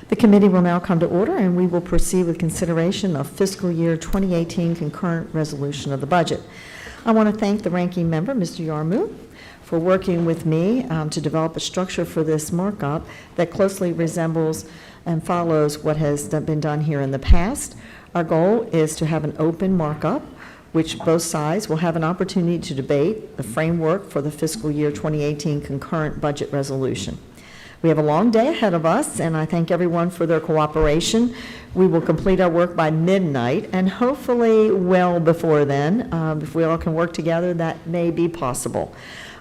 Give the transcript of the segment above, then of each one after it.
The committee will now come to order, and we will proceed with consideration of fiscal year 2018 concurrent resolution of the budget. I want to thank the ranking member, Mr. Yarmouth, for working with me to develop a structure for this markup that closely resembles and follows what has been done here in the past. Our goal is to have an open markup, which both sides will have an opportunity to debate the framework for the fiscal year 2018 concurrent budget resolution. We have a long day ahead of us, and I thank everyone for their cooperation. We will complete our work by midnight, and hopefully well before then, if we all can work together, that may be possible.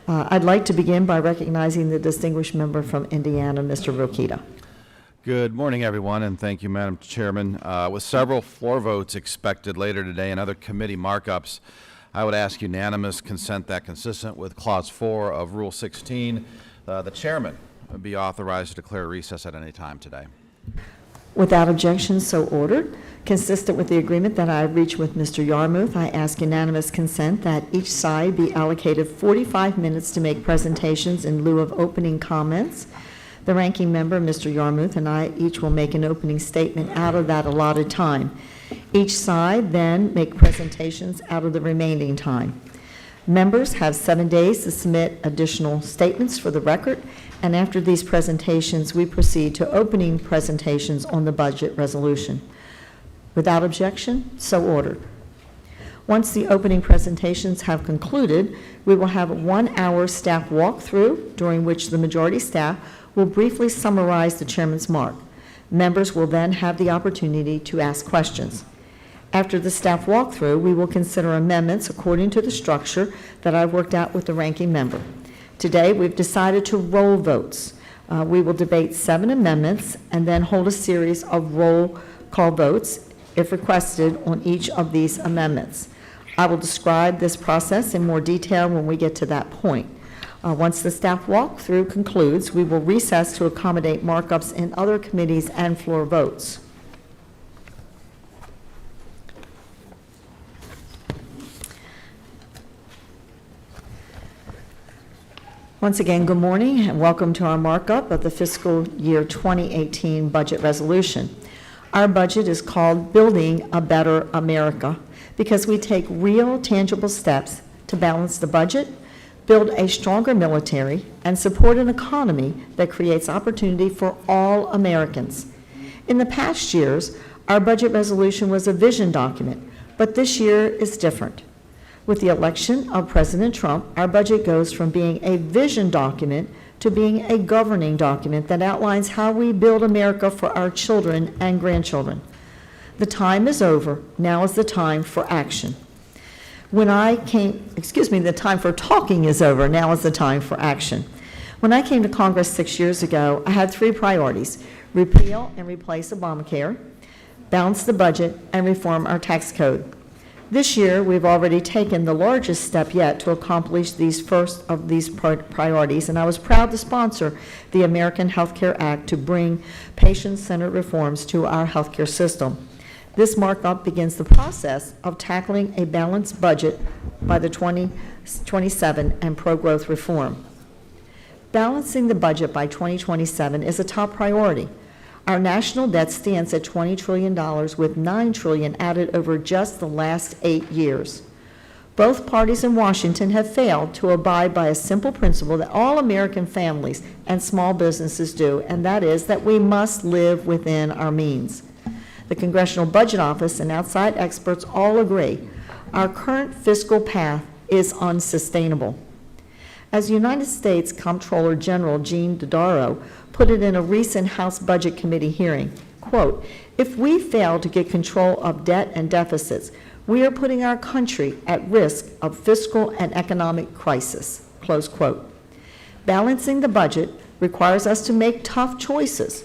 I'd like to begin by recognizing the distinguished member from Indiana, Mr. Rokita. Good morning, everyone, and thank you, Madam Chairman. With several floor votes expected later today and other committee markups, I would ask unanimous consent that, consistent with Clause 4 of Rule 16, the Chairman be authorized to declare recess at any time today. Without objection, so ordered. Consistent with the agreement that I reached with Mr. Yarmouth, I ask unanimous consent that each side be allocated 45 minutes to make presentations in lieu of opening comments. The ranking member, Mr. Yarmouth, and I each will make an opening statement out of that allotted time. Each side then make presentations out of the remaining time. Members have 7 days to submit additional statements for the record, and after these presentations, we proceed to opening presentations on the budget resolution. Without objection, so ordered. Once the opening presentations have concluded, we will have a 1-hour staff walkthrough, during which the majority staff will briefly summarize the chairman's mark. Members will then have the opportunity to ask questions. After the staff walkthrough, we will consider amendments according to the structure that I've worked out with the ranking member. Today, we've decided to roll votes. We will debate 7 amendments and then hold a series of roll call votes, if requested, on each of these amendments. I will describe this process in more detail when we get to that point. Once the staff walkthrough concludes, we will recess to accommodate markups in other committees and floor votes. Once again, good morning and welcome to our markup of the fiscal year 2018 budget resolution. Our budget is called Building a Better America because we take real, tangible steps to balance the budget, build a stronger military, and support an economy that creates opportunity for all Americans. In the past years, our budget resolution was a vision document, but this year is different. With the election of President Trump, our budget goes from being a vision document to being a governing document that outlines how we build America for our children and grandchildren. The time is over. Now is the time for action. The time for talking is over. Now is the time for action. When I came to Congress 6 years ago, I had 3 priorities: repeal and replace Obamacare, balance the budget, and reform our tax code. This year, we've already taken the largest step yet to accomplish these first of these priorities, and I was proud to sponsor the American Health Care Act to bring patient-centered reforms to our healthcare system. This markup begins the process of tackling a balanced budget by the 2027 and pro-growth reform. Balancing the budget by 2027 is a top priority. Our national debt stands at $20 trillion, with $9 trillion added over just the last 8 years. Both parties in Washington have failed to abide by a simple principle that all American families and small businesses do, and that is that we must live within our means. The Congressional Budget Office and outside experts all agree our current fiscal path is unsustainable. As United States Comptroller General Gene Dodaro put it in a recent House Budget Committee hearing, quote, "If we fail to get control of debt and deficits, we are putting our country at risk of fiscal and economic crisis," close quote. Balancing the budget requires us to make tough choices,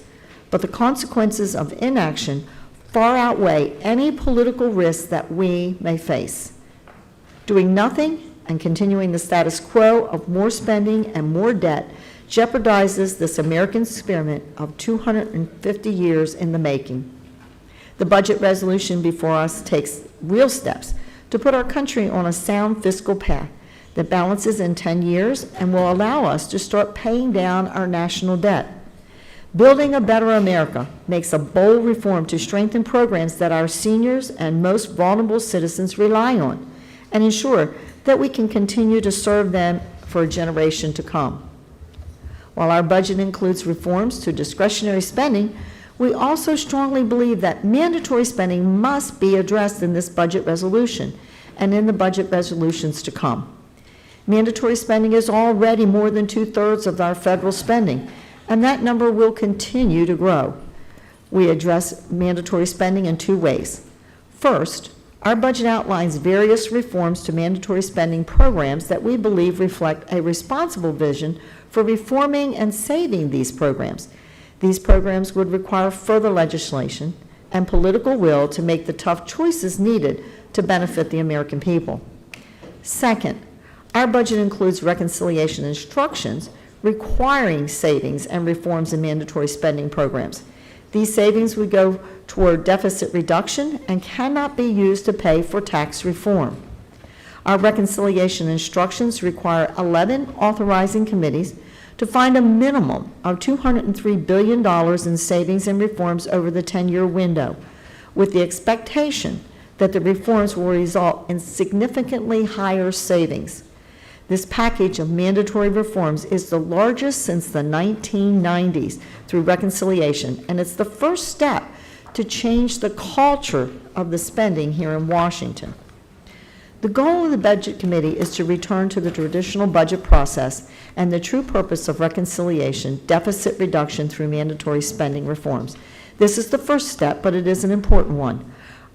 but the consequences of inaction far outweigh any political risks that we may face. Doing nothing and continuing the status quo of more spending and more debt jeopardizes this American experiment of 250 years in the making. The budget resolution before us takes real steps to put our country on a sound fiscal path that balances in 10 years and will allow us to start paying down our national debt. Building a Better America makes a bold reform to strengthen programs that our seniors and most vulnerable citizens rely on and ensure that we can continue to serve them for a generation to come. While our budget includes reforms to discretionary spending, we also strongly believe that mandatory spending must be addressed in this budget resolution and in the budget resolutions to come. Mandatory spending is already more than 2/3 of our federal spending, and that number will continue to grow. We address mandatory spending in two ways. First, our budget outlines various reforms to mandatory spending programs that we believe reflect a responsible vision for reforming and saving these programs. These programs would require further legislation and political will to make the tough choices needed to benefit the American people. Second, our budget includes reconciliation instructions requiring savings and reforms in mandatory spending programs. These savings would go toward deficit reduction and cannot be used to pay for tax reform. Our reconciliation instructions require 11 authorizing committees to find a minimum of $203 billion in savings and reforms over the 10-year window, with the expectation that the reforms will result in significantly higher savings. This package of mandatory reforms is the largest since the 1990s through reconciliation, and it's the first step to change the culture of the spending here in Washington. The goal of the Budget Committee is to return to the traditional budget process and the true purpose of reconciliation, deficit reduction through mandatory spending reforms. This is the first step, but it is an important one.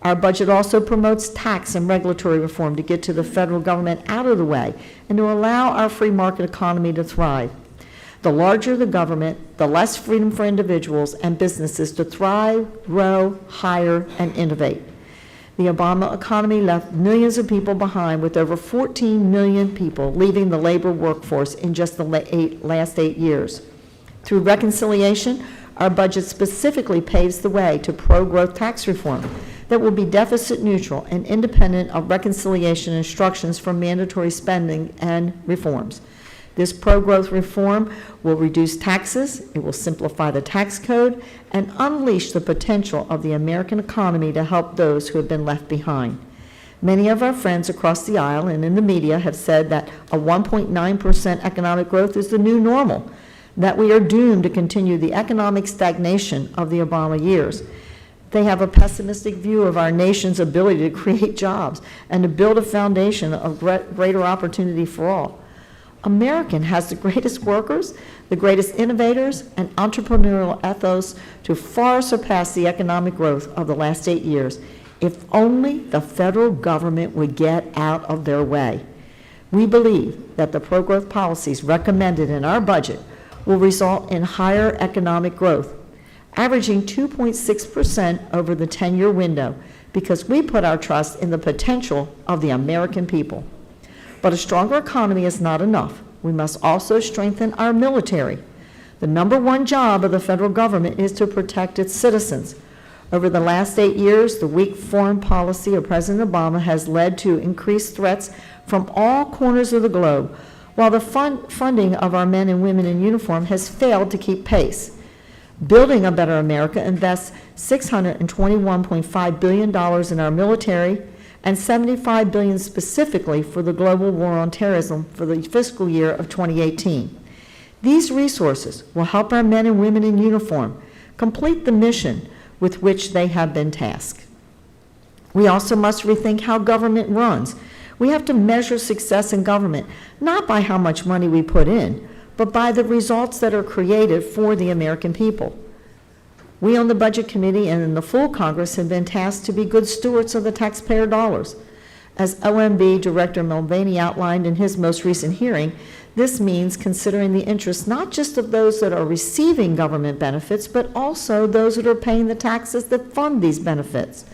Our budget also promotes tax and regulatory reform to get to the federal government out of the way and to allow our free market economy to thrive. The larger the government, the less freedom for individuals and businesses to thrive, grow, hire, and innovate. The Obama economy left millions of people behind, with over 14 million people leaving the labor workforce in just the last 8 years. Through reconciliation, our budget specifically paves the way to pro-growth tax reform that will be deficit neutral and independent of reconciliation instructions for mandatory spending and reforms. This pro-growth reform will reduce taxes, it will simplify the tax code, and unleash the potential of the American economy to help those who have been left behind. Many of our friends across the aisle and in the media have said that a 1.9% economic growth is the new normal, that we are doomed to continue the economic stagnation of the Obama years. They have a pessimistic view of our nation's ability to create jobs and to build a foundation of greater opportunity for all. America has the greatest workers, the greatest innovators, and entrepreneurial ethos to far surpass the economic growth of the last 8 years, if only the federal government would get out of their way. We believe that the pro-growth policies recommended in our budget will result in higher economic growth, averaging 2.6% over the 10-year window, because we put our trust in the potential of the American people. But a stronger economy is not enough. We must also strengthen our military. The number one job of the federal government is to protect its citizens. Over the last 8 years, the weak foreign policy of President Obama has led to increased threats from all corners of the globe, while the funding of our men and women in uniform has failed to keep pace. Building a Better America invests $621.5 billion in our military and $75 billion specifically for the global war on terrorism for the fiscal year of 2018. These resources will help our men and women in uniform complete the mission with which they have been tasked. We also must rethink how government runs. We have to measure success in government not by how much money we put in, but by the results that are created for the American people. We on the Budget Committee and in the full Congress have been tasked to be good stewards of the taxpayer dollars. As OMB Director Mulvaney outlined in his most recent hearing, this means considering the interests not just of those that are receiving government benefits, but also those that are paying the taxes that fund these benefits.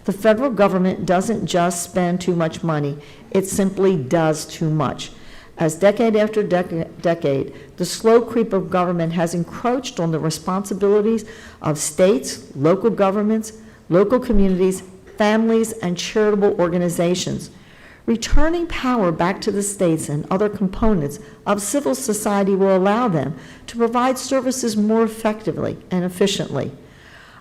The federal government doesn't just spend too much money, it simply does too much. As decade after decade, the slow creep of government has encroached on the responsibilities of states, local governments, local communities, families, and charitable organizations. Returning power back to the states and other components of civil society will allow them to provide services more effectively and efficiently.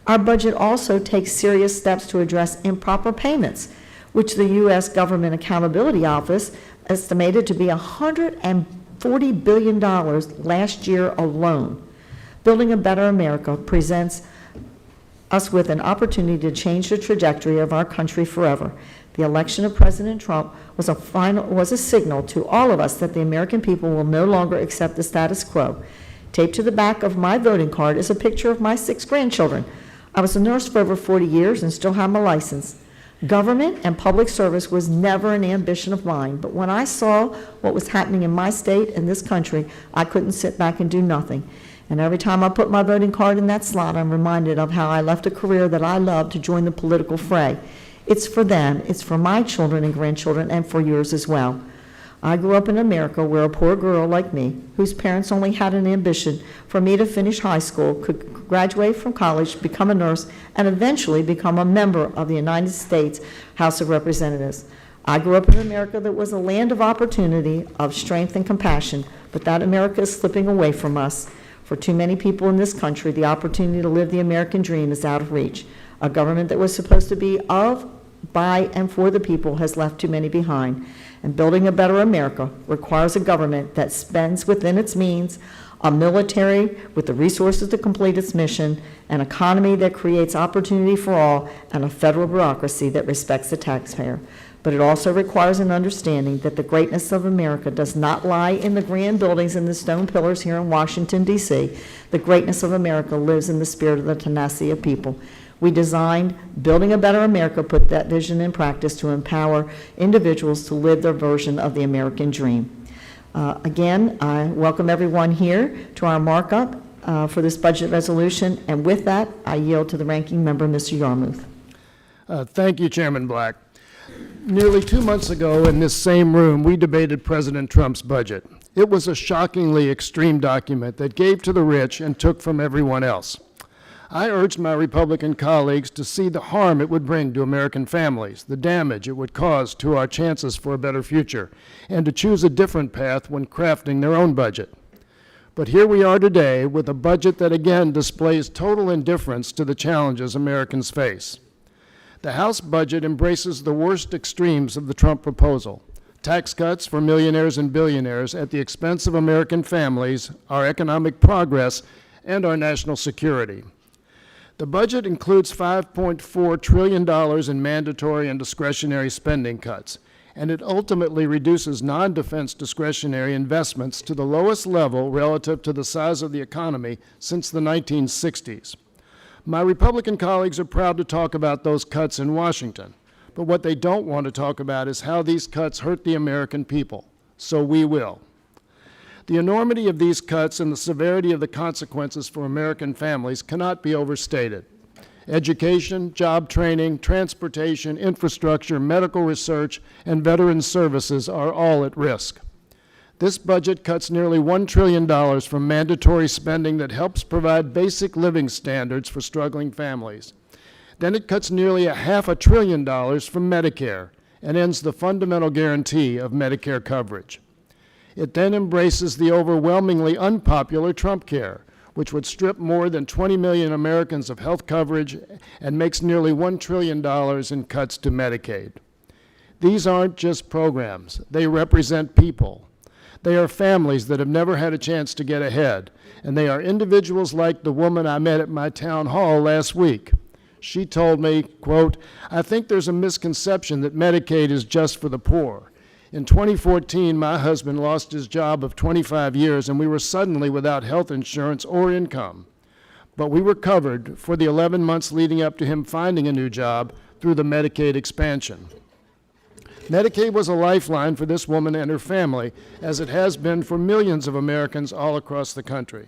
Our budget also takes serious steps to address improper payments, which the U.S. Government Accountability Office estimated to be $140 billion last year alone. Building a Better America presents us with an opportunity to change the trajectory of our country forever. The election of President Trump was a signal to all of us that the American people will no longer accept the status quo. Taped to the back of my voting card is a picture of my 6 grandchildren. I was a nurse for over 40 years and still have my license. Government and public service was never an ambition of mine, but when I saw what was happening in my state and this country, I couldn't sit back and do nothing. And every time I put my voting card in that slot, I'm reminded of how I left a career that I loved to join the political fray. It's for them, it's for my children and grandchildren, and for yours as well. I grew up in America where a poor girl like me, whose parents only had an ambition for me to finish high school, could graduate from college, become a nurse, and eventually become a member of the United States House of Representatives. I grew up in America that was a land of opportunity, of strength and compassion, but that America is slipping away from us. For too many people in this country, the opportunity to live the American dream is out of reach. A government that was supposed to be of, by, and for the people has left too many behind. And building a better America requires a government that spends within its means, a military with the resources to complete its mission, an economy that creates opportunity for all, and a federal bureaucracy that respects the taxpayer. But it also requires an understanding that the greatness of America does not lie in the grand buildings and the stone pillars here in Washington, D.C. The greatness of America lives in the spirit of the tenacity of people. We designed Building a Better America, put that vision in practice to empower individuals to live their version of the American dream. Again, I welcome everyone here to our markup for this budget resolution, and with that, I yield to the ranking member, Mr. Yarmouth. Thank you, Chairman Black. Nearly 2 months ago in this same room, we debated President Trump's budget. It was a shockingly extreme document that gave to the rich and took from everyone else. I urged my Republican colleagues to see the harm it would bring to American families, the damage it would cause to our chances for a better future, and to choose a different path when crafting their own budget. But here we are today with a budget that again displays total indifference to the challenges Americans face. The House budget embraces the worst extremes of the Trump proposal: tax cuts for millionaires and billionaires at the expense of American families, our economic progress, and our national security. The budget includes $5.4 trillion in mandatory and discretionary spending cuts, and it ultimately reduces non-defense discretionary investments to the lowest level relative to the size of the economy since the 1960s. My Republican colleagues are proud to talk about those cuts in Washington, but what they don't want to talk about is how these cuts hurt the American people. So we will. The enormity of these cuts and the severity of the consequences for American families cannot be overstated. Education, job training, transportation, infrastructure, medical research, and veteran services are all at risk. This budget cuts nearly $1 trillion from mandatory spending that helps provide basic living standards for struggling families. Then it cuts nearly $500 billion from Medicare and ends the fundamental guarantee of Medicare coverage. It then embraces the overwhelmingly unpopular Trump Care, which would strip more than 20 million Americans of health coverage and makes nearly $1 trillion in cuts to Medicaid. These aren't just programs. They represent people. They are families that have never had a chance to get ahead, and they are individuals like the woman I met at my town hall last week. She told me, quote, "I think there's a misconception that Medicaid is just for the poor. In 2014, my husband lost his job of 25 years, and we were suddenly without health insurance or income. But we were covered for the 11 months leading up to him finding a new job through the Medicaid expansion." Medicaid was a lifeline for this woman and her family, as it has been for millions of Americans all across the country.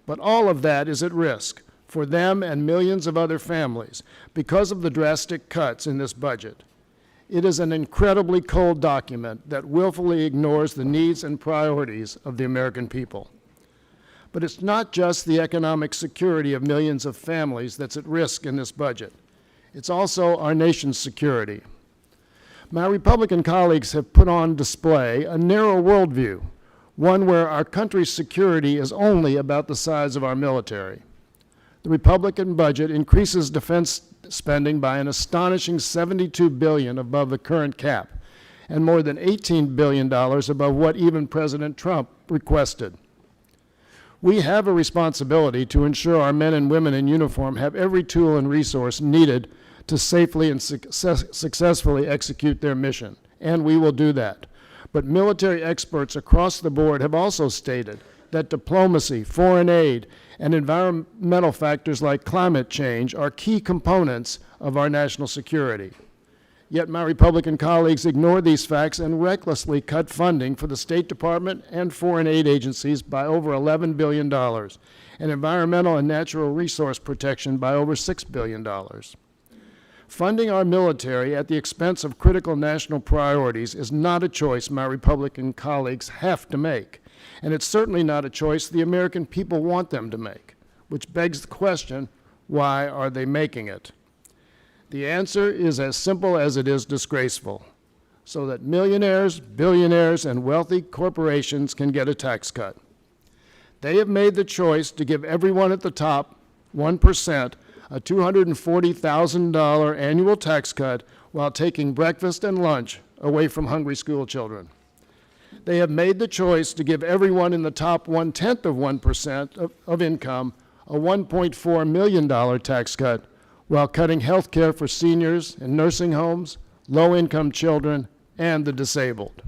But all of that is at risk for them and millions of other families because of the drastic cuts in this budget. It is an incredibly cold document that willfully ignores the needs and priorities of the American people. But it's not just the economic security of millions of families that's at risk in this budget. It's also our nation's security. My Republican colleagues have put on display a narrow worldview, one where our country's security is only about the size of our military. The Republican budget increases defense spending by an astonishing $72 billion above the current cap, and more than $18 billion above what even President Trump requested. We have a responsibility to ensure our men and women in uniform have every tool and resource needed to safely and successfully execute their mission, and we will do that. But military experts across the board have also stated that diplomacy, foreign aid, and environmental factors like climate change are key components of our national security. Yet my Republican colleagues ignore these facts and recklessly cut funding for the State Department and foreign aid agencies by over $11 billion, and environmental and natural resource protection by over $6 billion. Funding our military at the expense of critical national priorities is not a choice my Republican colleagues have to make, and it's certainly not a choice the American people want them to make, which begs the question, why are they making it? The answer is as simple as it is disgraceful, so that millionaires, billionaires, and wealthy corporations can get a tax cut. They have made the choice to give everyone at the top, 1%, a $240,000 annual tax cut while taking breakfast and lunch away from hungry school children. They have made the choice to give everyone in the top 1/10 of 1% of income a $1.4 million tax cut while cutting health care for seniors in nursing homes, low-income children, and the disabled.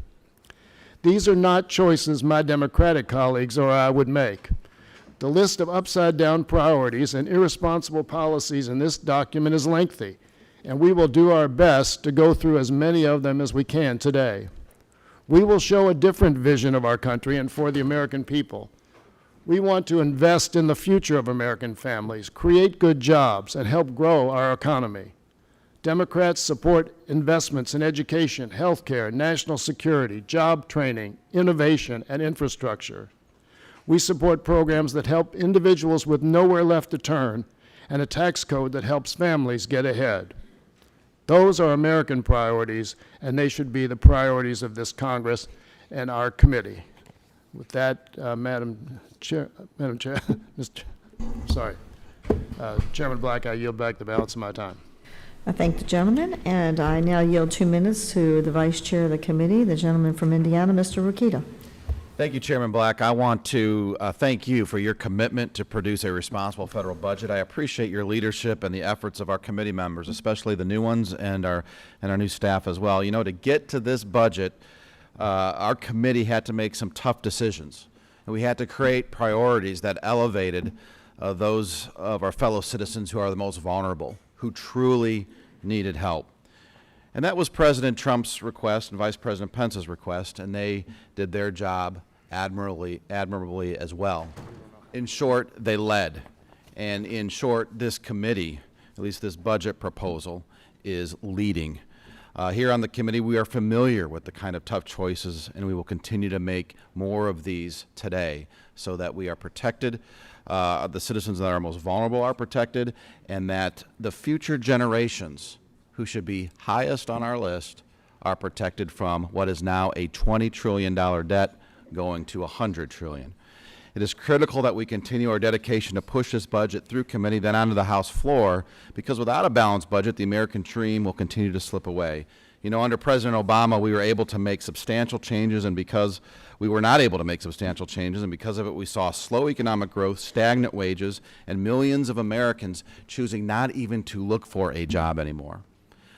These are not choices my Democratic colleagues or I would make. The list of upside-down priorities and irresponsible policies in this document is lengthy, and we will do our best to go through as many of them as we can today. We will show a different vision of our country and for the American people. We want to invest in the future of American families, create good jobs, and help grow our economy. Democrats support investments in education, health care, national security, job training, innovation, and infrastructure. We support programs that help individuals with nowhere left to turn and a tax code that helps families get ahead. Those are American priorities, and they should be the priorities of this Congress and our committee. With that, Madam Chair, Chairman Black, I yield back the balance of my time. I thank the gentleman, and I now yield 2 minutes to the Vice Chair of the committee, the gentleman from Indiana, Mr. Rokita. Thank you, Chairman Black. I want to thank you for your commitment to produce a responsible federal budget. I appreciate your leadership and the efforts of our committee members, especially the new ones and our new staff as well. You know, to get to this budget, our committee had to make some tough decisions, and we had to create priorities that elevated those of our fellow citizens who are the most vulnerable, who truly needed help. And that was President Trump's request and Vice President Pence's request, and they did their job admirably as well. In short, they led. And in short, this committee, at least this budget proposal, is leading. Here on the committee, we are familiar with the kind of tough choices, and we will continue to make more of these today so that we are protected, the citizens that are most vulnerable are protected, and that the future generations who should be highest on our list are protected from what is now a $20 trillion debt going to $100 trillion. It is critical that we continue our dedication to push this budget through committee, then onto the House floor, because without a balanced budget, the American dream will continue to slip away. You know, under President Obama, we were able to make substantial changes, and because we were not able to make substantial changes, and because of it, we saw slow economic growth, stagnant wages, and millions of Americans choosing not even to look for a job anymore.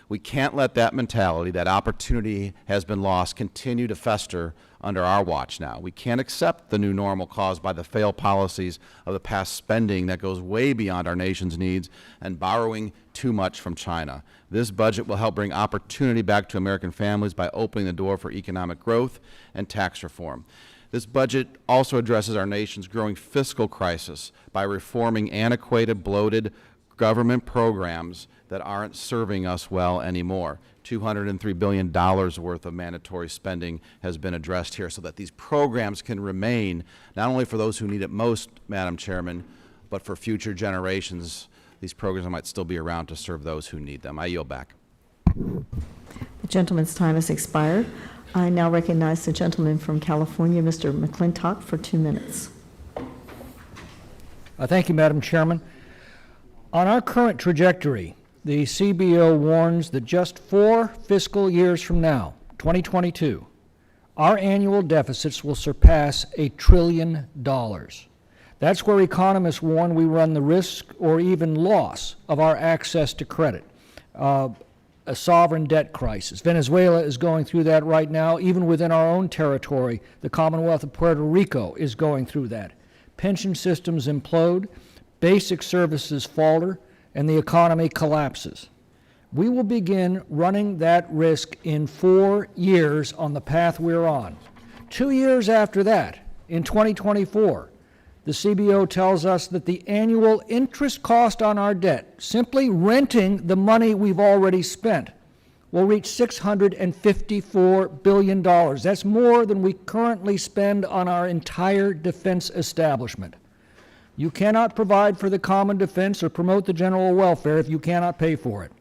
We can't let that mentality, that opportunity has been lost, continue to fester under our watch now. We can't accept the new normal caused by the failed policies of the past spending that goes way beyond our nation's needs and borrowing too much from China. This budget will help bring opportunity back to American families by opening the door for economic growth and tax reform. This budget also addresses our nation's growing fiscal crisis by reforming antiquated, bloated government programs that aren't serving us well anymore. $203 billion worth of mandatory spending has been addressed here so that these programs can remain not only for those who need it most, Madam Chairman, but for future generations. These programs might still be around to serve those who need them. I yield back. The Gentleman's time has expired. I now recognize the gentleman from California, Mr. McClintock, for 2 minutes. Thank you, Madam Chairman. On our current trajectory, the CBO warns that just 4 fiscal years from now, 2022, our annual deficits will surpass $1 trillion. That's where economists warn we run the risk or even loss of our access to credit. A sovereign debt crisis. Venezuela is going through that right now. Even within our own territory, the Commonwealth of Puerto Rico is going through that. Pension systems implode, basic services falter, and the economy collapses. We will begin running that risk in 4 years on the path we're on. 2 years after that, in 2024, the CBO tells us that the annual interest cost on our debt, simply renting the money we've already spent, will reach $654 billion. That's more than we currently spend on our entire defense establishment. You cannot provide for the common defense or promote the general welfare if you cannot pay for it.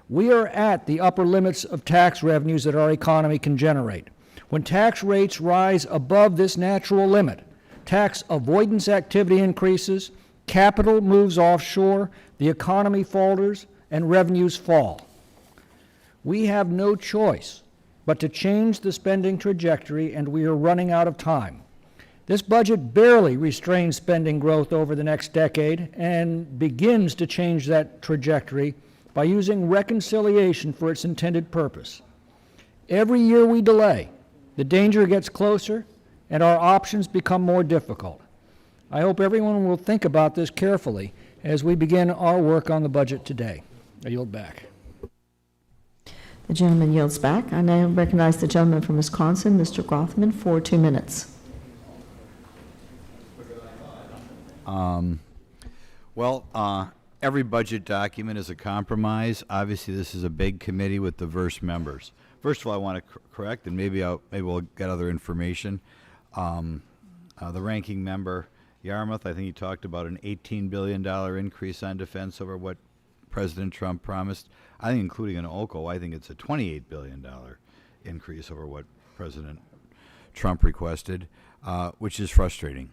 We are at the upper limits of tax revenues that our economy can generate. When tax rates rise above this natural limit, tax avoidance activity increases, capital moves offshore, the economy falters, and revenues fall. We have no choice but to change the spending trajectory, and we are running out of time. This budget barely restrains spending growth over the next decade and begins to change that trajectory by using reconciliation for its intended purpose. Every year we delay, the danger gets closer, and our options become more difficult. I hope everyone will think about this carefully as we begin our work on the budget today. I yield back. The gentleman yields back. I now recognize the gentleman from Wisconsin, Mr. Grothman, for 2 minutes. Every budget document is a compromise. Obviously, this is a big committee with diverse members. First of all, I want to correct, and maybe we'll get other information. The ranking member, Yarmouth, I think he talked about an $18 billion increase on defense over what President Trump promised. I think including an OCO, I think it's a $28 billion increase over what President Trump requested, which is frustrating.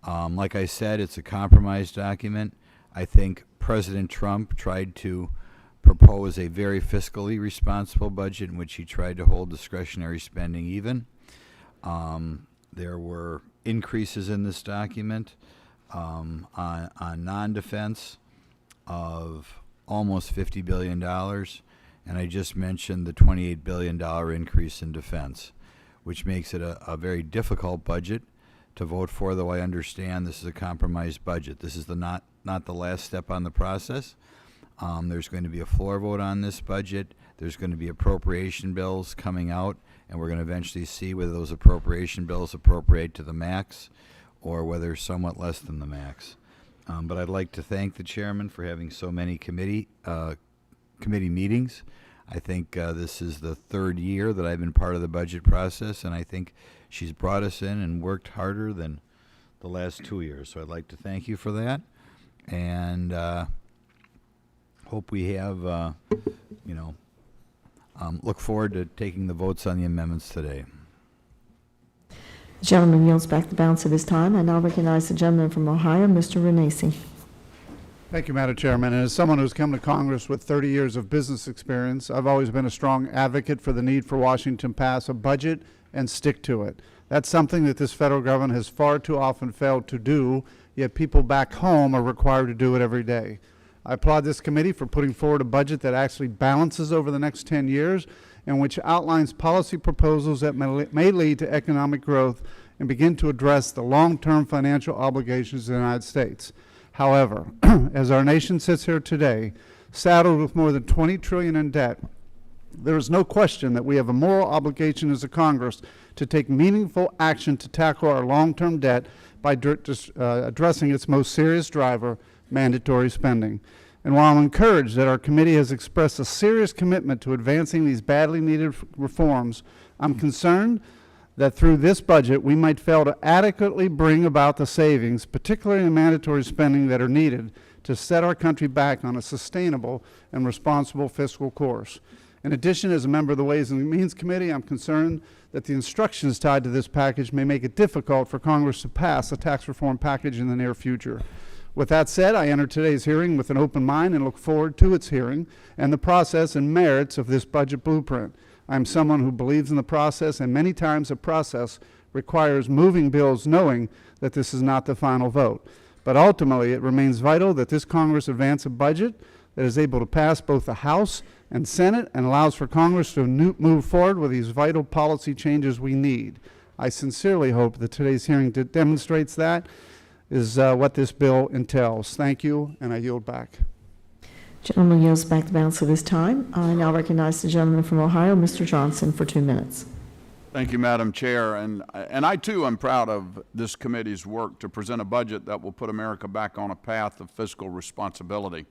Like I said, it's a compromise document. I think President Trump tried to propose a very fiscally responsible budget in which he tried to hold discretionary spending even. There were increases in this document on non-defense of almost $50 billion, and I just mentioned the $28 billion increase in defense, which makes it a very difficult budget to vote for, though I understand this is a compromised budget. This is not the last step on the process. There's going to be a floor vote on this budget. There's going to be appropriation bills coming out, and we're going to eventually see whether those appropriation bills appropriate to the max or whether somewhat less than the max. But I'd like to thank the chairman for having so many committee meetings. I think this is the 3rd year that I've been part of the budget process, and I think she's brought us in and worked harder than the last 2 years. So I'd like to thank you for that, and hope we have, look forward to taking the votes on the amendments today. The gentleman yields back the balance of his time. I now recognize the gentleman from Ohio, Mr. Renacci. Thank you, Madam Chairman. And as someone who's come to Congress with 30 years of business experience, I've always been a strong advocate for the need for Washington to pass a budget and stick to it. That's something that this federal government has far too often failed to do, yet people back home are required to do it every day. I applaud this committee for putting forward a budget that actually balances over the next 10 years and which outlines policy proposals that may lead to economic growth and begin to address the long-term financial obligations of the United States. However, as our nation sits here today, saddled with more than $20 trillion in debt, there is no question that we have a moral obligation as a Congress to take meaningful action to tackle our long-term debt by addressing its most serious driver, mandatory spending. And while I'm encouraged that our committee has expressed a serious commitment to advancing these badly needed reforms, I'm concerned that through this budget we might fail to adequately bring about the savings, particularly in mandatory spending, that are needed to set our country back on a sustainable and responsible fiscal course. In addition, as a member of the Ways and Means Committee, I'm concerned that the instructions tied to this package may make it difficult for Congress to pass a tax reform package in the near future. With that said, I enter today's hearing with an open mind and look forward to its hearing and the process and merits of this budget blueprint. I'm someone who believes in the process, and many times a process requires moving bills knowing that this is not the final vote. But ultimately, it remains vital that this Congress advance a budget that is able to pass both the House and Senate and allows for Congress to move forward with these vital policy changes we need. I sincerely hope that today's hearing demonstrates that is what this bill entails. Thank you, and I yield back. Gentleman yields back the balance of his time. I now recognize the gentleman from Ohio, Mr. Johnson, for 2 minutes. Thank you, Madam Chair. And I, too, am proud of this committee's work to present a budget that will put America back on a path of fiscal responsibility.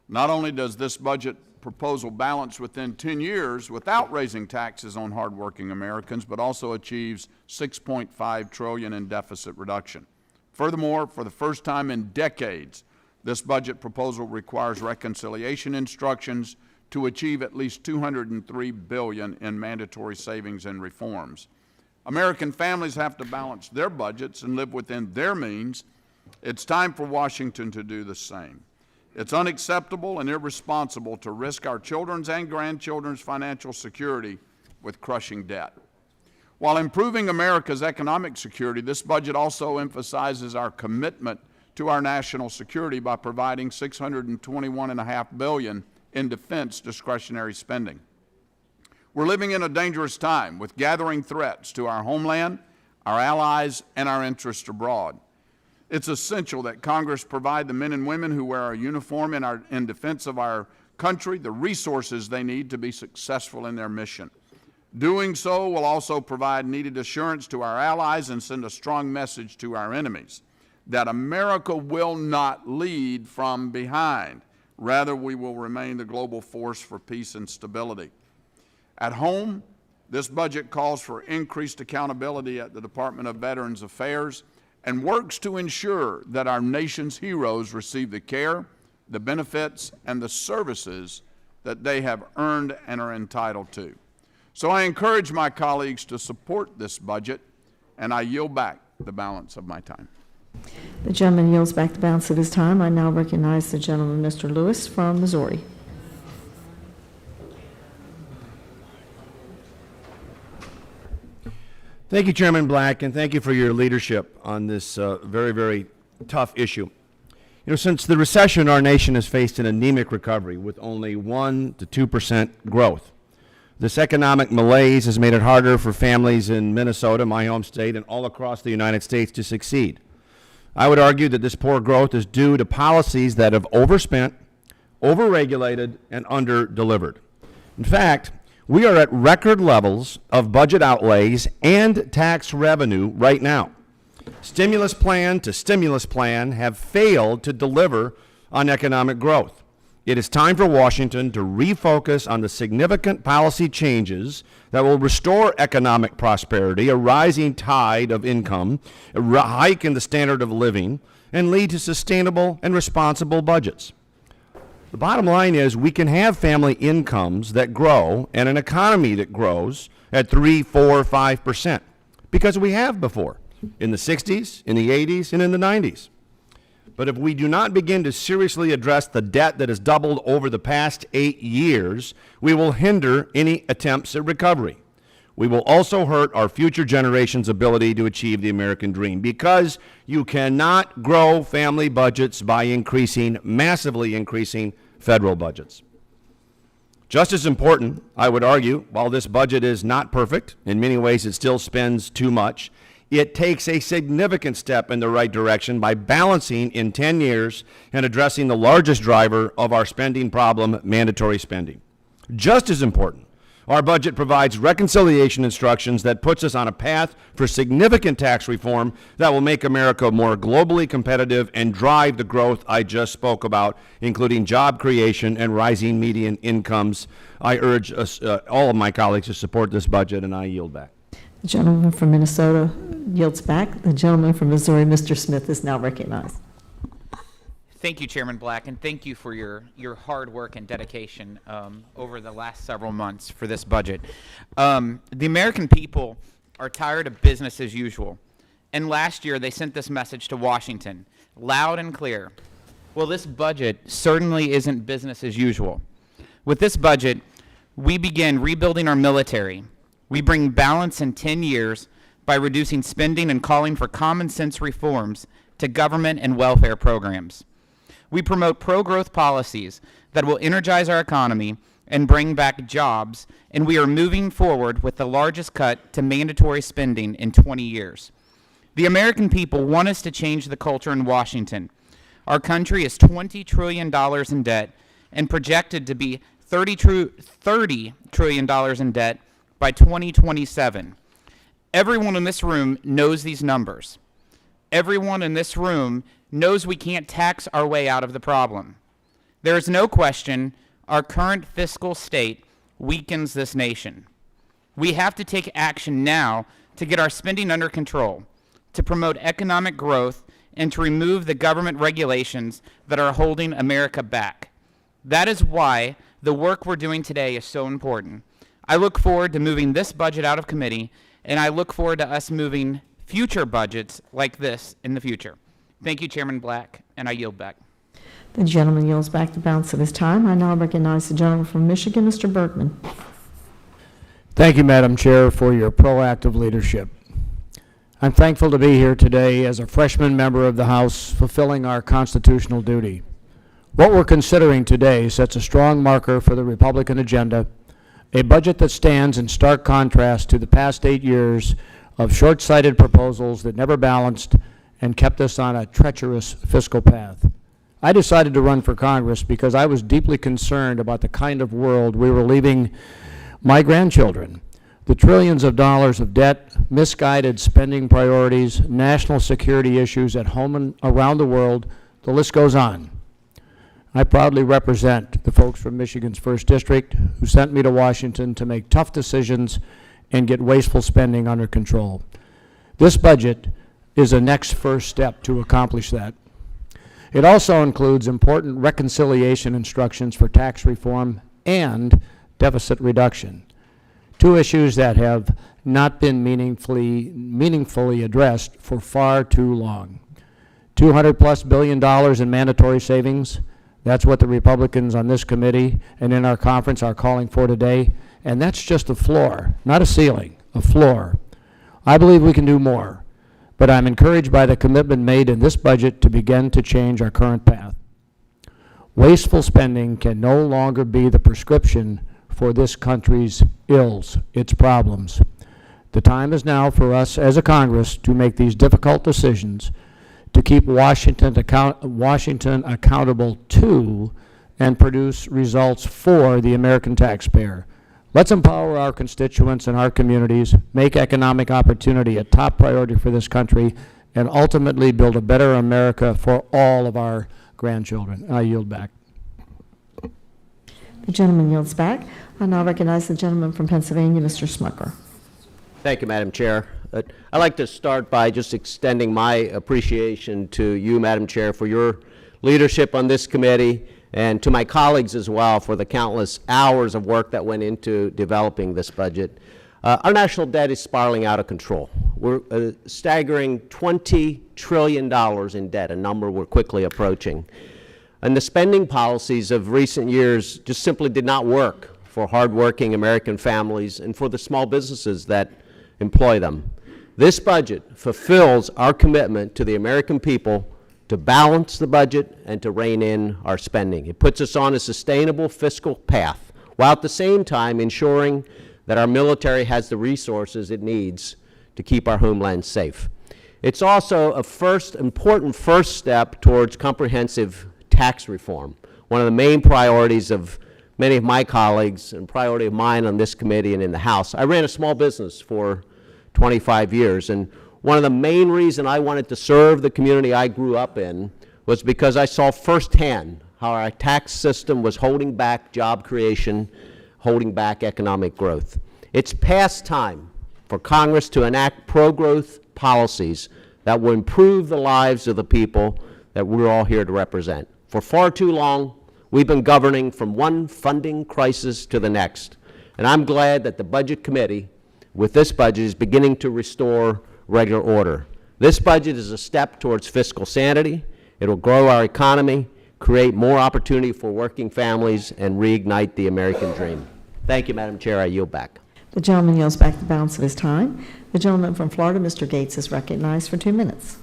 Not only does this budget proposal balance within 10 years without raising taxes on hardworking Americans, but also achieves $6.5 trillion in deficit reduction. Furthermore, for the first time in decades, this budget proposal requires reconciliation instructions to achieve at least $203 billion in mandatory savings and reforms. American families have to balance their budgets and live within their means. It's time for Washington to do the same. It's unacceptable and irresponsible to risk our children's and grandchildren's financial security with crushing debt. While improving America's economic security, this budget also emphasizes our commitment to our national security by providing $621.5 billion in defense discretionary spending. We're living in a dangerous time with gathering threats to our homeland, our allies, and our interests abroad. It's essential that Congress provide the men and women who wear our uniform in defense of our country the resources they need to be successful in their mission. Doing so will also provide needed assurance to our allies and send a strong message to our enemies that America will not lead from behind. Rather, we will remain the global force for peace and stability. At home, this budget calls for increased accountability at the Department of Veterans Affairs and works to ensure that our nation's heroes receive the care, the benefits, and the services that they have earned and are entitled to. So I encourage my colleagues to support this budget, and I yield back the balance of my time. The gentleman yields back the balance of his time. I now recognize the gentleman, Mr. Lewis from Missouri. Thank you, Chairman Black, and thank you for your leadership on this very, very tough issue. You know, since the recession, our nation has faced an anemic recovery with only 1 to 2% growth. This economic malaise has made it harder for families in Minnesota, my home state, and all across the United States to succeed. I would argue that this poor growth is due to policies that have overspent, overregulated, and under-delivered. In fact, we are at record levels of budget outlays and tax revenue right now. Stimulus plan to stimulus plan have failed to deliver on economic growth. It is time for Washington to refocus on the significant policy changes that will restore economic prosperity, a rising tide of income, a hike in the standard of living, and lead to sustainable and responsible budgets. The bottom line is we can have family incomes that grow and an economy that grows at 3, 4, 5%, because we have before, in the 60s, in the 80s, and in the 90s. But if we do not begin to seriously address the debt that has doubled over the past 8 years, we will hinder any attempts at recovery. We will also hurt our future generations' ability to achieve the American dream, because you cannot grow family budgets by massively increasing federal budgets. Just as important, I would argue, while this budget is not perfect, in many ways it still spends too much, it takes a significant step in the right direction by balancing in 10 years and addressing the largest driver of our spending problem, mandatory spending. Just as important, our budget provides reconciliation instructions that puts us on a path for significant tax reform that will make America more globally competitive and drive the growth I just spoke about, including job creation and rising median incomes. I urge all of my colleagues to support this budget, and I yield back. The gentleman from Minnesota yields back. The gentleman from Missouri, Mr. Smith, is now recognized. Thank you, Chairman Black, and thank you for your hard work and dedication over the last several months for this budget. The American people are tired of business as usual, and last year they sent this message to Washington, loud and clear. Well, this budget certainly isn't business as usual. With this budget, we begin rebuilding our military. We bring balance in 10 years by reducing spending and calling for common sense reforms to government and welfare programs. We promote pro-growth policies that will energize our economy and bring back jobs, and we are moving forward with the largest cut to mandatory spending in 20 years. The American people want us to change the culture in Washington. Our country is $20 trillion in debt and projected to be $30 trillion in debt by 2027. Everyone in this room knows these numbers. Everyone in this room knows we can't tax our way out of the problem. There is no question our current fiscal state weakens this nation. We have to take action now to get our spending under control, to promote economic growth, and to remove the government regulations that are holding America back. That is why the work we're doing today is so important. I look forward to moving this budget out of committee, and I look forward to us moving future budgets like this in the future. Thank you, Chairman Black, and I yield back. The gentleman yields back the balance of his time. I now recognize the gentleman from Michigan, Mr. Bergman. Thank you, Madam Chair, for your proactive leadership. I'm thankful to be here today as a freshman member of the House fulfilling our constitutional duty. What we're considering today sets a strong marker for the Republican agenda, a budget that stands in stark contrast to the past 8 years of short-sighted proposals that never balanced and kept us on a treacherous fiscal path. I decided to run for Congress because I was deeply concerned about the kind of world we were leaving my grandchildren. The trillions of dollars of debt, misguided spending priorities, national security issues at home and around the world, the list goes on. I proudly represent the folks from Michigan's 1st District who sent me to Washington to make tough decisions and get wasteful spending under control. This budget is a next first step to accomplish that. It also includes important reconciliation instructions for tax reform and deficit reduction, two issues that have not been meaningfully addressed for far too long. $200+ billion in mandatory savings, that's what the Republicans on this committee and in our conference are calling for today, and that's just a floor, not a ceiling, a floor. I believe we can do more, but I'm encouraged by the commitment made in this budget to begin to change our current path. Wasteful spending can no longer be the prescription for this country's ills, its problems. The time is now for us as a Congress to make these difficult decisions, to keep Washington accountable to and produce results for the American taxpayer. Let's empower our constituents and our communities, make economic opportunity a top priority for this country, and ultimately build a better America for all of our grandchildren. I yield back. The gentleman yields back. I now recognize the gentleman from Pennsylvania, Mr. Smucker. Thank you, Madam Chair. I'd like to start by just extending my appreciation to you, Madam Chair, for your leadership on this committee, and to my colleagues as well for the countless hours of work that went into developing this budget. Our national debt is spiraling out of control. We're a staggering $20 trillion in debt, a number we're quickly approaching. And the spending policies of recent years just simply did not work for hardworking American families and for the small businesses that employ them. This budget fulfills our commitment to the American people to balance the budget and to rein in our spending. It puts us on a sustainable fiscal path, while at the same time ensuring that our military has the resources it needs to keep our homeland safe. It's also a important first step towards comprehensive tax reform, one of the main priorities of many of my colleagues and priority of mine on this committee and in the House. I ran a small business for 25 years, and one of the main reasons I wanted to serve the community I grew up in was because I saw firsthand how our tax system was holding back job creation, holding back economic growth. It's past time for Congress to enact pro-growth policies that will improve the lives of the people that we're all here to represent. For far too long, we've been governing from one funding crisis to the next, and I'm glad that the Budget Committee, with this budget, is beginning to restore regular order. This budget is a step towards fiscal sanity. It will grow our economy, create more opportunity for working families, and reignite the American dream. Thank you, Madam Chair. I yield back. The gentleman yields back the balance of his time. The gentleman from Florida, Mr. Gates, is recognized for 2 minutes.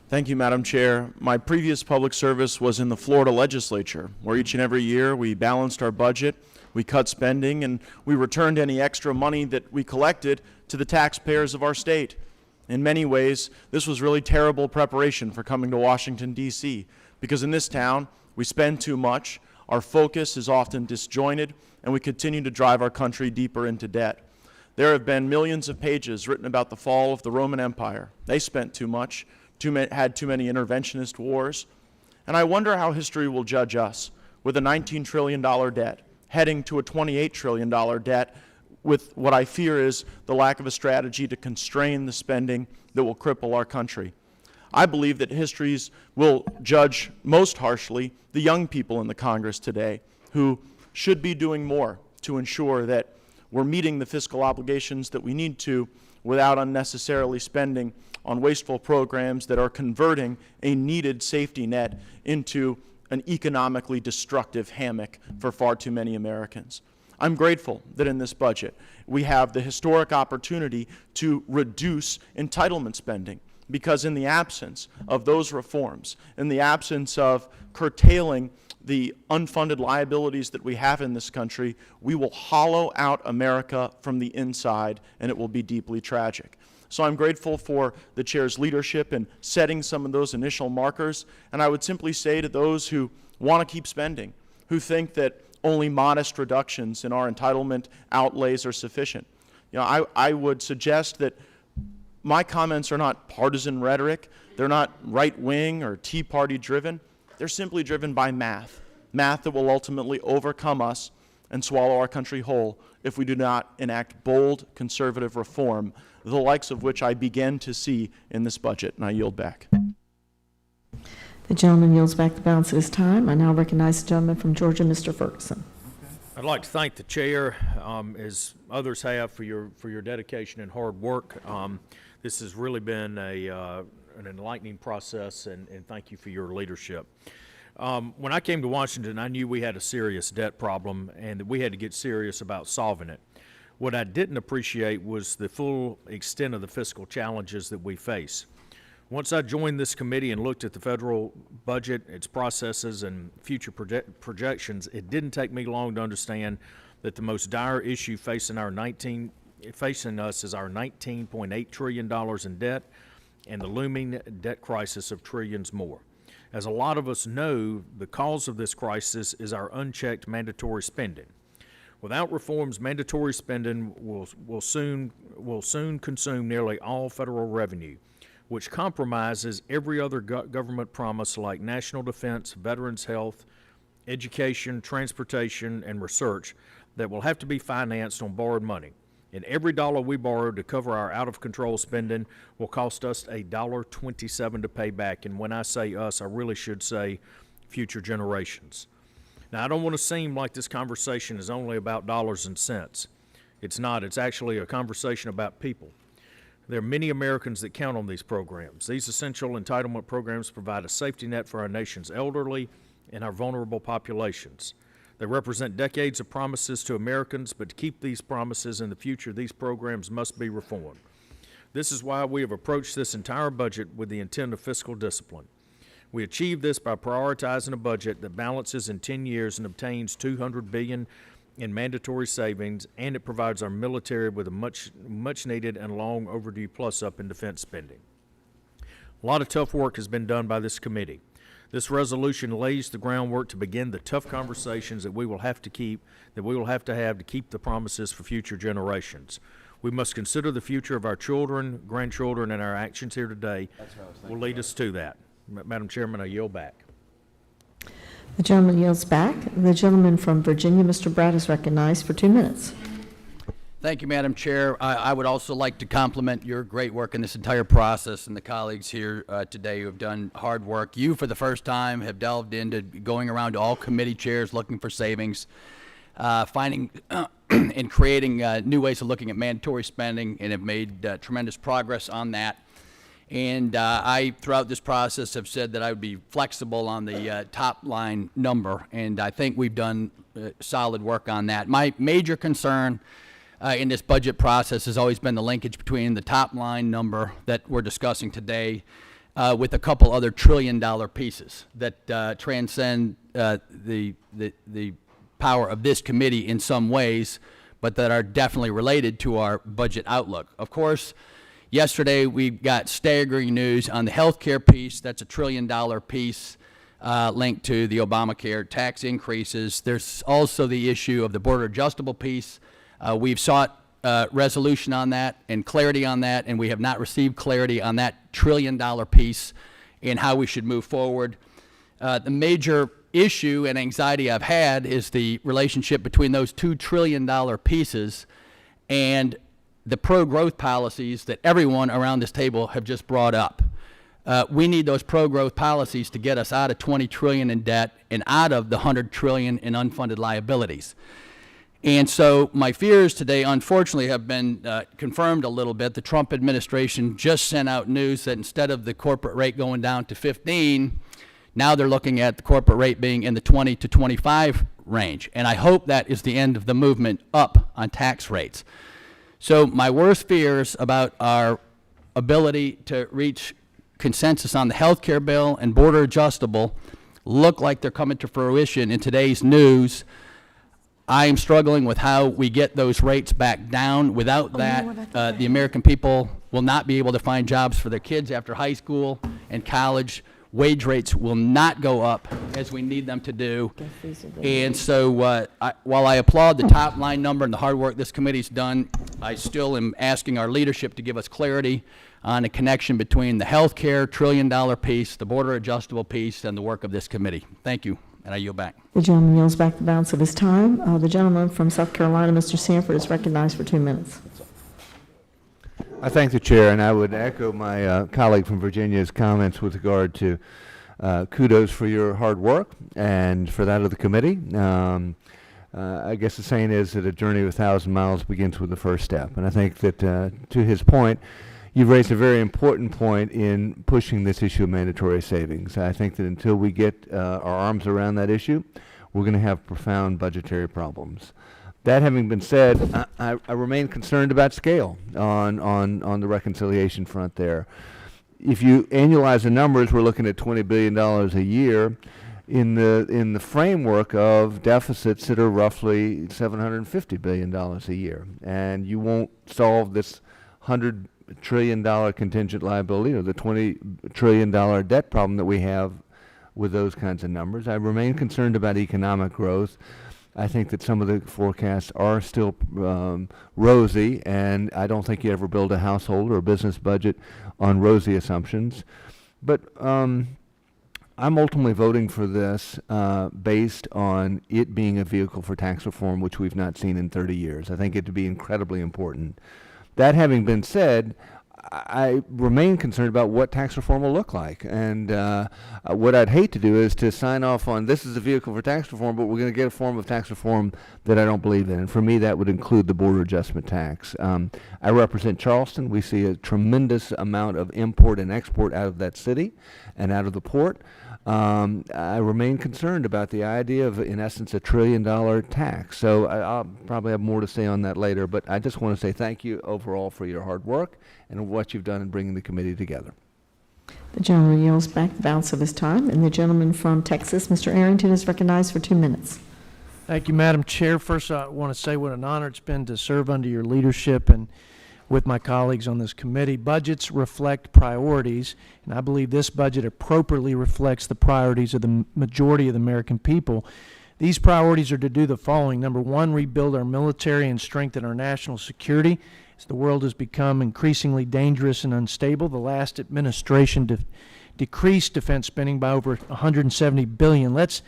Thank you, Madam Chair. My previous public service was in the Florida legislature, where each and every year we balanced our budget, we cut spending, and we returned any extra money that we collected to the taxpayers of our state. In many ways, this was really terrible preparation for coming to Washington, D.C., because in this town, we spend too much, our focus is often disjointed, and we continue to drive our country deeper into debt. There have been millions of pages written about the fall of the Roman Empire. They spent too much, had too many interventionist wars. And I wonder how history will judge us with a $19 trillion debt, heading to a $28 trillion debt, with what I fear is the lack of a strategy to constrain the spending that will cripple our country. I believe that histories will judge most harshly the young people in the Congress today, who should be doing more to ensure that we're meeting the fiscal obligations that we need to without unnecessarily spending on wasteful programs that are converting a needed safety net into an economically destructive hammock for far too many Americans. I'm grateful that in this budget we have the historic opportunity to reduce entitlement spending, because in the absence of those reforms, in the absence of curtailing the unfunded liabilities that we have in this country, we will hollow out America from the inside, and it will be deeply tragic. So I'm grateful for the chair's leadership in setting some of those initial markers, and I would simply say to those who want to keep spending, who think that only modest reductions in our entitlement outlays are sufficient, I would suggest that my comments are not partisan rhetoric. They're not right-wing or Tea Party driven. They're simply driven by math that will ultimately overcome us and swallow our country whole if we do not enact bold conservative reform, the likes of which I begin to see in this budget. And I yield back. The gentleman yields back the balance of his time. I now recognize the gentleman from Georgia, Mr. Ferguson. I'd like to thank the chair, as others have, for your dedication and hard work. This has really been an enlightening process, and thank you for your leadership. When I came to Washington, I knew we had a serious debt problem and that we had to get serious about solving it. What I didn't appreciate was the full extent of the fiscal challenges that we face. Once I joined this committee and looked at the federal budget, its processes, and future projections, it didn't take me long to understand that the most dire issue facing us is our $19.8 trillion in debt and the looming debt crisis of trillions more. As a lot of us know, the cause of this crisis is our unchecked mandatory spending. Without reforms, mandatory spending will soon consume nearly all federal revenue, which compromises every other government promise like national defense, veterans health, education, transportation, and research that will have to be financed on borrowed money. And every dollar we borrow to cover our out-of-control spending will cost us $1.27 to pay back. And when I say us, I really should say future generations. Now, I don't want to seem like this conversation is only about dollars and cents. It's not. It's actually a conversation about people. There are many Americans that count on these programs. These essential entitlement programs provide a safety net for our nation's elderly and our vulnerable populations. They represent decades of promises to Americans, but to keep these promises in the future, these programs must be reformed. This is why we have approached this entire budget with the intent of fiscal discipline. We achieve this by prioritizing a budget that balances in 10 years and obtains $200 billion in mandatory savings, and it provides our military with a much needed and long overdue plus-up in defense spending. A lot of tough work has been done by this committee. This resolution lays the groundwork to begin the tough conversations that we will have to have to keep the promises for future generations. We must consider the future of our children, grandchildren, and our actions here today will lead us to that. Madam Chairman, I yield back. The gentleman yields back. The gentleman from Virginia, Mr. Brad, is recognized for 2 minutes. Thank you, Madam Chair. I would also like to compliment your great work in this entire process and the colleagues here today who have done hard work. You, for the first time, have delved into going around to all committee chairs looking for savings, finding and creating new ways of looking at mandatory spending, and have made tremendous progress on that. And I, throughout this process, have said that I would be flexible on the top line number, and I think we've done solid work on that. My major concern in this budget process has always been the linkage between the top line number that we're discussing today with a couple other trillion-dollar pieces that transcend the power of this committee in some ways, but that are definitely related to our budget outlook. Of course, yesterday we got staggering news on the healthcare piece. That's a $1 trillion piece linked to the Obamacare tax increases. There's also the issue of the border adjustable piece. We've sought resolution on that and clarity on that, and we have not received clarity on that $1 trillion piece and how we should move forward. The major issue and anxiety I've had is the relationship between those $2 trillion pieces and the pro-growth policies that everyone around this table have just brought up. We need those pro-growth policies to get us out of $20 trillion in debt and out of the $100 trillion in unfunded liabilities. And so my fears today, unfortunately, have been confirmed a little bit. The Trump administration just sent out news that instead of the corporate rate going down to 15, now they're looking at the corporate rate being in the 20 to 25 range. And I hope that is the end of the movement up on tax rates. So my worst fears about our ability to reach consensus on the health care bill and border adjustable look like they're coming to fruition in today's news. I am struggling with how we get those rates back down. Without that, the American people will not be able to find jobs for their kids after high school and college. Wage rates will not go up as we need them to do. And so while I applaud the top line number and the hard work this committee's done, I still am asking our leadership to give us clarity on the connection between the health care $1 trillion piece, the border adjustable piece, and the work of this committee. Thank you. And I yield back. The gentleman yields back the balance of his time. The gentleman from South Carolina, Mr. Sanford, is recognized for 2 minutes. I thank the chair, and I would echo my colleague from Virginia's comments with regard to kudos for your hard work and for that of the committee. I guess the saying is that a journey of 1,000 miles begins with the first step. And I think that to his point, you've raised a very important point in pushing this issue of mandatory savings. I think that until we get our arms around that issue, we're going to have profound budgetary problems. That having been said, I remain concerned about scale on the reconciliation front there. If you annualize the numbers, we're looking at $20 billion a year in the framework of deficits that are roughly $750 billion a year. And you won't solve this $100 trillion contingent liability or the $20 trillion debt problem that we have with those kinds of numbers. I remain concerned about economic growth. I think that some of the forecasts are still rosy, and I don't think you ever build a household or a business budget on rosy assumptions. But I'm ultimately voting for this based on it being a vehicle for tax reform, which we've not seen in 30 years. I think it to be incredibly important. That having been said, I remain concerned about what tax reform will look like. And what I'd hate to do is to sign off on this is a vehicle for tax reform, but we're going to get a form of tax reform that I don't believe in. And for me, that would include the border adjustment tax. I represent Charleston. We see a tremendous amount of import and export out of that city and out of the port. I remain concerned about the idea of, in essence, a $1 trillion tax. So I'll probably have more to say on that later, but I just want to say thank you overall for your hard work and what you've done in bringing the committee together. The gentleman yields back the balance of his time, and the gentleman from Texas, Mr. Arrington, is recognized for 2 minutes. Thank you, Madam Chair. First, I want to say what an honor it's been to serve under your leadership and with my colleagues on this committee. Budgets reflect priorities, and I believe this budget appropriately reflects the priorities of the majority of the American people. These priorities are to do the following. Number one, rebuild our military and strengthen our national security. As the world has become increasingly dangerous and unstable, the last administration decreased defense spending by over $170 billion. Let's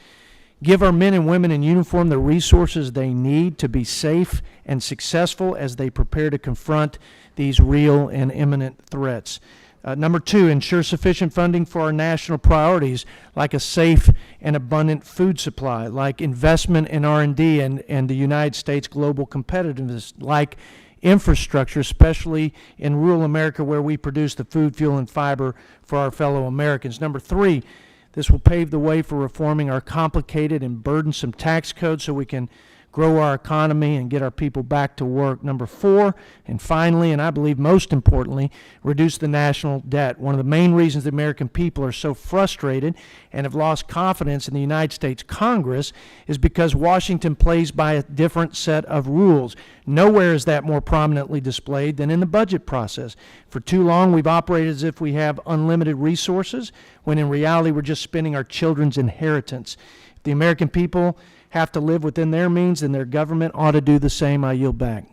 give our men and women in uniform the resources they need to be safe and successful as they prepare to confront these real and imminent threats. Number two, ensure sufficient funding for our national priorities, like a safe and abundant food supply, like investment in R&D and the United States global competitiveness, like infrastructure, especially in rural America where we produce the food, fuel, and fiber for our fellow Americans. Number three, this will pave the way for reforming our complicated and burdensome tax code so we can grow our economy and get our people back to work. Number four, and finally, and I believe most importantly, reduce the national debt. One of the main reasons the American people are so frustrated and have lost confidence in the United States Congress is because Washington plays by a different set of rules. Nowhere is that more prominently displayed than in the budget process. For too long, we've operated as if we have unlimited resources, when in reality, we're just spending our children's inheritance. If the American people have to live within their means, then their government ought to do the same. I yield back.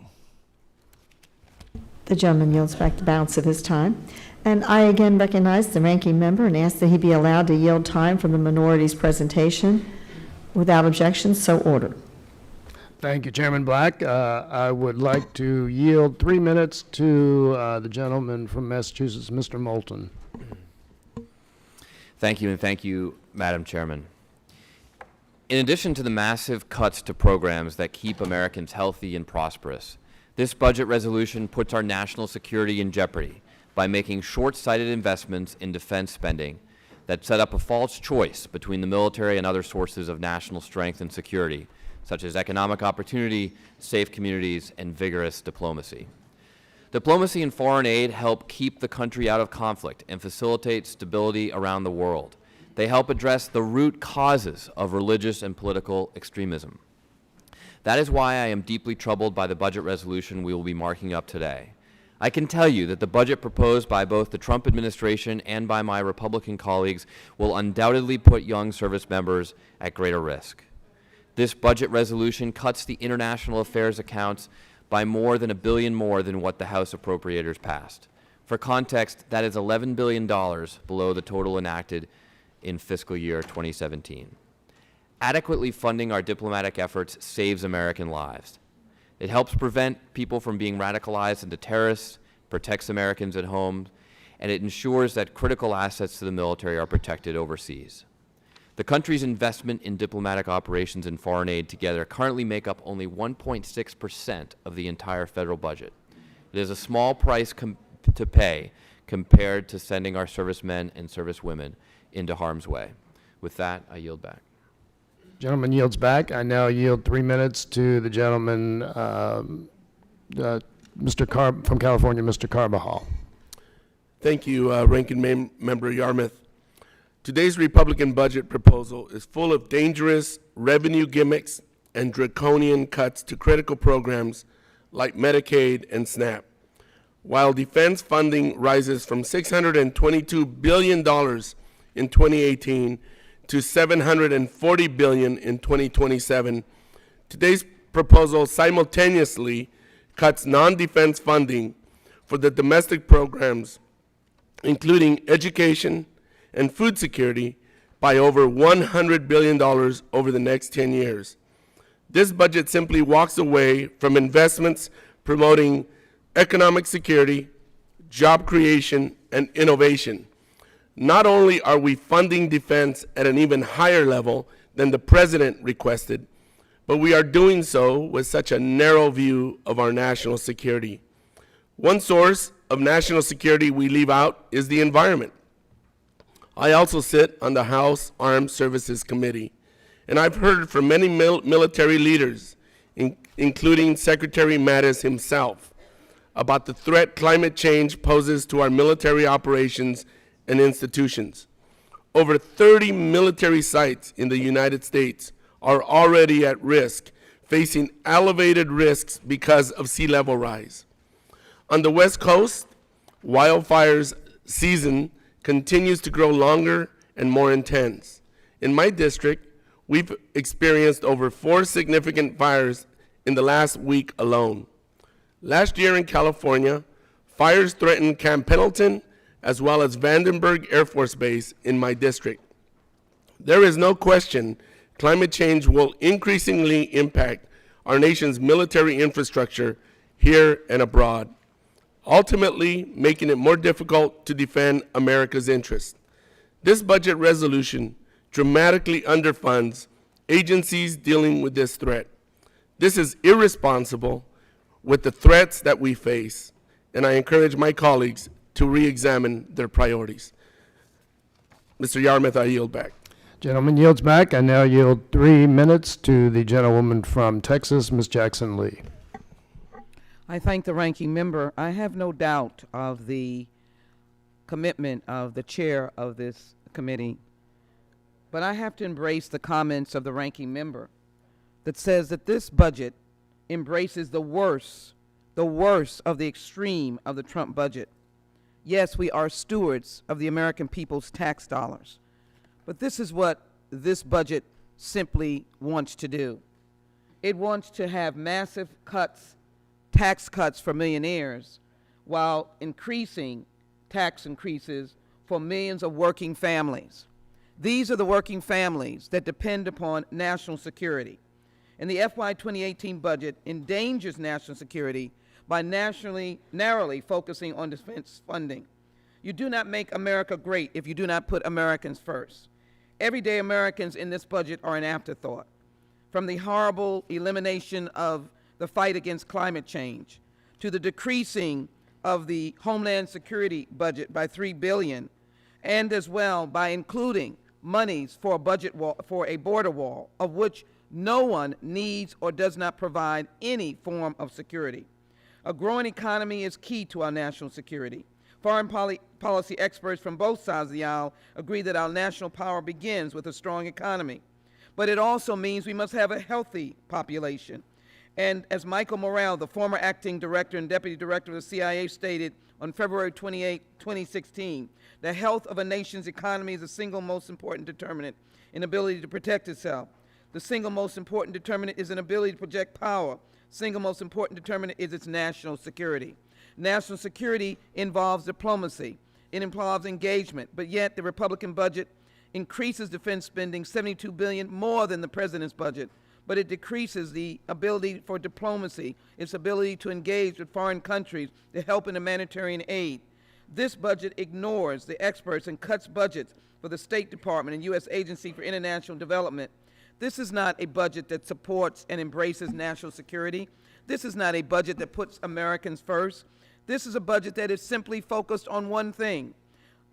The gentleman yields back the balance of his time. And I again recognize the ranking member and ask that he be allowed to yield time from the minority's presentation. Without objection, so ordered. Thank you, Chairman Black. I would like to yield 3 minutes to the gentleman from Massachusetts, Mr. Moulton. Thank you, and thank you, Madam Chairman. In addition to the massive cuts to programs that keep Americans healthy and prosperous, this budget resolution puts our national security in jeopardy by making short-sighted investments in defense spending that set up a false choice between the military and other sources of national strength and security, such as economic opportunity, safe communities, and vigorous diplomacy. Diplomacy and foreign aid help keep the country out of conflict and facilitate stability around the world. They help address the root causes of religious and political extremism. That is why I am deeply troubled by the budget resolution we will be marking up today. I can tell you that the budget proposed by both the Trump administration and by my Republican colleagues will undoubtedly put young service members at greater risk. This budget resolution cuts the international affairs accounts by more than $1 billion more than what the House appropriators passed. For context, that is $11 billion below the total enacted in fiscal year 2017. Adequately funding our diplomatic efforts saves American lives. It helps prevent people from being radicalized into terrorists, protects Americans at home, and it ensures that critical assets to the military are protected overseas. The country's investment in diplomatic operations and foreign aid together currently make up only 1.6% of the entire federal budget. It is a small price to pay compared to sending our servicemen and servicewomen into harm's way. With that, I yield back. Gentleman yields back. I now yield 3 minutes to the gentleman, from California, Mr. Carbajal. Thank you, Ranking Member Yarmouth. Today's Republican budget proposal is full of dangerous revenue gimmicks and draconian cuts to critical programs like Medicaid and SNAP. While defense funding rises from $622 billion in 2018 to $740 billion in 2027, today's proposal simultaneously cuts non-defense funding for the domestic programs, including education and food security, by over $100 billion over the next 10 years. This budget simply walks away from investments promoting economic security, job creation, and innovation. Not only are we funding defense at an even higher level than the president requested, but we are doing so with such a narrow view of our national security. One source of national security we leave out is the environment. I also sit on the House Armed Services Committee, and I've heard from many military leaders, including Secretary Mattis himself, about the threat climate change poses to our military operations and institutions. Over 30 military sites in the United States are already at risk, facing elevated risks because of sea level rise. On the West Coast, wildfires season continues to grow longer and more intense. In my district, we've experienced over 4 significant fires in the last week alone. Last year in California, fires threatened Camp Pendleton as well as Vandenberg Air Force Base in my district. There is no question climate change will increasingly impact our nation's military infrastructure here and abroad, ultimately making it more difficult to defend America's interests. This budget resolution dramatically underfunds agencies dealing with this threat. This is irresponsible with the threats that we face, and I encourage my colleagues to re-examine their priorities. Mr. Yarmouth, I yield back. Gentleman yields back. I now yield 3 minutes to the gentlewoman from Texas, Ms. Jackson Lee. I thank the ranking member. I have no doubt of the commitment of the chair of this committee, but I have to embrace the comments of the ranking member that says that this budget embraces the worst of the extreme of the Trump budget. Yes, we are stewards of the American people's tax dollars, but this is what this budget simply wants to do. It wants to have massive cuts, tax cuts for millionaires, while increasing tax increases for millions of working families. These are the working families that depend upon national security. And the FY 2018 budget endangers national security by narrowly focusing on defense funding. You do not make America great if you do not put Americans first. Everyday Americans in this budget are an afterthought. From the horrible elimination of the fight against climate change, to the decreasing of the Homeland Security budget by $3 billion, and as well by including monies for a budget wall, for a border wall, of which no one needs or does not provide any form of security. A growing economy is key to our national security. Foreign policy experts from both sides of the aisle agree that our national power begins with a strong economy. But it also means we must have a healthy population. And as Michael Morrell, the former acting director and deputy director of the CIA, stated on February 28, 2016, the health of a nation's economy is the single most important determinant in ability to protect itself. The single most important determinant is an ability to project power. Single most important determinant is its national security. National security involves diplomacy. It involves engagement, but yet the Republican budget increases defense spending $72 billion more than the president's budget, but it decreases the ability for diplomacy, its ability to engage with foreign countries to help in humanitarian aid. This budget ignores the experts and cuts budgets for the State Department and U.S. Agency for International Development. This is not a budget that supports and embraces national security. This is not a budget that puts Americans first. This is a budget that is simply focused on one thing,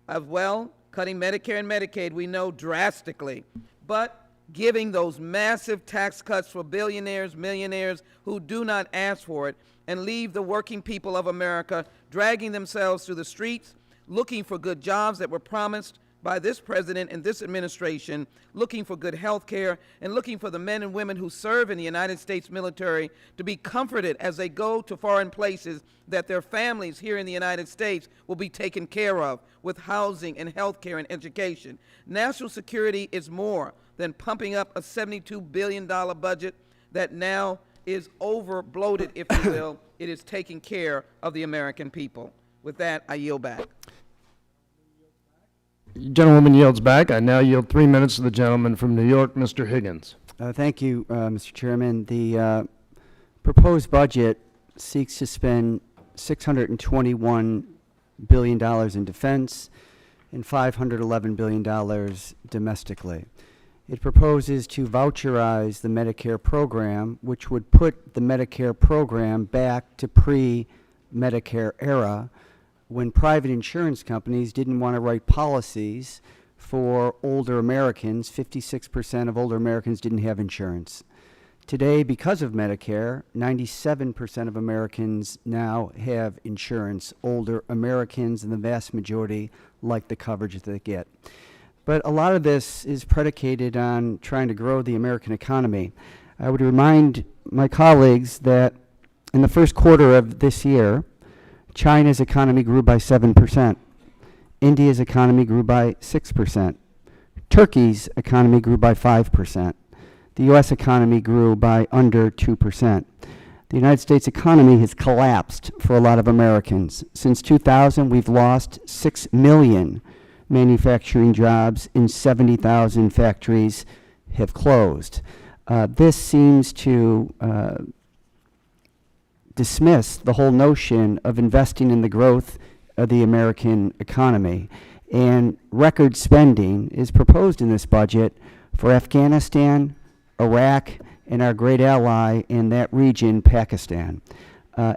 cutting Medicare and Medicaid, we know, drastically, but giving those massive tax cuts for billionaires, millionaires who do not ask for it, and leave the working people of America dragging themselves through the streets, looking for good jobs that were promised by this president and this administration, looking for good health care, and looking for the men and women who serve in the United States military to be comforted as they go to foreign places, that their families here in the United States will be taken care of with housing and health care and education. National security is more than pumping up a $72 billion budget that now is over-bloated, if you will. It is taking care of the American people. With that, I yield back. Gentlewoman yields back. I now yield 3 minutes to the gentleman from New York, Mr. Higgins. Thank you, Mr. Chairman. The proposed budget seeks to spend $621 billion in defense and $511 billion domestically. It proposes to voucherize the Medicare program, which would put the Medicare program back to pre-Medicare era, when private insurance companies didn't want to write policies for older Americans. 56% of older Americans didn't have insurance. Today, because of Medicare, 97% of Americans now have insurance. Older Americans, and the vast majority, like the coverage that they get. But a lot of this is predicated on trying to grow the American economy. I would remind my colleagues that in the first quarter of this year, China's economy grew by 7%. India's economy grew by 6%. Turkey's economy grew by 5%. The U.S. economy grew by under 2%. The United States economy has collapsed for a lot of Americans. Since 2000, we've lost 6 million manufacturing jobs in 70,000 factories have closed. This seems to dismiss the whole notion of investing in the growth of the American economy. And record spending is proposed in this budget for Afghanistan, Iraq, and our great ally in that region, Pakistan.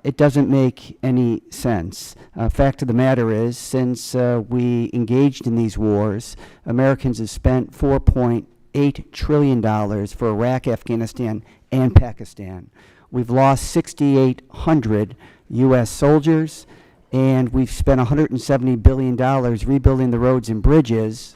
It doesn't make any sense. Fact of the matter is, since we engaged in these wars, Americans have spent $4.8 trillion for Iraq, Afghanistan, and Pakistan. We've lost 6,800 U.S. soldiers, and we've spent $170 billion rebuilding the roads and bridges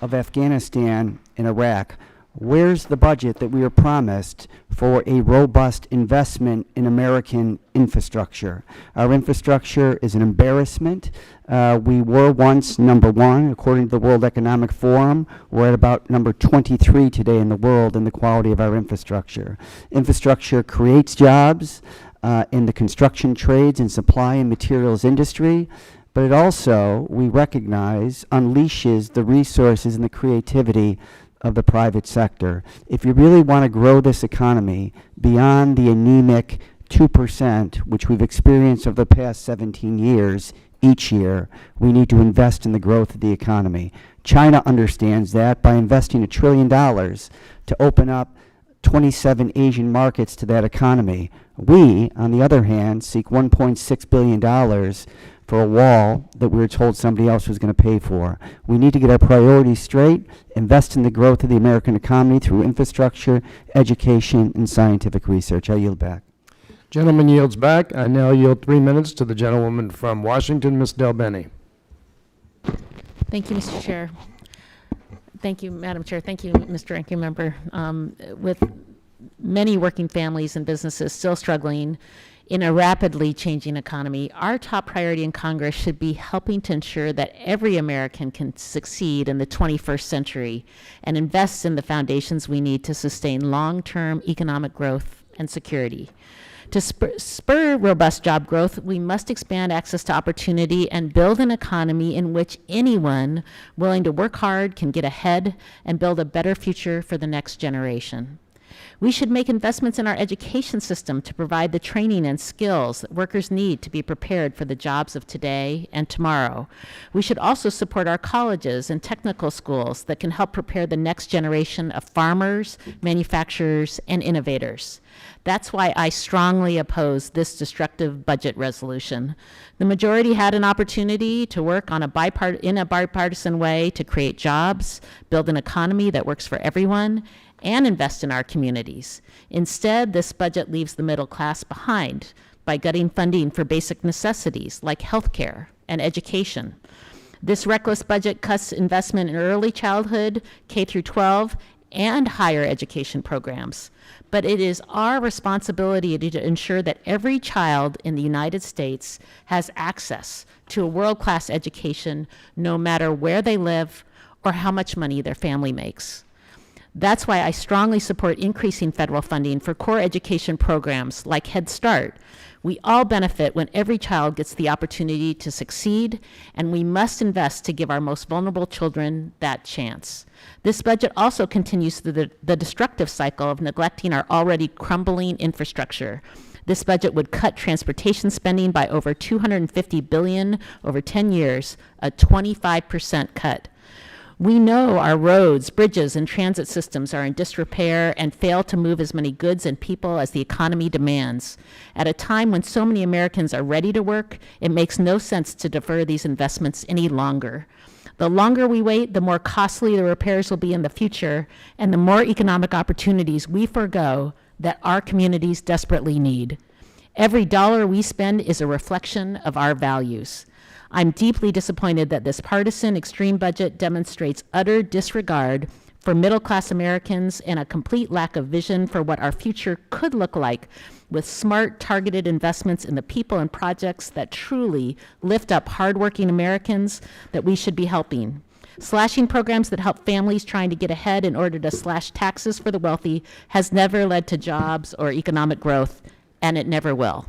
of Afghanistan and Iraq. Where's the budget that we were promised for a robust investment in American infrastructure? Our infrastructure is an embarrassment. We were once number one, according to the World Economic Forum. We're at about number 23 today in the world in the quality of our infrastructure. Infrastructure creates jobs in the construction trades and supply and materials industry, but it also, we recognize, unleashes the resources and the creativity of the private sector. If you really want to grow this economy beyond the anemic 2%, which we've experienced over the past 17 years, each year, we need to invest in the growth of the economy. China understands that by investing $1 trillion to open up 27 Asian markets to that economy. We, on the other hand, seek $1.6 billion for a wall that we were told somebody else was going to pay for. We need to get our priorities straight, invest in the growth of the American economy through infrastructure, education, and scientific research. I yield back. Gentleman yields back. I now yield 3 minutes to the gentlewoman from Washington, Ms. Del Bene. Thank you, Mr. Chair. Thank you, Madam Chair. Thank you, Mr. Ranking Member. With many working families and businesses still struggling in a rapidly changing economy, our top priority in Congress should be helping to ensure that every American can succeed in the 21st century and invest in the foundations we need to sustain long-term economic growth and security. To spur robust job growth, we must expand access to opportunity and build an economy in which anyone willing to work hard can get ahead and build a better future for the next generation. We should make investments in our education system to provide the training and skills that workers need to be prepared for the jobs of today and tomorrow. We should also support our colleges and technical schools that can help prepare the next generation of farmers, manufacturers, and innovators. That's why I strongly oppose this destructive budget resolution. The majority had an opportunity to work on in a bipartisan way to create jobs, build an economy that works for everyone, and invest in our communities. Instead, this budget leaves the middle class behind by gutting funding for basic necessities like health care and education. This reckless budget cuts investment in early childhood, K through 12, and higher education programs. But it is our responsibility to ensure that every child in the United States has access to a world-class education, no matter where they live or how much money their family makes. That's why I strongly support increasing federal funding for core education programs like Head Start. We all benefit when every child gets the opportunity to succeed, and we must invest to give our most vulnerable children that chance. This budget also continues the destructive cycle of neglecting our already crumbling infrastructure. This budget would cut transportation spending by over $250 billion over 10 years, a 25% cut. We know our roads, bridges, and transit systems are in disrepair and fail to move as many goods and people as the economy demands. At a time when so many Americans are ready to work, it makes no sense to defer these investments any longer. The longer we wait, the more costly the repairs will be in the future, and the more economic opportunities we forgo that our communities desperately need. Every dollar we spend is a reflection of our values. I'm deeply disappointed that this partisan extreme budget demonstrates utter disregard for middle-class Americans and a complete lack of vision for what our future could look like with smart, targeted investments in the people and projects that truly lift up hardworking Americans that we should be helping. Slashing programs that help families trying to get ahead in order to slash taxes for the wealthy has never led to jobs or economic growth, and it never will.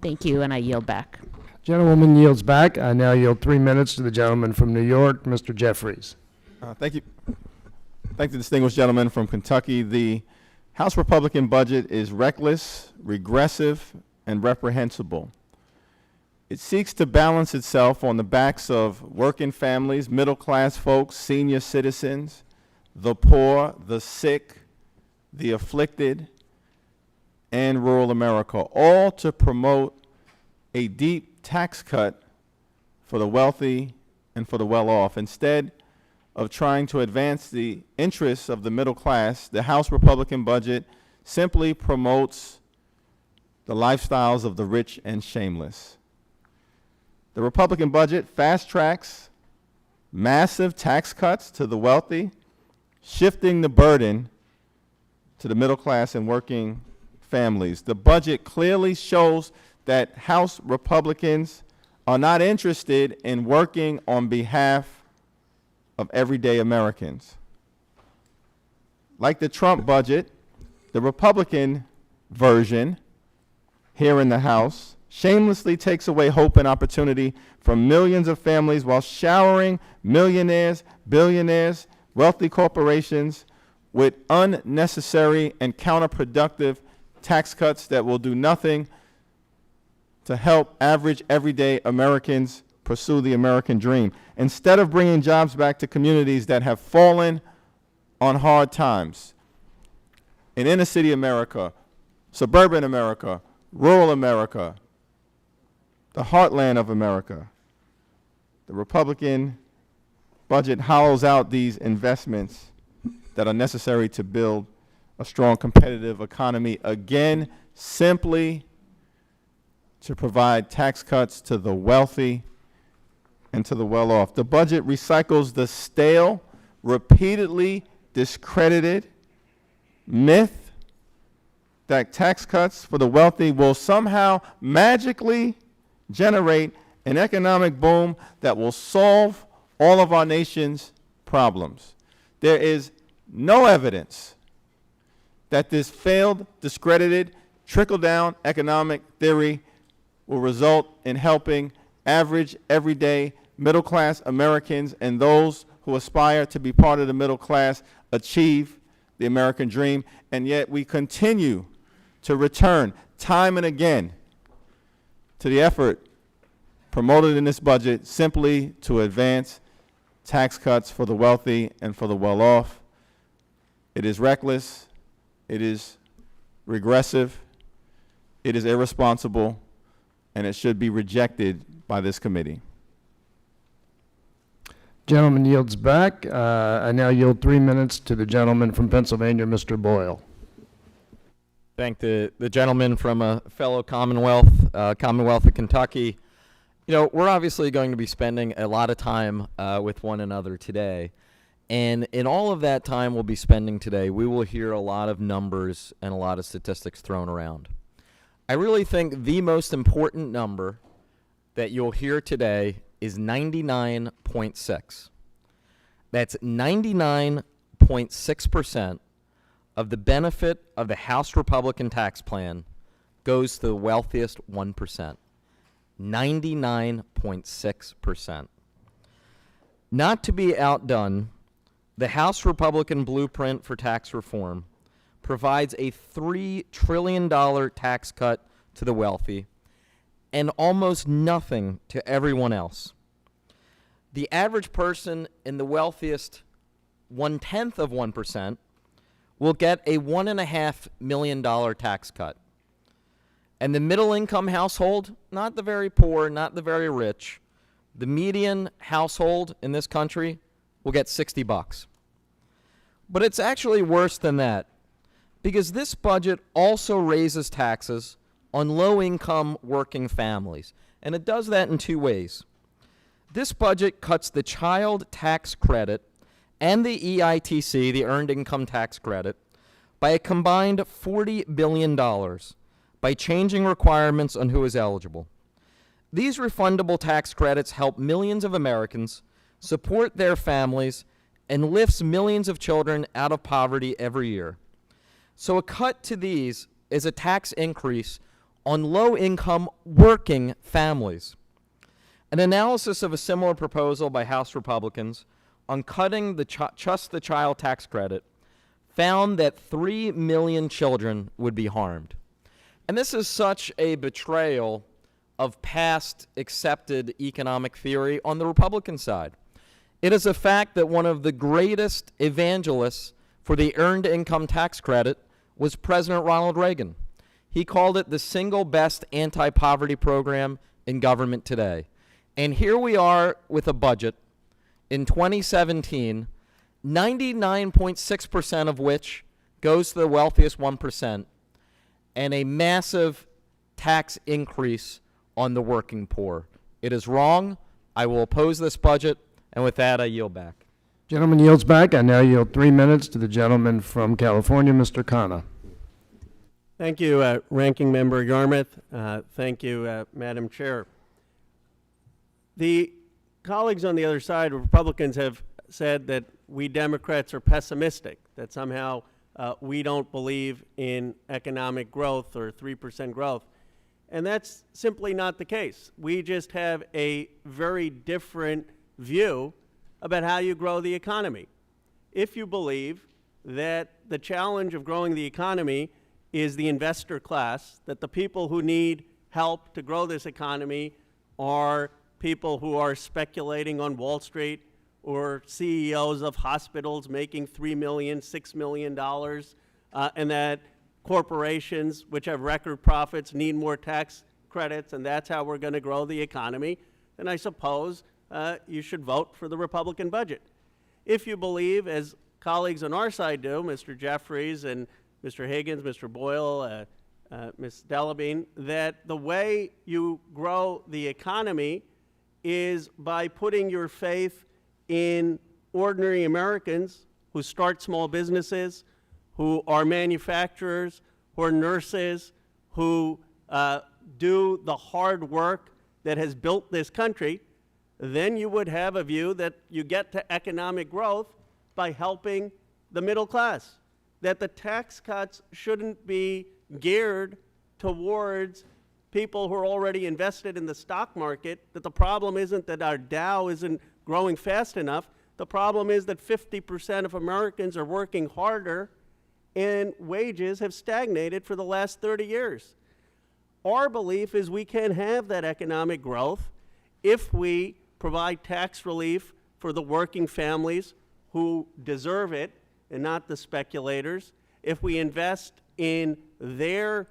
Thank you, and I yield back. Gentlewoman yields back. I now yield 3 minutes to the gentleman from New York, Mr. Jeffries. Thank you. Thank the distinguished gentleman from Kentucky. The House Republican budget is reckless, regressive, and reprehensible. It seeks to balance itself on the backs of working families, middle-class folks, senior citizens, the poor, the sick, the afflicted, and rural America, all to promote a deep tax cut for the wealthy and for the well-off. Instead of trying to advance the interests of the middle class, the House Republican budget simply promotes the lifestyles of the rich and shameless. The Republican budget fast-tracks massive tax cuts to the wealthy, shifting the burden to the middle class and working families. The budget clearly shows that House Republicans are not interested in working on behalf of everyday Americans. Like the Trump budget, the Republican version here in the House shamelessly takes away hope and opportunity from millions of families while showering millionaires, billionaires, wealthy corporations with unnecessary and counterproductive tax cuts that will do nothing to help average everyday Americans pursue the American dream. Instead of bringing jobs back to communities that have fallen on hard times, in inner city America, suburban America, rural America, the heartland of America, the Republican budget hollows out these investments that are necessary to build a strong competitive economy, again, simply to provide tax cuts to the wealthy and to the well-off. The budget recycles the stale, repeatedly discredited myth that tax cuts for the wealthy will somehow magically generate an economic boom that will solve all of our nation's problems. There is no evidence that this failed, discredited, trickle-down economic theory will result in helping average, everyday, middle-class Americans and those who aspire to be part of the middle class achieve the American dream. And yet we continue to return time and again to the effort promoted in this budget simply to advance tax cuts for the wealthy and for the well-off. It is reckless, it is regressive, it is irresponsible, and it should be rejected by this committee. Gentleman yields back. I now yield 3 minutes to the gentleman from Pennsylvania, Mr. Boyle. Thank the gentleman from a fellow Commonwealth, Commonwealth of Kentucky. You know, we're obviously going to be spending a lot of time with one another today. And in all of that time we'll be spending today, we will hear a lot of numbers and a lot of statistics thrown around. I really think the most important number that you'll hear today is 99.6. That's 99.6% of the benefit of the House Republican tax plan goes to the wealthiest 1%. 99.6%. Not to be outdone, the House Republican blueprint for tax reform provides a $3 trillion tax cut to the wealthy and almost nothing to everyone else. The average person in the wealthiest 1/10 of 1% will get a $1.5 million tax cut. And the middle-income household, not the very poor, not the very rich, the median household in this country will get $60. But it's actually worse than that, because this budget also raises taxes on low-income working families, and it does that in two ways. This budget cuts the child tax credit and the EITC, the Earned Income Tax Credit, by a combined $40 billion by changing requirements on who is eligible. These refundable tax credits help millions of Americans support their families and lifts millions of children out of poverty every year. So a cut to these is a tax increase on low-income working families. An analysis of a similar proposal by House Republicans on cutting the Trust the Child tax credit found that 3 million children would be harmed. And this is such a betrayal of past accepted economic theory on the Republican side. It is a fact that one of the greatest evangelists for the earned income tax credit was President Ronald Reagan. He called it the single best anti-poverty program in government today. And here we are with a budget in 2017, 99.6% of which goes to the wealthiest 1%, and a massive tax increase on the working poor. It is wrong. I will oppose this budget, and with that, I yield back. Gentleman yields back. I now yield 3 minutes to the gentleman from California, Mr. Khanna. Thank you, Ranking Member Yarmouth. Thank you, Madam Chair. The colleagues on the other side, Republicans, have said that we Democrats are pessimistic, that somehow we don't believe in economic growth or 3% growth. And that's simply not the case. We just have a very different view about how you grow the economy. If you believe that the challenge of growing the economy is the investor class, that the people who need help to grow this economy are people who are speculating on Wall Street or CEOs of hospitals making $3 million, $6 million, and that corporations which have record profits need more tax credits, and that's how we're going to grow the economy, then I suppose you should vote for the Republican budget. If you believe, as colleagues on our side do, Mr. Jeffries and Mr. Higgins, Mr. Boyle, Ms. Delabine, that the way you grow the economy is by putting your faith in ordinary Americans who start small businesses, who are manufacturers, who are nurses, who do the hard work that has built this country, then you would have a view that you get to economic growth by helping the middle class, that the tax cuts shouldn't be geared towards people who are already invested in the stock market, that the problem isn't that our Dow isn't growing fast enough. The problem is that 50% of Americans are working harder and wages have stagnated for the last 30 years. Our belief is we can have that economic growth if we provide tax relief for the working families who deserve it and not the speculators, if we invest in their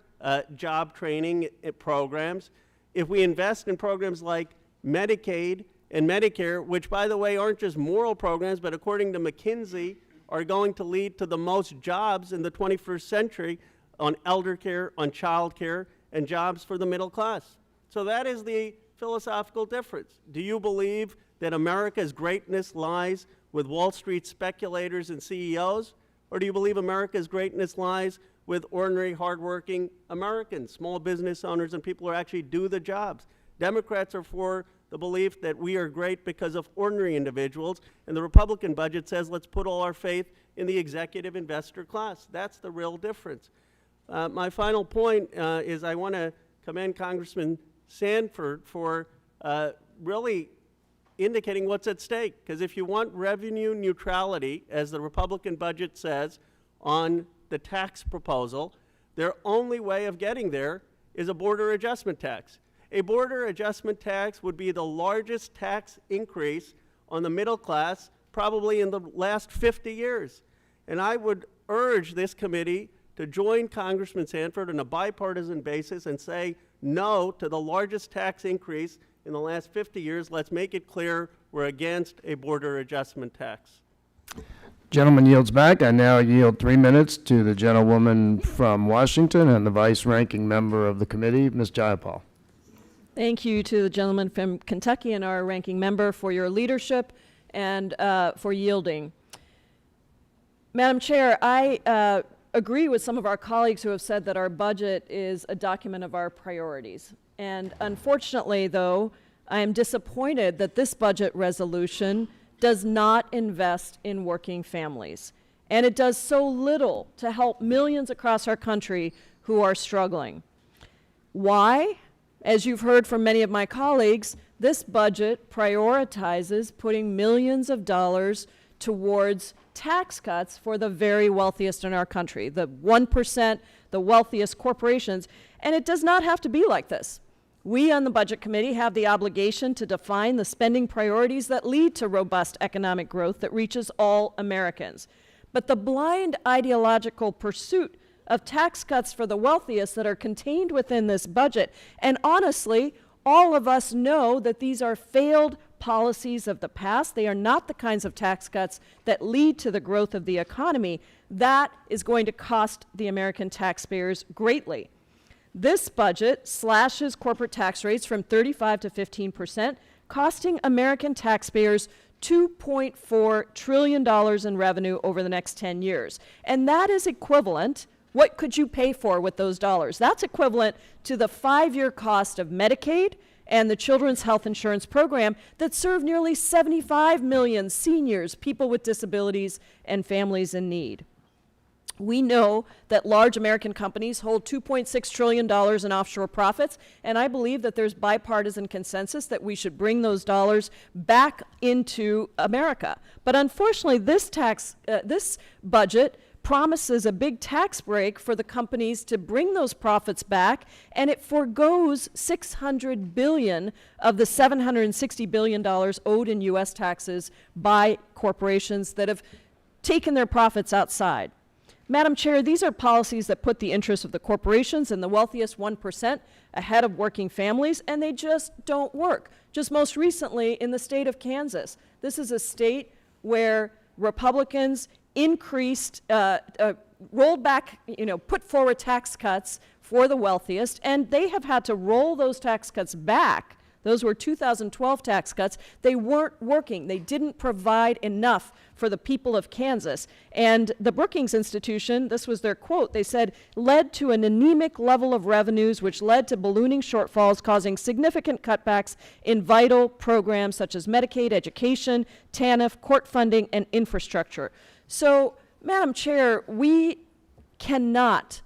job training programs, if we invest in programs like Medicaid and Medicare, which, by the way, aren't just moral programs, but according to McKinsey, are going to lead to the most jobs in the 21st century on elder care, on child care, and jobs for the middle class. So that is the philosophical difference. Do you believe that America's greatness lies with Wall Street speculators and CEOs? Or do you believe America's greatness lies with ordinary, hardworking Americans, small business owners, and people who actually do the jobs? Democrats are for the belief that we are great because of ordinary individuals, and the Republican budget says let's put all our faith in the executive investor class. That's the real difference. My final point is I want to commend Congressman Sanford for really indicating what's at stake. Because if you want revenue neutrality, as the Republican budget says on the tax proposal, their only way of getting there is a border adjustment tax. A border adjustment tax would be the largest tax increase on the middle class probably in the last 50 years. And I would urge this committee to join Congressman Sanford on a bipartisan basis and say no to the largest tax increase in the last 50 years. Let's make it clear we're against a border adjustment tax. Gentleman yields back. I now yield 3 minutes to the gentlewoman from Washington and the vice-ranking member of the committee, Ms. Jayapal. Thank you to the gentleman from Kentucky and our ranking member for your leadership and for yielding. Madam Chair, I agree with some of our colleagues who have said that our budget is a document of our priorities. And unfortunately, though, I am disappointed that this budget resolution does not invest in working families. And it does so little to help millions across our country who are struggling. Why? As you've heard from many of my colleagues, this budget prioritizes putting millions of dollars towards tax cuts for the very wealthiest in our country, the 1%, the wealthiest corporations, and it does not have to be like this. We on the Budget Committee have the obligation to define the spending priorities that lead to robust economic growth that reaches all Americans. But the blind ideological pursuit of tax cuts for the wealthiest that are contained within this budget, and honestly, all of us know that these are failed policies of the past. They are not the kinds of tax cuts that lead to the growth of the economy. That is going to cost the American taxpayers greatly. This budget slashes corporate tax rates from 35 to 15%, costing American taxpayers $2.4 trillion in revenue over the next 10 years. And that is equivalent, what could you pay for with those dollars? That's equivalent to the 5-year cost of Medicaid and the Children's Health Insurance Program that serve nearly 75 million seniors, people with disabilities, and families in need. We know that large American companies hold $2.6 trillion in offshore profits, and I believe that there's bipartisan consensus that we should bring those dollars back into America. But unfortunately, this budget promises a big tax break for the companies to bring those profits back, and it forgoes $600 billion of the $760 billion owed in U.S. taxes by corporations that have taken their profits outside. Madam Chair, these are policies that put the interests of the corporations and the wealthiest 1% ahead of working families, and they just don't work. Just most recently in the state of Kansas, this is a state where Republicans increased, rolled back, put forward tax cuts for the wealthiest, and they have had to roll those tax cuts back. Those were 2012 tax cuts. They weren't working. They didn't provide enough for the people of Kansas. And the Brookings Institution, this was their quote, they said, led to an anemic level of revenues which led to ballooning shortfalls, causing significant cutbacks in vital programs such as Medicaid, education, TANF, court funding, and infrastructure. So, Madam Chair, we cannot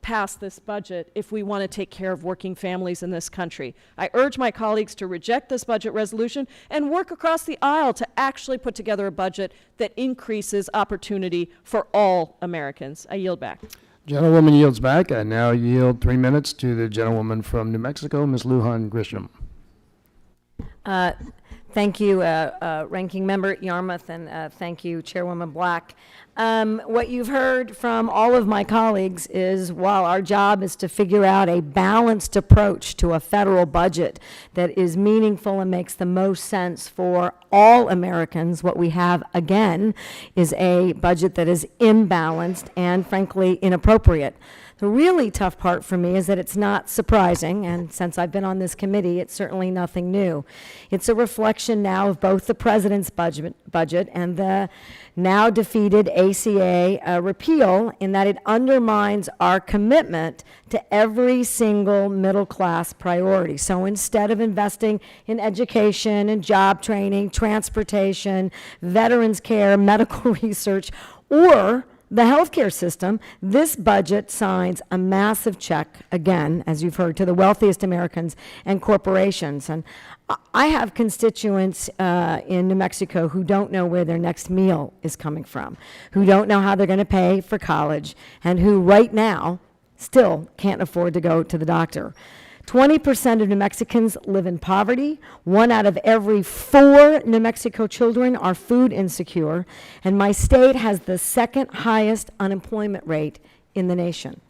pass this budget if we want to take care of working families in this country. I urge my colleagues to reject this budget resolution and work across the aisle to actually put together a budget that increases opportunity for all Americans. I yield back. Gentlewoman yields back. I now yield 3 minutes to the gentlewoman from New Mexico, Ms. Lujan Grisham. Thank you, Ranking Member Yarmouth, and thank you, Chairwoman Black. What you've heard from all of my colleagues is while our job is to figure out a balanced approach to a federal budget that is meaningful and makes the most sense for all Americans, what we have, again, is a budget that is imbalanced and, frankly, inappropriate. The really tough part for me is that it's not surprising, and since I've been on this committee, it's certainly nothing new. It's a reflection now of both the president's budget and the now defeated ACA repeal, in that it undermines our commitment to every single middle-class priority. So instead of investing in education and job training, transportation, veterans care, medical research, or the healthcare system, this budget signs a massive check, again, as you've heard, to the wealthiest Americans and corporations. And I have constituents in New Mexico who don't know where their next meal is coming from, who don't know how they're going to pay for college, and who right now still can't afford to go to the doctor. 20% of New Mexicans live in poverty. 1 out of every 4 New Mexico children are food insecure, and my state has the second highest unemployment rate in the nation.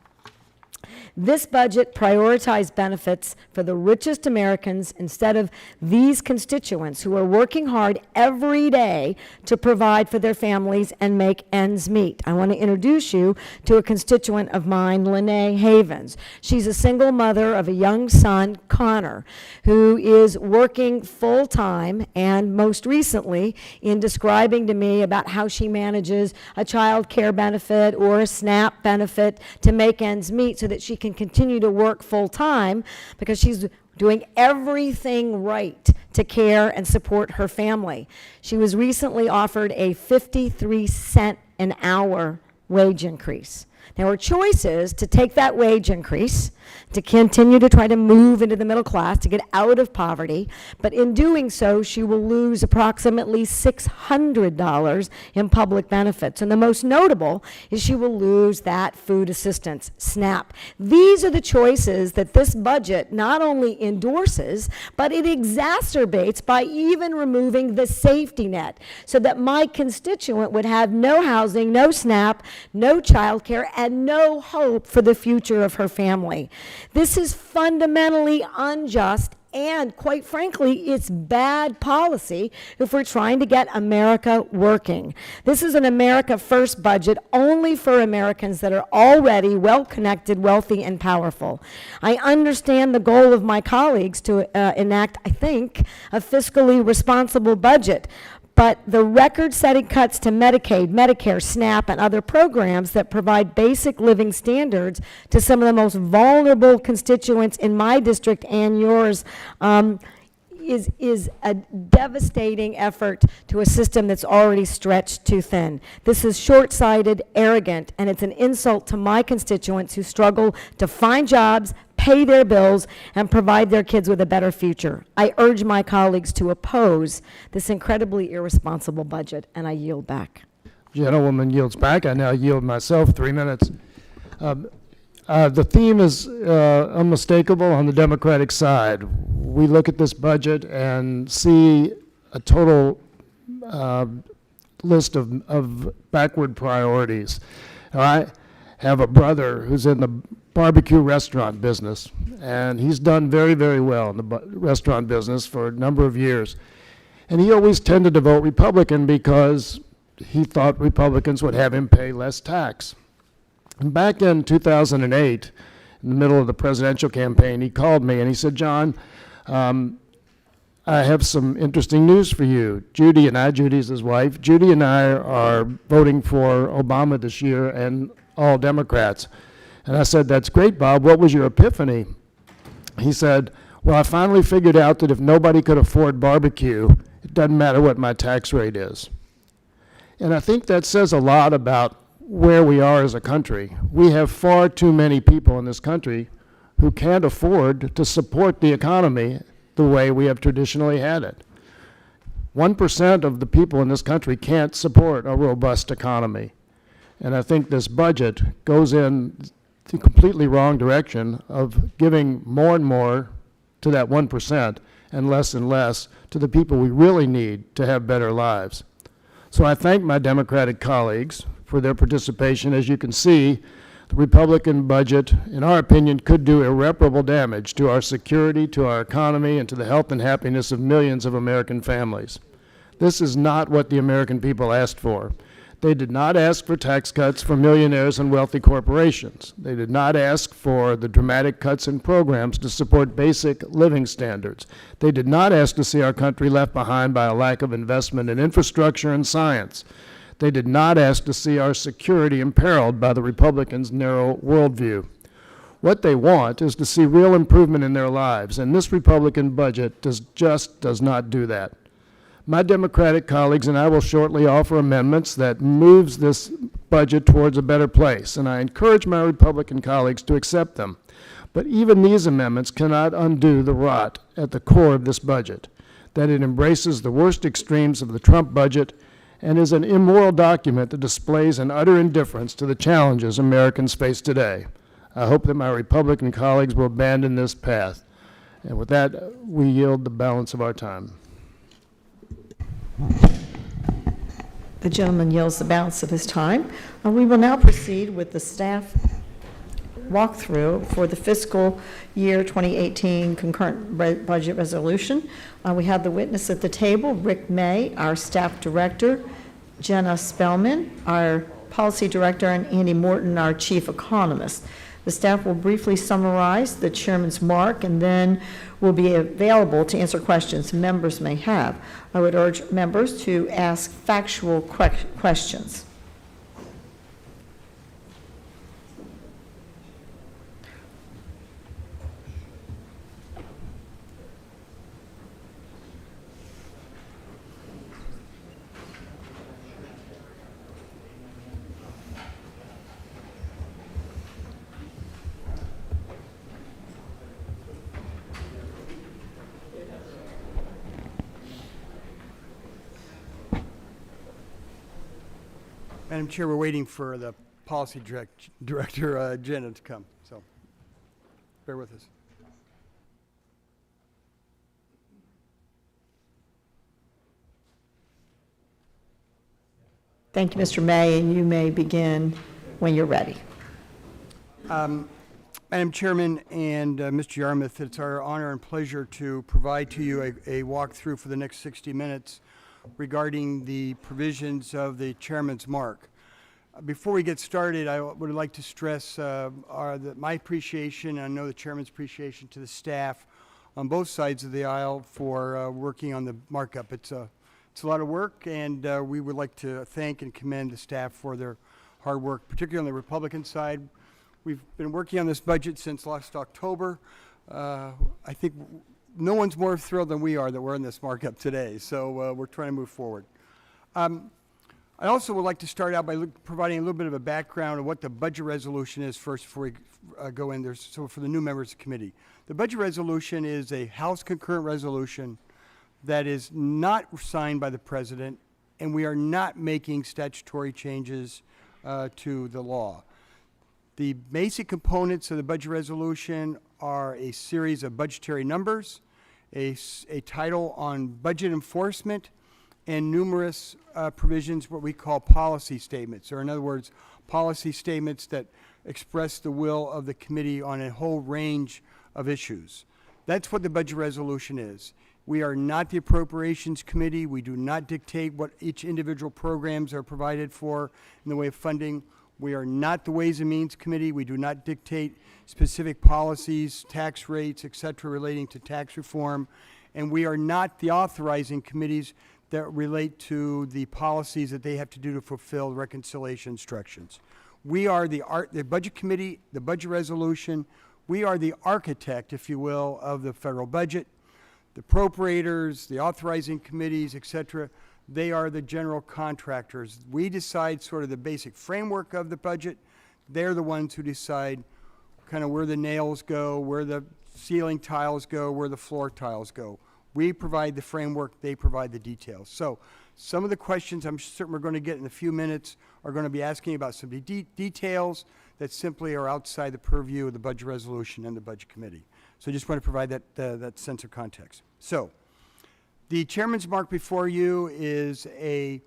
This budget prioritized benefits for the richest Americans instead of these constituents who are working hard every day to provide for their families and make ends meet. I want to introduce you to a constituent of mine, Lene Havens. She's a single mother of a young son, Connor, who is working full-time, and most recently in describing to me about how she manages a child care benefit or a SNAP benefit to make ends meet so that she can continue to work full-time, because she's doing everything right to care and support her family. She was recently offered a 53 cent an hour wage increase. Now, her choice is to take that wage increase, to continue to try to move into the middle class, to get out of poverty, but in doing so, she will lose approximately $600 in public benefits. And the most notable is she will lose that food assistance, SNAP. These are the choices that this budget not only endorses, but it exacerbates by even removing the safety net, so that my constituent would have no housing, no SNAP, no child care, and no hope for the future of her family. This is fundamentally unjust, and quite frankly, it's bad policy if we're trying to get America working. This is an America First budget only for Americans that are already well-connected, wealthy, and powerful. I understand the goal of my colleagues to enact, I think, a fiscally responsible budget. But the record-setting cuts to Medicaid, Medicare, SNAP, and other programs that provide basic living standards to some of the most vulnerable constituents in my district and yours is a devastating effort to a system that's already stretched too thin. This is short-sighted, arrogant, and it's an insult to my constituents who struggle to find jobs, pay their bills, and provide their kids with a better future. I urge my colleagues to oppose this incredibly irresponsible budget, and I yield back. Gentlewoman yields back. I now yield myself 3 minutes. The theme is unmistakable on the Democratic side. We look at this budget and see a total list of backward priorities. I have a brother who's in the barbecue restaurant business, and he's done very, very well in the restaurant business for a number of years. And he always tended to vote Republican because he thought Republicans would have him pay less tax. And back in 2008, in the middle of the presidential campaign, he called me and he said, "John, I have some interesting news for you. Judy's his wife, Judy and I are voting for Obama this year and all Democrats." And I said, "That's great, Bob. What was your epiphany?" He said, "Well, I finally figured out that if nobody could afford barbecue, it doesn't matter what my tax rate is." And I think that says a lot about where we are as a country. We have far too many people in this country who can't afford to support the economy the way we have traditionally had it. 1% of the people in this country can't support a robust economy. And I think this budget goes in the completely wrong direction of giving more and more to that 1% and less to the people we really need to have better lives. So I thank my Democratic colleagues for their participation. As you can see, the Republican budget, in our opinion, could do irreparable damage to our security, to our economy, and to the health and happiness of millions of American families. This is not what the American people asked for. They did not ask for tax cuts for millionaires and wealthy corporations. They did not ask for the dramatic cuts in programs to support basic living standards. They did not ask to see our country left behind by a lack of investment in infrastructure and science. They did not ask to see our security imperiled by the Republicans' narrow worldview. What they want is to see real improvement in their lives, and this Republican budget does not do that. My Democratic colleagues and I will shortly offer amendments that moves this budget towards a better place, and I encourage my Republican colleagues to accept them. But even these amendments cannot undo the rot at the core of this budget, that it embraces the worst extremes of the Trump budget and is an immoral document that displays an utter indifference to the challenges Americans face today. I hope that my Republican colleagues will abandon this path. And with that, we yield the balance of our time. The gentleman yields the balance of his time. We will now proceed with the staff walkthrough for the fiscal year 2018 concurrent budget resolution. We have the witness at the table, Rick May, our staff director, Jenna Spellman, our policy director, and Andy Morton, our chief economist. The staff will briefly summarize the chairman's mark and then will be available to answer questions members may have. I would urge members to ask factual questions. Madam Chair, we're waiting for the policy director agenda to come, so bear with us. Thank you, Mr. May, and you may begin when you're ready. Madam Chairman and Mr. Yarmouth, it's our honor and pleasure to provide to you a walkthrough for the next 60 minutes regarding the provisions of the Chairman's Mark. Before we get started, I would like to stress my appreciation, and I know the Chairman's appreciation to the staff on both sides of the aisle for working on the markup. It's a lot of work, and we would like to thank and commend the staff for their hard work, particularly on the Republican side. We've been working on this budget since last October. I think no one's more thrilled than we are that we're in this markup today, so we're trying to move forward. I also would like to start out by providing a little bit of a background of what the budget resolution is first before we go in there, so for the new members of the committee. The budget resolution is a House concurrent resolution that is not signed by the President, and we are not making statutory changes to the law. The basic components of the budget resolution are a series of budgetary numbers, a title on budget enforcement, and numerous provisions, what we call policy statements, or in other words, policy statements that express the will of the committee on a whole range of issues. That's what the budget resolution is. We are not the Appropriations Committee. We do not dictate what each individual programs are provided for in the way of funding. We are not the Ways and Means Committee. We do not dictate specific policies, tax rates, et cetera, relating to tax reform. And we are not the authorizing committees that relate to the policies that they have to do to fulfill reconciliation instructions. We are the Budget Committee, the budget resolution. We are the architect, if you will, of the federal budget. The appropriators, the authorizing committees, et cetera, they are the general contractors. We decide sort of the basic framework of the budget. They're the ones who decide kind of where the nails go, where the ceiling tiles go, where the floor tiles go. We provide the framework, they provide the details. So some of the questions I'm certain we're going to get in a few minutes are going to be asking about some details that simply are outside the purview of the budget resolution and the budget committee. So I just want to provide that sense of context. So the Chairman's Mark before you is a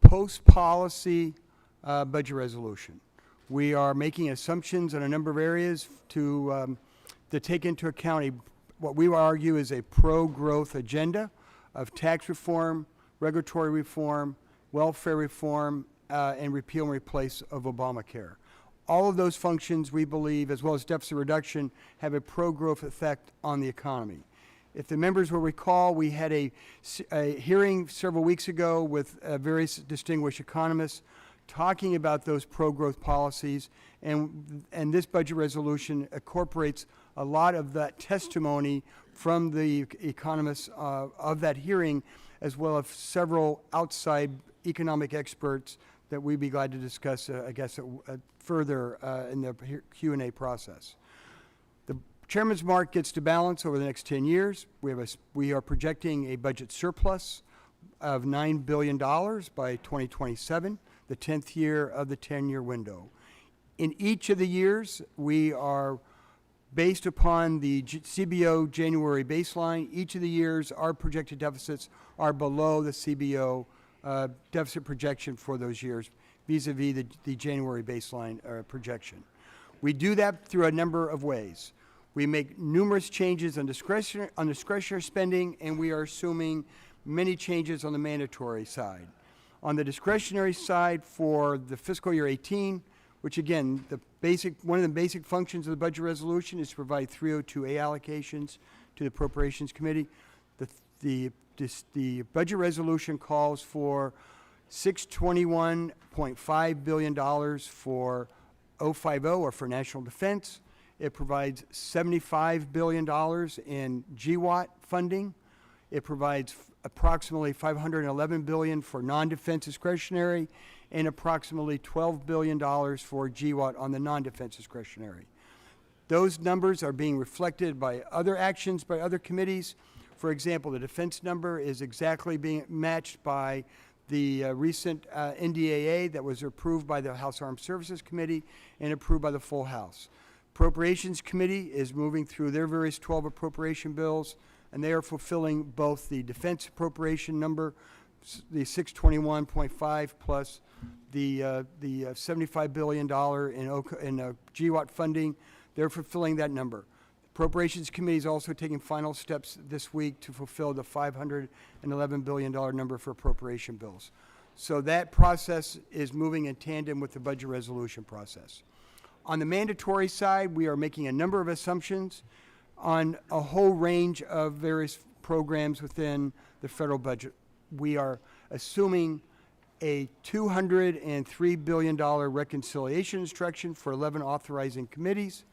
post-policy budget resolution. We are making assumptions on a number of areas to take into account what we argue is a pro-growth agenda of tax reform, regulatory reform, welfare reform, and repeal and replace of Obamacare. All of those functions, we believe, as well as deficit reduction, have a pro-growth effect on the economy. If the members will recall, we had a hearing several weeks ago with various distinguished economists talking about those pro-growth policies, and this budget resolution incorporates a lot of that testimony from the economists of that hearing, as well as several outside economic experts that we'd be glad to discuss, I guess, further in the Q&A process. The Chairman's Mark gets to balance over the next 10 years. We are projecting a budget surplus of $9 billion by 2027, the 10th year of the 10-year window. In each of the years, we are based upon the CBO January baseline. Each of the years, our projected deficits are below the CBO deficit projection for those years, vis-a-vis the January baseline projection. We do that through a number of ways. We make numerous changes on discretionary spending, and we are assuming many changes on the mandatory side. On the discretionary side for the fiscal year 18, which again, one of the basic functions of the budget resolution is to provide 302A allocations to the Appropriations Committee. The budget resolution calls for $621.5 billion for 050, or for national defense. It provides $75 billion in GWAT funding. It provides approximately $511 billion for non-defense discretionary, and approximately $12 billion for GWAT on the non-defense discretionary. Those numbers are being reflected by other actions by other committees. For example, the defense number is exactly being matched by the recent NDAA that was approved by the House Armed Services Committee and approved by the full House. Appropriations Committee is moving through their various 12 appropriation bills, and they are fulfilling both the defense appropriation number, the 621.5 plus the $75 billion in GWAT funding. They're fulfilling that number. Appropriations Committee is also taking final steps this week to fulfill the $511 billion number for appropriation bills. So that process is moving in tandem with the budget resolution process. On the mandatory side, we are making a number of assumptions on a whole range of various programs within the federal budget. We are assuming a $203 billion reconciliation instruction for 11 authorizing committees.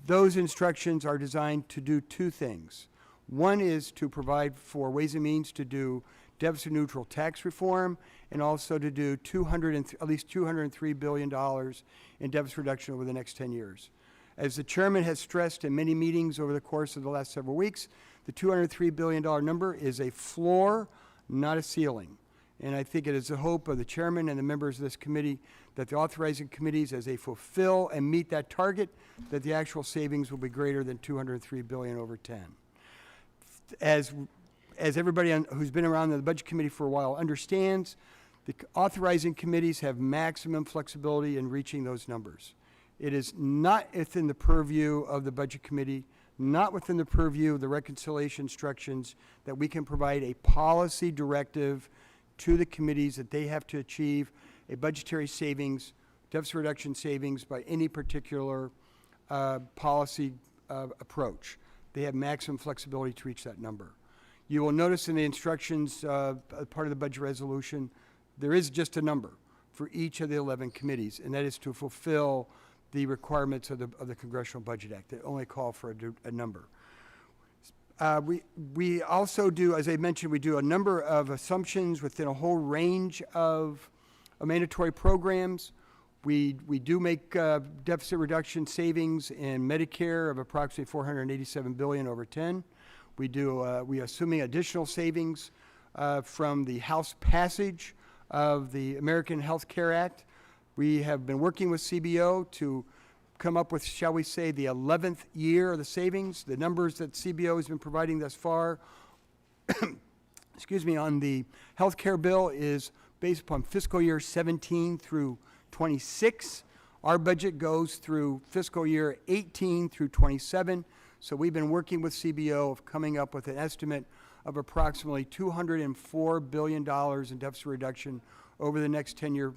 Those instructions are designed to do two things. One is to provide for Ways and Means to do deficit neutral tax reform and also to do at least $203 billion in deficit reduction over the next 10 years. As the chairman has stressed in many meetings over the course of the last several weeks, the $203 billion number is a floor, not a ceiling. And I think it is the hope of the chairman and the members of this committee that the authorizing committees, as they fulfill and meet that target, that the actual savings will be greater than $203 billion over 10. As everybody who's been around the budget committee for a while understands, the authorizing committees have maximum flexibility in reaching those numbers. It is not within the purview of the budget committee, not within the purview of the reconciliation instructions, that we can provide a policy directive to the committees that they have to achieve a budgetary savings, deficit reduction savings by any particular policy approach. They have maximum flexibility to reach that number. You will notice in the instructions, part of the budget resolution, there is just a number for each of the 11 committees, and that is to fulfill the requirements of the Congressional Budget Act. They only call for a number. We also do, as I mentioned, we do a number of assumptions within a whole range of mandatory programs. We do make deficit reduction savings in Medicare of approximately $487 billion over 10. We assuming additional savings from the House passage of the American Health Care Act. We have been working with CBO to come up with, shall we say, the 11th year of the savings. The numbers that CBO has been providing thus far, excuse me, on the health care bill is based upon fiscal year 17 through 26. Our budget goes through fiscal year 18 through 27. So we've been working with CBO of coming up with an estimate of approximately $204 billion in deficit reduction over the next 10-year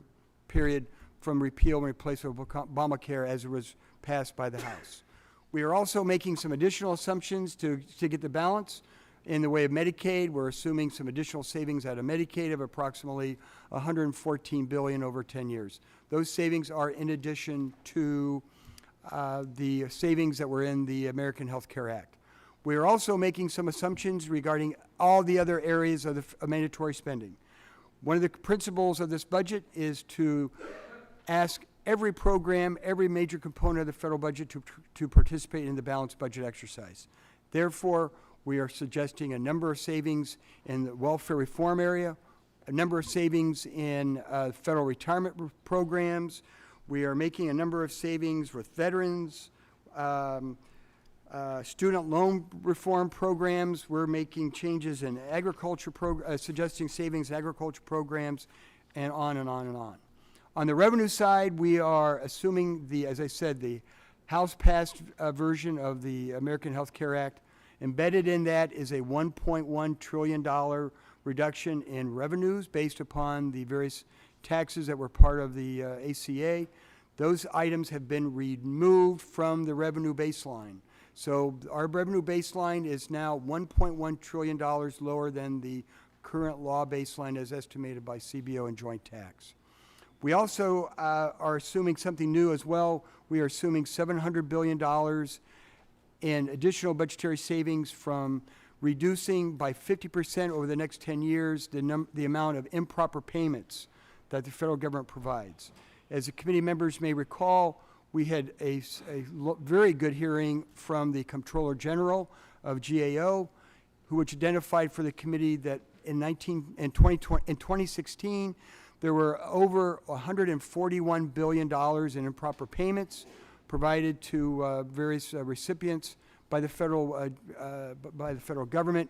period from repeal and replacement of Obamacare as it was passed by the House. We are also making some additional assumptions to get the balance. In the way of Medicaid, we're assuming some additional savings out of Medicaid of approximately $114 billion over 10 years. Those savings are in addition to the savings that were in the American Health Care Act. We are also making some assumptions regarding all the other areas of mandatory spending. One of the principles of this budget is to ask every program, every major component of the federal budget to participate in the balanced budget exercise. Therefore, we are suggesting a number of savings in the welfare reform area, a number of savings in federal retirement programs. We are making a number of savings with veterans, student loan reform programs. We're making changes in agriculture, suggesting savings in agriculture programs, and on and on and on. On the revenue side, we are assuming as I said, the House-passed version of the American Health Care Act. Embedded in that is a $1.1 trillion reduction in revenues based upon the various taxes that were part of the ACA. Those items have been removed from the revenue baseline. So our revenue baseline is now $1.1 trillion lower than the current law baseline as estimated by CBO and joint tax. We also are assuming something new as well. We are assuming $700 billion in additional budgetary savings from reducing by 50% over the next 10 years the amount of improper payments that the federal government provides. As the committee members may recall, we had a very good hearing from the Comptroller General of GAO, which identified for the committee that in 2016, there were over $141 billion in improper payments provided to various recipients by the federal government.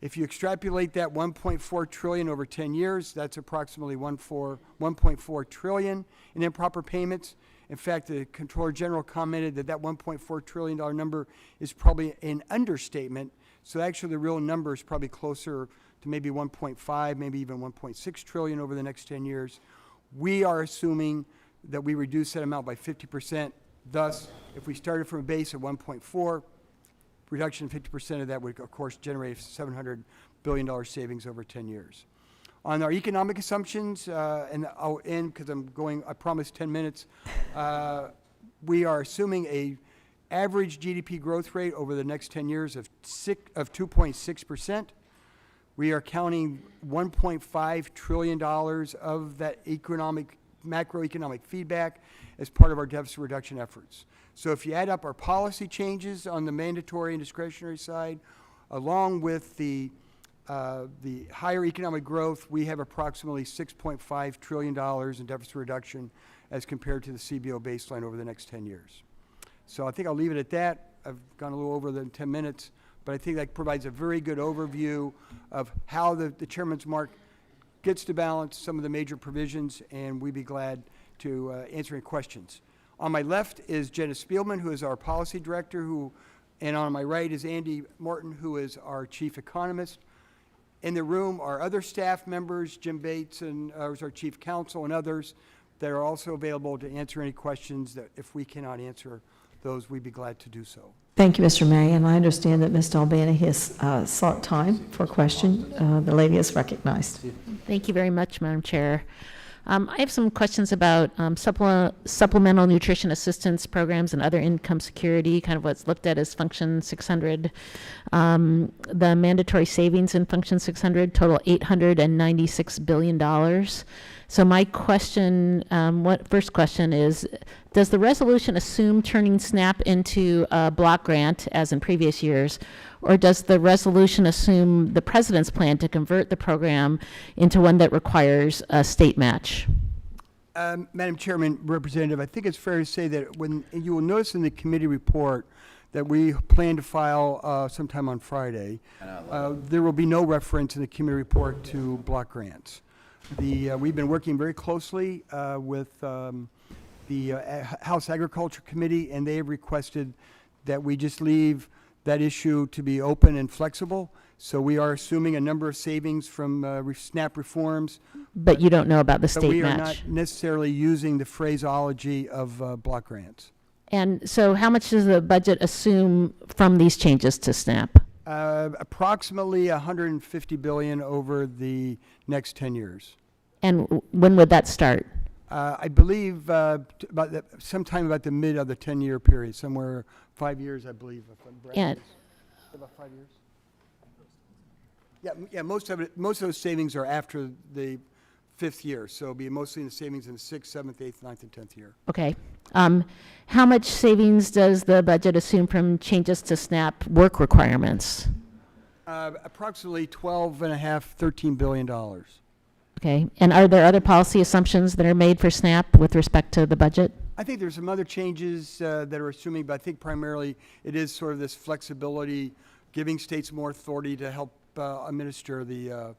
If you extrapolate that 1.4 trillion over 10 years, that's approximately 1.4 trillion in improper payments. In fact, the Comptroller General commented that that $1.4 trillion number is probably an understatement. So actually the real number is probably closer to maybe 1.5, maybe even 1.6 trillion over the next 10 years. We are assuming that we reduce that amount by 50%. Thus, if we started from a base of 1.4, reduction of 50% of that would, of course, generate $700 billion savings over 10 years. On our economic assumptions, and I'll end because I promised 10 minutes, we are assuming a average GDP growth rate over the next 10 years of 2.6%. We are counting $1.5 trillion of that macroeconomic feedback as part of our deficit reduction efforts. So if you add up our policy changes on the mandatory and discretionary side, along with the higher economic growth, we have approximately $6.5 trillion in deficit reduction as compared to the CBO baseline over the next 10 years. So I think I'll leave it at that. I've gone a little over the 10 minutes, but I think that provides a very good overview of how the chairman's mark gets to balance some of the major provisions, and we'd be glad to answer any questions. On my left is Jenna Spielman, who is our policy director, and on my right is Andy Morton, who is our chief economist. In the room are other staff members, Jim Bates, and who's our chief counsel, and others that are also available to answer any questions that if we cannot answer those, we'd be glad to do so. Thank you, Mr. May, and I understand that Ms. Albani has sought time for a question. The lady is recognized. Thank you very much, Madam Chair. I have some questions about supplemental nutrition assistance programs and other income security, kind of what's looked at as Function 600. The mandatory savings in Function 600 total $896 billion. So my question, first question is, does the resolution assume turning SNAP into a block grant as in previous years, or does the resolution assume the president's plan to convert the program into one that requires a state match? Madam Chairman, Representative, I think it's fair to say that when you will notice in the committee report that we plan to file sometime on Friday, there will be no reference in the committee report to block grants. We've been working very closely with the House Agriculture Committee, and they have requested that we just leave that issue to be open and flexible. So we are assuming a number of savings from SNAP reforms. But you don't know about the state match? But we are not necessarily using the phraseology of block grants. And so how much does the budget assume from these changes to SNAP? Approximately $150 billion over the next 10 years. And when would that start? I believe sometime about the mid of the 10-year period, somewhere 5 years, I believe. And about 5 years. Yeah. Most of those savings are after the 5th year, so it'll be mostly in the savings in the 6th, 7th, 8th, 9th, and 10th year. Okay. How much savings does the budget assume from changes to SNAP work requirements? Approximately $12.5, $13 billion. Okay. And are there other policy assumptions that are made for SNAP with respect to the budget? I think there's some other changes that are assuming, but I think primarily it is sort of this flexibility, giving states more authority to help administer the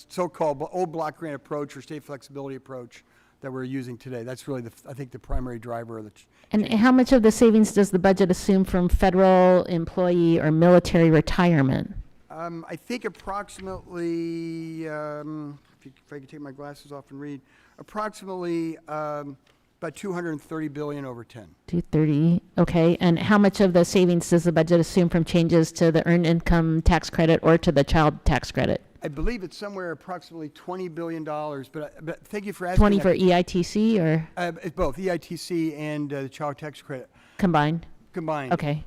so-called old block grant approach or state flexibility approach that we're using today. That's really, I think, the primary driver of the And how much of the savings does the budget assume from federal employee or military retirement? I think approximately, if I could take my glasses off and read, approximately about $230 billion over 10. 230, okay. And how much of the savings does the budget assume from changes to the earned income tax credit or to the child tax credit? I believe it's somewhere approximately $20 billion, but thank you for asking. 20 for EITC or? It's both EITC and the child tax credit. Combined? Combined. Okay.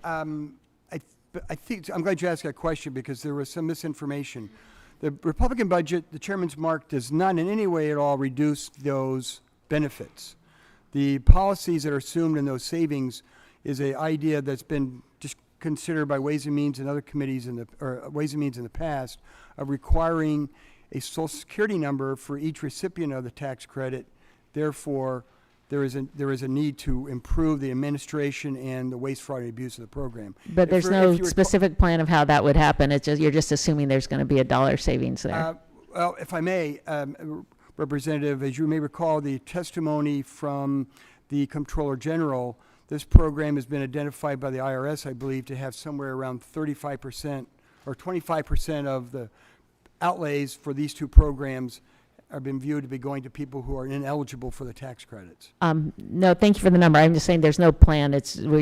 I think, I'm glad you asked that question because there was some misinformation. The Republican budget, the chairman's mark, does not in any way at all reduce those benefits. The policies that are assumed in those savings is an idea that's been just considered by Ways and Means and other committees Ways and Means in the past of requiring a Social Security number for each recipient of the tax credit. Therefore, there is a need to improve the administration and the waste, fraud, and abuse of the program. But there's no specific plan of how that would happen. It's just, you're just assuming there's going to be a dollar savings there. Well, if I may, Representative, as you may recall, the testimony from the Comptroller General, this program has been identified by the IRS, I believe, to have somewhere around 35% or 25% of the outlays for these two programs have been viewed to be going to people who are ineligible for the tax credits. No, thank you for the number. I'm just saying there's no plan.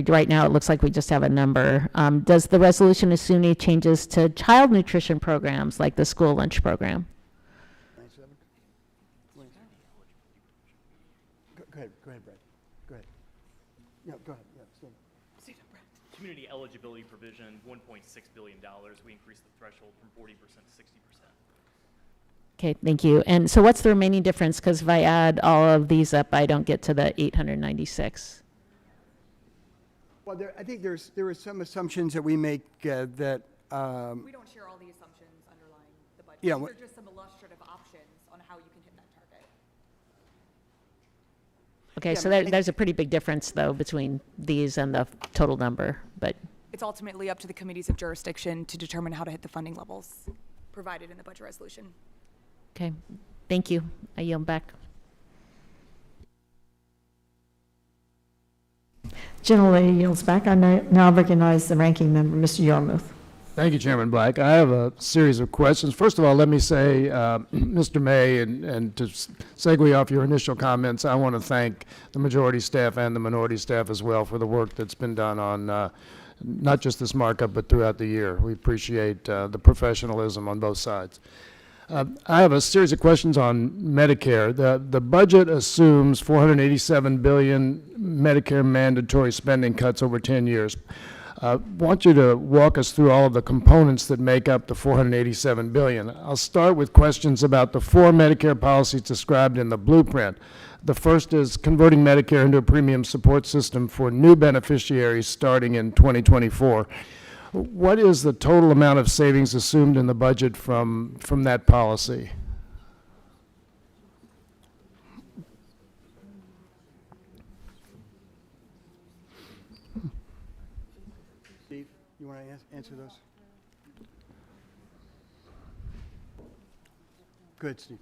Right now it looks like we just have a number. Does the resolution assume any changes to child nutrition programs like the school lunch program? Go ahead, Brad. Go ahead. Yeah, go ahead. Yeah, stand. Community eligibility provision, $1.6 billion. We increased the threshold from 40% to 60%. Okay, thank you. And so what's the remaining difference? Because if I add all of these up, I don't get to the 896. Well, I think there are some assumptions that we make that. We don't share all the assumptions underlying the budget. Yeah, These are just some illustrative options on how you can hit that target. Okay, so there's a pretty big difference, though, between these and the total number, but. It's ultimately up to the committees of jurisdiction to determine how to hit the funding levels provided in the budget resolution. Okay, thank you. I yield back. Gentlelady yields back. I now recognize the ranking member, Mr. Yarmouth. Thank you, Chairman Black. I have a series of questions. First of all, let me say, Mr. May, and to segue off your initial comments, I want to thank the majority staff and the minority staff as well for the work that's been done on not just this markup, but throughout the year. We appreciate the professionalism on both sides. I have a series of questions on Medicare. The budget assumes $487 billion Medicare mandatory spending cuts over 10 years. I want you to walk us through all of the components that make up the $487 billion. I'll start with questions about the four Medicare policies described in the blueprint. The first is converting Medicare into a premium support system for new beneficiaries starting in 2024. What is the total amount of savings assumed in the budget from that policy? Steve, you want to answer those? Go ahead, Steve.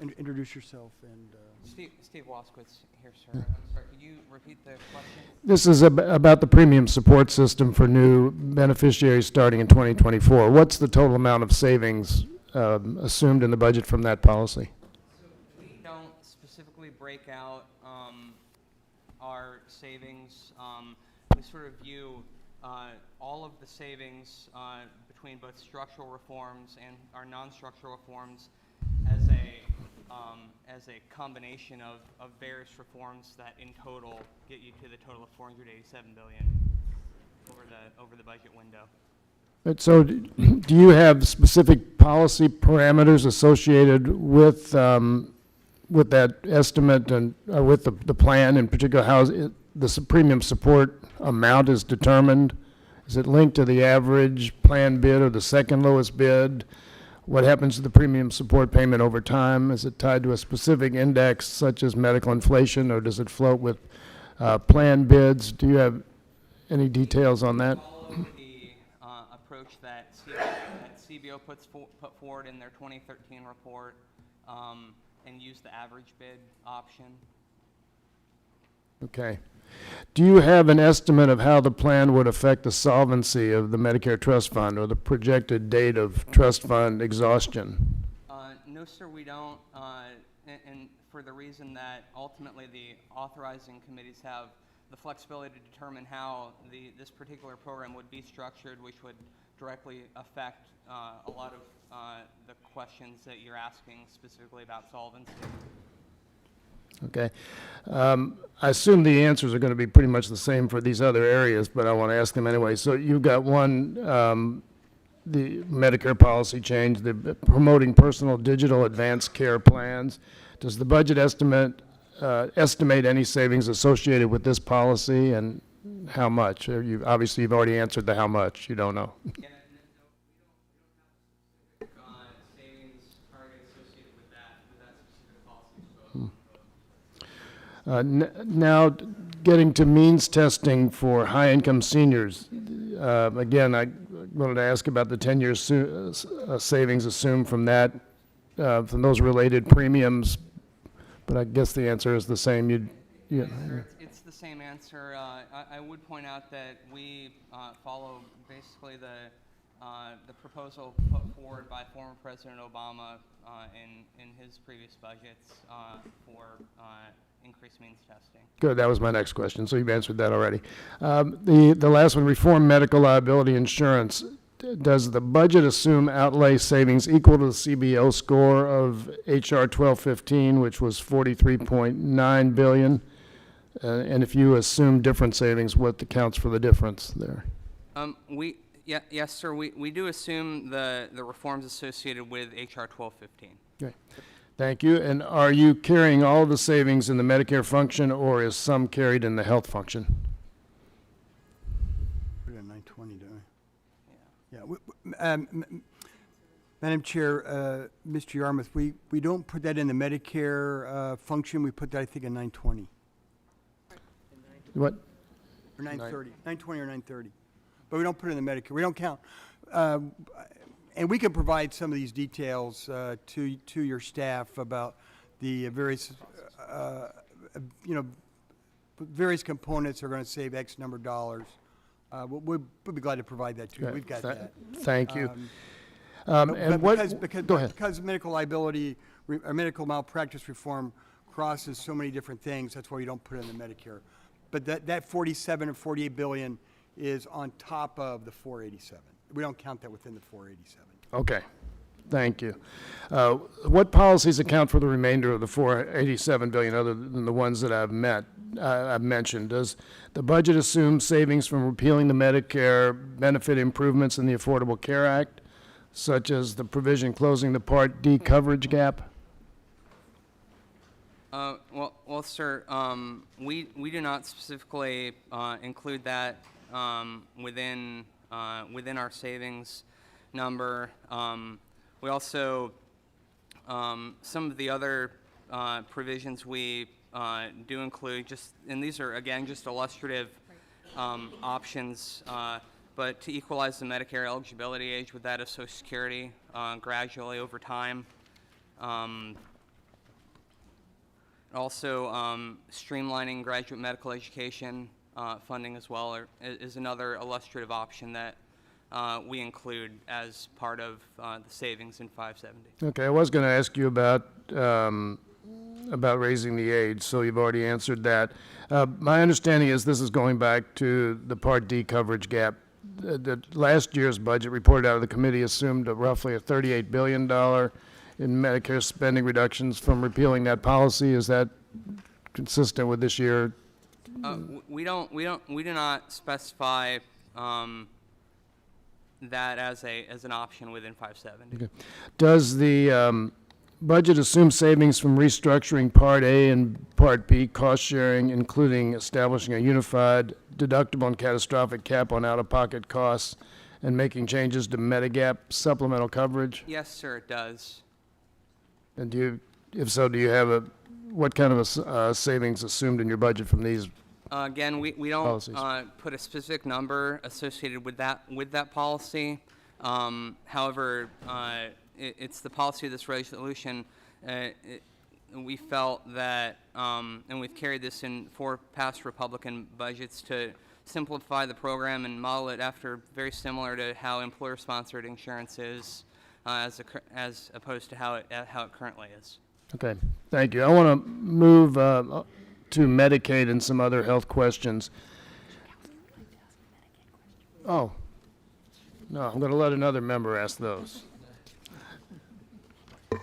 Introduce yourself and. Steve Waskowitz here, sir. I'm sorry, could you repeat the question? This is about the premium support system for new beneficiaries starting in 2024. What's the total amount of savings assumed in the budget from that policy? So we don't specifically break out our savings. We sort of view all of the savings between both structural reforms and our non-structural reforms as a combination of various reforms that in total get you to the total of $487 billion over the budget window. But so do you have specific policy parameters associated with that estimate and with the plan, in particular how the premium support amount is determined? Is it linked to the average plan bid or the second lowest bid? What happens to the premium support payment over time? Is it tied to a specific index such as medical inflation, or does it float with plan bids? Do you have any details on that? Follow the approach that CBO put forward in their 2013 report and use the average bid option. Okay. Do you have an estimate of how the plan would affect the solvency of the Medicare Trust Fund or the projected date of trust fund exhaustion? No, sir, we don't. And for the reason that ultimately the authorizing committees have the flexibility to determine how this particular program would be structured, which would directly affect a lot of the questions that you're asking specifically about solvency. Okay. I assume the answers are going to be pretty much the same for these other areas, but I want to ask them anyway. So you've got one, the Medicare policy change, the promoting personal digital advanced care plans. Does the budget estimate any savings associated with this policy? And how much? Obviously, you've already answered the how much. You don't know. Yeah, no, we don't have a specific savings target associated with that specific policy. Now, getting to means testing for high-income seniors. Again, I wanted to ask about the 10-year savings assumed from that, from those related premiums, but I guess the answer is the same. Yes, sir, it's the same answer. I would point out that we follow basically the proposal put forward by former President Obama in his previous budgets for increased means testing. Good, that was my next question, so you've answered that already. The last one, reform medical liability insurance. Does the budget assume outlay savings equal to the CBO score of HR 1215, which was $43.9 billion? And if you assume different savings, what accounts for the difference there? Yes, sir. We do assume the reforms associated with HR 1215. Okay. Thank you. And are you carrying all the savings in the Medicare function, or is some carried in the health function? Put it at 920, don't we? Yeah. Madam Chair, Mr. Yarmouth, we don't put that in the Medicare function. We put that, I think, in 920. What? Or 930. 920 or 930. But we don't put it in the Medicare. We don't count. And we can provide some of these details to your staff about the various, various components are going to save X number of dollars. We'll be glad to provide that to you. We've got that. Thank you. Because medical liability or medical malpractice reform crosses so many different things, that's why we don't put it in the Medicare. But that 47 or 48 billion is on top of the 487. We don't count that within the 487. Okay, thank you. What policies account for the remainder of the 487 billion other than the ones that I've mentioned? Does the budget assume savings from repealing the Medicare benefit improvements in the Affordable Care Act, such as the provision closing the Part D coverage gap? Well, sir, we do not specifically include that within our savings number. We also some of the other provisions we do include and these are again just illustrative options, but to equalize the Medicare eligibility age with that of Social Security gradually over time. Also, streamlining graduate medical education funding as well is another illustrative option that we include as part of the savings in 570. Okay, I was going to ask you about raising the age, so you've already answered that. My understanding is this is going back to the Part D coverage gap. The last year's budget reported out of the committee assumed roughly a $38 billion in Medicare spending reductions from repealing that policy. Is that consistent with this year? We do not specify that as an option within 570. Okay. Does the budget assume savings from restructuring Part A and Part B cost sharing, including establishing a unified deductible and catastrophic cap on out-of-pocket costs and making changes to Medigap supplemental coverage? Yes, sir, it does. And if so, do you have what kind of a savings assumed in your budget from these? Again, we don't put a specific number associated with that policy. However, it's the policy of this resolution. We felt that, and we've carried this in 4 past Republican budgets, to simplify the program and model it after very similar to how employer-sponsored insurance is, as opposed to how it currently is. Okay, thank you. I want to move to Medicaid and some other health questions. Oh, no, I'm going to let another member ask those.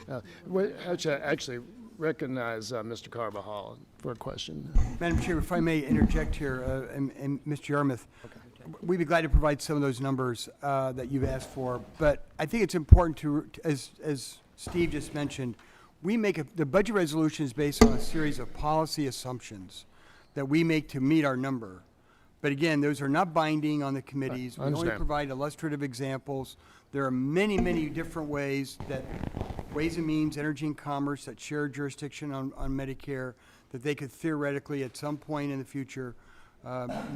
Actually, recognize Mr. Carbajal for a question. Madam Chair, if I may interject here, and Mr. Yarmouth, we'd be glad to provide some of those numbers that you've asked for, but I think it's important to, as Steve just mentioned, the budget resolution is based on a series of policy assumptions that we make to meet our number. But again, those are not binding on the committees. I We only understand. provide illustrative examples. There are many, many different ways that Ways and Means, Energy and Commerce that share jurisdiction on Medicare, that they could theoretically at some point in the future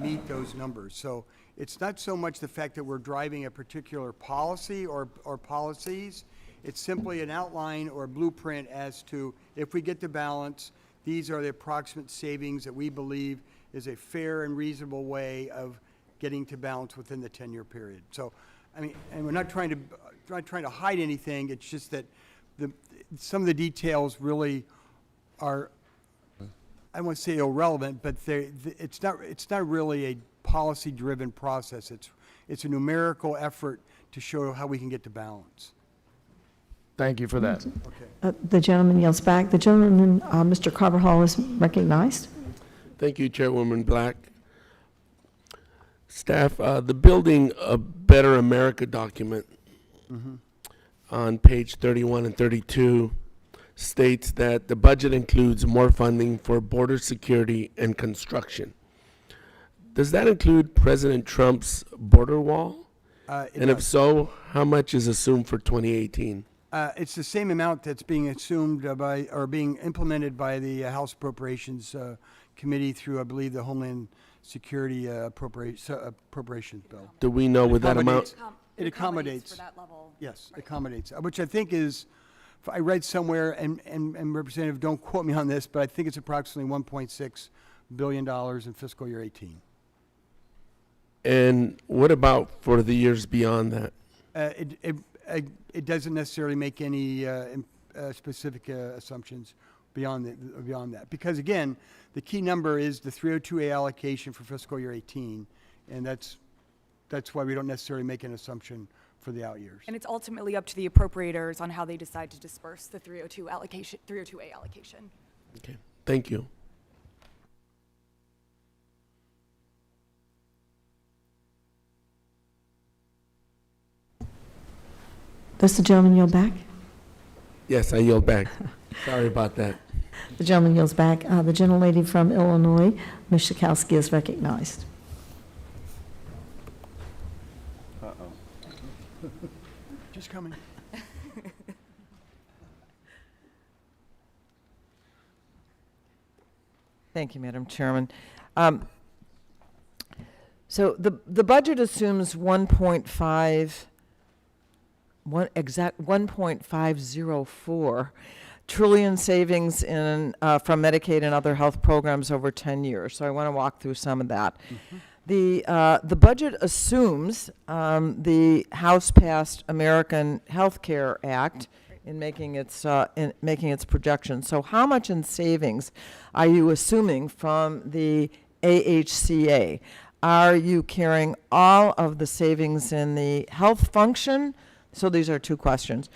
meet those numbers. So it's not so much the fact that we're driving a particular policy or policies. It's simply an outline or a blueprint as to if we get to balance, these are the approximate savings that we believe is a fair and reasonable way of getting to balance within the 10-year period. So, I mean, and we're not trying to hide anything. It's just that some of the details really are, I don't want to say irrelevant, but it's not really a policy-driven process. It's a numerical effort to show how we can get to balance. Thank you for that. The gentleman yields back. The gentleman, Mr. Carvajal, is recognized. Thank you, Chairwoman Black. Staff, the Building a Better America document on page 31 and 32 states that the budget includes more funding for border security and construction. Does that include President Trump's border wall? And if so, how much is assumed for 2018? It's the same amount that's being assumed being implemented by the House Appropriations Committee through, I believe, the Homeland Security Appropriations Bill. Do we know with that amount? It accommodates. For that level. Yes, accommodates, which I think is, I read somewhere, and Representative, don't quote me on this, but I think it's approximately $1.6 billion in fiscal year 18. And what about for the years beyond that? It doesn't necessarily make any specific assumptions beyond that. Because again, the key number is the 302A allocation for fiscal year 18, and that's why we don't necessarily make an assumption for the out years. And it's ultimately up to the appropriators on how they decide to disperse the 302A allocation. Okay, thank you. Does the gentleman yield back? Yes, I yield back. Sorry about that. The gentleman yields back. The gentlelady from Illinois, Ms. Schakowsky, is recognized. Just coming. Thank you, Madam Chairman. So the budget assumes 1.504 trillion savings in from Medicaid and other health programs over 10 years. So I want to walk through some of that. The budget assumes the House-passed American Health Care Act in making its projections. So how much in savings are you assuming from the AHCA? Are you carrying all of the savings in the health function? So these are two questions.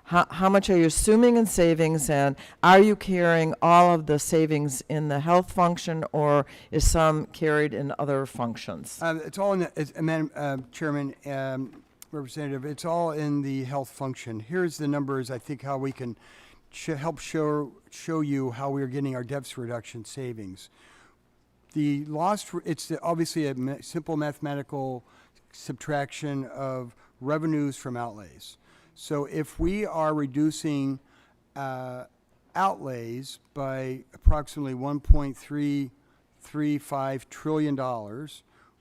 How much are you assuming in savings, and are you carrying all of the savings in the health function, or is some carried in other functions? It's all in the, Madam Chairman, Representative, it's all in the health function. Here's the numbers, I think, how we can help show you how we are getting our deficit reduction savings. The lost, it's obviously a simple mathematical subtraction of revenues from outlays. So if we are reducing outlays by approximately $1.335 trillion,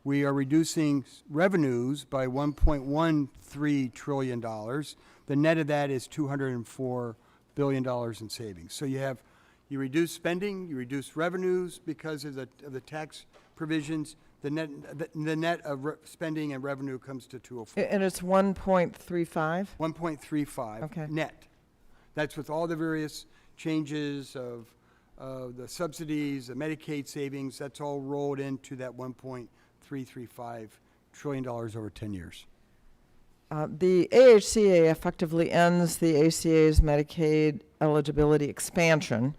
we are reducing revenues by $1.13 trillion. The net of that is $204 billion in savings. So you reduce spending, you reduce revenues because of the tax provisions. The net of spending and revenue comes to 204. And it's 1.35? 1.35 Okay. net. That's with all the various changes of the subsidies, the Medicaid savings. That's all rolled into that $1.335 trillion over 10 years. The AHCA effectively ends the ACA's Medicaid eligibility expansion,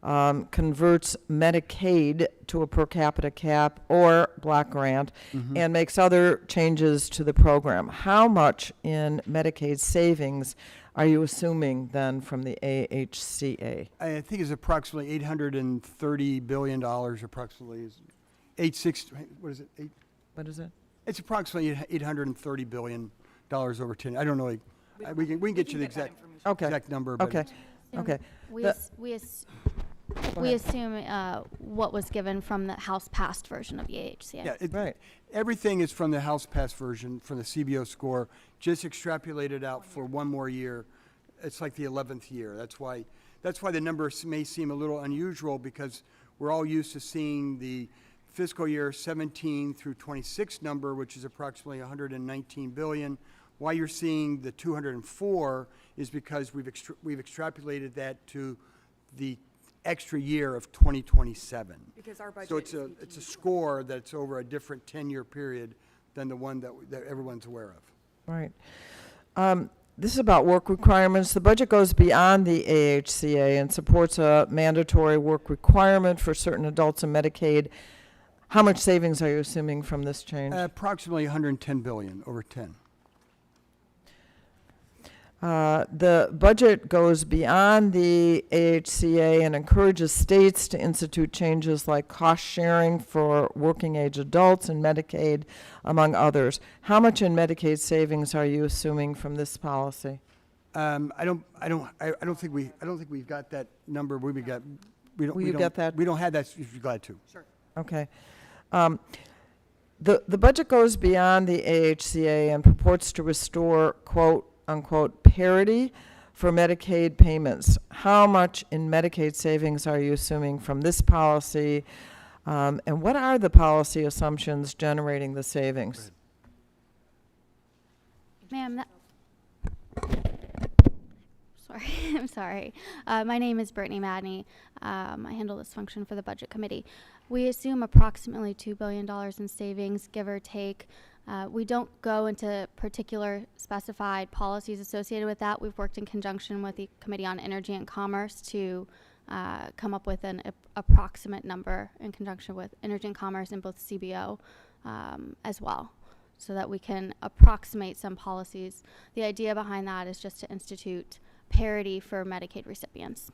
converts Medicaid to a per capita cap or block grant, and makes other changes to the program. How much in Medicaid savings are you assuming then from the AHCA? I think it's approximately $830 billion approximately what is it? What is it? It's approximately $830 billion over 10. I don't know. We can get you the exact number. But Okay. Okay. We, The- ass- we, ass- we assume what was given from the House passed version of the AHCA. Yeah, Right. Everything is from the House pass version, from the CBO score, just extrapolated out for one more year. It's like the 11th year. That's why the numbers may seem a little unusual, because we're all used to seeing the fiscal year 17 through 26 number, which is approximately 119 billion. Why you're seeing the 204 is because we've extrapolated that to the extra year of 2027. Because our budget So is it's a score that's over a different 10-year period than the one that everyone's aware of. Right. This is about work requirements. The budget goes beyond the AHCA and supports a mandatory work requirement for certain adults in Medicaid. How much savings are you assuming from this change? Approximately 110 billion over 10. The budget goes beyond the AHCA and encourages states to institute changes like cost sharing for working age adults and Medicaid, among others. How much in Medicaid savings are you assuming from this policy? I don't think we've got that number. We don't. Will we you don't- get that? We don't have that. If you're glad to. Sure. Okay. The budget goes beyond the AHCA and purports to restore, quote, unquote, parity for Medicaid payments. How much in Medicaid savings are you assuming from this policy? And what are the policy assumptions generating the savings? Ma'am, sorry, I'm sorry. My name is Brittany Madney. I handle this function for the Budget Committee. We assume approximately $2 billion in savings, give or take. We don't go into particular specified policies associated with that. We've worked in conjunction with the Committee on Energy and Commerce to come up with an approximate number in conjunction with Energy and Commerce and both CBO as well, so that we can approximate some policies. The idea behind that is just to institute parity for Medicaid recipients.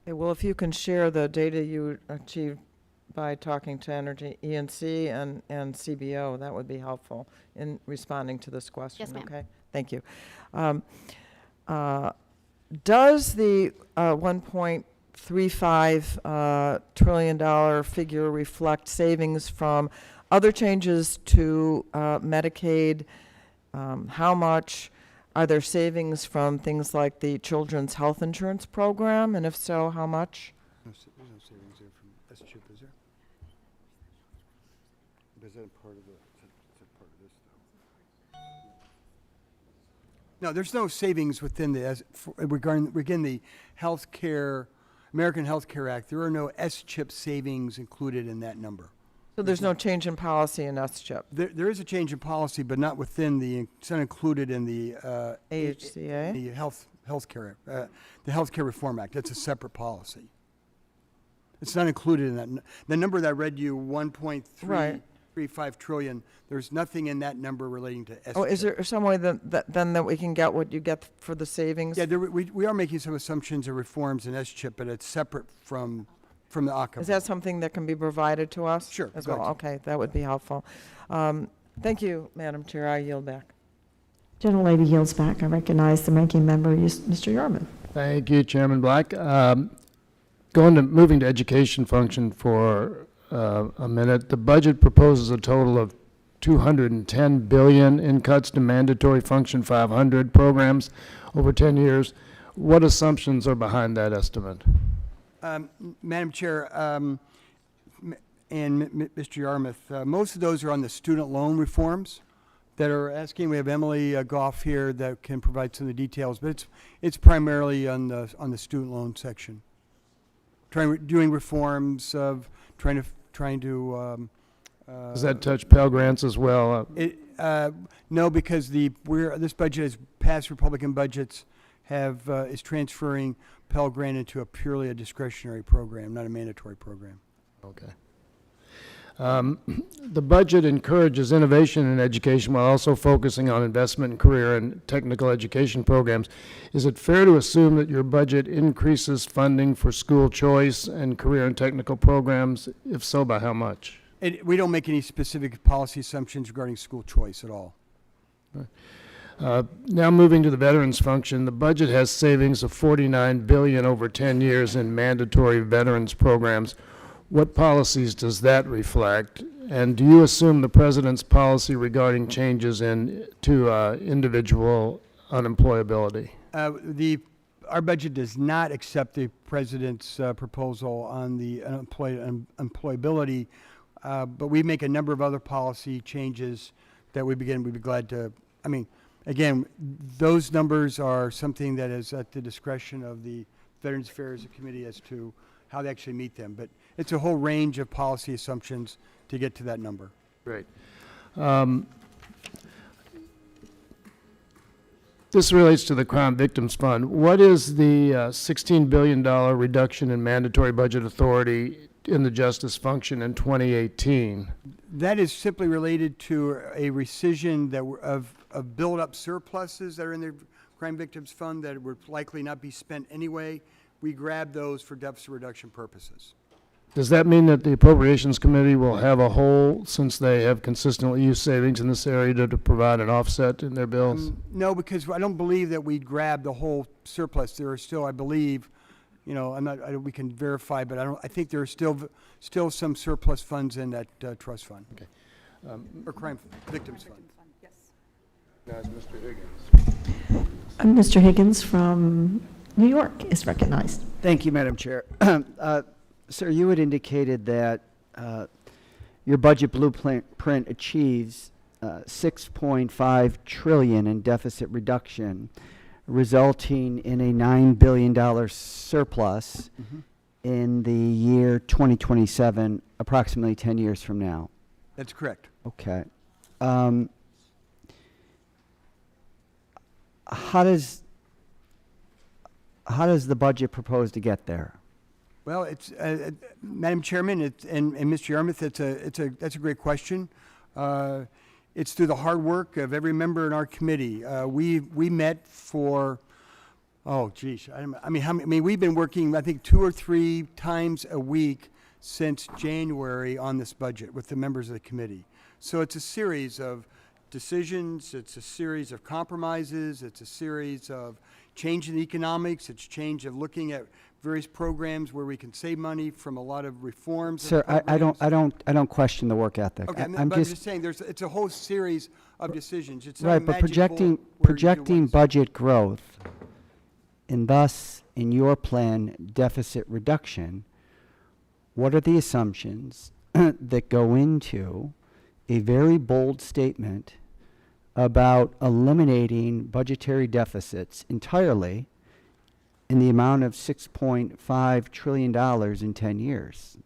Okay, well, if you can share the data you achieved by talking to Energy, ENC, and CBO, that would be helpful in responding to this question. Yes, ma'am. Okay, thank you. Does the $1.35 trillion figure reflect savings from other changes to Medicaid? How much? Are there savings from things like the Children's Health Insurance Program, and if so, how much? There's no savings there from S-chip, is there? Is that part of this, though? No, there's no savings within the, regarding the American Health Care Act. There are no S-chip savings included in that number. So there's no change in policy in S-chip? There is a change in policy, but not within it's not included in the AHCA? The healthcare Reform Act. That's a separate policy. It's not included in that. The number that I read you, 1.335 trillion. There's nothing in that number relating to S-chip. Oh, is there some way that we can get what you get for the savings? Yeah, we are making some assumptions or reforms in S-chip, but it's separate from the ACA. Is that something that can be provided to us? Sure, As glad well, to. okay, that would be helpful. Thank you, Madam Chair, I yield back. Gentlelady yields back. I recognize the ranking member, Mr. Yarmouth. Thank you, Chairman Black. Moving to education function for a minute. The budget proposes a total of $210 billion in cuts to mandatory Function 500 programs over 10 years. What assumptions are behind that estimate? Madam Chair, and Mr. Yarmouth, most of those are on the student loan reforms that are asking. We have Emily Goff here that can provide some of the details, but it's primarily on the student loan section. Doing reforms of trying to. Does that touch Pell Grants as well? No, because this budget is past Republican budgets is transferring Pell Grant into purely a discretionary program, not a mandatory program. Okay. The budget encourages innovation in education while also focusing on investment in career and technical education programs. Is it fair to assume that your budget increases funding for school choice and career and technical programs? If so, by how much? We don't make any specific policy assumptions regarding school choice at all. Now moving to the veterans function, the budget has savings of $49 billion over 10 years in mandatory veterans programs. What policies does that reflect? And do you assume the president's policy regarding changes to individual unemployability? Our budget does not accept the president's proposal on the employability, but we make a number of other policy changes that we'd be glad to. I mean, again, those numbers are something that is at the discretion of the Veterans Affairs Committee as to how they actually meet them. But it's a whole range of policy assumptions to get to that number. Great. This relates to the Crime Victims Fund. What is the $16 billion reduction in mandatory budget authority in the justice function in 2018? That is simply related to a rescission of build-up surpluses that are in the Crime Victims Fund that would likely not be spent anyway. We grab those for deficit reduction purposes. Does that mean that the Appropriations Committee will have a hole, since they have consistently used savings in this area, to provide an offset in their bills? No, because I don't believe that we grab the whole surplus. There are still, I believe, you know, we can verify, but I think there are still some surplus funds in that trust fund. Okay. Or Crime Victims Fund. Yes. Now is Mr. Higgins. Mr. Higgins from New York is recognized. Thank you, Madam Chair. Sir, you had indicated that your budget blueprint achieves $6.5 trillion in deficit reduction, resulting in a $9 billion surplus in the year 2027, approximately 10 years from now. That's correct. Okay. How does the budget propose to get there? Well, it's Madam Chairman and Mr. Yarmouth. That's a great question. It's through the hard work of every member in our committee. We met for, oh geez, we've been working I think 2 or 3 times a week since January on this budget with the members of the committee. So it's a series of decisions. It's a series of compromises. It's a series of change in economics. It's change of looking at various programs where we can save money from a lot of reforms. Sir, I don't question the work ethic. Okay, I'm but I'm just saying it's a whole series of decisions. It's not right, a but magic bullet where you do projecting one. budget growth, and thus in your plan deficit reduction, what are the assumptions that go into a very bold statement about eliminating budgetary deficits entirely in the amount of $6.5 trillion in 10 years?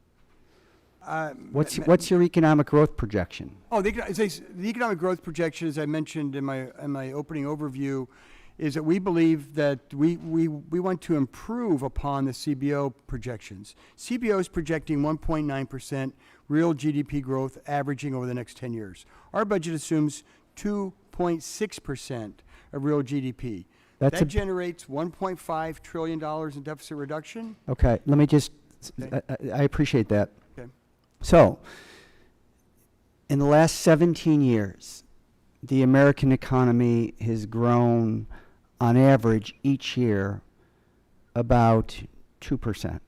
What's your economic growth projection? Oh, the economic growth projection, as I mentioned in my opening overview, is that we believe that we want to improve upon the CBO projections. CBO is projecting 1.9% real GDP growth averaging over the next 10 years. Our budget assumes 2.6% of real GDP. That generates $1.5 trillion in deficit reduction. Okay, let me just, I appreciate that. Okay. So, in the last 17 years, the American economy has grown on average each year about 2%.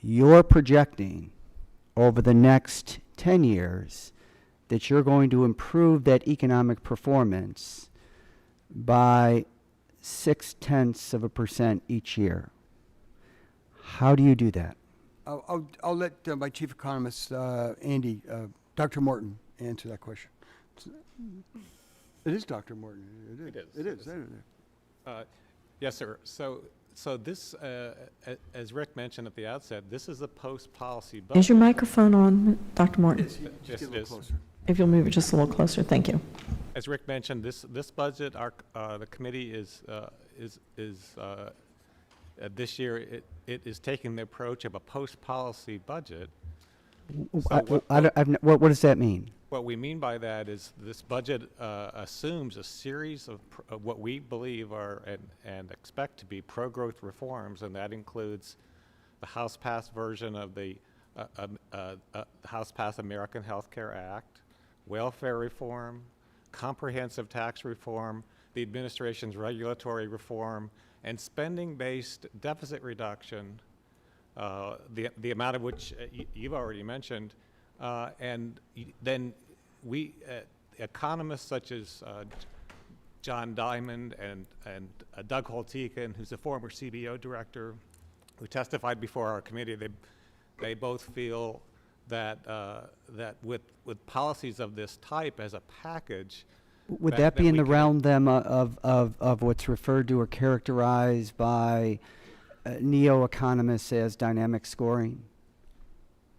You're projecting over the next 10 years that you're going to improve that economic performance by 0.6% each year. How do you do that? I'll let my chief economist, Andy, Dr. Morton, answer that question. It is Dr. Morton. It is. Yes, sir. So this, as Rick mentioned at the outset, this is a post-policy budget. Is your microphone on, Dr. Morton? Yes, it is. If you'll move it just a little closer, thank you. As Rick mentioned, this budget, the committee is this year it is taking the approach of a post-policy budget What does that mean? What we mean by that is this budget assumes a series of what we believe are and expect to be pro-growth reforms, and that includes the House-passed version of the House-passed American Health Care Act, welfare reform, comprehensive tax reform, the administration's regulatory reform, and spending-based deficit reduction, the amount of which you've already mentioned, and then we, economists such as John Diamond and Doug Holteken, who's a former CBO director, who testified before our committee, they both feel that that with policies of this type as a package, Would that be in the realm then of what's referred to or characterized by neo-economists as dynamic scoring?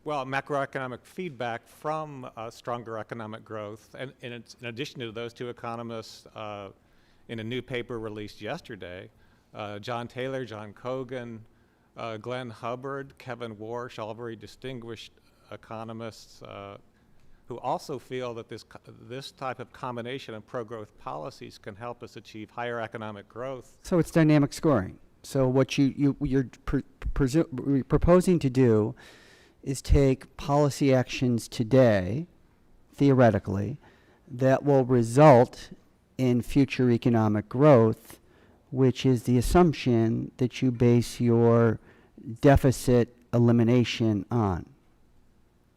well, macroeconomic feedback from stronger economic growth, and in addition to those two economists, in a new paper released yesterday, John Taylor, John Kogan, Glenn Hubbard, Kevin Warsh, all very distinguished economists who also feel that this type of combination of pro-growth policies can help us achieve higher economic growth. So it's dynamic scoring. So what you're proposing to do is take policy actions today, theoretically, that will result in future economic growth, which is the assumption that you base your deficit elimination on.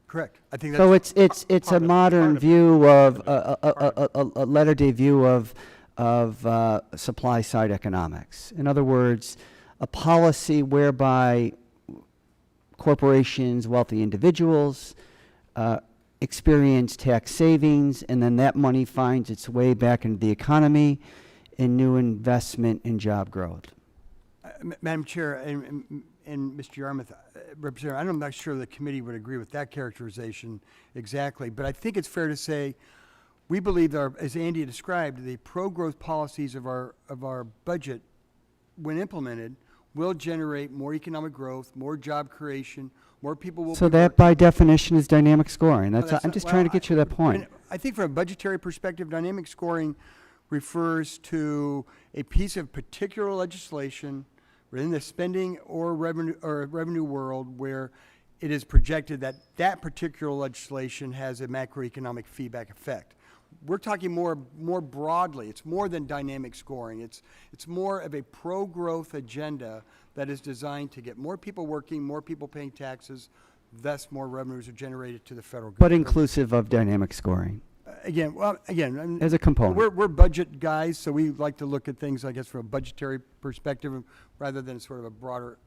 Correct. I think so. that's It's a modern view of a latter-day view of supply side economics. In other words, a policy whereby corporations, wealthy individuals, experience tax savings, and then that money finds its way back into the economy in new investment and job growth. Madam Chair and Mr. Yarmouth, Representative, I'm not sure the committee would agree with that characterization exactly, but I think it's fair to say we believe that, as Andy described, the pro-growth policies of our budget, when implemented, will generate more economic growth, more job creation, more people will. So that, by definition, is dynamic scoring. I'm just trying to get you to that point. I think from a budgetary perspective, dynamic scoring refers to a piece of particular legislation within the spending or revenue world where it is projected that that particular legislation has a macroeconomic feedback effect. We're talking more broadly. It's more than dynamic scoring. It's more of a pro-growth agenda that is designed to get more people working, more people paying taxes, thus more revenues are generated to the federal government. But inclusive of dynamic scoring. Again, as a component. We're budget guys, so we like to look at things, I guess, from a budgetary perspective rather than sort of a broader,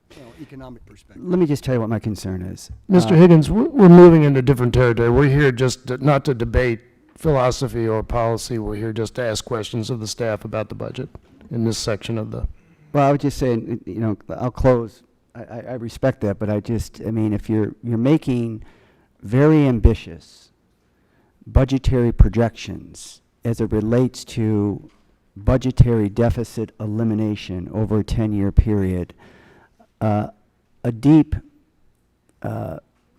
economic perspective. Let me just tell you what my concern is. Mr. Higgins, we're moving into different territory. We're here just not to debate philosophy or policy. We're here just to ask questions of the staff about the budget in this section of the. Well, I would just say, I'll close. I respect that, but if you're making very ambitious budgetary projections as it relates to budgetary deficit elimination over a 10-year period, a deep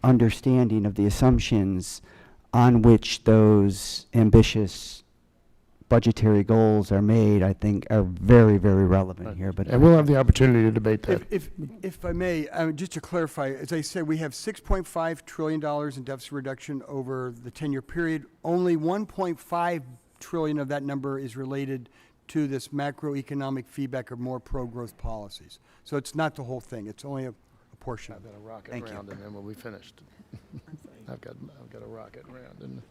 understanding of the assumptions on which those ambitious budgetary goals are made, I think, are very, very relevant here. But and we'll have the opportunity to debate that. If I may, just to clarify, as I said, we have $6.5 trillion in deficit reduction over the 10-year period. Only $1.5 trillion of that number is related to this macroeconomic feedback of more pro-growth policies. So it's not the whole thing. It's only a portion. I've got a rocket round, and then we'll be finished. I've got a rocket round. And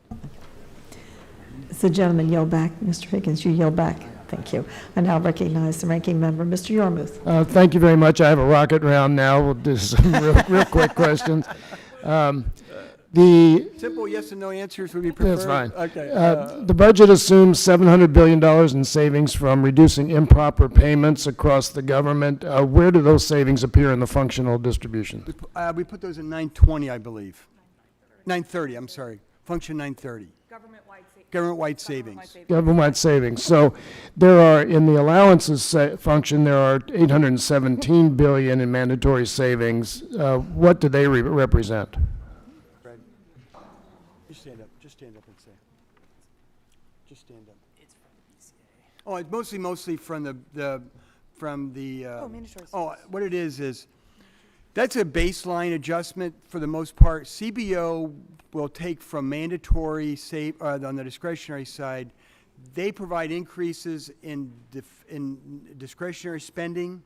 So, gentlemen, yield back. Mr. Higgins, you yield back. Thank you. I now recognize the ranking member, Mr. Yarmouth. Thank you very much. I have a rocket round now. We'll do some real quick questions. The simple yes and no answers would be preferred. That's fine. Okay. The budget assumes $700 billion in savings from reducing improper payments across the government. Where do those savings appear in the functional distribution? We put those in 920, I believe. 930, I'm sorry. Function 930. Government-wide savings. Government-wide savings. So there are, in the allowances function, there are $817 billion in mandatory savings. What do they represent? Just stand up and say. Just stand up. It's from the BCA. Oh, it's mostly from the mandatory what it is that's a baseline adjustment for the most part. CBO will take from mandatory on the discretionary side. They provide increases in discretionary spending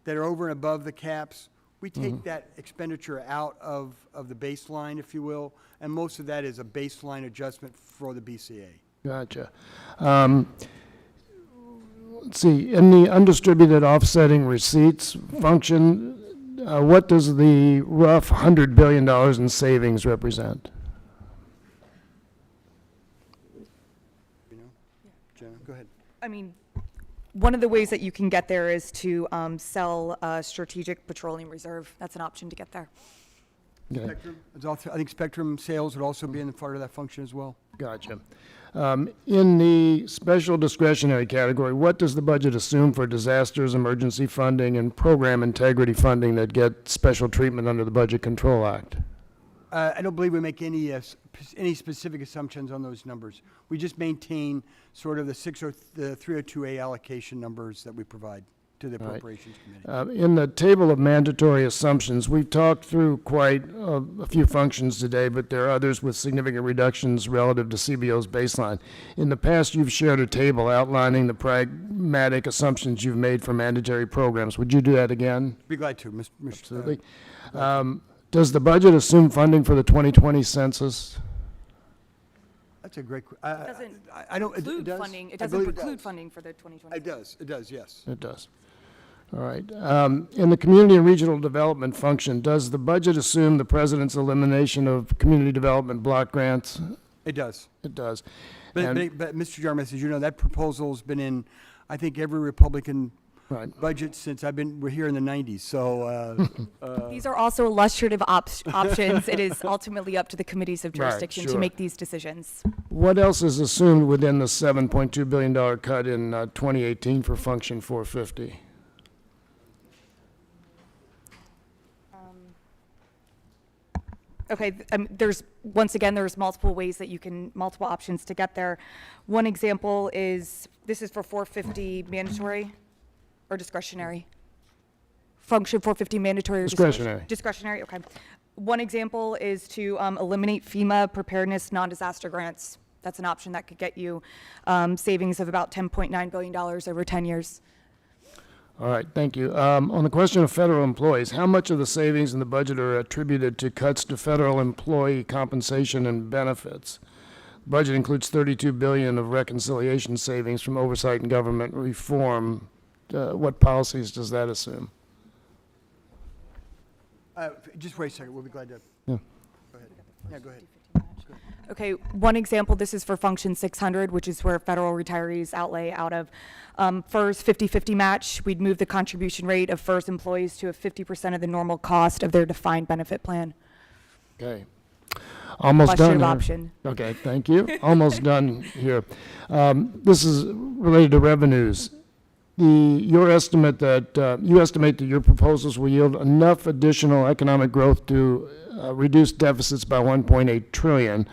that are over and above the caps. We take that expenditure out of the baseline, if you will, and most of that is a baseline adjustment for the BCA. Gotcha. Let's see, in the undistributed offsetting receipts function, what does the rough $100 billion in savings represent? Jenna, go ahead. I mean, one of the ways that you can get there is to sell a strategic petroleum reserve. That's an option to get there. Okay. Spectrum, I think Spectrum sales would also be in part of that function as well. Gotcha. In the special discretionary category, what does the budget assume for disasters, emergency funding, and program integrity funding that get special treatment under the Budget Control Act? I don't believe we make any specific assumptions on those numbers. We just maintain sort of the 302A allocation numbers that we provide to the Appropriations Committee. In the table of mandatory assumptions, we've talked through quite a few functions today, but there are others with significant reductions relative to CBO's baseline. In the past, you've shared a table outlining the pragmatic assumptions you've made for mandatory programs. Would you do that again? Be glad to, Mr. Absolutely. Does the budget assume funding for the 2020 census? That's a great question. It doesn't I don't, include it does? funding. It I doesn't believe preclude does. funding for the 2020. It does, yes. It does. All right. In the community and regional development function, does the budget assume the president's elimination of community development block grants? It does. It does. But Mr. Jarmuth, as you know, that proposal's been in, I think, every Republican budget since we're here in the 90s. So These are also illustrative options. It is ultimately up to the committees of jurisdiction to make these decisions. What else is assumed within the $7.2 billion cut in 2018 for Function 450? Okay, there's multiple ways that you can, multiple options to get there. One example is, this is for 450 mandatory or discretionary? Function 450 mandatory or discretionary? Discretionary, okay. One example is to eliminate FEMA preparedness non-disaster grants. That's an option that could get you savings of about $10.9 billion over 10 years. All right, thank you. On the question of federal employees, how much of the savings in the budget are attributed to cuts to federal employee compensation and benefits? The budget includes $32 billion of reconciliation savings from oversight and government reform. What policies does that assume? just wait a second, we'll be glad to. Yeah. Go ahead. Yeah, go ahead. Okay, one example, this is for Function 600, which is where federal retirees outlay out of. FERS 50-50 match, we'd move the contribution rate of FERS employees to a 50% of the normal cost of their defined benefit plan. Okay. Almost Question done of here. option. Okay, thank you. Almost done here. This is related to revenues. You estimate that your proposals will yield enough additional economic growth to reduce deficits by 1.8 trillion,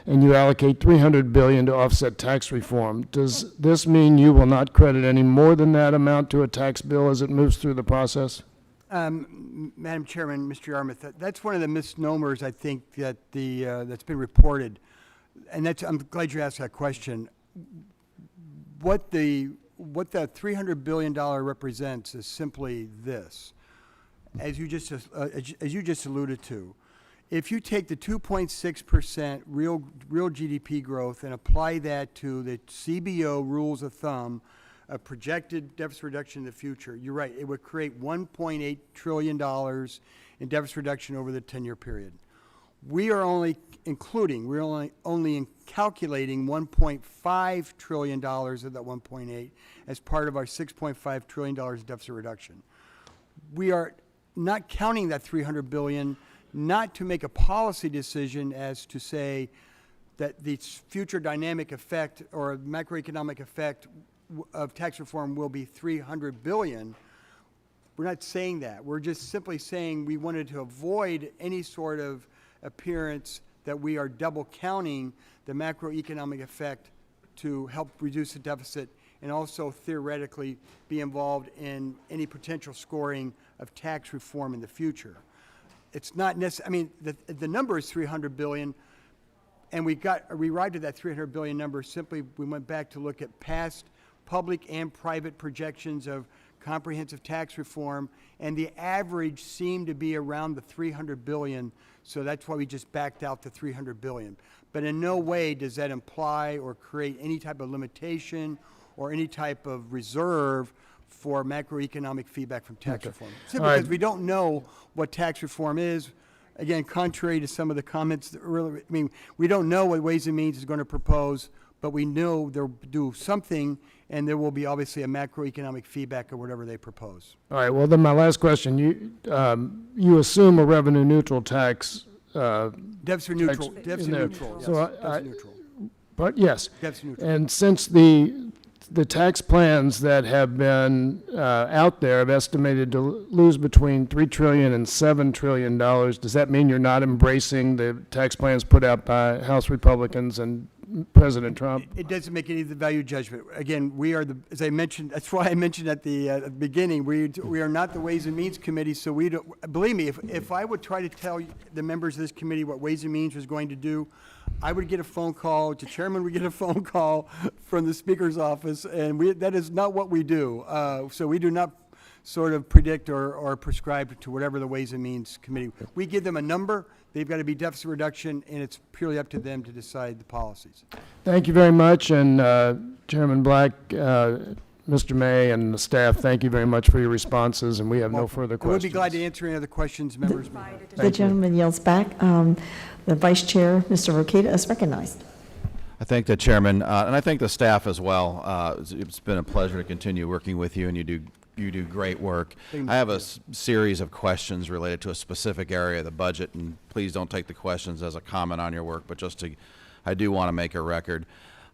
and you allocate 300 billion to offset tax reform. Does this mean you will not credit any more than that amount to a tax bill as it moves through the process? Madam Chairman, Mr. Yarmouth, that's one of the misnomers I think that that's been reported, and I'm glad you asked that question. What the $300 billion represents is simply this, as you just alluded to. If you take the 2.6% real GDP growth and apply that to the CBO rules of thumb, a projected deficit reduction in the future, you're right, it would create $1.8 trillion in deficit reduction over the 10-year period. We are only calculating $1.5 trillion of that 1.8 as part of our $6.5 trillion deficit reduction. We are not counting that $300 billion not to make a policy decision as to say that the future dynamic effect or macroeconomic effect of tax reform will be $300 billion. We're not saying that. We're just simply saying we wanted to avoid any sort of appearance that we are double counting the macroeconomic effect to help reduce the deficit and also theoretically be involved in any potential scoring of tax reform in the future. It's not necessary. I mean, the number is 300 billion, and we arrived at that 300 billion number simply we went back to look at past public and private projections of comprehensive tax reform, and the average seemed to be around the 300 billion, so that's why we just backed out the 300 billion. But in no way does that imply or create any type of limitation or any type of reserve for macroeconomic feedback from tax reform. Simply because we don't know what tax reform is. Again, contrary to some of the comments, we don't know what Ways and Means is going to propose, but we know they'll do something, and there will be obviously a macroeconomic feedback of whatever they propose. All right, well, then my last question, you assume a revenue neutral tax. Deficit neutral, deficit neutral, yes, So deficit neutral. But yes. Deficit neutral. And since the tax plans that have been out there have estimated to lose between $3 trillion and $7 trillion, does that mean you're not embracing the tax plans put out by House Republicans and President Trump? It doesn't make any of the value judgment. Again, we are as I mentioned, that's why I mentioned at the beginning, we are not the Ways and Means Committee, so we don't, believe me, if I would try to tell the members of this committee what Ways and Means was going to do, I would get a phone call, the chairman would get a phone call from the Speaker's office, and that is not what we do. So we do not sort of predict or prescribe to whatever the Ways and Means Committee. We give them a number, they've got to be deficit reduction, and it's purely up to them to decide the policies. Thank you very much, and Chairman Black, Mr. May, and the staff, thank you very much for your responses, and we have no further questions. We'll be glad to answer any other questions members may have. The gentleman yields back. The Vice Chair, Mr. Rokita, is recognized. I thank the chairman, and I thank the staff as well. It's been a pleasure to continue working with you, and you do great work. I have a series of questions related to a specific area of the budget, and please don't take the questions as a comment on your work, but I do want to make a record.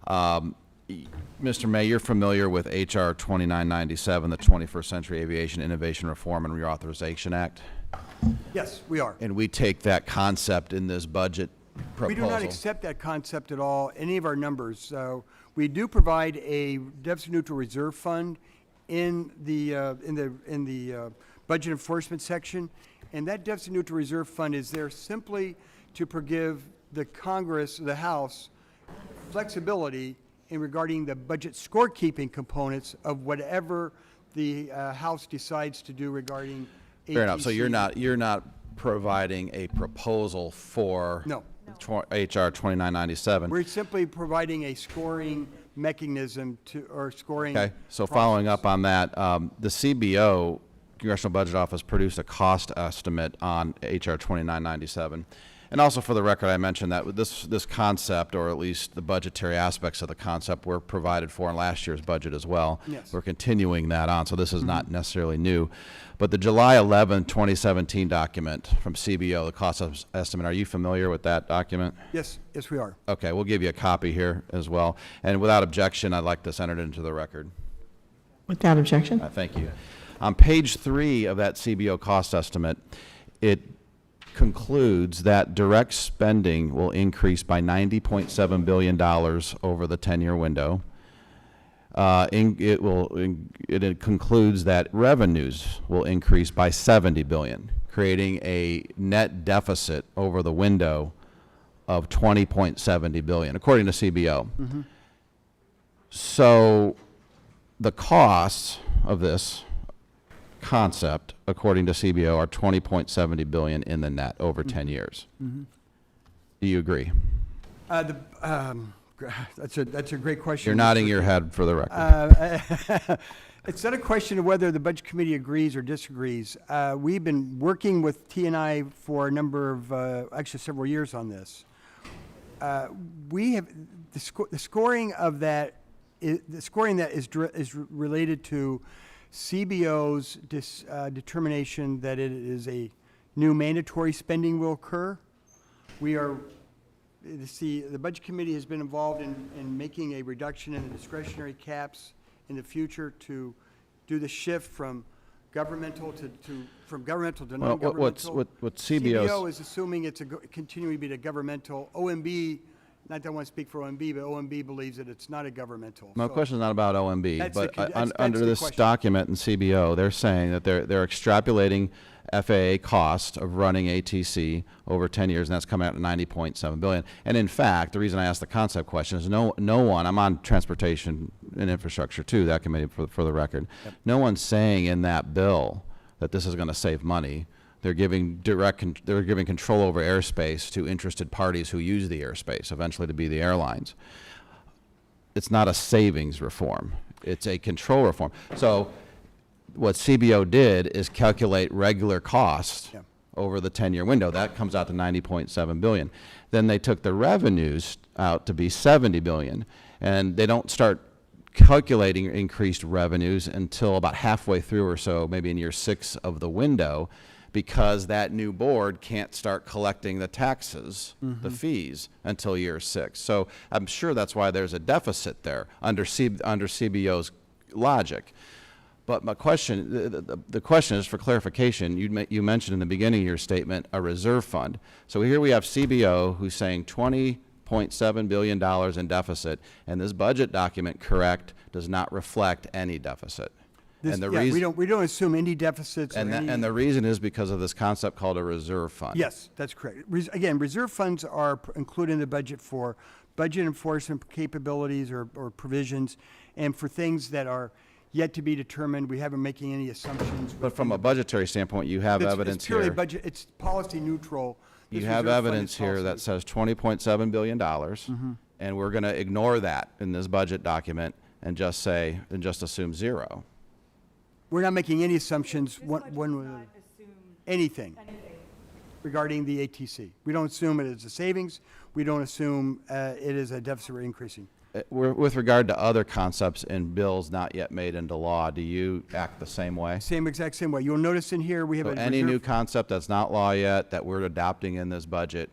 Mr. May, you're familiar with H.R. 2997, the 21st Century Aviation Innovation Reform and Reauthorization Act? Yes, we are. And we take that concept in this budget proposal. We do not accept that concept at all, any of our numbers. So we do provide a deficit neutral reserve fund in the budget enforcement section, and that deficit neutral reserve fund is there simply to give the Congress, the House, flexibility in regarding the budget scorekeeping components of whatever the House decides to do regarding ATC. Fair enough. So you're not providing a proposal for No. H.R. 2997. We're simply providing a scoring mechanism or scoring. Okay. So following up on that, the CBO, Congressional Budget Office, produced a cost estimate on H.R. 2997. And also for the record, I mentioned that this concept, or at least the budgetary aspects of the concept, were provided for in last year's budget as well. Yes. We're continuing that on, so this is not necessarily new. But the July 11, 2017 document from CBO, the cost estimate, are you familiar with that document? Yes, we are. Okay, we'll give you a copy here as well. And without objection, I'd like this entered into the record. Without objection. Thank you. On page 3 of that CBO cost estimate, it concludes that direct spending will increase by $90.7 billion over the 10-year window. It concludes that revenues will increase by $70 billion, creating a net deficit over the window of $20.70 billion, according to CBO. Mm-hmm. So the costs of this concept, according to CBO, are $20.70 billion in the net over 10 years. Mm-hmm. Do you agree? That's a great question. You're nodding your head for the record. It's not a question of whether the Budget Committee agrees or disagrees. We've been working with T&I for a number of, actually several years on this. We have the scoring of that. The scoring that is related to CBO's determination that it is a new mandatory spending will occur. The Budget Committee has been involved in making a reduction in the discretionary caps in the future to do the shift from governmental from governmental to Well, non-governmental. what CBO's CBO is assuming it's continuing to be a governmental. OMB, not that I want to speak for OMB, but OMB believes that it's not a governmental. My So question is not about OMB, that's but that's under the this question. document in CBO, they're saying that they're extrapolating FAA cost of running ATC over 10 years, and that's coming out to $90.7 billion. And in fact, the reason I asked the concept question is no one, I'm on transportation and infrastructure too, that committee for the record. Yep. No one's saying in that bill that this is going to save money. They're giving they're giving control over airspace to interested parties who use the airspace, eventually to be the airlines. It's not a savings reform. It's a control reform. So what CBO did is calculate regular costs over the 10-year window. That comes out to $90.7 billion. Then they took the revenues out to be $70 billion, and they don't start calculating increased revenues until about halfway through or so, maybe in year 6 of the window, because that new board can't start collecting the taxes, the fees, until year 6. So I'm sure that's why there's a deficit there under CBO's logic. But my question, the question is for clarification. You mentioned in the beginning of your statement a reserve fund. So here we have CBO who's saying $20.7 billion in deficit, and this budget document, correct, does not reflect any deficit. This, and the yeah, reason, we don't assume any deficits. and, or any, and the reason is because of this concept called a reserve fund. Yes, that's correct. Again, reserve funds are included in the budget for budget enforcement capabilities or provisions, and for things that are yet to be determined. We haven't making any assumptions. But from a budgetary standpoint, you have evidence it's purely here. budget. It's policy neutral. You This have reserve fund evidence is here policy that says $20.7 billion, and we're going to ignore that in this budget document and just assume zero. We're not making any assumptions anything regarding the ATC. We don't assume it is a savings. We don't assume it is a deficit we're increasing. With regard to other concepts in bills not yet made into law, do you act the same way? Exact same way. You'll notice in here we have So a any new reserve. concept that's not law yet that we're adopting in this budget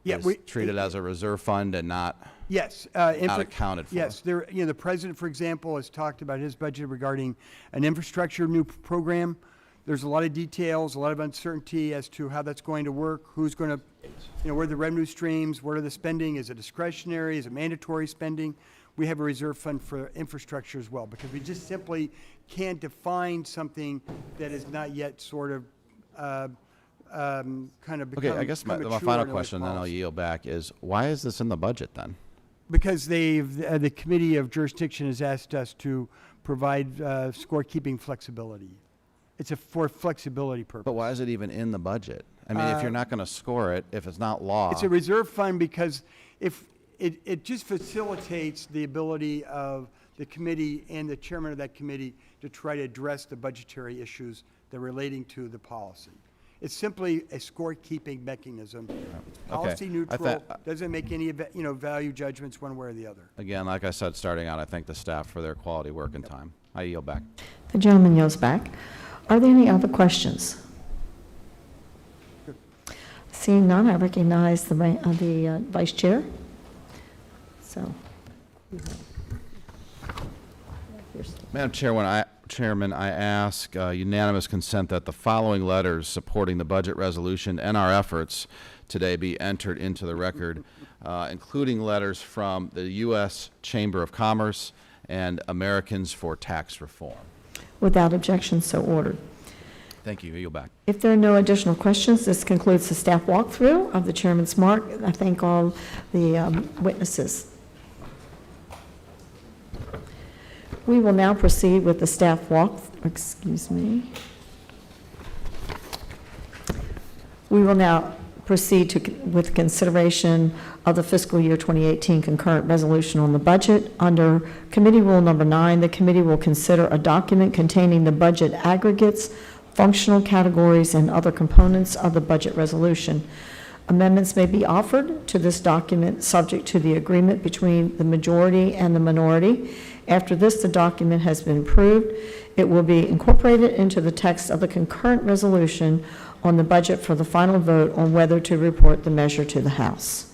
is treated as a reserve fund and not Yes. not accounted for. Yes. The president, for example, has talked about his budget regarding an infrastructure new program. There's a lot of details, a lot of uncertainty as to how that's going to work, who's going to, where are the revenue streams, what are the spending, is it discretionary, is it mandatory spending? We have a reserve fund for infrastructure as well, because we just simply can't define something that is not yet sort of kind of become Okay, I guess my mature final in its question, then I'll policy. yield back, is why is this in the budget then? Because the Committee of Jurisdiction has asked us to provide scorekeeping flexibility. It's for flexibility purpose. But why is it even in the budget? I mean, if you're not going to score it, if it's not law. It's a reserve fund because if it just facilitates the ability of the committee and the chairman of that committee to try to address the budgetary issues that are relating to the policy. It's simply a scorekeeping mechanism. It's policy neutral, doesn't make any value judgments one way or the other. Again, like I said, starting out, I thank the staff for their quality work and time. I yield back. The gentleman yields back. Are there any other questions? Seeing none, I recognize the vice chair. So, Madam Chairman, I ask unanimous consent that the following letters supporting the budget resolution and our efforts today be entered into the record, including letters from the U.S. Chamber of Commerce and Americans for Tax Reform. without objection, so ordered. Thank you. I yield back. If there are no additional questions, this concludes the staff walkthrough of the chairman's mark. I thank all the witnesses. We will now proceed with the staff We will now proceed with consideration of the fiscal year 2018 concurrent resolution on the budget. Under Committee Rule Number 9, the committee will consider a document containing the budget aggregates, functional categories, and other components of the budget resolution. Amendments may be offered to this document subject to the agreement between the majority and the minority. After this, the document has been approved. It will be incorporated into the text of the concurrent resolution on the budget for the final vote on whether to report the measure to the House.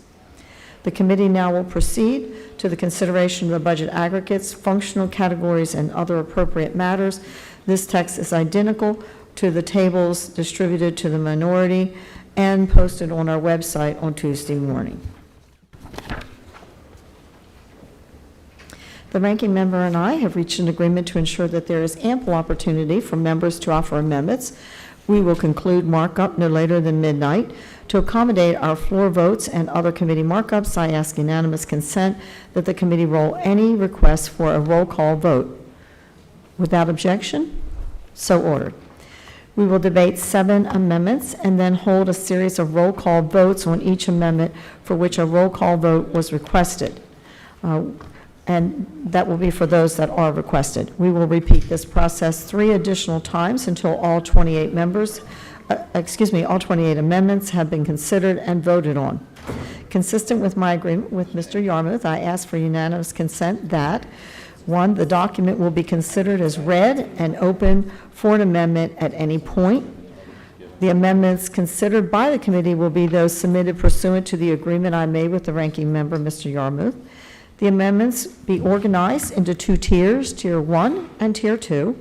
The committee now will proceed to the consideration of the budget aggregates, functional categories, and other appropriate matters. This text is identical to the tables distributed to the minority and posted on our website on Tuesday morning. The ranking member and I have reached an agreement to ensure that there is ample opportunity for members to offer amendments. We will conclude markup no later than midnight. To accommodate our floor votes and other committee markups, I ask unanimous consent that the committee roll any requests for a roll call vote. Without objection, so ordered. We will debate 7 amendments and then hold a series of roll call votes on each amendment for which a roll call vote was requested. And that will be for those that are requested. We will repeat this process 3 additional times until all 28 all 28 amendments have been considered and voted on. Consistent with my agreement with Mr. Yarmouth, I ask for unanimous consent that 1, the document will be considered as read and open for an amendment at any point. The amendments considered by the committee will be those submitted pursuant to the agreement I made with the ranking member, Mr. Yarmouth. The amendments be organized into 2 tiers, Tier 1 and Tier 2.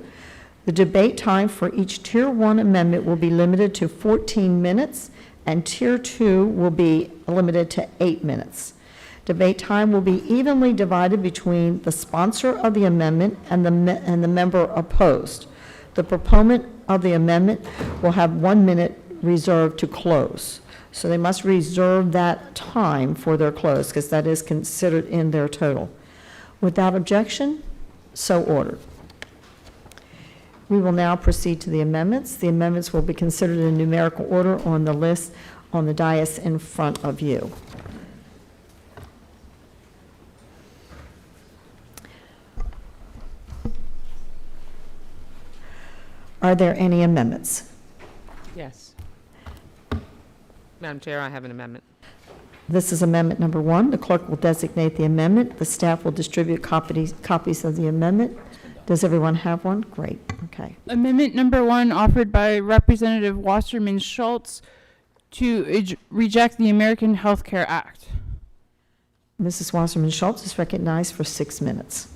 The debate time for each Tier 1 amendment will be limited to 14 minutes, and Tier 2 will be limited to 8 minutes. Debate time will be evenly divided between the sponsor of the amendment and the member opposed. The proponent of the amendment will have 1 minute reserved to close. So they must reserve that time for their close because that is considered in their total. Without objection, so ordered. We will now proceed to the amendments. The amendments will be considered in numerical order on the list on the dais in front of you. Are there any amendments? Yes. Madam Chair, I have an amendment. This is amendment number 1. The clerk will designate the amendment. The staff will distribute copies of the amendment. Does everyone have one? Great. Okay. Amendment number 1 offered by Representative Wasserman Schultz to reject the American Health Care Act. Mrs. Wasserman Schultz is recognized for 6 minutes.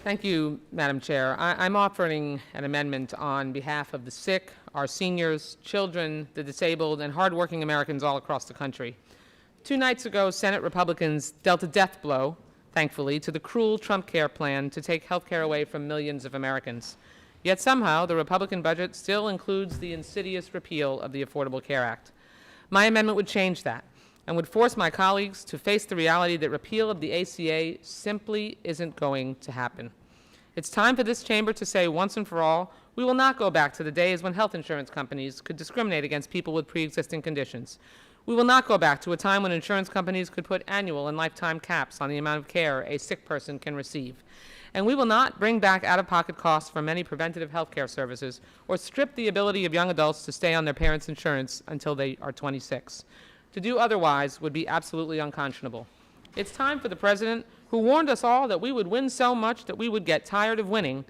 Thank you, Madam Chair. I'm offering an amendment on behalf of the sick, our seniors, children, the disabled, and hardworking Americans all across the country. 2 nights ago, Senate Republicans dealt a death blow, thankfully, to the cruel Trump care plan to take health care away from millions of Americans. Yet somehow, the Republican budget still includes the insidious repeal of the Affordable Care Act. My amendment would change that and would force my colleagues to face the reality that repeal of the ACA simply isn't going to happen. It's time for this chamber to say once and for all, we will not go back to the days when health insurance companies could discriminate against people with pre-existing conditions. We will not go back to a time when insurance companies could put annual and lifetime caps on the amount of care a sick person can receive. And we will not bring back out-of-pocket costs for many preventative health care services or strip the ability of young adults to stay on their parents' insurance until they are 26. To do otherwise would be absolutely unconscionable. It's time for the President, who warned us all that we would win so much that we would get tired of winning,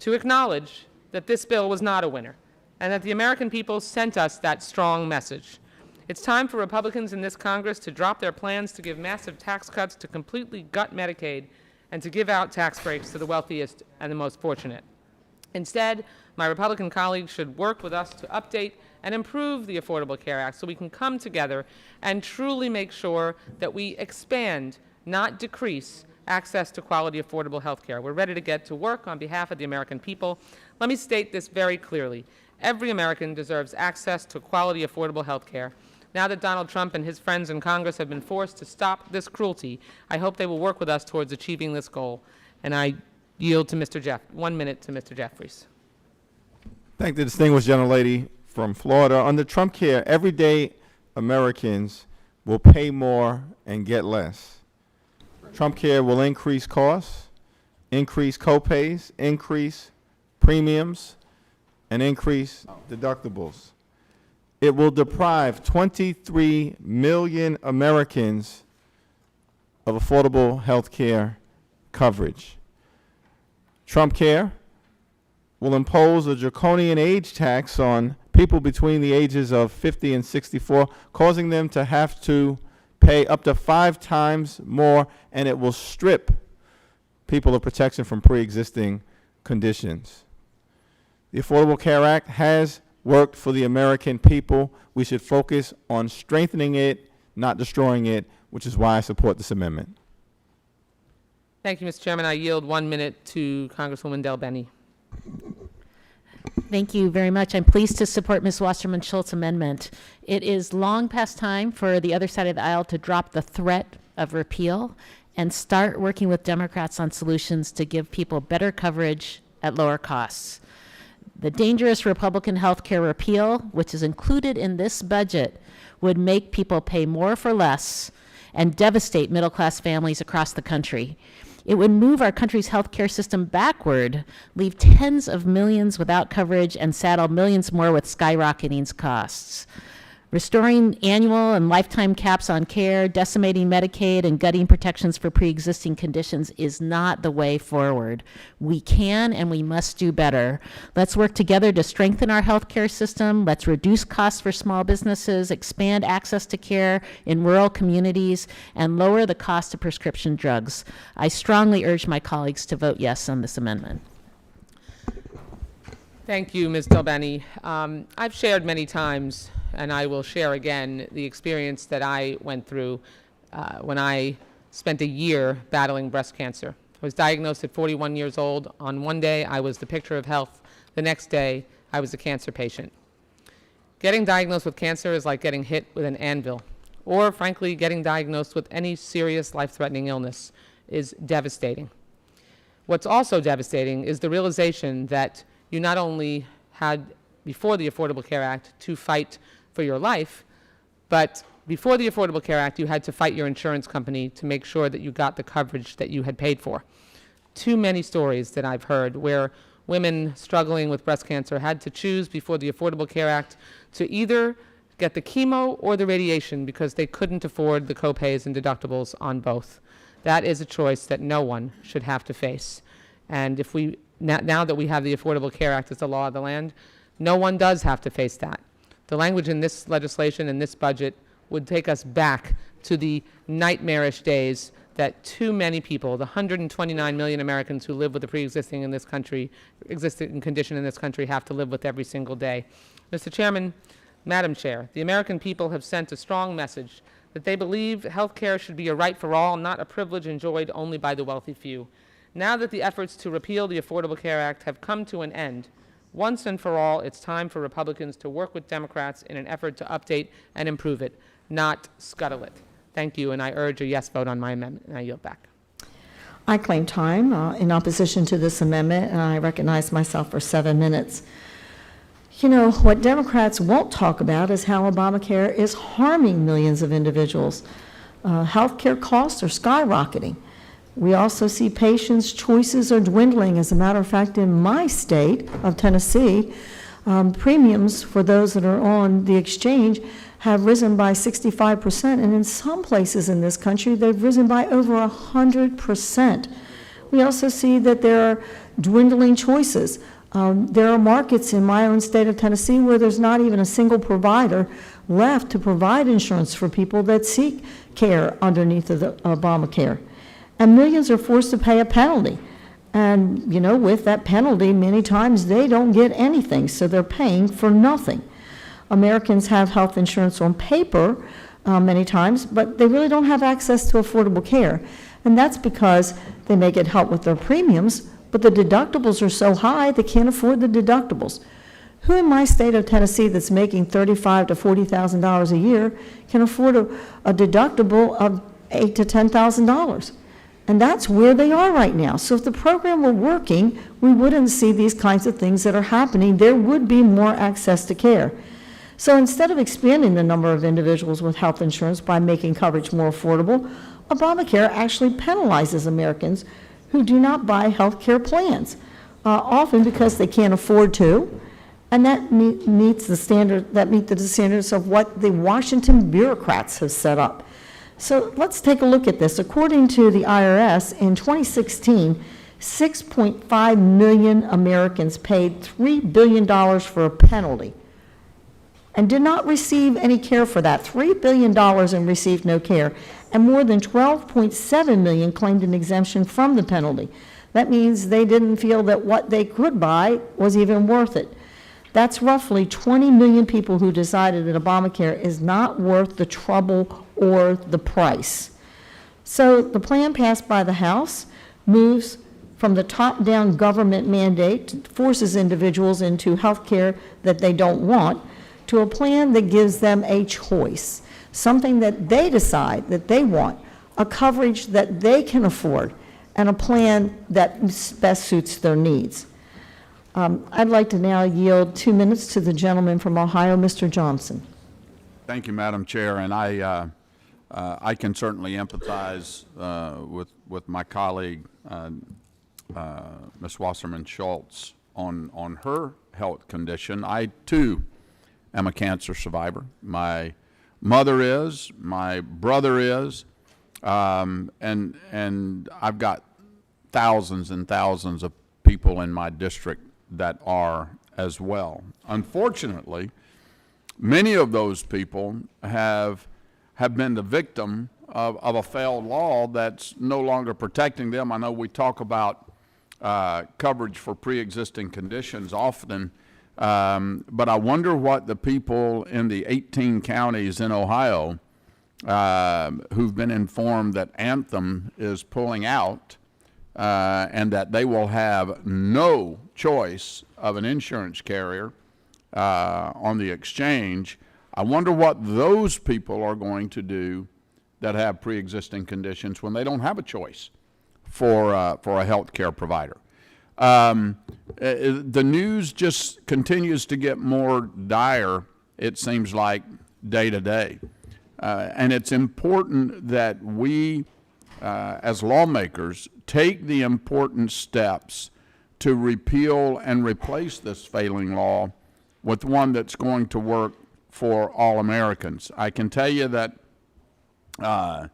to acknowledge that this bill was not a winner and that the American people sent us that strong message. It's time for Republicans in this Congress to drop their plans to give massive tax cuts, to completely gut Medicaid, and to give out tax breaks to the wealthiest and the most fortunate. Instead, my Republican colleagues should work with us to update and improve the Affordable Care Act so we can come together and truly make sure that we expand, not decrease, access to quality, affordable health care. We're ready to get to work on behalf of the American people. Let me state this very clearly. Every American deserves access to quality, affordable health care. Now that Donald Trump and his friends in Congress have been forced to stop this cruelty, I hope they will work with us towards achieving this goal. And I yield to Mr. 1 minute to Mr. Jeffries. Thank the distinguished gentlelady from Florida. Under Trump care, everyday Americans will pay more and get less. Trump care will increase costs, increase copays, increase premiums, and increase deductibles. It will deprive 23 million Americans of affordable health care coverage. Trump care will impose a draconian age tax on people between the ages of 50 and 64, causing them to have to pay up to 5 times more, and it will strip people of protection from pre-existing conditions. The Affordable Care Act has worked for the American people. We should focus on strengthening it, not destroying it, which is why I support this amendment. Thank you, Mr. Chairman. I yield 1 minute to Congresswoman Del Benny. Thank you very much. I'm pleased to support Ms. Wasserman Schultz's amendment. It is long past time for the other side of the aisle to drop the threat of repeal and start working with Democrats on solutions to give people better coverage at lower costs. The dangerous Republican health care repeal, which is included in this budget, would make people pay more for less and devastate middle-class families across the country. It would move our country's health care system backward, leave tens of millions without coverage, and saddle millions more with skyrocketing costs. Restoring annual and lifetime caps on care, decimating Medicaid, and gutting protections for pre-existing conditions is not the way forward. We can and we must do better. Let's work together to strengthen our health care system. Let's reduce costs for small businesses, expand access to care in rural communities, and lower the cost of prescription drugs. I strongly urge my colleagues to vote yes on this amendment. Thank you, Ms. Del Benny. I've shared many times, and I will share again, the experience that I went through when I spent a year battling breast cancer. I was diagnosed at 41 years old. On one day, I was the picture of health. The next day, I was a cancer patient. Getting diagnosed with cancer is like getting hit with an anvil, or frankly, getting diagnosed with any serious life-threatening illness is devastating. What's also devastating is the realization that you not only had, before the Affordable Care Act, to fight for your life, but before the Affordable Care Act, you had to fight your insurance company to make sure that you got the coverage that you had paid for. Too many stories that I've heard where women struggling with breast cancer had to choose before the Affordable Care Act to either get the chemo or the radiation because they couldn't afford the copays and deductibles on both. That is a choice that no one should have to face. And if we, now that we have the Affordable Care Act as the law of the land, no one does have to face that. The language in this legislation and this budget would take us back to the nightmarish days that too many people, the 129 million Americans who live with a pre-existing condition in this country, have to live with every single day. Mr. Chairman, Madam Chair, the American people have sent a strong message that they believe health care should be a right for all, not a privilege enjoyed only by the wealthy few. Now that the efforts to repeal the Affordable Care Act have come to an end, once and for all, it's time for Republicans to work with Democrats in an effort to update and improve it, not scuttle it. Thank you, and I urge a yes vote on my amendment, and I yield back. I claim time in opposition to this amendment, and I recognize myself for 7 minutes. You know, what Democrats won't talk about is how Obamacare is harming millions of individuals. Health care costs are skyrocketing. We also see patients' choices are dwindling. As a matter of fact, in my state of Tennessee, premiums for those that are on the exchange have risen by 65%, and in some places in this country, they've risen by over 100%. We also see that there are dwindling choices. There are markets in my own state of Tennessee where there's not even a single provider left to provide insurance for people that seek care underneath of the Obamacare. And millions are forced to pay a penalty. And, you know, with that penalty, many times they don't get anything, so they're paying for nothing. Americans have health insurance on paper many times, but they really don't have access to affordable care. And that's because they may get help with their premiums, but the deductibles are so high they can't afford the deductibles. Who in my state of Tennessee that's making $35,000 to $40,000 a year can afford a deductible of $8,000 to $10,000? And that's where they are right now. So if the program were working, we wouldn't see these kinds of things that are happening. There would be more access to care. So instead of expanding the number of individuals with health insurance by making coverage more affordable, Obamacare actually penalizes Americans who do not buy health care plans, often because they can't afford to, and that meets the standards of what the Washington bureaucrats have set up. So let's take a look at this. According to the IRS, in 2016, 6.5 million Americans paid $3 billion for a penalty and did not receive any care for that. $3 billion and received no care. And more than 12.7 million claimed an exemption from the penalty. That means they didn't feel that what they could buy was even worth it. That's roughly 20 million people who decided that Obamacare is not worth the trouble or the price. So the plan passed by the House moves from the top-down government mandate, forces individuals into health care that they don't want, to a plan that gives them a choice, something that they decide that they want, a coverage that they can afford, and a plan that best suits their needs. I'd like to now yield 2 minutes to the gentleman from Ohio, Mr. Johnson. Thank you, Madam Chair, and I can certainly empathize with my colleague, Ms. Wasserman Schultz, on her health condition. I too am a cancer survivor. My mother is, my brother is, and I've got thousands and thousands of people in my district that are as well. Unfortunately, many of those people have been the victim of a failed law that's no longer protecting them. I know we talk about coverage for pre-existing conditions often, but I wonder what the people in the 18 counties in Ohio who've been informed that Anthem is pulling out and that they will have no choice of an insurance carrier on the exchange. I wonder what those people are going to do that have pre-existing conditions when they don't have a choice for a health care provider. The news just continues to get more dire, it seems like, day to day. And it's important that we, as lawmakers, take the important steps to repeal and replace this failing law with one that's going to work for all Americans. I can tell you that the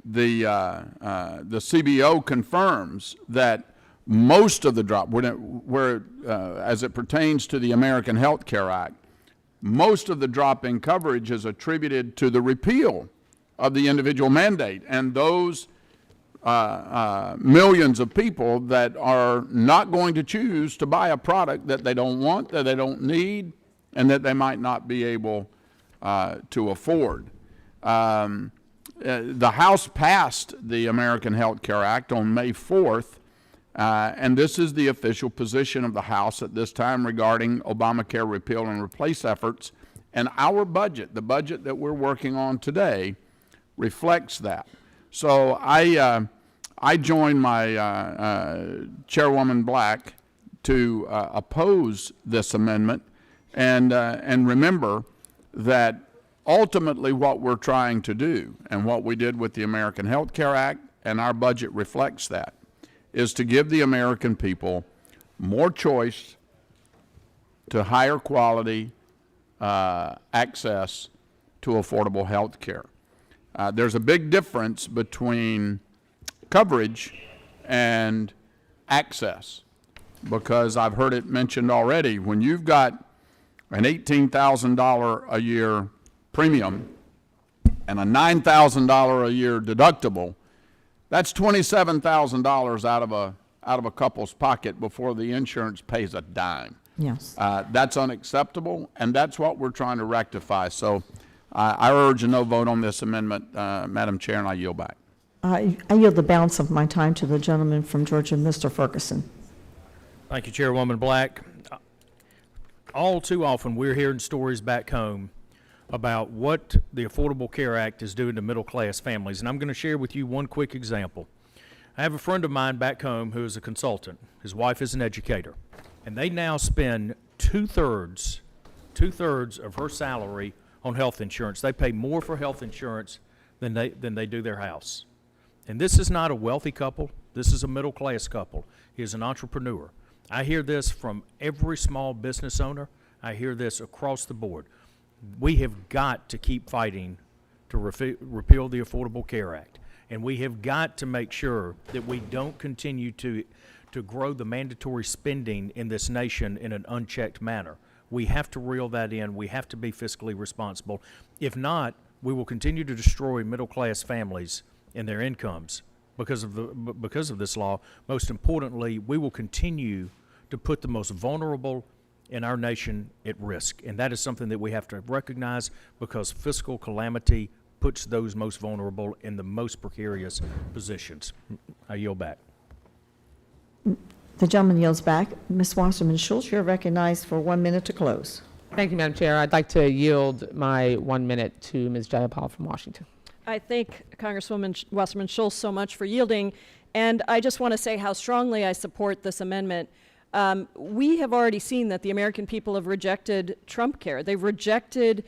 CBO confirms that most of the drop, as it pertains to the American Health Care Act, most of the drop in coverage is attributed to the repeal of the individual mandate, and those millions of people that are not going to choose to buy a product that they don't want, that they don't need, and that they might not be able to afford. The House passed the American Health Care Act on May 4th, and this is the official position of the House at this time regarding Obamacare repeal and replace efforts. And our budget, the budget that we're working on today, reflects that. So I joined my Chairwoman Black to oppose this amendment, and remember that ultimately what we're trying to do, and what we did with the American Health Care Act, and our budget reflects that, is to give the American people more choice to higher quality access to affordable health care. There's a big difference between coverage and access, because I've heard it mentioned already. When you've got an $18,000 a year premium and a $9,000 a year deductible, that's $27,000 out of a couple's pocket before the insurance pays a dime. Yes. That's unacceptable, and that's what we're trying to rectify. So I urge a no vote on this amendment, Madam Chair, and I yield back. I yield the balance of my time to the gentleman from Georgia, Mr. Ferguson. Thank you, Chairwoman Black. All too often, we're hearing stories back home about what the Affordable Care Act is doing to middle-class families, and I'm going to share with you one quick example. I have a friend of mine back home who is a consultant. His wife is an educator, and they now spend two-thirds of her salary on health insurance. They pay more for health insurance than they do their house. And this is not a wealthy couple. This is a middle-class couple. He is an entrepreneur. I hear this from every small business owner. I hear this across the board. We have got to keep fighting to repeal the Affordable Care Act. And we have got to make sure that we don't continue to grow the mandatory spending in this nation in an unchecked manner. We have to reel that in. We have to be fiscally responsible. If not, we will continue to destroy middle-class families and their incomes because of this law. Most importantly, we will continue to put the most vulnerable in our nation at risk. And that is something that we have to recognize, because fiscal calamity puts those most vulnerable in the most precarious positions. I yield back. The gentleman yields back. Ms. Wasserman Schultz, you're recognized for 1 minute to close. Thank you, Madam Chair. I'd like to yield my 1 minute to Ms. Jayapal from Washington. I thank Congresswoman Wasserman Schultz so much for yielding, and I just want to say how strongly I support this amendment. We have already seen that the American people have rejected Trump care. They've rejected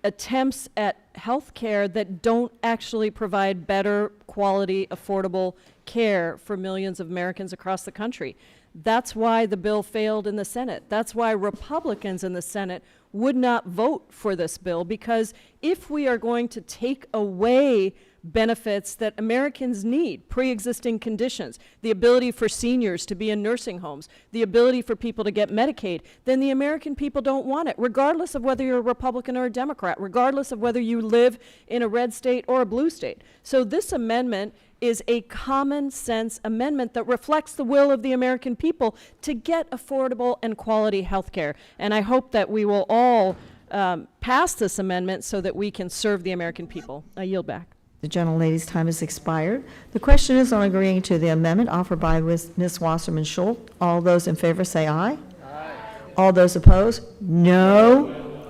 attempts at health care that don't actually provide better quality, affordable care for millions of Americans across the country. That's why the bill failed in the Senate. That's why Republicans in the Senate would not vote for this bill, because if we are going to take away benefits that Americans need, pre-existing conditions, the ability for seniors to be in nursing homes, the ability for people to get Medicaid, then the American people don't want it, regardless of whether you're a Republican or a Democrat, regardless of whether you live in a red state or a blue state. So this amendment is a common sense amendment that reflects the will of the American people to get affordable and quality health care. And I hope that we will all pass this amendment so that we can serve the American people. I yield back. The gentlelady's time has expired. The question is on agreeing to the amendment offered by Ms. Wasserman Schultz. All those in favor say aye. Aye. All those opposed, no.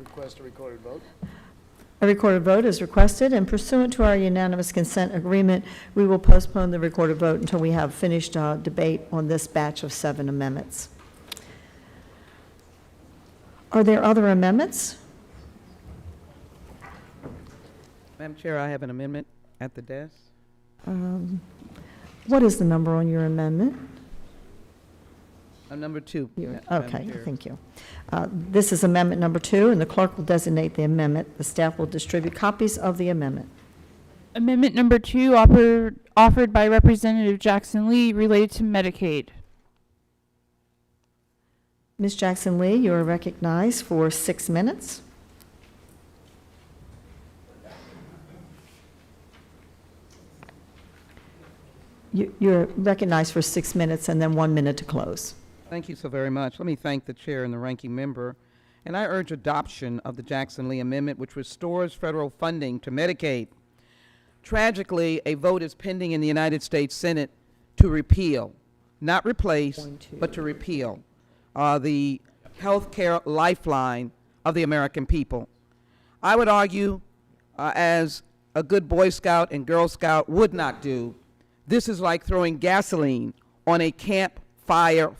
Request a recorded vote. A recorded vote is requested, and pursuant to our unanimous consent agreement, we will postpone the recorded vote until we have finished debate on this batch of 7 amendments. Are there other amendments? Madam Chair, I have an amendment at the desk. What is the number on your amendment? Number 2. Okay, thank you. This is amendment number 2, and the clerk will designate the amendment. The staff will distribute copies of the amendment. Amendment number 2 offered by Representative Jackson Lee related to Medicaid. Ms. Jackson Lee, you are recognized for 6 minutes. You're recognized for 6 minutes and then 1 minute to close. Thank you so very much. Let me thank the chair and the ranking member. And I urge adoption of the Jackson Lee Amendment, which restores federal funding to Medicaid. Tragically, a vote is pending in the United States Senate to repeal, not replace, but to repeal the health care lifeline of the American people. I would argue, as a good Boy Scout and Girl Scout would not do, this is like throwing gasoline on a campfire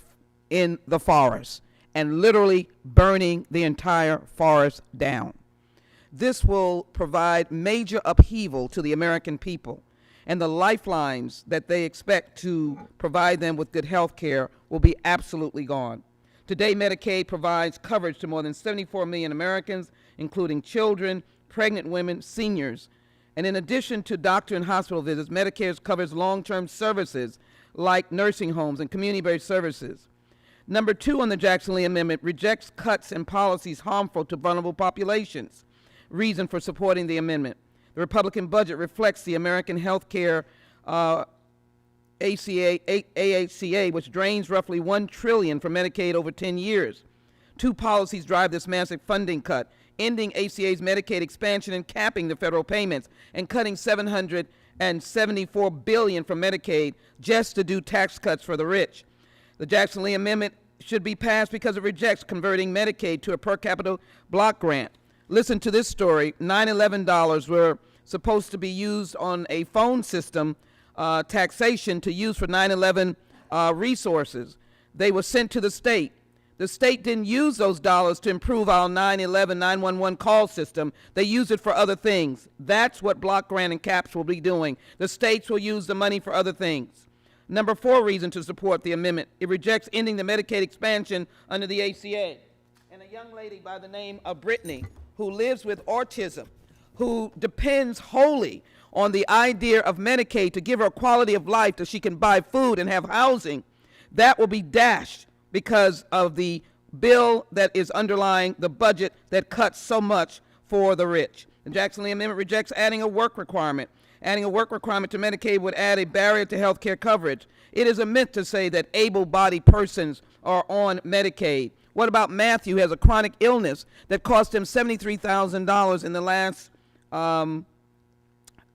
in the forest and literally burning the entire forest down. This will provide major upheaval to the American people, and the lifelines that they expect to provide them with good health care will be absolutely gone. Today, Medicaid provides coverage to more than 74 million Americans, including children, pregnant women, seniors. And in addition to doctor and hospital visits, Medicare covers long-term services like nursing homes and community-based services. Number 2 on the Jackson Lee Amendment rejects cuts and policies harmful to vulnerable populations. Reason for supporting the amendment. The Republican budget reflects the American health care AHCA, which drains roughly $1 trillion from Medicaid over 10 years. 2 policies drive this massive funding cut: ending ACA's Medicaid expansion and capping the federal payments, and cutting $774 billion from Medicaid just to do tax cuts for the rich. The Jackson Lee Amendment should be passed because it rejects converting Medicaid to a per capita block grant. Listen to this story. 9/11 dollars were supposed to be used on a phone system taxation to use for 9/11 resources. They were sent to the state. The state didn't use those dollars to improve our 9/11 911 call system. They used it for other things. That's what block grant and caps will be doing. The states will use the money for other things. Number 4 reason to support the amendment: it rejects ending the Medicaid expansion under the ACA. And a young lady by the name of Brittany, who lives with autism, who depends wholly on the idea of Medicaid to give her a quality of life that she can buy food and have housing, that will be dashed because of the bill that is underlying the budget that cuts so much for the rich. The Jackson Lee Amendment rejects adding a work requirement. Adding a work requirement to Medicaid would add a barrier to health care coverage. It is a myth to say that able-bodied persons are on Medicaid. What about Matthew, who has a chronic illness that cost him $73,000 in the last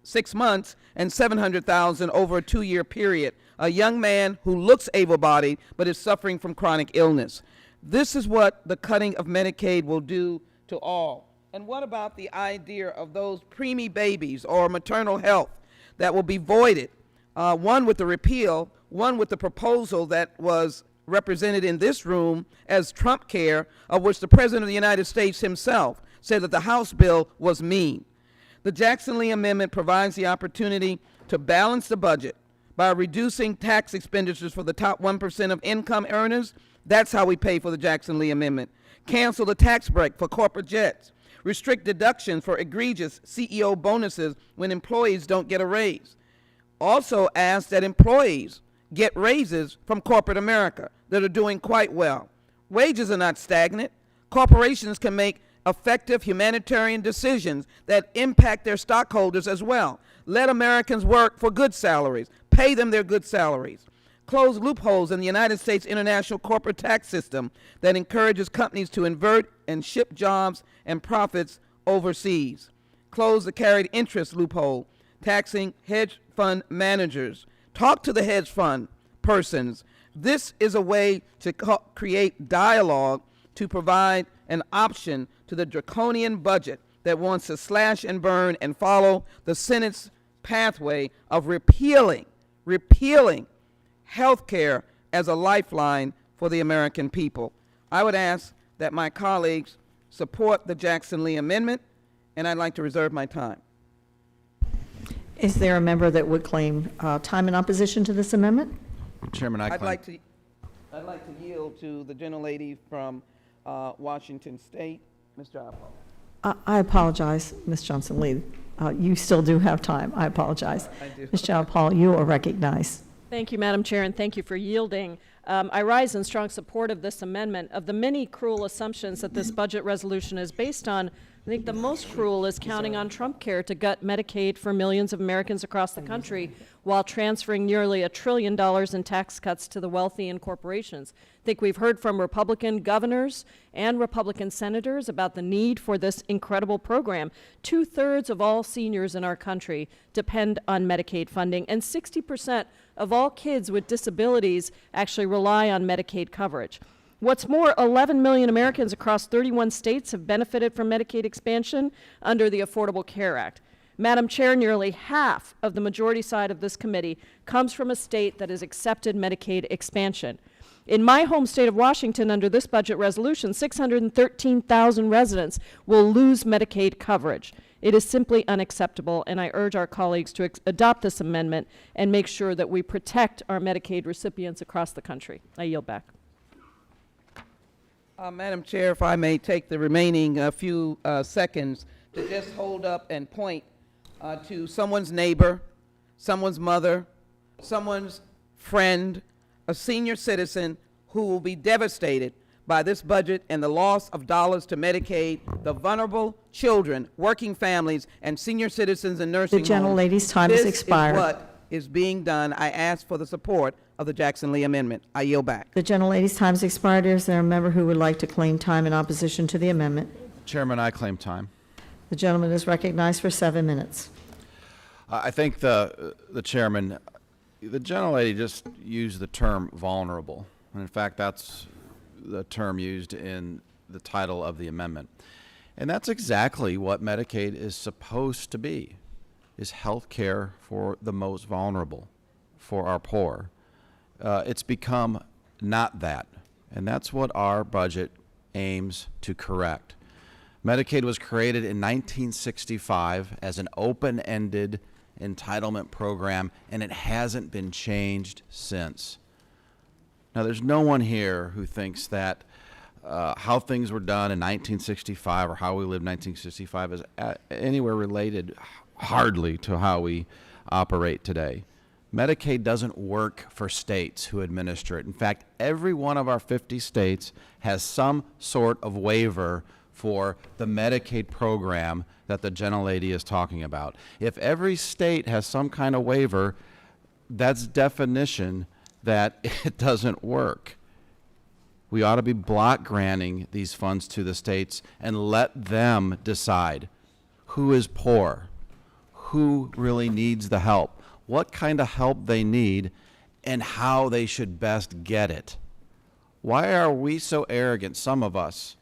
6 months and $700,000 over a 2-year period? A young man who looks able-bodied but is suffering from chronic illness. This is what the cutting of Medicaid will do to all. And what about the idea of those preemie babies or maternal health that will be voided? One with the repeal, one with the proposal that was represented in this room as Trump Care, of which the President of the United States himself said that the House bill was mean. The Jackson-Lee Amendment provides the opportunity to balance the budget by reducing tax expenditures for the top 1% of income earners. That's how we pay for the Jackson-Lee Amendment. Cancel the tax break for corporate jets. Restrict deductions for egregious CEO bonuses when employees don't get a raise. Also ask that employees get raises from corporate America that are doing quite well. Wages are not stagnant. Corporations can make effective humanitarian decisions that impact their stockholders as well. Let Americans work for good salaries. Pay them their good salaries. Close loopholes in the United States international corporate tax system that encourages companies to invert and ship jobs and profits overseas. Close the carried interest loophole, taxing hedge fund managers. Talk to the hedge fund persons. This is a way to create dialogue to provide an option to the draconian budget that wants to slash and burn and follow the Senate's pathway of repealing health care as a lifeline for the American people. I would ask that my colleagues support the Jackson-Lee Amendment, and I'd like to reserve my time. Is there a member that would claim time in opposition to this amendment? Chairman, I'd like to yield to the gentlelady from Washington State, Ms. Jayapal. I apologize, Ms. Johnson-Lee. You still do have time. I apologize. I do. Ms. Jayapal, you are recognized. Thank you, Madam Chair, and thank you for yielding. I rise in strong support of this amendment. Of the many cruel assumptions that this budget resolution is based on, I think the most cruel is counting on Trump Care to gut Medicaid for millions of Americans across the country while transferring nearly $1 trillion in tax cuts to the wealthy and corporations. I think we've heard from Republican governors and Republican senators about the need for this incredible program. 2/3 of all seniors in our country depend on Medicaid funding, and 60% of all kids with disabilities actually rely on Medicaid coverage. What's more, 11 million Americans across 31 states have benefited from Medicaid expansion under the Affordable Care Act. Madam Chair, nearly half of the majority side of this committee comes from a state that has accepted Medicaid expansion. In my home state of Washington, under this budget resolution, 613,000 residents will lose Medicaid coverage. It is simply unacceptable, and I urge our colleagues to adopt this amendment and make sure that we protect our Medicaid recipients across the country. I yield back. Madam Chair, if I may take the remaining few seconds to just hold up and point to someone's neighbor, someone's mother, someone's friend, a senior citizen who will be devastated by this budget and the loss of dollars to Medicaid, the vulnerable children, working families, and senior citizens in nursing homes. The gentlelady's time has expired. This is what is being done. I ask for the support of the Jackson-Lee Amendment. I yield back. The gentlelady's time has expired. Is there a member who would like to claim time in opposition to the amendment? Chairman, I claim time. The gentleman is recognized for 7 minutes. I think the chairman, the gentlelady just used the term vulnerable. And in fact, that's the term used in the title of the amendment. And that's exactly what Medicaid is supposed to be, is health care for the most vulnerable, for our poor. It's become not that. And that's what our budget aims to correct. Medicaid was created in 1965 as an open-ended entitlement program, and it hasn't been changed since. Now, there's no one here who thinks that how things were done in 1965 or how we lived in 1965 is anywhere related hardly to how we operate today. Medicaid doesn't work for states who administer it. In fact, every one of our 50 states has some sort of waiver for the Medicaid program that the gentlelady is talking about. If every state has some kind of waiver, that's definition that it doesn't work. We ought to be block granting these funds to the states and let them decide who is poor, who really needs the help, what kind of help they need, and how they should best get it. Why are we so arrogant, some of us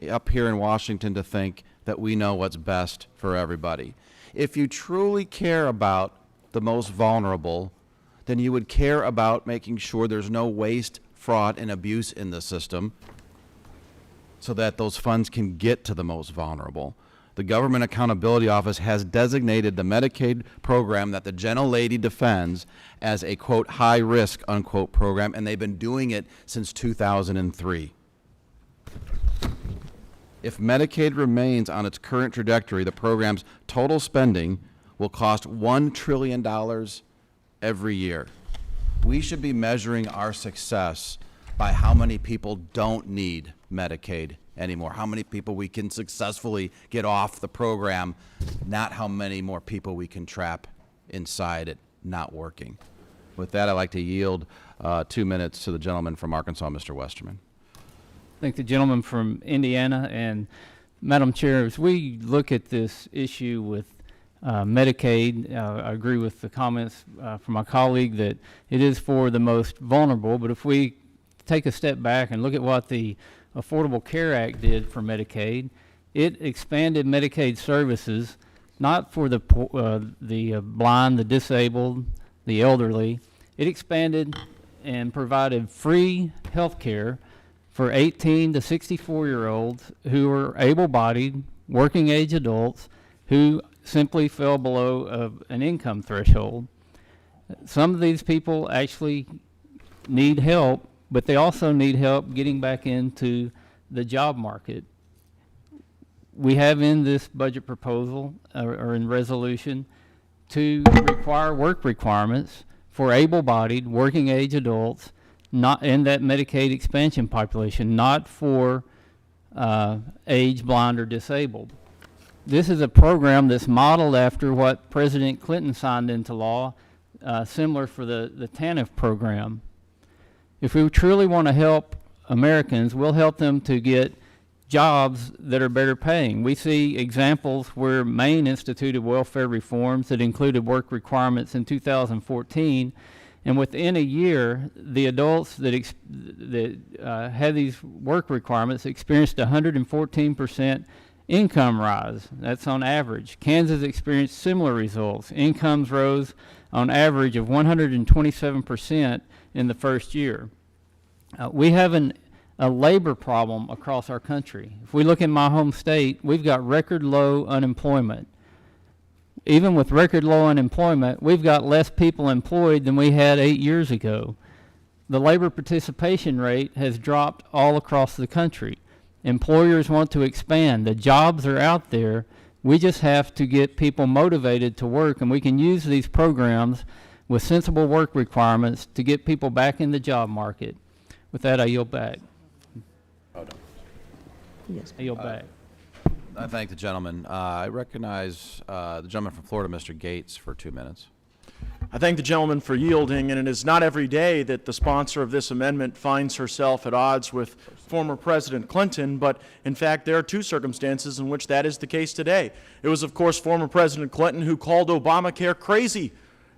up here in Washington, to think that we know what's best for everybody? If you truly care about the most vulnerable, then you would care about making sure there's no waste, fraud, and abuse in the system so that those funds can get to the most vulnerable. The Government Accountability Office has designated the Medicaid program that the gentlelady defends as a, quote, high risk, unquote, program, and they've been doing it since 2003. If Medicaid remains on its current trajectory, the program's total spending will cost $1 trillion every year. We should be measuring our success by how many people don't need Medicaid anymore, how many people we can successfully get off the program, not how many more people we can trap inside it not working. With that, I'd like to yield 2 minutes to the gentleman from Arkansas, Mr. Westerman. Thank the gentleman from Indiana. And Madam Chair, as we look at this issue with Medicaid, I agree with the comments from my colleague that it is for the most vulnerable, but if we take a step back and look at what the Affordable Care Act did for Medicaid, it expanded Medicaid services not for the blind, the disabled, the elderly. It expanded and provided free health care for 18 to 64-year-olds who are able-bodied, working-age adults who simply fell below an income threshold. Some of these people actually need help, but they also need help getting back into the job market. We have in this budget proposal or in resolution to require work requirements for able-bodied, working-age adults not in that Medicaid expansion population, not for age, blind, or disabled. This is a program that's modeled after what President Clinton signed into law, similar for the TANF program. If we truly want to help Americans, we'll help them to get jobs that are better paying. We see examples where Maine instituted welfare reforms that included work requirements in 2014, and within a year, the adults that had these work requirements experienced 114% income rise. That's on average. Kansas experienced similar results. Incomes rose on average of 127% in the first year. We have a labor problem across our country. If we look in my home state, we've got record low unemployment. Even with record low unemployment, we've got less people employed than we had 8 years ago. The labor participation rate has dropped all across the country. Employers want to expand. The jobs are out there. We just have to get people motivated to work, and we can use these programs with sensible work requirements to get people back in the job market. With that, I yield back. Yes. I yield back. I thank the gentleman. I recognize the gentleman from Florida, Mr. Gates, for 2 minutes. I thank the gentleman for yielding, and it is not every day that the sponsor of this amendment finds herself at odds with former President Clinton, but in fact there are two circumstances in which that is the case today. It was, of course, former President Clinton who called Obamacare crazy,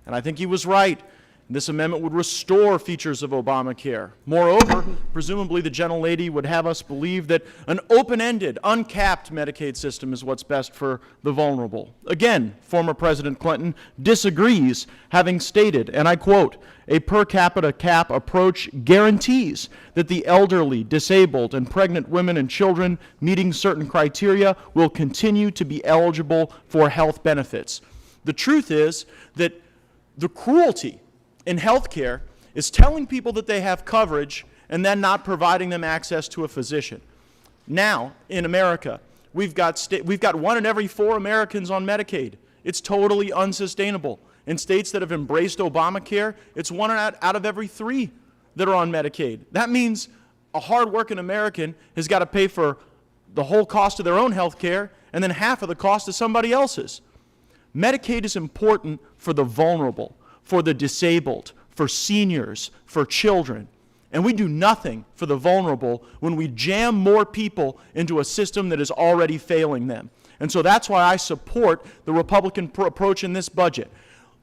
and I think he was right. This amendment would restore features of Obamacare. Moreover, presumably the gentlelady would have us believe that an open-ended, uncapped Medicaid system is what's best for the vulnerable. Again, former President Clinton disagrees, having stated, and I quote, "A per capita cap approach guarantees that the elderly, disabled, and pregnant women and children meeting certain criteria will continue to be eligible for health benefits." The truth is that the cruelty in healthcare is telling people that they have coverage and then not providing them access to a physician. Now, in America, we've got 1 in every 4 Americans on Medicaid. It's totally unsustainable. In states that have embraced Obamacare, it's 1 out of every 3 that are on Medicaid. That means a hard-working American has got to pay for the whole cost of their own health care, and then half of the cost of somebody else's. Medicaid is important for the vulnerable, for the disabled, for seniors, for children. And we do nothing for the vulnerable when we jam more people into a system that is already failing them. And so that's why I support the Republican approach in this budget.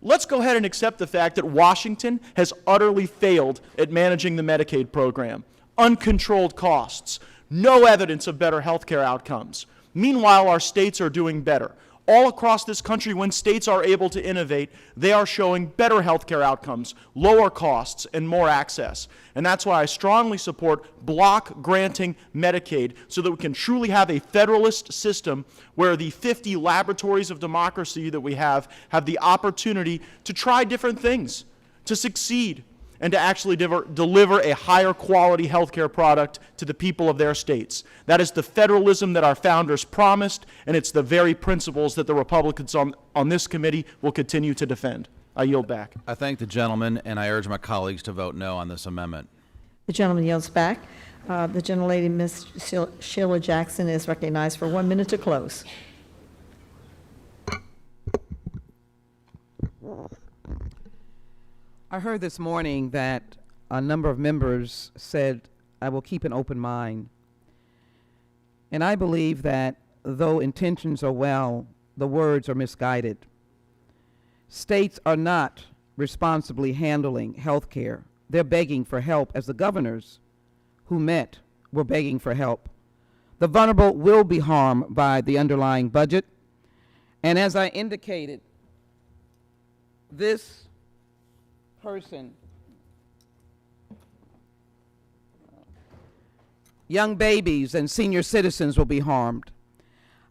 Let's go ahead and accept the fact that Washington has utterly failed at managing the Medicaid program. Uncontrolled costs, no evidence of better health care outcomes. Meanwhile, our states are doing better. All across this country, when states are able to innovate, they are showing better health care outcomes, lower costs, and more access. And that's why I strongly support block granting Medicaid so that we can truly have a federalist system where the 50 laboratories of democracy that we have the opportunity to try different things, to succeed, and to actually deliver a higher quality healthcare product to the people of their states. That is the federalism that our founders promised, and it's the very principles that the Republicans on this committee will continue to defend. I yield back. I thank the gentleman, and I urge my colleagues to vote no on this amendment. The gentleman yields back. The gentlelady, Ms. Sheila Jackson, is recognized for 1 minute to close. I heard this morning that a number of members said, I will keep an open mind. And I believe that though intentions are well, the words are misguided. States are not responsibly handling health care. They're begging for help, as the governors who met were begging for help. The vulnerable will be harmed by the underlying budget. And as I indicated, this person, young babies and senior citizens will be harmed.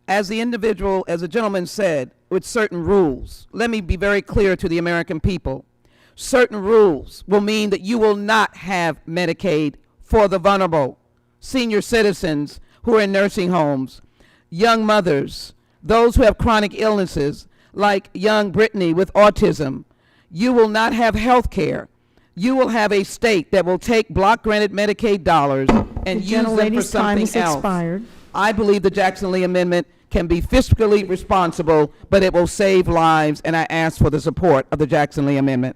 As the gentleman said, with certain rules. Let me be very clear to the American people. Certain rules will mean that you will not have Medicaid for the vulnerable, senior citizens who are in nursing homes, young mothers, those who have chronic illnesses, like young Brittany with autism. You will not have health care. You will have a state that will take block-granted Medicaid dollars and use them for something else. Expired. I believe the Jackson-Lee Amendment can be fiscally responsible, but it will save lives, and I ask for the support of the Jackson-Lee Amendment.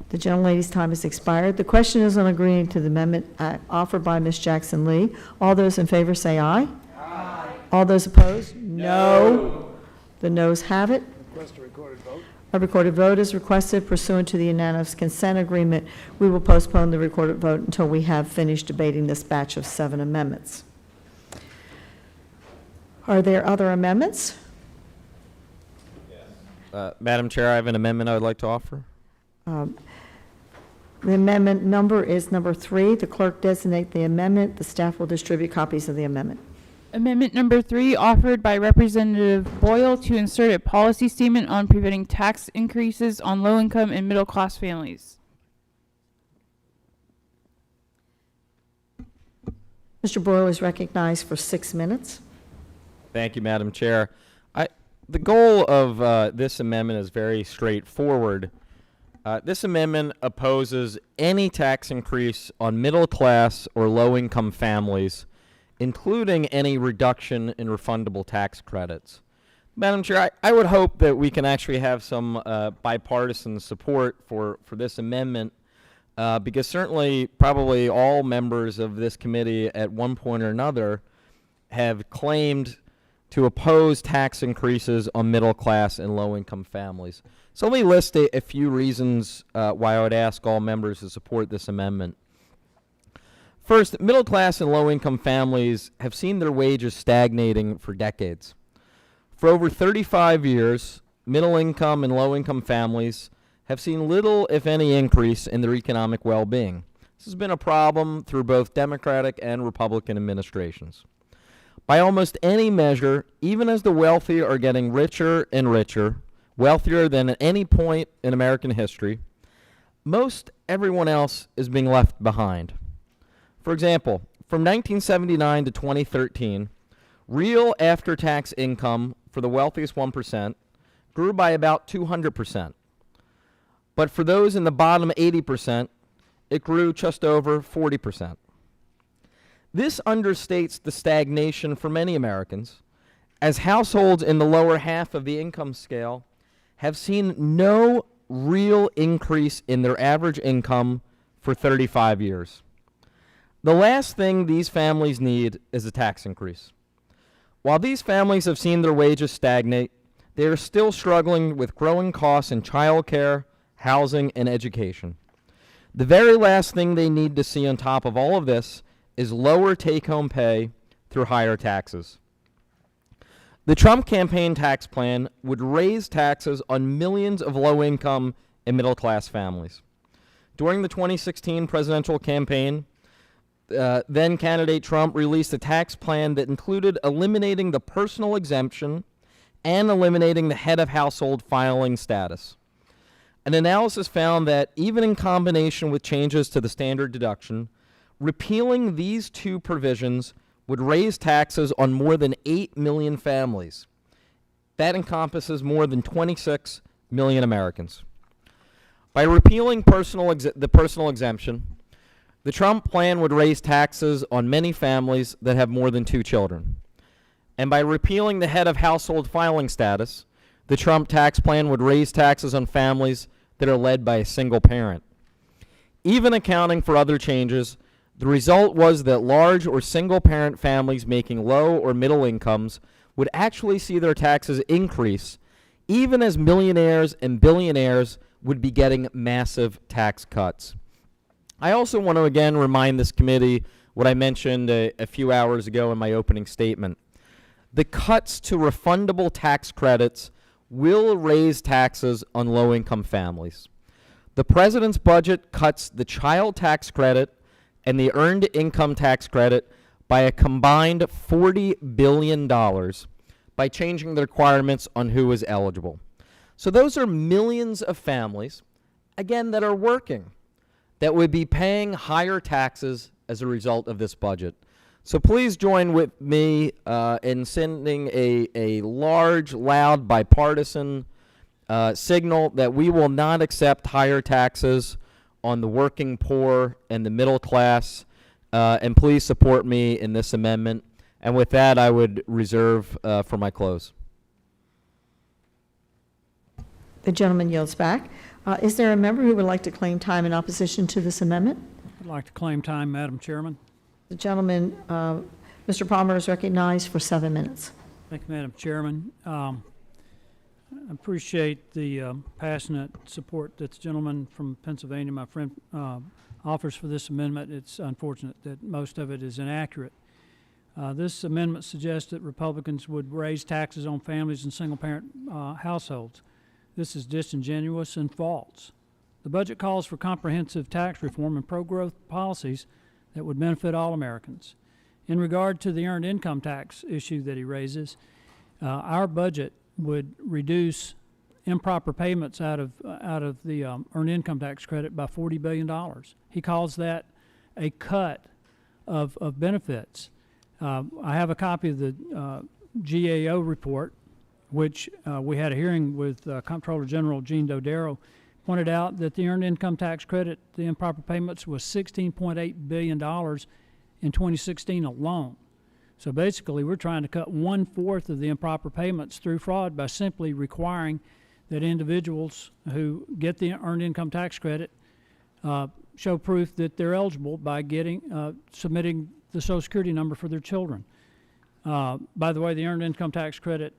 The gentlelady's time has expired. The question is on agreeing to the amendment offered by Ms. Jackson-Lee. All those in favor say aye. Aye. All those opposed? No. The noes have it. Request a recorded vote. A recorded vote is requested pursuant to the unanimous consent agreement. We will postpone the recorded vote until we have finished debating this batch of 7 amendments. Are there other amendments? Madam Chair, I have an amendment I would like to offer. The amendment number is number 3. The clerk designate the amendment. The staff will distribute copies of the amendment. Amendment number 3, offered by Representative Boyle to insert a policy statement on preventing tax increases on low-income and middle-class families. Mr. Boyle is recognized for 6 minutes. Thank you, Madam Chair. The goal of this amendment is very straightforward. This amendment opposes any tax increase on middle-class or low-income families, including any reduction in refundable tax credits. Madam Chair, I would hope that we can actually have some bipartisan support for this amendment because certainly probably all members of this committee at one point or another have claimed to oppose tax increases on middle-class and low-income families. So let me list a few reasons why I would ask all members to support this amendment. First, middle-class and low-income families have seen their wages stagnating for decades. For over 35 years, middle-income and low-income families have seen little, if any, increase in their economic well-being. This has been a problem through both Democratic and Republican administrations. By almost any measure, even as the wealthy are getting richer and richer, wealthier than at any point in American history, most everyone else is being left behind. For example, from 1979 to 2013, real after-tax income for the wealthiest 1% grew by about 200%. But for those in the bottom 80%, it grew just over 40%. This understates the stagnation for many Americans, as households in the lower half of the income scale have seen no real increase in their average income for 35 years. The last thing these families need is a tax increase. While these families have seen their wages stagnate, they are still struggling with growing costs in childcare, housing, and education. The very last thing they need to see on top of all of this is lower take-home pay through higher taxes. The Trump campaign tax plan would raise taxes on millions of low-income and middle-class families. During the 2016 presidential campaign, then candidate Trump released a tax plan that included eliminating the personal exemption and eliminating the head of household filing status. An analysis found that even in combination with changes to the standard deduction, repealing these two provisions would raise taxes on more than 8 million families. That encompasses more than 26 million Americans. By repealing the personal exemption, the Trump plan would raise taxes on many families that have more than 2 children. And by repealing the head of household filing status, the Trump tax plan would raise taxes on families that are led by a single parent. Even accounting for other changes, the result was that large or single parent families making low or middle incomes would actually see their taxes increase, even as millionaires and billionaires would be getting massive tax cuts. I also want to again remind this committee what I mentioned a few hours ago in my opening statement. The cuts to refundable tax credits will raise taxes on low-income families. The president's budget cuts the child tax credit and the earned income tax credit by a combined $40 billion by changing the requirements on who is eligible. So those are millions of families, again, that are working, that would be paying higher taxes as a result of this budget. So please join with me in sending a large, loud, bipartisan signal that we will not accept higher taxes on the working poor and the middle class, and please support me in this amendment. And with that, I would reserve for my close. The gentleman yields back. Is there a member who would like to claim time in opposition to this amendment? I'd like to claim time, Madam Chairman. The gentleman, Mr. Palmer, is recognized for 7 minutes. Thank you, Madam Chairman. I appreciate the passionate support that the gentleman from Pennsylvania, my friend, offers for this amendment. It's unfortunate that most of it is inaccurate. This amendment suggests that Republicans would raise taxes on families and single-parent households. This is disingenuous and false. The budget calls for comprehensive tax reform and pro-growth policies that would benefit all Americans. In regard to the earned income tax issue that he raises, our budget would reduce improper payments out of the earned income tax credit by $40 billion. He calls that a cut of benefits. I have a copy of the GAO report, which we had a hearing with Comptroller General Gene Dodaro, pointed out that the earned income tax credit, the improper payments, was $16.8 billion in 2016 alone. So basically, we're trying to cut 1/4 of the improper payments through fraud by simply requiring that individuals who get the earned income tax credit show proof that they're eligible by submitting the Social Security number for their children. By the way, the earned income tax credit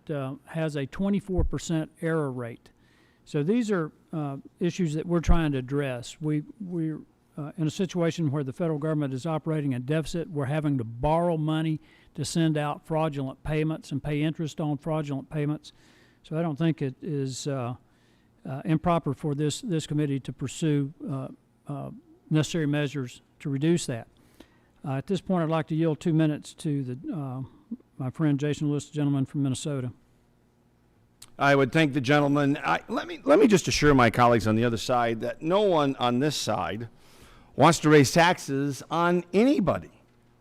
has a 24% error rate. So these are issues that we're trying to address. We're in a situation where the federal government is operating a deficit. We're having to borrow money to send out fraudulent payments and pay interest on fraudulent payments. So I don't think it is improper for this committee to pursue necessary measures to reduce that. At this point, I'd like to yield 2 minutes to my friend Jason Lewis, the gentleman from Minnesota. I would thank the gentleman. Let me just assure my colleagues on the other side that no one on this side wants to raise taxes on anybody.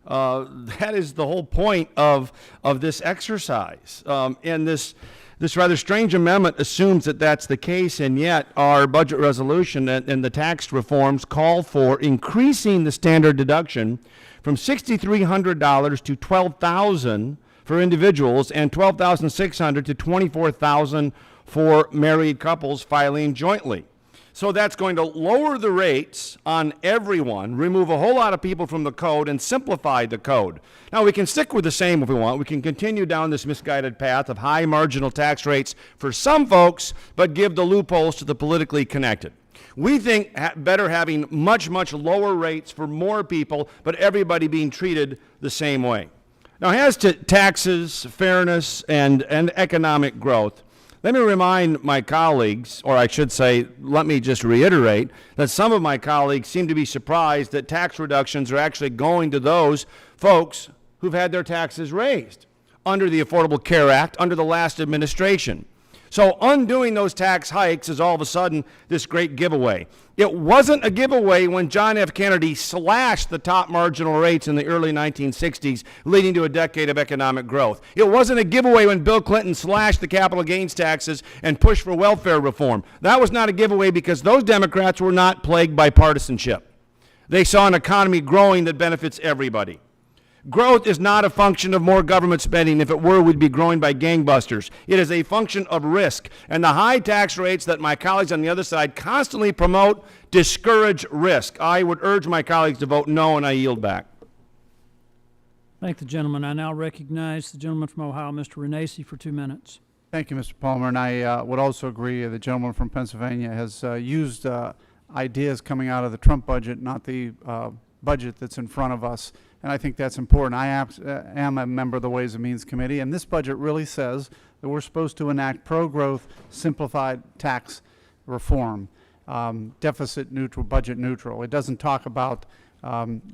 That is the whole point of this exercise. And this rather strange amendment assumes that that's the case, and yet our budget resolution and the tax reforms call for increasing the standard deduction from $6,300 to $12,000 for individuals and $12,600 to $24,000 for married couples filing jointly. So that's going to lower the rates on everyone, remove a whole lot of people from the code, and simplify the code. Now, we can stick with the same if we want. We can continue down this misguided path of high marginal tax rates for some folks, but give the loopholes to the politically connected. We think better having much, much lower rates for more people, but everybody being treated the same way. Now, as to taxes, fairness, and economic growth, let me remind my colleagues, or I should say, let me just reiterate, that some of my colleagues seem to be surprised that tax reductions are actually going to those folks who've had their taxes raised under the Affordable Care Act, under the last administration. So undoing those tax hikes is all of a sudden this great giveaway. It wasn't a giveaway when John F. Kennedy slashed the top marginal rates in the early 1960s, leading to a decade of economic growth. It wasn't a giveaway when Bill Clinton slashed the capital gains taxes and pushed for welfare reform. That was not a giveaway because those Democrats were not plagued by partisanship. They saw an economy growing that benefits everybody. Growth is not a function of more government spending. If it were, we'd be growing by gangbusters. It is a function of risk. And the high tax rates that my colleagues on the other side constantly promote discourage risk. I would urge my colleagues to vote no, and I yield back. Thank the gentleman. I now recognize the gentleman from Ohio, Mr. Renacci, for 2 minutes. Thank you, Mr. Palmer. And I would also agree the gentleman from Pennsylvania has used ideas coming out of the Trump budget, not the budget that's in front of us. And I think that's important. I am a member of the Ways and Means Committee, and this budget really says that we're supposed to enact pro-growth, simplified tax reform, deficit neutral, budget neutral. It doesn't talk about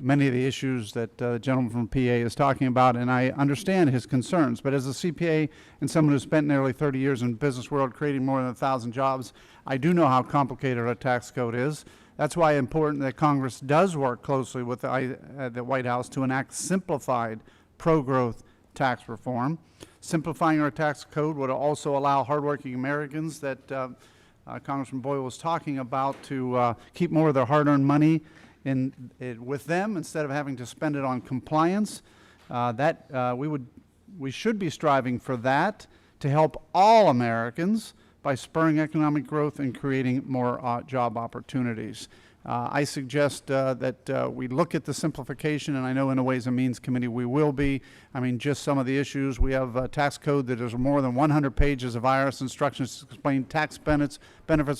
many of the issues that the gentleman from PA is talking about, and I understand his concerns. But as a CPA and someone who spent nearly 30 years in the business world creating more than 1,000 jobs, I do know how complicated our tax code is. That's why it's important that Congress does work closely with the White House to enact simplified pro-growth tax reform. Simplifying our tax code would also allow hardworking Americans that Congressman Boyle was talking about to keep more of their hard-earned money with them instead of having to spend it on compliance. We should be striving for that to help all Americans by spurring economic growth and creating more job opportunities. I suggest that we look at the simplification, and I know in the Ways and Means Committee we will be. I mean, just some of the issues. We have a tax code that is more than 100 pages of IRS instructions to explain tax benefits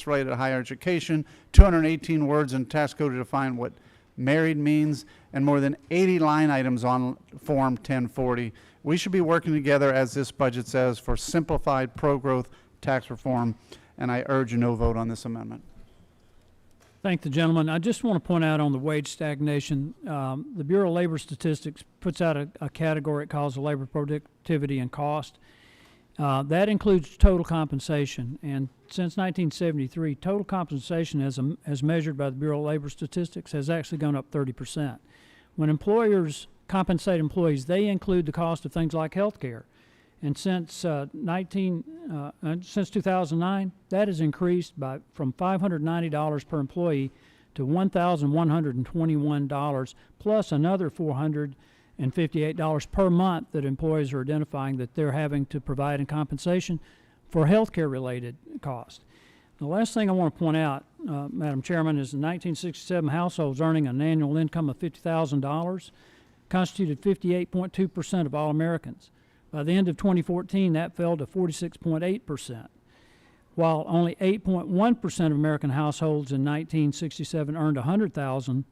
related to higher education, 218 words in tax code to define what married means, and more than 80 line items on Form 1040. We should be working together, as this budget says, for simplified pro-growth tax reform, and I urge a no vote on this amendment. Thank the gentleman. I just want to point out on the wage stagnation, the Bureau of Labor Statistics puts out a category it calls the labor productivity and cost. That includes total compensation, and since 1973, total compensation as measured by the Bureau of Labor Statistics has actually gone up 30%. When employers compensate employees, they include the cost of things like health care. And since 2009, that has increased from $590 per employee to $1,121, plus another $458 per month that employees are identifying that they're having to provide in compensation for health care related costs. The last thing I want to point out, Madam Chairman, is in 1967, households earning an annual income of $50,000 constituted 58.2% of all Americans. By the end of 2014, that fell to 46.8%, while only 8.1% of American households in 1967 earned $100,000.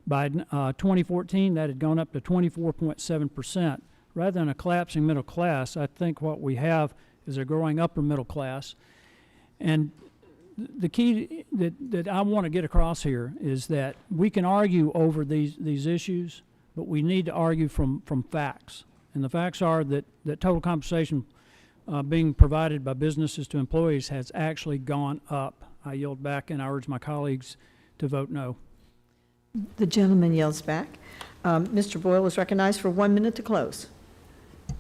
By 2014, that had gone up to 24.7%. Rather than a collapsing middle class, I think what we have is a growing upper middle class. And the key that I want to get across here is that we can argue over these issues, but we need to argue from facts. And the facts are that total compensation being provided by businesses to employees has actually gone up. I yield back, and I urge my colleagues to vote no. The gentleman yields back. Mr. Boyle is recognized for 1 minute to close.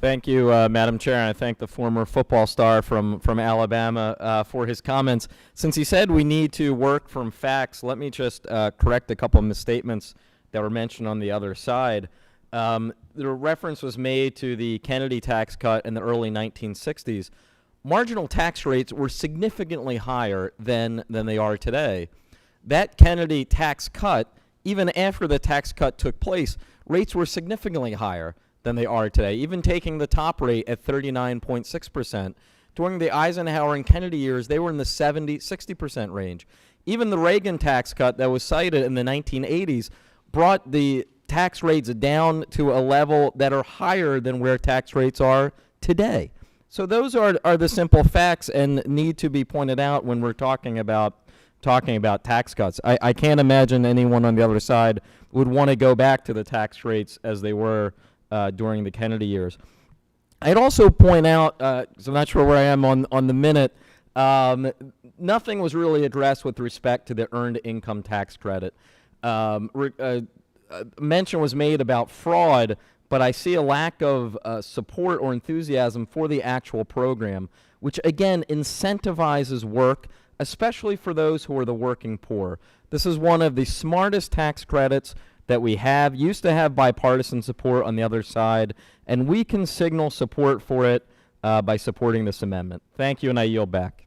Thank you, Madam Chair, and I thank the former football star from Alabama for his comments. Since he said we need to work from facts, let me just correct a couple of misstatements that were mentioned on the other side. The reference was made to the Kennedy tax cut in the early 1960s. Marginal tax rates were significantly higher than they are today. That Kennedy tax cut, even after the tax cut took place, rates were significantly higher than they are today, even taking the top rate at 39.6%. During the Eisenhower and Kennedy years, they were in the 60% range. Even the Reagan tax cut that was cited in the 1980s brought the tax rates down to a level that are higher than where tax rates are today. So those are the simple facts and need to be pointed out when we're talking about tax cuts. I can't imagine anyone on the other side would want to go back to the tax rates as they were during the Kennedy years. I'd also point out, so I'm not sure where I am on the minute, nothing was really addressed with respect to the earned income tax credit. Mention was made about fraud, but I see a lack of support or enthusiasm for the actual program, which again incentivizes work, especially for those who are the working poor. This is one of the smartest tax credits that we have, used to have bipartisan support on the other side, and we can signal support for it by supporting this amendment. Thank you, and I yield back.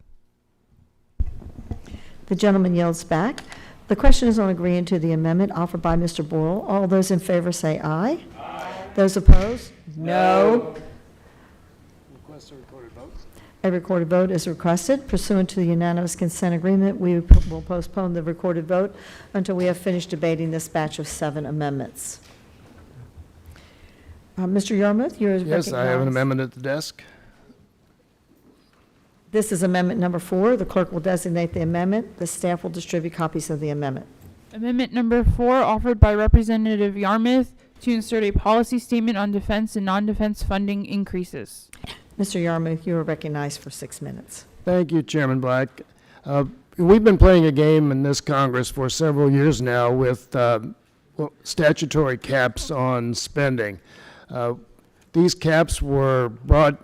The gentleman yields back. The question is on agreeing to the amendment offered by Mr. Boyle. All those in favor say aye. Aye. Those opposed? No. Request a recorded vote. A recorded vote is requested. Pursuant to the unanimous consent agreement, we will postpone the recorded vote until we have finished debating this batch of 7 amendments. Mr. Yarmouth, you're recognized. Yes, I have an amendment at the desk. This is amendment number 4. The clerk will designate the amendment. The staff will distribute copies of the amendment. Amendment number 4, offered by Representative Yarmouth, to insert a policy statement on defense and non-defense funding increases. Mr. Yarmouth, you are recognized for 6 minutes. Thank you, Chairman Black. We've been playing a game in this Congress for several years now with statutory caps on spending. These caps were brought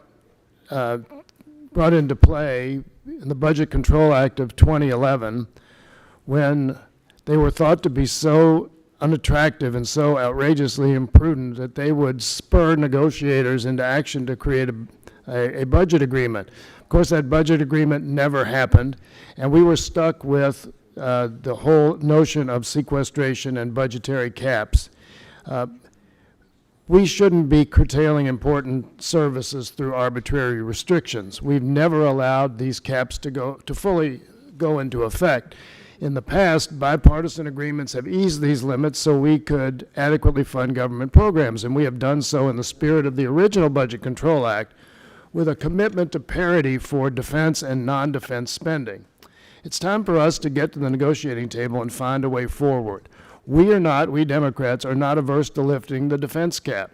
into play in the Budget Control Act of 2011 when they were thought to be so unattractive and so outrageously imprudent that they would spur negotiators into action to create a budget agreement. Of course, that budget agreement never happened, and we were stuck with the whole notion of sequestration and budgetary caps. We shouldn't be curtailing important services through arbitrary restrictions. We've never allowed these caps to fully go into effect. In the past, bipartisan agreements have eased these limits so we could adequately fund government programs, and we have done so in the spirit of the original Budget Control Act with a commitment to parity for defense and non-defense spending. It's time for us to get to the negotiating table and find a way forward. We Democrats are not averse to lifting the defense cap,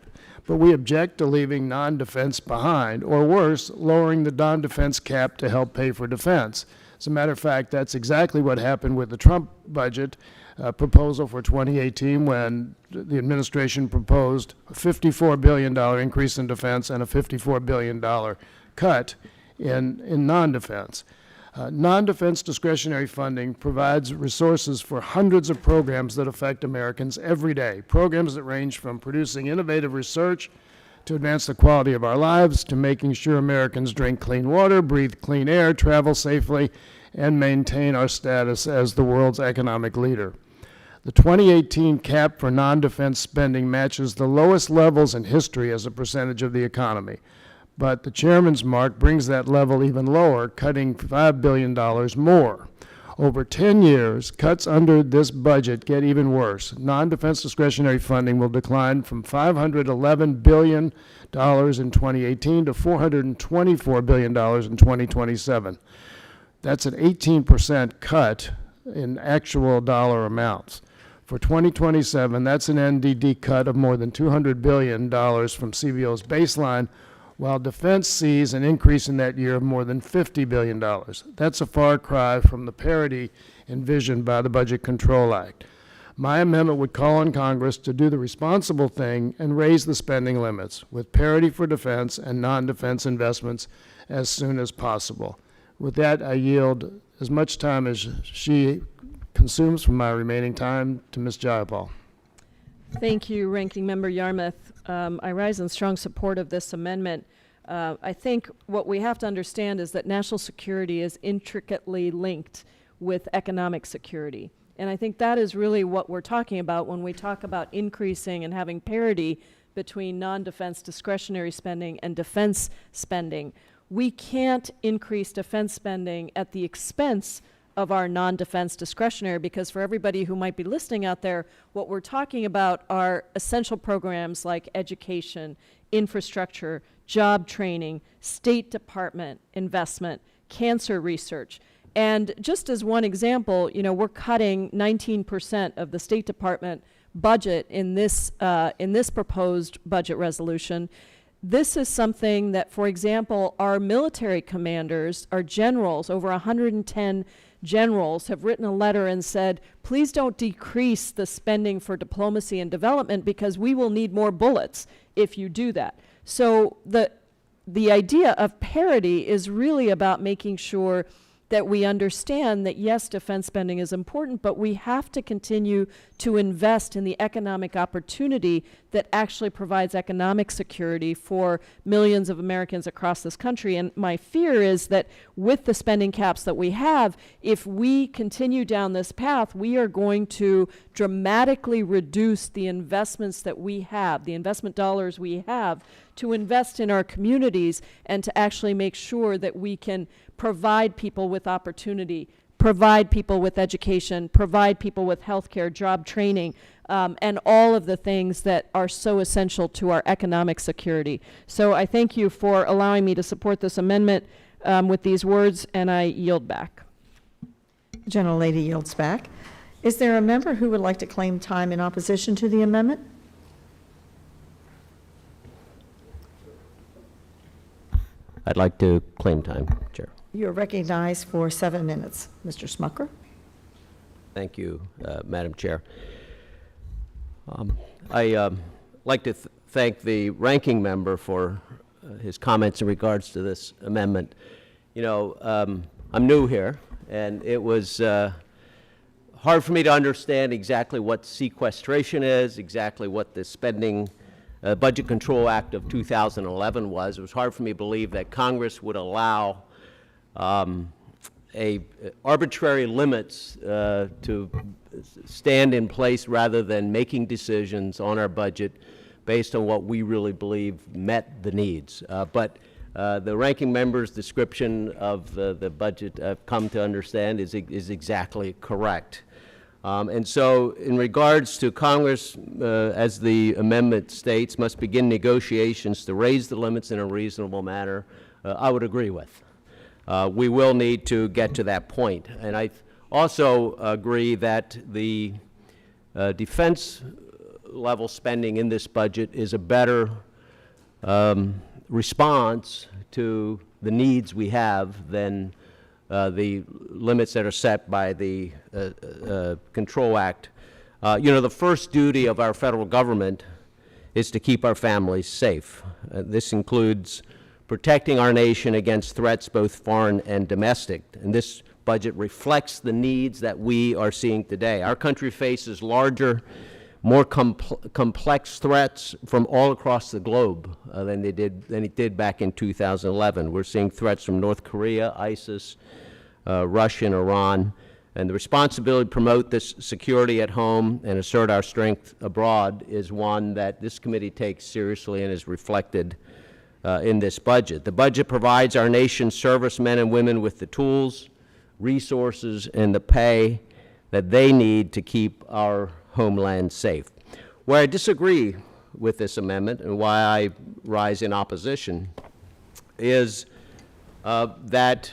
but we object to leaving non-defense behind, or worse, lowering the non-defense cap to help pay for defense. As a matter of fact, that's exactly what happened with the Trump budget proposal for 2018 when the administration proposed a $54 billion increase in defense and a $54 billion cut in non-defense. Non-defense discretionary funding provides resources for hundreds of programs that affect Americans every day, programs that range from producing innovative research to advance the quality of our lives, to making sure Americans drink clean water, breathe clean air, travel safely, and maintain our status as the world's economic leader. The 2018 cap for non-defense spending matches the lowest levels in history as a percentage of the economy. But the chairman's mark brings that level even lower, cutting $5 billion more. Over 10 years, cuts under this budget get even worse. Non-defense discretionary funding will decline from $511 billion in 2018 to $424 billion in 2027. That's an 18% cut in actual dollar amounts. For 2027, that's an NDD cut of more than $200 billion from CBO's baseline, while defense sees an increase in that year of more than $50 billion. That's a far cry from the parity envisioned by the Budget Control Act. My amendment would call on Congress to do the responsible thing and raise the spending limits with parity for defense and non-defense investments as soon as possible. With that, I yield as much time as she consumes from my remaining time to Ms. Jayapal. Thank you, Ranking Member Yarmouth. I rise in strong support of this amendment. I think what we have to understand is that national security is intricately linked with economic security. And I think that is really what we're talking about when we talk about increasing and having parity between non-defense discretionary spending and defense spending. We can't increase defense spending at the expense of our non-defense discretionary, because for everybody who might be listening out there, what we're talking about are essential programs like education, infrastructure, job training, State Department investment, cancer research. And just as one example, you know, we're cutting 19% of the State Department budget in this proposed budget resolution. This is something that, for example, our military commanders, our generals, over 110 generals have written a letter and said, please don't decrease the spending for diplomacy and development because we will need more bullets if you do that. So the idea of parity is really about making sure that we understand that, yes, defense spending is important, but we have to continue to invest in the economic opportunity that actually provides economic security for millions of Americans across this country. And my fear is that with the spending caps that we have, if we continue down this path, we are going to dramatically reduce the investments that we have, the investment dollars we have to invest in our communities and to actually make sure that we can provide people with opportunity, provide people with education, provide people with healthcare, job training, and all of the things that are so essential to our economic security. So I thank you for allowing me to support this amendment with these words, and I yield back. The gentlelady yields back. Is there a member who would like to claim time in opposition to the amendment? I'd like to claim time, Chair. You are recognized for 7 minutes. Mr. Smucker. Thank you, Madam Chair. I like to thank the ranking member for his comments in regards to this amendment. You know, I'm new here, and it was hard for me to understand exactly what sequestration is, exactly what the spending Budget Control Act of 2011 was. It was hard for me to believe that Congress would allow arbitrary limits to stand in place rather than making decisions on our budget based on what we really believe met the needs. But the ranking member's description of the budget, I've come to understand, is exactly correct. And so in regards to Congress, as the amendment states, must begin negotiations to raise the limits in a reasonable manner, I would agree with. We will need to get to that point. And I also agree that the defense level spending in this budget is a better response to the needs we have than the limits that are set by the Control Act. You know, the first duty of our federal government is to keep our families safe. This includes protecting our nation against threats both foreign and domestic. And this budget reflects the needs that we are seeing today. Our country faces larger, more complex threats from all across the globe than it did back in 2011. We're seeing threats from North Korea, ISIS, Russia, and Iran. And the responsibility to promote this security at home and assert our strength abroad is one that this committee takes seriously and is reflected in this budget. The budget provides our nation's servicemen and women with the tools, resources, and the pay that they need to keep our homeland safe. Where I disagree with this amendment and why I rise in opposition is that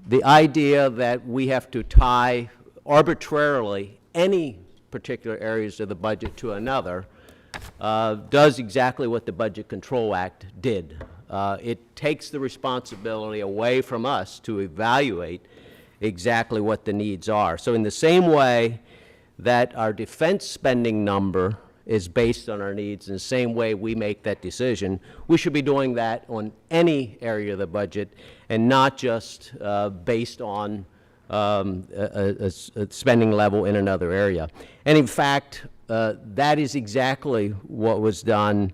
the idea that we have to tie arbitrarily any particular areas of the budget to another does exactly what the Budget Control Act did. It takes the responsibility away from us to evaluate exactly what the needs are. So in the same way that our defense spending number is based on our needs, in the same way we make that decision, we should be doing that on any area of the budget and not just based on a spending level in another area. And in fact, that is exactly what was done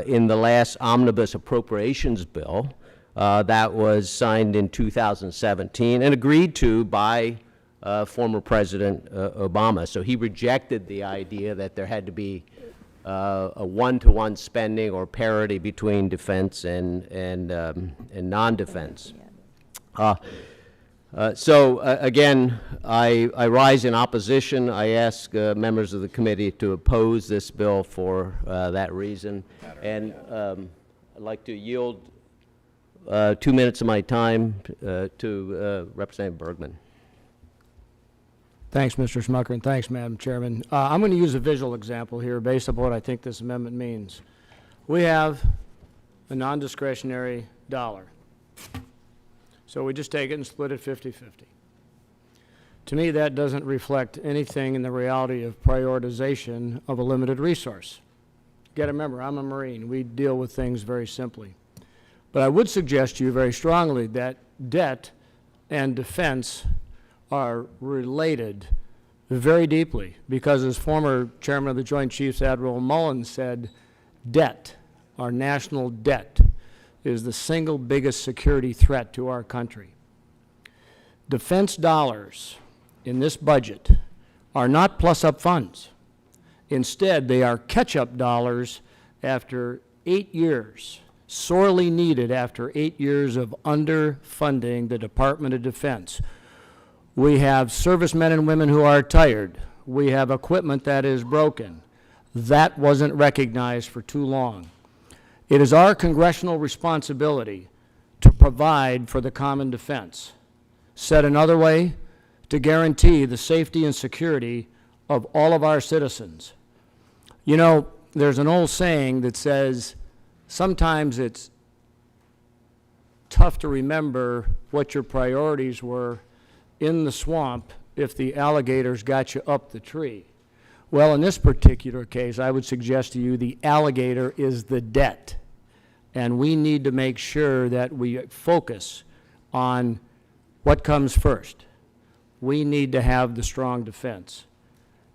in the last omnibus appropriations bill that was signed in 2017 and agreed to by former President Obama. So he rejected the idea that there had to be a one-to-one spending or parity between defense and non-defense. Again, I rise in opposition. I ask members of the committee to oppose this bill for that reason. And I'd like to yield 2 minutes of my time to Representative Bergman. Thanks, Mr. Schmucker, and thanks, Madam Chairman. I'm going to use a visual example here based upon what I think this amendment means. We have a non-discretionary dollar. So we just take it and split it 50-50. To me, that doesn't reflect anything in the reality of prioritization of a limited resource. You got to remember, I'm a Marine. We deal with things very simply. But I would suggest to you very strongly that debt and defense are related very deeply, because as former Chairman of the Joint Chiefs, Admiral Mullen, said, debt, our national debt, is the single biggest security threat to our country. Defense dollars in this budget are not plus-up funds. Instead, they are catch-up dollars after 8 years, sorely needed after 8 years of underfunding the Department of Defense. We have servicemen and women who are tired. We have equipment that is broken. That wasn't recognized for too long. It is our congressional responsibility to provide for the common defense. Said another way, to guarantee the safety and security of all of our citizens. You know, there's an old saying that says, sometimes it's tough to remember what your priorities were in the swamp if the alligators got you up the tree. Well, in this particular case, I would suggest to you the alligator is the debt. And we need to make sure that we focus on what comes first. We need to have the strong defense.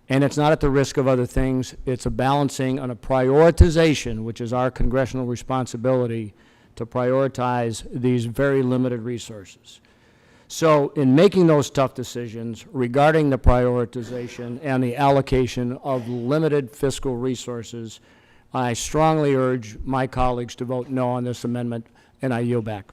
And it's not at the risk of other things. It's a balancing and a prioritization, which is our congressional responsibility to prioritize these very limited resources. So in making those tough decisions regarding the prioritization and the allocation of limited fiscal resources, I strongly urge my colleagues to vote no on this amendment, and I yield back.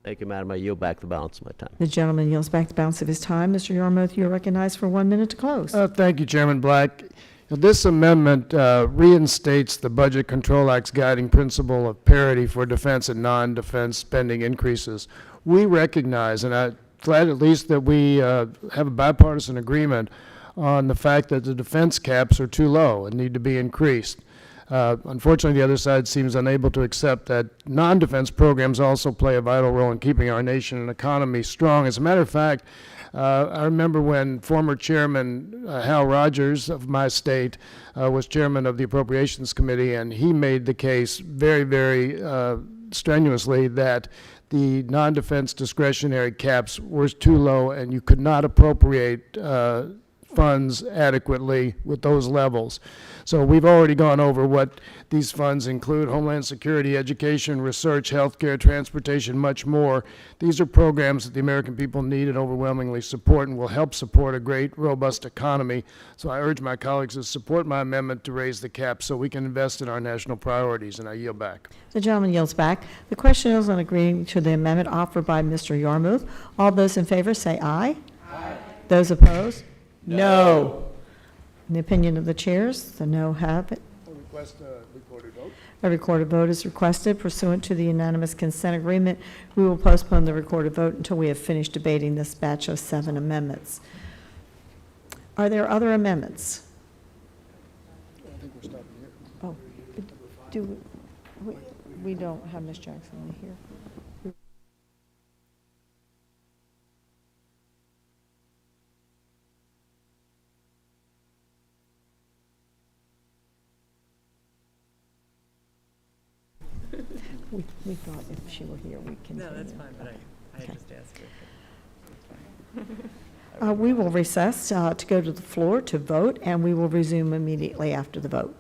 Thank you, Madam. I yield back the balance of my time. The gentleman yields back the balance of his time. Mr. Yarmouth, you're recognized for 1 minute to close. Thank you, Chairman Black. This amendment reinstates the Budget Control Act's guiding principle of parity for defense and non-defense spending increases. We recognize, and I'm glad at least that we have a bipartisan agreement on the fact that the defense caps are too low and need to be increased. Unfortunately, the other side seems unable to accept that non-defense programs also play a vital role in keeping our nation and economy strong. As a matter of fact, I remember when former Chairman Hal Rogers of my state was chairman of the Appropriations Committee, and he made the case very, very strenuously that the non-defense discretionary caps were too low and you could not appropriate funds adequately with those levels. So we've already gone over what these funds include: Homeland Security, education, research, healthcare, transportation, much more. These are programs that the American people need and overwhelmingly support and will help support a great, robust economy. So I urge my colleagues to support my amendment to raise the cap so we can invest in our national priorities, and I yield back. The gentleman yields back. The question is on agreeing to the amendment offered by Mr. Yarmouth. All those in favor say aye. Aye. Those opposed? No. In the opinion of the chairs, the no have it. Request a recorded vote. A recorded vote is requested pursuant to the unanimous consent agreement. We will postpone the recorded vote until we have finished debating this batch of 7 amendments. Are there other amendments? I think we're stopping here. Oh, do we don't have Ms. Jackson here. We thought if she were here, we'd continue. No, that's fine, but I just asked her. We will recess to go to the floor to vote, and we will resume immediately after the vote.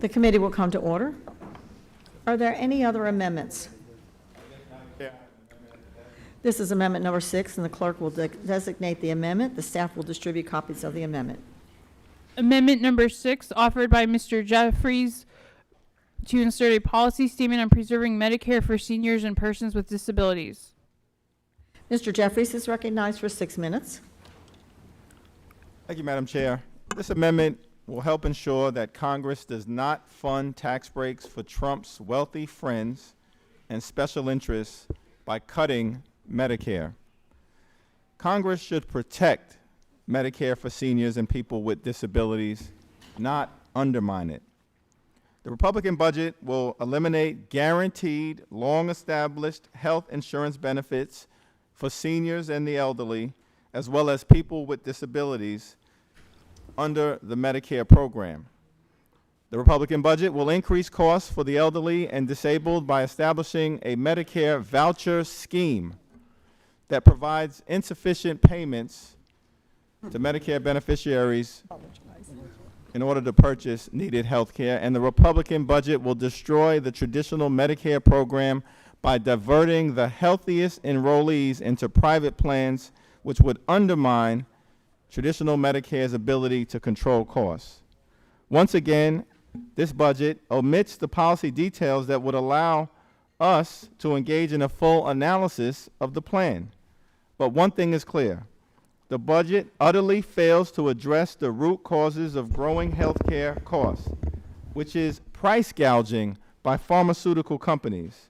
The committee will come to order. Are there any other amendments? This is amendment number 6, and the clerk will designate the amendment. The staff will distribute copies of the amendment. Amendment number 6, offered by Mr. Jeffries, to insert a policy statement on preserving Medicare for seniors and persons with disabilities. Mr. Jeffries is recognized for 6 minutes. Thank you, Madam Chair. This amendment will help ensure that Congress does not fund tax breaks for Trump's wealthy friends and special interests by cutting Medicare. Congress should protect Medicare for seniors and people with disabilities, not undermine it. The Republican budget will eliminate guaranteed, long-established health insurance benefits for seniors and the elderly, as well as people with disabilities under the Medicare program. The Republican budget will increase costs for the elderly and disabled by establishing a Medicare voucher scheme that provides insufficient payments to Medicare beneficiaries in order to purchase needed health care. And the Republican budget will destroy the traditional Medicare program by diverting the healthiest enrollees into private plans, which would undermine traditional Medicare's ability to control costs. Once again, this budget omits the policy details that would allow us to engage in a full analysis of the plan. But one thing is clear. The budget utterly fails to address the root causes of growing health care costs, which is price gouging by pharmaceutical companies.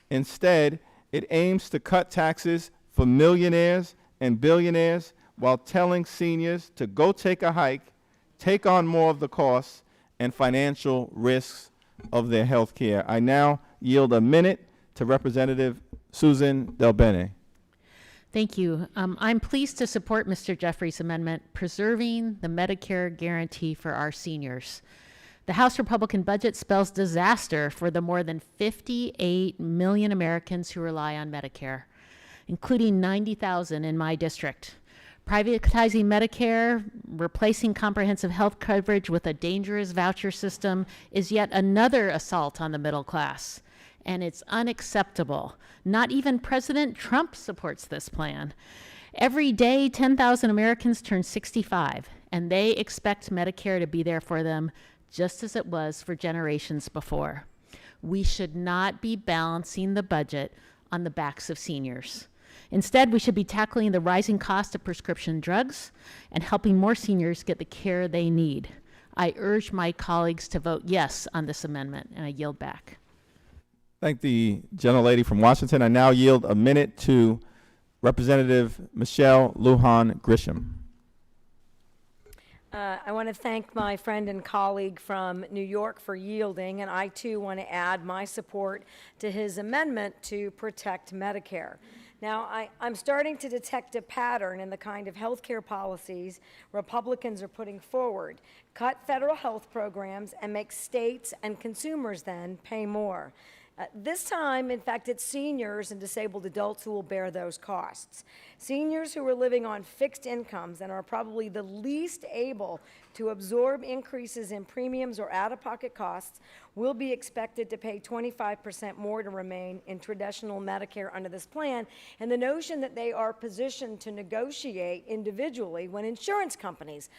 Instead, it aims to cut taxes for millionaires and billionaires while telling seniors to go take a hike, take on more of the costs and financial risks of their health care. I now yield a minute to Representative Susan Del Bene. Thank you. I'm pleased to support Mr. Jeffries' amendment, preserving the Medicare guarantee for our seniors. The House Republican budget spells disaster for the more than 58 million Americans who rely on Medicare, including 90,000 in my district. Privatizing Medicare, replacing comprehensive health coverage with a dangerous voucher system is yet another assault on the middle class. And it's unacceptable. Not even President Trump supports this plan. Every day, 10,000 Americans turn 65, and they expect Medicare to be there for them just as it was for generations before. We should not be balancing the budget on the backs of seniors. Instead, we should be tackling the rising cost of prescription drugs and helping more seniors get the care they need. I urge my colleagues to vote yes on this amendment, and I yield back. Thank the gentlelady from Washington. I now yield a minute to Representative Michelle Lujan Grisham. I want to thank my friend and colleague from New York for yielding, and I too want to add my support to his amendment to protect Medicare. Now, I'm starting to detect a pattern in the kind of health care policies Republicans are putting forward. Cut federal health programs and make states and consumers then pay more. This time, in fact, it's seniors and disabled adults who will bear those costs. Seniors who are living on fixed incomes and are probably the least able to absorb increases in premiums or out-of-pocket costs will be expected to pay 25% more to remain in traditional Medicare under this plan. And the notion that they are positioned to negotiate individually when insurance companies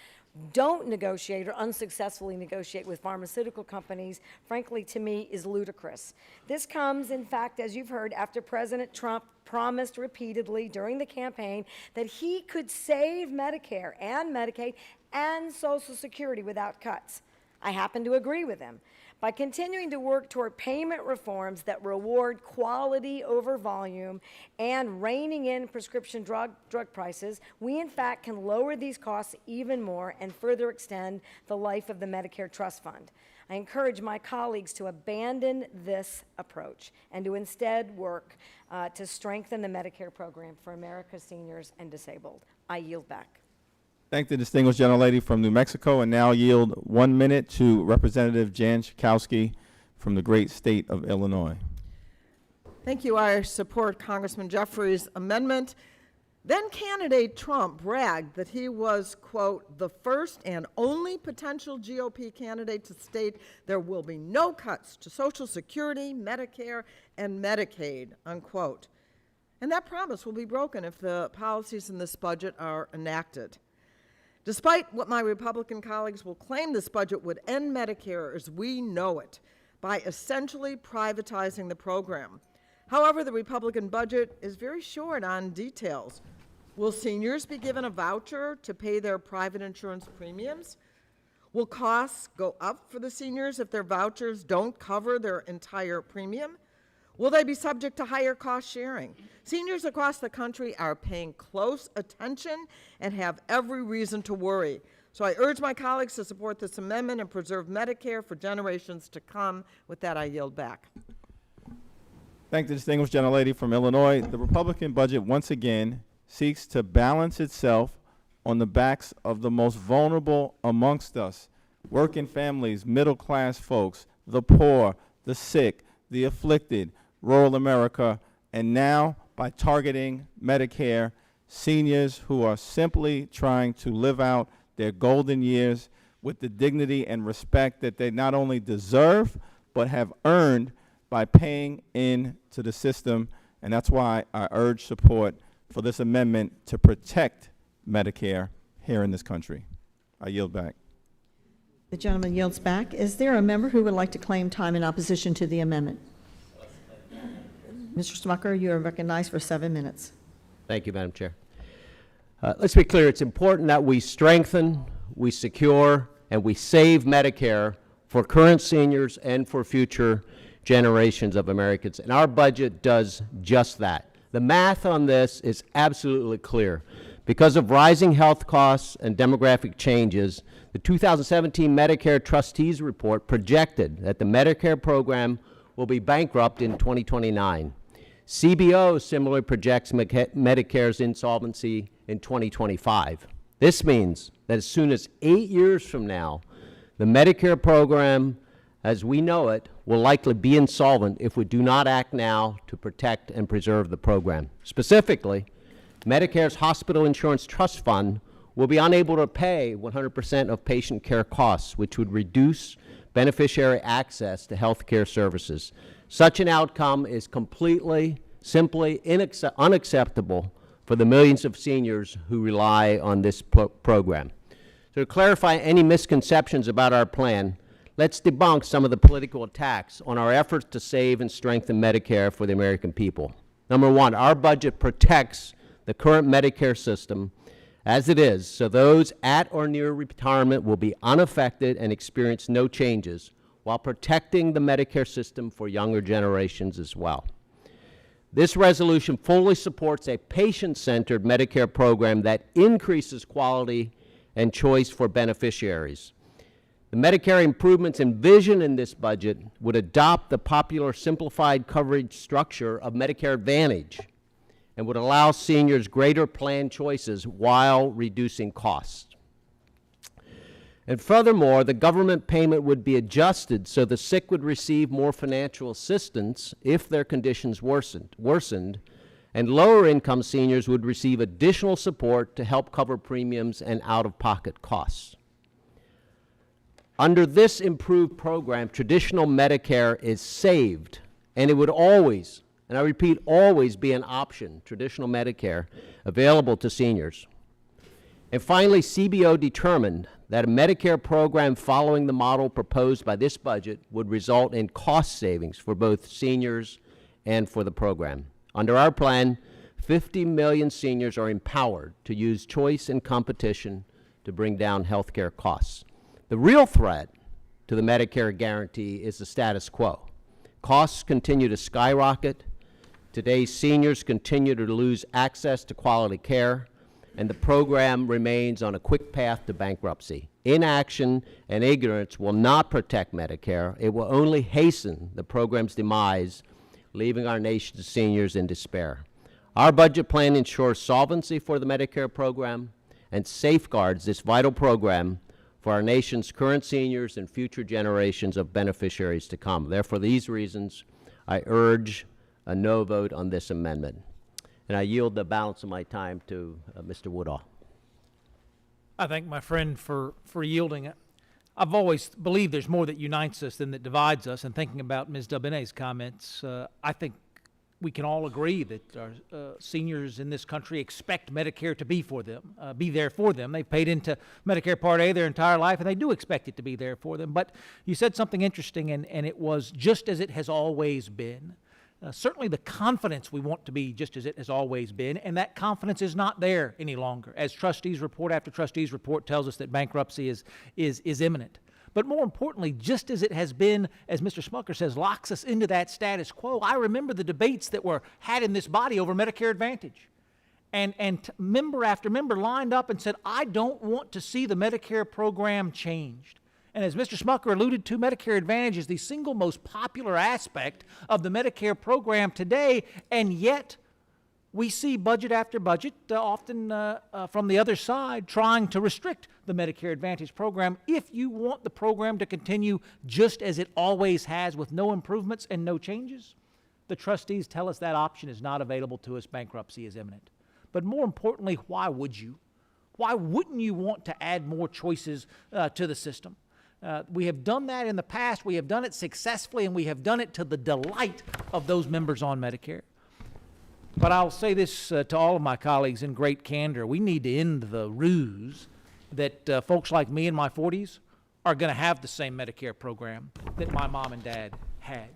don't negotiate or unsuccessfully negotiate with pharmaceutical companies, frankly, to me, is ludicrous. This comes, in fact, as you've heard, after President Trump promised repeatedly during the campaign that he could save Medicare and Medicaid and Social Security without cuts. I happen to agree with him. By continuing to work toward payment reforms that reward quality over volume and reining in prescription drug prices, we in fact can lower these costs even more and further extend the life of the Medicare Trust Fund. I encourage my colleagues to abandon this approach and to instead work to strengthen the Medicare program for America's seniors and disabled. I yield back. Thank the distinguished gentlelady from New Mexico, and now yield 1 minute to Representative Jan Schakowsky from the great state of Illinois. Thank you. I support Congressman Jeffries' amendment. Then candidate Trump bragged that he was, quote, the first and only potential GOP candidate to state there will be no cuts to Social Security, Medicare, and Medicaid, unquote. And that promise will be broken if the policies in this budget are enacted. Despite what my Republican colleagues will claim, this budget would end Medicare as we know it by essentially privatizing the program. However, the Republican budget is very short on details. Will seniors be given a voucher to pay their private insurance premiums? Will costs go up for the seniors if their vouchers don't cover their entire premium? Will they be subject to higher cost sharing? Seniors across the country are paying close attention and have every reason to worry. So I urge my colleagues to support this amendment and preserve Medicare for generations to come. With that, I yield back. Thank the distinguished gentlelady from Illinois. The Republican budget once again seeks to balance itself on the backs of the most vulnerable amongst us, working families, middle-class folks, the poor, the sick, the afflicted, rural America, and now by targeting Medicare, seniors who are simply trying to live out their golden years with the dignity and respect that they not only deserve, but have earned by paying in to the system. And that's why I urge support for this amendment to protect Medicare here in this country. I yield back. The gentleman yields back. Is there a member who would like to claim time in opposition to the amendment? Mr. Smucker, you are recognized for 7 minutes. Thank you, Madam Chair. Let's be clear, it's important that we strengthen, we secure, and we save Medicare for current seniors and for future generations of Americans. And our budget does just that. The math on this is absolutely clear. Because of rising health costs and demographic changes, the 2017 Medicare Trustees Report projected that the Medicare program will be bankrupt in 2029. CBO similarly projects Medicare's insolvency in 2025. This means that as soon as 8 years from now, the Medicare program, as we know it, will likely be insolvent if we do not act now to protect and preserve the program. Specifically, Medicare's Hospital Insurance Trust Fund will be unable to pay 100% of patient care costs, which would reduce beneficiary access to health care services. Such an outcome is simply unacceptable for the millions of seniors who rely on this program. So to clarify any misconceptions about our plan, let's debunk some of the political attacks on our efforts to save and strengthen Medicare for the American people. Number one, our budget protects the current Medicare system as it is, so those at or near retirement will be unaffected and experience no changes, while protecting the Medicare system for younger generations as well. This resolution fully supports a patient-centered Medicare program that increases quality and choice for beneficiaries. The Medicare improvements envisioned in this budget would adopt the popular simplified coverage structure of Medicare Advantage and would allow seniors greater plan choices while reducing costs. And furthermore, the government payment would be adjusted so the sick would receive more financial assistance if their conditions worsened, and lower income seniors would receive additional support to help cover premiums and out-of-pocket costs. Under this improved program, traditional Medicare is saved, and it would always, and I repeat, always be an option, traditional Medicare, available to seniors. And finally, CBO determined that a Medicare program following the model proposed by this budget would result in cost savings for both seniors and for the program. Under our plan, 50 million seniors are empowered to use choice and competition to bring down health care costs. The real threat to the Medicare guarantee is the status quo. Costs continue to skyrocket. Today's seniors continue to lose access to quality care, and the program remains on a quick path to bankruptcy. Inaction and ignorance will not protect Medicare. It will only hasten the program's demise, leaving our nation's seniors in despair. Our budget plan ensures solvency for the Medicare program and safeguards this vital program for our nation's current seniors and future generations of beneficiaries to come. Therefore, for these reasons, I urge a no vote on this amendment. And I yield the balance of my time to Mr. Woodall. I thank my friend for yielding. I've always believed there's more that unites us than that divides us. And thinking about Ms. Dalbinet's comments, I think we can all agree that our seniors in this country expect Medicare to be for them, be there for them. They've paid into Medicare Part A their entire life, and they do expect it to be there for them. But you said something interesting, and it was just as it has always been. Certainly the confidence we want to be just as it has always been, and that confidence is not there any longer, as trustees report after trustees report tells us that bankruptcy is imminent. But more importantly, just as it has been, as Mr. Smucker says, locks us into that status quo. I remember the debates that were had in this body over Medicare Advantage. And member after member lined up and said, I don't want to see the Medicare program changed. And as Mr. Smucker alluded to, Medicare Advantage is the single most popular aspect of the Medicare program today, and yet we see budget after budget, often from the other side, trying to restrict the Medicare Advantage program. If you want the program to continue just as it always has with no improvements and no changes, the trustees tell us that option is not available to us. Bankruptcy is imminent. But more importantly, why would you? Why wouldn't you want to add more choices to the system? We have done that in the past. We have done it successfully, and we have done it to the delight of those members on Medicare. But I'll say this to all of my colleagues in great candor. We need to end the ruse that folks like me in my 40s are going to have the same Medicare program that my mom and dad had.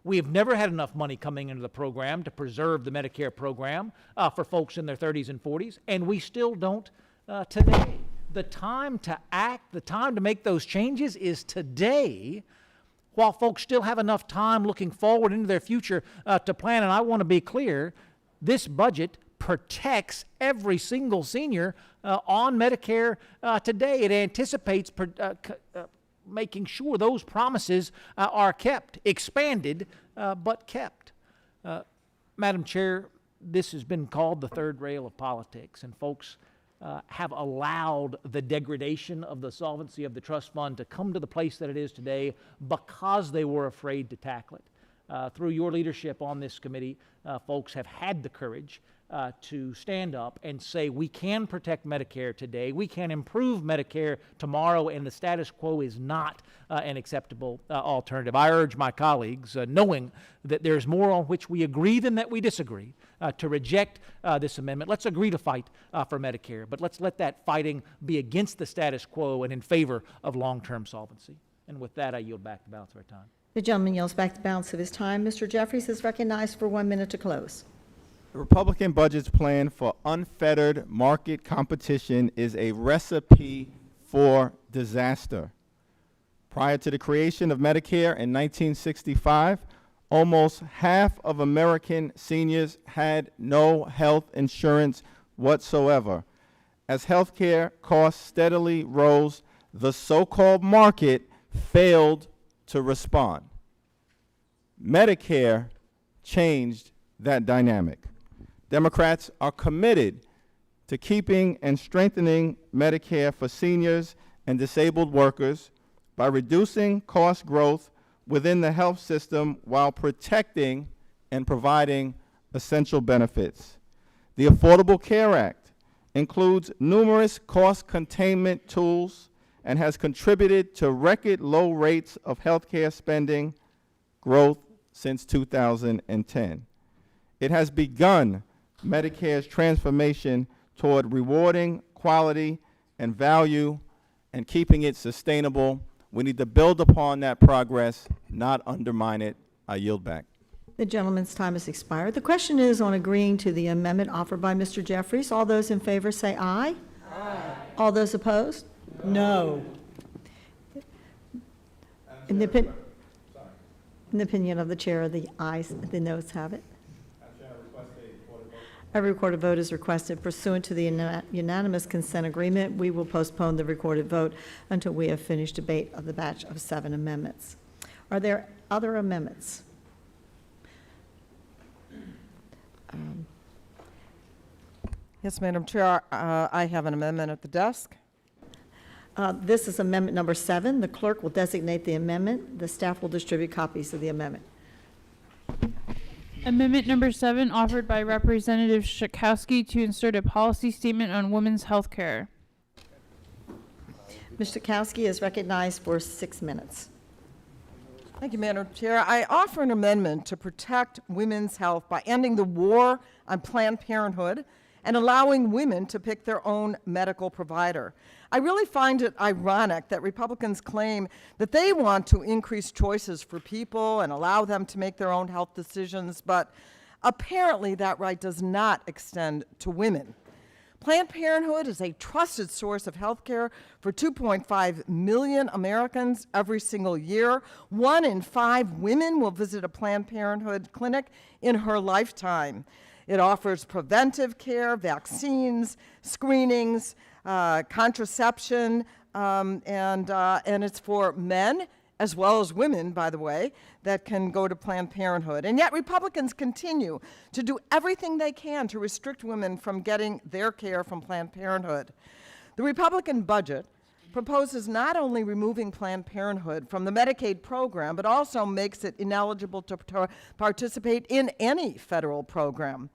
We have never had enough money coming into the program to preserve the Medicare program for folks in their 30s and 40s, and we still don't today. The time to act, the time to make those changes is today, while folks still have enough time looking forward into their future to plan. And I want to be clear, this budget protects every single senior on Medicare today. It anticipates making sure those promises are kept, expanded, but kept. Madam Chair, this has been called the third rail of politics, and folks have allowed the degradation of the solvency of the trust fund to come to the place that it is today because they were afraid to tackle it. Through your leadership on this committee, folks have had the courage to stand up and say we can protect Medicare today, we can improve Medicare tomorrow, and the status quo is not an acceptable alternative. I urge my colleagues, knowing that there's more on which we agree than that we disagree, to reject this amendment. Let's agree to fight for Medicare, but let's let that fighting be against the status quo and in favor of long-term solvency. And with that, I yield back the balance of our time. The gentleman yields back the balance of his time. Mr. Jeffries is recognized for 1 minute to close. The Republican budget's plan for unfettered market competition is a recipe for disaster. Prior to the creation of Medicare in 1965, almost half of American seniors had no health insurance whatsoever. As health care costs steadily rose, the so-called market failed to respond. Medicare changed that dynamic. Democrats are committed to keeping and strengthening Medicare for seniors and disabled workers by reducing cost growth within the health system while protecting and providing essential benefits. The Affordable Care Act includes numerous cost containment tools and has contributed to record low rates of healthcare spending growth since 2010. It has begun Medicare's transformation toward rewarding quality and value and keeping it sustainable. We need to build upon that progress, not undermine it. I yield back. The gentleman's time has expired. The question is on agreeing to the amendment offered by Mr. Jeffries. All those in favor say aye. Aye. All those opposed? No. In the opinion of the chair, the ayes, the noes have it. A recorded vote is requested pursuant to the unanimous consent agreement. We will postpone the recorded vote until we have finished debate of the batch of 7 amendments. Are there other amendments? Yes, Madam Chair, I have an amendment at the desk. This is amendment number 7. The clerk will designate the amendment. The staff will distribute copies of the amendment. Amendment number 7, offered by Representative Schakowsky to insert a policy statement on women's health care. Mr. Kowski is recognized for 6 minutes. Thank you, Madam Chair. I offer an amendment to protect women's health by ending the war on Planned Parenthood and allowing women to pick their own medical provider. I really find it ironic that Republicans claim that they want to increase choices for people and allow them to make their own health decisions, but apparently that right does not extend to women. Planned Parenthood is a trusted source of health care for 2.5 million Americans every single year. 1 in 5 women will visit a Planned Parenthood clinic in her lifetime. It offers preventive care, vaccines, screenings, contraception, and it's for men as well as women, by the way, that can go to Planned Parenthood. And yet Republicans continue to do everything they can to restrict women from getting their care from Planned Parenthood. The Republican budget proposes not only removing Planned Parenthood from the Medicaid program, but also makes it ineligible to participate in any federal program.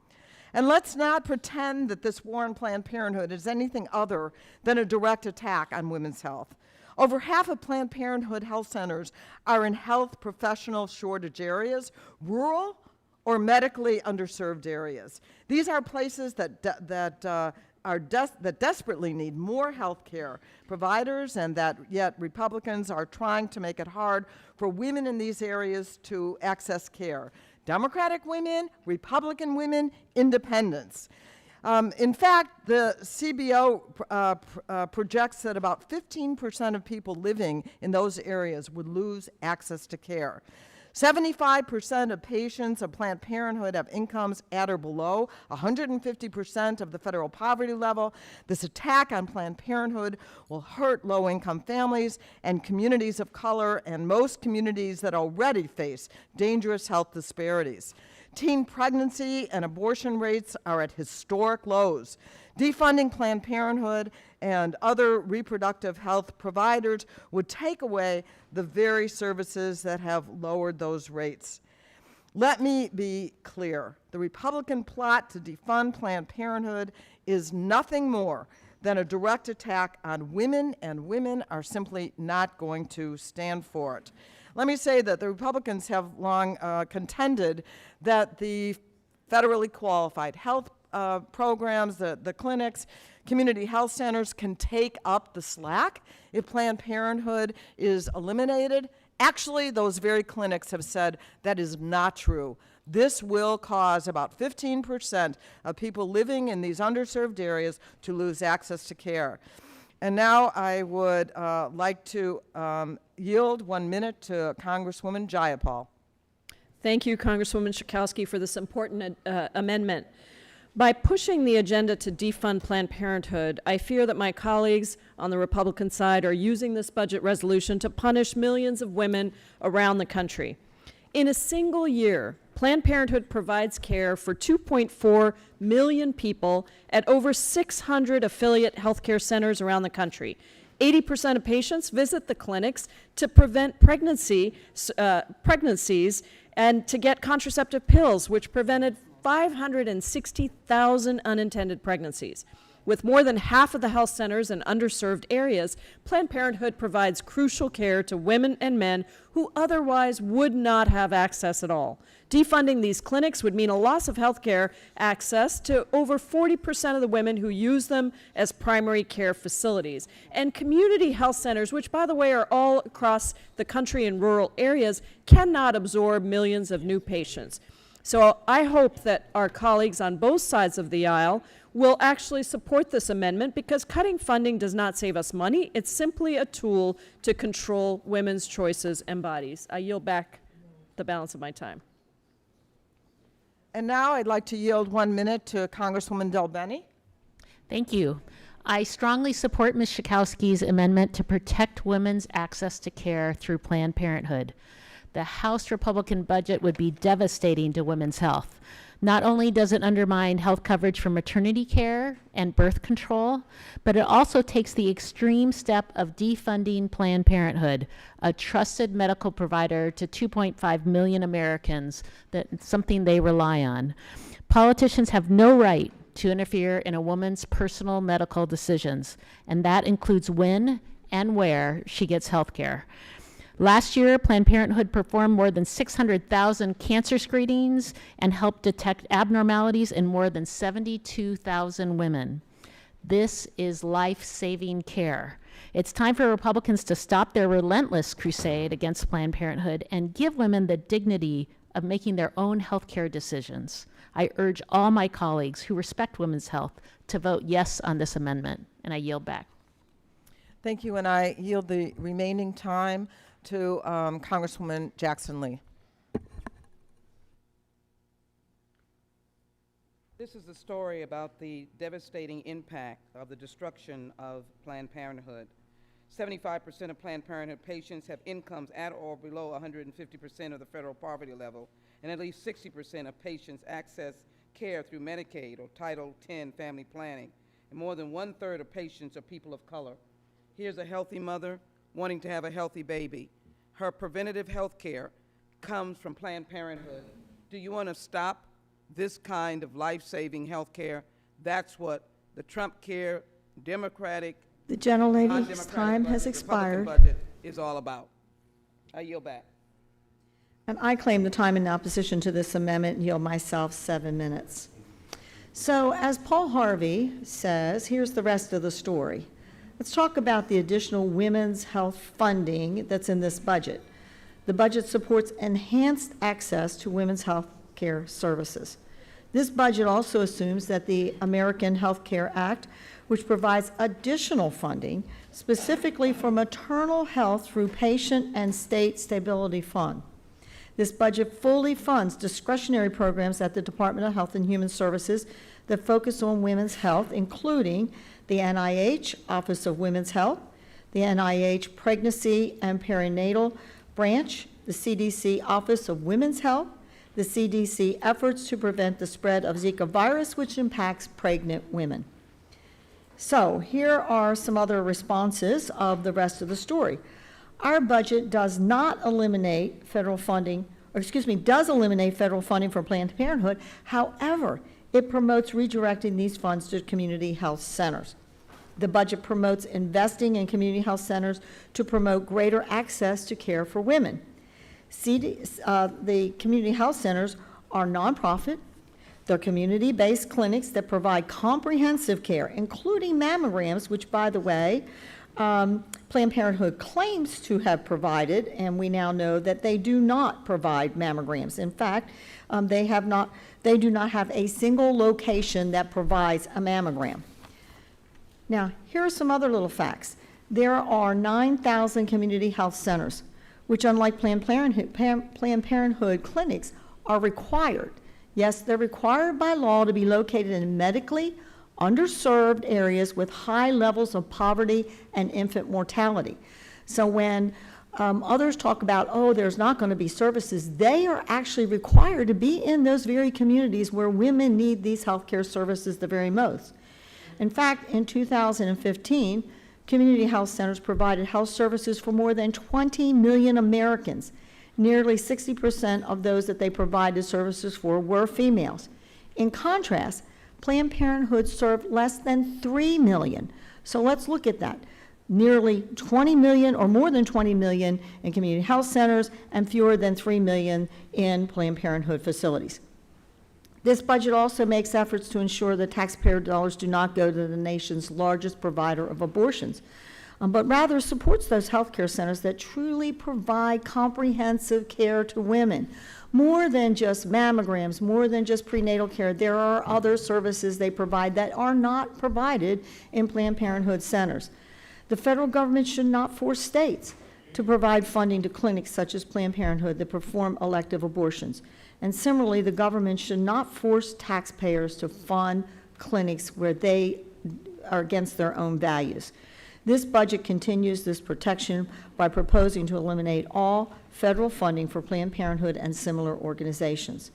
And let's not pretend that this war on Planned Parenthood is anything other than a direct attack on women's health. Over half of Planned Parenthood health centers are in health professional shortage areas, rural or medically underserved areas. These are places that desperately need more health care providers, and that yet Republicans are trying to make it hard for women in these areas to access care. Democratic women, Republican women, independents. In fact, the CBO projects that about 15% of people living in those areas would lose access to care. 75% of patients of Planned Parenthood have incomes at or below 150% of the federal poverty level. This attack on Planned Parenthood will hurt low-income families and communities of color, and most communities that already face dangerous health disparities. Teen pregnancy and abortion rates are at historic lows. Defunding Planned Parenthood and other reproductive health providers would take away the very services that have lowered those rates. Let me be clear. The Republican plot to defund Planned Parenthood is nothing more than a direct attack on women, and women are simply not going to stand for it. Let me say that the Republicans have long contended that the federally qualified health programs, the clinics, community health centers can take up the slack if Planned Parenthood is eliminated. Actually, those very clinics have said that is not true. This will cause about 15% of people living in these underserved areas to lose access to care. And now I would like to yield 1 minute to Congresswoman Jayapal. Thank you, Congresswoman Schakowsky, for this important amendment. By pushing the agenda to defund Planned Parenthood, I fear that my colleagues on the Republican side are using this budget resolution to punish millions of women around the country. In a single year, Planned Parenthood provides care for 2.4 million people at over 600 affiliate healthcare centers around the country. 80% of patients visit the clinics to prevent pregnancies and to get contraceptive pills, which prevented 560,000 unintended pregnancies. With more than half of the health centers in underserved areas, Planned Parenthood provides crucial care to women and men who otherwise would not have access at all. Defunding these clinics would mean a loss of health care access to over 40% of the women who use them as primary care facilities. And community health centers, which, by the way, are all across the country in rural areas, cannot absorb millions of new patients. So I hope that our colleagues on both sides of the aisle will actually support this amendment, because cutting funding does not save us money. It's simply a tool to control women's choices and bodies. I yield back the balance of my time. And now I'd like to yield 1 minute to Congresswoman Del Bene. Thank you. I strongly support Ms. Schakowsky's amendment to protect women's access to care through Planned Parenthood. The House Republican budget would be devastating to women's health. Not only does it undermine health coverage for maternity care and birth control, but it also takes the extreme step of defunding Planned Parenthood, a trusted medical provider to 2.5 million Americans, something they rely on. Politicians have no right to interfere in a woman's personal medical decisions, and that includes when and where she gets health care. Last year, Planned Parenthood performed more than 600,000 cancer screenings and helped detect abnormalities in more than 72,000 women. This is life-saving care. It's time for Republicans to stop their relentless crusade against Planned Parenthood and give women the dignity of making their own health care decisions. I urge all my colleagues who respect women's health to vote yes on this amendment, and I yield back. Thank you, and I yield the remaining time to Congresswoman Jackson Lee. This is a story about the devastating impact of the destruction of Planned Parenthood. 75% of Planned Parenthood patients have incomes at or below 150% of the federal poverty level, and at least 60% of patients access care through Medicaid or Title X family planning, and more than 1/3 of patients are people of color. Here's a healthy mother wanting to have a healthy baby. Her preventative health care comes from Planned Parenthood. Do you want to stop this kind of life-saving health care? That's what the Trump care, Democratic, The gentlelady's non-democratic time has budget, Republican expired. budget is all about. I yield back. And I claim the time in opposition to this amendment and yield myself 7 minutes. So as Paul Harvey says, here's the rest of the story. Let's talk about the additional women's health funding that's in this budget. The budget supports enhanced access to women's health care services. This budget also assumes that the American Health Care Act, which provides additional funding specifically for maternal health through Patient and State Stability Fund. This budget fully funds discretionary programs at the Department of Health and Human Services that focus on women's health, including the NIH Office of Women's Health, the NIH Pregnancy and Perinatal Branch, the CDC Office of Women's Health, the CDC efforts to prevent the spread of Zika virus, which impacts pregnant women. So here are some other responses of the rest of the story. Our budget does not eliminate federal funding, does eliminate federal funding for Planned Parenthood. However, it promotes redirecting these funds to community health centers. The budget promotes investing in community health centers to promote greater access to care for women. The community health centers are nonprofit. They're community-based clinics that provide comprehensive care, including mammograms, which, by the way, Planned Parenthood claims to have provided, and we now know that they do not provide mammograms. In fact, they do not have a single location that provides a mammogram. Now, here are some other little facts. There are 9,000 community health centers, which, unlike Planned Parenthood clinics, are required. Yes, they're required by law to be located in medically underserved areas with high levels of poverty and infant mortality. So when others talk about, oh, there's not going to be services, they are actually required to be in those very communities where women need these healthcare services the very most. In fact, in 2015, community health centers provided health services for more than 20 million Americans. Nearly 60% of those that they provided services for were females. In contrast, Planned Parenthood served less than 3 million. So let's look at that. Nearly 20 million or more than 20 million in community health centers and fewer than 3 million in Planned Parenthood facilities. This budget also makes efforts to ensure that taxpayer dollars do not go to the nation's largest provider of abortions, but rather supports those healthcare centers that truly provide comprehensive care to women. More than just mammograms, more than just prenatal care, there are other services they provide that are not provided in Planned Parenthood centers. The federal government should not force states to provide funding to clinics such as Planned Parenthood that perform elective abortions. And similarly, the government should not force taxpayers to fund clinics where they are against their own values. This budget continues this protection by proposing to eliminate all federal funding for Planned Parenthood and similar organizations.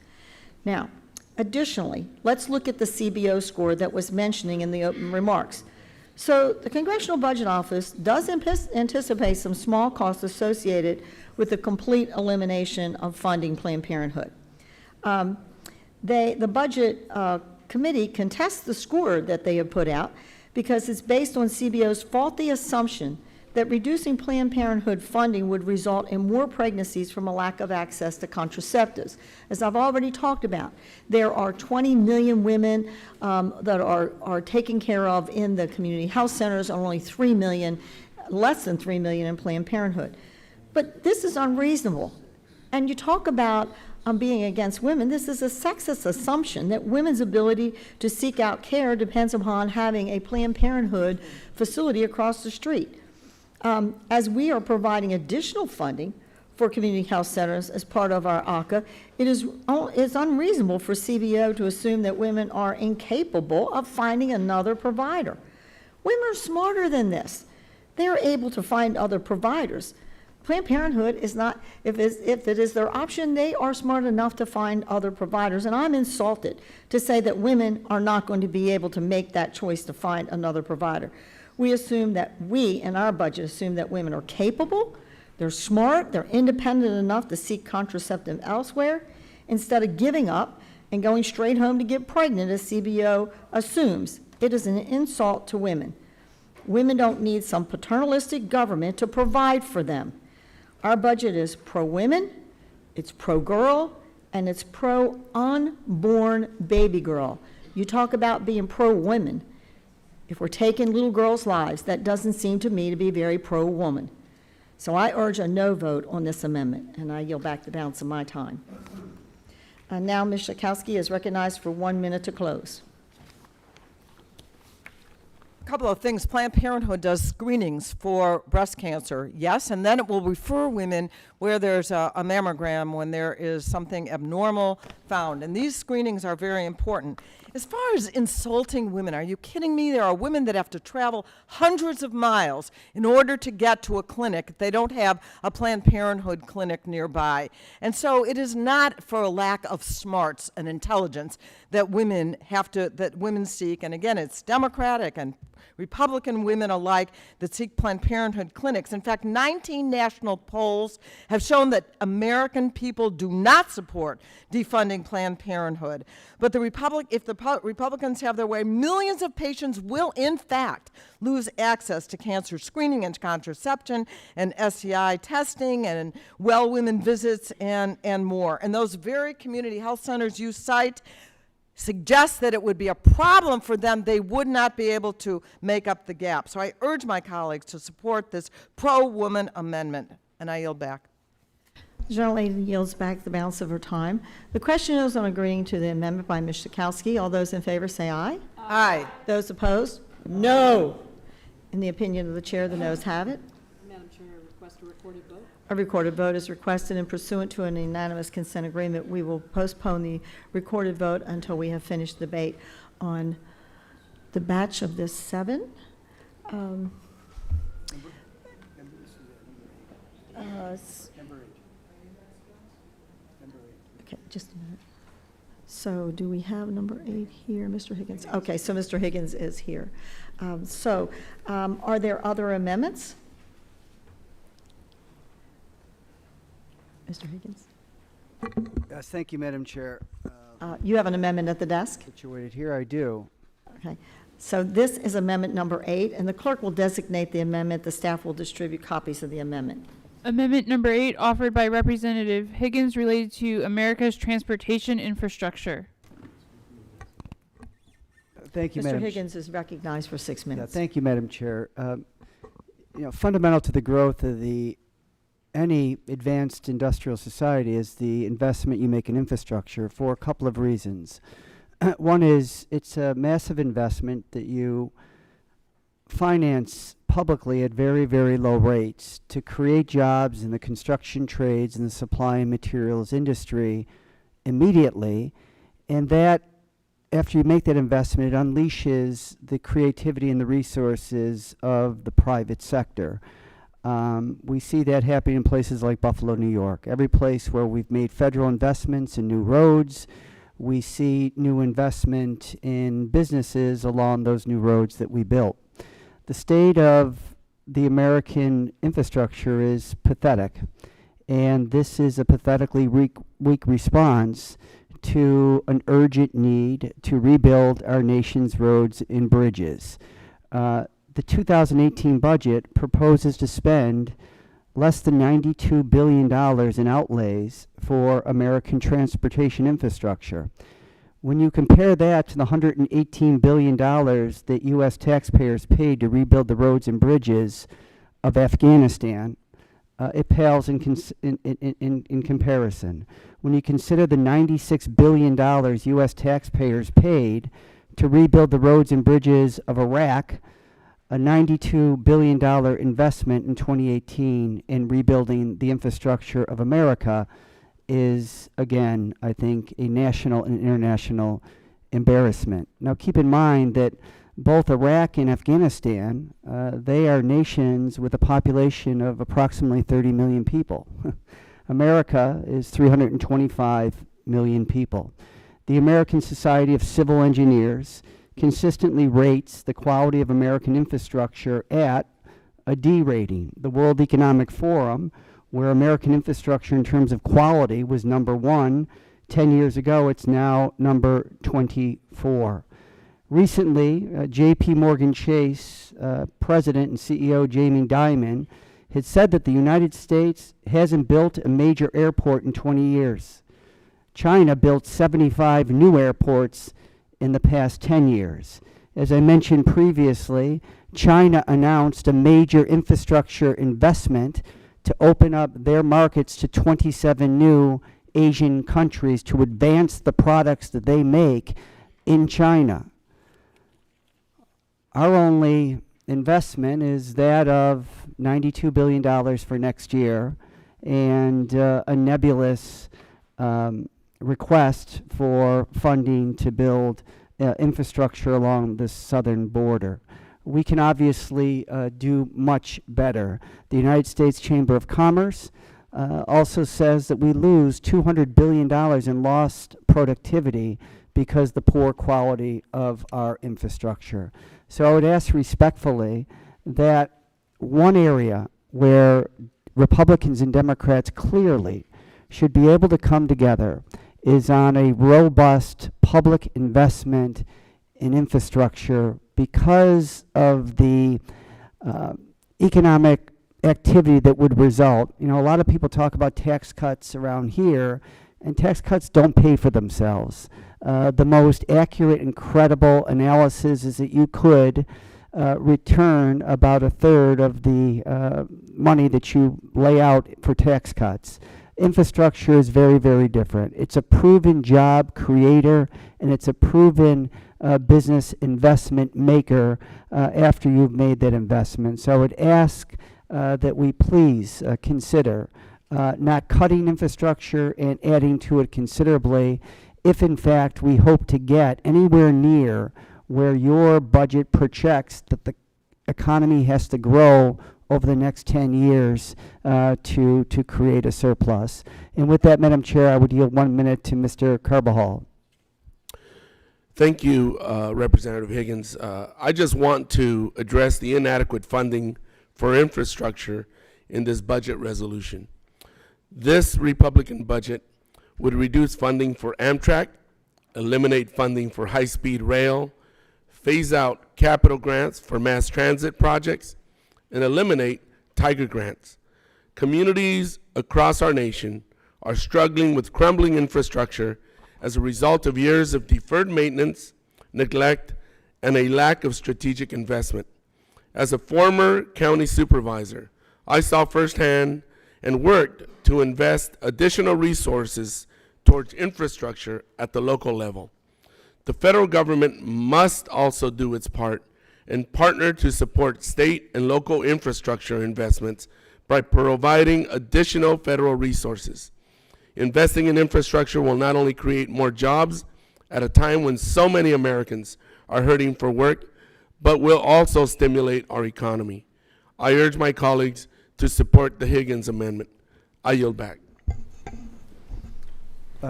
Now, Additionally, let's look at the CBO score that was mentioning in the open remarks. So the Congressional Budget Office does anticipate some small costs associated with the complete elimination of funding Planned Parenthood. The Budget Committee contests the score that they have put out because it's based on CBO's faulty assumption that reducing Planned Parenthood funding would result in more pregnancies from a lack of access to contraceptives. As I've already talked about, there are 20 million women that are taken care of in the community health centers, and only 3 million, less than 3 million in Planned Parenthood. But this is unreasonable. And you talk about being against women. This is a sexist assumption that women's ability to seek out care depends upon having a Planned Parenthood facility across the street. As we are providing additional funding for community health centers as part of our ACA, it's unreasonable for CBO to assume that women are incapable of finding another provider. Women are smarter than this. They're able to find other providers. Planned Parenthood is not, if it is their option, they are smart enough to find other providers. And I'm insulted to say that women are not going to be able to make that choice to find another provider. We assume that we, in our budget, assume that women are capable, they're smart, they're independent enough to seek contraceptive elsewhere, instead of giving up and going straight home to get pregnant, as CBO assumes. It is an insult to women. Women don't need some paternalistic government to provide for them. Our budget is pro-women, it's pro-girl, and it's pro-unborn baby girl. You talk about being pro-women. If we're taking little girls' lives, that doesn't seem to me to be very pro-woman. So I urge a no vote on this amendment, and I yield back the balance of my time. And now Ms. Schakowsky is recognized for 1 minute to close. A couple of things. Planned Parenthood does screenings for breast cancer, yes, and then it will refer women where there's a mammogram when there is something abnormal found. And these screenings are very important. As far as insulting women, are you kidding me? There are women that have to travel hundreds of miles in order to get to a clinic if they don't have a Planned Parenthood clinic nearby. And so it is not for a lack of smarts and intelligence that women seek. And again, it's Democratic and Republican women alike that seek Planned Parenthood clinics. In fact, 19 national polls have shown that American people do not support defunding Planned Parenthood. But if the Republicans have their way, millions of patients will, in fact, lose access to cancer screening and contraception and STI testing and well women visits and more. And those very community health centers you cite suggest that it would be a problem for them. They would not be able to make up the gap. So I urge my colleagues to support this pro-woman amendment, and I yield back. The gentlelady yields back the balance of her time. The question is on agreeing to the amendment by Ms. Schakowsky. All those in favor say aye. Aye. Those opposed? No. In the opinion of the chair, the noes have it. Madam Chair, I request a recorded vote. A recorded vote is requested, and pursuant to an unanimous consent agreement, we will postpone the recorded vote until we have finished debate on the batch of this 7. Okay, just a minute. So do we have number 8 here, Mr. Higgins? Okay, so Mr. Higgins is here. Are there other amendments? Mr. Higgins? Yes, thank you, Madam Chair. You have an amendment at the desk? Situated here, I do. Okay. So this is amendment number 8, and the clerk will designate the amendment. The staff will distribute copies of the amendment. Amendment number 8, offered by Representative Higgins, related to America's transportation infrastructure. Thank you, Mr. Madam Higgins is recognized for 6 minutes. Thank you, Madam Chair. Fundamental to the growth of any advanced industrial society is the investment you make in infrastructure for a couple of reasons. One is it's a massive investment that you finance publicly at very, very low rates to create jobs in the construction trades and the supply and materials industry immediately. And that, after you make that investment, it unleashes the creativity and the resources of the private sector. We see that happening in places like Buffalo, New York. Every place where we've made federal investments in new roads, we see new investment in businesses along those new roads that we built. The state of the American infrastructure is pathetic, and this is a pathetically weak response to an urgent need to rebuild our nation's roads and bridges. The 2018 budget proposes to spend less than $92 billion in outlays for American transportation infrastructure. When you compare that to the $118 billion that U.S. taxpayers paid to rebuild the roads and bridges of Afghanistan, it pales in comparison. When you consider the $96 billion U.S. taxpayers paid to rebuild the roads and bridges of Iraq, a $92 billion investment in 2018 in rebuilding the infrastructure of America is, again, I think, a national and international embarrassment. Now, keep in mind that both Iraq and Afghanistan, they are nations with a population of approximately 30 million people. America is 325 million people. The American Society of Civil Engineers consistently rates the quality of American infrastructure at a D rating. The World Economic Forum, where American infrastructure in terms of quality was number 1 10 years ago, it's now number 24. Recently, JP Morgan Chase President and CEO Jamie Dimon had said that the United States hasn't built a major airport in 20 years. China built 75 new airports in the past 10 years. As I mentioned previously, China announced a major infrastructure investment to open up their markets to 27 new Asian countries to advance the products that they make in China. Our only investment is that of $92 billion for next year and a nebulous request for funding to build infrastructure along the southern border. We can obviously do much better. The United States Chamber of Commerce also says that we lose $200 billion in lost productivity because the poor quality of our infrastructure. So I would ask respectfully that one area where Republicans and Democrats clearly should be able to come together is on a robust public investment in infrastructure because of the economic activity that would result. You know, a lot of people talk about tax cuts around here, and tax cuts don't pay for themselves. The most accurate and credible analysis is that you could return about a third of the money that you lay out for tax cuts. Infrastructure is very, very different. It's a proven job creator, and it's a proven business investment maker after you've made that investment. So I would ask that we please consider not cutting infrastructure and adding to it considerably if in fact we hope to get anywhere near where your budget projects that the economy has to grow over the next 10 years to create a surplus. And with that, Madam Chair, I would yield 1 minute to Mr. Carbajal. Thank you, Representative Higgins. I just want to address the inadequate funding for infrastructure in this budget resolution. This Republican budget would reduce funding for Amtrak, eliminate funding for high-speed rail, phase out capital grants for mass transit projects, and eliminate Tiger grants. Communities across our nation are struggling with crumbling infrastructure as a result of years of deferred maintenance, neglect, and a lack of strategic investment. As a former county supervisor, I saw firsthand and worked to invest additional resources towards infrastructure at the local level. The federal government must also do its part and partner to support state and local infrastructure investments by providing additional federal resources. Investing in infrastructure will not only create more jobs at a time when so many Americans are hurting for work, but will also stimulate our economy. I urge my colleagues to support the Higgins amendment. I yield back.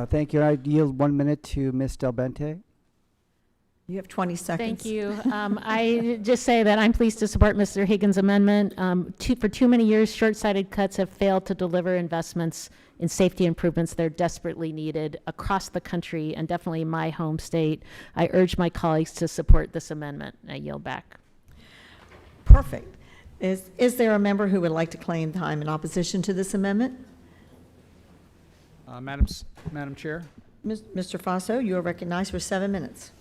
Thank you. I yield 1 minute to Ms. Del Bente. You have 20 seconds. Thank you. I just say that I'm pleased to support Mr. Higgins' amendment. For too many years, short-sighted cuts have failed to deliver investments in safety improvements that are desperately needed across the country and definitely my home state. I urge my colleagues to support this amendment. I yield back. Perfect. Is there a member who would like to claim time in opposition to this amendment? Madam Chair. Mr. Faso, you are recognized for 7 minutes.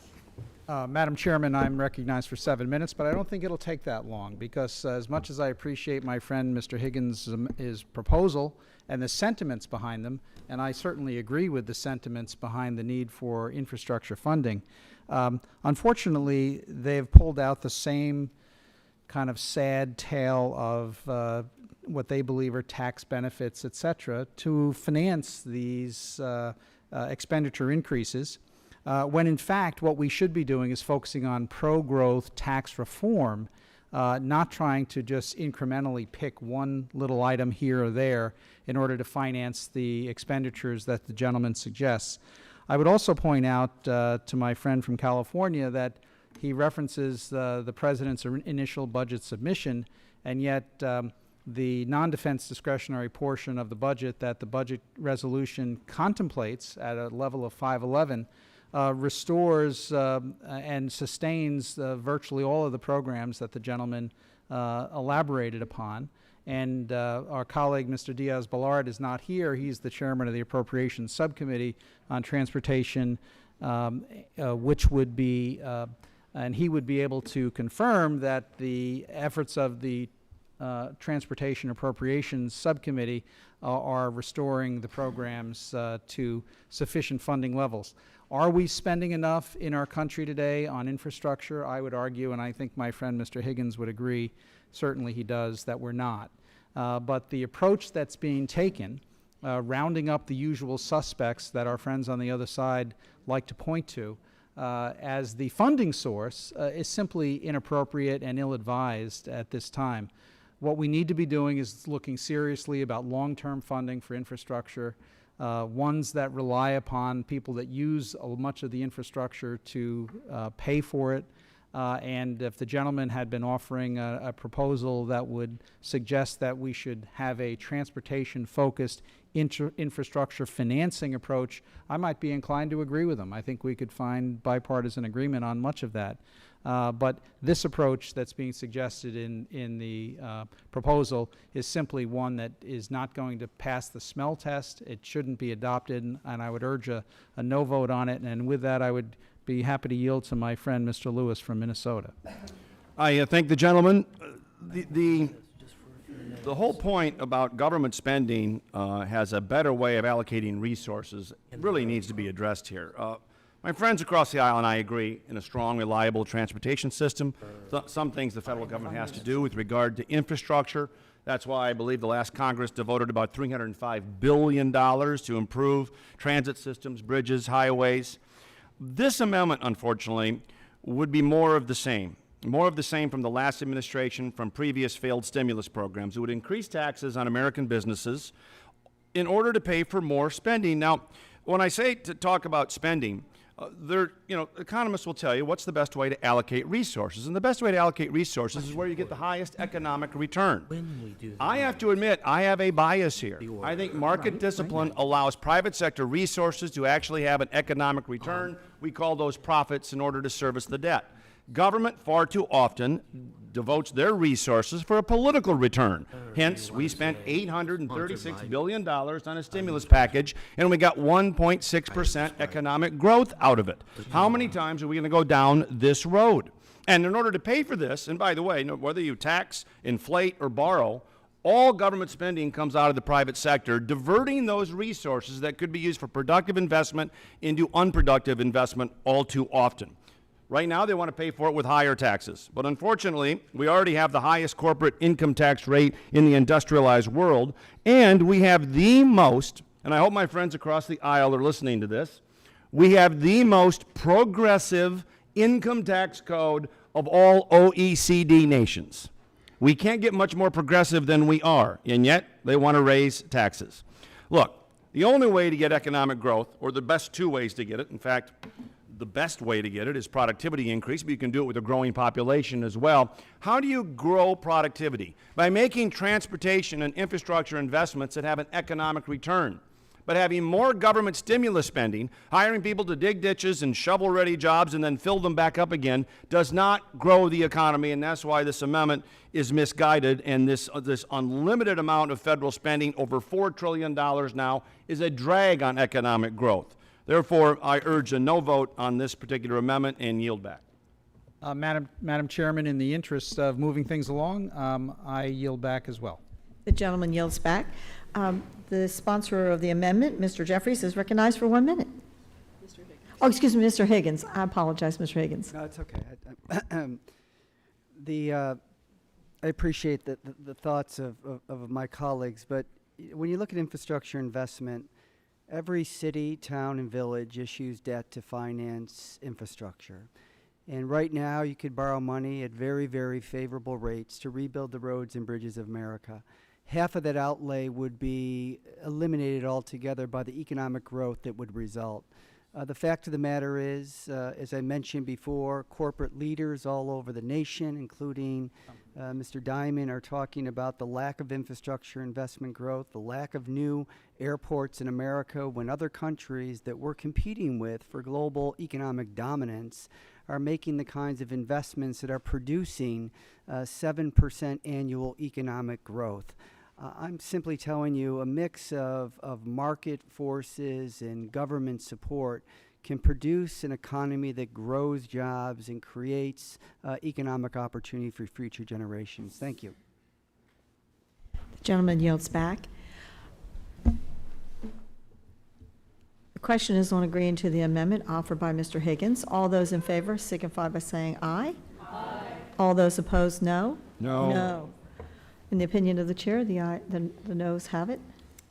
Madam Chairman, I'm recognized for 7 minutes, but I don't think it'll take that long because as much as I appreciate my friend Mr. Higgins' his proposal and the sentiments behind them, and I certainly agree with the sentiments behind the need for infrastructure funding, unfortunately, they've pulled out the same kind of sad tale of what they believe are tax benefits, et cetera, to finance these expenditure increases. When in fact what we should be doing is focusing on pro-growth tax reform, not trying to just incrementally pick one little item here or there in order to finance the expenditures that the gentleman suggests. I would also point out to my friend from California that he references the president's initial budget submission, and yet the non-defense discretionary portion of the budget that the budget resolution contemplates at a level of 511 restores and sustains virtually all of the programs that the gentleman elaborated upon. And our colleague, Mr. Diaz-Balart, is not here. He's the chairman of the Appropriations Subcommittee on Transportation, which would be, and he would be able to confirm that the efforts of the Transportation Appropriations Subcommittee are restoring the programs to sufficient funding levels. Are we spending enough in our country today on infrastructure? I would argue, and I think my friend Mr. Higgins would agree, certainly he does, that we're not. But the approach that's being taken, rounding up the usual suspects that our friends on the other side like to point to as the funding source is simply inappropriate and ill-advised at this time. What we need to be doing is looking seriously about long-term funding for infrastructure, ones that rely upon people that use much of the infrastructure to pay for it. And if the gentleman had been offering a proposal that would suggest that we should have a transportation-focused infrastructure financing approach, I might be inclined to agree with him. I think we could find bipartisan agreement on much of that. But this approach that's being suggested in the proposal is simply one that is not going to pass the smell test. It shouldn't be adopted, and I would urge a no vote on it. And with that, I would be happy to yield to my friend, Mr. Lewis from Minnesota. I thank the gentleman. The whole point about government spending has a better way of allocating resources. It really needs to be addressed here. My friends across the aisle and I agree in a strong, reliable transportation system. Some things the federal government has to do with regard to infrastructure. That's why I believe the last Congress devoted about $305 billion to improve transit systems, bridges, highways. This amendment, unfortunately, would be more of the same. More of the same from the last administration, from previous failed stimulus programs. It would increase taxes on American businesses in order to pay for more spending. Now, when I say to talk about spending, economists will tell you what's the best way to allocate resources. And the best way to allocate resources is where you get the highest economic return. I have to admit, I have a bias here. I think market discipline allows private sector resources to actually have an economic return. We call those profits in order to service the debt. Government far too often devotes their resources for a political return. Hence, we spent $836 billion on a stimulus package, and we got 1.6% economic growth out of it. How many times are we going to go down this road? And in order to pay for this, and by the way, whether you tax, inflate, or borrow, all government spending comes out of the private sector, diverting those resources that could be used for productive investment into unproductive investment all too often. Right now, they want to pay for it with higher taxes. But unfortunately, we already have the highest corporate income tax rate in the industrialized world, and we have the most, and I hope my friends across the aisle are listening to this, we have the most progressive income tax code of all OECD nations. We can't get much more progressive than we are, and yet they want to raise taxes. Look, The only way to get economic growth, or the best two ways to get it, in fact, the best way to get it is productivity increase, but you can do it with a growing population as well. How do you grow productivity? By making transportation and infrastructure investments that have an economic return. But having more government stimulus spending, hiring people to dig ditches and shovel-ready jobs and then fill them back up again, does not grow the economy, and that's why this amendment is misguided, and this unlimited amount of federal spending, over $4 trillion now, is a drag on economic growth. Therefore, I urge a no vote on this particular amendment and yield back. Madam Chairman, in the interest of moving things along, I yield back as well. The gentleman yields back. The sponsor of the amendment, Mr. Jeffries, is recognized for 1 minute. Mr. Higgins. Oh, excuse me, Mr. Higgins. I apologize, Mr. Higgins. No, it's okay. I appreciate the thoughts of my colleagues, but when you look at infrastructure investment, every city, town, and village issues debt to finance infrastructure. And right now, you could borrow money at very, very favorable rates to rebuild the roads and bridges of America. Half of that outlay would be eliminated altogether by the economic growth that would result. The fact of the matter is, as I mentioned before, corporate leaders all over the nation, including Mr. Diamond, are talking about the lack of infrastructure investment growth, the lack of new airports in America, when other countries that we're competing with for global economic dominance are making the kinds of investments that are producing 7% annual economic growth. I'm simply telling you a mix of market forces and government support can produce an economy that grows jobs and creates economic opportunity for future generations. Thank you. The gentleman yields back. The question is on agreeing to the amendment offered by Mr. Higgins. All those in favor signify by saying aye. Aye. All those opposed, no. No. No. In the opinion of the chair, the noes have it.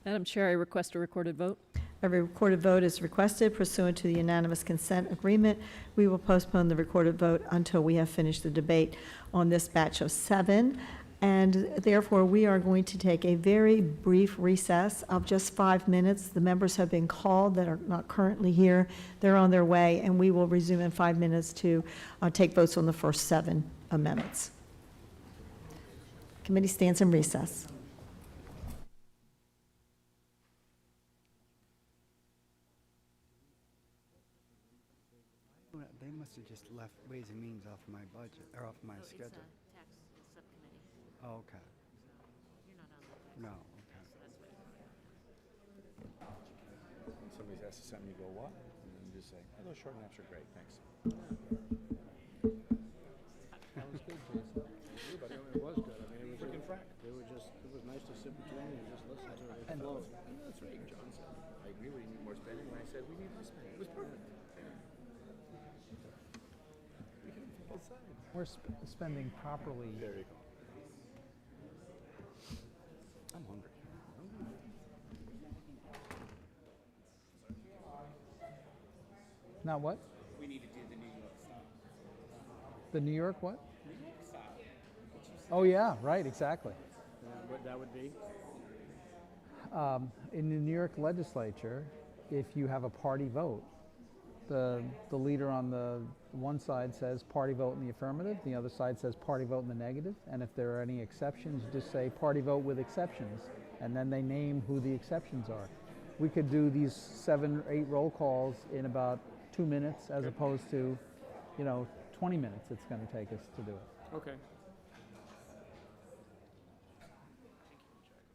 Madam Chair, I request a recorded vote. A recorded vote is requested pursuant to the unanimous consent agreement. We will postpone the recorded vote until we have finished the debate on this batch of 7. And therefore, we are going to take a very brief recess of just 5 minutes. The members have been called that are not currently here. They're on their way, and we will resume in 5 minutes to take votes on the first 7 amendments. Committee stands in recess. They must have just left Ways and Means off my budget, or off my schedule. Tax subcommittee. Oh, okay. You're not on that. No, okay. Somebody's asked to send me go what? And then you just say, oh, those short naps are great, thanks. That was good, Jason. But it was good. I mean, it was it was nice to sit between you and just listen to it flow. That's right, John said. I agree we need more spending, and I said we need more spending. It was perfect. We're spending properly. There you go. I'm hungry. Not what? We need to do the New York style. The New York what? New York style. Oh, yeah, right, exactly. What that would be? In the New York legislature, if you have a party vote, the leader on the one side says party vote in the affirmative, the other side says party vote in the negative, and if there are any exceptions, just say party vote with exceptions, and then they name who the exceptions are. We could do these 7 or 8 roll calls in about 2 minutes as opposed to, 20 minutes it's going to take us to do it. Okay.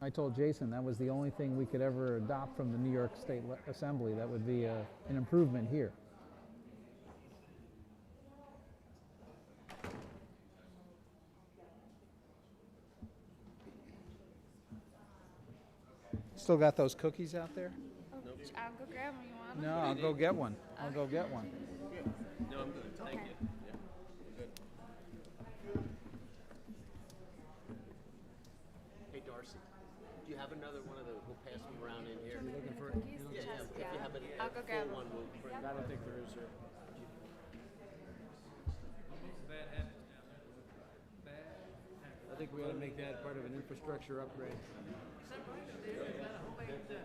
I told Jason that was the only thing we could ever adopt from the New York State Assembly. That would be an improvement here. Still got those cookies out there? I'll go grab them. You want them? No, I'll go get one. I'll go get one. No, I'm good. Thank you. Yeah, good. Hey, Darcy, do you have another one of those? We'll pass them around in here. You're looking for Yeah, if you have a I'll go grab full one, we'll bring I don't think there is, sir. think we ought to make that part of an infrastructure upgrade.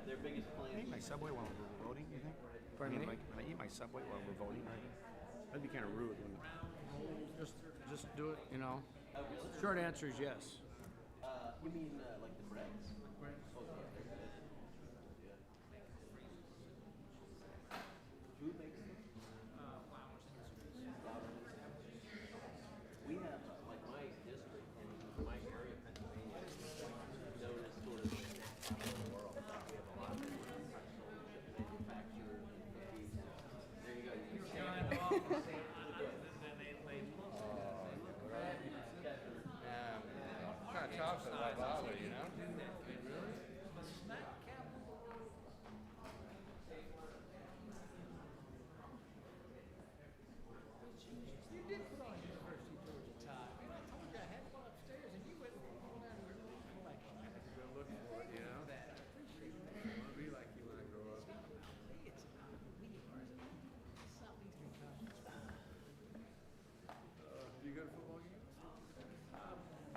Their biggest plan. Eat my Subway while we're voting, you think? Pardon me? Can I eat my Subway while we're voting right now? That'd be kind of rude, wouldn't it? Just do it, you know. Short answer is yes. You mean like the breads? Who makes them? We have, like my district in my area of Pennsylvania, known as sort of the snack capital of the world. We have a lot of pretzels, manufacturers, and cookies. There you go. You can see Kind of chocolate like that, you know?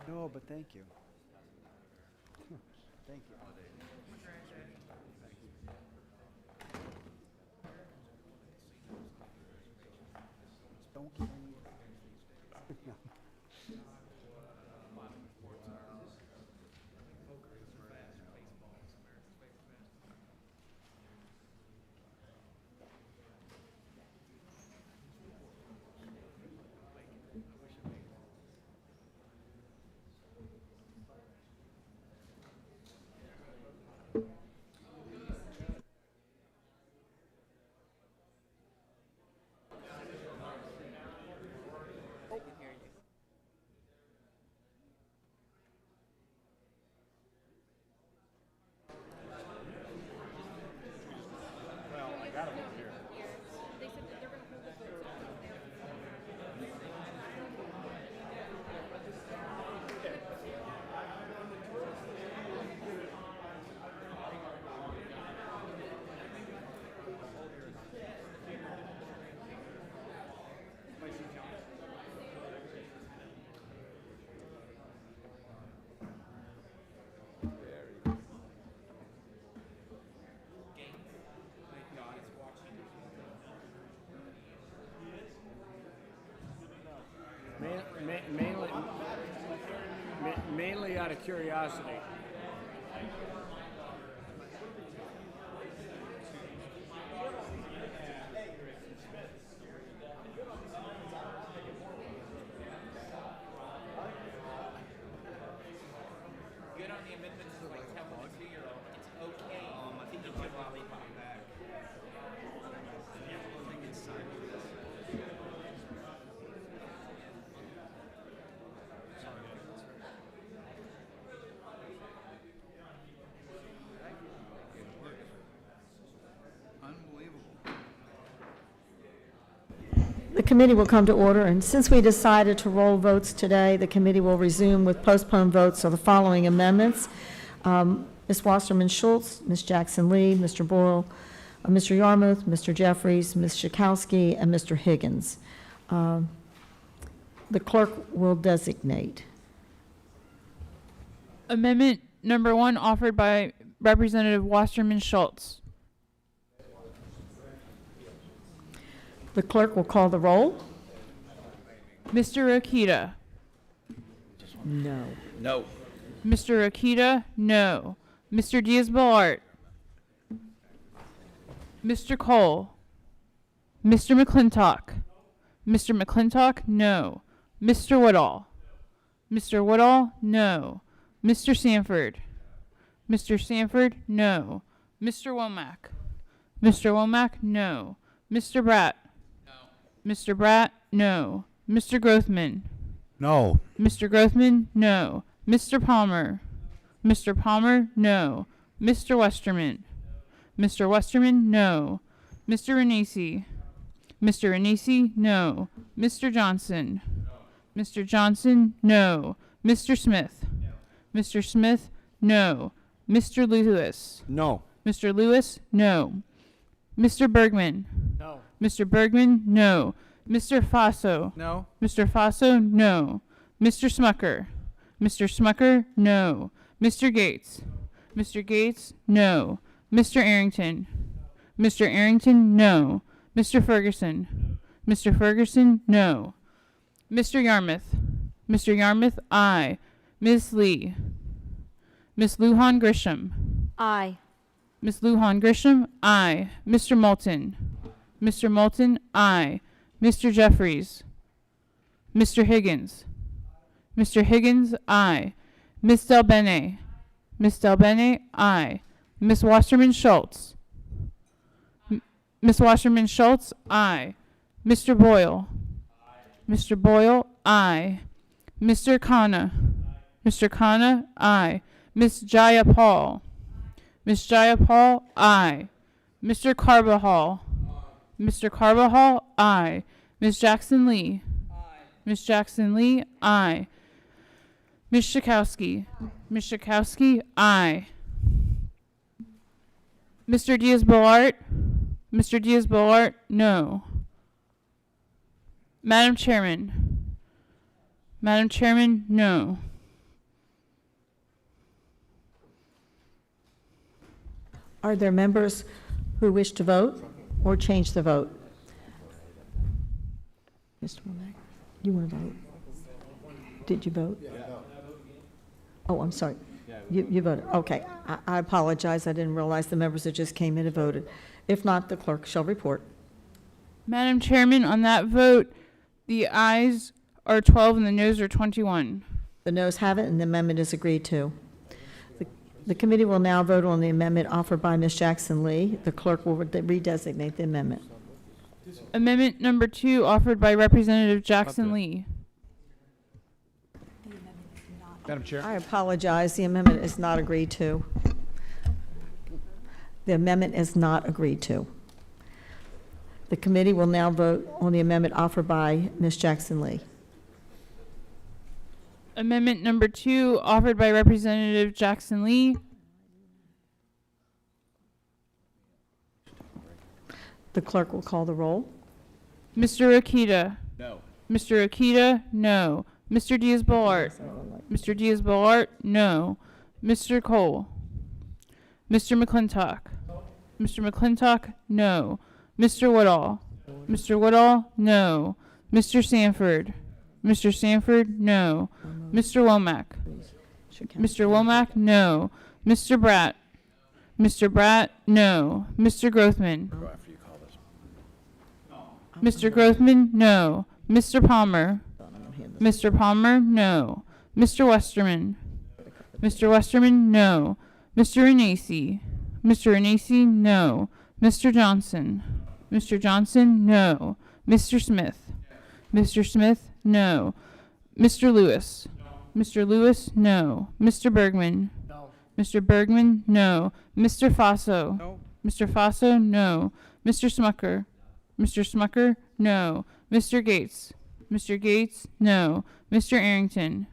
No, but thank you. Thank you. Don't give me. No. Mainly out of curiosity. Good on the amendments is like telling a 2-year-old it's okay. I think you should lollipop back. The committee will come to order, and since we decided to roll votes today, the committee will resume with postponed votes of the following amendments. Ms. Wasserman Schultz, Ms. Jackson Lee, Mr. Boyle, Mr. Yarmouth, Mr. Jeffries, Ms. Schakowsky, and Mr. Higgins. The clerk will designate. Amendment number 1 offered by Representative Wasserman Schultz. The clerk will call the roll. Mr. Rokita. No. No. Mr. Rokita, no. Mr. Diaz-Balart. Mr. Cole. Mr. McClintock. Mr. McClintock, no. Mr. Woodall. Mr. Woodall, no. Mr. Sanford. Mr. Sanford, no. Mr. Womack. Mr. Womack, no. Mr. Bratt. No. Mr. Bratt, no. Mr. Grothman. No. Mr. Grothman, no. Mr. Palmer. Mr. Palmer, no. Mr. Westerman. Mr. Westerman, no. Mr. Renesi. Mr. Renesi, no. Mr. Johnson. Mr. Johnson, no. Mr. Smith. Mr. Smith, no. Mr. Lewis. No. Mr. Lewis, no. Mr. Bergman. No. Mr. Bergman, no. Mr. Faso. No. Mr. Faso, no. Mr. Smucker. Mr. Smucker, no. Mr. Gates. Mr. Gates, no. Mr. Arrington. Mr. Arrington, no. Mr. Ferguson. Mr. Ferguson, no. Mr. Yarmouth. Mr. Yarmouth, aye. Ms. Lee. Ms. Lujan Grisham. Aye. Ms. Lujan Grisham, aye. Mr. Moulton. Mr. Moulton, aye. Mr. Jeffries. Mr. Higgins. Mr. Higgins, aye. Ms. Del Bene. Ms. Del Bene, aye. Ms. Wasserman Schultz. Ms. Wasserman Schultz, aye. Mr. Boyle. Mr. Boyle, aye. Mr. Khanna. Mr. Khanna, aye. Ms. Jayapal. Ms. Jayapal, aye. Mr. Carbajal. Mr. Carbajal, aye. Ms. Jackson Lee. Ms. Jackson Lee, aye. Ms. Schakowsky. Ms. Schakowsky, aye. Mr. Diaz-Balart. Mr. Diaz-Balart, no. Madam Chairman. Madam Chairman, no. Are there members who wish to vote or change the vote? Mr. Womack, you want to vote? Did you vote? Oh, I'm sorry. You voted. Okay. I apologize. I didn't realize the members that just came in and voted. If not, the clerk shall report. Madam Chairman, on that vote, the ayes are 12 and the noes are 21. The noes have it, and the amendment is agreed to. The committee will now vote on the amendment offered by Ms. Jackson Lee. The clerk will redesignate the amendment. Amendment number 2 offered by Representative Jackson Lee. Madam Chair. I apologize. The amendment is not agreed to. The amendment is not agreed to. The committee will now vote on the amendment offered by Ms. Jackson Lee. Amendment number 2 offered by Representative Jackson Lee. The clerk will call the roll. Mr. Akita. No. Mr. Akita, no. Mr. Diaz-Balart. Mr. Diaz-Balart, no. Mr. Cole. Mr. McClintock. Mr. McClintock, no. Mr. Woodall. Mr. Woodall, no. Mr. Sanford. Mr. Sanford, no. Mr. Womack. Mr. Womack, no. Mr. Bratt. Mr. Bratt, no. Mr. Grothman. Mr. Grothman, no. Mr. Palmer. Mr. Palmer, no. Mr. Westerman. Mr. Westerman, no. Mr. Renacci. Mr. Renacci, no. Mr. Johnson. Mr. Johnson, no. Mr. Smith. Mr. Smith, no. Mr. Lewis. Mr. Lewis, no. Mr. Bergman. No. Mr. Bergman, no. Mr. Faso. No. Mr. Faso, no. Mr. Smucker. Mr. Smucker, no. Mr. Gates. Mr. Gates, no. Mr. Arrington.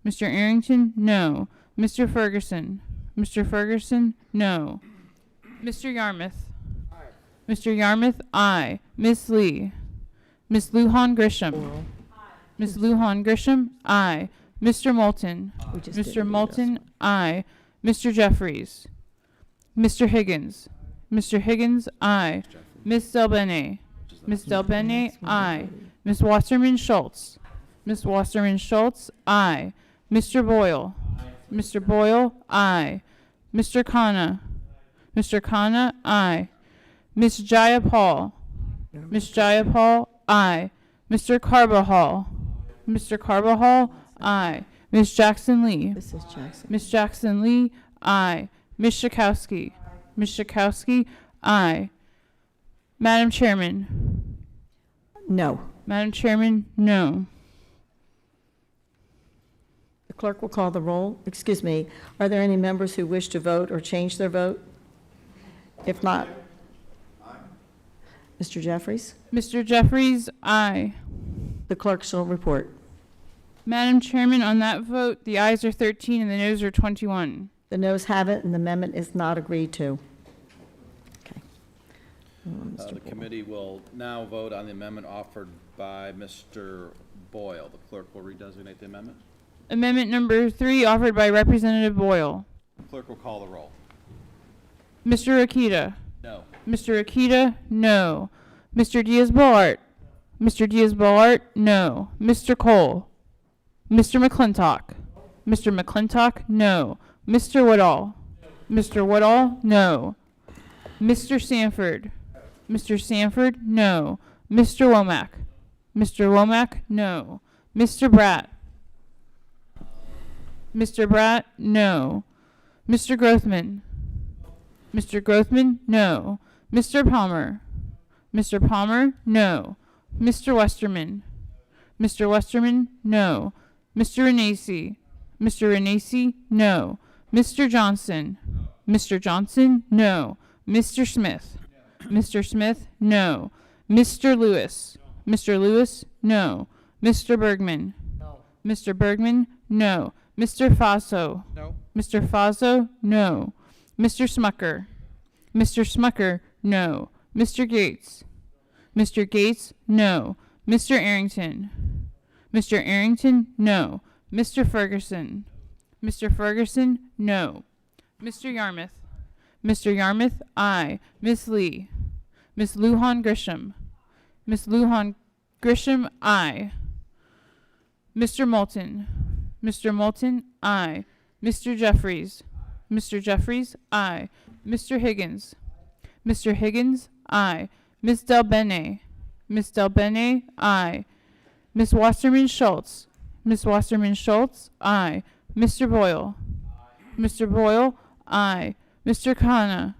Mr. Arrington, no. Mr. Ferguson. Mr. Ferguson, no. Mr. Yarmouth. Mr. Yarmouth, aye. Miss Lee. Miss Lujan Grisham. Miss Lujan Grisham, aye. Mr. Moulton. Mr. Moulton, aye. Mr. Jeffries. Mr. Higgins. Mr. Higgins, aye. Miss Del Bene. Miss Del Bene, aye. Miss Wasserman Schultz. Miss Wasserman Schultz, aye. Mr. Boyle. Mr. Boyle, aye. Mr. Khanna. Mr. Khanna, aye. Miss Jayapal. Miss Jayapal, aye. Mr. Carbajal. Mr. Carbajal, aye. Miss Jackson Lee. This is Jackson. Miss Jackson Lee, aye. Miss Schakowsky. Miss Schakowsky, aye. Madam Chairman. No. Madam Chairman, no. The clerk will call the roll. Excuse me. Are there any members who wish to vote or change their vote? If not, Mr. Jeffries? Mr. Jeffries, aye. The clerk shall report. Madam Chairman, on that vote, the ayes are 13 and the noes are 21. The noes have it, and the amendment is not agreed to. Okay. The committee will now vote on the amendment offered by Mr. Boyle. The clerk will redesignate the amendment. Amendment number 3 offered by Representative Boyle. Clerk will call the roll. Mr. Akita. No. Mr. Akita, no. Mr. Diaz-Balart. Mr. Diaz-Balart, no. Mr. Cole. Mr. McClintock. Mr. McClintock, no. Mr. Woodall. Mr. Woodall, no. Mr. Sanford. Mr. Sanford, no. Mr. Womack. Mr. Womack, no. Mr. Bratt. Mr. Bratt, no. Mr. Grothman. Mr. Grothman, no. Mr. Palmer. Mr. Palmer, no. Mr. Westerman. Mr. Westerman, no. Mr. Renacci. Mr. Renacci, no. Mr. Johnson. Mr. Johnson, no. Mr. Smith. Mr. Smith, no. Mr. Lewis. Mr. Lewis, no. Mr. Bergman. No. Mr. Bergman, no. Mr. Faso. No. Mr. Faso, no. Mr. Smucker. Mr. Smucker, no. Mr. Gates. Mr. Gates, no. Mr. Arrington. Mr. Arrington, no. Mr. Ferguson. Mr. Ferguson, no. Mr. Yarmouth. Mr. Yarmouth, aye. Miss Lee. Miss Lujan Grisham. Miss Lujan Grisham, aye. Mr. Moulton. Mr. Moulton, aye. Mr. Jeffries. Mr. Jeffries, aye. Mr. Higgins. Mr. Higgins, aye. Miss Del Bene. Miss Del Bene, aye. Miss Wasserman Schultz. Miss Wasserman Schultz, aye. Mr. Boyle. Mr. Boyle, aye. Mr. Khanna.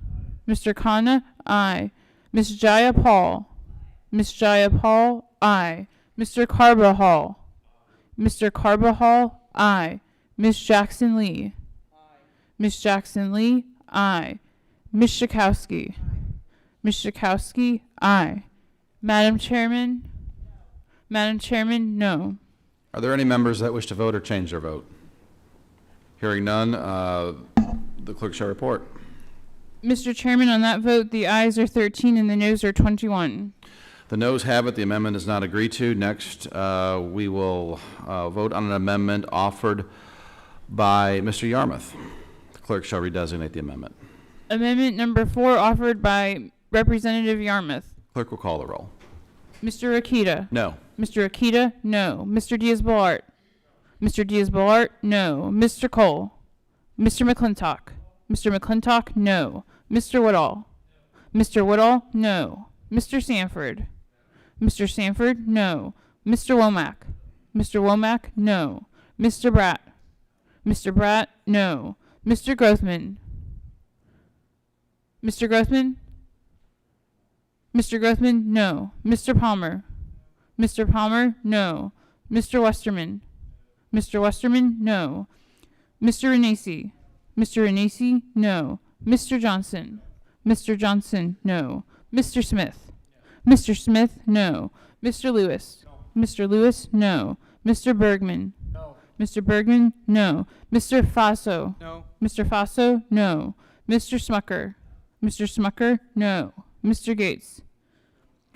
Mr. Khanna, aye. Miss Jaya Paul. Miss Jaya Paul, aye. Mr. Carbajal. Mr. Carbajal, aye. Miss Jackson Lee. Miss Jackson Lee, aye. Miss Schakowsky. Miss Schakowsky, aye. Madam Chairman? Madam Chairman, no. Are there any members that wish to vote or change their vote? Hearing none, the clerk shall report. Mr. Chairman, on that vote, the ayes are 13 and the noes are 21. The noes have it. The amendment is not agreed to. Next, we will vote on an amendment offered by Mr. Yarmouth. The clerk shall redesignate the amendment. Amendment number 4 offered by Representative Yarmouth. Clerk will call the roll. Mr. Akita. No. Mr. Akita, no. Mr. Diaz-Balart. Mr. Diaz-Balart, no. Mr. Cole. Mr. McClintock. Mr. McClintock, no. Mr. Woodall. Mr. Woodall, no. Mr. Sanford. Mr. Sanford, no. Mr. Womack. Mr. Womack, no. Mr. Bratt. Mr. Bratt, no. Mr. Grothman. Mr. Grothman? Mr. Grothman, no. Mr. Palmer. Mr. Palmer, no. Mr. Westerman. Mr. Westerman, no. Mr. Renacci. Mr. Renacci, no. Mr. Johnson. Mr. Johnson, no. Mr. Smith. Mr. Smith, no. Mr. Lewis. Mr. Lewis, no. Mr. Bergman. No. Mr. Bergman, no. Mr. Faso. No. Mr. Faso, no. Mr. Smucker. Mr. Smucker, no. Mr. Gates.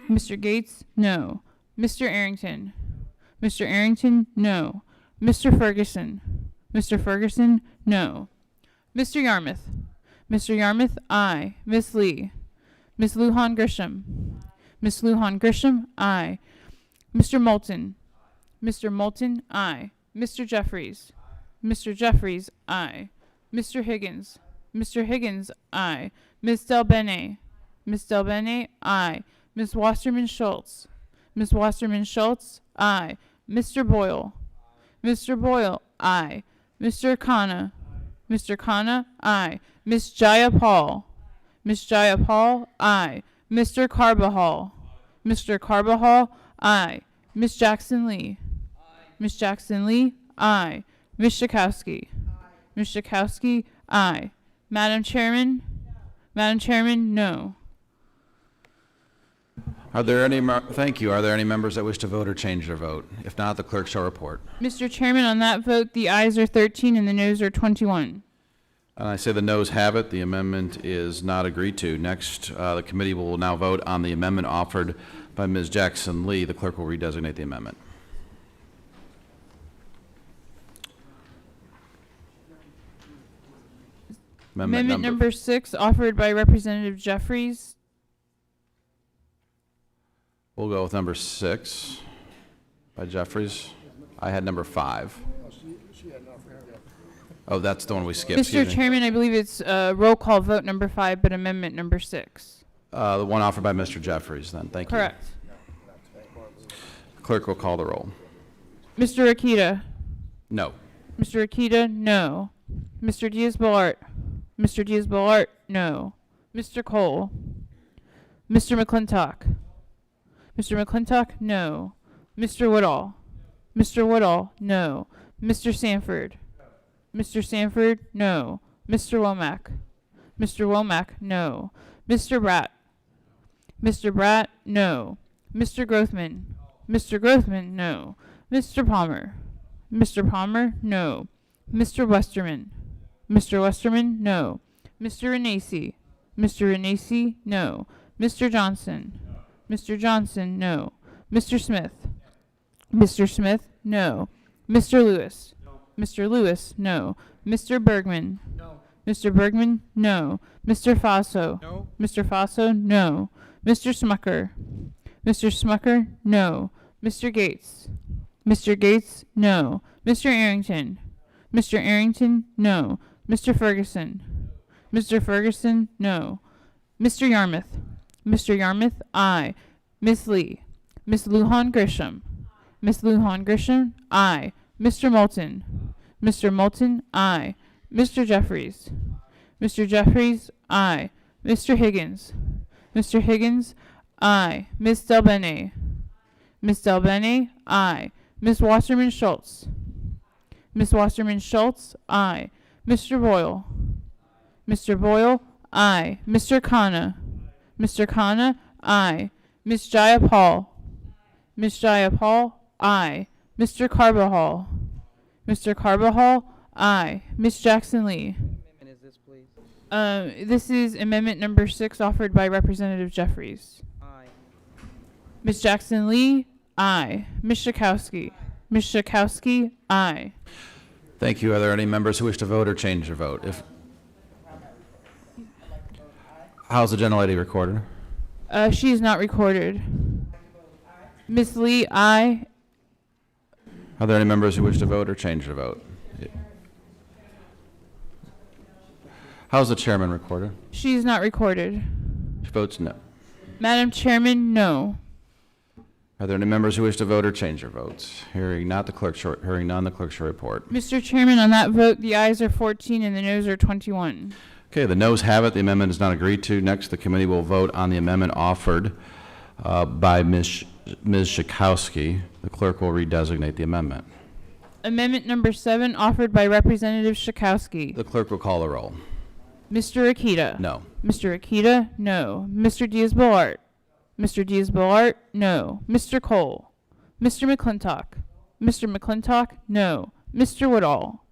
Mr. Gates, no. Mr. Arrington. Mr. Arrington, no. Mr. Ferguson. Mr. Ferguson, no. Mr. Yarmouth. Mr. Yarmouth, aye. Miss Lee. Miss Lujan Grisham. Miss Lujan Grisham, aye. Mr. Moulton. Mr. Moulton, aye. Mr. Jeffries. Mr. Jeffries, aye. Mr. Higgins. Mr. Higgins, aye. Miss Del Bene. Miss Del Bene, aye. Miss Wasserman Schultz. Miss Wasserman Schultz, aye. Mr. Boyle. Mr. Boyle, aye. Mr. Khanna. Mr. Khanna, aye. Miss Jaya Paul. Miss Jaya Paul, aye. Mr. Carbajal. Mr. Carbajal, aye. Miss Jackson Lee. Miss Jackson Lee, aye. Miss Schakowsky. Miss Schakowsky, aye. Madam Chairman? Madam Chairman, no. Are there any, thank you. Are there any members that wish to vote or change their vote? If not, the clerk shall report. Mr. Chairman, on that vote, the ayes are 13 and the noes are 21. And I say the noes have it. The amendment is not agreed to. Next, the committee will now vote on the amendment offered by Ms. Jackson Lee. The clerk will redesignate the amendment. Amendment number 6, offered by Representative Jeffries. We'll go with number 6 by Jeffries. I had number 5. Oh, that's the one we skipped. Mr. excuse me. Chairman, I believe it's roll call vote number 5, but amendment number 6. The one offered by Mr. Jeffries, then. Thank you. Correct. Clerk will call the roll. Mr. Akita. No. Mr. Akita, no. Mr. Diaz-Balart. Mr. Diaz-Balart, no. Mr. Cole. Mr. McClintock. Mr. McClintock, no. Mr. Woodall. Mr. Woodall, no. Mr. Sanford. Mr. Sanford, no. Mr. Womack. Mr. Womack, no. Mr. Bratt. Mr. Bratt, no. Mr. Grothman. Mr. Grothman, no. Mr. Palmer. Mr. Palmer, no. Mr. Westerman. Mr. Westerman, no. Mr. Renacci. Mr. Renacci, no. Mr. Johnson. Mr. Johnson, no. Mr. Smith. Mr. Smith, no. Mr. Lewis. Mr. Lewis, no. Mr. Bergman. No. Mr. Bergman, no. Mr. Faso. No. Mr. Faso, no. Mr. Smucker. Mr. Smucker, no. Mr. Gates. Mr. Gates, no. Mr. Arrington. Mr. Arrington, no. Mr. Ferguson. Mr. Ferguson, no. Mr. Yarmouth. Mr. Yarmouth, aye. Miss Lee. Miss Lujan Grisham. Miss Lujan Grisham, aye. Mr. Moulton. Mr. Moulton, aye. Mr. Jeffries. Mr. Jeffries, aye. Mr. Higgins. Mr. Higgins, aye. Miss Delbene. Miss Delbene, aye. Miss Wasserman Schultz. Miss Wasserman Schultz, aye. Mr. Boyle. Mr. Boyle, aye. Mr. Khanna. Mr. Khanna, aye. Miss Jaya Paul. Miss Jaya Paul, aye. Mr. Carbajal. Mr. Carbajal, aye. Miss Jackson Lee. Is this, please? This is amendment number 6, offered by Representative Jeffries. Aye. Miss Jackson Lee, aye. Miss Schakowsky. Miss Schakowsky, aye. Thank you. Are there any members who wish to vote or change their vote? How's the gentlelady recorded? She is not recorded. Miss Lee, aye. Are there any members who wish to vote or change their vote? How's the chairman recorded? She is not recorded. She votes no. Madam Chairman, no. Are there any members who wish to vote or change their votes? Hearing none, the clerk shall report. Mr. Chairman, on that vote, the ayes are 14 and the noes are 21. Okay, the noes have it. The amendment is not agreed to. Next, the committee will vote on the amendment offered by Ms. Schakowsky. The clerk will redesignate the amendment. Amendment number 7, offered by Representative Schakowsky. The clerk will call the roll. Mr. Akita. No. Mr. Akita, no. Mr. Diaz-Balart. Mr. Diaz-Balart, no. Mr. Cole. Mr. McClintock. Mr. McClintock, no. Mr. Woodall.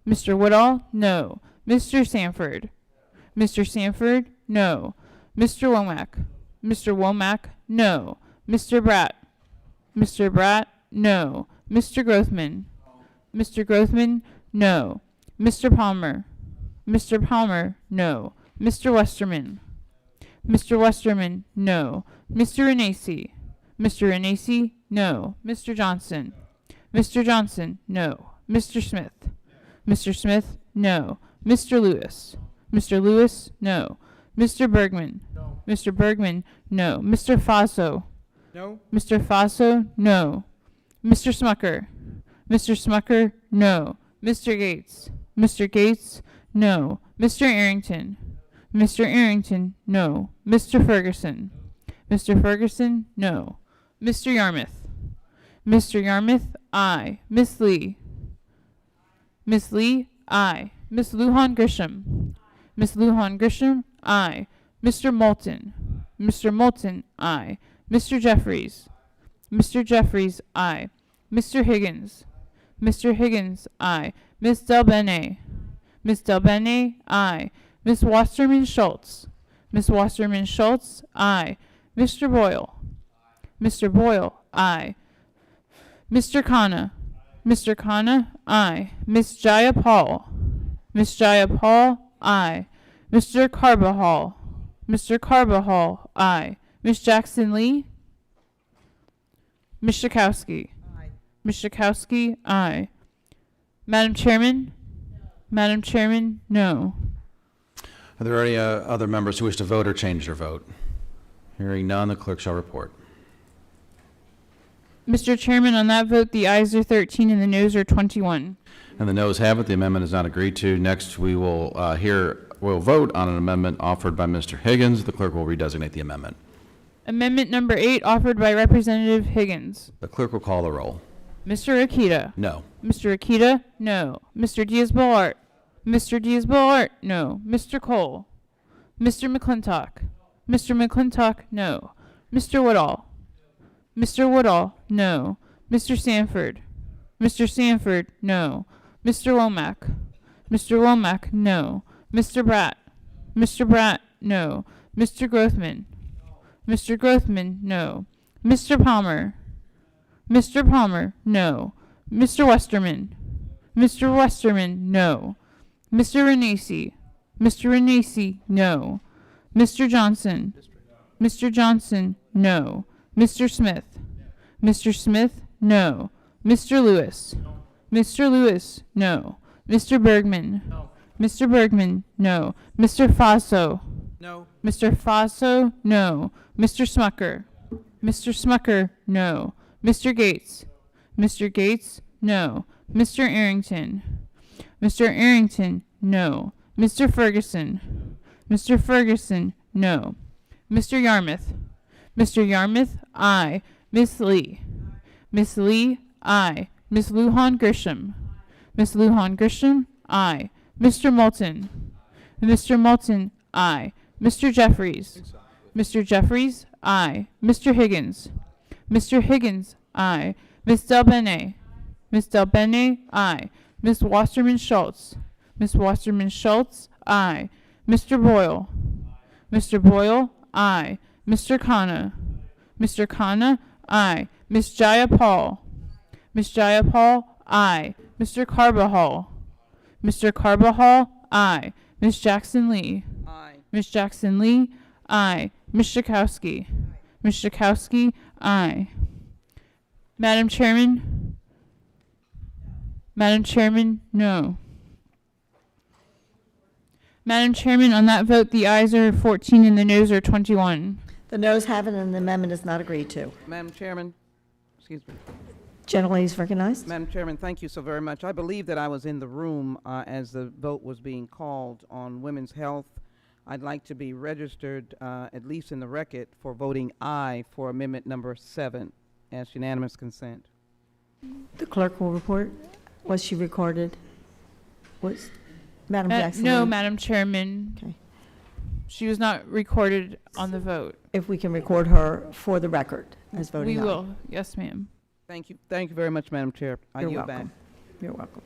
Mr. Woodall, no. Mr. Sanford. Mr. Sanford, no. Mr. Womack. Mr. Womack, no. Mr. Bratt. Mr. Bratt, no. Mr. Grothman. Mr. Grothman, no. Mr. Palmer. Mr. Palmer, no. Mr. Westerman. Mr. Westerman, no. Mr. Renacci. Mr. Renacci, no. Mr. Johnson. Mr. Johnson, no. Mr. Smith. Mr. Smith, no. Mr. Lewis. Mr. Lewis, no. Mr. Bergman. No. Mr. Bergman, no. Mr. Faso. No. Mr. Faso, no. Mr. Smucker. Mr. Smucker, no. Mr. Gates. Mr. Gates, no. Mr. Arrington. Mr. Arrington, no. Mr. Ferguson. Mr. Ferguson, no. Mr. Yarmouth. Mr. Yarmouth, aye. Miss Lee. Miss Lee, aye. Miss Lujan Grisham. Miss Lujan Grisham, aye. Mr. Moulton. Mr. Moulton, aye. Mr. Jeffries. Mr. Jeffries, aye. Mr. Higgins. Mr. Higgins, aye. Miss Delbene. Miss Delbene, aye. Miss Wasserman Schultz. Miss Wasserman Schultz, aye. Mr. Boyle. Mr. Boyle, aye. Mr. Khanna. Mr. Khanna, aye. Miss Jaya Paul. Miss Jaya Paul, aye. Mr. Carbajal. Mr. Carbajal, aye. Ms. Jackson Lee. Ms. Schakowsky. Ms. Schakowsky, aye. Madam Chairman? Madam Chairman, no. Are there any other members who wish to vote or change their vote? Hearing none, the clerk shall report. Mr. Chairman, on that vote, the ayes are 13 and the noes are 21. And the noes have it. The amendment is not agreed to. Next, we will we'll vote on an amendment offered by Mr. Higgins. The clerk will redesignate the amendment. Amendment number 8, offered by Representative Higgins. The clerk will call the roll. Mr. Akita. No. Mr. Akita, no. Mr. Diaz-Balart. Mr. Diaz-Balart, no. Mr. Cole. Mr. McClintock. Mr. McClintock, no. Mr. Woodall. Mr. Woodall, no. Mr. Sanford. Mr. Sanford, no. Mr. Womack. Mr. Womack, no. Mr. Bratt. Mr. Bratt, no. Mr. Grothman. Mr. Grothman, no. Mr. Palmer. Mr. Palmer, no. Mr. Westerman. Mr. Westerman, no. Mr. Renacci. Mr. Renacci, no. Mr. Johnson. Mr. Johnson, no. Mr. Smith. Mr. Smith, no. Mr. Lewis. Mr. Lewis, no. Mr. Bergman. Mr. Bergman, no. Mr. Faso. No. Mr. Faso, no. Mr. Smucker. Mr. Smucker, no. Mr. Gates. Mr. Gates, no. Mr. Arrington. Mr. Arrington, no. Mr. Ferguson. Mr. Ferguson, no. Mr. Yarmouth. Mr. Yarmouth, aye. Miss Lee. Miss Lee, aye. Miss Lujan Grisham. Miss Lujan Grisham, aye. Mr. Moulton. Mr. Moulton, aye. Mr. Jeffries. Mr. Jeffries, aye. Mr. Higgins. Mr. Higgins, aye. Miss Delbene. Miss Delbene, aye. Miss Wasserman Schultz. Miss Wasserman Schultz, aye. Mr. Boyle. Mr. Boyle, aye. Mr. Khanna. Mr. Khanna, aye. Miss Jayapal. Miss Jayapal, aye. Mr. Carbajal. Mr. Carbajal, aye. Miss Jackson Lee. Aye. Miss Jackson Lee, aye. Miss Schakowsky. Miss Schakowsky, aye. Madam Chairman? Madam Chairman, no. Madam Chairman, on that vote, the ayes are 14 and the noes are 21. The noes have it and the amendment is not agreed to. Madam Chairman, excuse me. Gentlelady is recognized. Madam Chairman, thank you so very much. I believe that I was in the room as the vote was being called on women's health. I'd like to be registered, at least in the record, for voting aye for amendment number 7 as unanimous consent. The clerk will report. Was she recorded? Was Madam Jackson? No, Lee? Madam Chairman. Okay. She was not recorded on the vote. If we can record her for the record as voting We aye. will. Yes, ma'am. Thank you. Thank you very much, Madam Chair. I You're yield welcome. back. You're welcome.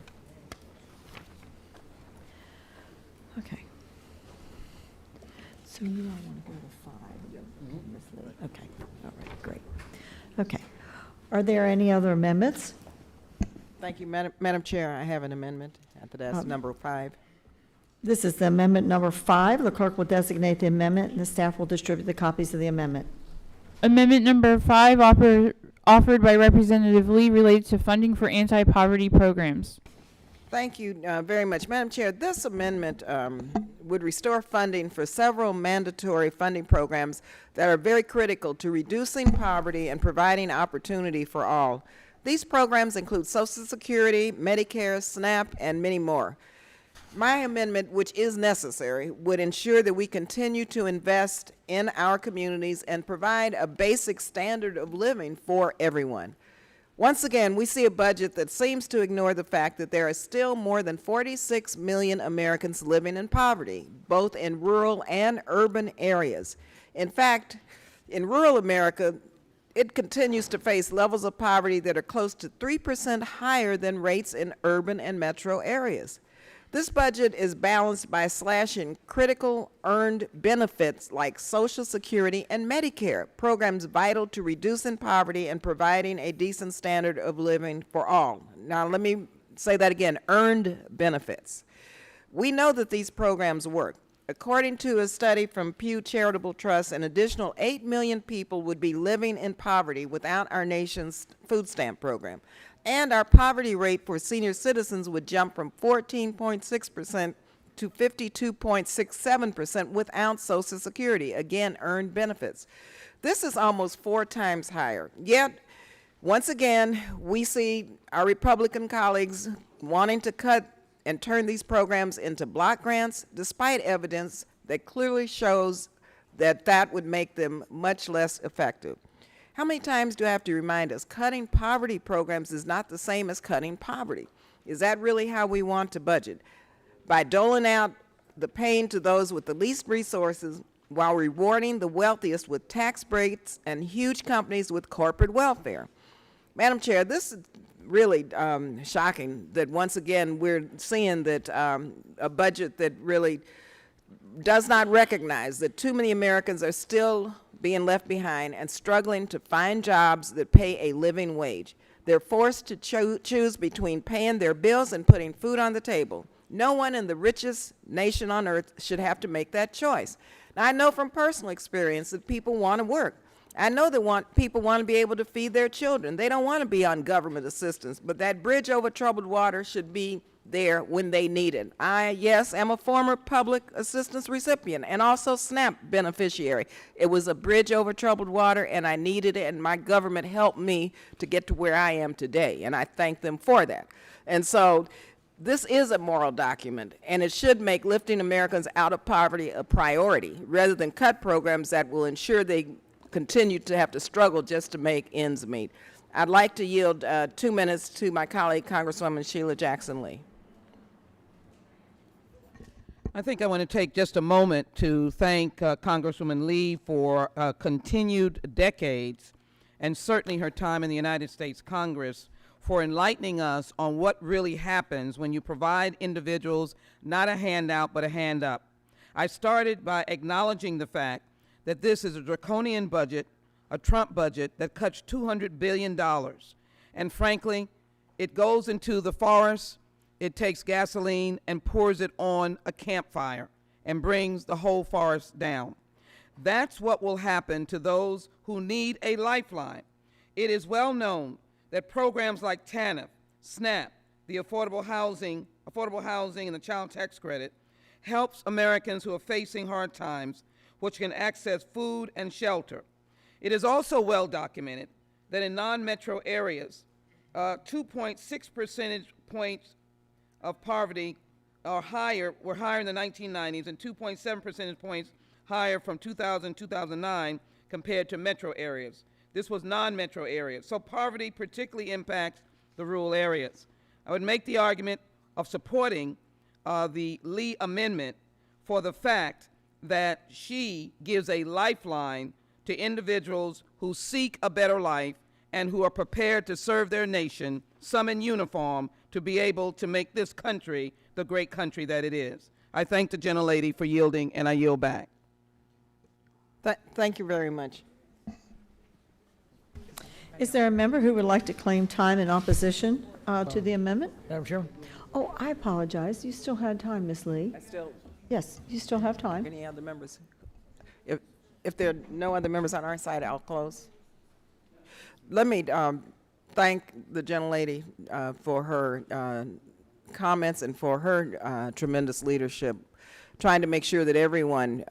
Okay. So you all want to go to 5? Ms. Lee? Okay. All right. Great. Okay. Are there any other amendments? Thank you, Madam Chair. I have an amendment. That's number 5. This is the amendment number 5. The clerk will designate the amendment, and the staff will distribute the copies of the amendment. Amendment number 5, offered by Representative Lee, related to funding for anti-poverty programs. Thank you very much. Madam Chair, this amendment would restore funding for several mandatory funding programs that are very critical to reducing poverty and providing opportunity for all. These programs include Social Security, Medicare, SNAP, and many more. My amendment, which is necessary, would ensure that we continue to invest in our communities and provide a basic standard of living for everyone. Once again, we see a budget that seems to ignore the fact that there are still more than 46 million Americans living in poverty, both in rural and urban areas. In fact, in rural America, it continues to face levels of poverty that are close to 3% higher than rates in urban and metro areas. This budget is balanced by slashing critical earned benefits like Social Security and Medicare, programs vital to reducing poverty and providing a decent standard of living for all. Now, let me say that again, earned benefits. We know that these programs work. According to a study from Pew Charitable Trust, an additional 8 million people would be living in poverty without our nation's food stamp program. And our poverty rate for senior citizens would jump from 14.6% to 52.67% without Social Security, again, earned benefits. This is almost 4 times higher. Yet, once again, we see our Republican colleagues wanting to cut and turn these programs into block grants, despite evidence that clearly shows that that would make them much less effective. How many times do I have to remind us, cutting poverty programs is not the same as cutting poverty? Is that really how we want to budget? By doling out the pain to those with the least resources while rewarding the wealthiest with tax breaks and huge companies with corporate welfare. Madam Chair, this is really shocking that once again we're seeing that a budget that really does not recognize that too many Americans are still being left behind and struggling to find jobs that pay a living wage. They're forced to choose between paying their bills and putting food on the table. No one in the richest nation on earth should have to make that choice. Now, I know from personal experience that people want to work. I know that people want to be able to feed their children. They don't want to be on government assistance, but that bridge over troubled water should be there when they need it. I, yes, am a former public assistance recipient and also SNAP beneficiary. It was a bridge over troubled water, and I needed it, and my government helped me to get to where I am today, and I thank them for that. And so this is a moral document, and it should make lifting Americans out of poverty a priority, rather than cut programs that will ensure they continue to have to struggle just to make ends meet. I'd like to yield 2 minutes to my colleague, Congresswoman Sheila Jackson-Lee. I think I want to take just a moment to thank Congresswoman Lee for continued decades, and certainly her time in the United States Congress, for enlightening us on what really happens when you provide individuals not a handout but a hand up. I started by acknowledging the fact that this is a draconian budget, a Trump budget that cuts $200 billion. And frankly, it goes into the forest, it takes gasoline and pours it on a campfire and brings the whole forest down. That's what will happen to those who need a lifeline. It is well known that programs like TANF, SNAP, the affordable housing and the child tax credit helps Americans who are facing hard times, which can access food and shelter. It is also well documented that in non-metro areas, 2.6 percentage points of poverty were higher in the 1990s and 2.7 percentage points higher from 2000 to 2009 compared to metro areas. This was non-metro areas. So poverty particularly impacts the rural areas. I would make the argument of supporting the Lee amendment for the fact that she gives a lifeline to individuals who seek a better life and who are prepared to serve their nation, some in uniform, to be able to make this country the great country that it is. I thank the gentlelady for yielding, and I yield back. Thank you very much. Is there a member who would like to claim time in opposition to the amendment? Madam Chairman? Oh, I apologize. You still had time, Ms. Lee. Yes, you still have time. Any other members? If there are no other members on our side, I'll close. Let me thank the gentlelady for her comments and for her tremendous leadership, trying to make sure that everyone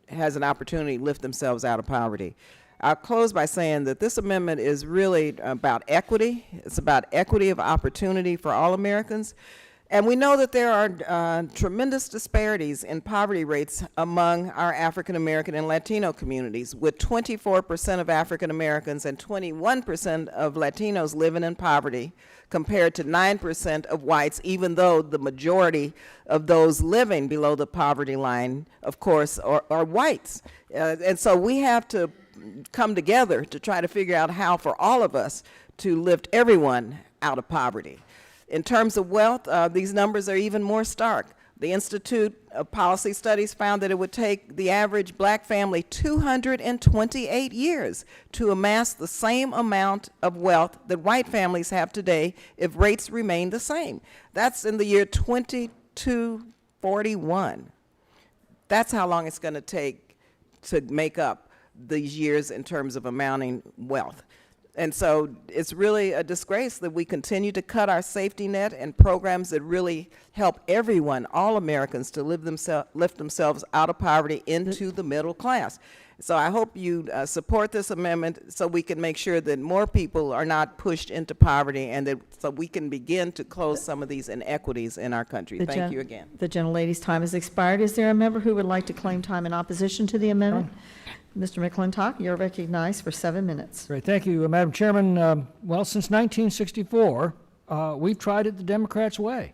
has an opportunity to lift themselves out of poverty. I'll close by saying that this amendment is really about equity. It's about equity of opportunity for all Americans. And we know that there are tremendous disparities in poverty rates among our African American and Latino communities, with 24% of African Americans and 21% of Latinos living in poverty, compared to 9% of whites, even though the majority of those living below the poverty line, of course, are whites. And so we have to come together to try to figure out how for all of us to lift everyone out of poverty. In terms of wealth, these numbers are even more stark. The Institute of Policy Studies found that it would take the average black family 228 years to amass the same amount of wealth that white families have today if rates remain the same. That's in the year 2241. That's how long it's going to take to make up these years in terms of amounting wealth. And so it's really a disgrace that we continue to cut our safety net and programs that really help everyone, all Americans, to lift themselves out of poverty into the middle class. So I hope you support this amendment so we can make sure that more people are not pushed into poverty, and that so we can begin to close some of these inequities in our country. Thank you again. The gentlelady's time has expired. Is there a member who would like to claim time in opposition to the amendment? Mr. McClintock, you're recognized for 7 minutes. Great, thank you, Madam Chairman. Well, since 1964, we've tried it the Democrats' way.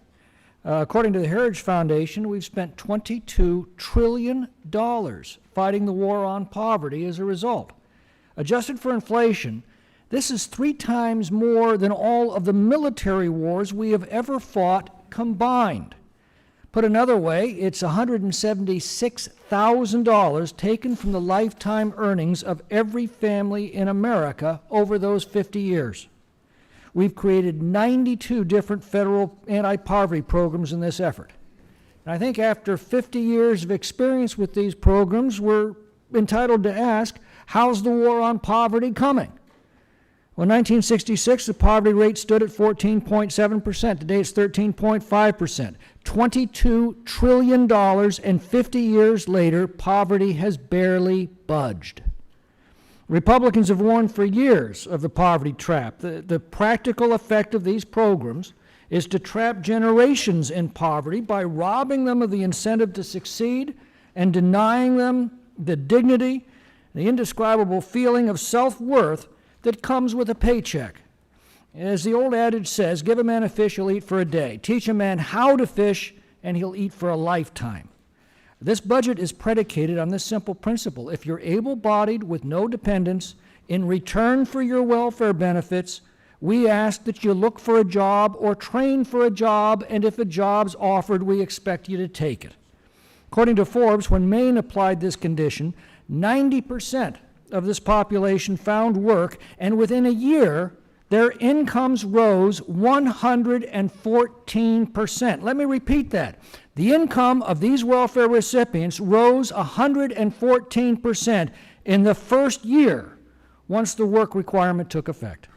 According to the Heritage Foundation, we've spent $22 trillion fighting the war on poverty as a result. Adjusted for inflation, this is 3 times more than all of the military wars we have ever fought combined. Put another way, it's $176,000 taken from the lifetime earnings of every family in America over those 50 years. We've created 92 different federal anti-poverty programs in this effort. And I think after 50 years of experience with these programs, we're entitled to ask, how's the war on poverty coming? Well, in 1966, the poverty rate stood at 14.7%. Today it's 13.5%. $22 trillion, and 50 years later, poverty has barely budged. Republicans have warned for years of the poverty trap. The practical effect of these programs is to trap generations in poverty by robbing them of the incentive to succeed and denying them the dignity, the indescribable feeling of self-worth that comes with a paycheck. As the old adage says, give a man a fish, he'll eat for a day. Teach a man how to fish, and he'll eat for a lifetime. This budget is predicated on this simple principle. If you're able-bodied with no dependents, in return for your welfare benefits, we ask that you look for a job or train for a job, and if a job's offered, we expect you to take it. According to Forbes, when Maine applied this condition, 90% of this population found work, and within a year, their incomes rose 114%. Let me repeat that. The income of these welfare recipients rose 114% in the first year once the work requirement took effect.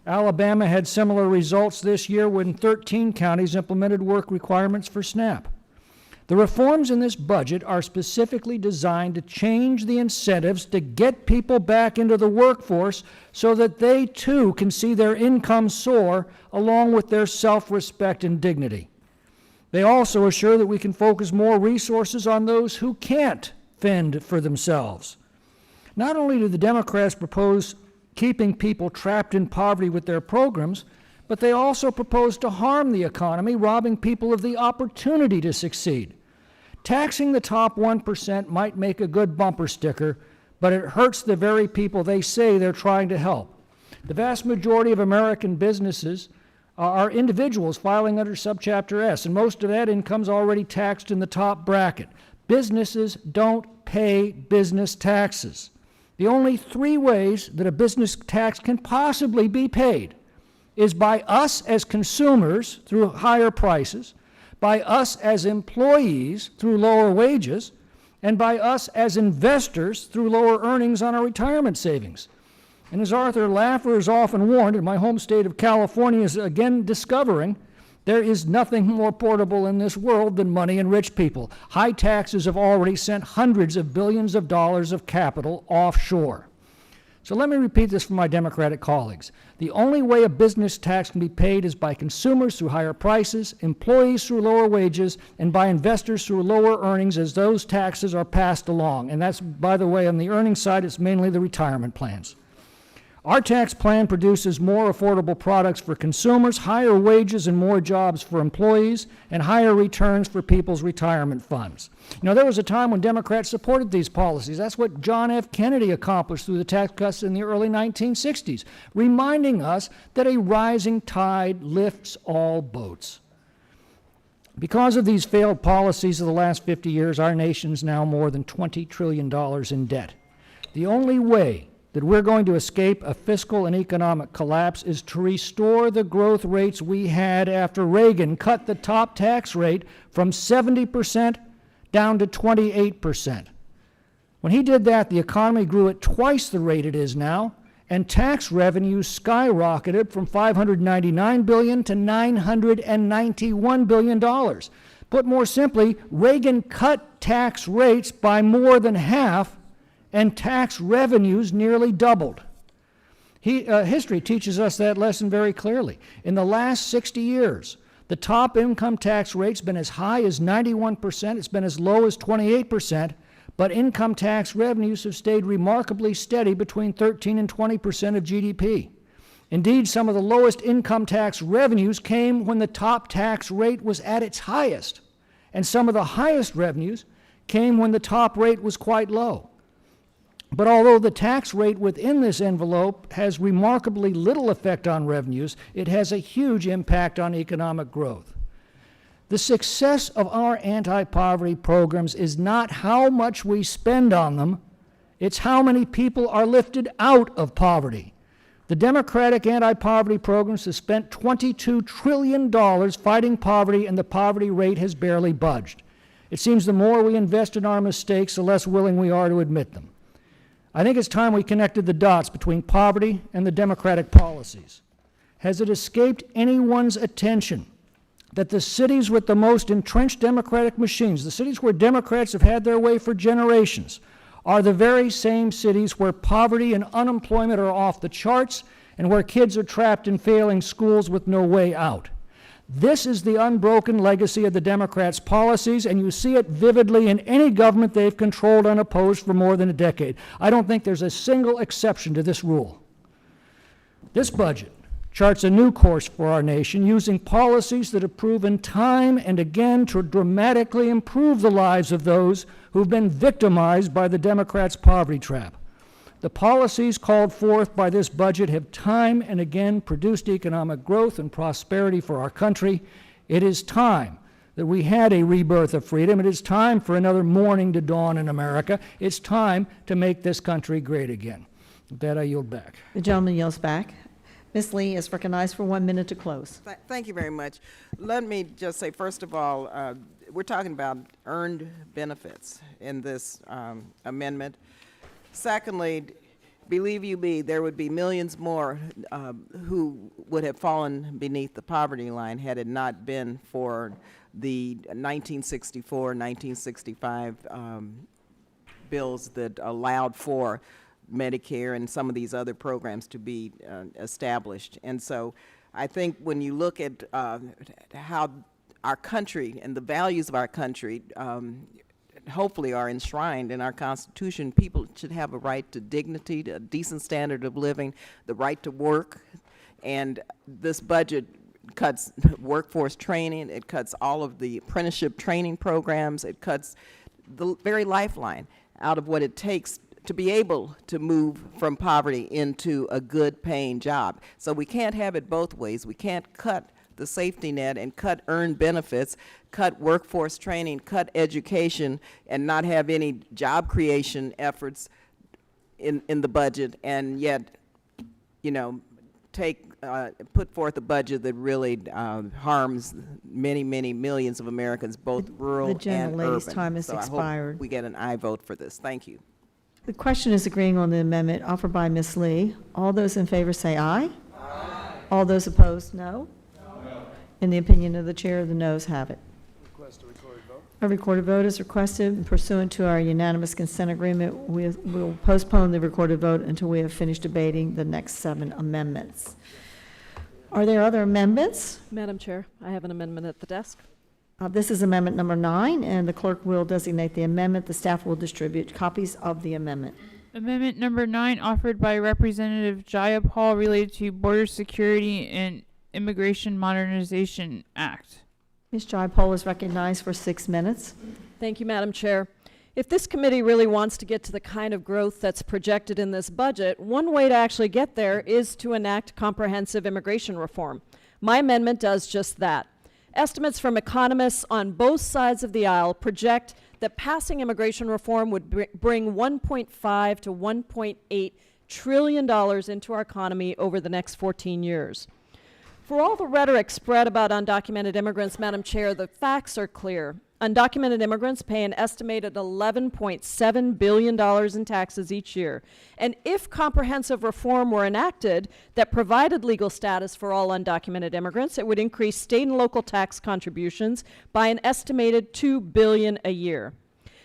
Alabama had similar results this year when 13 counties implemented work requirements for SNAP. The reforms in this budget are specifically designed to change the incentives to get people back into the workforce so that they too can see their income soar along with their self-respect and dignity. They also assure that we can focus more resources on those who can't fend for themselves. Not only do the Democrats propose keeping people trapped in poverty with their programs, but they also propose to harm the economy, robbing people of the opportunity to succeed. Taxing the top 1% might make a good bumper sticker, but it hurts the very people they say they're trying to help. The vast majority of American businesses are individuals filing under Subchapter S, and most of that income's already taxed in the top bracket. Businesses don't pay business taxes. The only 3 ways that a business tax can possibly be paid is by us as consumers through higher prices, by us as employees through lower wages, and by us as investors through lower earnings on our retirement savings. And as Arthur Laffer has often warned, and my home state of California is again discovering, there is nothing more portable in this world than money and rich people. High taxes have already sent hundreds of billions of dollars of capital offshore. So let me repeat this for my Democratic colleagues. The only way a business tax can be paid is by consumers through higher prices, employees through lower wages, and by investors through lower earnings as those taxes are passed along. And that's, by the way, on the earnings side, it's mainly the retirement plans. Our tax plan produces more affordable products for consumers, higher wages and more jobs for employees, and higher returns for people's retirement funds. You know, there was a time when Democrats supported these policies. That's what John F. Kennedy accomplished through the tax cuts in the early 1960s, reminding us that a rising tide lifts all boats. Because of these failed policies of the last 50 years, our nation's now more than $20 trillion in debt. The only way that we're going to escape a fiscal and economic collapse is to restore the growth rates we had after Reagan cut the top tax rate from 70% down to 28%. When he did that, the economy grew at twice the rate it is now, and tax revenues skyrocketed from $599 billion to $991 billion. Put more simply, Reagan cut tax rates by more than half, and tax revenues nearly doubled. History teaches us that lesson very clearly. In the last 60 years, the top income tax rate's been as high as 91%, it's been as low as 28%, but income tax revenues have stayed remarkably steady between 13 and 20% of GDP. Indeed, some of the lowest income tax revenues came when the top tax rate was at its highest, and some of the highest revenues came when the top rate was quite low. But although the tax rate within this envelope has remarkably little effect on revenues, it has a huge impact on economic growth. The success of our anti-poverty programs is not how much we spend on them, it's how many people are lifted out of poverty. The Democratic anti-poverty programs have spent $22 trillion fighting poverty, and the poverty rate has barely budged. It seems the more we invest in our mistakes, the less willing we are to admit them. I think it's time we connected the dots between poverty and the Democratic policies. Has it escaped anyone's attention that the cities with the most entrenched Democratic machines, the cities where Democrats have had their way for generations, are the very same cities where poverty and unemployment are off the charts and where kids are trapped in failing schools with no way out? This is the unbroken legacy of the Democrats' policies, and you see it vividly in any government they've controlled unopposed for more than a decade. I don't think there's a single exception to this rule. This budget charts a new course for our nation, using policies that have proven time and again to dramatically improve the lives of those who've been victimized by the Democrats' poverty trap. The policies called forth by this budget have time and again produced economic growth and prosperity for our country. It is time that we had a rebirth of freedom. It is time for another morning to dawn in America. It's time to make this country great again. With that, I yield back. The gentleman yields back. Ms. Lee is recognized for 1 minute to close. Thank you very much. Let me just say, first of all, we're talking about earned benefits in this amendment. Secondly, believe you me, there would be millions more who would have fallen beneath the poverty line had it not been for the 1964, 1965 bills that allowed for Medicare and some of these other programs to be established. And so I think when you look at how our country and the values of our country hopefully are enshrined in our Constitution, people should have a right to dignity, to a decent standard of living, the right to work. And this budget cuts workforce training, it cuts all of the apprenticeship training programs, it cuts the very lifeline out of what it takes to be able to move from poverty into a good paying job. So we can't have it both ways. We can't cut the safety net and cut earned benefits, cut workforce training, cut education, and not have any job creation efforts in the budget, and yet, you know, put forth a budget that really harms many, many millions of Americans, both rural and urban. The gentlelady's time has So expired. I hope we get an aye vote for this. Thank you. The question is agreeing on the amendment offered by Ms. Lee. All those in favor say aye. Aye. All those opposed, no. No. In the opinion of the chair, the noes have it. Request a recorded vote. A recorded vote is requested. Pursuant to our unanimous consent agreement, we will postpone the recorded vote until we have finished debating the next 7 amendments. Are there other amendments? Madam Chair, I have an amendment at the desk. This is amendment number 9, and the clerk will designate the amendment. The staff will distribute copies of the amendment. Amendment number 9 offered by Representative Jaya Paul related to Border Security and Immigration Modernization Act. Ms. Jayapal is recognized for 6 minutes. Thank you, Madam Chair. If this committee really wants to get to the kind of growth that's projected in this budget, one way to actually get there is to enact comprehensive immigration reform. My amendment does just that. Estimates from economists on both sides of the aisle project that passing immigration reform would bring $1.5 to $1.8 trillion into our economy over the next 14 years. For all the rhetoric spread about undocumented immigrants, Madam Chair, the facts are clear. Undocumented immigrants pay an estimated $11.7 billion in taxes each year. And if comprehensive reform were enacted that provided legal status for all undocumented immigrants, it would increase state and local tax contributions by an estimated $2 billion a year.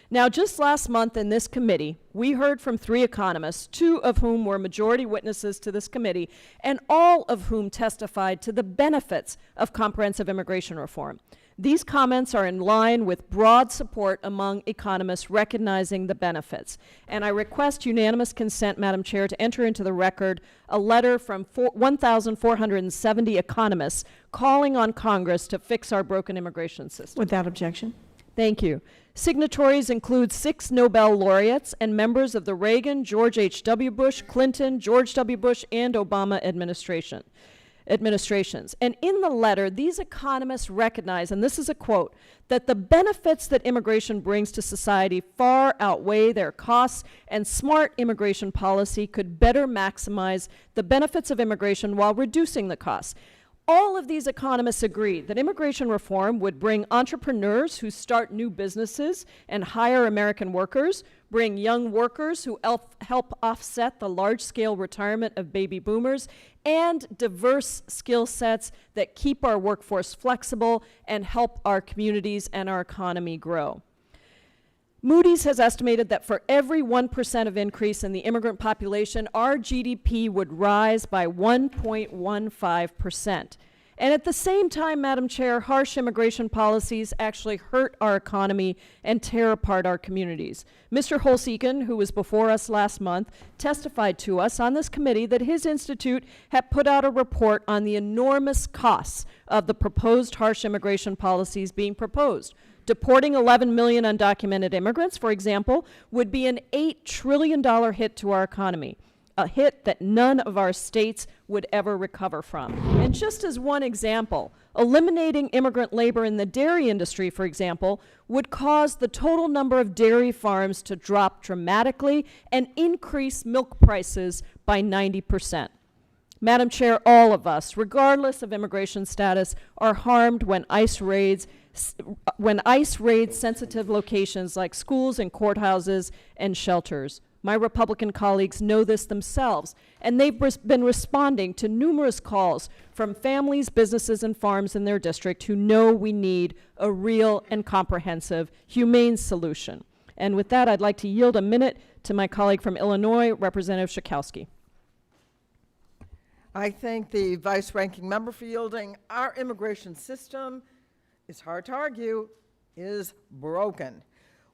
Now, just last month in this committee, we heard from 3 economists, 2 of whom were majority witnesses to this committee, and all of whom testified to the benefits of comprehensive immigration reform. These comments are in line with broad support among economists recognizing the benefits. And I request unanimous consent, Madam Chair, to enter into the record a letter from 1,470 economists calling on Congress to fix our broken immigration system. Without objection. Thank you. Signatories include 6 Nobel laureates and members of the Reagan, George H.W. Bush, Clinton, George W. Bush, and Obama administrations. And in the letter, these economists recognize, and this is a quote, that the benefits that immigration brings to society far outweigh their costs, and smart immigration policy could better maximize the benefits of immigration while reducing the costs. All of these economists agree that immigration reform would bring entrepreneurs who start new businesses and hire American workers, bring young workers who help offset the large-scale retirement of baby boomers, and diverse skill sets that keep our workforce flexible and help our communities and our economy grow. Moody's has estimated that for every 1% of increase in the immigrant population, our GDP would rise by 1.15%. And at the same time, Madam Chair, harsh immigration policies actually hurt our economy and tear apart our communities. Mr. Holseeken, who was before us last month, testified to us on this committee that his institute had put out a report on the enormous costs of the proposed harsh immigration policies being proposed. Deporting 11 million undocumented immigrants, for example, would be an $8 trillion hit to our economy, a hit that none of our states would ever recover from. And just as one example, eliminating immigrant labor in the dairy industry, for example, would cause the total number of dairy farms to drop dramatically and increase milk prices by 90%. Madam Chair, all of us, regardless of immigration status, are harmed when ICE raids sensitive locations like schools and courthouses and shelters. My Republican colleagues know this themselves, and they've been responding to numerous calls from families, businesses, and farms in their district who know we need a real and comprehensive, humane solution. And with that, I'd like to yield a minute to my colleague from Illinois, Representative Schakowsky. I thank the vice-ranking member for yielding. Our immigration system, it's hard to argue, is broken.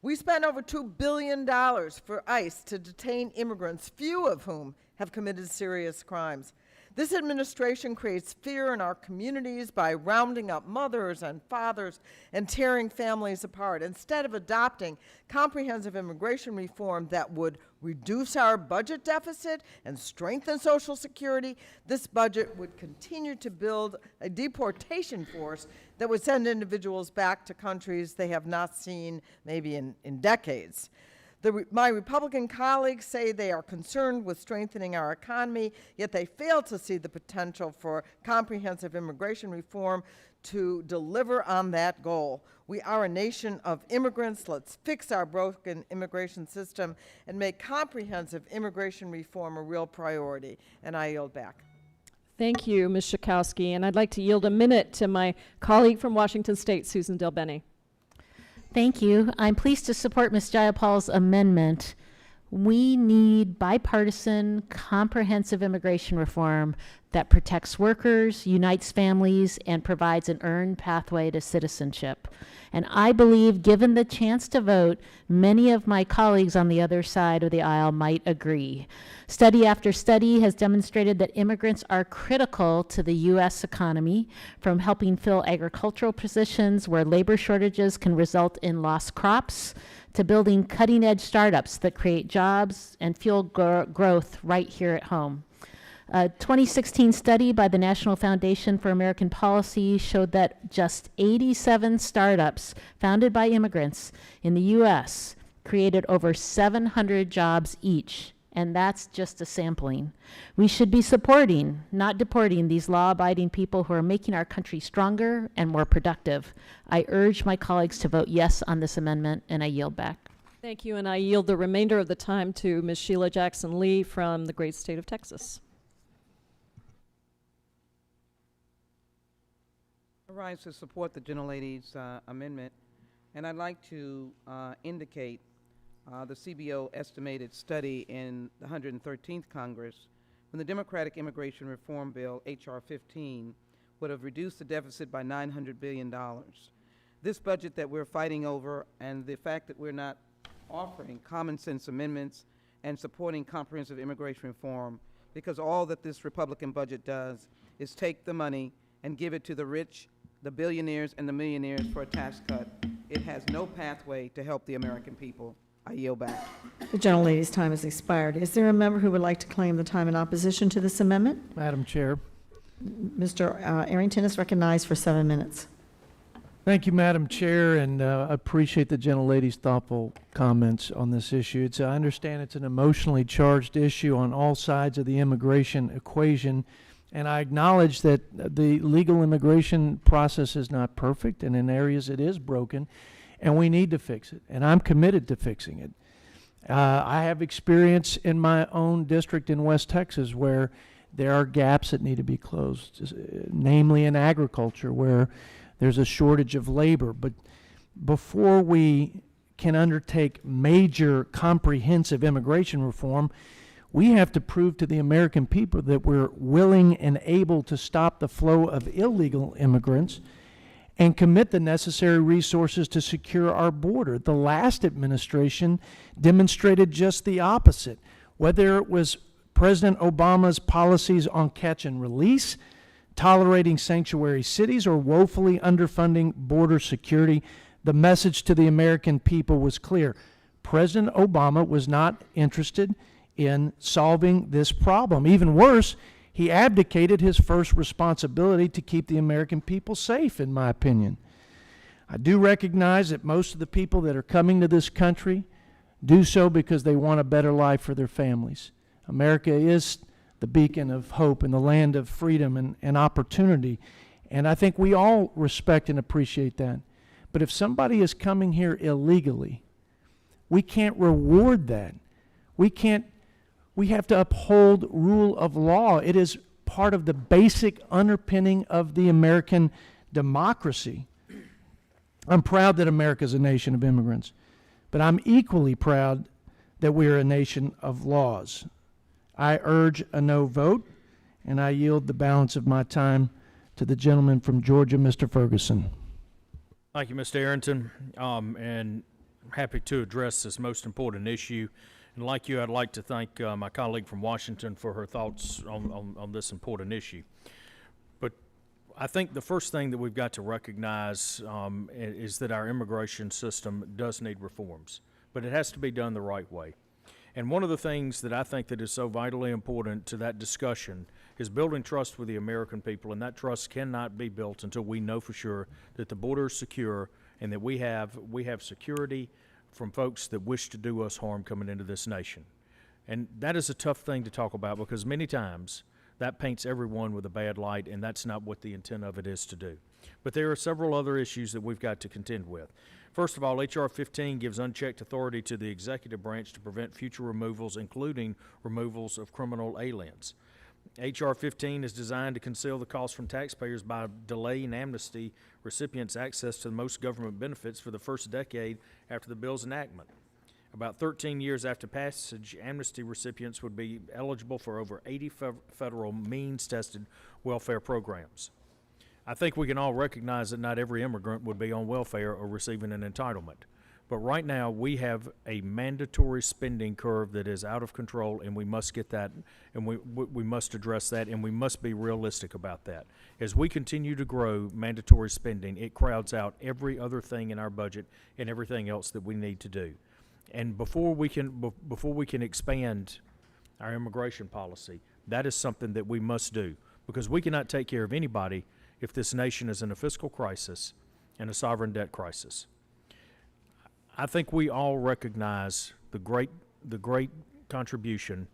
We spent over $2 billion for ICE to detain immigrants, few of whom have committed serious crimes. This administration creates fear in our communities by rounding up mothers and fathers and tearing families apart. Instead of adopting comprehensive immigration reform that would reduce our budget deficit and strengthen Social Security, this budget would continue to build a deportation force that would send individuals back to countries they have not seen maybe in decades. My Republican colleagues say they are concerned with strengthening our economy, yet they fail to see the potential for comprehensive immigration reform to deliver on that goal. We are a nation of immigrants. Let's fix our broken immigration system and make comprehensive immigration reform a real priority. And I yield back. Thank you, Ms. Schakowsky. And I'd like to yield a minute to my colleague from Washington State, Susan Delbene. Thank you. I'm pleased to support Ms. Jayapal's amendment. We need bipartisan, comprehensive immigration reform that protects workers, unites families, and provides an earned pathway to citizenship. And I believe, given the chance to vote, many of my colleagues on the other side of the aisle might agree. Study after study has demonstrated that immigrants are critical to the U.S. economy, from helping fill agricultural positions where labor shortages can result in lost crops, to building cutting-edge startups that create jobs and fuel growth right here at home. A 2016 study by the National Foundation for American Policy showed that just 87 startups founded by immigrants in the U.S. created over 700 jobs each and that's just a sampling. We should be supporting, not deporting, these law-abiding people who are making our country stronger and more productive. I urge my colleagues to vote yes on this amendment, and I yield back. Thank you, and I yield the remainder of the time to Ms. Sheila Jackson Lee from the great state of Texas. I rise to support the gentlelady's amendment, and I'd like to indicate the CBO estimated study in the 113th Congress when the Democratic Immigration Reform Bill, H.R. 15, would have reduced the deficit by $900 billion. This budget that we're fighting over and the fact that we're not offering common sense amendments and supporting comprehensive immigration reform, because all that this Republican budget does is take the money and give it to the rich, the billionaires, and the millionaires for a tax cut. It has no pathway to help the American people. I yield back. The gentlelady's time has expired. Is there a member who would like to claim the time in opposition to this amendment? Madam Chair. Mr. Arrington is recognized for 7 minutes. Thank you, Madam Chair, and I appreciate the gentlelady's thoughtful comments on this issue. I understand it's an emotionally charged issue on all sides of the immigration equation, and I acknowledge that the legal immigration process is not perfect, and in areas it is broken, and we need to fix it, and I'm committed to fixing it. I have experience in my own district in West Texas where there are gaps that need to be closed, namely in agriculture, where there's a shortage of labor. But before we can undertake major comprehensive immigration reform, we have to prove to the American people that we're willing and able to stop the flow of illegal immigrants and commit the necessary resources to secure our border. The last administration demonstrated just the opposite. Whether it was President Obama's policies on catch and release, tolerating sanctuary cities, or woefully underfunding border security, the message to the American people was clear. President Obama was not interested in solving this problem. Even worse, he abdicated his first responsibility to keep the American people safe, in my opinion. I do recognize that most of the people that are coming to this country do so because they want a better life for their families. America is the beacon of hope and the land of freedom and opportunity, and I think we all respect and appreciate that. But if somebody is coming here illegally, we can't reward that. We have to uphold rule of law. It is part of the basic underpinning of the American democracy. I'm proud that America is a nation of immigrants, but I'm equally proud that we are a nation of laws. I urge a no vote, and I yield the balance of my time to the gentleman from Georgia, Mr. Ferguson. Thank you, Mr. Arrington, and I'm happy to address this most important issue. And like you, I'd like to thank my colleague from Washington for her thoughts on this important issue. But I think the first thing that we've got to recognize is that our immigration system does need reforms, but it has to be done the right way. And one of the things that I think that is so vitally important to that discussion is building trust with the American people, and that trust cannot be built until we know for sure that the border is secure and that we have security from folks that wish to do us harm coming into this nation. And that is a tough thing to talk about because many times that paints everyone with a bad light, and that's not what the intent of it is to do. But there are several other issues that we've got to contend with. First of all, H.R. 15 gives unchecked authority to the executive branch to prevent future removals, including removals of criminal aliens. H.R. 15 is designed to conceal the cost from taxpayers by delaying amnesty recipients' access to the most government benefits for the first decade after the bill's enactment. About 13 years after passage, amnesty recipients would be eligible for over 80 federal means-tested welfare programs. I think we can all recognize that not every immigrant would be on welfare or receiving an entitlement. But right now, we have a mandatory spending curve that is out of control, and we must get that, and we must address that, and we must be realistic about that. As we continue to grow mandatory spending, it crowds out every other thing in our budget and everything else that we need to do. And before we can expand our immigration policy, that is something that we must do, because we cannot take care of anybody if this nation is in a fiscal crisis and a sovereign debt crisis. I think we all recognize the great contribution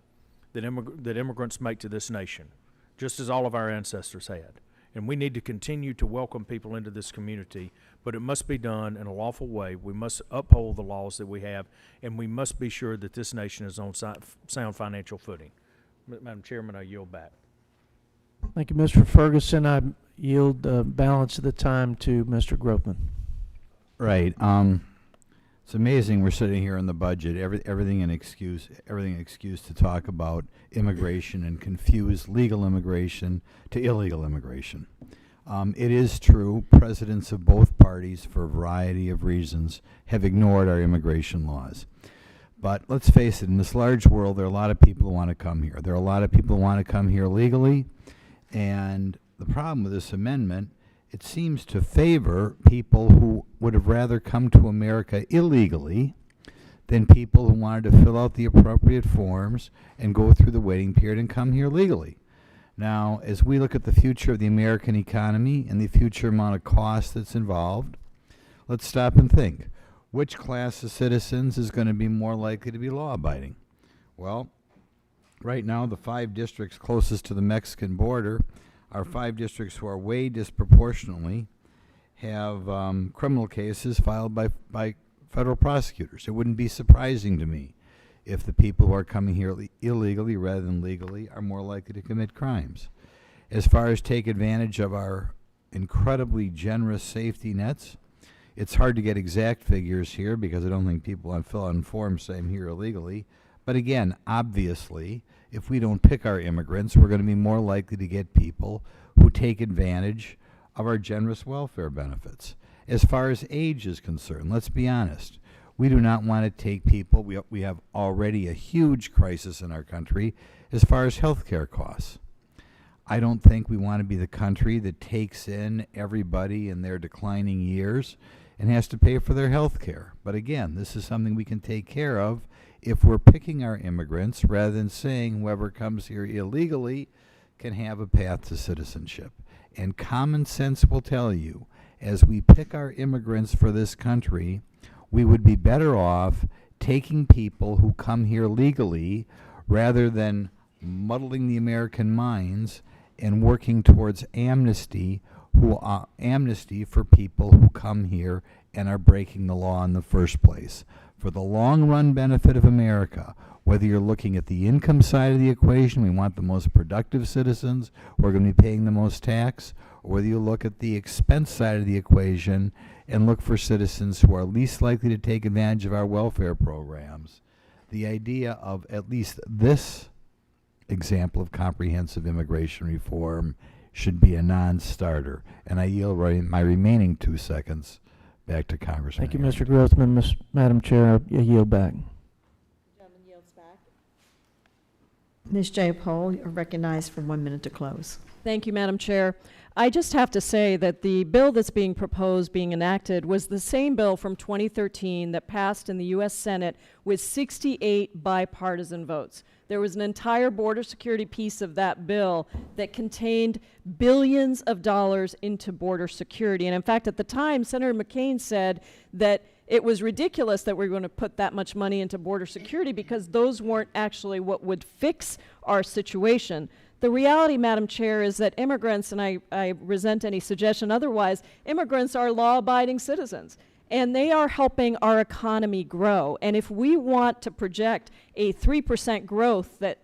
that immigrants make to this nation, just as all of our ancestors had. And we need to continue to welcome people into this community, but it must be done in a lawful way. We must uphold the laws that we have, and we must be sure that this nation is on sound financial footing. Madam Chairman, I yield back. Thank you, Mr. Ferguson. I yield the balance of the time to Mr. Grothman. Right. It's amazing we're sitting here in the budget, everything an excuse to talk about immigration and confuse legal immigration to illegal immigration. It is true, presidents of both parties, for a variety of reasons, have ignored our immigration laws. But let's face it, in this large world, there are a lot of people who want to come here. There are a lot of people who want to come here legally, and the problem with this amendment, it seems to favor people who would have rather come to America illegally than people who wanted to fill out the appropriate forms and go through the waiting period and come here legally. Now, as we look at the future of the American economy and the future amount of cost that's involved, let's stop and think. Which class of citizens is going to be more likely to be law-abiding? Well, right now, the 5 districts closest to the Mexican border are 5 districts who are way disproportionately have criminal cases filed by federal prosecutors. It wouldn't be surprising to me if the people who are coming here illegally rather than legally are more likely to commit crimes. As far as take advantage of our incredibly generous safety nets, it's hard to get exact figures here because I don't think people want to fill out forms saying here illegally. But again, obviously, if we don't pick our immigrants, we're going to be more likely to get people who take advantage of our generous welfare benefits. As far as age is concerned, let's be honest. We do not want to take people, we have already a huge crisis in our country as far as health care costs. I don't think we want to be the country that takes in everybody in their declining years and has to pay for their health care. But again, this is something we can take care of if we're picking our immigrants rather than saying whoever comes here illegally can have a path to citizenship. And common sense will tell you, as we pick our immigrants for this country, we would be better off taking people who come here legally rather than muddling the American minds and working towards amnesty for people who come here and are breaking the law in the first place. For the long-run benefit of America, whether you're looking at the income side of the equation, we want the most productive citizens who are going to be paying the most tax, or whether you look at the expense side of the equation and look for citizens who are least likely to take advantage of our welfare programs, the idea of at least this example of comprehensive immigration reform should be a non-starter. And I yield my remaining 2 seconds back to Congressman. Thank you, Mr. Grothman. Madam Chair, I yield back. Ms. Jayapol, you're recognized for 1 minute to close. Thank you, Madam Chair. I just have to say that the bill that's being proposed, being enacted, was the same bill from 2013 that passed in the U.S. Senate with 68 bipartisan votes. There was an entire border security piece of that bill that contained billions of dollars into border security. And in fact, at the time, Senator McCain said that it was ridiculous that we were going to put that much money into border security because those weren't actually what would fix our situation. The reality, Madam Chair, is that immigrants, and I resent any suggestion otherwise, immigrants are law-abiding citizens, and they are helping our economy grow. And if we want to project a 3% growth that,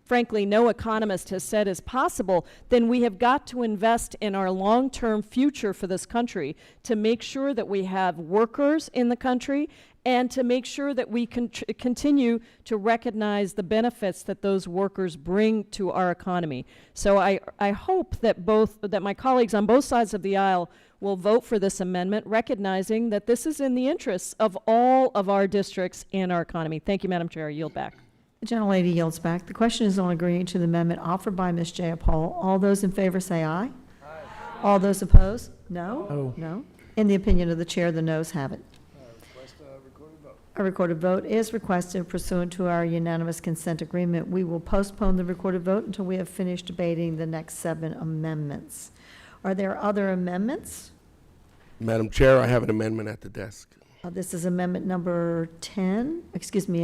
frankly, no economist has said is possible, then we have got to invest in our long-term future for this country to make sure that we have workers in the country and to make sure that we continue to recognize the benefits that those workers bring to our economy. So I hope that my colleagues on both sides of the aisle will vote for this amendment, recognizing that this is in the interests of all of our districts and our economy. Thank you, Madam Chair. I yield back. The gentlelady yields back. The question is on agreeing to the amendment offered by Ms. Jayapol. All those in favor say aye. Aye. All those opposed? No? No. No. In the opinion of the chair, the noes have it. A recorded vote is requested pursuant to our unanimous consent agreement. We will postpone the recorded vote until we have finished debating the next 7 amendments. Are there other amendments? Madam Chair, I have an amendment at the desk. This is amendment number 10, excuse me,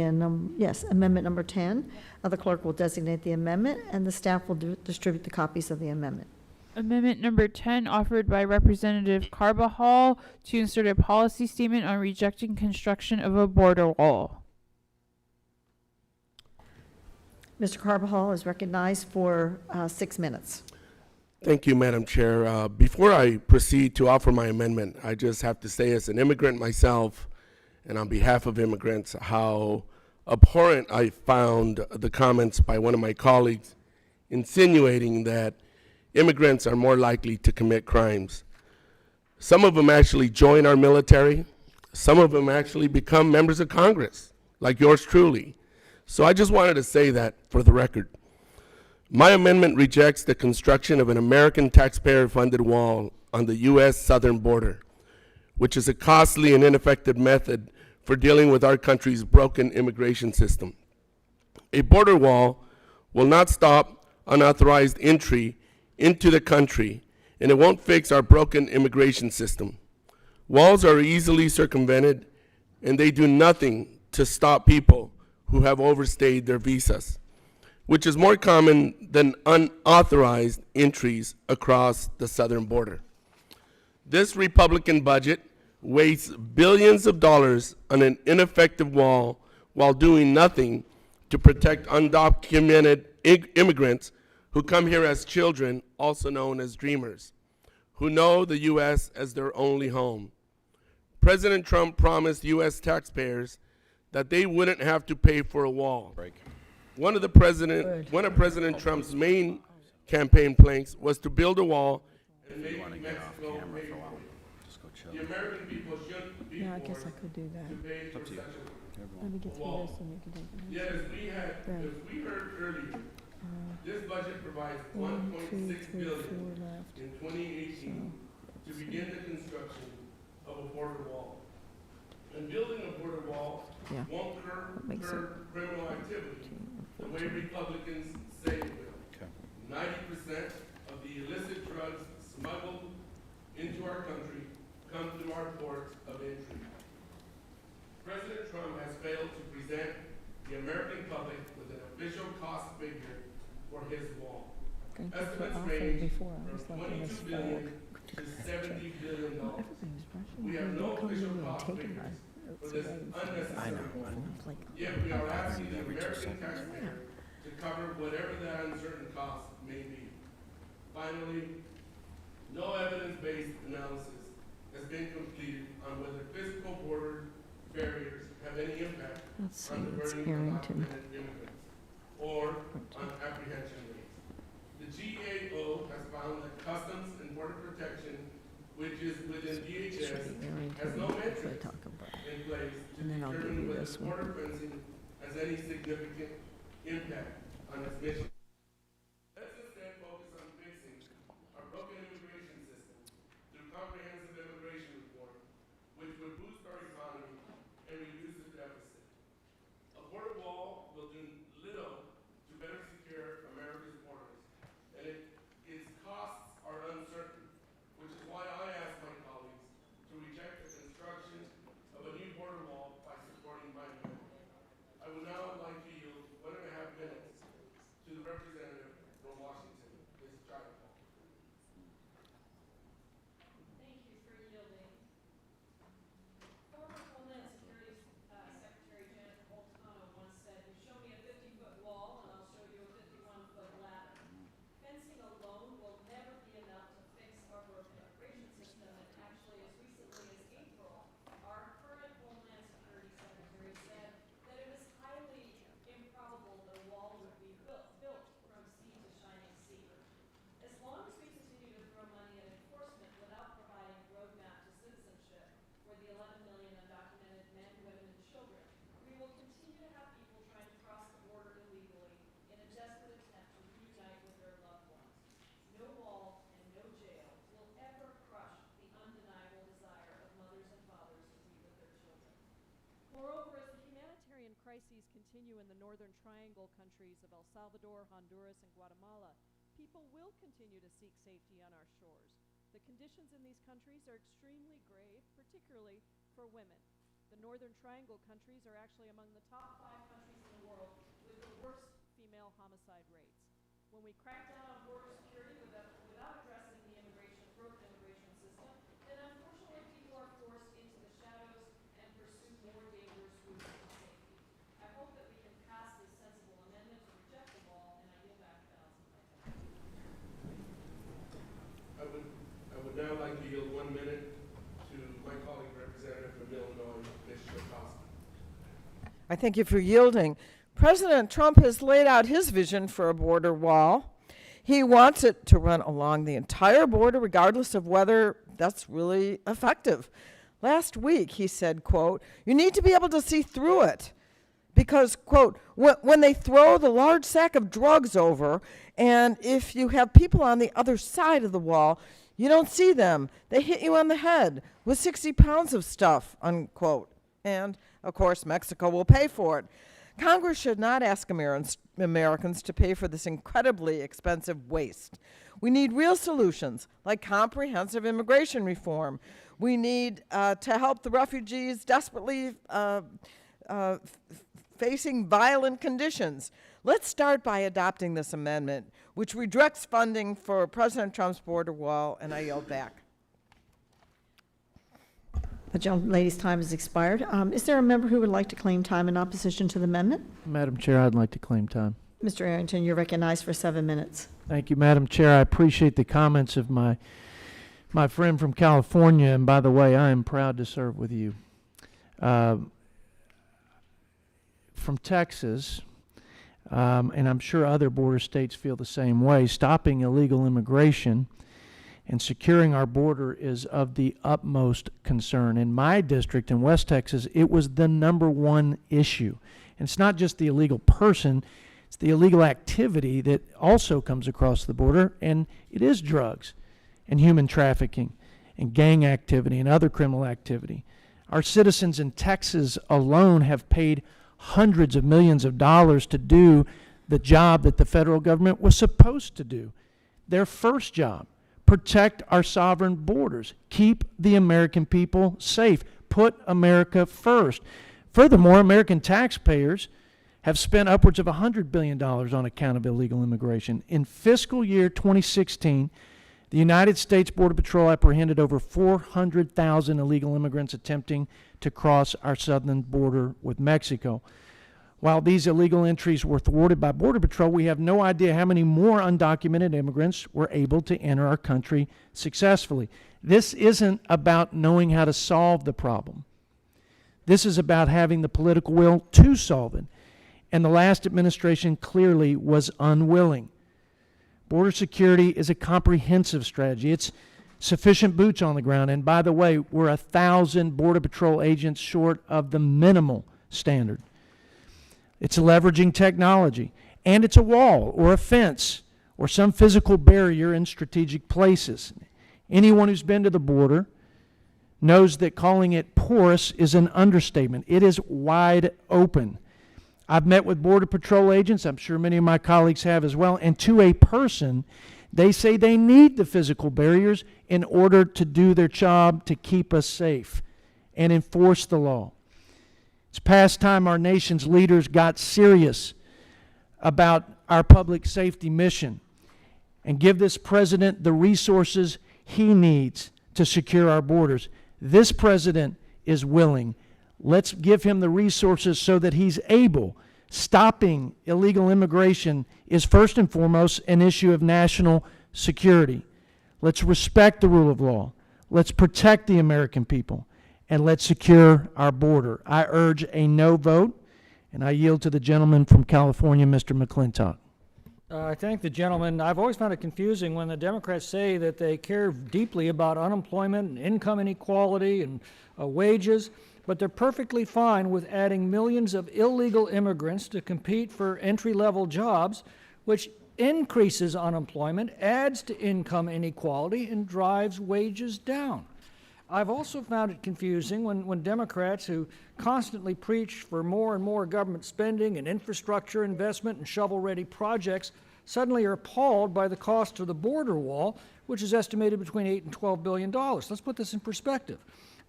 yes, amendment number 10. The clerk will designate the amendment, and the staff will distribute the copies of the amendment. Amendment number 10, offered by Representative Carbajal to insert a policy statement on rejecting construction of a border wall. Mr. Carbajal is recognized for 6 minutes. Thank you, Madam Chair. Before I proceed to offer my amendment, I just have to say as an immigrant myself, and on behalf of immigrants, how abhorrent I found the comments by one of my colleagues insinuating that immigrants are more likely to commit crimes. Some of them actually join our military. Some of them actually become members of Congress, like yours truly. So I just wanted to say that for the record. My amendment rejects the construction of an American taxpayer-funded wall on the U.S. southern border, which is a costly and ineffective method for dealing with our country's broken immigration system. A border wall will not stop unauthorized entry into the country, and it won't fix our broken immigration system. Walls are easily circumvented, and they do nothing to stop people who have overstayed their visas, which is more common than unauthorized entries across the southern border. This Republican budget wastes billions of dollars on an ineffective wall while doing nothing to protect undocumented immigrants who come here as children, also known as dreamers, who know the U.S. as their only home. President Trump promised U.S. taxpayers that they wouldn't have to pay for a wall. One of President Trump's main campaign planks was to build a wall and make Mexico pay for it. The American people shouldn't be Yeah, I guess forced I could do that. to pay for such Let me get a through wall. this and you can take the next Yet, one. as we heard earlier, this budget provides 1, 2, 1.6 3, billion 4 left. in 2018 to begin the construction of a border wall. And building a border wall Yeah. won't curb criminal activity the way Republicans say it will. 90% of the illicit drugs smuggled into our country come through our ports of entry. President Trump has failed to present the American public with an official cost figure for his wall. Estimates range from $22 billion to $70 billion. We have no official cost figures for this unnecessary wall. Yet we are asking the American taxpayer to cover whatever that uncertain cost may be. Finally, no evidence-based analysis has been completed on whether physical border barriers have any impact on the burden of undocumented immigrants or on apprehension rates. The GAO has found that Customs and Border Protection, which is within DHS, has no metrics in place to determine whether border fencing has any significant impact on its mission. Let's instead focus on fixing our broken immigration system through comprehensive immigration reform, which would boost our economy and reduce the deficit. A border wall will do little to better secure America's borders, and its costs are uncertain, which is why I ask my colleagues to reject the construction of a new border wall by supporting my amendment. I would now like to yield 1.5 minutes to the representative from Washington, Ms. Child. Thank you for yielding. Former Homeland Security Secretary Janet Boltano once said, "You show me a 50-foot wall, and I'll show you a 51-foot ladder." Fencing alone will never be enough to fix our broken immigration system, and actually, as recently as April, our current Homeland Security Secretary said that it was highly improbable that a wall would be built from sea to shining sea. As long as we continue to throw money at enforcement without providing a roadmap to citizenship for the 11 million undocumented men, women, and children, we will continue to have people trying to cross the border illegally in a desperate attempt to reunite with their loved ones. No wall and no jail will ever crush the undeniable desire of mothers and fathers to be with their children. Moreover, as the humanitarian crises continue in the northern triangle countries of El Salvador, Honduras, and Guatemala, people will continue to seek safety on our shores. The conditions in these countries are extremely grave, particularly for women. The Northern Triangle countries are actually among the top 5 countries in the world with the worst female homicide rates. When we crack down on border security without addressing the broken immigration system, then unfortunately people are forced into the shadows and pursue more dangerous routes to safety. I hope that we can pass this sensible amendment to reject the law, and I yield back the balance of my time. I would now like to yield 1 minute to my colleague representative from Illinois, Ms. Schwarzkopski. I thank you for yielding. President Trump has laid out his vision for a border wall. He wants it to run along the entire border, regardless of whether that's really effective. Last week, he said, quote, "You need to be able to see through it." Because, quote, when they throw the large sack of drugs over, and if you have people on the other side of the wall, you don't see them. They hit you on the head with 60 pounds of stuff, unquote. And, of course, Mexico will pay for it. Congress should not ask Americans to pay for this incredibly expensive waste. We need real solutions, like comprehensive immigration reform. We need to help the refugees desperately facing violent conditions. Let's start by adopting this amendment, which redirects funding for President Trump's border wall, and I yield back. The lady's time has expired. Is there a member who would like to claim time in opposition to the amendment? Madam Chair, I'd like to claim time. Mr. Arrington, you're recognized for 7 minutes. Thank you, Madam Chair. I appreciate the comments of my friend from California, and by the way, I am proud to serve with you. From Texas, and I'm sure other border states feel the same way, stopping illegal immigration and securing our border is of the utmost concern. In my district in West Texas, it was the #1 issue. And it's not just the illegal person, it's the illegal activity that also comes across the border, and it is drugs and human trafficking and gang activity and other criminal activity. Our citizens in Texas alone have paid hundreds of millions of dollars to do the job that the federal government was supposed to do. Their first job: protect our sovereign borders, keep the American people safe, put America first. Furthermore, American taxpayers have spent upwards of $100 billion on account of illegal immigration. In fiscal year 2016, the United States Border Patrol apprehended over 400,000 illegal immigrants attempting to cross our southern border with Mexico. While these illegal entries were thwarted by Border Patrol, we have no idea how many more undocumented immigrants were able to enter our country successfully. This isn't about knowing how to solve the problem. This is about having the political will to solve it. And the last administration clearly was unwilling. Border security is a comprehensive strategy. It's sufficient boots on the ground. And by the way, we're 1,000 Border Patrol agents short of the minimal standard. It's leveraging technology, and it's a wall or a fence or some physical barrier in strategic places. Anyone who's been to the border knows that calling it porous is an understatement. It is wide open. I've met with Border Patrol agents, I'm sure many of my colleagues have as well, and to a person, they say they need the physical barriers in order to do their job to keep us safe and enforce the law. It's past time our nation's leaders got serious about our public safety mission and give this president the resources he needs to secure our borders. This president is willing. Let's give him the resources so that he's able. Stopping illegal immigration is first and foremost an issue of national security. Let's respect the rule of law. Let's protect the American people. And let's secure our border. I urge a no vote, and I yield to the gentleman from California, Mr. McClintock. I thank the gentleman. I've always found it confusing when the Democrats say that they care deeply about unemployment and income inequality and wages, but they're perfectly fine with adding millions of illegal immigrants to compete for entry-level jobs, which increases unemployment, adds to income inequality, and drives wages down. I've also found it confusing when Democrats who constantly preach for more and more government spending and infrastructure investment and shovel-ready projects suddenly are appalled by the cost of the border wall, which is estimated between $8 and $12 billion. Let's put this in perspective.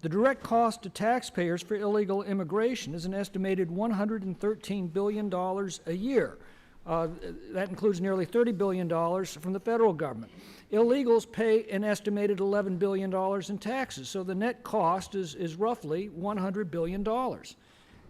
The direct cost to taxpayers for illegal immigration is an estimated $113 billion a year. That includes nearly $30 billion from the federal government. Illegals pay an estimated $11 billion in taxes, so the net cost is roughly $100 billion.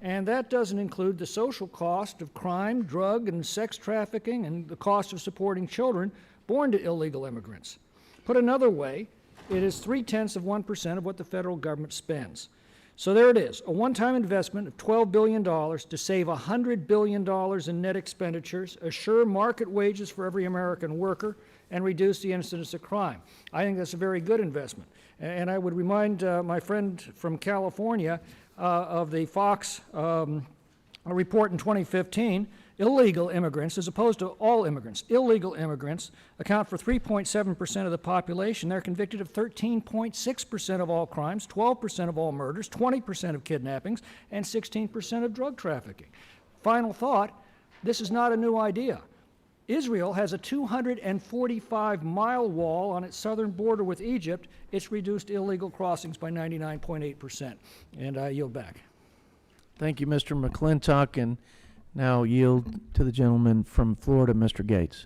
And that doesn't include the social cost of crime, drug, and sex trafficking, and the cost of supporting children born to illegal immigrants. Put another way, it is 0.3% of what the federal government spends. So there it is, a one-time investment of $12 billion to save $100 billion in net expenditures, assure market wages for every American worker, and reduce the incidence of crime. I think that's a very good investment. And I would remind my friend from California of the Fox report in 2015. Illegal immigrants, as opposed to all immigrants, illegal immigrants account for 3.7% of the population. They're convicted of 13.6% of all crimes, 12% of all murders, 20% of kidnappings, and 16% of drug trafficking. Final thought, this is not a new idea. Israel has a 245-mile wall on its southern border with Egypt. It's reduced illegal crossings by 99.8%. And I yield back. Thank you, Mr. McClintock, and now yield to the gentleman from Florida, Mr. Gates.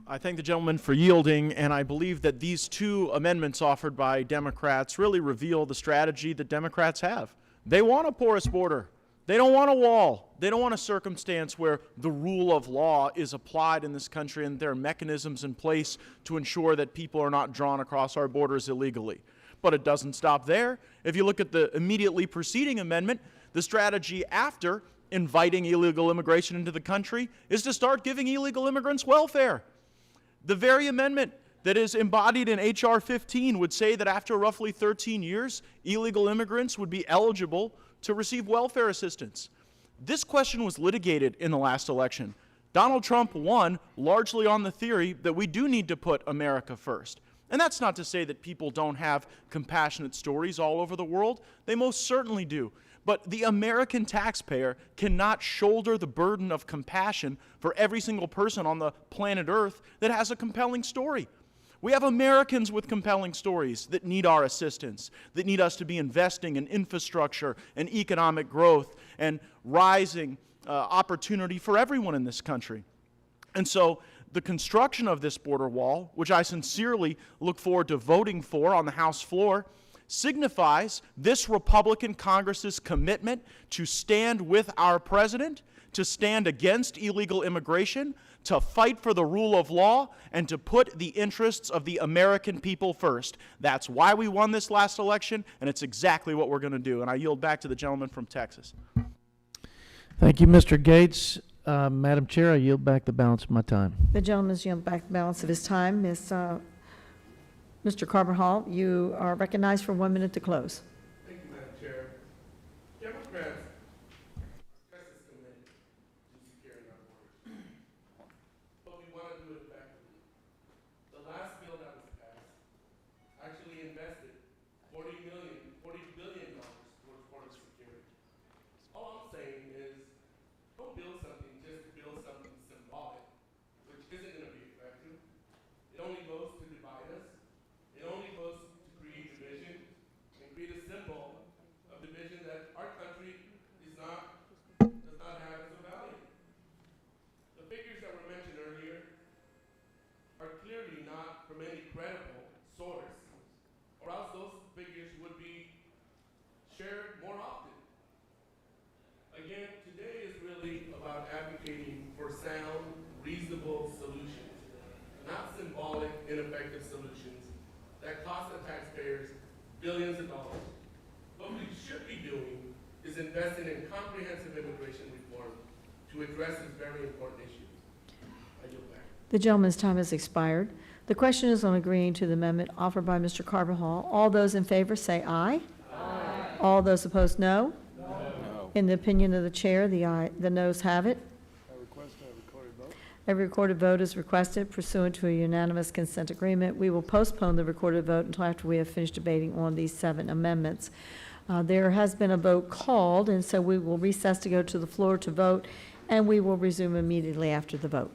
I thank the gentleman for yielding, and I believe that these two amendments offered by Democrats really reveal the strategy that Democrats have. They want a porous border. They don't want a wall. They don't want a circumstance where the rule of law is applied in this country and there are mechanisms in place to ensure that people are not drawn across our borders illegally. But it doesn't stop there. If you look at the immediately preceding amendment, the strategy after inviting illegal immigration into the country is to start giving illegal immigrants welfare. The very amendment that is embodied in H.R. 15 would say that after roughly 13 years, illegal immigrants would be eligible to receive welfare assistance. This question was litigated in the last election. Donald Trump won largely on the theory that we do need to put America first. And that's not to say that people don't have compassionate stories all over the world. They most certainly do. But the American taxpayer cannot shoulder the burden of compassion for every single person on the planet Earth that has a compelling story. We have Americans with compelling stories that need our assistance, that need us to be investing in infrastructure and economic growth and rising opportunity for everyone in this country. And so the construction of this border wall, which I sincerely look forward to voting for on the House floor, signifies this Republican Congress's commitment to stand with our president, to stand against illegal immigration, to fight for the rule of law, and to put the interests of the American people first. That's why we won this last election, and it's exactly what we're going to do. And I yield back to the gentleman from Texas. Thank you, Mr. Gates. Madam Chair, I yield back the balance of my time. The gentleman's yield back the balance of his time. Mr. Carvajal, you are recognized for 1 minute to close. Thank you, Madam Chair. Democrats press this committee to securing our borders, but we want to do it effectively. The last bill that was passed actually invested $40 billion towards border security. All I'm saying is, don't build something just to build something symbolic, which isn't going to be effective. It only goes to divide us. It only goes to create division and create a symbol of division that our country does not have as a value. The figures that were mentioned earlier are clearly not from any credible source, or else those figures would be shared more often. Again, today is really about advocating for sound, reasonable solutions, not symbolic, ineffective solutions that cost the taxpayers billions of dollars. What we should be doing is investing in comprehensive immigration reform to address this very important issue. I yield back. The gentleman's time has expired. The question is on agreeing to the amendment offered by Mr. Carvajal. All those in favor say aye. Aye. All those opposed, no. No. In the opinion of the chair, the noes have it. A recorded vote is requested pursuant to a unanimous consent agreement. We will postpone the recorded vote until after we have finished debating on these 7 amendments. There has been a vote called, and so we will recess to go to the floor to vote, and we will resume immediately after the vote.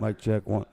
Mic check one.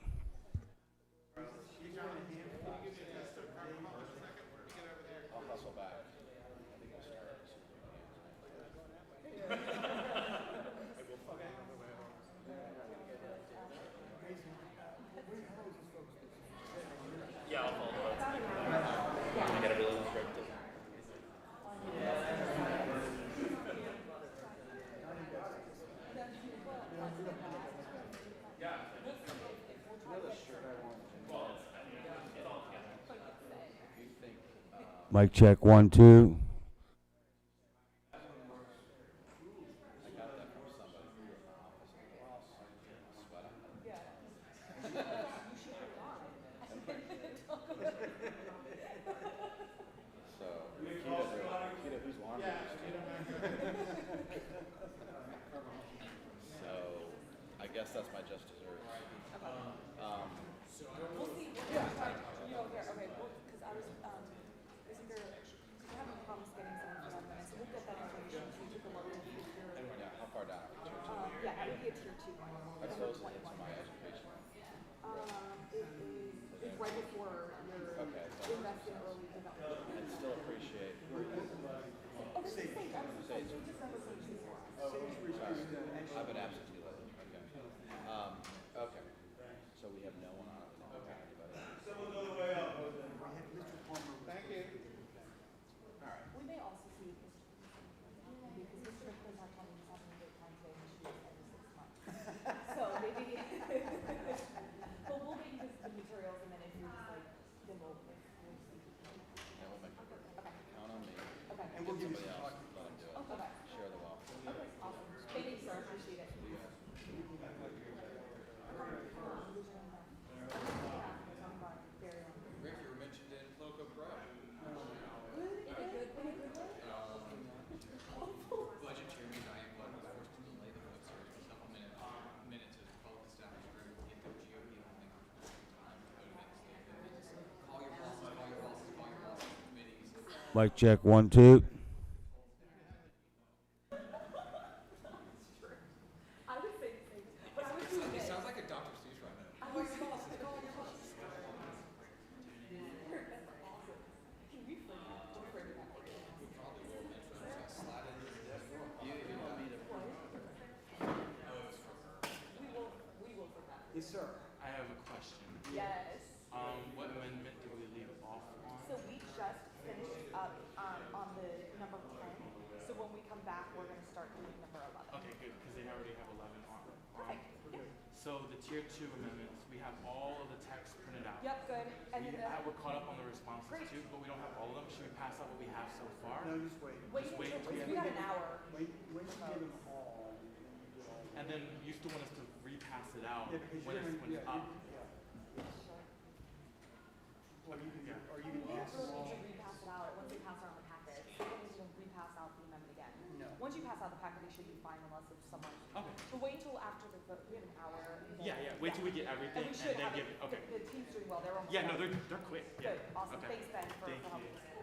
Mic check 1, 2. I guess that's my just dessert. We'll see. Okay, well, because I was, isn't there, she's having problems getting someone for 1 minute, so we'll get that information, so you took a look at your. Yeah, how far down? Tier 2? Yeah, I would be a tier 2 one. I suppose it's my education. It's right before you're investing early development. I'd still appreciate. Oh, this is Sage, I was just saying, Sage is number 2. Sorry, I've been absentee lately. Okay. Okay. So we have no one on it. Okay. Someone go the way up. Thank you. All right. We may also see because Mr. Rickman's not coming, he's having a great time today, and she is every 6 months. So maybe, but we'll get you the materials, and then if you're just like, then we'll see. Yeah, we'll make it work. Okay. Count on me. Okay. And we'll give you some. Let them do it. Okay. Share the wealth. Okay, awesome. Thank you, sir, appreciate it. Rick, you were mentioned in Loco Pro. Budget chairman, I am forced to delay the vote series for supplemental minutes as both the staff and group get their GOP holding time to vote against the amendments. Call your bosses, call your bosses, call your bosses, committees. Mic check 1, 2. I would say the same, but I would do It this. sounds like a Dr. Seuss right now. I would call your bosses. That's awesome. Can we frame that? Don't frame it that way. We probably will eventually slide in. You want me to? Oh, it was from her. We will frame that. Yes, sir. I have a question. Yes. What amendment did we leave off on? So we just finished up on the number 10. So when we come back, we're going to start doing number 11. Okay, good, because they already have 11 on. Perfect. Yeah. So the tier 2 amendments, we have all of the text printed out. Yep, good. And then We're caught up on the responses too, but we don't have all of them. Should we pass out what we have so far? No, just wait. Just wait until we got an hour. Wait you get them all. And then you still want us to repass it out Yeah, because when you're it's up. Or you can, or you We can don't pass them really all. need to repass it out once we pass around the packet. We don't need to repass out the amendment again. No. Once you pass out the packet, they should be fine unless it's someone. Okay. But wait until after the vote. We have an hour. and then- Yeah, wait till we get everything we and should then have give it. it, okay. The team's doing well. They're almost Yeah, no, done. they're quick. Good, Yeah. awesome. Okay. Thanks, Ben, for Thank helping you. us.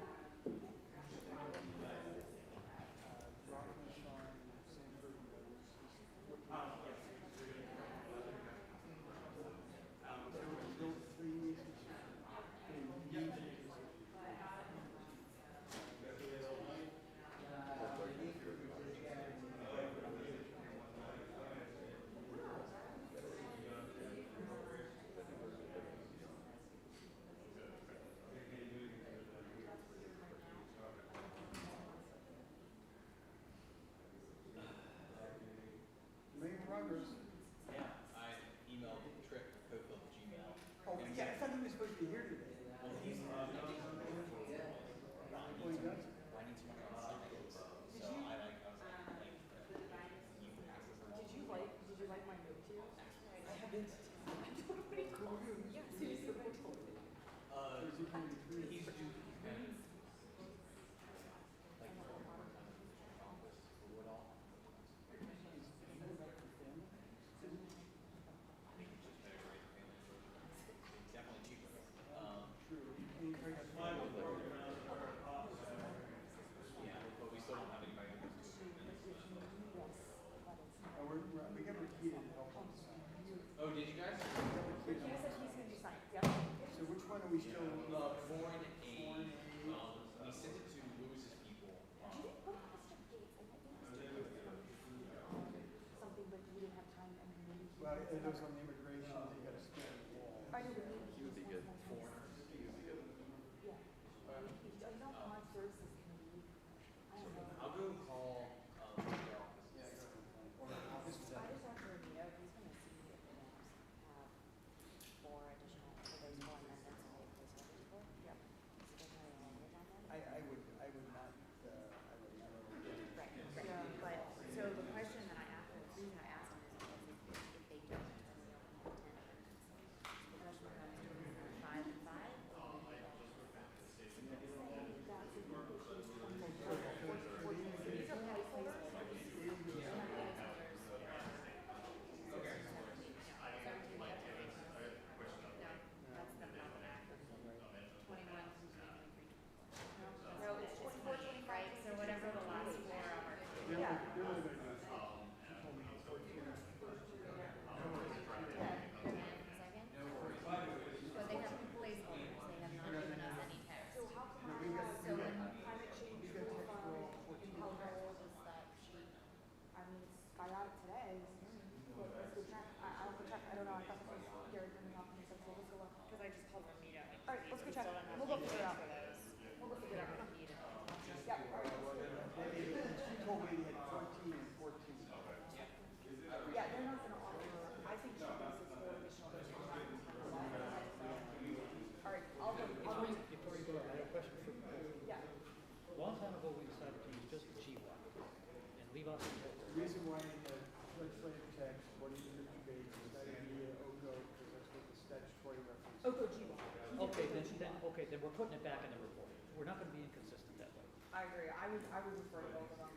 then, okay, then we're putting it back in the report. We're not gonna be inconsistent that way. I agree. I would refer to both of them.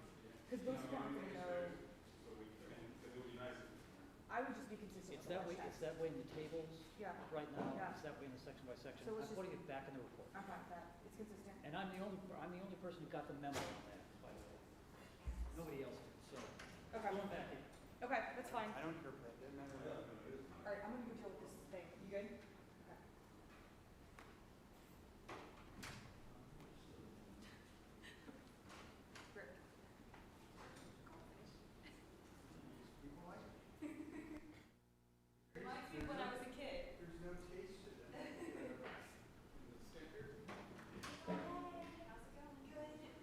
Because most people aren't gonna know. I would just be consistent It's with the that way, word it's text. that way in the tables Yeah. right now, Yeah. it's that way in the section by section. So I'm it's just- putting it back in the report. Okay, that, it's consistent. And I'm the only person who got the memo on that, by the way. Nobody else did, so. Okay. Going back in. Okay, that's fine. I don't care, it doesn't matter. All right, I'm gonna go deal with this thing. You good? Okay. Great. Reminds me of when I was a kid. There's no taste to that. How's it going? Good.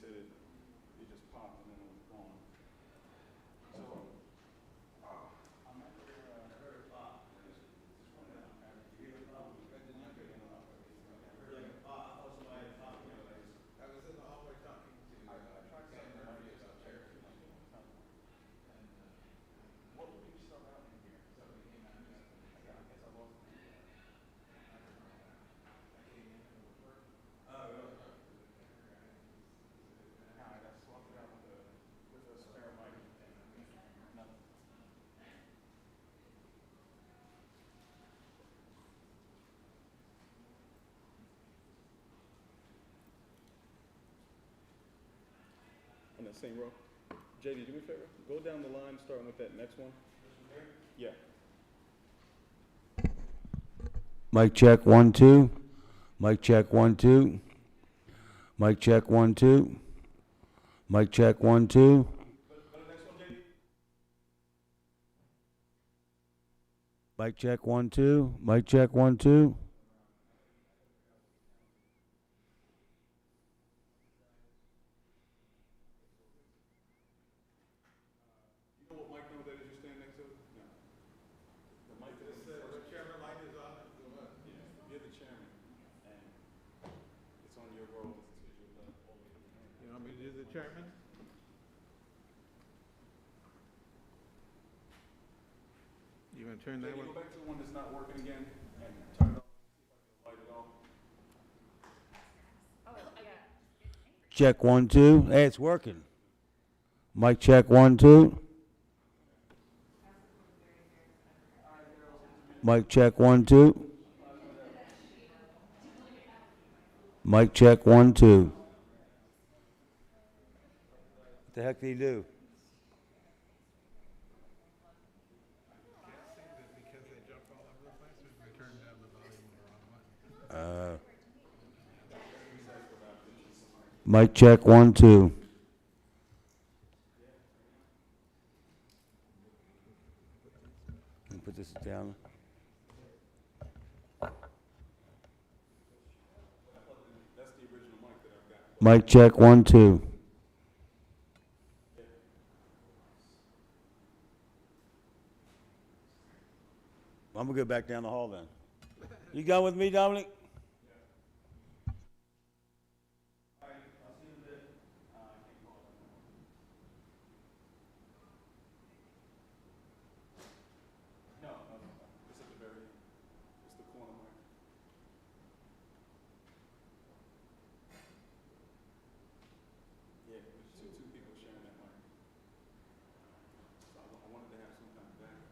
said it just popped and then it was gone. So, I'm at the very top. What would you start out in here? Somebody came out and I guess I lost it. I came in and it was working. Oh, really? Nah, I got swapped it out with a spare mic. Nothing. On that same row. JD, do me a favor. Go down the line, starting with that next one. Yeah. Mic check 1 2. Mic check 1 2. Mic check 1 2. Mic check 1 2. Mic check 1 2. Mic check 1 2. You know what mic number that is you're standing next to? No. The mic that says the chairman light is on. Yeah, you're the chairman, and it's on your roll. You want me to do the chairman? You gonna turn that one? Go back to the one that's not working again and turn it off. See if I can light it off. Check 1 2. Hey, it's working. Mic check 1 2. Mic check 1 2. Mic check 1 2. What the heck did he do? Mic check 1 2. Put this down. That's the original mic that I've got. Mic check 1 2. I'm gonna go back down the hall then. You going with me, Dominic? No, it's at the very end. It's the corner mic. Yeah, two people sharing that mic. So I wanted to have some kind of backup.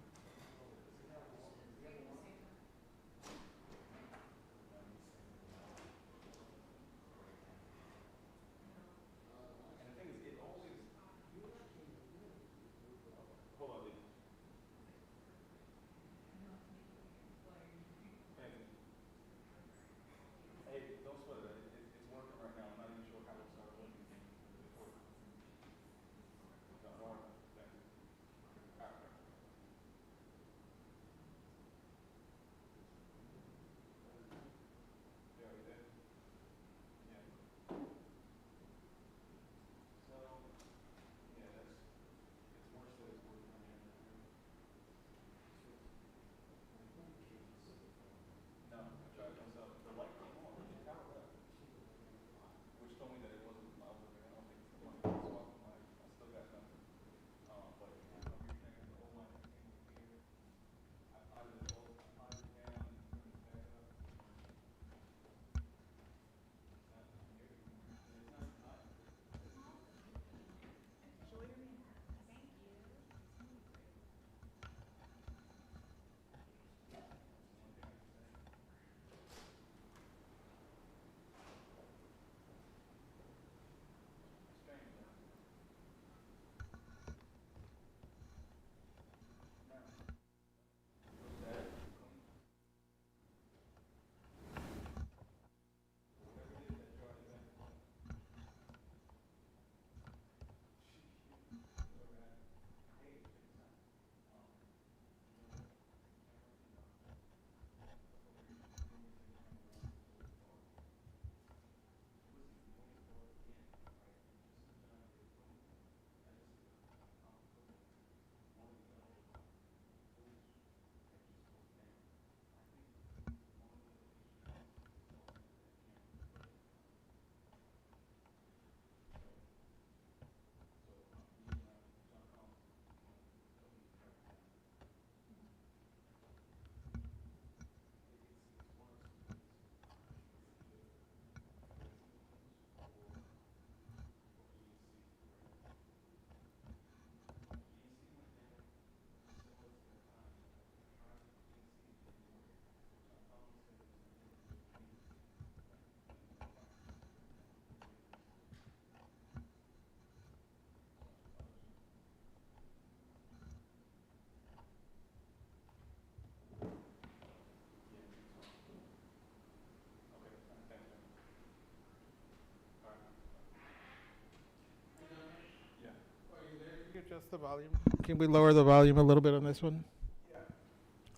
adjust the volume? Can we lower the volume a little bit on this one?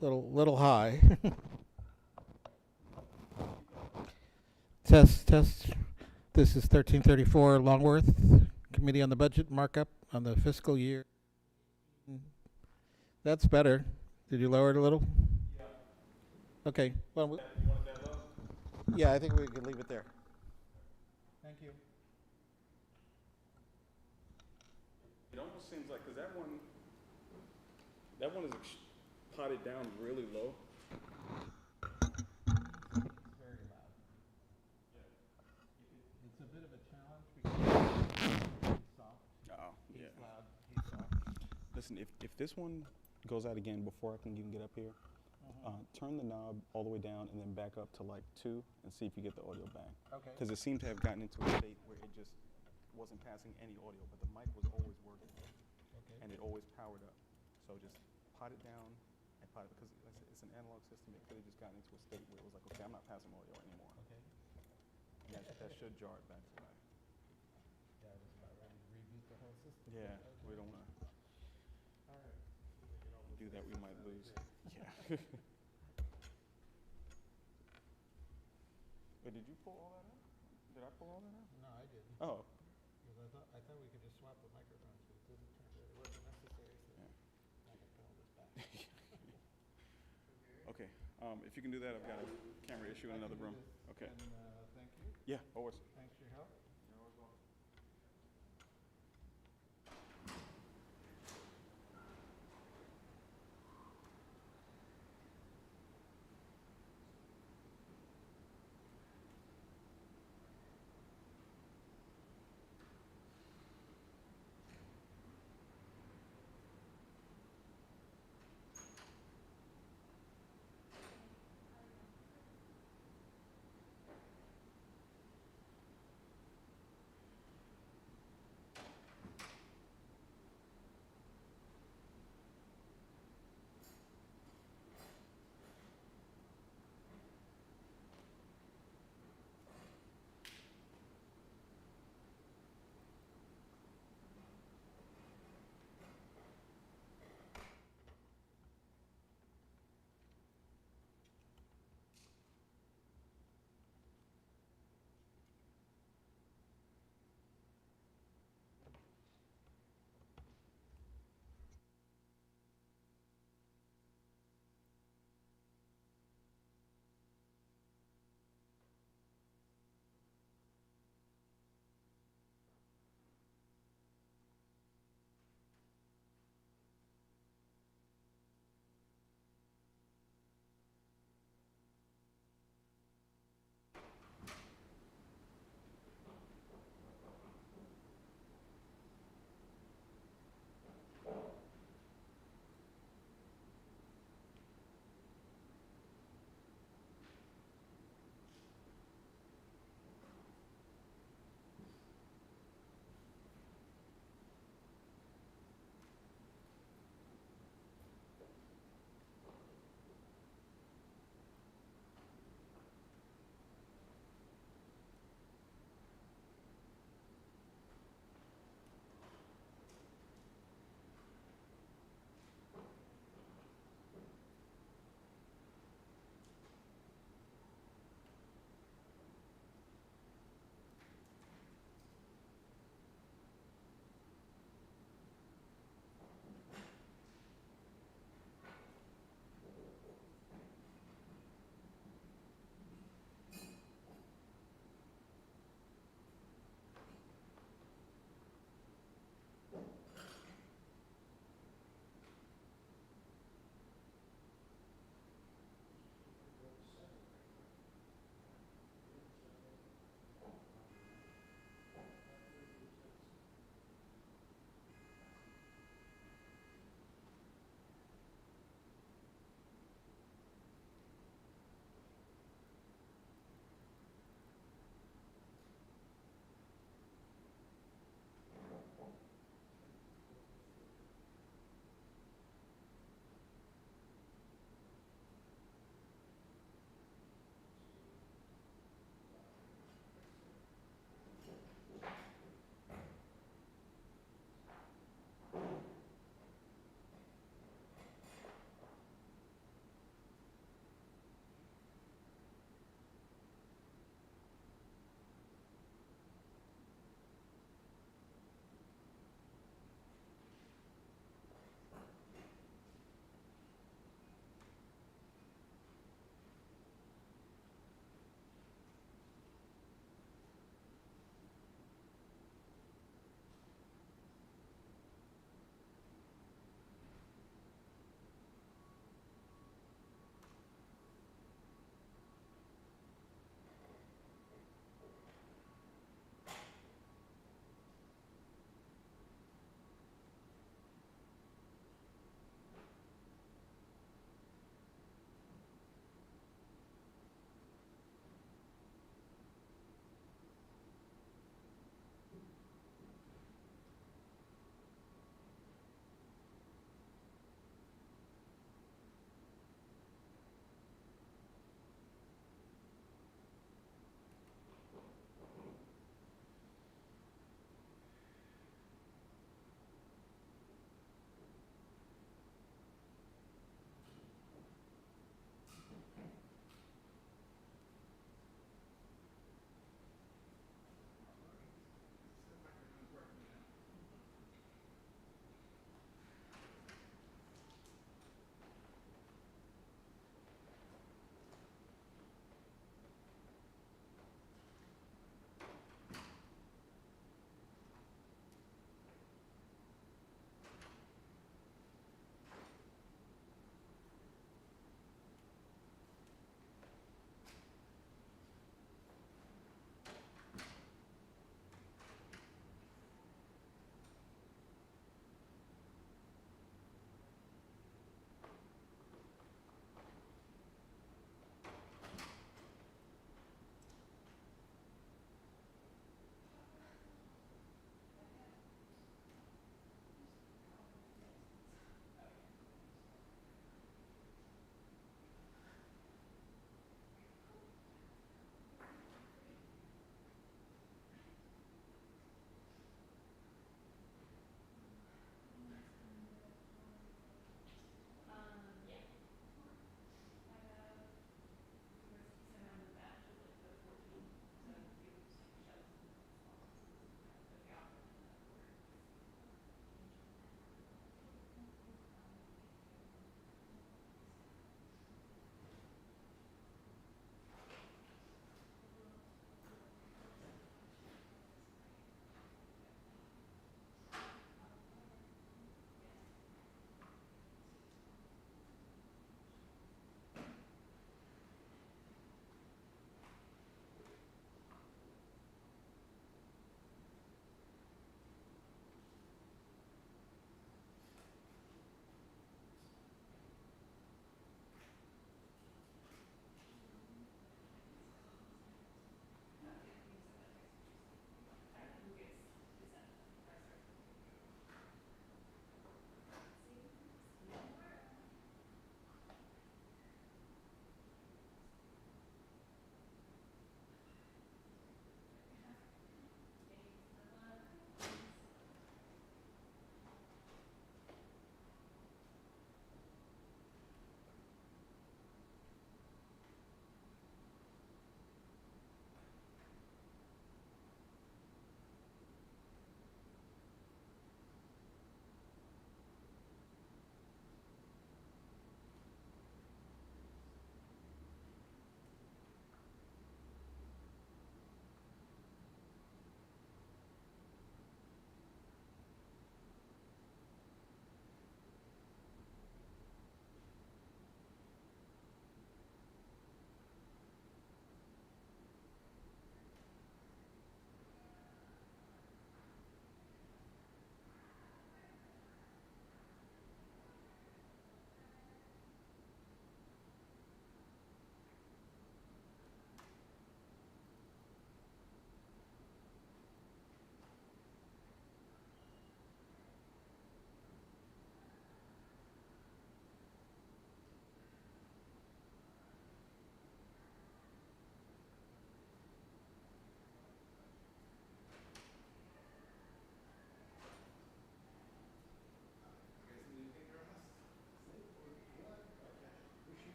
Little high. Test. This is 1334 Longworth, Committee on the Budget Markup on the fiscal year. That's better. Did you lower it a little? Yeah. Okay. Well, You want it that low? yeah, I think we could leave it there. Thank you. It almost seems like, because that one is potted down really low. Very loud. It's a bit of a challenge because he's soft. Oh, yeah. He's loud. He's soft. Listen, if this one goes out again before I can even get up here, turn the knob all the way down and then back up to like 2 and see if you get the audio back. Okay. Because it seemed to have gotten into a state where it just wasn't passing any audio, but the mic was always working. Okay. And it always powered up. So just pot it down and pot it, because it's an analog system. It could have just gotten into a state where it was like, okay, I'm not passing audio anymore. Okay. And that should jar it back to life. Yeah, I was about ready to reboot the whole system. Yeah, Okay. we don't want to All right. do that. We might lose. Yeah. But did you pull all that out? Did I pull all that out? No, I didn't. Oh. Because I thought we could just swap the microphones, but it didn't turn out it wasn't necessary. So Yeah. I can pull this back. Okay. If you can do that, I've got a camera issue in another room. Okay. And thank you. Yeah, always. Thanks for your help. You're always welcome.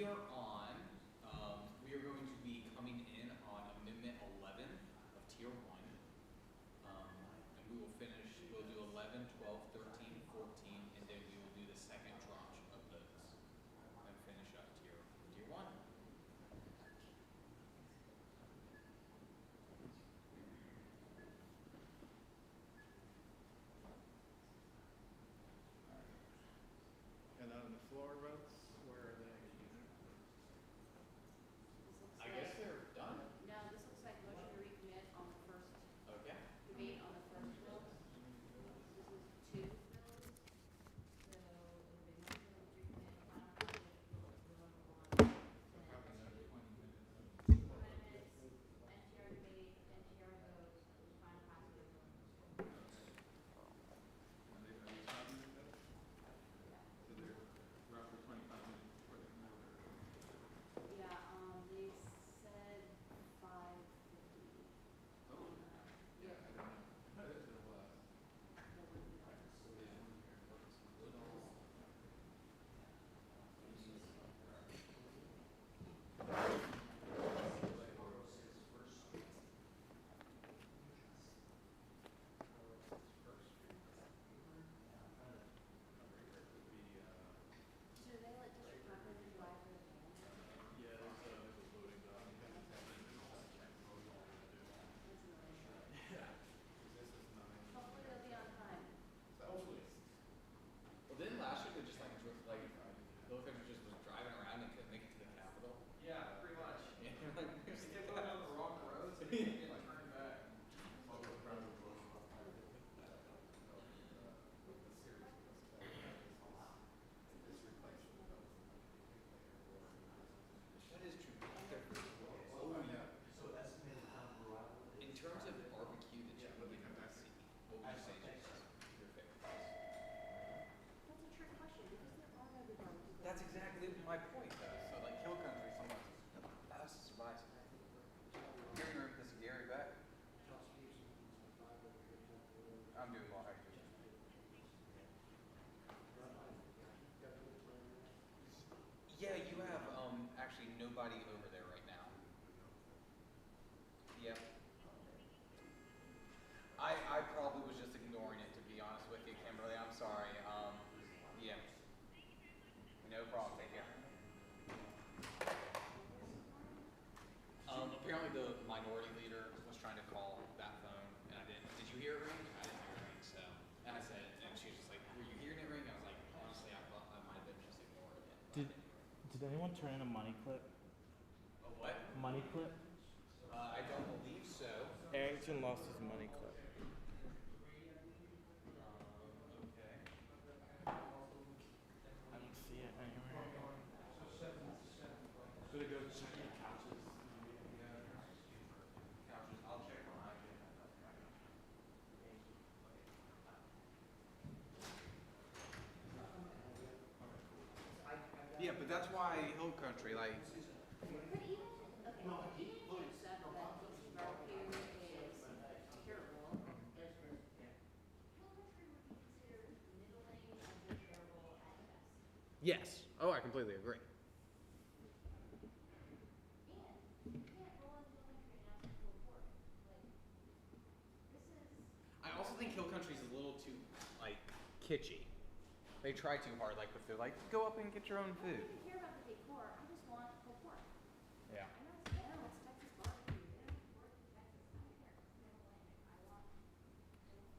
are on, we are going to be coming in on Amendment 11 of Tier 1. And we will finish, we'll do 11, 12, 13, 14, and then we will do the second tranche of those and finish up Tier 1. And on the floor votes, where are they? I guess they're done. No, this looks like motion to recommit on the first, Okay. debate on the first bill. This is two bills, so it would be motion to recommit, final passage, bill on, then 20 minutes, NTR debate, NTR vote, final passage of bill. And they, are these 5 minute votes? So they're roughly 25 minutes before they come over. Yeah, they said 5:50. Oh, yeah, I don't know. That's what it was. So they let district representatives drive for the van? Yeah, there's a loading dock. Yeah. This is 9. Hopefully they'll be on time. Hopefully. Well, didn't last year they just like Bill Clinton just was driving around and couldn't make it to the Capitol? Yeah, pretty much. Yeah, like, They kept going down the wrong roads and they kept like turning back. Well, the crowd was blowing up. That is true. Oh, yeah. In terms of barbecue that you would get to see, what would you say is your favorite place? That's a trick question because there are no good barbecues. That's exactly my point, though. So, like, Hill Country, someone that's surprise. This is Gary Beck. I'm doing well. How are you doing? Yeah, you have actually nobody over there right now. Yeah. I probably was just ignoring it, to be honest with you, Kimberly. I'm sorry. Yeah. No problem. Take care. Apparently the minority leader was trying to call that phone, and I didn't. Did you hear it ring? I didn't hear it ring, so. And I said, and she was just like, were you hearing it ring? I was like, honestly, I thought I might have been just ignoring it. Did anyone turn in a money clip? A what? Money clip? I don't believe so. Arrington lost his money clip. Okay. I don't see it anywhere. Gonna go check the couches. Couches. I'll check mine. Yeah, but that's why Hill Country, like. But even, okay, even if you accept that Dixie barbecue is terrible, Hill Country would be considered middling and terrible at best. Yes. Oh, I completely agree. And you can't roll into Hill Country and ask for pulled pork. Like, this is. I also think Hill Country's a little too, like, kitschy. They try too hard, like, with food. Like, go up and get your own I food. don't even care about the decor. I just want pulled pork. Yeah. I know it's Texas barbecue. They don't work in Texas. I don't care. It's Mid-Atlantic. I want pulled pork.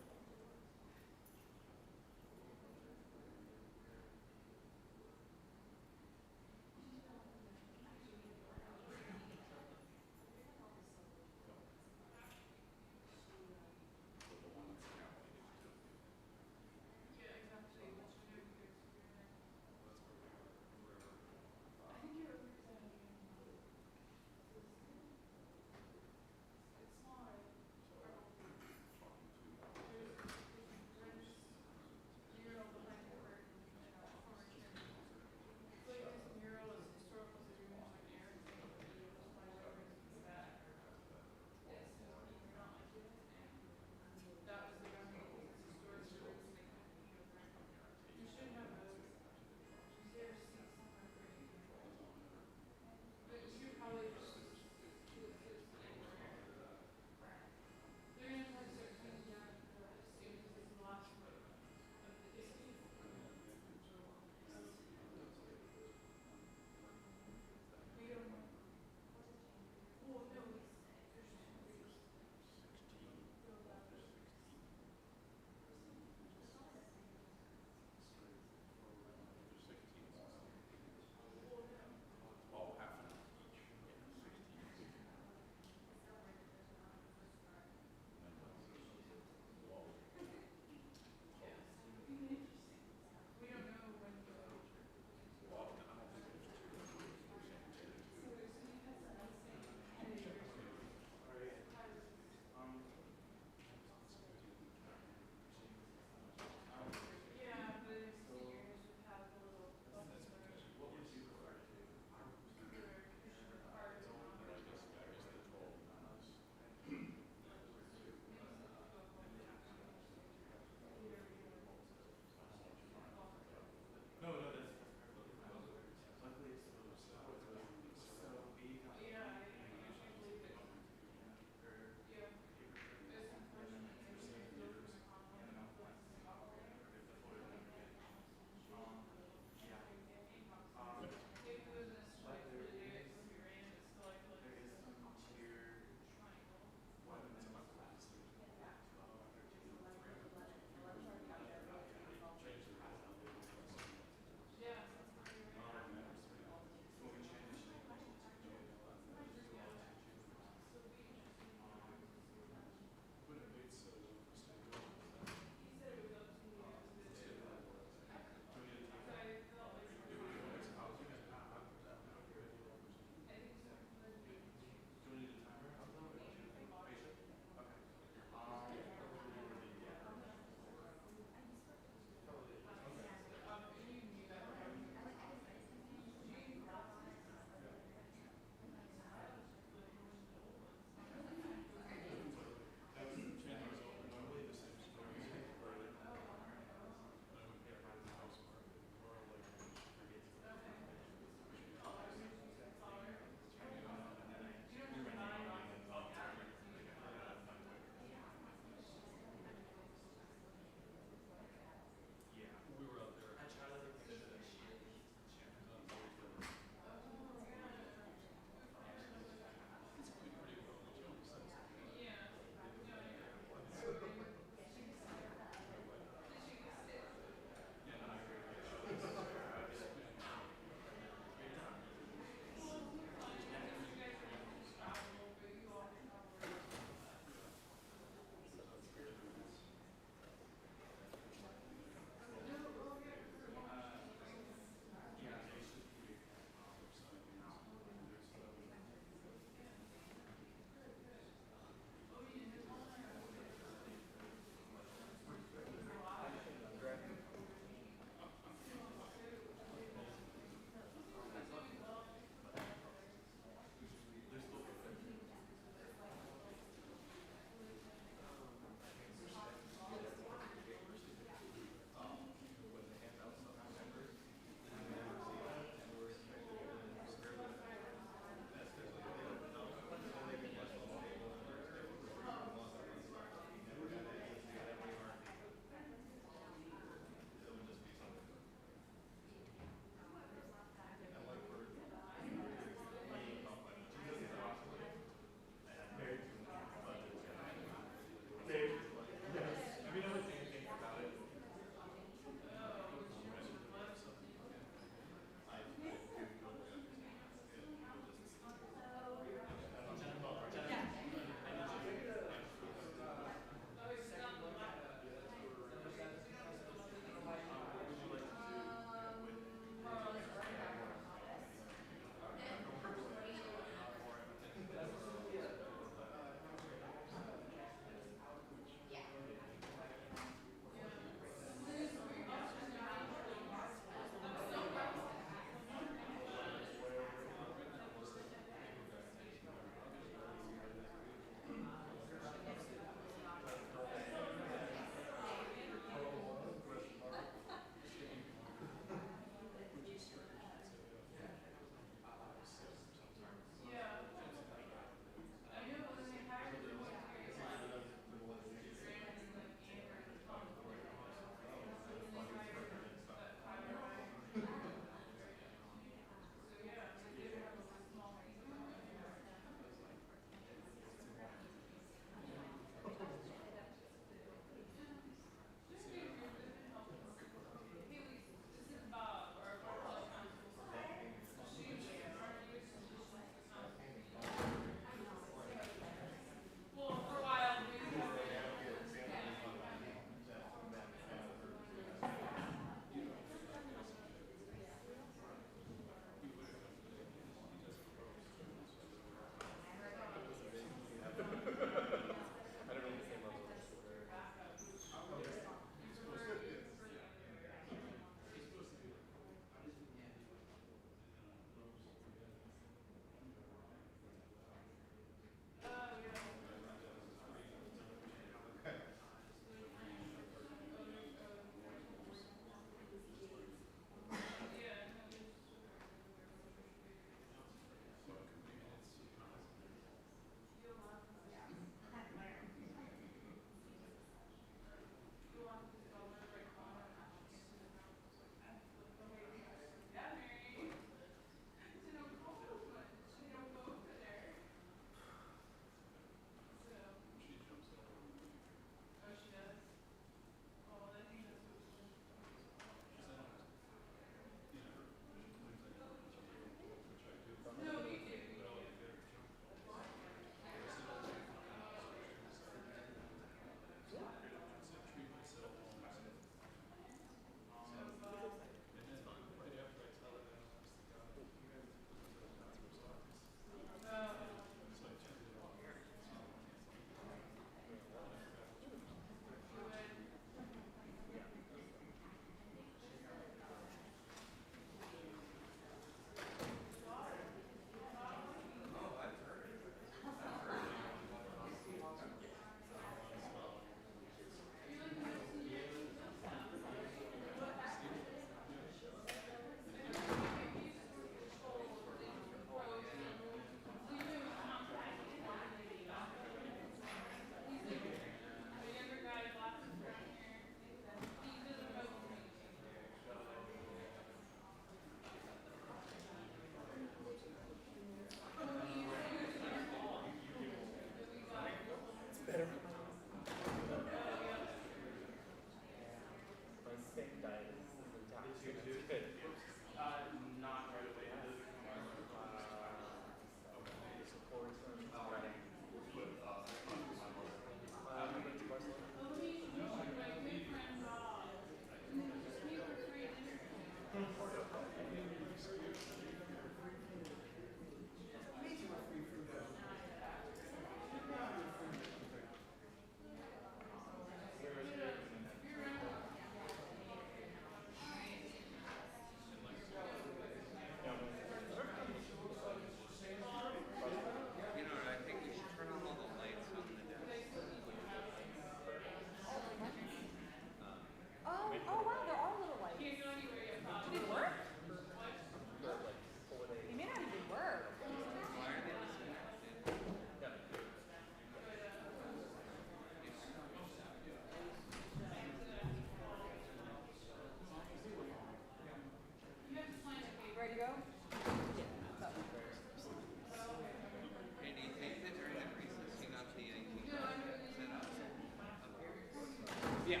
Yeah.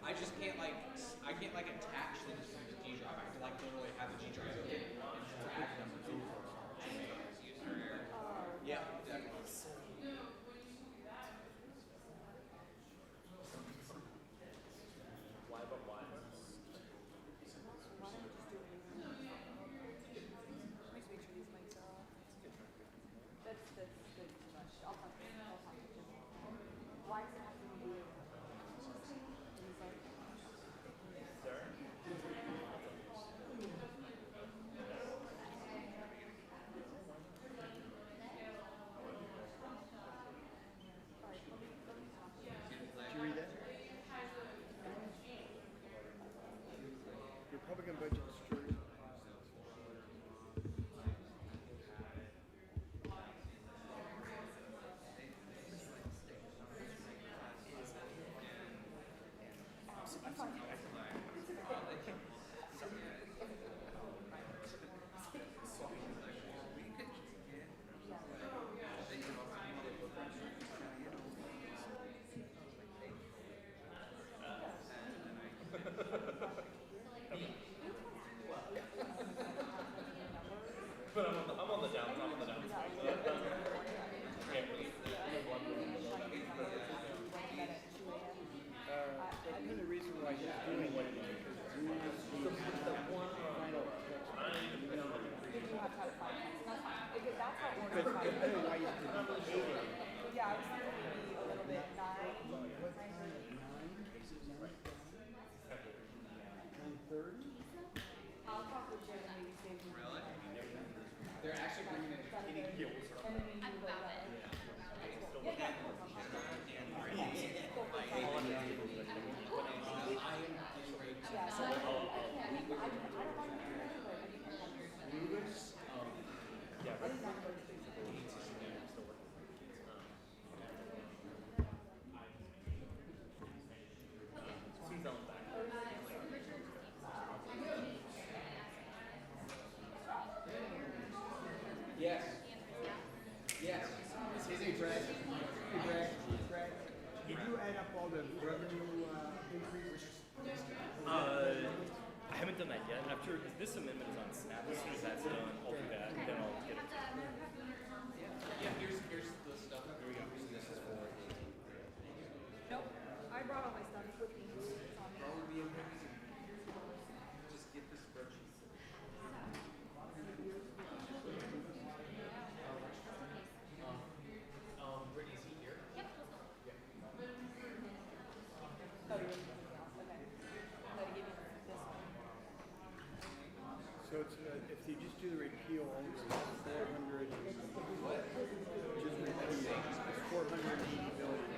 I just can't like, I can't like attach things from the G drive. I have to like literally have the G drive open and drag them over to make it easier. Yeah, exactly. Why but why? Republican budget security. But I'm on the down. I'm on the down. I think the reason why he's doing what he is because the one final text. I don't know why you have to be 80. Yeah, I was thinking maybe a little bit 9. 9:30? I'll talk with Jim and maybe save him. Really? They're actually bringing in heating fuels. I'm about it. Yes. Yes. Hey, Brad. Hey, Brad. Brad. Did you add up all the revenue increases? I haven't done that yet. After, because this amendment is on Snap, as soon as that's done, I'll do that, and then I'll get it to you. Yeah, here's the stuff. Here we go. This is for. Nope, I brought all my stuff with me. It's on there. Just get the spreadsheet. Brittany, is he here? Yep. Oh, you're doing something else, okay. I'm gonna give you this one. So it's, if you just do the repeal only, it's 400. Just repeal. It's 480 billion.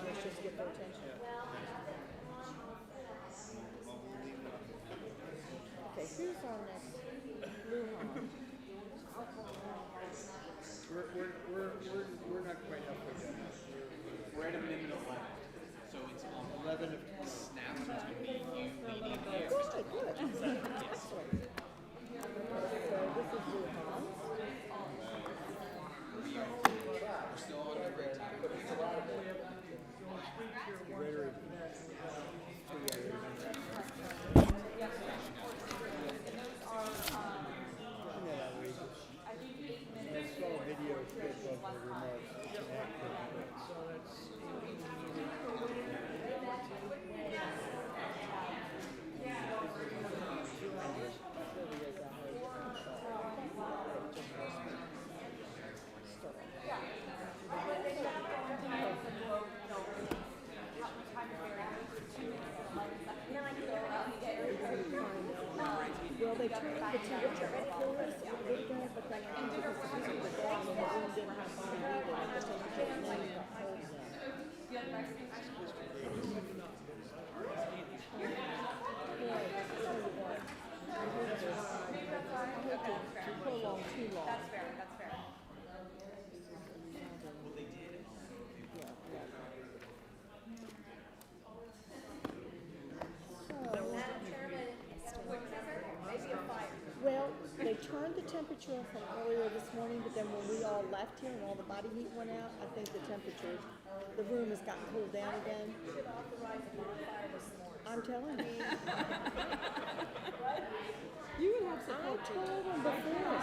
Let's just get their attention. Okay, who's our next? Lujan. We're not quite halfway done. We're at amendment 11. So it's 11 of Snap, so it's going to be you leading here. Good, good. Yes. So this is Lujan. We're still on the break time. Well, they turned the two different floors, they go, but then I think it was supposed to be down, and the room didn't have money either, I guess they just named the whole zone. I hope to prolong too long. they turned the temperature from earlier this morning, but then when we all left here and all the body heat went out, I think the temperature, the room has gotten cooled down again. I'm telling you. You would have support. I told him before.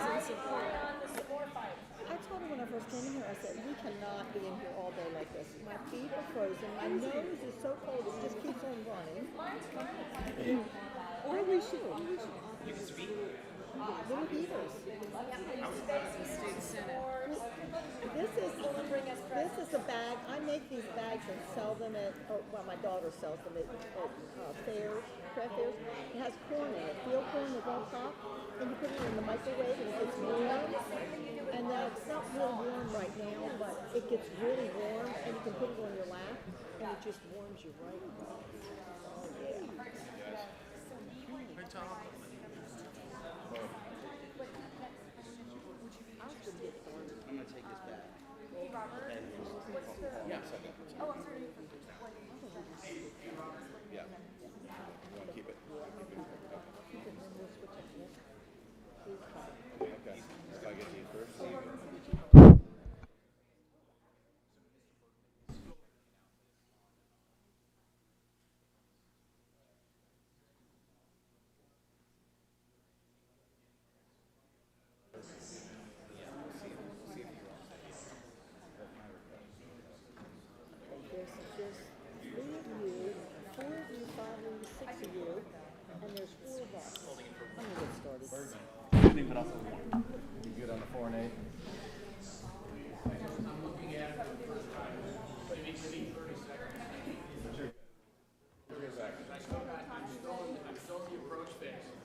I told him when I first came in here, I said, we cannot be in here all day like this. My feet are frozen, my nose is so cold, it just keeps on running. Or we should. You can speak. Little beavers. This is a bag. I make these bags and sell them at, well, my daughter sells them at fairs, craft fairs. It has corn in it, field corn that won't pop, and you put it in the microwave and it gets warm. And it's not real warm right now, but it gets really warm, and you can put it on your lap, and it just warms you right up. Oh, yeah. I'm gonna take this back. Hey, Robert. Yeah. Oh, I'm sorry. Yeah. You wanna keep it? Okay. So I get to you first. There's 3 of you, 4 of you, 5 of you, 6 of you, and there's 4 of us. I'm gonna get started. You good on the 4 and 8?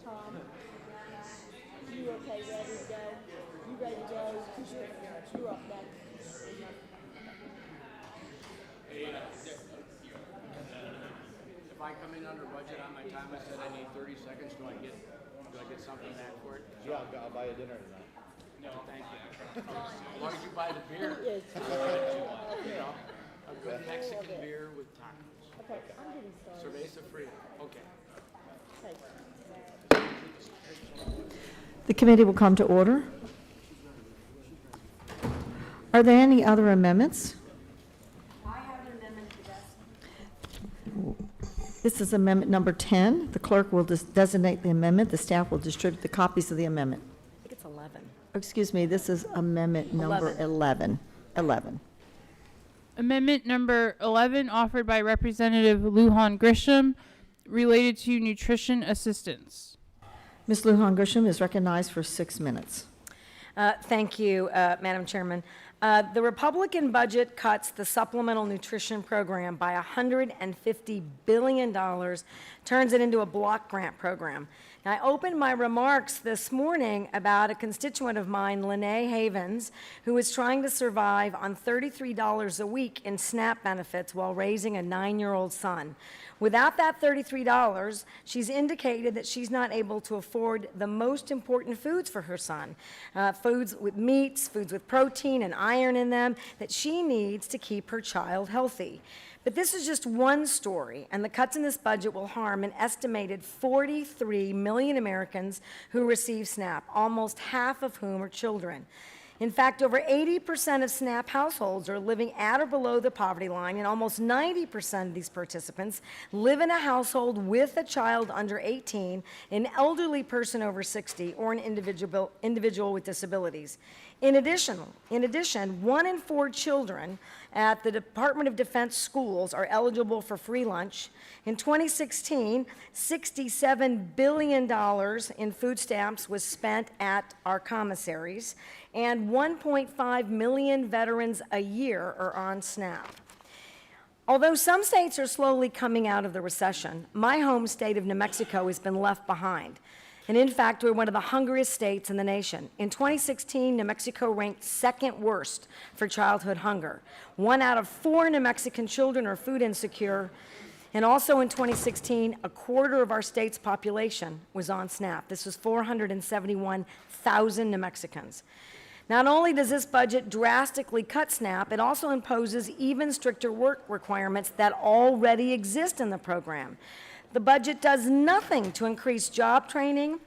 Tom, you okay, ready to go? You ready to go? Because you're up next. If I come in under budget on my time, I said I need 30 seconds, do I get something back for it? Yeah, I'll buy you dinner tonight. No, thank you. As long as you buy the beer. Yes. You know, a good Mexican beer with tacos. Okay, I'm getting started. Cerveza fría, okay. The committee will come to order. Are there any other amendments? I have an amendment to this. This is amendment number 10. The clerk will designate the amendment. The staff will distribute the copies of the amendment. I think it's 11. Excuse me, this is amendment number 11. 11. Amendment number 11 offered by Representative Lujan Grisham related to nutrition assistance. Ms. Lujan Grisham is recognized for 6 minutes. Thank you, Madam Chairman. The Republican budget cuts the supplemental nutrition program by $150 billion, turns it into a block grant program. Now, I opened my remarks this morning about a constituent of mine, Lene Havens, who is trying to survive on $33 a week in SNAP benefits while raising a 9-year-old son. Without that $33, she's indicated that she's not able to afford the most important foods for her son, foods with meats, foods with protein and iron in them that she needs to keep her child healthy. But this is just one story, and the cuts in this budget will harm an estimated 43 million Americans who receive SNAP, almost half of whom are children. In fact, over 80% of SNAP households are living at or below the poverty line, and almost 90% of these participants live in a household with a child under 18, an elderly person over 60, or an individual with disabilities. In addition, 1 in 4 children at the Department of Defense schools are eligible for free lunch. In 2016, $67 billion in food stamps was spent at our commissaries, and 1.5 million veterans a year are on SNAP. Although some states are slowly coming out of the recession, my home state of New Mexico has been left behind. And in fact, we're one of the hungriest states in the nation. In 2016, New Mexico ranked 2nd worst for childhood hunger. 1 out of 4 New Mexican children are food insecure. And also in 2016, a quarter of our state's population was on SNAP. This was 471,000 New Mexicans. Not only does this budget drastically cut SNAP, it also imposes even stricter work requirements that already exist in the program. The budget does nothing to increase job training,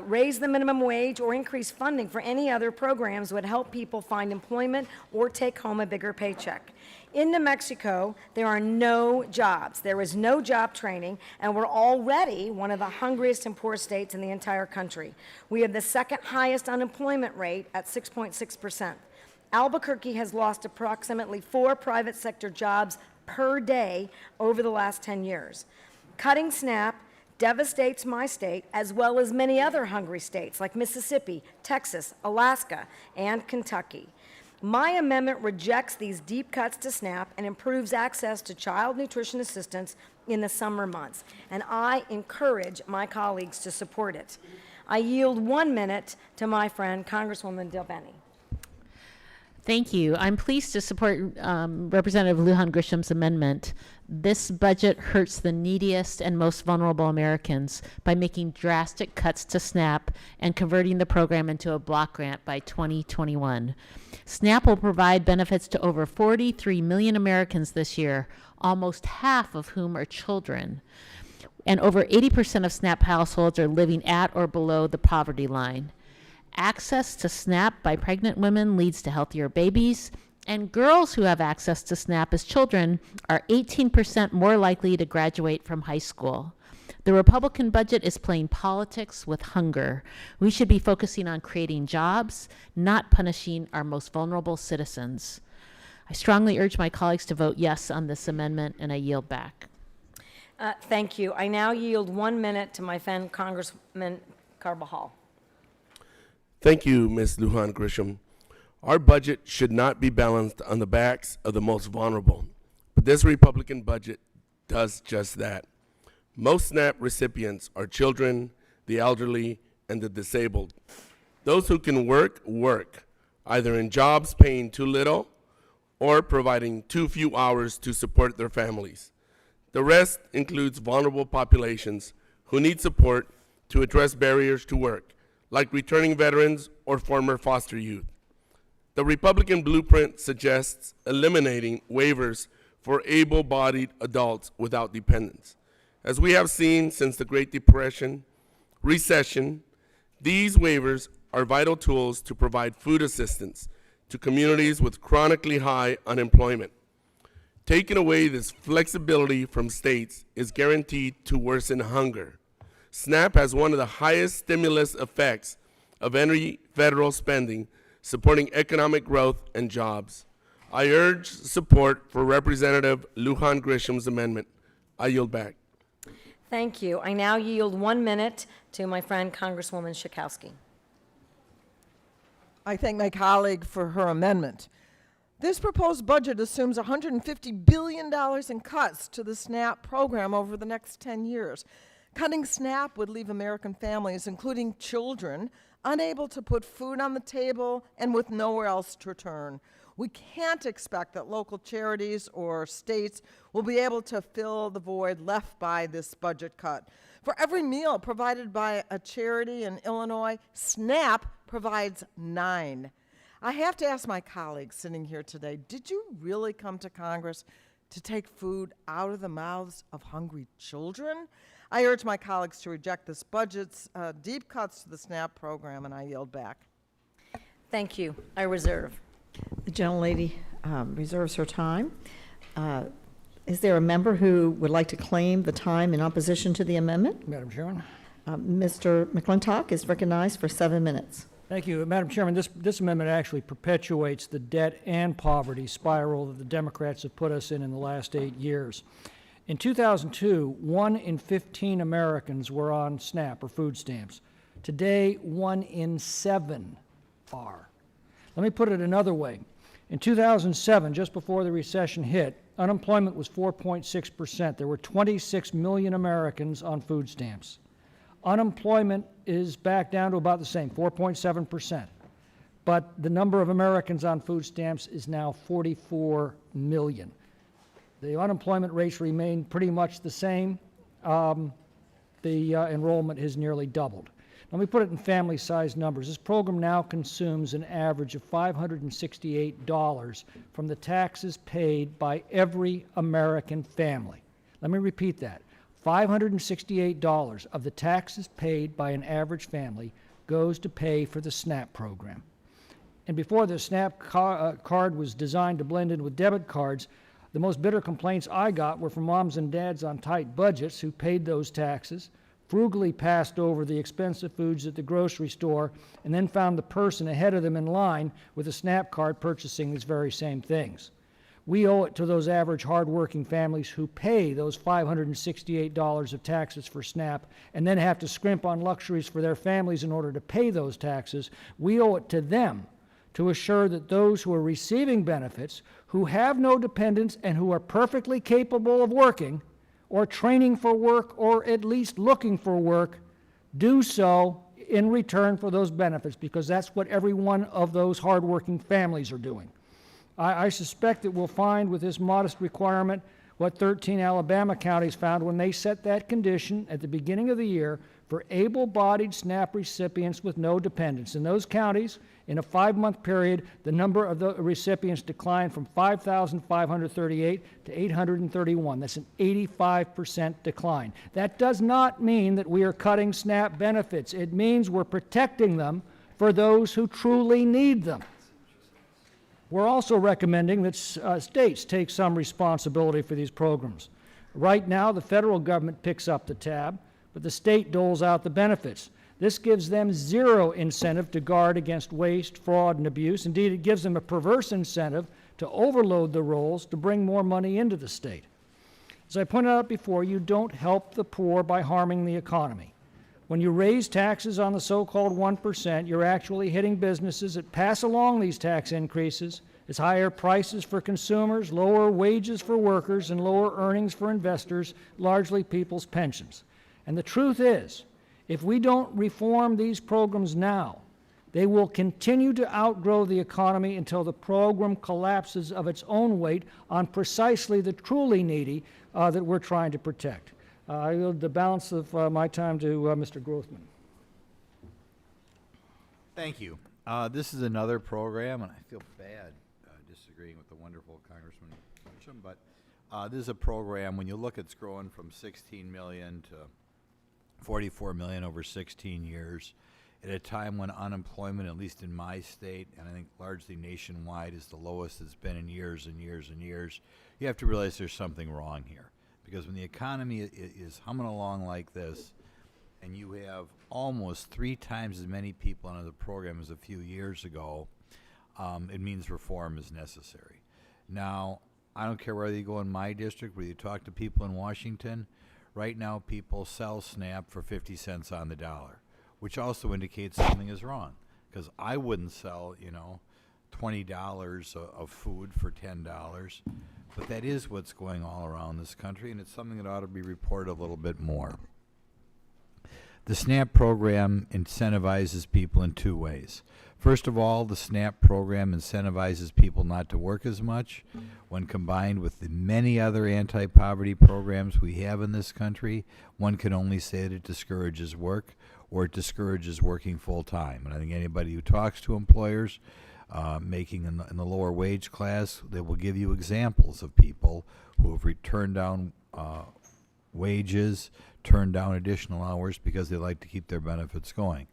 raise the minimum wage, or increase funding for any other programs would help people find employment or take home a bigger paycheck. In New Mexico, there are no jobs. There is no job training, and we're already one of the hungriest and poorest states in the entire country. We have the second highest unemployment rate at 6.6%. Albuquerque has lost approximately 4 private sector jobs per day over the last 10 years. Cutting SNAP devastates my state, as well as many other hungry states like Mississippi, Texas, Alaska, and Kentucky. My amendment rejects these deep cuts to SNAP and improves access to child nutrition assistance in the summer months, and I encourage my colleagues to support it. I yield 1 minute to my friend, Congresswoman Delveni. Thank you. I'm pleased to support Representative Lujan Grisham's amendment. This budget hurts the neediest and most vulnerable Americans by making drastic cuts to SNAP and converting the program into a block grant by 2021. SNAP will provide benefits to over 43 million Americans this year, almost half of whom are children. And over 80% of SNAP households are living at or below the poverty line. Access to SNAP by pregnant women leads to healthier babies, and girls who have access to SNAP as children are 18% more likely to graduate from high school. The Republican budget is playing politics with hunger. We should be focusing on creating jobs, not punishing our most vulnerable citizens. I strongly urge my colleagues to vote yes on this amendment, and I yield back. Thank you. I now yield 1 minute to my friend, Congressman Carbajal. Thank you, Ms. Lujan Grisham. Our budget should not be balanced on the backs of the most vulnerable, but this Republican budget does just that. Most SNAP recipients are children, the elderly, and the disabled. Those who can work, either in jobs paying too little or providing too few hours to support their families. The rest includes vulnerable populations who need support to address barriers to work, like returning veterans or former foster youth. The Republican blueprint suggests eliminating waivers for able-bodied adults without dependents. As we have seen since the Great Recession, these waivers are vital tools to provide food assistance to communities with chronically high unemployment. Taking away this flexibility from states is guaranteed to worsen hunger. SNAP has one of the highest stimulus effects of any federal spending, supporting economic growth and jobs. I urge support for Representative Lujan Grisham's amendment. I yield back. Thank you. I now yield 1 minute to my friend, Congresswoman Schakowsky. I thank my colleague for her amendment. This proposed budget assumes $150 billion in cuts to the SNAP program over the next 10 years. Cutting SNAP would leave American families, including children, unable to put food on the table and with nowhere else to turn. We can't expect that local charities or states will be able to fill the void left by this budget cut. For every meal provided by a charity in Illinois, SNAP provides 9. I have to ask my colleagues sitting here today, did you really come to Congress to take food out of the mouths of hungry children? I urge my colleagues to reject this budget's deep cuts to the SNAP program, and I yield back. Thank you. I reserve. The gentlelady reserves her time. Is there a member who would like to claim the time in opposition to the amendment? Madam Chairman. Mr. McClintock is recognized for 7 minutes. Thank you. Madam Chairman, this amendment actually perpetuates the debt and poverty spiral that the Democrats have put us in the last 8 years. In 2002, 1 in 15 Americans were on SNAP or food stamps. Today, 1 in 7 are. Let me put it another way. In 2007, just before the recession hit, unemployment was 4.6%. There were 26 million Americans on food stamps. Unemployment is back down to about the same, 4.7%. But the number of Americans on food stamps is now 44 million. The unemployment rates remain pretty much the same. The enrollment has nearly doubled. Let me put it in family-sized numbers. This program now consumes an average of $568 from the taxes paid by every American family. Let me repeat that. $568 of the taxes paid by an average family goes to pay for the SNAP program. And before the SNAP card was designed to blend in with debit cards, the most bitter complaints I got were from moms and dads on tight budgets who paid those taxes, frugally passed over the expensive foods at the grocery store, and then found the person ahead of them in line with a SNAP card purchasing these very same things. We owe it to those average hard-working families who pay those $568 of taxes for SNAP and then have to scrimp on luxuries for their families in order to pay those taxes. We owe it to them to assure that those who are receiving benefits, who have no dependents and who are perfectly capable of working or training for work or at least looking for work, do so in return for those benefits, because that's what every one of those hardworking families are doing. I suspect that we'll find with this modest requirement what 13 Alabama counties found when they set that condition at the beginning of the year for able-bodied SNAP recipients with no dependents. In those counties, in a 5-month period, the number of the recipients declined from 5,538 to 831. That's an 85% decline. That does not mean that we are cutting SNAP benefits. It means we're protecting them for those who truly need them. We're also recommending that states take some responsibility for these programs. Right now, the federal government picks up the tab, but the state doles out the benefits. This gives them zero incentive to guard against waste, fraud, and abuse. Indeed, it gives them a perverse incentive to overload the rolls to bring more money into the state. As I pointed out before, you don't help the poor by harming the economy. When you raise taxes on the so-called 1%, you're actually hitting businesses that pass along these tax increases as higher prices for consumers, lower wages for workers, and lower earnings for investors, largely people's pensions. And the truth is, if we don't reform these programs now, they will continue to outgrow the economy until the program collapses of its own weight on precisely the truly needy that we're trying to protect. I yield the balance of my time to Mr. Grothman. Thank you. This is another program, and I feel bad disagreeing with the wonderful Congressman Mitchum, but this is a program, when you look, it's growing from 16 million to 44 million over 16 years, at a time when unemployment, at least in my state, and I think largely nationwide, is the lowest it's been in years and years and years. You have to realize there's something wrong here. Because when the economy is humming along like this, and you have almost 3 times as many people under the program as a few years ago, it means reform is necessary. Now, I don't care whether you go in my district, whether you talk to people in Washington, right now people sell SNAP for 50 cents on the dollar, which also indicates something is wrong. Because I wouldn't sell, $20 of food for $10. But that is what's going all around this country, and it's something that ought to be reported a little bit more. The SNAP program incentivizes people in 2 ways. First of all, the SNAP program incentivizes people not to work as much. When combined with the many other anti-poverty programs we have in this country, one can only say that it discourages work, or it discourages working full-time. And I think anybody who talks to employers making in the lower wage class, they will give you examples of people who have turned down wages, turned down additional hours because they like to keep their benefits going.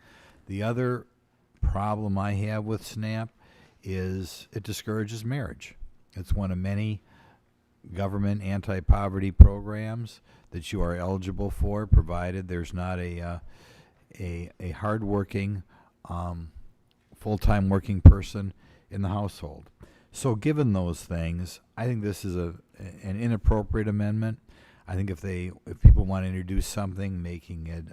The other problem I have with SNAP is it discourages marriage. It's one of many government anti-poverty programs that you are eligible for, provided there's not a hard-working full-time working person in the household. So given those things, I think this is an inappropriate amendment. I think if people want to introduce something making it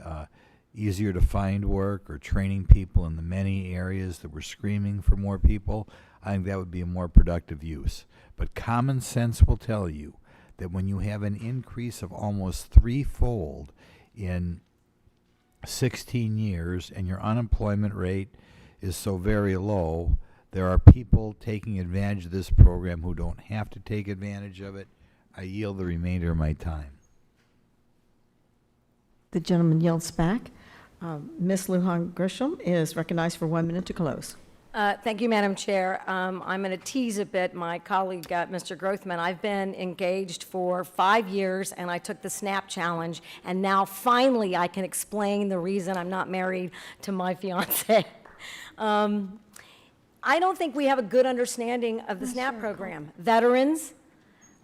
easier to find work or training people in the many areas that we're screaming for more people, I think that would be a more productive use. But common sense will tell you that when you have an increase of almost 3-fold in 16 years and your unemployment rate is so very low, there are people taking advantage of this program who don't have to take advantage of it. I yield the remainder of my time. The gentleman yields back. Ms. Lujan Grisham is recognized for 1 minute to close. Thank you, Madam Chair. I'm going to tease a bit my colleague, Mr. Grothman. I've been engaged for 5 years, and I took the SNAP challenge, and now finally I can explain the reason I'm not married to my fiance. I don't think we have a good understanding of the SNAP program. Veterans,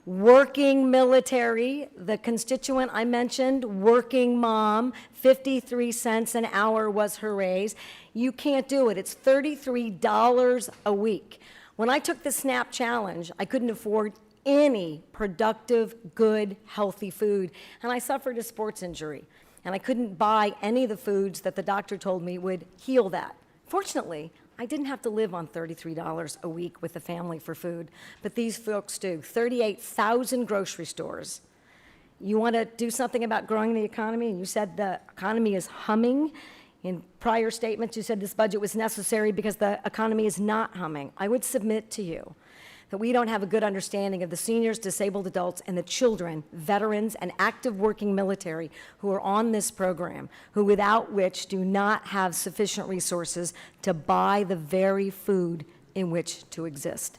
working military, the constituent I mentioned, working mom, 53 cents an hour was her raise. You can't do it. It's $33 a week. When I took the SNAP challenge, I couldn't afford any productive, good, healthy food, and I suffered a sports injury, and I couldn't buy any of the foods that the doctor told me would heal that. Fortunately, I didn't have to live on $33 a week with the family for food, but these folks do. 38,000 grocery stores. You want to do something about growing the economy, and you said the economy is humming. In prior statements, you said this budget was necessary because the economy is not humming. I would submit to you that we don't have a good understanding of the seniors, disabled adults, and the children, veterans, and active working military who are on this program, who without which do not have sufficient resources to buy the very food in which to exist.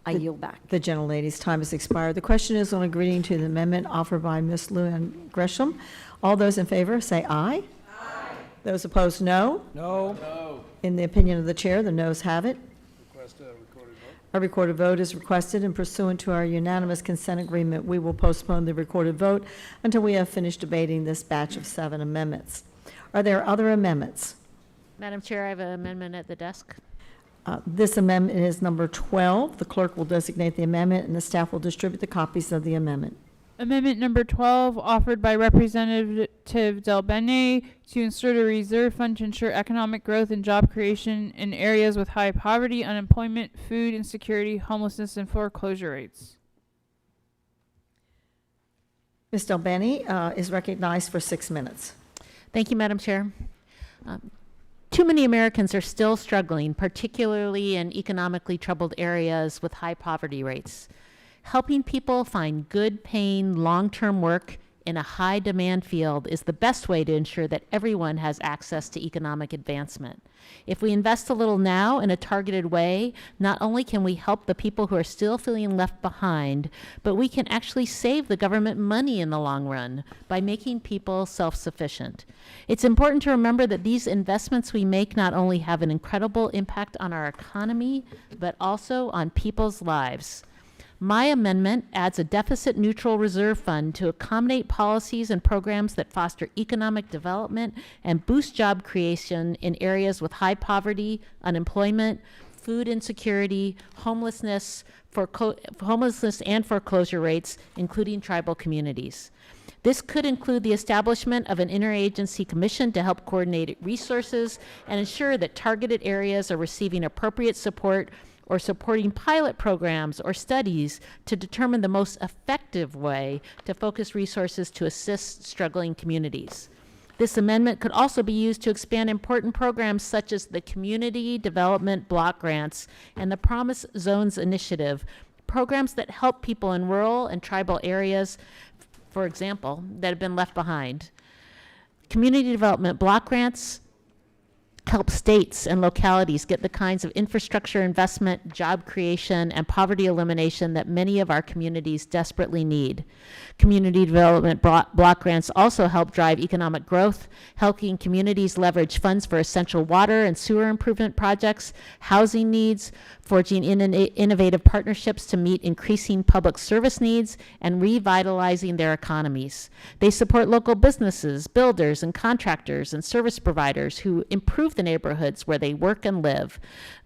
I yield back. The gentlelady's time has expired. The question is on agreeing to the amendment offered by Ms. Luann Gresham. All those in favor say aye. Aye. Those opposed, no. No. No. In the opinion of the chair, the noes have it. A recorded vote is requested, and pursuant to our unanimous consent agreement, we will postpone the recorded vote until we have finished debating this batch of 7 amendments. Are there other amendments? Madam Chair, I have an amendment at the desk. This amendment is number 12. The clerk will designate the amendment, and the staff will distribute the copies of the amendment. Amendment number 12, offered by Representative Del Bene to insert a reserve fund to ensure economic growth and job creation in areas with high poverty, unemployment, food insecurity, homelessness, and foreclosure rates. Ms. Del Bene is recognized for 6 minutes. Thank you, Madam Chair. Too many Americans are still struggling, particularly in economically troubled areas with high poverty rates. Helping people find good paying long-term work in a high demand field is the best way to ensure that everyone has access to economic advancement. If we invest a little now in a targeted way, not only can we help the people who are still feeling left behind, but we can actually save the government money in the long run by making people self-sufficient. It's important to remember that these investments we make not only have an incredible impact on our economy, but also on people's lives. My amendment adds a deficit-neutral reserve fund to accommodate policies and programs that foster economic development and boost job creation in areas with high poverty, unemployment, food insecurity, homelessness and foreclosure rates, including tribal communities. This could include the establishment of an interagency commission to help coordinate resources and ensure that targeted areas are receiving appropriate support, or supporting pilot programs or studies to determine the most effective way to focus resources to assist struggling communities. This amendment could also be used to expand important programs such as the Community Development Block Grants and the Promise Zones Initiative, programs that help people in rural and tribal areas, for example, that have been left behind. Community Development Block Grants help states and localities get the kinds of infrastructure investment, job creation, and poverty elimination that many of our communities desperately need. Community development block grants also help drive economic growth, helping communities leverage funds for essential water and sewer improvement projects, housing needs, forging innovative partnerships to meet increasing public service needs, and revitalizing their economies. They support local businesses, builders, and contractors and service providers who improve the neighborhoods where they work and live.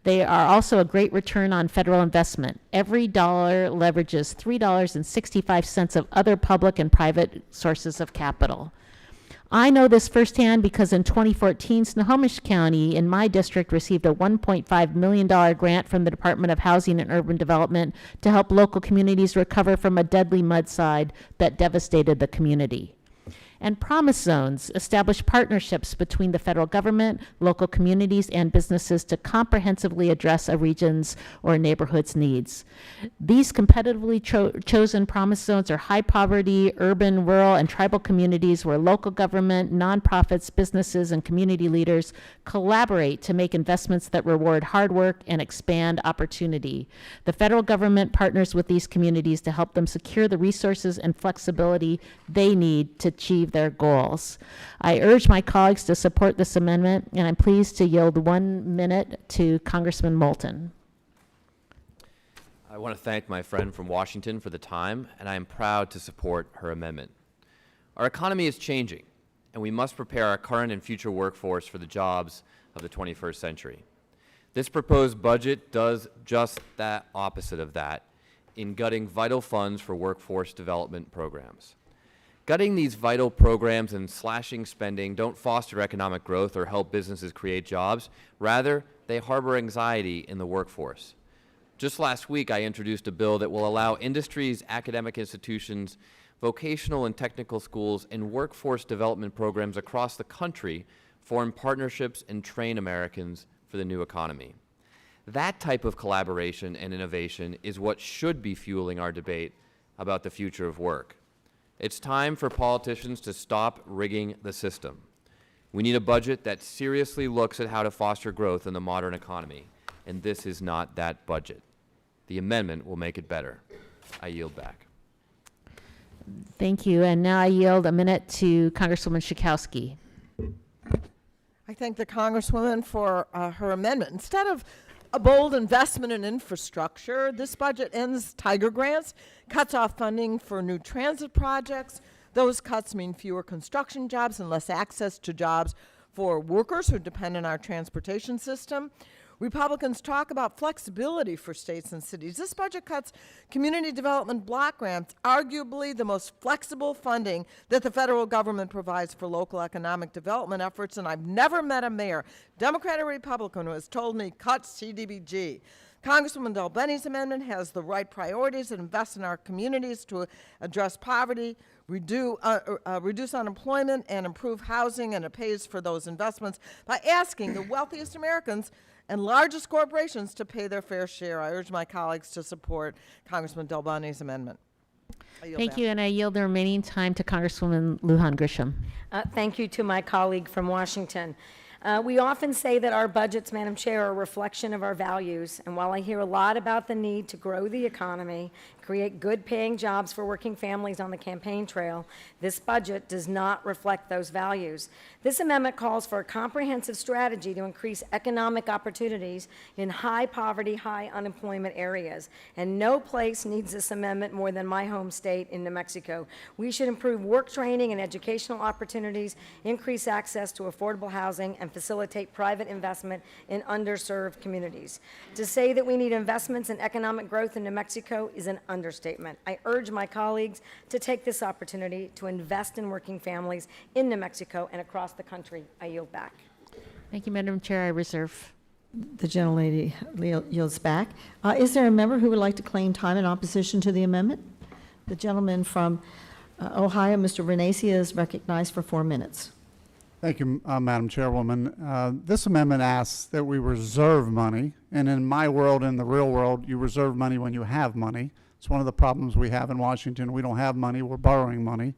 They are also a great return on federal investment. Every dollar leverages $3.65 of other public and private sources of capital. I know this firsthand because in 2014, Snohomish County in my district received a $1.5 million grant from the Department of Housing and Urban Development to help local communities recover from a deadly mudslide that devastated the community. And promise zones establish partnerships between the federal government, local communities, and businesses to comprehensively address a region's or a neighborhood's needs. These competitively chosen promise zones are high poverty, urban, rural, and tribal communities where local government, nonprofits, businesses, and community leaders collaborate to make investments that reward hard work and expand opportunity. The federal government partners with these communities to help them secure the resources and flexibility they need to achieve their goals. I urge my colleagues to support this amendment, and I'm pleased to yield 1 minute to Congressman Moulton. I want to thank my friend from Washington for the time, and I am proud to support her amendment. Our economy is changing, and we must prepare our current and future workforce for the jobs of the 21st century. This proposed budget does just that opposite of that in gutting vital funds for workforce development programs. Gutting these vital programs and slashing spending don't foster economic growth or help businesses create jobs. Rather, they harbor anxiety in the workforce. Just last week, I introduced a bill that will allow industries, academic institutions, vocational and technical schools, and workforce development programs across the country form partnerships and train Americans for the new economy. That type of collaboration and innovation is what should be fueling our debate about the future of work. It's time for politicians to stop rigging the system. We need a budget that seriously looks at how to foster growth in the modern economy, and this is not that budget. The amendment will make it better. I yield back. Thank you. And now I yield a minute to Congresswoman Schakowsky. I thank the Congresswoman for her amendment. Instead of a bold investment in infrastructure, this budget ends Tiger grants, cuts off funding for new transit projects. Those cuts mean fewer construction jobs and less access to jobs for workers who depend on our transportation system. Republicans talk about flexibility for states and cities. This budget cuts community development block grants, arguably the most flexible funding that the federal government provides for local economic development efforts, and I've never met a mayor, Democrat or Republican, who has told me cut CDBG. Congresswoman Delbenny's amendment has the right priorities and invest in our communities to address poverty, reduce unemployment, and improve housing, and it pays for those investments by asking the wealthiest Americans and largest corporations to pay their fair share. I urge my colleagues to support Congressman Delbenny's amendment. Thank you, and I yield the remaining time to Congresswoman Lujan Grisham. Thank you to my colleague from Washington. We often say that our budgets, Madam Chair, are a reflection of our values, and while I hear a lot about the need to grow the economy, create good-paying jobs for working families on the campaign trail, this budget does not reflect those values. This amendment calls for a comprehensive strategy to increase economic opportunities in high poverty, high unemployment areas, and no place needs this amendment more than my home state in New Mexico. We should improve work training and educational opportunities, increase access to affordable housing, and facilitate private investment in underserved communities. To say that we need investments in economic growth in New Mexico is an understatement. I urge my colleagues to take this opportunity to invest in working families in New Mexico and across the country. I yield back. Thank you, Madam Chair. I reserve. The gentlelady yields back. Is there a member who would like to claim time in opposition to the amendment? The gentleman from Ohio, Mr. Renacia, is recognized for 4 minutes. Thank you, Madam Chairwoman. This amendment asks that we reserve money, and in my world, in the real world, you reserve money when you have money. It's one of the problems we have in Washington. We don't have money, we're borrowing money.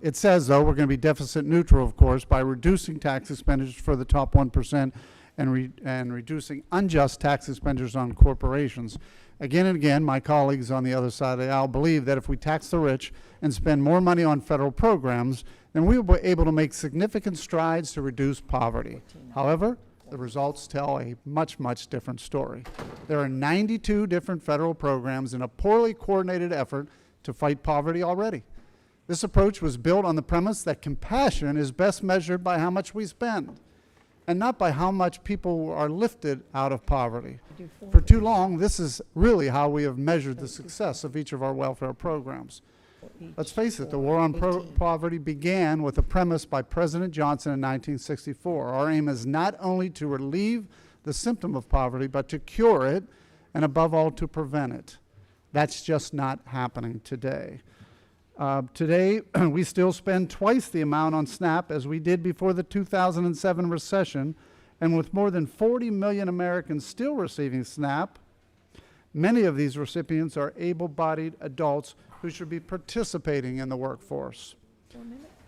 It says, though, we're going to be deficit neutral, of course, by reducing tax expenditures for the top 1% and reducing unjust tax expenditures on corporations. Again and again, my colleagues on the other side of the aisle believe that if we tax the rich and spend more money on federal programs, then we will be able to make significant strides to reduce poverty. However, the results tell a much, much different story. There are 92 different federal programs in a poorly coordinated effort to fight poverty already. This approach was built on the premise that compassion is best measured by how much we spend, and not by how much people are lifted out of poverty. For too long, this is really how we have measured the success of each of our welfare programs. Let's face it, the war on poverty began with a premise by President Johnson in 1964. Our aim is not only to relieve the symptom of poverty, but to cure it, and above all, to prevent it. That's just not happening today. Today, we still spend twice the amount on SNAP as we did before the 2007 recession, and with more than 40 million Americans still receiving SNAP, many of these recipients are able-bodied adults who should be participating in the workforce.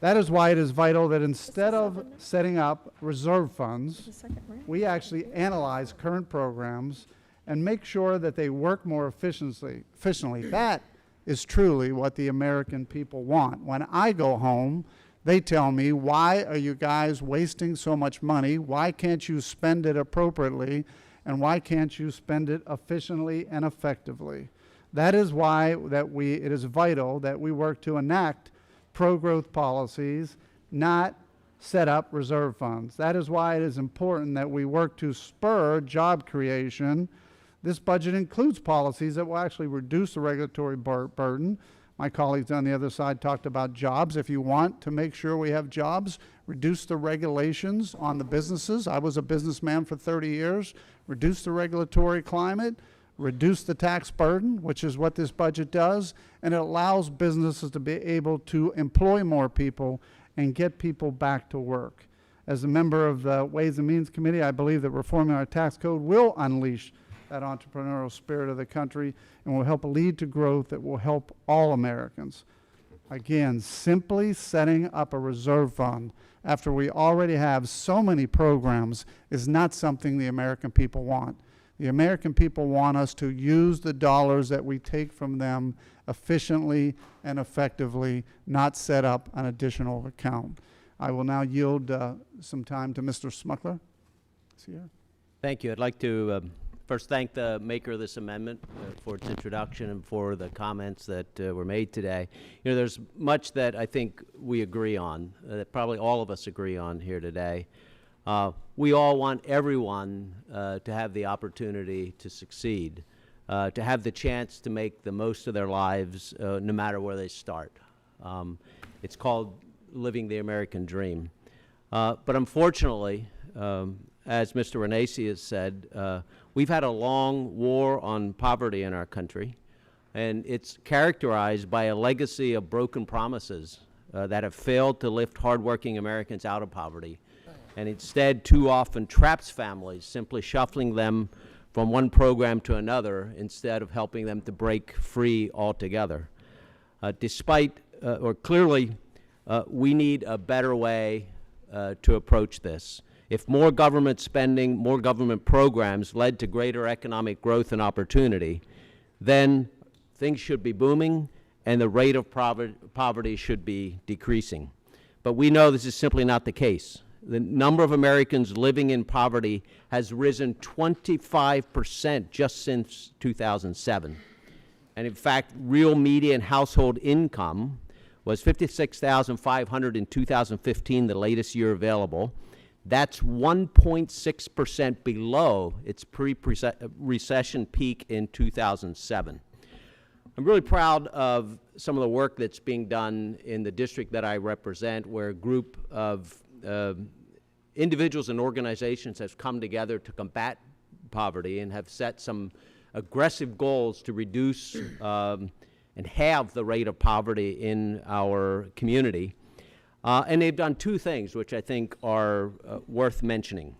That is why it is vital that instead of setting up reserve funds, we actually analyze current programs and make sure that they work more efficiently. That is truly what the American people want. When I go home, they tell me, why are you guys wasting so much money? Why can't you spend it appropriately? And why can't you spend it efficiently and effectively? That is why it is vital that we work to enact pro-growth policies, not set up reserve funds. That is why it is important that we work to spur job creation. This budget includes policies that will actually reduce the regulatory burden. My colleagues on the other side talked about jobs. If you want to make sure we have jobs, reduce the regulations on the businesses. I was a businessman for 30 years. Reduce the regulatory climate, reduce the tax burden, which is what this budget does, and it allows businesses to be able to employ more people and get people back to work. As a member of the Ways and Means Committee, I believe that reforming our tax code will unleash that entrepreneurial spirit of the country and will help lead to growth that will help all Americans. Again, simply setting up a reserve fund after we already have so many programs is not something the American people want. The American people want us to use the dollars that we take from them efficiently and effectively, not set up an additional account. I will now yield some time to Mr. Smuckler. Is he here? Thank you. I'd like to first thank the maker of this amendment for its introduction and for the comments that were made today. You know, there's much that I think we agree on, that probably all of us agree on here today. We all want everyone to have the opportunity to succeed, to have the chance to make the most of their lives no matter where they start. It's called living the American dream. But unfortunately, as Mr. Renacci has said, we've had a long war on poverty in our country, and it's characterized by a legacy of broken promises that have failed to lift hardworking Americans out of poverty, and instead too often traps families, simply shuffling them from one program to another instead of helping them to break free altogether. Clearly, we need a better way to approach this. If more government spending, more government programs led to greater economic growth and opportunity, then things should be booming and the rate of poverty should be decreasing. But we know this is simply not the case. The number of Americans living in poverty has risen 25% just since 2007. And in fact, real median household income was $56,500 in 2015, the latest year available. That's 1.6% below its pre-recession peak in 2007. I'm really proud of some of the work that's being done in the district that I represent, where a group of individuals and organizations have come together to combat poverty and have set some aggressive goals to reduce and halve the rate of poverty in our community. And they've done two things which I think are worth mentioning.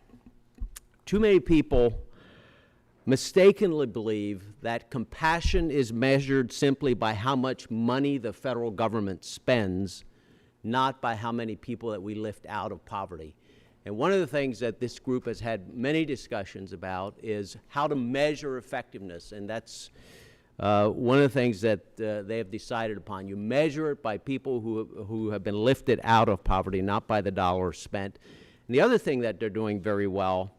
Too many people mistakenly believe that compassion is measured simply by how much money the federal government spends, not by how many people that we lift out of poverty. And one of the things that this group has had many discussions about is how to measure effectiveness, and that's one of the things that they have decided upon. You measure it by people who have been lifted out of poverty, not by the dollars spent. And the other thing that they're doing very well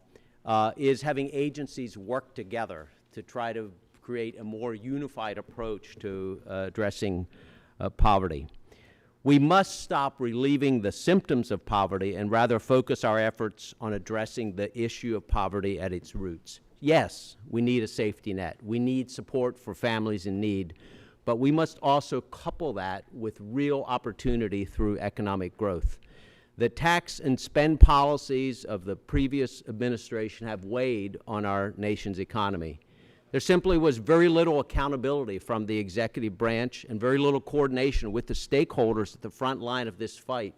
is having agencies work together to try to create a more unified approach to addressing poverty. We must stop relieving the symptoms of poverty and rather focus our efforts on addressing the issue of poverty at its roots. Yes, we need a safety net. We need support for families in need, but we must also couple that with real opportunity through economic growth. The tax and spend policies of the previous administration have weighed on our nation's economy. There simply was very little accountability from the executive branch and very little coordination with the stakeholders at the front line of this fight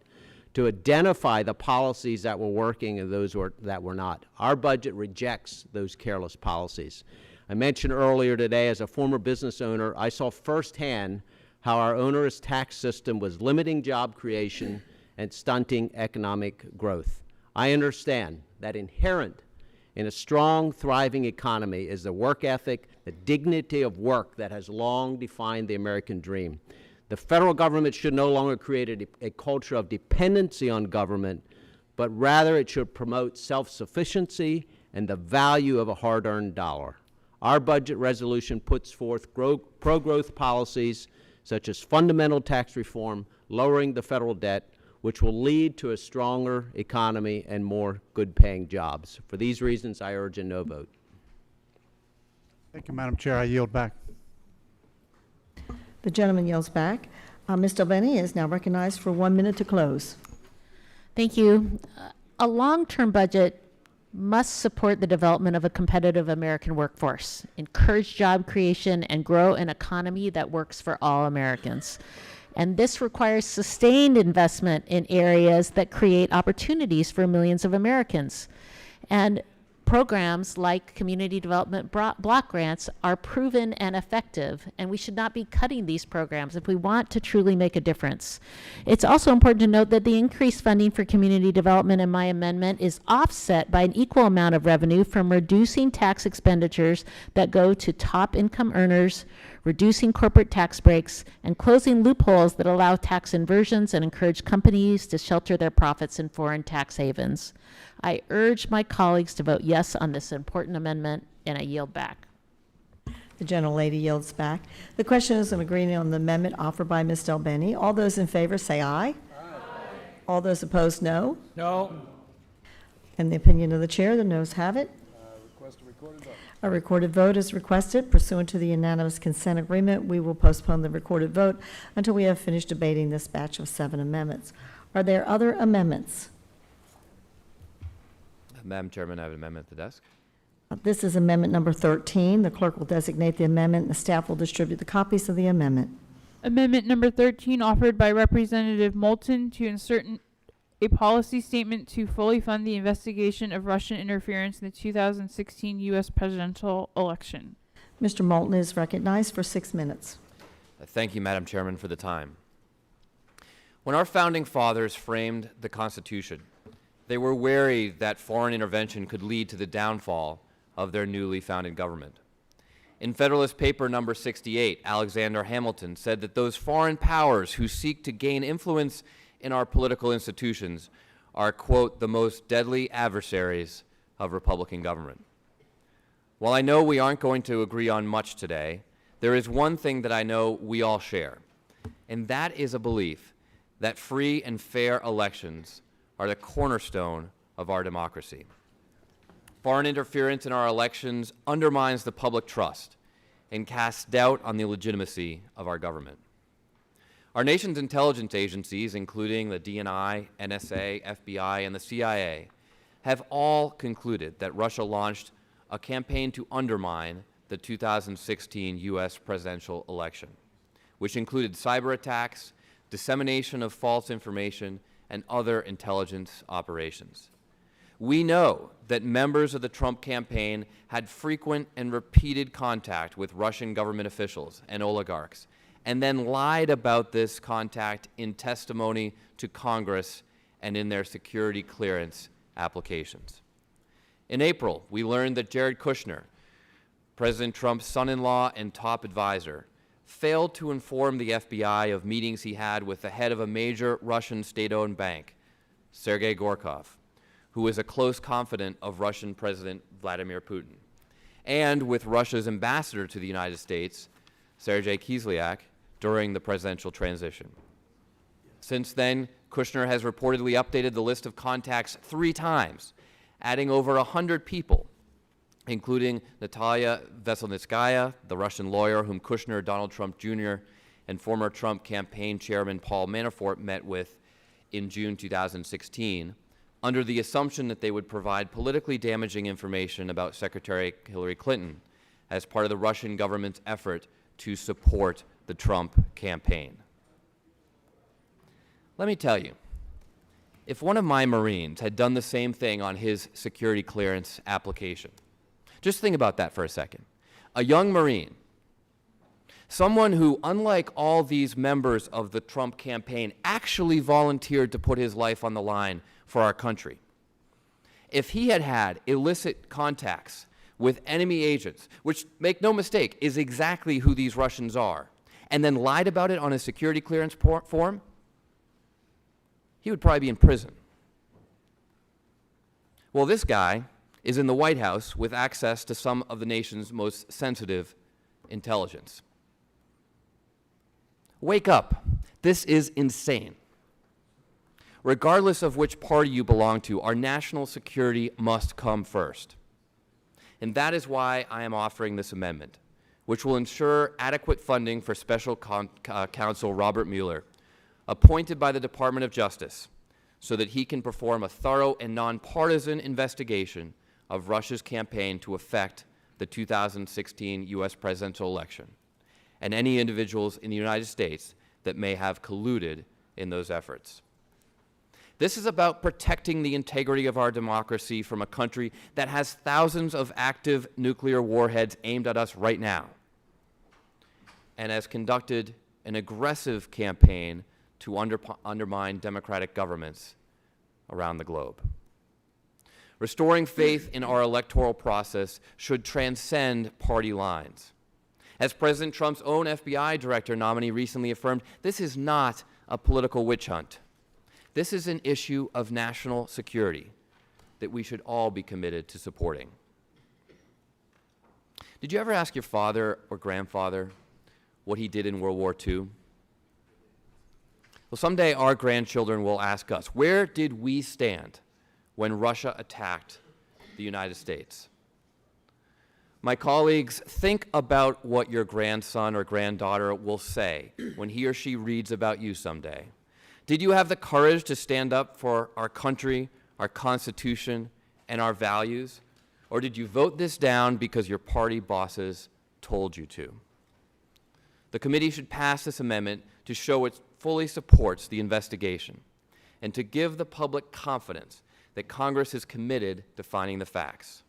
to identify the policies that were working and those that were not. Our budget rejects those careless policies. I mentioned earlier today, as a former business owner, I saw firsthand how our onerous tax system was limiting job creation and stunting economic growth. I understand that inherent in a strong, thriving economy is the work ethic, the dignity of work that has long defined the American dream. The federal government should no longer create a culture of dependency on government, but rather it should promote self-sufficiency and the value of a hard-earned dollar. Our budget resolution puts forth pro-growth policies such as fundamental tax reform, lowering the federal debt, which will lead to a stronger economy and more good-paying jobs. For these reasons, I urge a no vote. Thank you, Madam Chair. I yield back. The gentleman yields back. Ms. Delveni is now recognized for 1 minute to close. Thank you. A long-term budget must support the development of a competitive American workforce, encourage job creation, and grow an economy that works for all Americans. And this requires sustained investment in areas that create opportunities for millions of Americans. And programs like community development block grants are proven and effective, and we should not be cutting these programs if we want to truly make a difference. It's also important to note that the increased funding for community development in my amendment is offset by an equal amount of revenue from reducing tax expenditures that go to top income earners, reducing corporate tax breaks, and closing loopholes that allow tax inversions and encourage companies to shelter their profits in foreign tax havens. I urge my colleagues to vote yes on this important amendment, and I yield back. The gentlelady yields back. The question is an agreement on the amendment offered by Ms. Delbeni. All those in favor say aye. Aye. All those opposed, no. No. In the opinion of the chair, the noes have it. Request a recorded vote. A recorded vote is requested. Pursuant to the unanimous consent agreement, we will postpone the recorded vote until we have finished debating this batch of 7 amendments. Are there other amendments? Madam Chairman, I have an amendment at the desk. This is amendment number 13. The clerk will designate the amendment, and the staff will distribute the copies of the amendment. Amendment number 13, offered by Representative Moulton to insert a policy statement to fully fund the investigation of Russian interference in the 2016 U.S. presidential election. Mr. Moulton is recognized for 6 minutes. Thank you, Madam Chairman, for the time. When our founding fathers framed the Constitution, they were wary that foreign intervention could lead to the downfall of their newly founded government. In Federalist Paper number 68, Alexander Hamilton said that those foreign powers who seek to gain influence in our political institutions are, quote, the most deadly adversaries of Republican government. While I know we aren't going to agree on much today, there is one thing that I know we all share, and that is a belief that free and fair elections are the cornerstone of our democracy. Foreign interference in our elections undermines the public trust and casts doubt on the legitimacy of our government. Our nation's intelligence agencies, including the DNI, NSA, FBI, and the CIA, have all concluded that Russia launched a campaign to undermine the 2016 U.S. presidential election, which included cyber attacks, dissemination of false information, and other intelligence operations. We know that members of the Trump campaign had frequent and repeated contact with Russian government officials and oligarchs, and then lied about this contact in testimony to Congress and in their security clearance applications. In April, we learned that Jared Kushner, President Trump's son-in-law and top advisor, failed to inform the FBI of meetings he had with the head of a major Russian state-owned bank, Sergei Gorkov, who was a close confidant of Russian President Vladimir Putin, and with Russia's ambassador to the United States, Sergei Kislyak, during the presidential transition. Since then, Kushner has reportedly updated the list of contacts 3 times, adding over 100 people, including Natalia Veselnitskaya, the Russian lawyer whom Kushner, Donald Trump Jr., and former Trump campaign chairman Paul Manafort met with in June 2016, under the assumption that they would provide politically damaging information about Secretary Hillary Clinton as part of the Russian government's effort to support the Trump campaign. Let me tell you, if one of my Marines had done the same thing on his security clearance application, just think about that for a second. A young Marine, someone who, unlike all these members of the Trump campaign, actually volunteered to put his life on the line for our country. If he had had illicit contacts with enemy agents, which, make no mistake, is exactly who these Russians are, and then lied about it on his security clearance form, he would probably be in prison. Well, this guy is in the White House with access to some of the nation's most sensitive intelligence. Wake up. This is insane. Regardless of which party you belong to, our national security must come first. And that is why I am offering this amendment, which will ensure adequate funding for Special Counsel Robert Mueller, appointed by the Department of Justice, so that he can perform a thorough and nonpartisan investigation of Russia's campaign to affect the 2016 U.S. presidential election, and any individuals in the United States that may have colluded in those efforts. This is about protecting the integrity of our democracy from a country that has thousands of active nuclear warheads aimed at us right now, and has conducted an aggressive campaign to undermine democratic governments around the globe. Restoring faith in our electoral process should transcend party lines. As President Trump's own FBI director nominee recently affirmed, this is not a political witch hunt. This is an issue of national security that we should all be committed to supporting. Did you ever ask your father or grandfather what he did in World War II? Well, someday our grandchildren will ask us, where did we stand when Russia attacked the United States? My colleagues, think about what your grandson or granddaughter will say when he or she reads about you someday. Did you have the courage to stand up for our country, our Constitution, and our values? Or did you vote this down because your party bosses told you to? The committee should pass this amendment to show it fully supports the investigation and to give the public confidence that Congress is committed to finding the facts.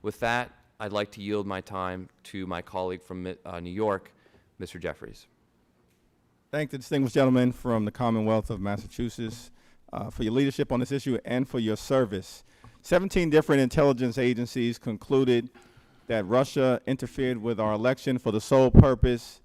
With that, I'd like to yield my time to my colleague from New York, Mr. Jeffries. Thank the distinguished gentleman from the Commonwealth of Massachusetts for your leadership on this issue and for your service. 17 different intelligence agencies concluded that Russia interfered with our election for the sole purpose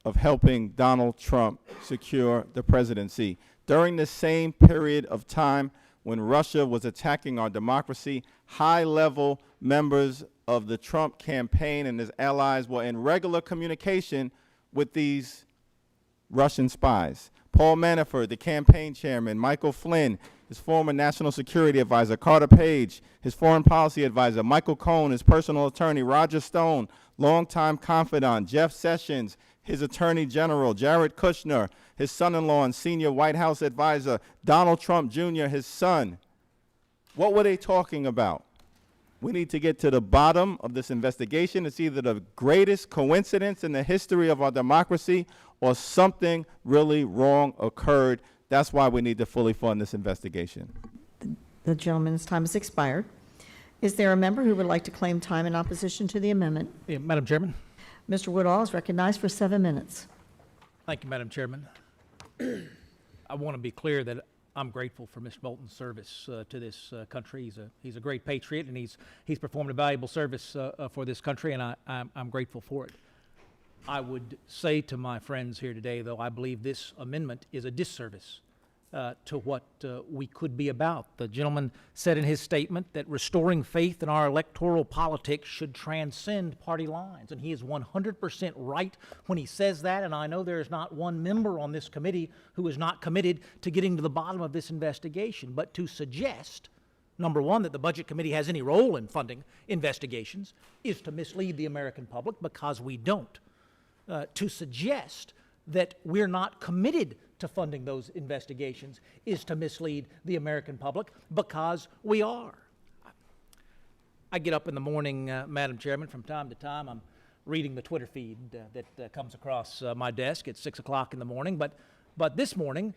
of helping Donald Trump secure the presidency. During the same period of time when Russia was attacking our democracy, high-level members of the Trump campaign and his allies were in regular communication with these Russian spies. Paul Manafort, the campaign chairman, Michael Flynn, his former national security advisor, Carter Page, his foreign policy advisor, Michael Cohen, his personal attorney, Roger Stone, longtime confidant, Jeff Sessions, his attorney general, Jared Kushner, his son-in-law and senior White House advisor, Donald Trump Jr., his son. What were they talking about? We need to get to the bottom of this investigation. It's either the greatest coincidence in the history of our democracy or something really wrong occurred. That's why we need to fully fund this investigation. The gentleman's time has expired. Is there a member who would like to claim time in opposition to the amendment? Yeah, Madam Chairman. Mr. Woodall is recognized for 7 minutes. Thank you, Madam Chairman. I want to be clear that I'm grateful for Mr. Bolton's service to this country. He's a great patriot, and he's performed a valuable service for this country, and I'm grateful for it. I would say to my friends here today, though, I believe this amendment is a disservice to what we could be about. The gentleman said in his statement that restoring faith in our electoral politics should transcend party lines, and he is 100% right when he says that, and I know there is not one member on this committee who is not committed to getting to the bottom of this investigation. But to suggest, number one, that the Budget Committee has any role in funding investigations is to mislead the American public, because we don't. To suggest that we're not committed to funding those investigations is to mislead the American public, because we are. I get up in the morning, Madam Chairman, from time to time. I'm reading the Twitter feed that comes across my desk at 6 o'clock in the morning. But this morning,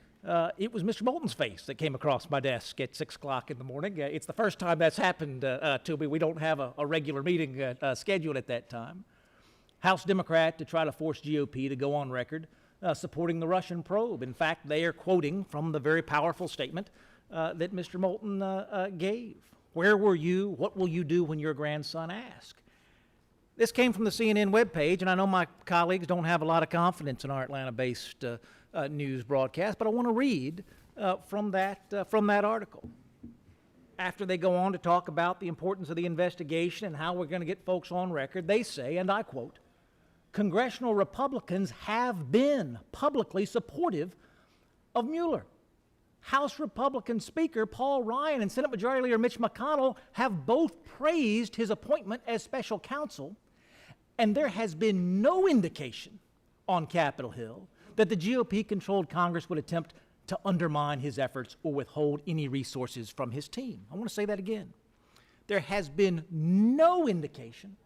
it was Mr. Moulton's face that came across my desk at 6 o'clock in the morning. It's the first time that's happened to me. We don't have a regular meeting scheduled at that time. House Democrat to try to force GOP to go on record supporting the Russian probe. In fact, they are quoting from the very powerful statement that Mr. Moulton gave. Where were you? What will you do when your grandson asks? This came from the CNN webpage, and I know my colleagues don't have a lot of confidence in our Atlanta-based news broadcast, but I want to read from that article. After they go on to talk about the importance of the investigation and how we're going to get folks on record, they say, and I quote, "Congressional Republicans have been publicly supportive of Mueller. House Republican Speaker Paul Ryan and Senate Majority Leader Mitch McConnell have both praised his appointment as special counsel, and there has been no indication on Capitol Hill that the GOP-controlled Congress would attempt to undermine his efforts or withhold any resources from his team." I want to say that again. There has been no indication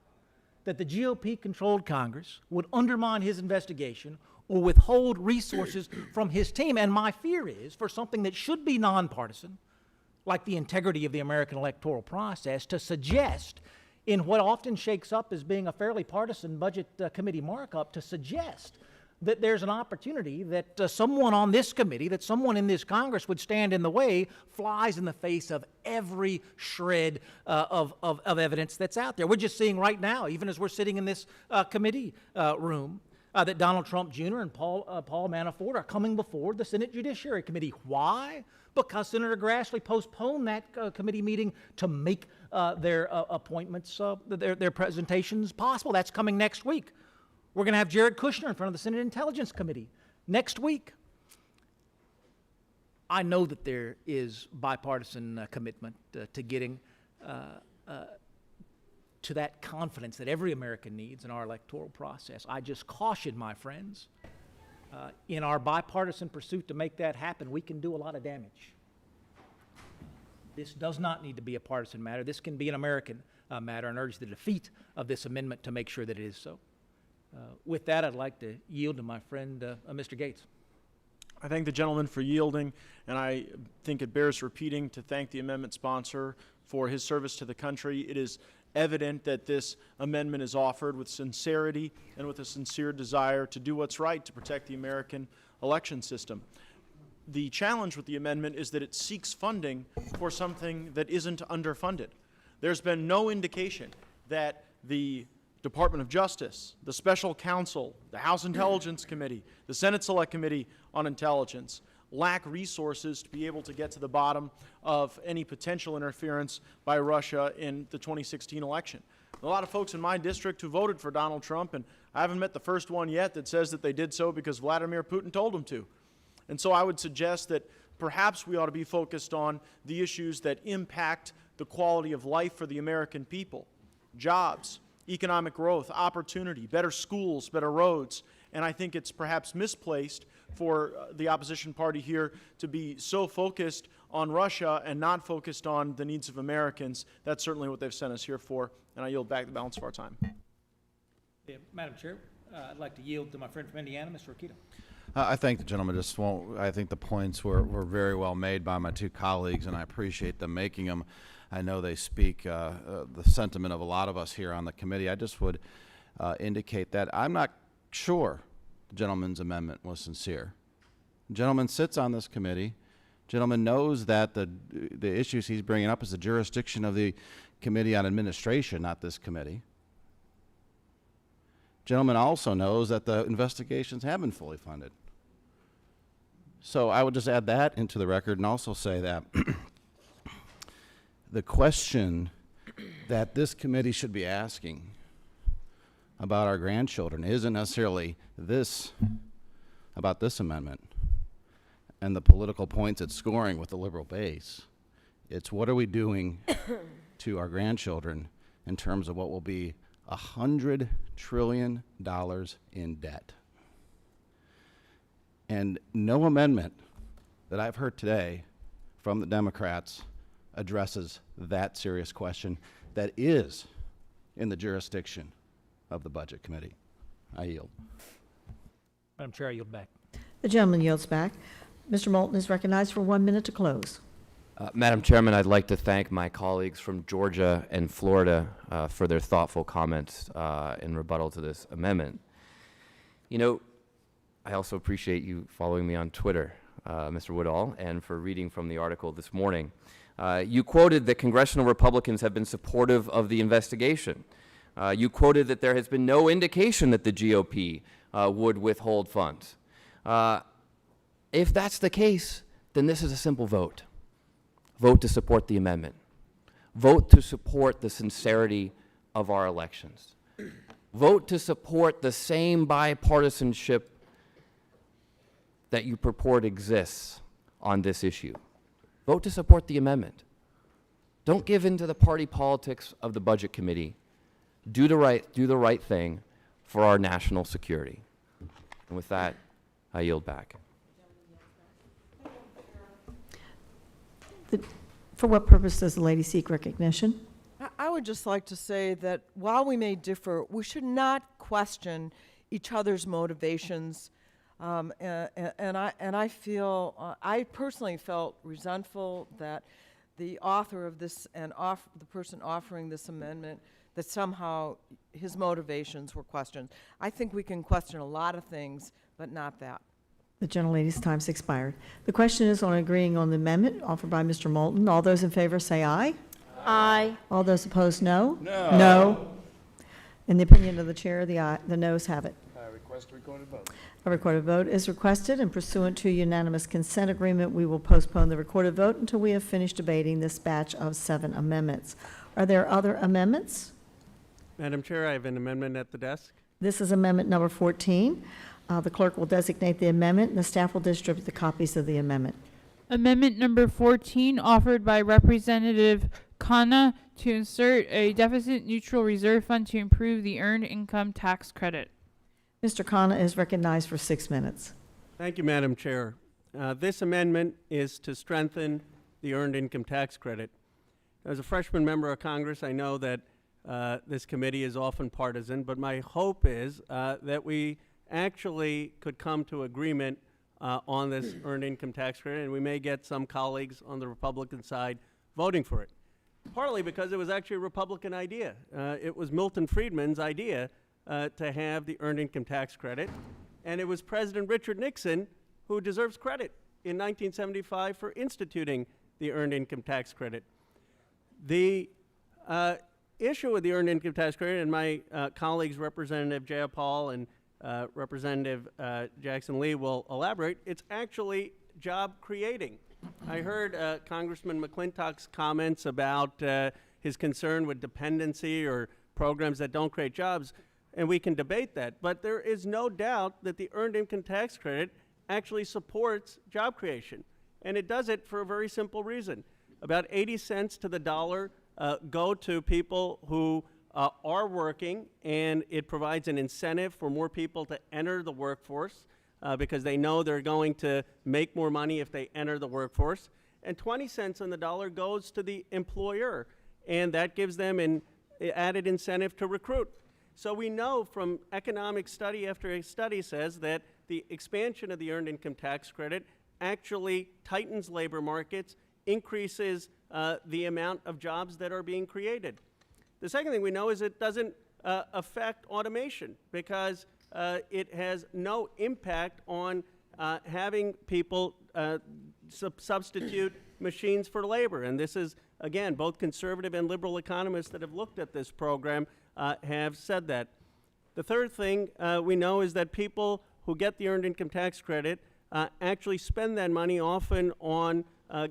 that the GOP-controlled Congress would undermine his investigation or withhold resources from his team. And my fear is, for something that should be nonpartisan, like the integrity of the American electoral process, to suggest in what often shakes up as being a fairly partisan budget committee markup, to suggest that there's an opportunity that someone on this committee, that someone in this Congress would stand in the way, flies in the face of every shred of evidence that's out there. We're just seeing right now, even as we're sitting in this committee room, that Donald Trump Jr. and Paul Manafort are coming before the Senate Judiciary Committee. Why? Because Senator Grassley postponed that committee meeting to make their appointments, their presentations possible. That's coming next week. We're going to have Jared Kushner in front of the Senate Intelligence Committee next week. I know that there is bipartisan commitment to getting to that confidence that every American needs in our electoral process. I just caution my friends, in our bipartisan pursuit to make that happen, we can do a lot of damage. This does not need to be a partisan matter. This can be an American matter, and urge the defeat of this amendment to make sure that it is so. With that, I'd like to yield to my friend, Mr. Gates. I thank the gentleman for yielding, and I think it bears repeating to thank the amendment sponsor for his service to the country. It is evident that this amendment is offered with sincerity and with a sincere desire to do what's right to protect the American election system. The challenge with the amendment is that it seeks funding for something that isn't underfunded. There's been no indication that the Department of Justice, the Special Counsel, the House Intelligence Committee, the Senate Select Committee on Intelligence lack resources to be able to get to the bottom of any potential interference by Russia in the 2016 election. A lot of folks in my district who voted for Donald Trump, and I haven't met the first one yet that says that they did so because Vladimir Putin told them to. And so I would suggest that perhaps we ought to be focused on the issues that impact the quality of life for the American people: jobs, economic growth, opportunity, better schools, better roads. And I think it's perhaps misplaced for the opposition party here to be so focused on Russia and not focused on the needs of Americans. That's certainly what they've sent us here for, and I yield back the balance of our time. Yeah, Madam Chair, I'd like to yield to my friend from Indiana, Mr. Rokita. I thank the gentleman. I think the points were very well made by my two colleagues, and I appreciate them making them. I know they speak the sentiment of a lot of us here on the committee. I just would indicate that I'm not sure the gentleman's amendment was sincere. The gentleman sits on this committee. The gentleman knows that the issues he's bringing up is the jurisdiction of the Committee on Administration, not this committee. The gentleman also knows that the investigations have been fully funded. So I would just add that into the record and also say that the question that this committee should be asking about our grandchildren isn't necessarily about this amendment and the political points it's scoring with the liberal base. It's what are we doing to our grandchildren in terms of what will be $100 trillion in debt. And no amendment that I've heard today from the Democrats addresses that serious question. that is in the jurisdiction of the Budget Committee. I yield. Madam Chair, I yield back. The gentleman yields back. Mr. Moulton is recognized for 1 minute to close. Madam Chairman, I'd like to thank my colleagues from Georgia and Florida for their thoughtful comments in rebuttal to this amendment. You know, I also appreciate you following me on Twitter, Mr. Woodall, and for reading from the article this morning. You quoted that congressional Republicans have been supportive of the investigation. You quoted that there has been no indication that the GOP would withhold funds. If that's the case, then this is a simple vote. Vote to support the amendment. Vote to support the sincerity of our elections. Vote to support the same bipartisanship that you purport exists on this issue. Vote to support the amendment. Don't give in to the party politics of the Budget Committee. Do the right thing for our national security. And with that, I yield back. For what purpose does the lady seek recognition? I would just like to say that while we may differ, we should not question each other's motivations. And I feel, I personally felt resentful that the author of this and the person offering this amendment, that somehow his motivations were questioned. I think we can question a lot of things, but not that. The gentlelady's time's expired. The question is on agreeing on the amendment offered by Mr. Moulton. All those in favor say aye. Aye. All those opposed, no. No. No. In the opinion of the chair, the noes have it. I request a recorded vote. A recorded vote is requested, and pursuant to unanimous consent agreement, we will postpone the recorded vote until we have finished debating this batch of 7 amendments. Are there other amendments? Madam Chair, I have an amendment at the desk. This is amendment number 14. The clerk will designate the amendment, and the staff will distribute the copies of the amendment. Amendment number 14, offered by Representative Khanna to insert a deficit-neutral reserve fund to improve the earned income tax credit. Mr. Khanna is recognized for 6 minutes. Thank you, Madam Chair. This amendment is to strengthen the earned income tax credit. As a freshman member of Congress, I know that this committee is often partisan, but my hope is that we actually could come to agreement on this earned income tax credit, and we may get some colleagues on the Republican side voting for it. Partly because it was actually a Republican idea. It was Milton Friedman's idea to have the earned income tax credit, and it was President Richard Nixon who deserves credit in 1975 for instituting the earned income tax credit. The issue with the earned income tax credit, and my colleagues, Representative Jayapal and Representative Jackson Lee will elaborate, it's actually job creating. I heard Congressman McClintock's comments about his concern with dependency or programs that don't create jobs, and we can debate that. But there is no doubt that the earned income tax credit actually supports job creation. And it does it for a very simple reason. About 80 cents to the dollar go to people who are working, and it provides an incentive for more people to enter the workforce because they know they're going to make more money if they enter the workforce. And 20 cents on the dollar goes to the employer, and that gives them an added incentive to recruit. So we know from economic study after study says that the expansion of the earned income tax credit actually tightens labor markets, increases the amount of jobs that are being created. The second thing we know is it doesn't affect automation because it has no impact on having people substitute machines for labor. And this is, again, both conservative and liberal economists that have looked at this program have said that. The third thing we know is that people who get the earned income tax credit actually spend that money often on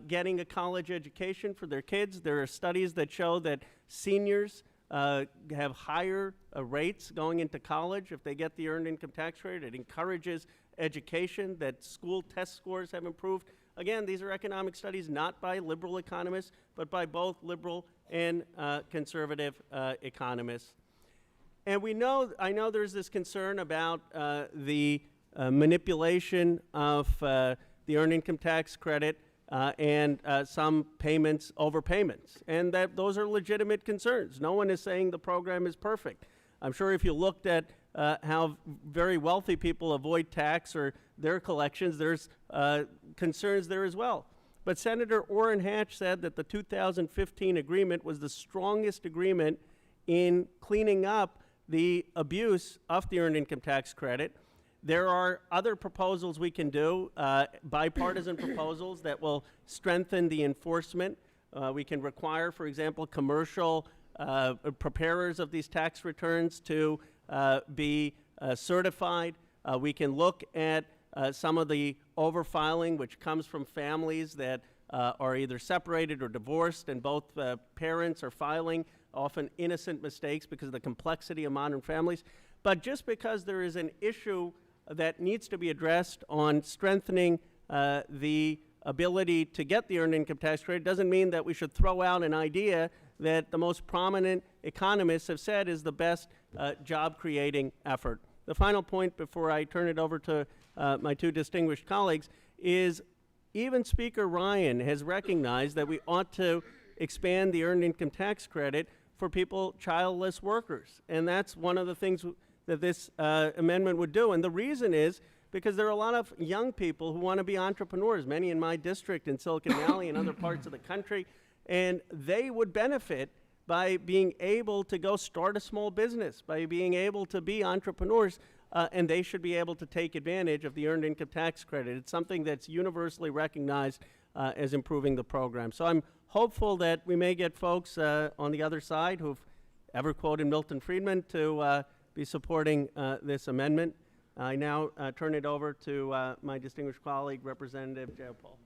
getting a college education for their kids. There are studies that show that seniors have higher rates going into college if they get the earned income tax credit. It encourages education, that school test scores have improved. Again, these are economic studies not by liberal economists, but by both liberal and conservative economists. And we know, I know there's this concern about the manipulation of the earned income tax credit and some payments, overpayments, and that those are legitimate concerns. No one is saying the program is perfect. I'm sure if you looked at how very wealthy people avoid tax or their collections, there's concerns there as well. But Senator Orrin Hatch said that the 2015 agreement was the strongest agreement in cleaning up the abuse of the Earned Income Tax Credit. There are other proposals we can do, bipartisan proposals that will strengthen the enforcement. We can require, for example, commercial preparers of these tax returns to be certified. We can look at some of the overfiling which comes from families that are either separated or divorced, and both parents are filing often innocent mistakes because of the complexity of modern families. But just because there is an issue that needs to be addressed on strengthening the ability to get the Earned Income Tax Credit doesn't mean that we should throw out an idea that the most prominent economists have said is the best job-creating effort. The final point before I turn it over to my two distinguished colleagues is even Speaker Ryan has recognized that we ought to expand the Earned Income Tax Credit for people, childless workers. And that's one of the things that this amendment would do. And the reason is because there are a lot of young people who want to be entrepreneurs, many in my district in Silicon Valley and other parts of the country, and they would benefit by being able to go start a small business, by being able to be entrepreneurs, and they should be able to take advantage of the Earned Income Tax Credit. It's something that's universally recognized as improving the program. So I'm hopeful that we may get folks on the other side who've ever quoted Milton Friedman to be supporting this amendment. I now turn it over to my distinguished colleague, Representative Jayapal.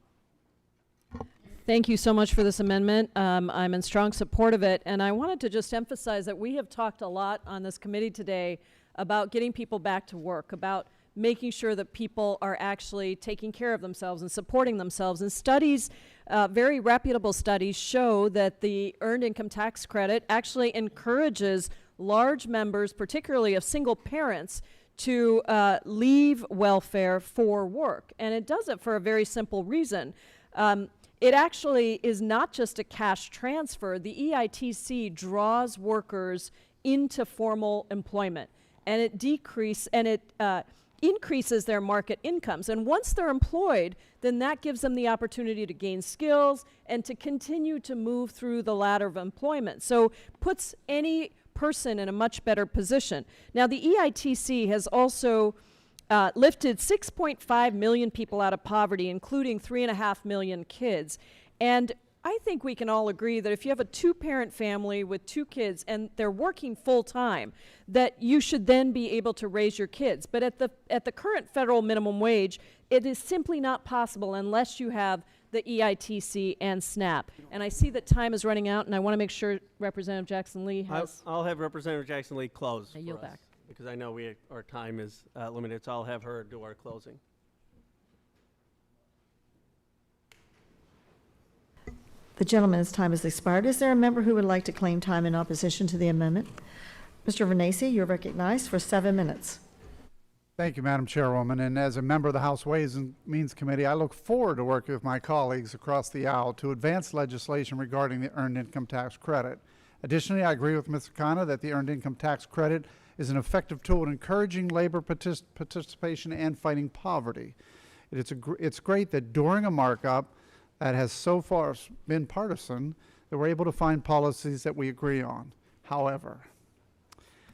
Thank you so much for this amendment. I'm in strong support of it, and I wanted to just emphasize that we have talked a lot on this committee today about getting people back to work, about making sure that people are actually taking care of themselves and supporting themselves. And studies, very reputable studies, show that the Earned Income Tax Credit actually encourages large members, particularly of single parents, to leave welfare for work. And it does it for a very simple reason. It actually is not just a cash transfer. The EITC draws workers into formal employment, and it increases their market incomes. And once they're employed, then that gives them the opportunity to gain skills and to continue to move through the ladder of employment. So puts any person in a much better position. Now, the EITC has also lifted 6.5 million people out of poverty, including 3.5 million kids. And I think we can all agree that if you have a two-parent family with 2 kids and they're working full-time, that you should then be able to raise your kids. But at the current federal minimum wage, it is simply not possible unless you have the EITC and SNAP. And I see that time is running out, and I want to make sure Representative Jackson Lee has... I'll have Representative Jackson Lee close. I yield back. Because I know our time is limited, so I'll have her do our closing. The gentleman's time has expired. Is there a member who would like to claim time in opposition to the amendment? Mr. Vernacci, you're recognized for 7 minutes. Thank you, Madam Chairwoman. And as a member of the House Ways and Means Committee, I look forward to working with my colleagues across the aisle to advance legislation regarding the Earned Income Tax Credit. Additionally, I agree with Mr. Khanna that the Earned Income Tax Credit is an effective tool in encouraging labor participation and fighting poverty. It's great that during a markup that has so far been partisan, that we're able to find policies that we agree on. However,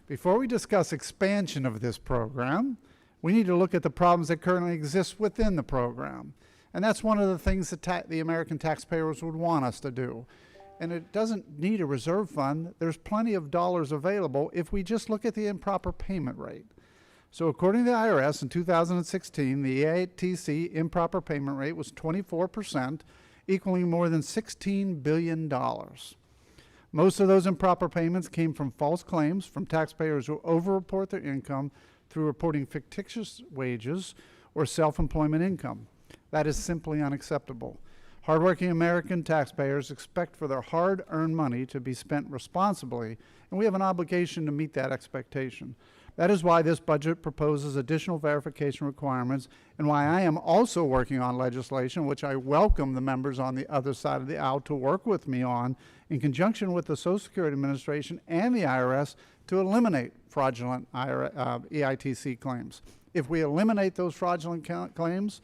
before we discuss expansion of this program, we need to look at the problems that currently exist within the program. And that's one of the things that the American taxpayers would want us to do. And it doesn't need a reserve fund. There's plenty of dollars available if we just look at the improper payment rate. So according to the IRS, in 2016, the EITC improper payment rate was 24%, equaling more than $16 billion. Most of those improper payments came from false claims from taxpayers who overreport their income through reporting fictitious wages or self-employment income. That is simply unacceptable. Hardworking American taxpayers expect for their hard-earned money to be spent responsibly, and we have an obligation to meet that expectation. That is why this budget proposes additional verification requirements and why I am also working on legislation, which I welcome the members on the other side of the aisle to work with me on in conjunction with the Social Security Administration and the IRS to eliminate fraudulent EITC claims. If we eliminate those fraudulent claims,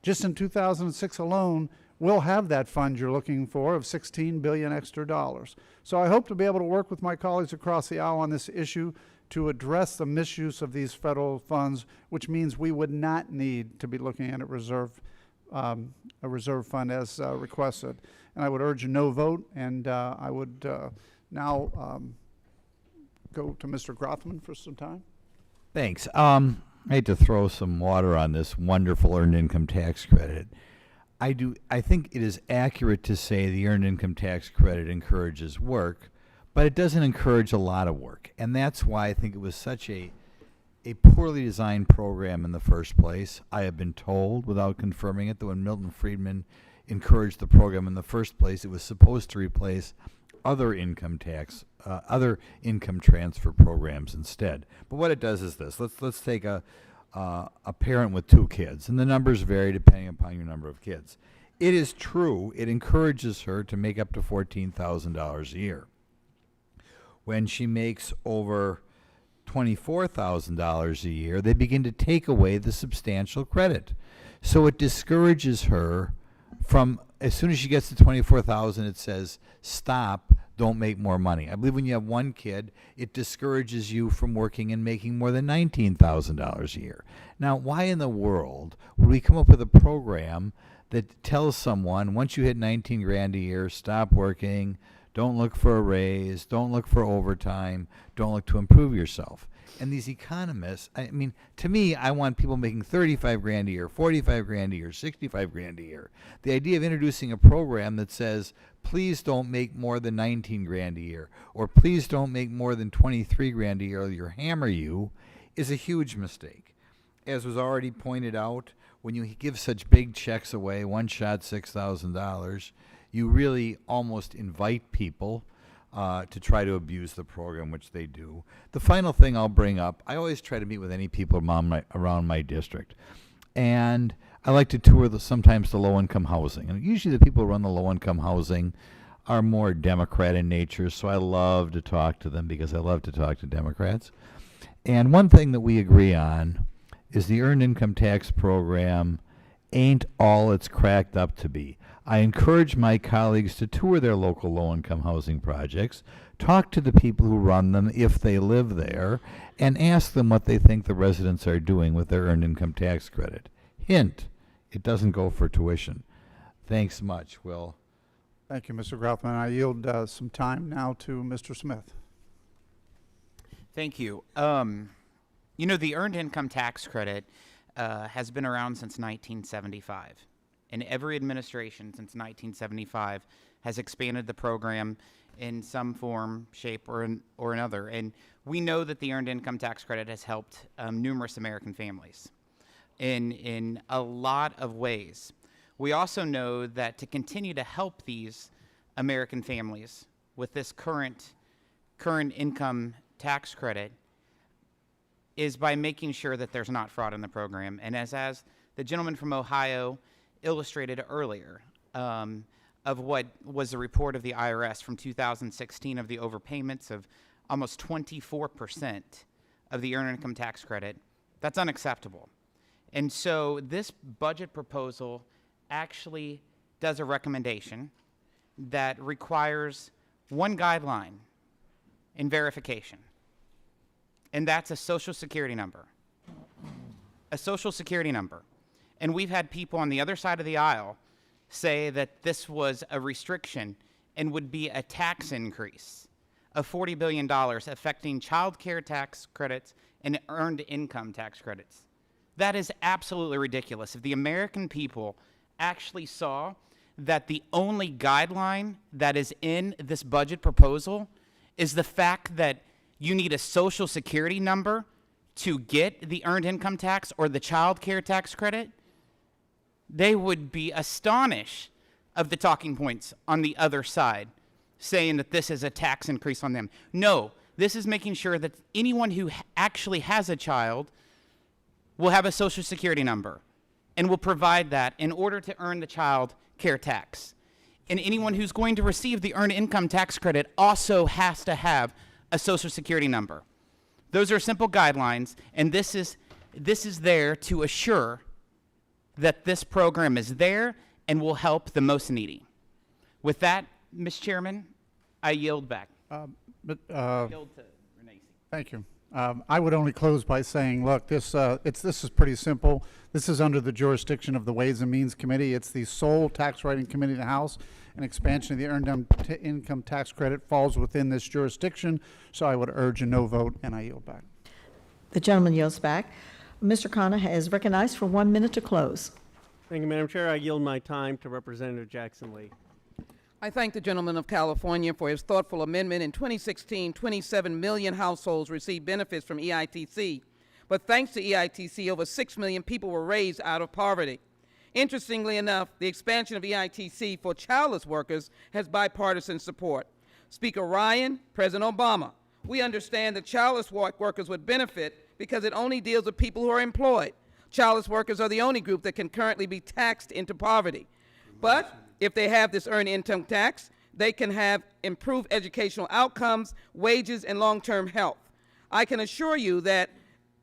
just in 2006 alone, we'll have that fund you're looking for of $16 billion extra dollars. So I hope to be able to work with my colleagues across the aisle on this issue to address the misuse of these federal funds, which means we would not need to be looking at a reserve fund as requested. And I would urge a no vote, and I would now go to Mr. Grothman for some time. Thanks. I hate to throw some water on this wonderful earned income tax credit. I think it is accurate to say the earned income tax credit encourages work, but it doesn't encourage a lot of work. And that's why I think it was such a poorly designed program in the first place. I have been told, without confirming it, that when Milton Friedman encouraged the program in the first place, it was supposed to replace other income transfer programs instead. But what it does is this. Let's take a parent with 2 kids, and the numbers vary depending upon your number of kids. It is true, it encourages her to make up to $14,000 a year. When she makes over $24,000 a year, they begin to take away the substantial credit. So it discourages her from, as soon as she gets to $24,000, it says, stop, don't make more money. I believe when you have 1 kid, it discourages you from working and making more than $19,000 a year. Now, why in the world would we come up with a program that tells someone, once you hit 19 grand a year, stop working, don't look for a raise, don't look for overtime, don't look to improve yourself? And these economists, I mean, to me, I want people making 35 grand a year, 45 grand a year, 65 grand a year. The idea of introducing a program that says, please don't make more than 19 grand a year, or please don't make more than 23 grand a year, or you'll hammer you, is a huge mistake. As was already pointed out, when you give such big checks away, one shot $6,000, you really almost invite people to try to abuse the program, which they do. The final thing I'll bring up, I always try to meet with any people around my district. And I like to tour sometimes the low-income housing. And usually the people who run the low-income housing are more Democrat in nature, so I love to talk to them because I love to talk to Democrats. And one thing that we agree on is the earned income tax program ain't all it's cracked up to be. I encourage my colleagues to tour their local low-income housing projects, talk to the people who run them if they live there, and ask them what they think the residents are doing with their earned income tax credit. Hint, it doesn't go for tuition. Thanks much, Will. Thank you, Mr. Grothman. I yield some time now to Mr. Smith. Thank you. You know, the earned income tax credit has been around since 1975. And every administration since 1975 has expanded the program in some form, shape, or another. And we know that the earned income tax credit has helped numerous American families in a lot of ways. We also know that to continue to help these American families with this current income tax credit is by making sure that there's not fraud in the program. And as the gentleman from Ohio illustrated earlier, of what was a report of the IRS from 2016 of the overpayments of almost 24% of the earned income tax credit, that's unacceptable. And so this budget proposal actually does a recommendation that requires one guideline in verification, and that's a Social Security number. A Social Security number. And we've had people on the other side of the aisle say that this was a restriction and would be a tax increase of $40 billion affecting child care tax credits and earned income tax credits. That is absolutely ridiculous. If the American people actually saw that the only guideline that is in this budget proposal is the fact that you need a Social Security number to get the earned income tax or the child care tax credit, they would be astonished of the talking points on the other side saying that this is a tax increase on them. No, This is making sure that anyone who actually has a child will have a Social Security number and will provide that in order to earn the child care tax. And anyone who's going to receive the earned income tax credit also has to have a Social Security number. Those are simple guidelines, and this is there to assure that this program is there and will help the most needy. With that, Ms. Chairman, I yield back. But Yield to Renee. thank you. I would only close by saying, look, this is pretty simple. This is under the jurisdiction of the Ways and Means Committee. It's the sole tax writing committee in the House. An expansion of the earned income tax credit falls within this jurisdiction, so I would urge a no vote, and I yield back. The gentleman yields back. Mr. Khanna is recognized for 1 minute to close. Thank you, Madam Chair. I yield my time to Representative Jackson Lee. I thank the gentleman of California for his thoughtful amendment. In 2016, 27 million households received benefits from EITC. But thanks to EITC, over 6 million people were raised out of poverty. Interestingly enough, the expansion of EITC for childless workers has bipartisan support. Speaker Ryan, President Obama, we understand that childless workers would benefit because it only deals with people who are employed. Childless workers are the only group that can currently be taxed into poverty. But if they have this earned income tax, they can have improved educational outcomes, wages, and long-term health. I can assure you that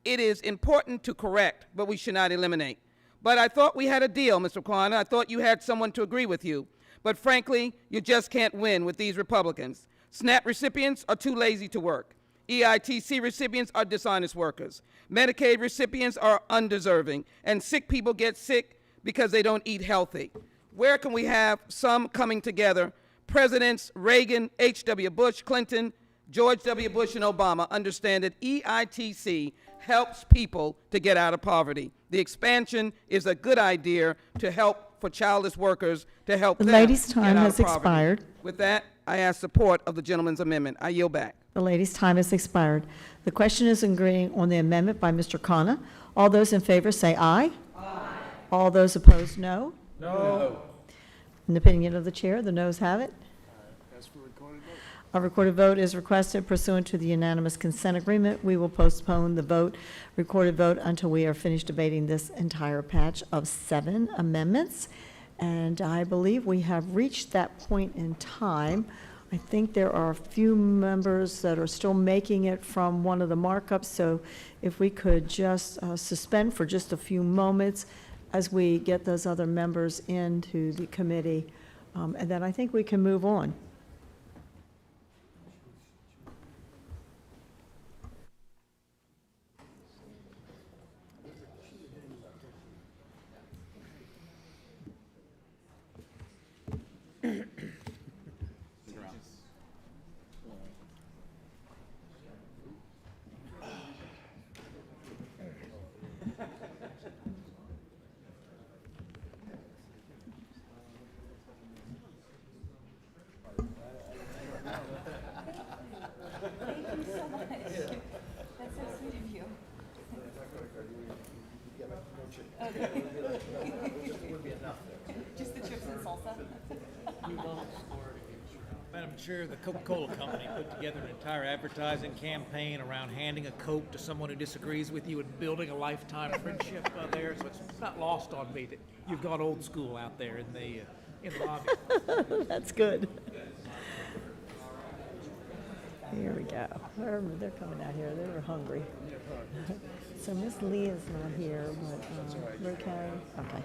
it is important to correct, but we should not eliminate. But I thought we had a deal, Mr. Khanna. I thought you had someone to agree with you. But frankly, you just can't win with these Republicans. SNAP recipients are too lazy to work. EITC recipients are dishonest workers. Medicaid recipients are undeserving. And sick people get sick because they don't eat healthy. Where can we have some coming together? Presidents Reagan, H.W. Bush, Clinton, George W. Bush, and Obama understand that EITC helps people to get out of poverty. The expansion is a good idea to help for childless workers, to help them The lady's get time out has of poverty. expired. With that, I ask support of the gentleman's amendment. I yield back. The lady's time has expired. The question is agreeing on the amendment by Mr. Khanna. All those in favor say aye. Aye. All those opposed, no. No. In the opinion of the chair, the noes have it. That's for recorded vote. A recorded vote is requested pursuant to the unanimous consent agreement. We will postpone the recorded vote until we are finished debating this entire patch of 7 amendments. And I believe we have reached that point in time. I think there are a few members that are still making it from one of the markups, so if we could just suspend for just a few moments as we get those other members into the committee, and then I think we can move on. Just the chips and salsa. Madam Chair, the Coca-Cola Company put together an entire advertising campaign around handing a Coke to someone who disagrees with you and building a lifetime friendship there. So it's not lost on me that you've gone old school out there in the lobby. That's good. Here we go. They're coming out here. They were hungry. So Miss Lee is not here, but okay. Okay.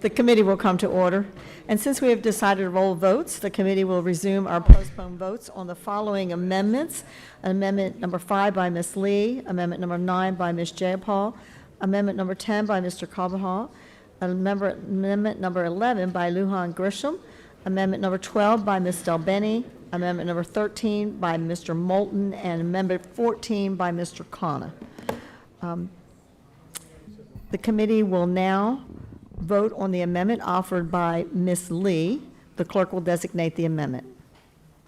The committee will come to order. And since we have decided to roll votes, the committee will resume our postponed votes on the following amendments. Amendment number 5 by Ms. Lee, Amendment number 9 by Ms. Jayapal, Amendment number 10 by Mr. Carvajal, Amendment number 11 by Lujan Grisham, Amendment number 12 by Ms. Delbeni, Amendment number 13 by Mr. Moulton, and Amendment 14 by Mr. Khanna. The committee will now vote on the amendment offered by Ms. Lee. The clerk will designate the amendment.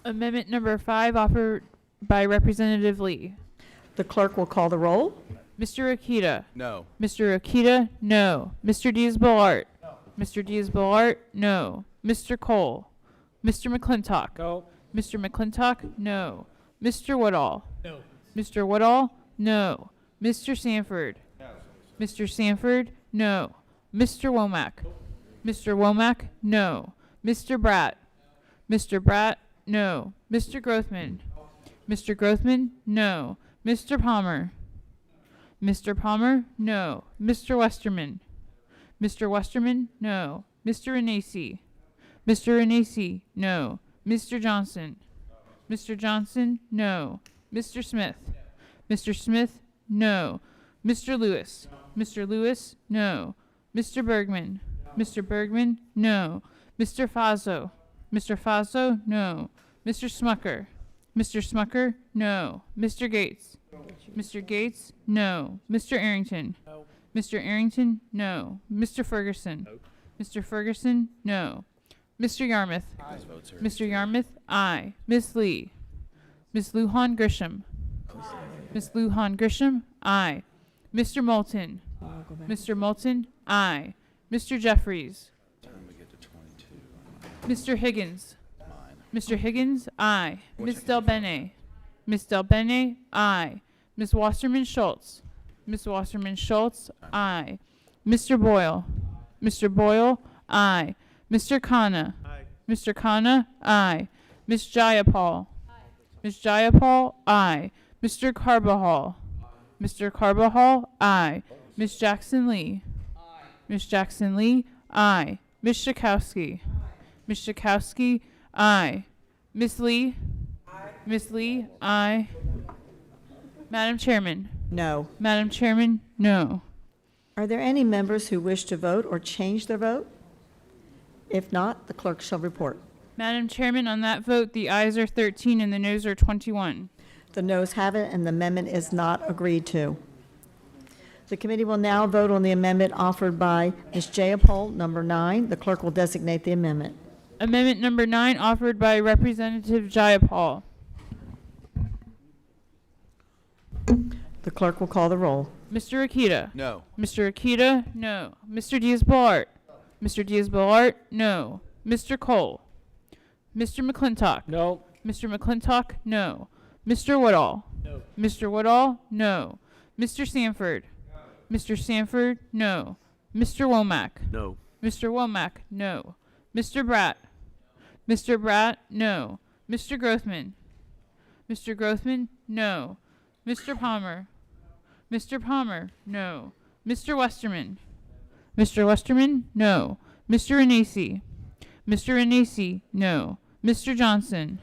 Amendment number 5 offered by Representative Lee. The clerk will call the roll. Mr. Akita. No. Mr. Akita, no. Mr. Diaz-Balart. Mr. Diaz-Balart, no. Mr. Cole. Mr. McClintock. No. Mr. McClintock, no. Mr. Woodall. No. Mr. Woodall, no. Mr. Sanford. Mr. Sanford, no. Mr. Womack. Mr. Womack, no. Mr. Bratt. Mr. Bratt, no. Mr. Grothman. Mr. Grothman, no. Mr. Palmer. Mr. Palmer, no. Mr. Westerman. Mr. Westerman, no. Mr. Renacci. Mr. Renacci, no. Mr. Johnson. Mr. Johnson, no. Mr. Smith. Mr. Smith, no. Mr. Lewis. Mr. Lewis, no. Mr. Bergman. Mr. Bergman, no. Mr. Fazo. Mr. Fazo, no. Mr. Smucker. Mr. Smucker, no. Mr. Gates. Mr. Gates, no. Mr. Arrington. Mr. Arrington, no. Mr. Ferguson. Mr. Ferguson, no. Mr. Yarmouth. Mr. Yarmouth, aye. Miss Lee. Miss Lujan Grisham. Miss Lujan Grisham, aye. Mr. Moulton. Mr. Moulton, aye. Mr. Jeffries. Mr. Higgins. Mr. Higgins, aye. Miss Del Bene. Miss Del Bene, aye. Miss Wasserman Schultz. Miss Wasserman Schultz, aye. Mr. Boyle. Mr. Boyle, aye. Mr. Khanna. Mr. Khanna, aye. Miss Jayapal. Miss Jayapal, aye. Mr. Carbajal. Mr. Carbajal, aye. Miss Jackson Lee. Miss Jackson Lee, aye. Miss Shakowski. Miss Shakowski, aye. Miss Lee. Miss Lee, aye. Madam Chairman. No. Madam Chairman, no. Are there any members who wish to vote or change their vote? If not, the clerk shall report. Madam Chairman, on that vote, the ayes are 13 and the noes are 21. The noes have it, and the amendment is not agreed to. The committee will now vote on the amendment offered by Ms. Jayapal, number 9. The clerk will designate the amendment. Amendment number 9, offered by Representative Jayapal. The clerk will call the roll. Mr. Akita. No. Mr. Akita, no. Mr. Diaz-Balart. Mr. Diaz-Balart, no. Mr. Cole. Mr. McClintock. No. Mr. McClintock, no. Mr. Woodall. No. Mr. Woodall, no. Mr. Sanford. Mr. Sanford, no. Mr. Womack. No. Mr. Womack, no. Mr. Bratt. Mr. Bratt, no. Mr. Grothman. Mr. Grothman, no. Mr. Palmer. Mr. Palmer, no. Mr. Westerman. Mr. Westerman, no. Mr. Renacci. Mr. Renacci, no. Mr. Johnson.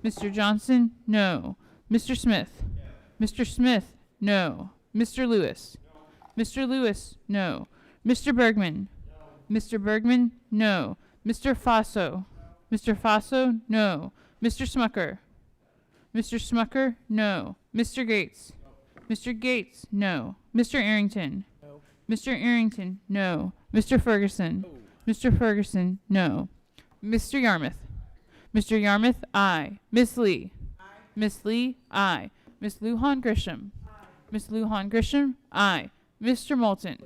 Mr. Johnson, no. Mr. Smith. Mr. Smith, no. Mr. Lewis. Mr. Lewis, no. Mr. Bergman. Mr. Bergman, no. Mr. Faso. Mr. Faso, no. Mr. Smucker. Mr. Smucker, no. Mr. Gates. Mr. Gates, no. Mr. Arrington. Mr. Arrington, no. Mr. Ferguson. Mr. Ferguson, no. Mr. Yarmouth. Mr. Yarmouth, aye. Miss Lee. Miss Lee, aye. Miss Lujan Grisham. Miss Lujan Grisham, aye. Mr. Moulton.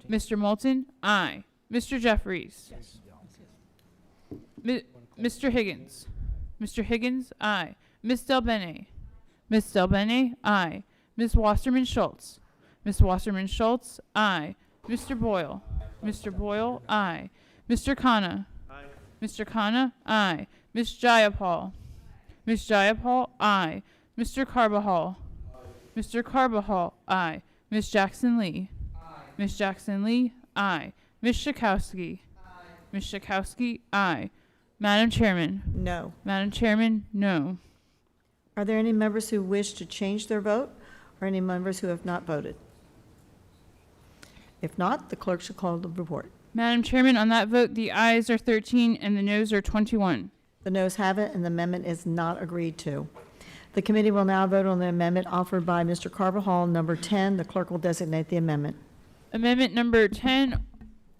Mr. Moulton, aye. Mr. Jeffries. Mr. Higgins. Mr. Higgins, aye. Miss Del Bene. Miss Del Bene, aye. Miss Wasserman Schultz. Miss Wasserman Schultz, aye. Mr. Boyle. Mr. Boyle, aye. Mr. Khanna. Mr. Khanna, aye. Miss Jayapal. Miss Jayapal, aye. Mr. Carbajal. Mr. Carbajal, aye. Miss Jackson Lee. Miss Jackson Lee, aye. Miss Shakowski. Miss Shakowski, aye. Madam Chairman. No. Madam Chairman, no. Are there any members who wish to change their vote or any members who have not voted? If not, the clerk shall call the report. Madam Chairman, on that vote, the ayes are 13 and the noes are 21. The noes have it, and the amendment is not agreed to. The committee will now vote on the amendment offered by Mr. Carbajal, number 10. The clerk will designate the amendment. Amendment number 10,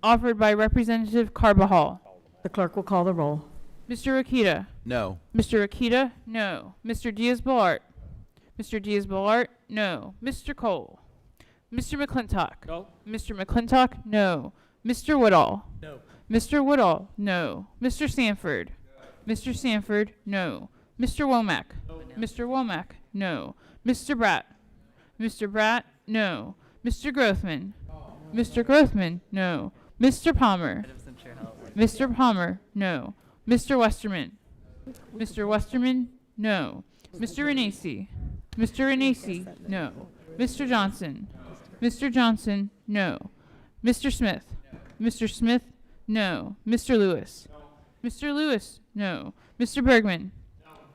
offered by Representative Carbajal. The clerk will call the roll. Mr. Akita. No. Mr. Akita, no. Mr. Diaz-Balart. Mr. Diaz-Balart, no. Mr. Cole. Mr. McClintock. No. Mr. McClintock, no. Mr. Woodall. No. Mr. Woodall, no. Mr. Sanford. Mr. Sanford, no. Mr. Womack. Mr. Womack, no. Mr. Bratt. Mr. Bratt, no. Mr. Grothman. Mr. Grothman, no. Mr. Palmer. Mr. Palmer, no. Mr. Westerman. Mr. Westerman, no. Mr. Renacci. Mr. Renacci, no. Mr. Johnson. Mr. Johnson, no. Mr. Smith. Mr. Smith, no. Mr. Lewis. Mr. Lewis, no. Mr. Bergman.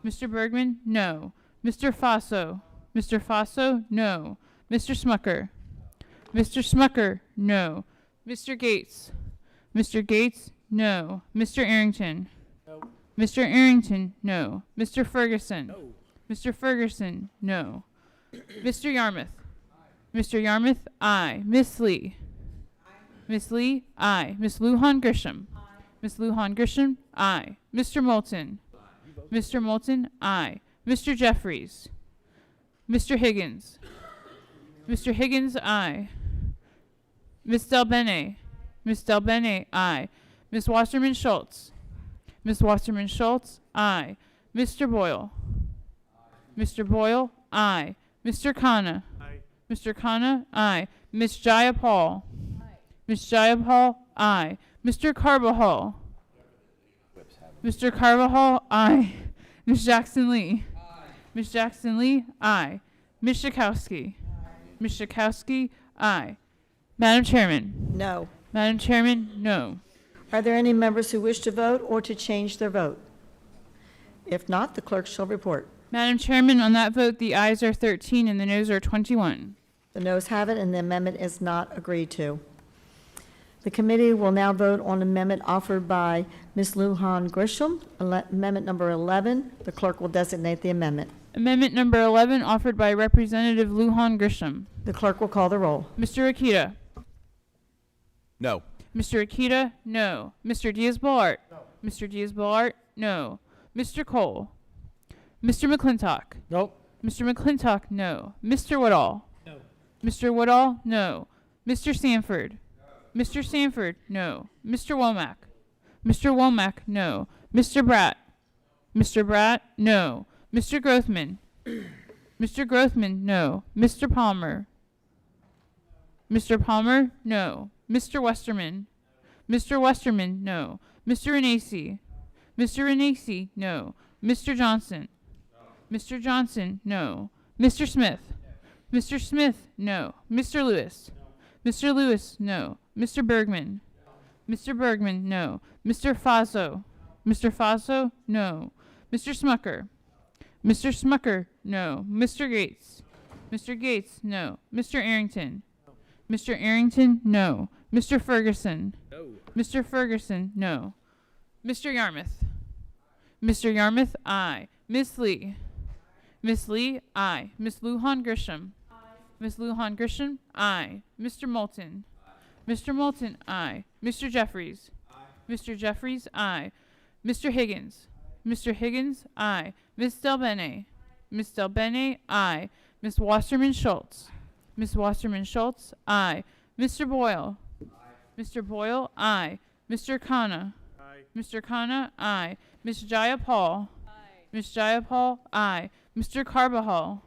Mr. Bergman, no. Mr. Faso. Mr. Faso, no. Mr. Smucker. Mr. Smucker, no. Mr. Gates. Mr. Gates, no. Mr. Arrington. Mr. Arrington, no. Mr. Ferguson. Mr. Ferguson, no. Mr. Yarmouth. Mr. Yarmouth, aye. Miss Lee. Miss Lee, aye. Miss Lujan Grisham. Miss Lujan Grisham, aye. Mr. Moulton. Mr. Moulton, aye. Mr. Jeffries. Mr. Higgins. Mr. Higgins, aye. Miss Delbene. Miss Delbene, aye. Miss Wasserman Schultz. Miss Wasserman Schultz, aye. Mr. Boyle. Mr. Boyle, aye. Mr. Khanna. Mr. Khanna, aye. Miss Jayapal. Miss Jayapal, aye. Mr. Carbajal. Mr. Carbajal, aye. Miss Jackson Lee. Miss Jackson Lee, aye. Miss Schakowsky. Miss Schakowsky, aye. Madam Chairman. No. Madam Chairman, no. Are there any members who wish to vote or to change their vote? If not, the clerk shall report. Madam Chairman, on that vote, the ayes are 13 and the noes are 21. The noes have it, and the amendment is not agreed to. The committee will now vote on amendment offered by Ms. Lujan Grisham, amendment number 11. The clerk will designate the amendment. Amendment number 11, offered by Representative Lujan Grisham. The clerk will call the roll. Mr. Akita. No. Mr. Akita, no. Mr. Diaz-Balart. No. Mr. Diaz-Balart, no. Mr. Cole. Mr. McClintock. Nope. Mr. McClintock, no. Mr. Woodall. No. Mr. Woodall, no. Mr. Sanford. Mr. Sanford, no. Mr. Womack. Mr. Womack, no. Mr. Bratt. Mr. Bratt, no. Mr. Grothman. Mr. Grothman, no. Mr. Palmer. Mr. Palmer, no. Mr. Westerman. Mr. Westerman, no. Mr. Renacci. Mr. Renacci, no. Mr. Johnson. Mr. Johnson, no. Mr. Smith. Mr. Smith, no. Mr. Lewis. Mr. Lewis, no. Mr. Bergman. Mr. Bergman, no. Mr. Faso. Mr. Faso, no. Mr. Smucker. Mr. Smucker, no. Mr. Gates. Mr. Gates, no. Mr. Arrington. Mr. Arrington, no. Mr. Ferguson. No. Mr. Ferguson, no. Mr. Yarmouth. Mr. Yarmouth, aye. Miss Lee. Miss Lee, aye. Miss Lujan Grisham. Miss Lujan Grisham, aye. Mr. Moulton. Mr. Moulton, aye. Mr. Jeffries. Mr. Jeffries, aye. Mr. Higgins. Mr. Higgins, aye. Miss Delbene. Miss Delbene, aye. Miss Wasserman Schultz. Miss Wasserman Schultz, aye. Mr. Boyle. Mr. Boyle, aye. Mr. Khanna. Mr. Khanna, aye. Miss Jayapal. Miss Jayapal, aye. Mr. Carbajal.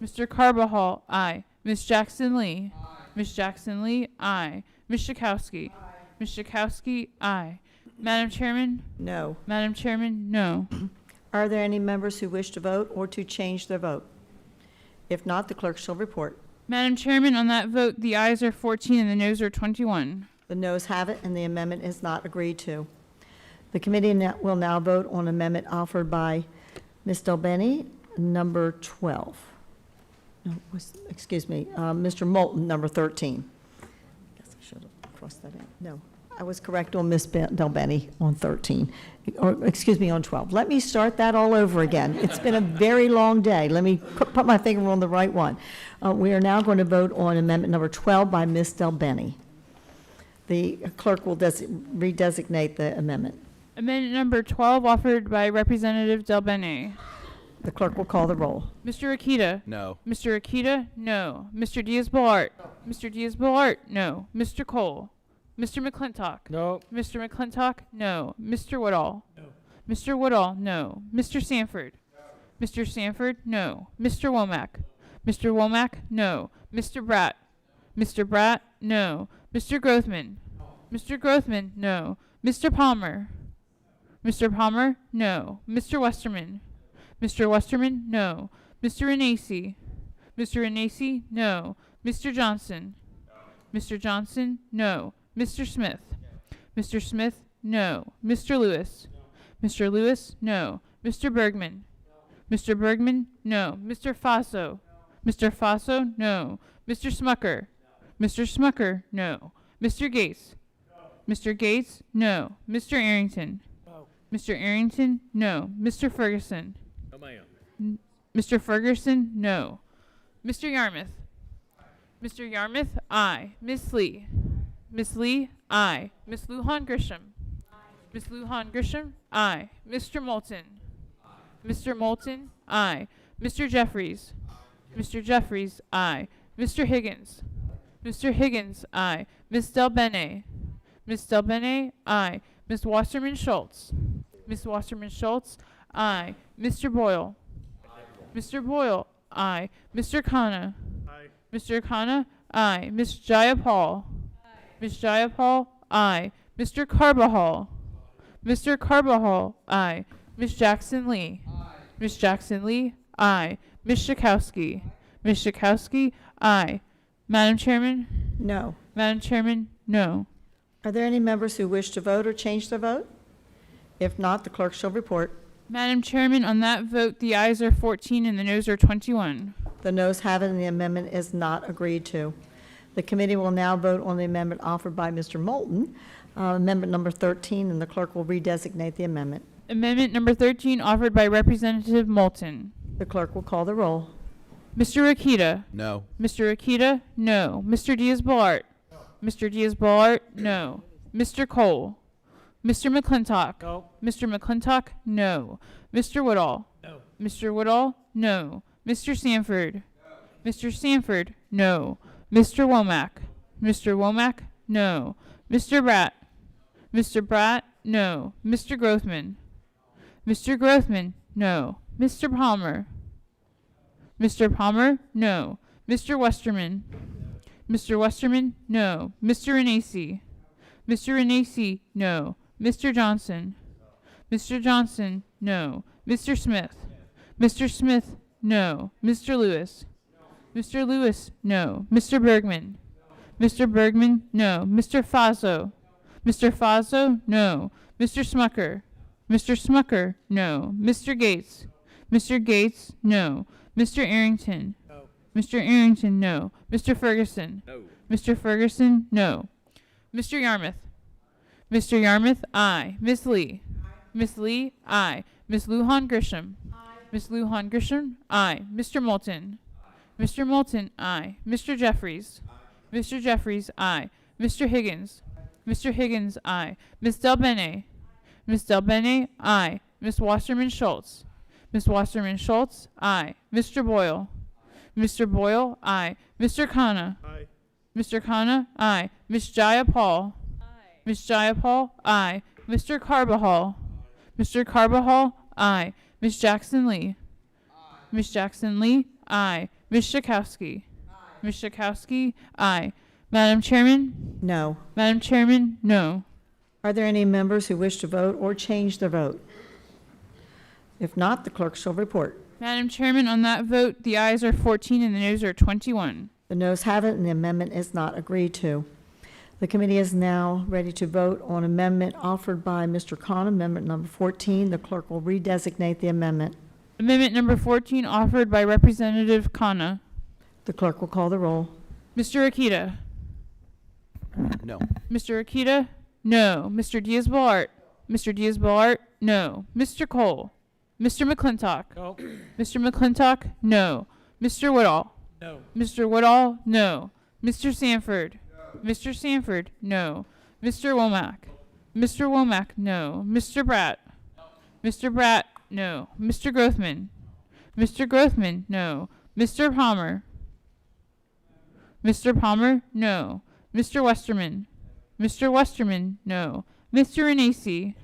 Mr. Carbajal, aye. Miss Jackson Lee. Miss Jackson Lee, aye. Miss Schakowsky. Miss Schakowsky, aye. Madam Chairman? No. Madam Chairman, no. Are there any members who wish to vote or to change their vote? If not, the clerk shall report. Madam Chairman, on that vote, the ayes are 14 and the noes are 21. The noes have it, and the amendment is not agreed to. The committee will now vote on amendment offered by Ms. Delbene, number 12. No, excuse me, Mr. Moulton, number 13. Guess I should have crossed that out. No, I was correct on Ms. Delbene on 13, or excuse me, on 12. Let me start that all over again. It's been a very long day. Let me put my finger on the right one. We are now going to vote on amendment number 12 by Ms. Delbene. The clerk will redesignate the amendment. Amendment number 12, offered by Representative Delbene. The clerk will call the roll. Mr. Akita? No. Mr. Akita? No. Mr. Diaz-Balart? Mr. Diaz-Balart? No. Mr. Cole? Mr. McClintock? No. Mr. McClintock? No. Mr. Woodall? No. Mr. Woodall? No. Mr. Sanford? No. Mr. Sanford? No. Mr. Womack? Mr. Womack? No. Mr. Bratt? Mr. Bratt? No. Mr. Grothman? Mr. Grothman? No. Mr. Palmer? Mr. Palmer? No. Mr. Westerman? Mr. Westerman? No. Mr. Renacci? Mr. Renacci? No. Mr. Johnson? Mr. Johnson? No. Mr. Smith? Mr. Smith? No. Mr. Lewis? Mr. Lewis? No. Mr. Bergman? Mr. Bergman? No. Mr. Faso? Mr. Faso? No. Mr. Smucker? Mr. Smucker? No. Mr. Gates? Mr. Gates? No. Mr. Arrington? Mr. Arrington? No. Mr. Ferguson? Mr. Ferguson? No. Mr. Yarmouth? Mr. Yarmouth? Aye. Miss Lee? Miss Lee? Aye. Miss Lujan Grisham? Miss Lujan Grisham? Aye. Mr. Moulton? Mr. Moulton? Aye. Mr. Jeffries? Mr. Jeffries? Aye. Mr. Higgins? Mr. Higgins? Aye. Miss Del Bene? Miss Del Bene? Aye. Miss Wasserman Schultz? Miss Wasserman Schultz? Aye. Mr. Boyle? Mr. Boyle? Aye. Mr. Khanna? Aye. Mr. Khanna? Aye. Miss Jayapal? Miss Jayapal? Aye. Mr. Carbajal? Mr. Carbajal? Aye. Miss Jackson Lee? Miss Jackson Lee? Aye. Miss Schakowsky? Miss Schakowsky? Aye. Madam Chairman? No. Madam Chairman? No. Are there any members who wish to vote or change their vote? If not, the clerk shall report. Madam Chairman, on that vote, the ayes are 14 and the noes are 21. The noes have it and the amendment is not agreed to. The committee will now vote on the amendment offered by Mr. Moulton, amendment number 13, and the clerk will redesignate the amendment. Amendment number 13 offered by Representative Moulton. The clerk will call the roll. Mr. Akita? No. Mr. Akita? No. Mr. Diaz-Balart? Mr. Diaz-Balart? No. Mr. Cole? Mr. McClintock? No. Mr. McClintock? No. Mr. Woodall? No. Mr. Woodall? No. Mr. Sanford? No. Mr. Sanford? No. Mr. Womack? Mr. Womack? No. Mr. Bratt? Mr. Bratt? No. Mr. Grothman? Mr. Grothman? No. Mr. Palmer? Mr. Palmer? No. Mr. Westerman? Mr. Westerman? No. Mr. Renacci? Mr. Renacci? No. Mr. Johnson? Mr. Johnson? No. Mr. Smith? Mr. Smith? No. Mr. Lewis? Mr. Lewis? No. Mr. Bergman? Mr. Bergman? No. Mr. Faso? Mr. Faso? No. Mr. Smucker? Mr. Smucker? No. Mr. Gates? Mr. Gates? No. Mr. Arrington? No. Mr. Arrington? No. Mr. Ferguson? No. Mr. Ferguson? No. Mr. Yarmouth? Mr. Yarmouth? Aye. Miss Lee? Miss Lee? Aye. Miss Lujan Grisham? Miss Lujan Grisham? Aye. Mr. Moulton? Mr. Moulton? Aye. Mr. Jeffries? Mr. Jeffries? Aye. Mr. Higgins? Mr. Higgins? Aye. Miss Del Bene? Miss Del Bene? Aye. Miss Wasserman Schultz? Miss Wasserman Schultz? Aye. Mr. Boyle? Mr. Boyle? Aye. Mr. Khanna? Aye. Mr. Khanna? Aye. Miss Jayapal? Aye. Miss Jayapal? Aye. Mr. Carbajal? Mr. Carbajal? Aye. Miss Jackson Lee? Miss Jackson Lee? Aye. Miss Schakowsky? Miss Schakowsky? Aye. Madam Chairman? No. Madam Chairman? No. Are there any members who wish to vote or change their vote? If not, the clerk shall report. Madam Chairman, on that vote, the ayes are 14 and the noes are 21. The noes have it and the amendment is not agreed to. The committee is now ready to vote on amendment offered by Mr. Khan, amendment number 14. The clerk will redesignate the amendment. Amendment number 14 offered by Representative Khanna. The clerk will call the roll. Mr. Akita? No. Mr. Akita? No. Mr. Diaz-Balart? Mr. Diaz-Balart? No. Mr. Cole? Mr. McClintock? No. Mr. McClintock? No. Mr. Woodall? No. Mr. Woodall? No. Mr. Sanford? Mr. Sanford? No. Mr. Womack? Mr. Womack? No. Mr. Bratt? Mr. Bratt? No. Mr. Grothman? Mr. Grothman? No. Mr. Palmer? Mr. Palmer? No. Mr. Westerman? Mr. Westerman, no. Mr. Renacci,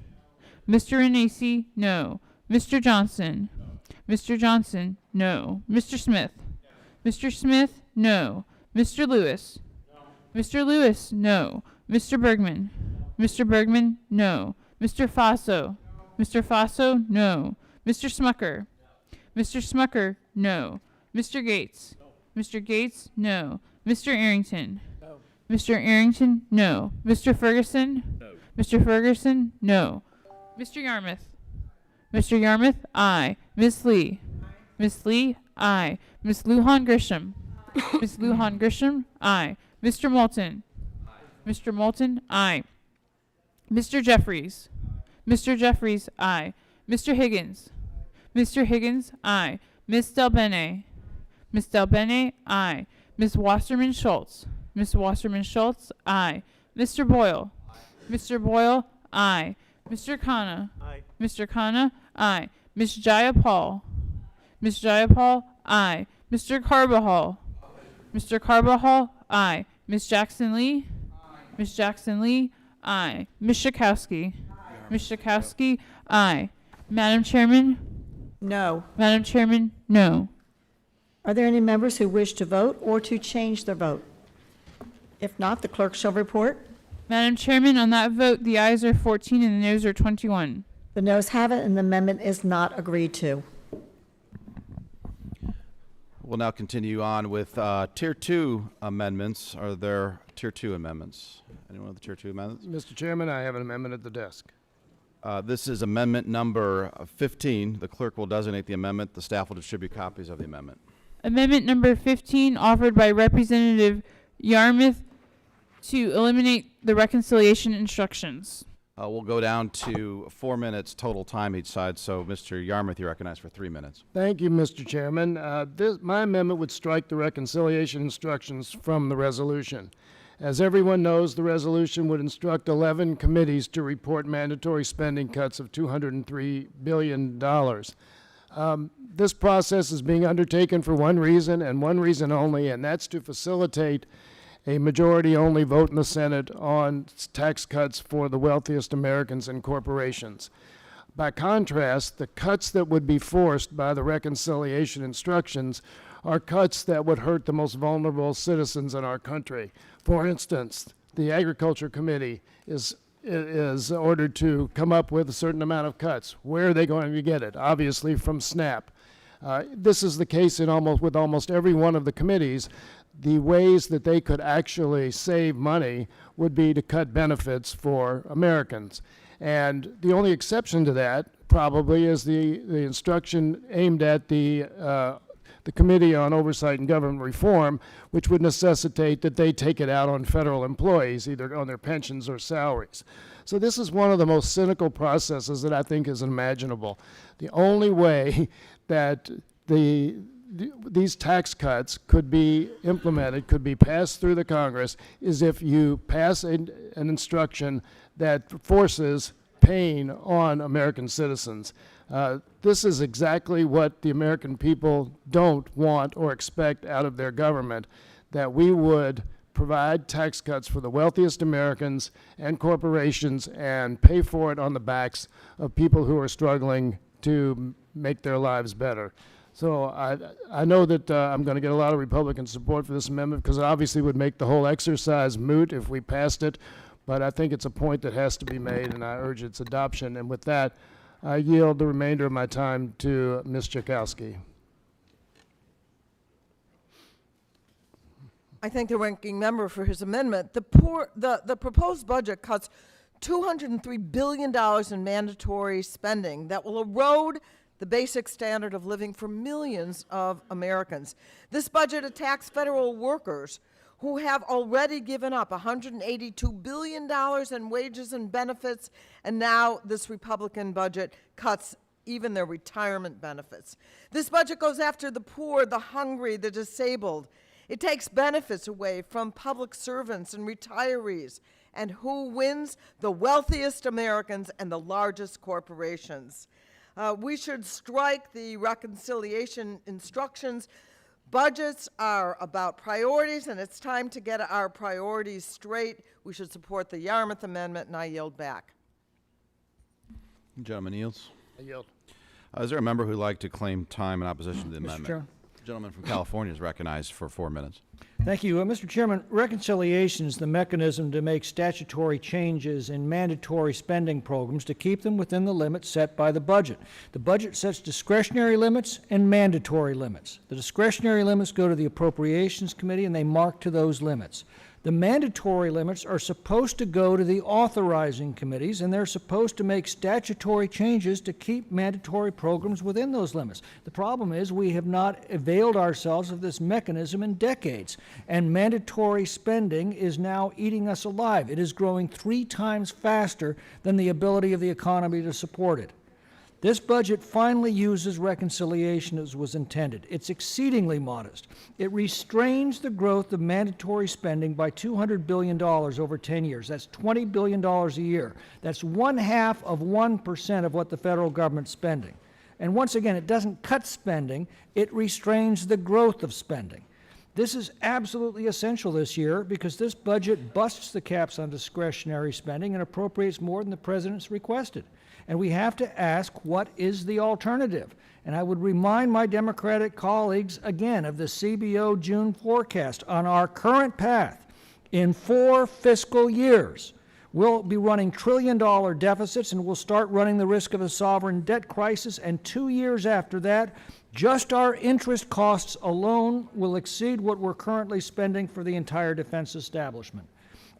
Mr. Renacci, no. Mr. Johnson, Mr. Johnson, no. Mr. Smith, Mr. Smith, no. Mr. Lewis, Mr. Lewis, no. Mr. Bergman, Mr. Bergman, no. Mr. Faso, Mr. Faso, no. Mr. Smucker, Mr. Smucker, no. Mr. Gates, Mr. Gates, no. Mr. Arrington, Mr. Arrington, no. Mr. Ferguson, Mr. Ferguson, no. Mr. Yarmouth, Mr. Yarmouth, aye. Miss Lee, Miss Lee, aye. Miss Lujan Grisham, Miss Lujan Grisham, aye. Mr. Moulton, Mr. Moulton, aye. Mr. Jeffries, Mr. Jeffries, aye. Mr. Higgins, Mr. Higgins, aye. Miss Delbene, Miss Delbene, aye. Miss Wasserman Schultz, Miss Wasserman Schultz, aye. Mr. Boyle, Mr. Boyle, aye. Mr. Khanna, Aye. Mr. Khanna, aye. Miss Jayapal, Miss Jayapal, aye. Mr. Carbajal, Mr. Carbajal, aye. Miss Jackson Lee, Miss Jackson Lee, aye. Miss Schakowsky, Miss Schakowsky, aye. Madam Chairman, No. Madam Chairman, no. Are there any members who wish to vote or to change their vote? If not, the clerk shall report. Madam Chairman, on that vote, the ayes are 14 and the noes are 21. The noes have it, and the amendment is not agreed to. We'll now continue on with Tier 2 amendments. Are there Tier 2 amendments? Anyone with the Tier 2 amendments? Mr. Chairman, I have an amendment at the desk. This is amendment number 15. The clerk will designate the amendment. The staff will distribute copies of the amendment. Amendment number 15, offered by Representative Yarmouth to eliminate the reconciliation instructions. We'll go down to 4 minutes total time each side. So, Mr. Yarmouth, you're recognized for 3 minutes. Thank you, Mr. Chairman. My amendment would strike the reconciliation instructions from the resolution. As everyone knows, the resolution would instruct 11 committees to report mandatory spending cuts of $203 billion. This process is being undertaken for one reason and one reason only, and that's to facilitate a majority-only vote in the Senate on tax cuts for the wealthiest Americans and corporations. By contrast, the cuts that would be forced by the reconciliation instructions are cuts that would hurt the most vulnerable citizens in our country. For instance, the Agriculture Committee is ordered to come up with a certain amount of cuts. Where are they going to get it? Obviously from SNAP. This is the case with almost every one of the committees. The ways that they could actually save money would be to cut benefits for Americans. And the only exception to that probably is the instruction aimed at the Committee on Oversight and Government Reform, which would necessitate that they take it out on federal employees, either on their pensions or salaries. So this is one of the most cynical processes that I think is imaginable. The only way that these tax cuts could be implemented, could be passed through the Congress, is if you pass an instruction that forces pain on American citizens. This is exactly what the American people don't want or expect out of their government, that we would provide tax cuts for the wealthiest Americans and corporations and pay for it on the backs of people who are struggling to make their lives better. So I know that I'm going to get a lot of Republican support for this amendment because it obviously would make the whole exercise moot if we passed it, but I think it's a point that has to be made, and I urge its adoption. And with that, I yield the remainder of my time to Ms. Schakowsky. I thank the ranking member for his amendment. The proposed budget cuts $203 billion in mandatory spending that will erode the basic standard of living for millions of Americans. This budget attacks federal workers who have already given up $182 billion in wages and benefits, and now this Republican budget cuts even their retirement benefits. This budget goes after the poor, the hungry, the disabled. It takes benefits away from public servants and retirees. And who wins? The wealthiest Americans and the largest corporations. We should strike the reconciliation instructions Budgets are about priorities, and it's time to get our priorities straight. We should support the Yarmouth Amendment, and I yield back. Gentleman yields. I yield. Is there a member who'd like to claim time in opposition to the amendment? Chairman. The gentleman from California is recognized for 4 minutes. Thank you. Mr. Chairman, reconciliation is the mechanism to make statutory changes in mandatory spending programs to keep them within the limits set by the budget. The budget sets discretionary limits and mandatory limits. The discretionary limits go to the Appropriations Committee, and they mark to those limits. The mandatory limits are supposed to go to the authorizing committees, and they're supposed to make statutory changes to keep mandatory programs within those limits. The problem is we have not availed ourselves of this mechanism in decades, and mandatory spending is now eating us alive. It is growing 3 times faster than the ability of the economy to support it. This budget finally uses reconciliation as was intended. It's exceedingly modest. It restrains the growth of mandatory spending by $200 billion over 10 years. That's $20 billion a year. That's 0.5% of what the federal government's spending. And once again, it doesn't cut spending, it restrains the growth of spending. This is absolutely essential this year because this budget busts the caps on discretionary spending and appropriates more than the president's requested. And we have to ask, what is the alternative? And I would remind my Democratic colleagues again of the CBO June forecast. On our current path, in 4 fiscal years, we'll be running trillion-dollar deficits, and we'll start running the risk of a sovereign debt crisis. And 2 years after that, just our interest costs alone will exceed what we're currently spending for the entire defense establishment.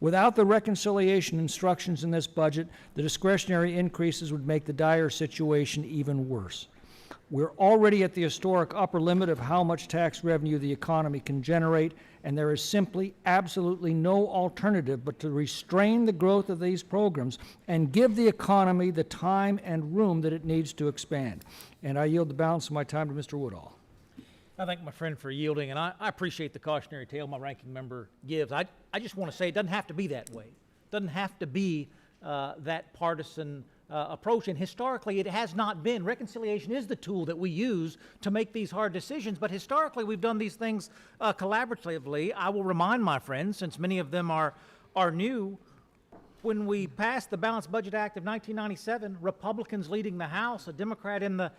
Without the reconciliation instructions in this budget, the discretionary increases would make the dire situation even worse. We're already at the historic upper limit of how much tax revenue the economy can generate, and there is simply absolutely no alternative but to restrain the growth of these programs and give the economy the time and room that it needs to expand. And I yield the balance of my time to Mr. Woodall. I thank my friend for yielding, and I appreciate the cautionary tale my ranking member gives. I just want to say it doesn't have to be that way. It doesn't have to be that partisan approach, and historically it has not been. Reconciliation is the tool that we use to make these hard decisions, but historically we've done these things collaboratively. I will remind my friends, since many of them are new, when we passed the Balanced Budget Act of 1997, Republicans leading the House, a Democrat in the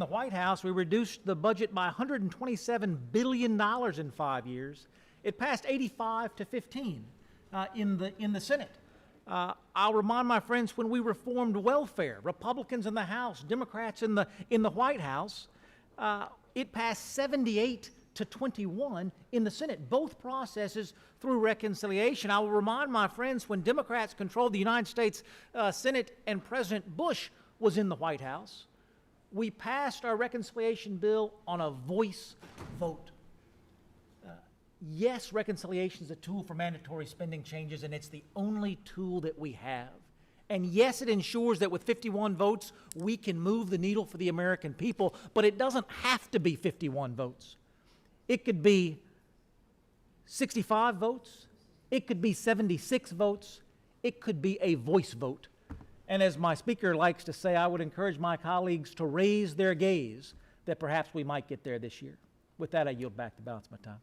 White House, we reduced the budget by $127 billion in 5 years. It passed 85-15 in the Senate. I'll remind my friends, when we reformed welfare, Republicans in the House, Democrats in the White House, it passed 78-21 in the Senate, both processes through reconciliation. I will remind my friends, when Democrats controlled the United States Senate and President Bush was in the White House, we passed our reconciliation bill on a voice vote. Yes, reconciliation is a tool for mandatory spending changes, and it's the only tool that we have. And yes, it ensures that with 51 votes, we can move the needle for the American people, but it doesn't have to be 51 votes. It could be 65 votes. It could be 76 votes. It could be a voice vote. And as my speaker likes to say, I would encourage my colleagues to raise their gaze that perhaps we might get there this year. With that, I yield back the balance of my time.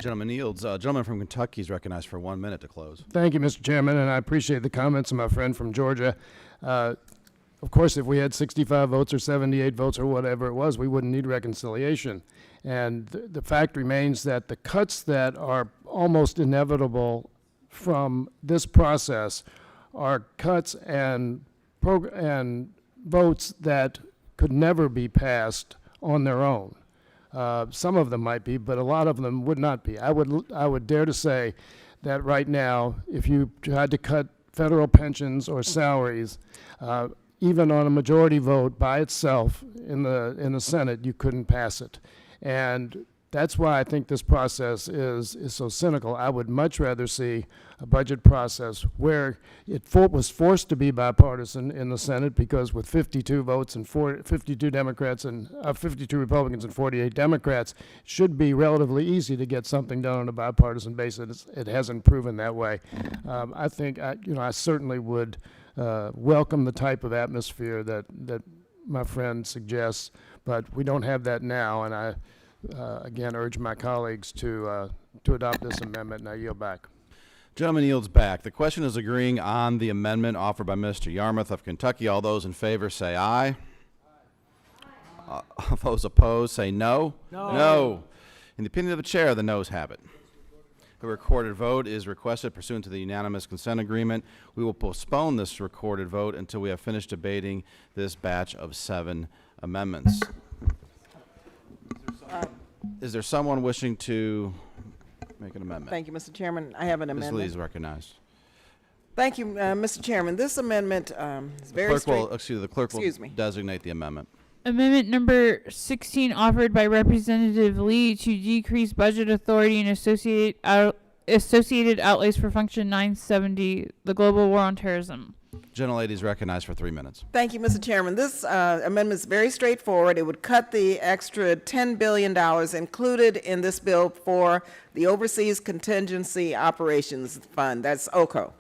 Gentleman yields. Gentleman from Kentucky is recognized for 1 minute to close. Thank you, Mr. Chairman, and I appreciate the comments of my friend from Georgia. Of course, if we had 65 votes or 78 votes or whatever it was, we wouldn't need reconciliation. And the fact remains that the cuts that are almost inevitable from this process are cuts and votes that could never be passed on their own. Some of them might be, but a lot of them would not be. I would dare to say that right now, if you tried to cut federal pensions or salaries, even on a majority vote by itself in the Senate, you couldn't pass it. And that's why I think this process is so cynical. I would much rather see a budget process where it was forced to be bipartisan in the Senate, because with 52 votes and 52 Democrats and 52 Republicans and 48 Democrats, it should be relatively easy to get something done on a bipartisan basis. It hasn't proven that way. I think I certainly would welcome the type of atmosphere that my friend suggests, but we don't have that now, and again, urge my colleagues to adopt this amendment, and I yield back. Gentleman yields back. The question is agreeing on the amendment offered by Mr. Yarmouth of Kentucky. All those in favor say aye. Those opposed say no. No. In the opinion of the chair, the noes have it. A recorded vote is requested pursuant to the unanimous consent agreement. We will postpone this recorded vote until we have finished debating this batch of 7 amendments. Is there someone wishing to make an amendment? Thank you, Mr. Chairman. I have an amendment. Ms. Lee is recognized. Thank you, Mr. Chairman. This amendment is very The clerk will Excuse me. designate the amendment. Amendment number 16 offered by Representative Lee to decrease budget authority and associated outlays for Function 970, the Global War on Terrorism. Gentlelady is recognized for 3 minutes. Thank you, Mr. Chairman. This amendment is very straightforward. It would cut the extra $10 billion included in this bill for the Overseas Contingency Operations Fund. That's OCO.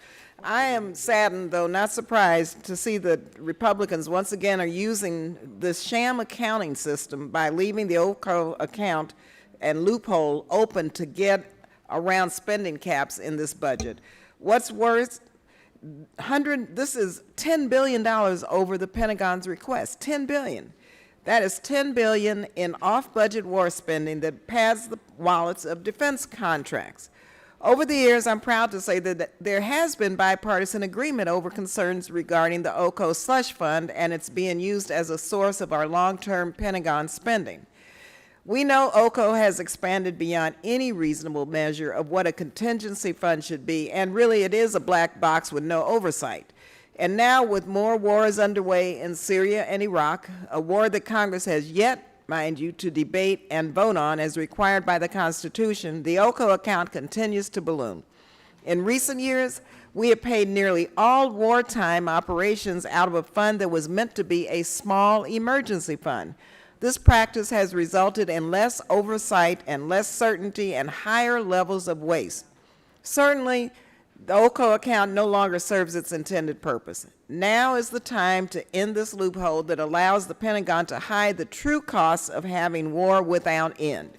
I am saddened, though not surprised, to see that Republicans once again are using this sham accounting system by leaving the OCO account and loophole open to get around spending caps in this budget. What's worse, this is $10 billion over the Pentagon's request. $10 billion. That is $10 billion in off-budget war spending that pads the wallets of defense contracts. Over the years, I'm proud to say that there has been bipartisan agreement over concerns regarding the OCO slush fund and it's being used as a source of our long-term Pentagon spending. We know OCO has expanded beyond any reasonable measure of what a contingency fund should be, and really it is a black box with no oversight. And now with more wars underway in Syria and Iraq, a war that Congress has yet, mind you, to debate and vote on as required by the Constitution, the OCO account continues to balloon. In recent years, we have paid nearly all wartime operations out of a fund that was meant to be a small emergency fund. This practice has resulted in less oversight and less certainty and higher levels of waste. Certainly, the OCO account no longer serves its intended purpose. Now is the time to end this loophole that allows the Pentagon to hide the true costs of having war without end.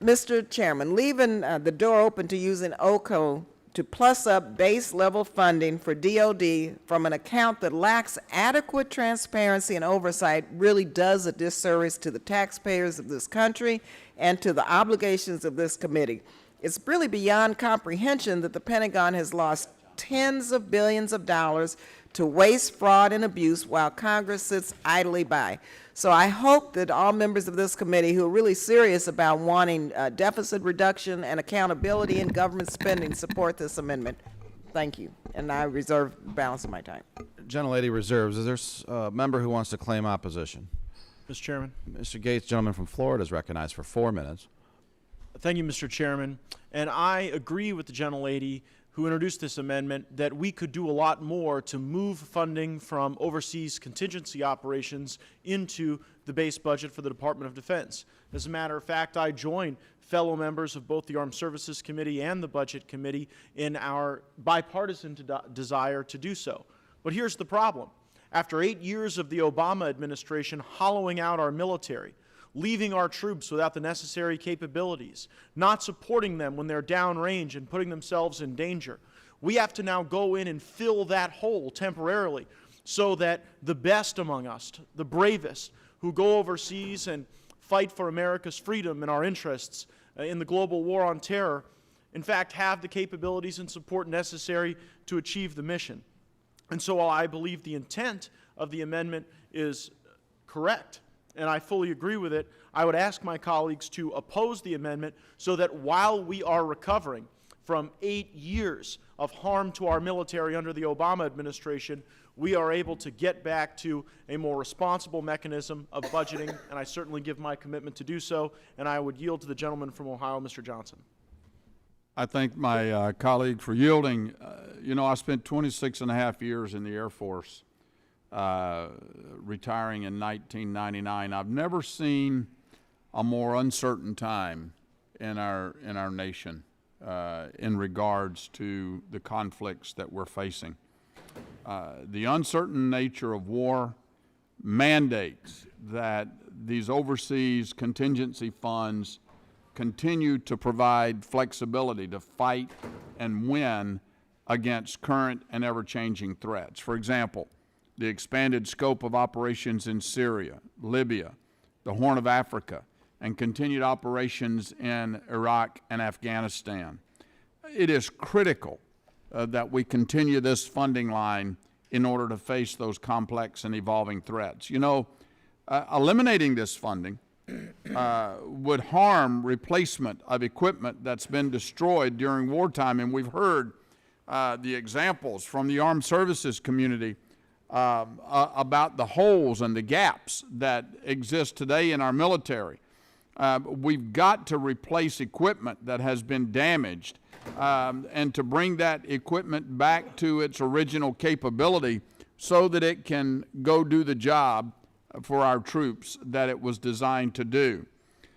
Mr. Chairman, leaving the door open to using OCO to plus up base level funding for DOD from an account that lacks adequate transparency and oversight really does a disservice to the taxpayers of this country and to the obligations of this committee. It's really beyond comprehension that the Pentagon has lost tens of billions of dollars to waste, fraud, and abuse while Congress sits idly by. So I hope that all members of this committee who are really serious about wanting deficit reduction and accountability in government spending support this amendment. Thank you. And I reserve the balance of my time. Gentlelady reserves. Is there a member who wants to claim opposition? Mr. Chairman. Mr. Gates, gentleman from Florida, is recognized for 4 minutes. Thank you, Mr. Chairman. And I agree with the gentlelady who introduced this amendment that we could do a lot more to move funding from overseas contingency operations into the base budget for the Department of Defense. As a matter of fact, I join fellow members of both the Armed Services Committee and the Budget Committee in our bipartisan desire to do so. But here's the problem. After 8 years of the Obama administration hollowing out our military, leaving our troops without the necessary capabilities, not supporting them when they're downrange and putting themselves in danger, we have to now go in and fill that hole temporarily so that the best among us, the bravest, who go overseas and fight for America's freedom and our interests in the global war on terror, in fact, have the capabilities and support necessary to achieve the mission. And so while I believe the intent of the amendment is correct, and I fully agree with it, I would ask my colleagues to oppose the amendment so that while we are recovering from 8 years of harm to our military under the Obama administration, we are able to get back to a more responsible mechanism of budgeting, and I certainly give my commitment to do so, and I would yield to the gentleman from Ohio, Mr. Johnson. I thank my colleague for yielding. You know, I spent 26 and a half years in the Air Force, retiring in 1999. I've never seen a more uncertain time in our nation in regards to the conflicts that we're facing. The uncertain nature of war mandates that these overseas contingency funds continue to provide flexibility to fight and win against current and ever-changing threats. For example, the expanded scope of operations in Syria, Libya, the Horn of Africa, and continued operations in Iraq and Afghanistan. It is critical that we continue this funding line in order to face those complex and evolving threats. You know, eliminating this funding would harm replacement of equipment that's been destroyed during wartime, and we've heard the examples from the armed services community about the holes and the gaps that exist today in our military. We've got to replace equipment that has been damaged and to bring that equipment back to its original capability so that it can go do the job for our troops that it was designed to do.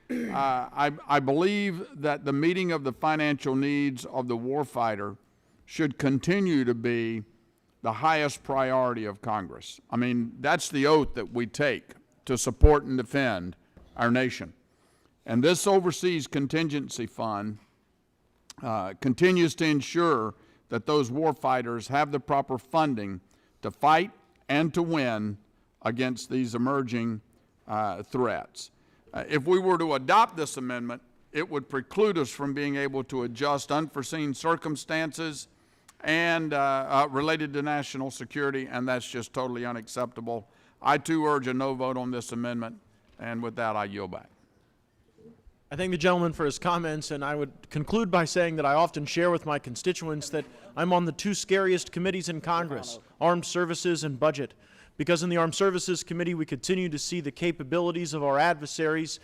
I believe that the meeting of the financial needs of the warfighter should continue to be the highest priority of Congress. I mean, that's the oath that we take to support and defend our nation. And this overseas contingency fund continues to ensure that those warfighters have the proper funding to fight and to win against these emerging threats. If we were to adopt this amendment, it would preclude us from being able to adjust unforeseen circumstances and related to national security, and that's just totally unacceptable. I too urge a no vote on this amendment, and with that I yield back. I thank the gentleman for his comments, and I would conclude by saying that I often share with my constituents that I'm on the two scariest committees in Congress, Armed Services and Budget. Because in the Armed Services Committee, we continue to see the capabilities of our adversaries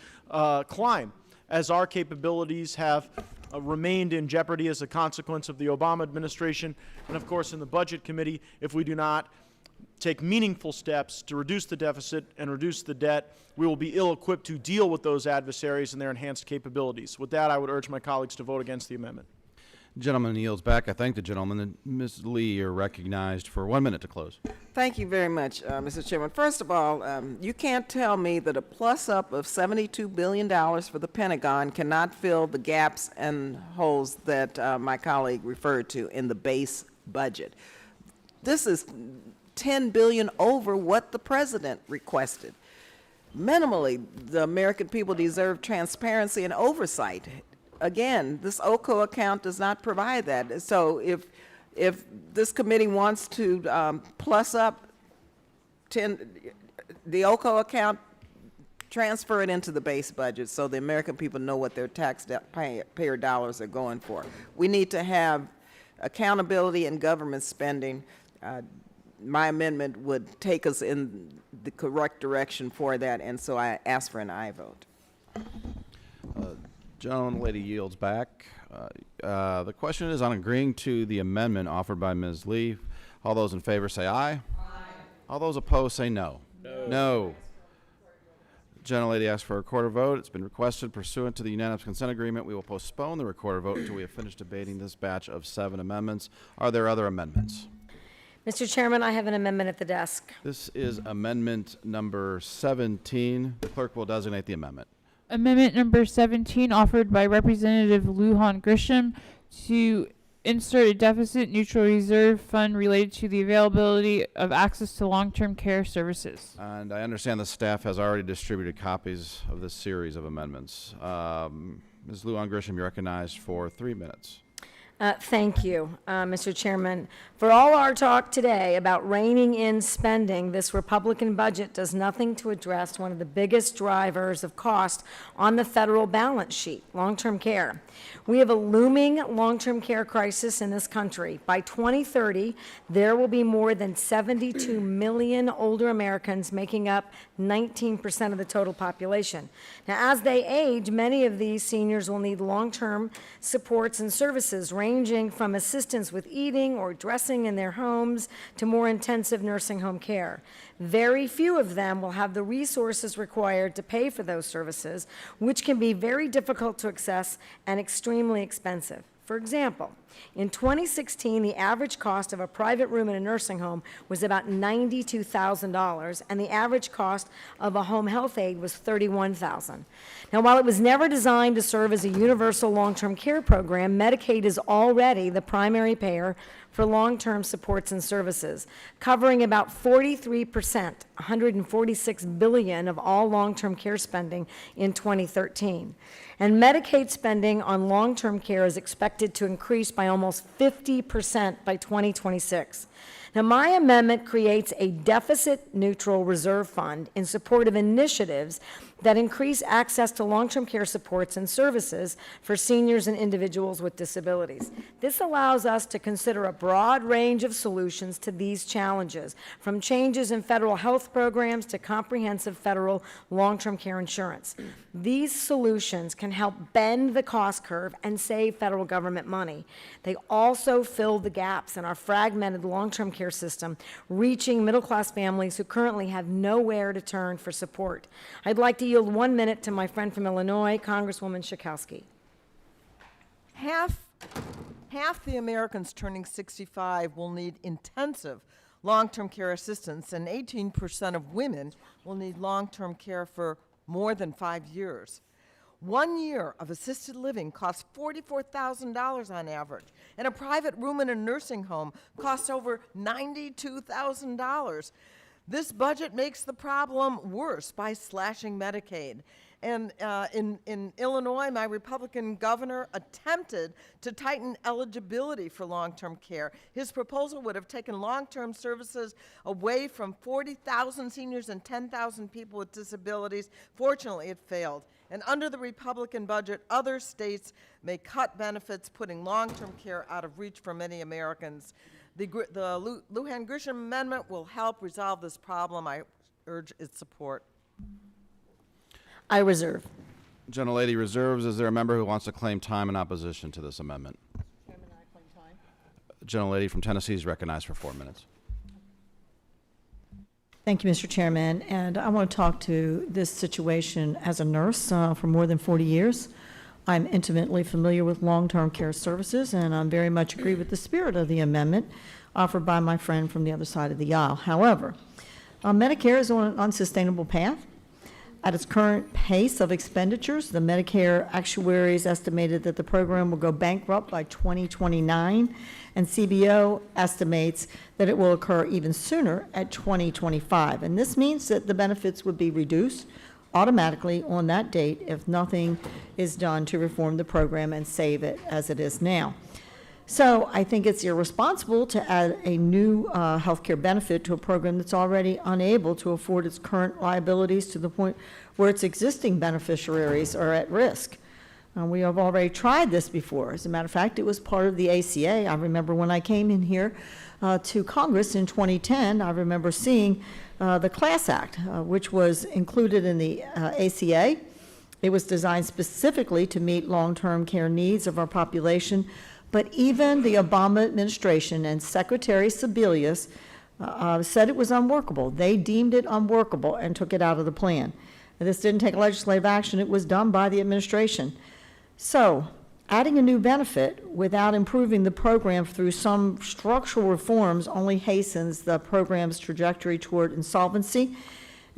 climb, as our capabilities have remained in jeopardy as a consequence of the Obama administration. And of course, in the Budget Committee, if we do not take meaningful steps to reduce the deficit and reduce the debt, we will be ill-equipped to deal with those adversaries and their enhanced capabilities. With that, I would urge my colleagues to vote against the amendment. The gentleman yields back. I thank the gentleman. And Ms. Lee, you're recognized for 1 minute to close. Thank you very much, Mr. Chairman. First of all, you can't tell me that a plus-up of $72 billion for the Pentagon cannot fill the gaps and holes that my colleague referred to in the base budget. This is $10 billion over what the president requested. Minimally, the American people deserve transparency and oversight. Again, this OCO account does not provide that. So if this committee wants to plus up the OCO account, transfer it into the base budget so the American people know what their taxpayer dollars are going for. We need to have accountability in government spending. My amendment would take us in the correct direction for that, and so I ask for an aye vote. Gentleman, lady yields back. The question is on agreeing to the amendment offered by Ms. Lee. All those in favor say aye. Aye. All those opposed say no. No. Gentlelady asks for a recorded vote. It's been requested pursuant to the unanimous consent agreement. We will postpone the recorded vote until we have finished debating this batch of 7 amendments. Are there other amendments? Mr. Chairman, I have an amendment at the desk. This is amendment number 17. The clerk will designate the amendment. Amendment number 17, offered by Representative Lujan Grisham, to insert a deficit neutral reserve fund related to the availability of access to long-term care services. And I understand the staff has already distributed copies of this series of amendments. Ms. Lujan Grisham, you're recognized for 3 minutes. Thank you, Mr. Chairman. For all our talk today about reining in spending, this Republican budget does nothing to address one of the biggest drivers of cost on the federal balance sheet, long-term care. We have a looming long-term care crisis in this country. By 2030, there will be more than 72 million older Americans, making up 19% of the total population. Now, as they age, many of these seniors will need long-term supports and services, ranging from assistance with eating or dressing in their homes to more intensive nursing home care. Very few of them will have the resources required to pay for those services, which can be very difficult to access and extremely expensive. For example, In 2016, the average cost of a private room in a nursing home was about $92,000, and the average cost of a home health aide was $31,000. Now, while it was never designed to serve as a universal long-term care program, Medicaid is already the primary payer for long-term supports and services, covering about 43%, $146 billion of all long-term care spending in 2013. And Medicaid spending on long-term care is expected to increase by almost 50% by 2026. Now, my amendment creates a deficit-neutral reserve fund in support of initiatives that increase access to long-term care supports and services for seniors and individuals with disabilities. This allows us to consider a broad range of solutions to these challenges, from changes in federal health programs to comprehensive federal long-term care insurance. These solutions can help bend the cost curve and save federal government money. They also fill the gaps in our fragmented long-term care system, reaching middle-class families who currently have nowhere to turn for support. I'd like to yield 1 minute to my friend from Illinois, Congresswoman Schakowsky. Half the Americans turning 65 will need intensive long-term care assistance, and 18% of women will need long-term care for more than 5 years. 1 year of assisted living costs $44,000 on average, and a private room in a nursing home costs over $92,000. This budget makes the problem worse by slashing Medicaid. And in Illinois, my Republican governor attempted to tighten eligibility for long-term care. His proposal would have taken long-term services away from 40,000 seniors and 10,000 people with disabilities. Fortunately, it failed. And under the Republican budget, other states may cut benefits, putting long-term care out of reach for many Americans. The Lujan-Grisham amendment will help resolve this problem. I urge its support. I reserve. Gentlelady reserves. Is there a member who wants to claim time in opposition to this amendment? Chairman, I claim time. Gentlelady from Tennessee is recognized for 4 minutes. Thank you, Mr. Chairman. And I want to talk to this situation as a nurse for more than 40 years. I'm intimately familiar with long-term care services, and I very much agree with the spirit of the amendment offered by my friend from the other side of the aisle. However, Medicare is on an unsustainable path. At its current pace of expenditures, the Medicare actuaries estimated that the program will go bankrupt by 2029, and CBO estimates that it will occur even sooner at 2025. And this means that the benefits would be reduced automatically on that date if nothing is done to reform the program and save it as it is now. So I think it's irresponsible to add a new health care benefit to a program that's already unable to afford its current liabilities to the point where its existing beneficiaries are at risk. We have already tried this before. As a matter of fact, it was part of the ACA. I remember when I came in here to Congress in 2010, I remember seeing the Class Act, which was included in the ACA. It was designed specifically to meet long-term care needs of our population. But even the Obama administration and Secretary Sebelius said it was unworkable. They deemed it unworkable and took it out of the plan. And this didn't take legislative action. It was done by the administration. So adding a new benefit without improving the program through some structural reforms only hastens the program's trajectory toward insolvency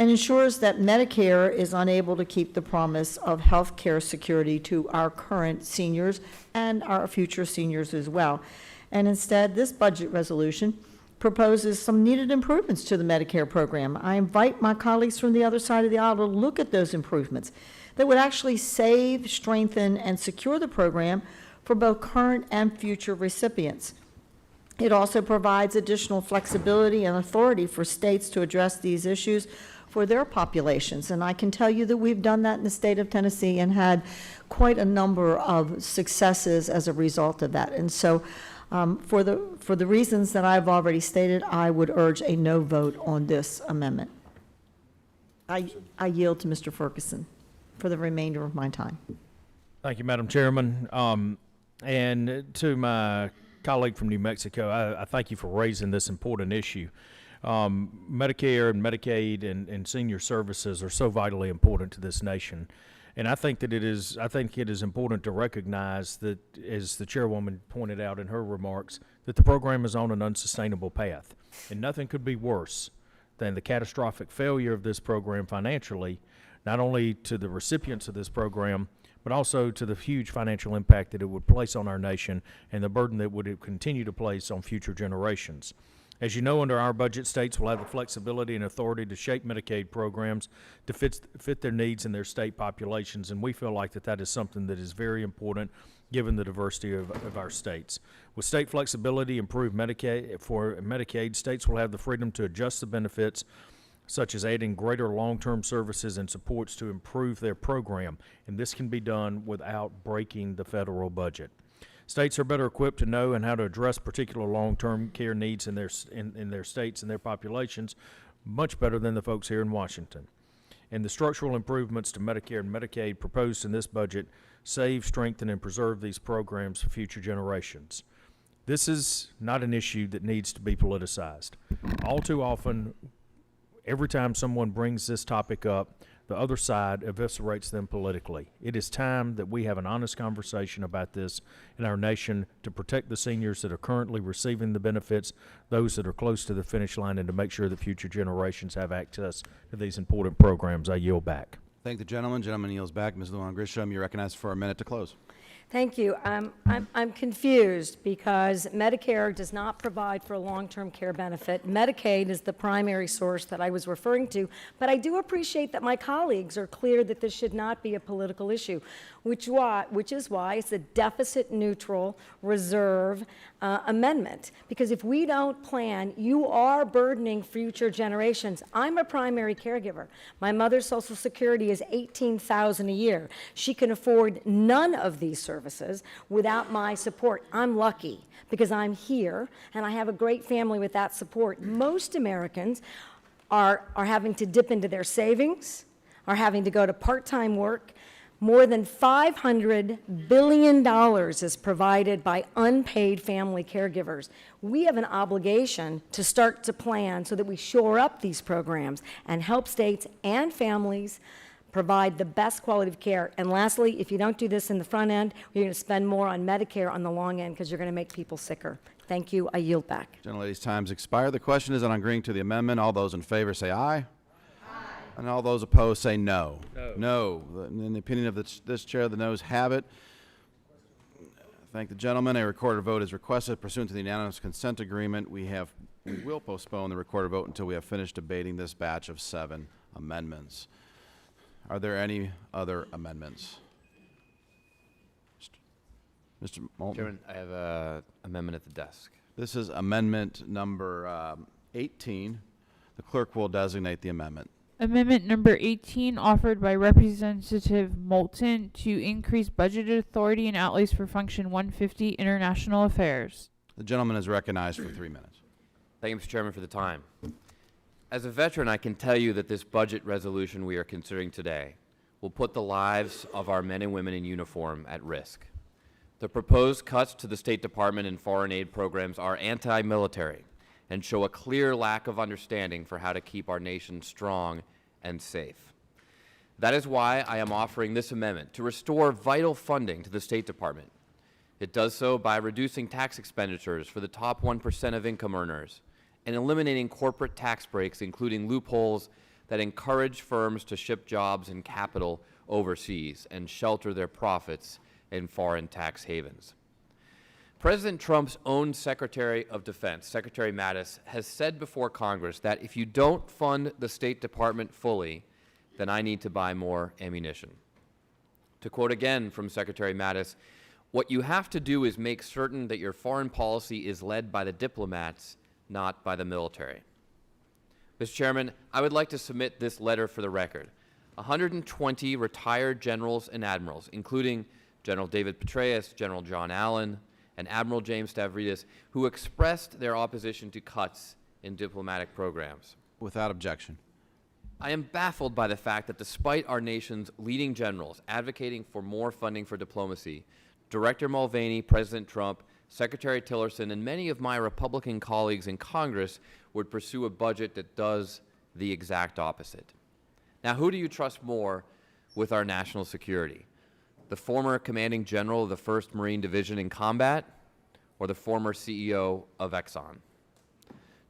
and ensures that Medicare is unable to keep the promise of health care security to our current seniors and our future seniors as well. And instead, this budget resolution proposes some needed improvements to the Medicare program. I invite my colleagues from the other side of the aisle to look at those improvements that would actually save, strengthen, and secure the program for both current and future recipients. It also provides additional flexibility and authority for states to address these issues for their populations. And I can tell you that we've done that in the state of Tennessee and had quite a number of successes as a result of that. And so for the reasons that I've already stated, I would urge a no vote on this amendment. I yield to Mr. Ferguson for the remainder of my time. Thank you, Madam Chairman. And to my colleague from New Mexico, I thank you for raising this important issue. Medicare and Medicaid and senior services are so vitally important to this nation. And I think that it is important to recognize that, as the chairwoman pointed out in her remarks, that the program is on an unsustainable path. And nothing could be worse than the catastrophic failure of this program financially, not only to the recipients of this program, but also to the huge financial impact that it would place on our nation and the burden that would continue to place on future generations. As you know, under our budget, states will have the flexibility and authority to shape Medicaid programs to fit their needs and their state populations, and we feel like that is something that is very important given the diversity of our states. With state flexibility improved Medicaid, states will have the freedom to adjust the benefits, such as adding greater long-term services and supports to improve their program, and this can be done without breaking the federal budget. States are better equipped to know and how to address particular long-term care needs in their states and their populations much better than the folks here in Washington. And the structural improvements to Medicare and Medicaid proposed in this budget save, strengthen, and preserve these programs for future generations. This is not an issue that needs to be politicized. All too often, every time someone brings this topic up, the other side eviscerates them politically. It is time that we have an honest conversation about this in our nation to protect the seniors that are currently receiving the benefits, those that are close to the finish line, and to make sure that future generations have access to these important programs. I yield back. Thank the gentleman. Gentleman yields back. Ms. Luan Grisham, you're recognized for a minute to close. Thank you. I'm confused because Medicare does not provide for a long-term care benefit. Medicaid is the primary source that I was referring to, but I do appreciate that my colleagues are clear that this should not be a political issue, which is why it's a deficit-neutral reserve amendment. Because if we don't plan, you are burdening future generations. I'm a primary caregiver. My mother's Social Security is $18,000 a year. She can afford none of these services without my support. I'm lucky because I'm here and I have a great family with that support. Most Americans are having to dip into their savings, are having to go to part-time work. More than $500 billion is provided by unpaid family caregivers. We have an obligation to start to plan so that we shore up these programs and help states and families provide the best quality of care. And lastly, if you don't do this in the front end, you're going to spend more on Medicare on the long end because you're going to make people sicker. Thank you. I yield back. Gentlelady's time's expired. The question is on agreeing to the amendment. All those in favor say aye. And all those opposed say no. No. In the opinion of this chair, the noes have it. Thank the gentleman. A recorded vote is requested pursuant to the unanimous consent agreement. We will postpone the recorded vote until we have finished debating this batch of 7 amendments. Are there any other amendments? Mr. Moulton? Chairman, I have an amendment at the desk. This is amendment number 18. The clerk will designate the amendment. Amendment number 18, offered by Representative Moulton, to increase budgeted authority and outlays for Function 150 International Affairs. The gentleman is recognized for 3 minutes. Thank you, Mr. Chairman, for the time. As a veteran, I can tell you that this budget resolution we are considering today will put the lives of our men and women in uniform at risk. The proposed cuts to the State Department and foreign aid programs are anti-military and show a clear lack of understanding for how to keep our nation strong and safe. That is why I am offering this amendment to restore vital funding to the State Department. It does so by reducing tax expenditures for the top 1% of income earners and eliminating corporate tax breaks, including loopholes that encourage firms to ship jobs and capital overseas and shelter their profits in foreign tax havens. President Trump's own Secretary of Defense, Secretary Mattis, has said before Congress that if you don't fund the State Department fully, then I need to buy more ammunition. To quote again from Secretary Mattis, what you have to do is make certain that your foreign policy is led by the diplomats, not by the military. Mr. Chairman, I would like to submit this letter for the record. 120 retired generals and admirals, including General David Petraeus, General John Allen, and Admiral James Stavridis, who expressed their opposition to cuts in diplomatic programs. Without objection. I am baffled by the fact that despite our nation's leading generals advocating for more funding for diplomacy, Director Mulvaney, President Trump, Secretary Tillerson, and many of my Republican colleagues in Congress would pursue a budget that does the exact opposite. Now, who do you trust more with our national security? The former commanding general of the 1st Marine Division in combat, or the former CEO of Exxon?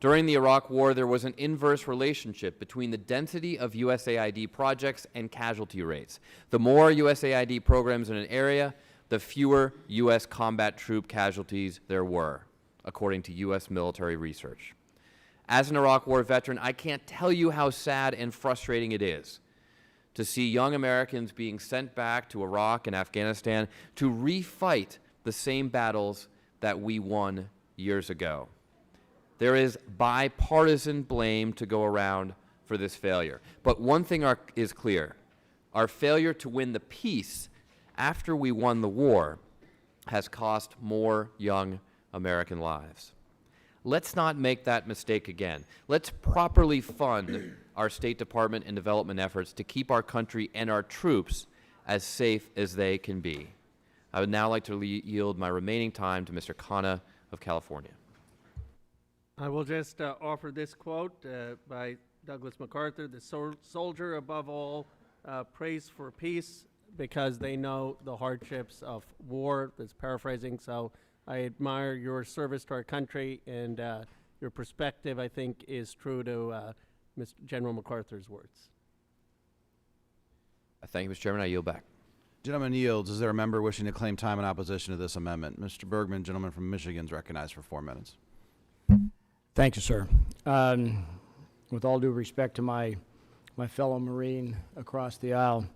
During the Iraq War, there was an inverse relationship between the density of USAID projects and casualty rates. The more USAID programs in an area, the fewer U.S. combat troop casualties there were, according to U.S. military research. As an Iraq War veteran, I can't tell you how sad and frustrating it is to see young Americans being sent back to Iraq and Afghanistan to refight the same battles that we won years ago. There is bipartisan blame to go around for this failure. But one thing is clear. Our failure to win the peace after we won the war has cost more young American lives. Let's not make that mistake again. Let's properly fund our State Department and development efforts to keep our country and our troops as safe as they can be. I would now like to yield my remaining time to Mr. Khanna of California. I will just offer this quote by Douglas MacArthur: "The soldier above all prays for peace because they know the hardships of war." That's paraphrasing, so I admire your service to our country, and your perspective, I think, is true to Mr. General MacArthur's words. Thank you, Mr. Chairman. I yield back. Gentleman yields. Is there a member wishing to claim time in opposition to this amendment? Mr. Bergman, gentleman from Michigan, is recognized for 4 minutes. Thank you, sir. With all due respect to my fellow Marine across the aisle,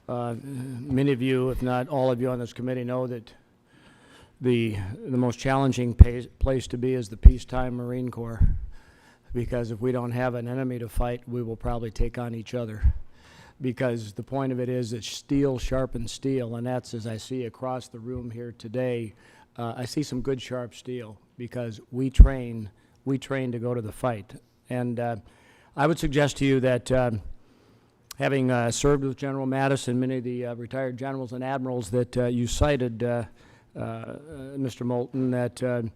many of you, if not all of you on this committee, know that the most challenging place to be is the peacetime Marine Corps, because if we don't have an enemy to fight, we will probably take on each other. Because the point of it is that steel sharpens steel, and that's, as I see across the room here today, I see some good sharp steel, because we train to go to the fight. And I would suggest to you that having served with General Mattis and many of the retired generals and admirals that you cited, Mr. Moulton, that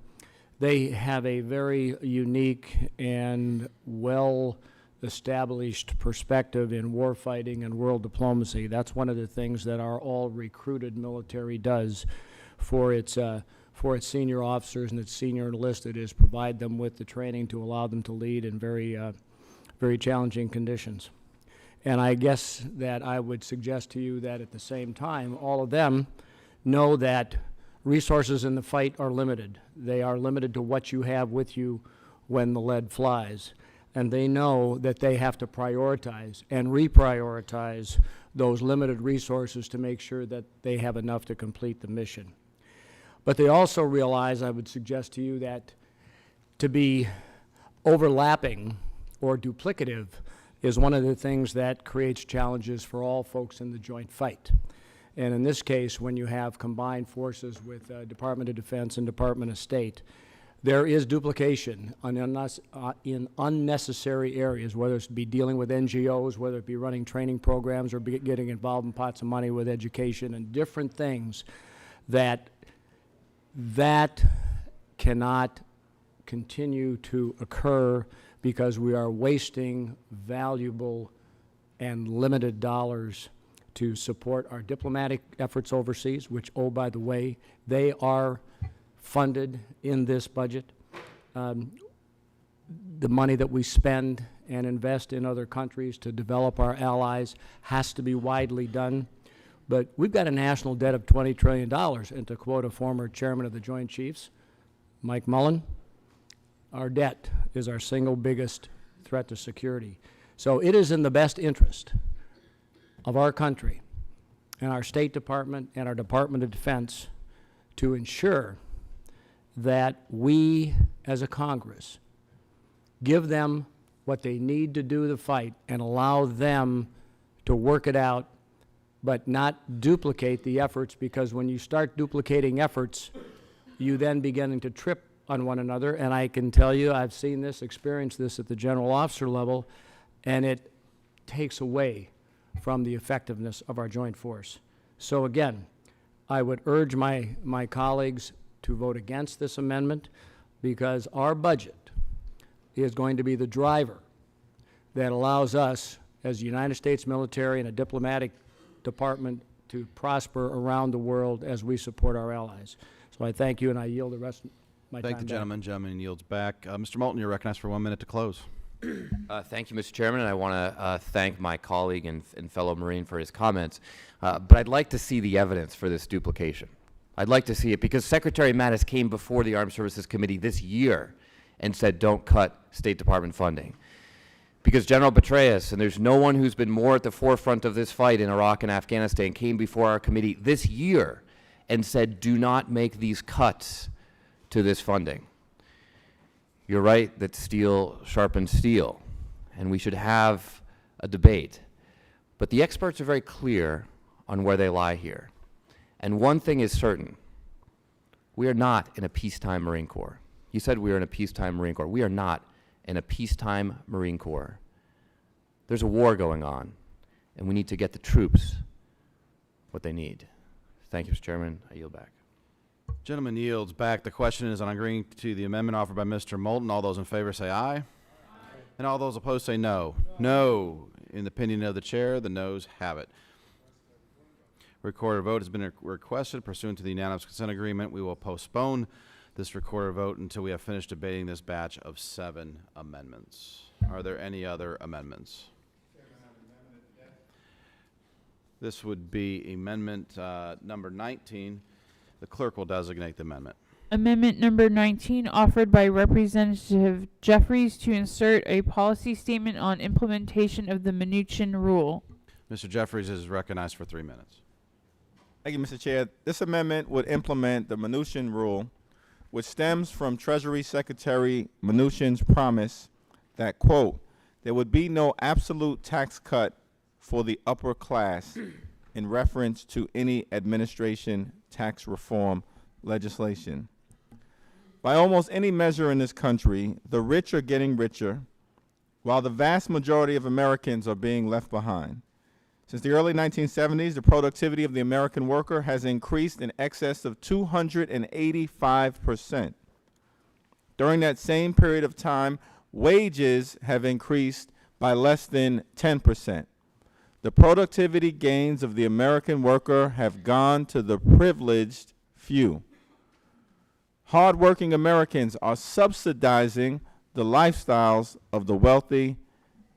they have a very unique and well-established perspective in warfighting and world diplomacy. That's one of the things that our all-recruited military does for its senior officers and its senior enlisted, is provide them with the training to allow them to lead in very challenging conditions. And I guess that I would suggest to you that at the same time, all of them know that resources in the fight are limited. They are limited to what you have with you when the lead flies. And they know that they have to prioritize and reprioritize those limited resources to make sure that they have enough to complete the mission. But they also realize, I would suggest to you, that to be overlapping or duplicative is one of the things that creates challenges for all folks in the joint fight. And in this case, when you have combined forces with Department of Defense and Department of State, there is duplication in unnecessary areas, whether it's be dealing with NGOs, whether it be running training programs, or getting involved in pots of money with education and different things that cannot continue to occur, because we are wasting valuable and limited dollars to support our diplomatic efforts overseas, which, oh, by the way, they are funded in this budget. The money that we spend and invest in other countries to develop our allies has to be widely done. But we've got a national debt of $20 trillion, and to quote a former chairman of the Joint Chiefs, Mike Mullen, our debt is our single biggest threat to security. So it is in the best interest of our country and our State Department and our Department of Defense to ensure that we, as a Congress, give them what they need to do the fight and allow them to work it out, but not duplicate the efforts, because when you start duplicating efforts, you then beginning to trip on one another. And I can tell you, I've seen this, experienced this at the general officer level, and it takes away from the effectiveness of our joint force. So again, I would urge my colleagues to vote against this amendment, because our budget is going to be the driver that allows us, as the United States military and a diplomatic Department to prosper around the world as we support our allies. So I thank you, and I yield the rest of my time Thank the back. gentleman. Gentleman yields back. Mr. Moulton, you're recognized for 1 minute to close. Thank you, Mr. Chairman, and I want to thank my colleague and fellow Marine for his comments. But I'd like to see the evidence for this duplication. I'd like to see it because Secretary Mattis came before the Armed Services Committee this year and said, don't cut State Department funding. Because General Petraeus, and there's no one who's been more at the forefront of this fight in Iraq and Afghanistan, came before our committee this year and said, do not make these cuts to this funding. You're right that steel sharpens steel, and we should have a debate. But the experts are very clear on where they lie here. And one thing is certain. We are not in a peacetime Marine Corps. You said we are in a peacetime Marine Corps. We are not in a peacetime Marine Corps. There's a war going on, and we need to get the troops what they need. Thank you, Mr. Chairman. I yield back. Gentleman yields back. The question is on agreeing to the amendment offered by Mr. Moulton. All those in favor say aye. And all those opposed say no. No. In the opinion of the chair, the noes have it. Recorded vote has been requested pursuant to the unanimous consent agreement. We will postpone this recorded vote until we have finished debating this batch of 7 amendments. Are there any other amendments? This would be amendment number 19. The clerk will designate the amendment. Amendment number 19, offered by Representative Jeffries to insert a policy statement on implementation of the Mnuchin Rule. Mr. Jeffries is recognized for 3 minutes. Thank you, Mr. Chair. This amendment would implement the Mnuchin Rule, which stems from Treasury Secretary Mnuchin's promise that, quote, there would be no absolute tax cut for the upper class in reference to any administration tax reform legislation. By almost any measure in this country, the rich are getting richer, while the vast majority of Americans are being left behind. Since the early 1970s, the productivity of the American worker has increased in excess of 285%. During that same period of time, wages have increased by less than 10%. The productivity gains of the American worker have gone to the privileged few. Hardworking Americans are subsidizing the lifestyles of the wealthy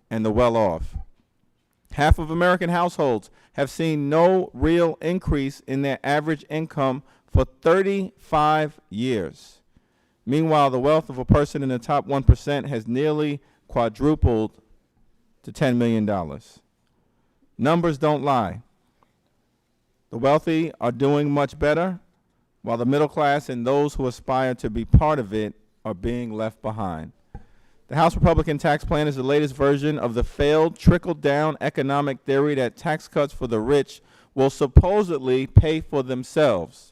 and the well-off. Half of American households have seen no real increase in their average income for 35 years. Meanwhile, the wealth of a person in the top 1% has nearly quadrupled to $10 million. Numbers don't lie. The wealthy are doing much better, while the middle class and those who aspire to be part of it are being left behind. The House Republican tax plan is the latest version of the failed trickle-down economic theory that tax cuts for the rich will supposedly pay for themselves.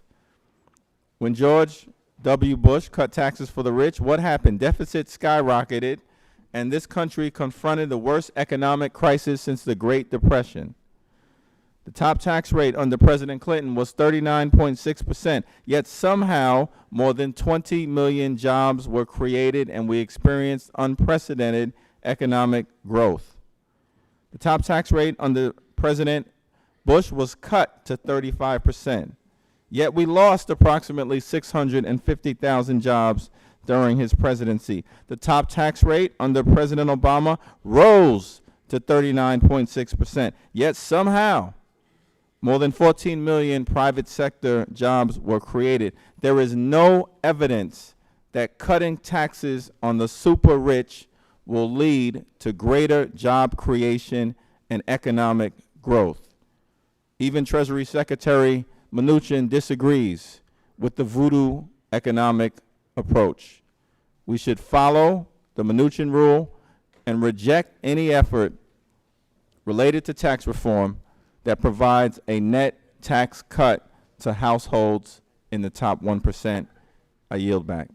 When George W. Bush cut taxes for the rich, what happened? Deficits skyrocketed, and this country confronted the worst economic crisis since the Great Depression. The top tax rate under President Clinton was 39.6%, yet somehow more than 20 million jobs were created and we experienced unprecedented economic growth. The top tax rate under President Bush was cut to 35%, yet we lost approximately 650,000 jobs during his presidency. The top tax rate under President Obama rose to 39.6%, yet somehow more than 14 million private sector jobs were created. There is no evidence that cutting taxes on the super rich will lead to greater job creation and economic growth. Even Treasury Secretary Mnuchin disagrees with the voodoo economic approach. We should follow the Mnuchin Rule and reject any effort related to tax reform that provides a net tax cut to households in the top 1%. I yield back.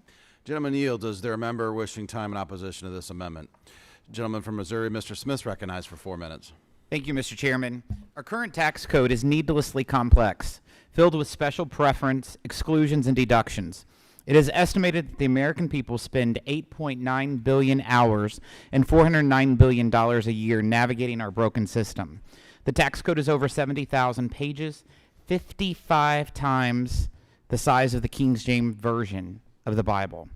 Gentleman yields. Is there a member wishing time in opposition to this amendment? Gentleman from Missouri, Mr. Smith, recognized for 4 minutes. Thank you, Mr. Chairman. Our current tax code is needlessly complex, filled with special preference, exclusions, and deductions. It is estimated that the American people spend 8.9 billion hours and $409 billion a year navigating our broken system. The tax code is over 70,000 pages, 55 times the size of the King James Version of the Bible.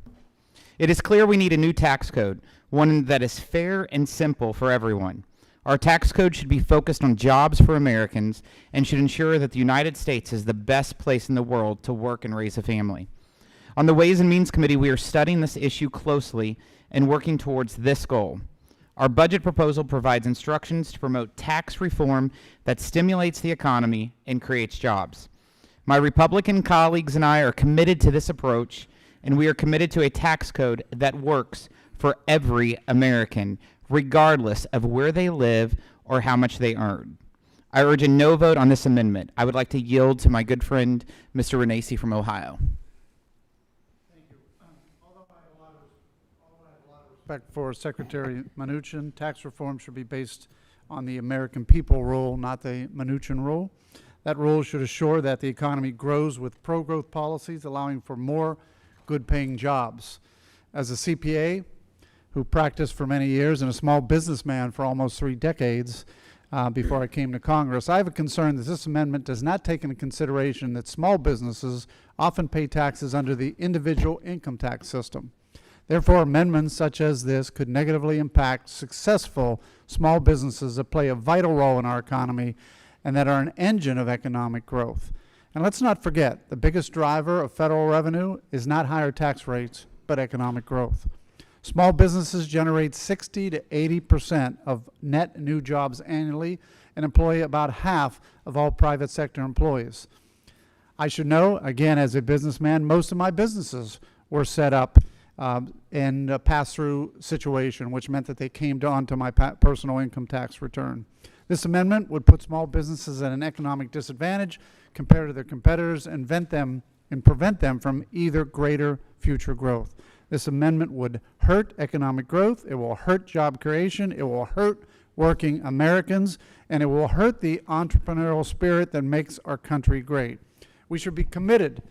It is clear we need a new tax code, one that is fair and simple for everyone. Our tax code should be focused on jobs for Americans and should ensure that the United States is the best place in the world to work and raise a family. On the Ways and Means Committee, we are studying this issue closely and working towards this goal. Our budget proposal provides instructions to promote tax reform that stimulates the economy and creates jobs. My Republican colleagues and I are committed to this approach, and we are committed to a tax code that works for every American, regardless of where they live or how much they earn. I urge a no vote on this amendment. I would like to yield to my good friend, Mr. Renacci from Ohio. Respect for Secretary Mnuchin, tax reform should be based on the American people rule, not the Mnuchin rule. That rule should assure that the economy grows with pro-growth policies, allowing for more good-paying jobs. As a CPA who practiced for many years and a small businessman for almost 3 decades before I came to Congress, I have a concern that this amendment does not take into consideration that small businesses often pay taxes under the individual income tax system. Therefore, amendments such as this could negatively impact successful small businesses that play a vital role in our economy and that are an engine of economic growth. And let's not forget, the biggest driver of federal revenue is not higher tax rates, but economic growth. Small businesses generate 60 to 80% of net new jobs annually and employ about half of all private sector employees. I should know, again, as a businessman, most of my businesses were set up in a pass-through situation, which meant that they came onto my personal income tax return. This amendment would put small businesses at an economic disadvantage compared to their competitors and prevent them from either greater future growth. This amendment would hurt economic growth, it will hurt job creation, it will hurt working Americans, and it will hurt the entrepreneurial spirit that makes our country great. We should be committed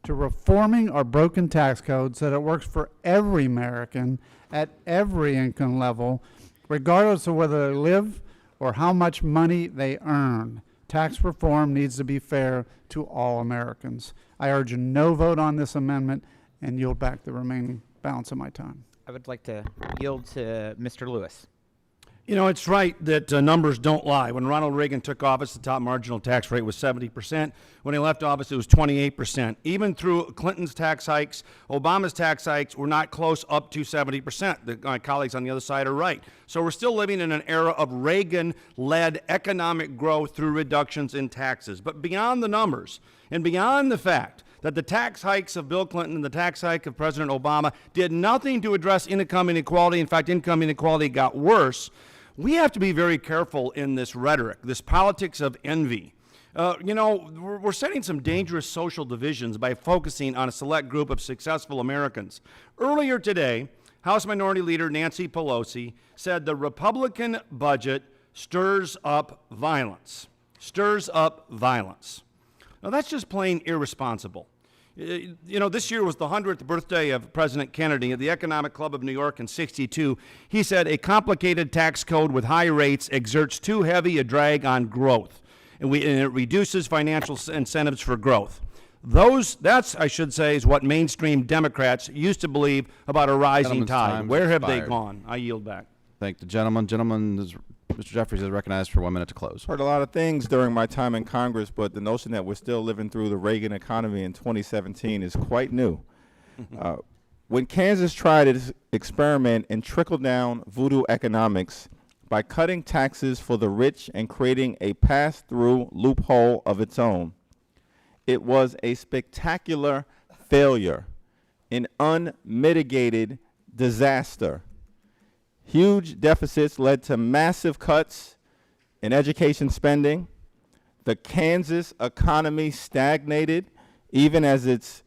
to reforming our broken tax code so that it works for every American at every income level, regardless of whether they live or how much money they earn. Tax reform needs to be fair to all Americans. I urge a no vote on this amendment and yield back the remaining balance of my time. I would like to yield to Mr. Lewis. You know, it's right that numbers don't lie. When Ronald Reagan took office, the top marginal tax rate was 70%. When he left office, it was 28%. Even through Clinton's tax hikes, Obama's tax hikes were not close up to 70%. My colleagues on the other side are right. So we're still living in an era of Reagan-led economic growth through reductions in taxes. But beyond the numbers and beyond the fact that the tax hikes of Bill Clinton and the tax hike of President Obama did nothing to address income inequality. In fact, income inequality got worse. We have to be very careful in this rhetoric, this politics of envy. You know, we're setting some dangerous social divisions by focusing on a select group of successful Americans. Earlier today, House Minority Leader Nancy Pelosi said the Republican budget stirs up violence. Stirs up violence. Now, that's just plain irresponsible. You know, this year was the 100th birthday of President Kennedy at the Economic Club of New York in '62. He said, a complicated tax code with high rates exerts too heavy a drag on growth, and it reduces financial incentives for growth. That's, I should say, is what mainstream Democrats used to believe about a rising tide. Where have they gone? I yield back. Thank the gentleman. Mr. Jeffries is recognized for 1 minute to close. Heard a lot of things during my time in Congress, but the notion that we're still living through the Reagan economy in 2017 is quite new. When Kansas tried its experiment in trickle-down voodoo economics by cutting taxes for the rich and creating a pass-through loophole of its own, it was a spectacular failure, an unmitigated disaster. Huge deficits led to massive cuts in education spending. The Kansas economy stagnated even as its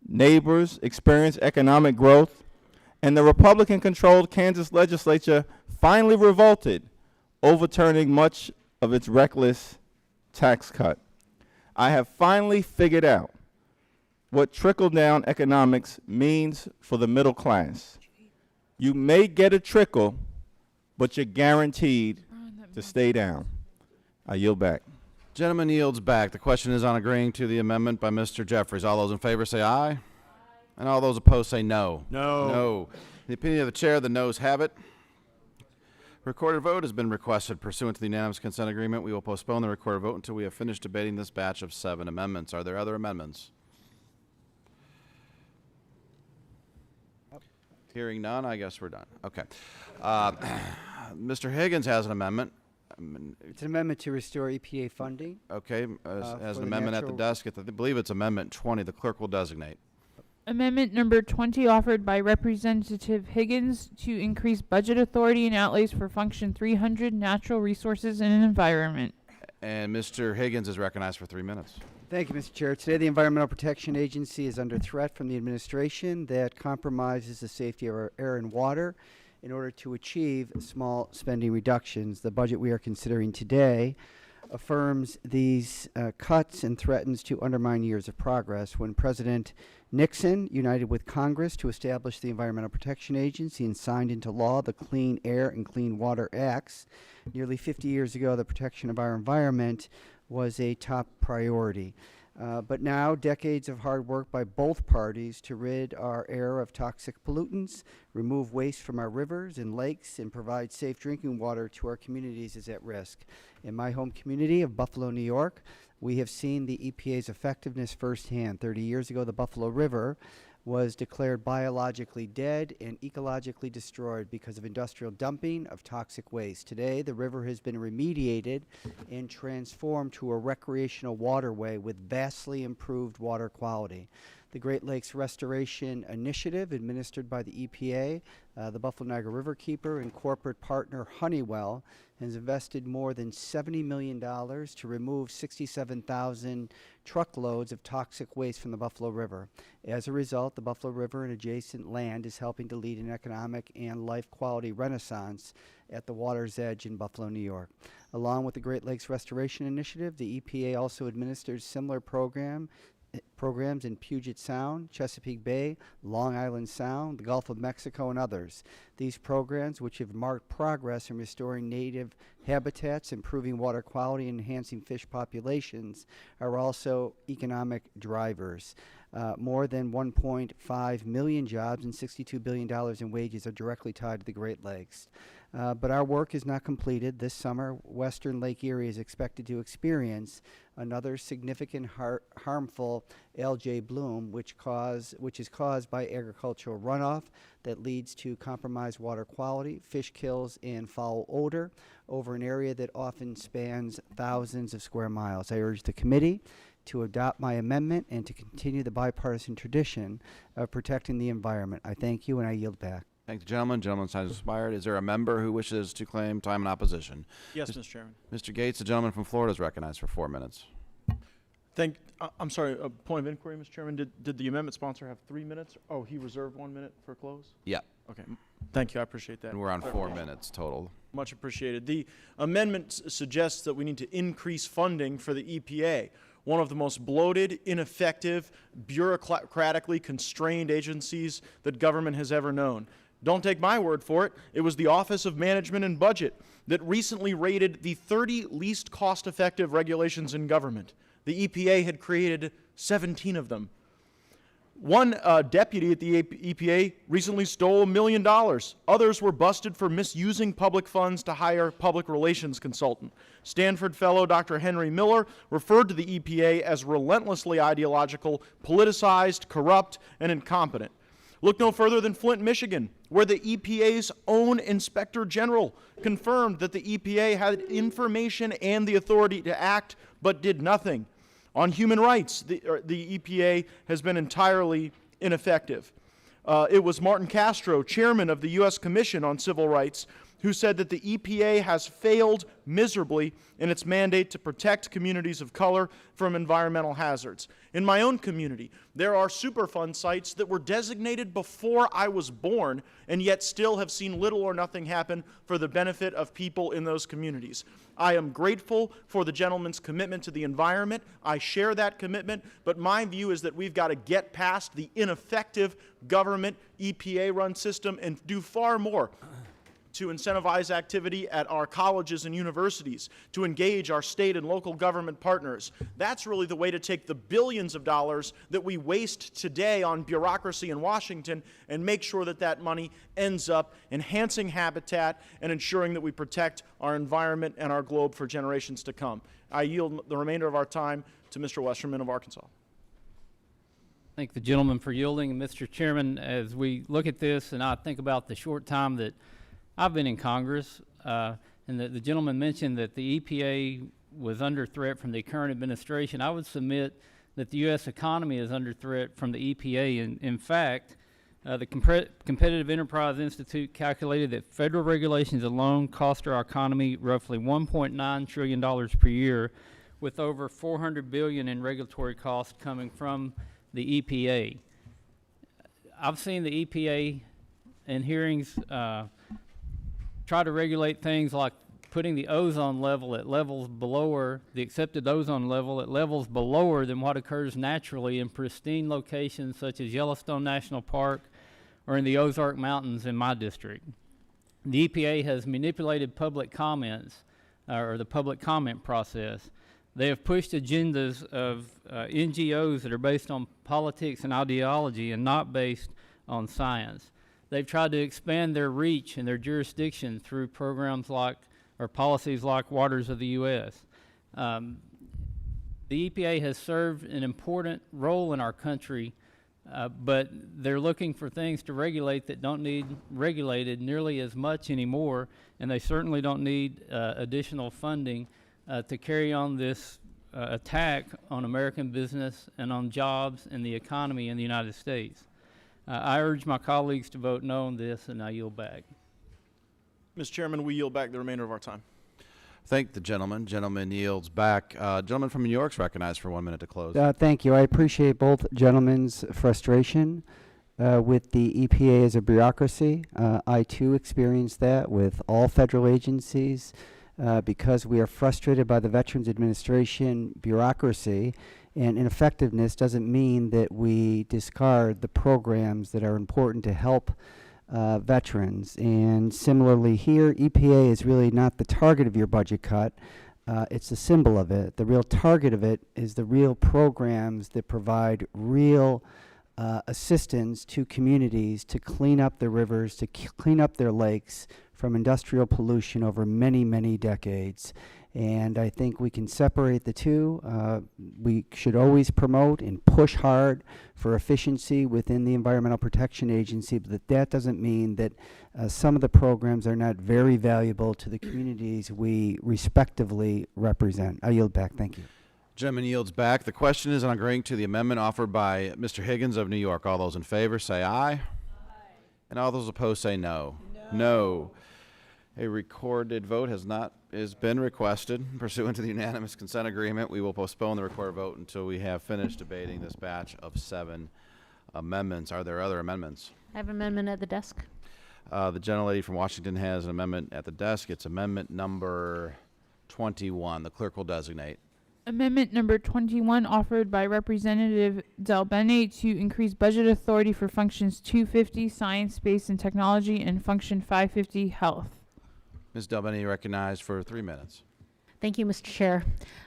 neighbors experienced economic growth. And the Republican-controlled Kansas legislature finally revolted, overturning much of its reckless tax cut. I have finally figured out what trickle-down economics means for the middle class. You may get a trickle, but you're guaranteed to stay down. I yield back. Gentleman yields back. The question is on agreeing to the amendment by Mr. Jeffries. All those in favor say aye. And all those opposed say no. No. No. In the opinion of the chair, the noes have it. Recorded vote has been requested pursuant to the unanimous consent agreement. We will postpone the recorded vote until we have finished debating this batch of 7 amendments. Are there other amendments? Hearing none, I guess we're done. Okay. Mr. Higgins has an amendment. It's an amendment to restore EPA funding. Okay, as for an the amendment at the natural- desk. I believe it's Amendment 20. The clerk will designate. Amendment number 20 offered by Representative Higgins to increase budget authority and outlays for Function 300, Natural Resources and Environment. And Mr. Higgins is recognized for 3 minutes. Thank you, Mr. Chair. Today, the Environmental Protection Agency is under threat from the administration that compromises the safety of our air and water in order to achieve small spending reductions. The budget we are considering today affirms these cuts and threatens to undermine years of progress. When President Nixon united with Congress to establish the Environmental Protection Agency and signed into law the Clean Air and Clean Water Acts, nearly 50 years ago, the protection of our environment was a top priority. But now, decades of hard work by both parties to rid our air of toxic pollutants, remove waste from our rivers and lakes, and provide safe drinking water to our communities is at risk. In my home community of Buffalo, New York, we have seen the EPA's effectiveness firsthand. 30 years ago, the Buffalo River was declared biologically dead and ecologically destroyed because of industrial dumping of toxic waste. Today, the river has been remediated and transformed to a recreational waterway with vastly improved water quality. The Great Lakes Restoration Initiative, administered by the EPA, the Buffalo Niagara River Keeper, and corporate partner Honeywell, has invested more than $70 million to remove 67,000 truckloads of toxic waste from the Buffalo River. As a result, the Buffalo River and adjacent land is helping to lead an economic and life quality renaissance at the water's edge in Buffalo, New York. Along with the Great Lakes Restoration Initiative, the EPA also administers similar programs in Puget Sound, Chesapeake Bay, Long Island Sound, the Gulf of Mexico, and others. These programs, which have marked progress in restoring native habitats, improving water quality, and enhancing fish populations, are also economic drivers. More than 1.5 million jobs and $62 billion in wages are directly tied to the Great Lakes. But our work is not completed. This summer, Western Lake Erie is expected to experience another significant harmful algae bloom, which is caused by agricultural runoff that leads to compromised water quality, fish kills, and foul odor over an area that often spans thousands of square miles. I urge the committee to adopt my amendment and to continue the bipartisan tradition of protecting the environment. I thank you, and I yield back. Thank the gentleman. Gentleman's time has expired. Is there a member who wishes to claim time in opposition? Yes, Mr. Chairman. Mr. Gates, the gentleman from Florida, is recognized for 4 minutes. I'm sorry, a point of inquiry, Mr. Chairman. Did the amendment sponsor have 3 minutes? Oh, he reserved 1 minute for close? Yeah. Okay. Thank you. I appreciate that. And we're on 4 minutes total. Much appreciated. The amendment suggests that we need to increase funding for the EPA, one of the most bloated, ineffective, bureaucratically constrained agencies that government has ever known. Don't take my word for it. It was the Office of Management and Budget that recently rated the 30 least cost-effective regulations in government. The EPA had created 17 of them. One deputy at the EPA recently stole $1 million. Others were busted for misusing public funds to hire public relations consultant. Stanford fellow Dr. Henry Miller referred to the EPA as relentlessly ideological, politicized, corrupt, and incompetent. Look no further than Flint, Michigan, where the EPA's own Inspector General confirmed that the EPA had information and the authority to act, but did nothing. On human rights, the EPA has been entirely ineffective. It was Martin Castro, chairman of the U.S. Commission on Civil Rights, who said that the EPA has failed miserably in its mandate to protect communities of color from environmental hazards. In my own community, there are Superfund sites that were designated before I was born and yet still have seen little or nothing happen for the benefit of people in those communities. I am grateful for the gentleman's commitment to the environment. I share that commitment, but my view is that we've got to get past the ineffective government EPA-run system and do far more to incentivize activity at our colleges and universities, to engage our state and local government partners. That's really the way to take the billions of dollars that we waste today on bureaucracy in Washington and make sure that that money ends up enhancing habitat and ensuring that we protect our environment and our globe for generations to come. I yield the remainder of our time to Mr. Westerman of Arkansas. Thank the gentleman for yielding. Mr. Chairman, as we look at this and I think about the short time that I've been in Congress, and the gentleman mentioned that the EPA was under threat from the current administration, I would submit that the U.S. economy is under threat from the EPA. In fact, the Competitive Enterprise Institute calculated that federal regulations alone cost our economy roughly $1.9 trillion per year, with over $400 billion in regulatory costs coming from the EPA. I've seen the EPA in hearings try to regulate things like putting the ozone level at levels below the accepted ozone level at levels below than what occurs naturally in pristine locations such as Yellowstone National Park or in the Ozark Mountains in my district. The EPA has manipulated public comments or the public comment process. They have pushed agendas of NGOs that are based on politics and ideology and not based on science. They've tried to expand their reach and their jurisdiction through programs like, or policies like Waters of the U.S. The EPA has served an important role in our country, but they're looking for things to regulate that don't need regulated nearly as much anymore, and they certainly don't need additional funding to carry on this attack on American business and on jobs and the economy in the United States. I urge my colleagues to vote no on this, and I yield back. Mr. Chairman, we yield back the remainder of our time. Thank the gentleman. Gentleman yields back. Gentleman from New York is recognized for 1 minute to close. Thank you. I appreciate both gentlemen's frustration with the EPA as a bureaucracy. I too experienced that with all federal agencies because we are frustrated by the Veterans Administration bureaucracy, and ineffectiveness doesn't mean that we discard the programs that are important to help veterans. And similarly here, EPA is really not the target of your budget cut. It's the symbol of it. The real target of it is the real programs that provide real assistance to communities to clean up their rivers, to clean up their lakes from industrial pollution over many, many decades. And I think we can separate the two. We should always promote and push hard for efficiency within the Environmental Protection Agency, but that doesn't mean that some of the programs are not very valuable to the communities we respectively represent. I yield back. Thank you. Gentleman yields back. The question is on agreeing to the amendment offered by Mr. Higgins of New York. All those in favor say aye. Aye. And all those opposed say no. No. A recorded vote has been requested pursuant to the unanimous consent agreement. We will postpone the recorded vote until we have finished debating this batch of 7 amendments. Are there other amendments? I have an amendment at the desk. The gentlelady from Washington has an amendment at the desk. It's amendment number 21. The clerk will designate. Amendment number 21 offered by Representative Del Bene to increase budget authority for functions 250 Science, Space, and Technology and function 550 Health. Ms. Del Bene recognized for 3 minutes. Thank you, Mr. Chair.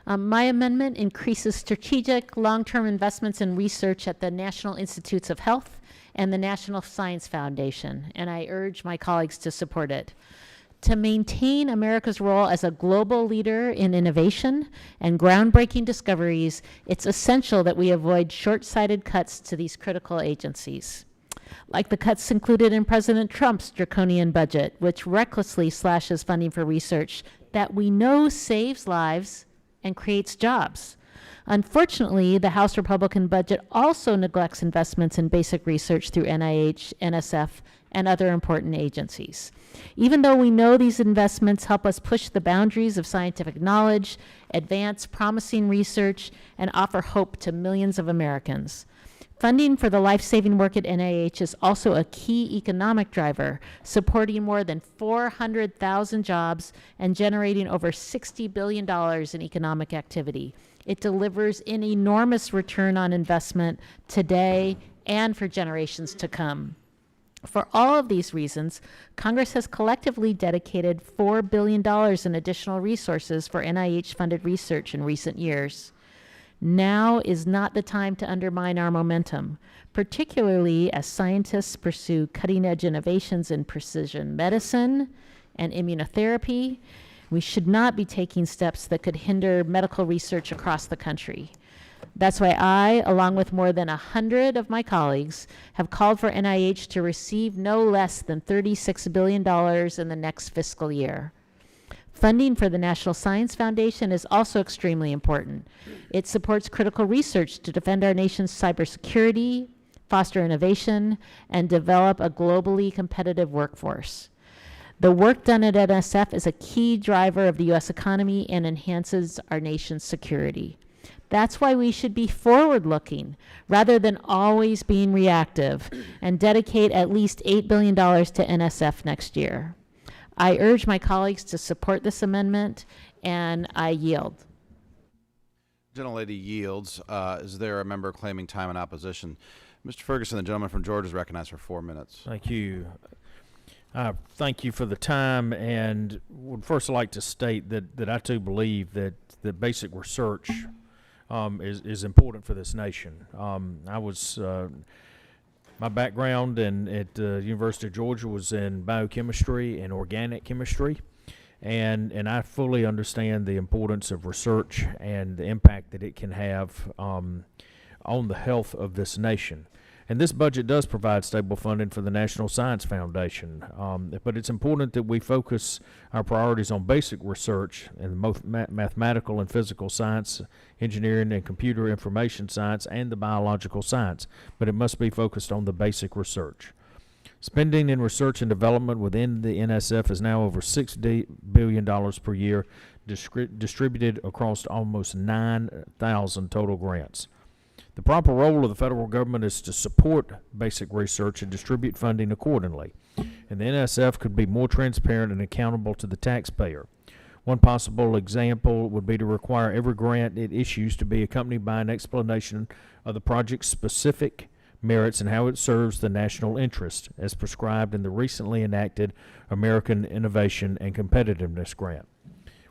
My amendment increases strategic long-term investments in research at the National Institutes of Health and the National Science Foundation, and I urge my colleagues to support it. To maintain America's role as a global leader in innovation and groundbreaking discoveries, it's essential that we avoid short-sighted cuts to these critical agencies, like the cuts included in President Trump's draconian budget, which recklessly slashes funding for research that we know saves lives and creates jobs. Unfortunately, the House Republican budget also neglects investments in basic research through NIH, NSF, and other important agencies. Even though we know these investments help us push the boundaries of scientific knowledge, advance promising research, and offer hope to millions of Americans. Funding for the life-saving work at NIH is also a key economic driver, supporting more than 400,000 jobs and generating over $60 billion in economic activity. It delivers an enormous return on investment today and for generations to come. For all of these reasons, Congress has collectively dedicated $4 billion in additional resources for NIH-funded research in recent years. Now is not the time to undermine our momentum, particularly as scientists pursue cutting-edge innovations in precision medicine and immunotherapy. We should not be taking steps that could hinder medical research across the country. That's why I, along with more than 100 of my colleagues, have called for NIH to receive no less than $36 billion in the next fiscal year. Funding for the National Science Foundation is also extremely important. It supports critical research to defend our nation's cybersecurity, foster innovation, and develop a globally competitive workforce. The work done at NSF is a key driver of the U.S. economy and enhances our nation's security. That's why we should be forward-looking rather than always being reactive and dedicate at least $8 billion to NSF next year. I urge my colleagues to support this amendment, and I yield. Gentlelady yields. Is there a member claiming time in opposition? Mr. Ferguson, the gentleman from Georgia, is recognized for 4 minutes. Thank you. Thank you for the time, and would first like to state that I too believe that basic research is important for this nation. I was my background at the University of Georgia was in biochemistry and organic chemistry, and I fully understand the importance of research and the impact that it can have on the health of this nation. And this budget does provide stable funding for the National Science Foundation, but it's important that we focus our priorities on basic research in both mathematical and physical science, engineering and computer information science, and the biological science, but it must be focused on the basic research. Spending in research and development within the NSF is now over $6 billion per year, distributed across almost 9,000 total grants. The proper role of the federal government is to support basic research and distribute funding accordingly, and the NSF could be more transparent and accountable to the taxpayer. One possible example would be to require every grant it issues to be accompanied by an explanation of the project's specific merits and how it serves the national interest, as prescribed in the recently enacted American Innovation and Competitiveness Grant.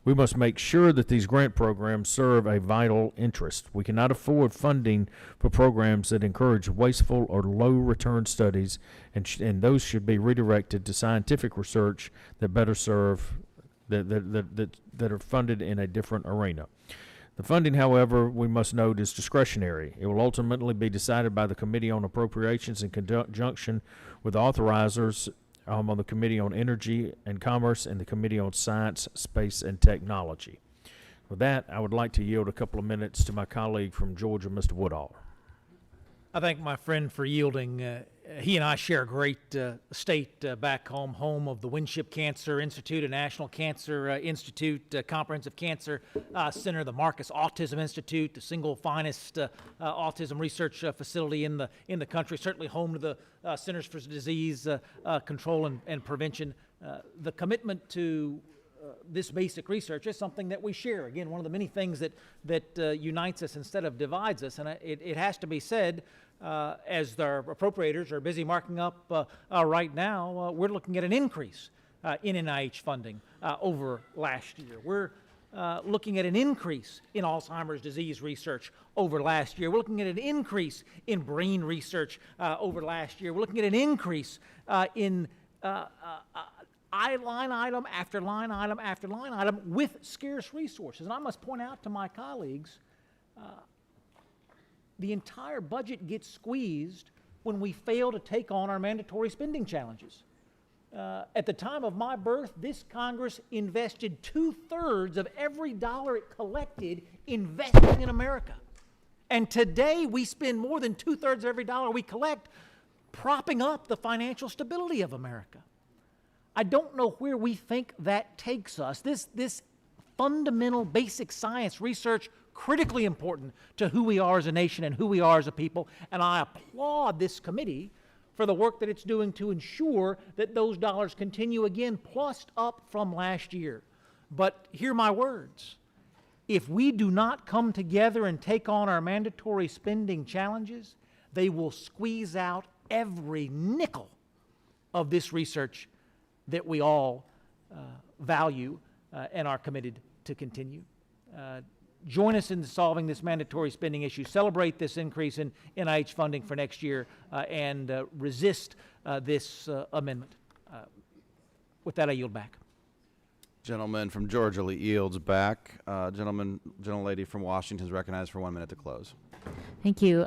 We must make sure that these grant programs serve a vital interest. We cannot afford funding for programs that encourage wasteful or low-return studies, and those should be redirected to scientific research that better serve, that are funded in a different arena. The funding, however, we must note is discretionary. It will ultimately be decided by the Committee on Appropriations in conjunction with authorizers on the Committee on Energy and Commerce and the Committee on Science, Space, and Technology. With that, I would like to yield a couple of minutes to my colleague from Georgia, Mr. Woodall. I thank my friend for yielding. He and I share a great state back home of the Winship Cancer Institute, a National Cancer Institute, Comprehensive Cancer Center, the Marcus Autism Institute, the single finest autism research facility in the country, certainly home to the Centers for Disease Control and Prevention. The commitment to this basic research is something that we share. Again, one of the many things that unites us instead of divides us, and it has to be said, as the appropriators are busy marking up right now, we're looking at an increase in NIH funding over last year. We're looking at an increase in Alzheimer's disease research over last year. We're looking at an increase in brain research over last year. We're looking at an increase in line item after line item after line item with scarce resources. And I must point out to my colleagues, the entire budget gets squeezed when we fail to take on our mandatory spending challenges. At the time of my birth, this Congress invested 2/3 of every dollar it collected investing in America. And today we spend more than 2/3 of every dollar we collect propping up the financial stability of America. I don't know where we think that takes us. This fundamental basic science research, critically important to who we are as a nation and who we are as a people, and I applaud this committee for the work that it's doing to ensure that those dollars continue again plussed up from last year. But hear my words. If we do not come together and take on our mandatory spending challenges, they will squeeze out every nickel of this research that we all value and are committed to continue. Join us in solving this mandatory spending issue. Celebrate this increase in NIH funding for next year and resist this amendment. With that, I yield back. Gentleman from Georgia yields back. Gentlelady from Washington is recognized for 1 minute to close. Thank you.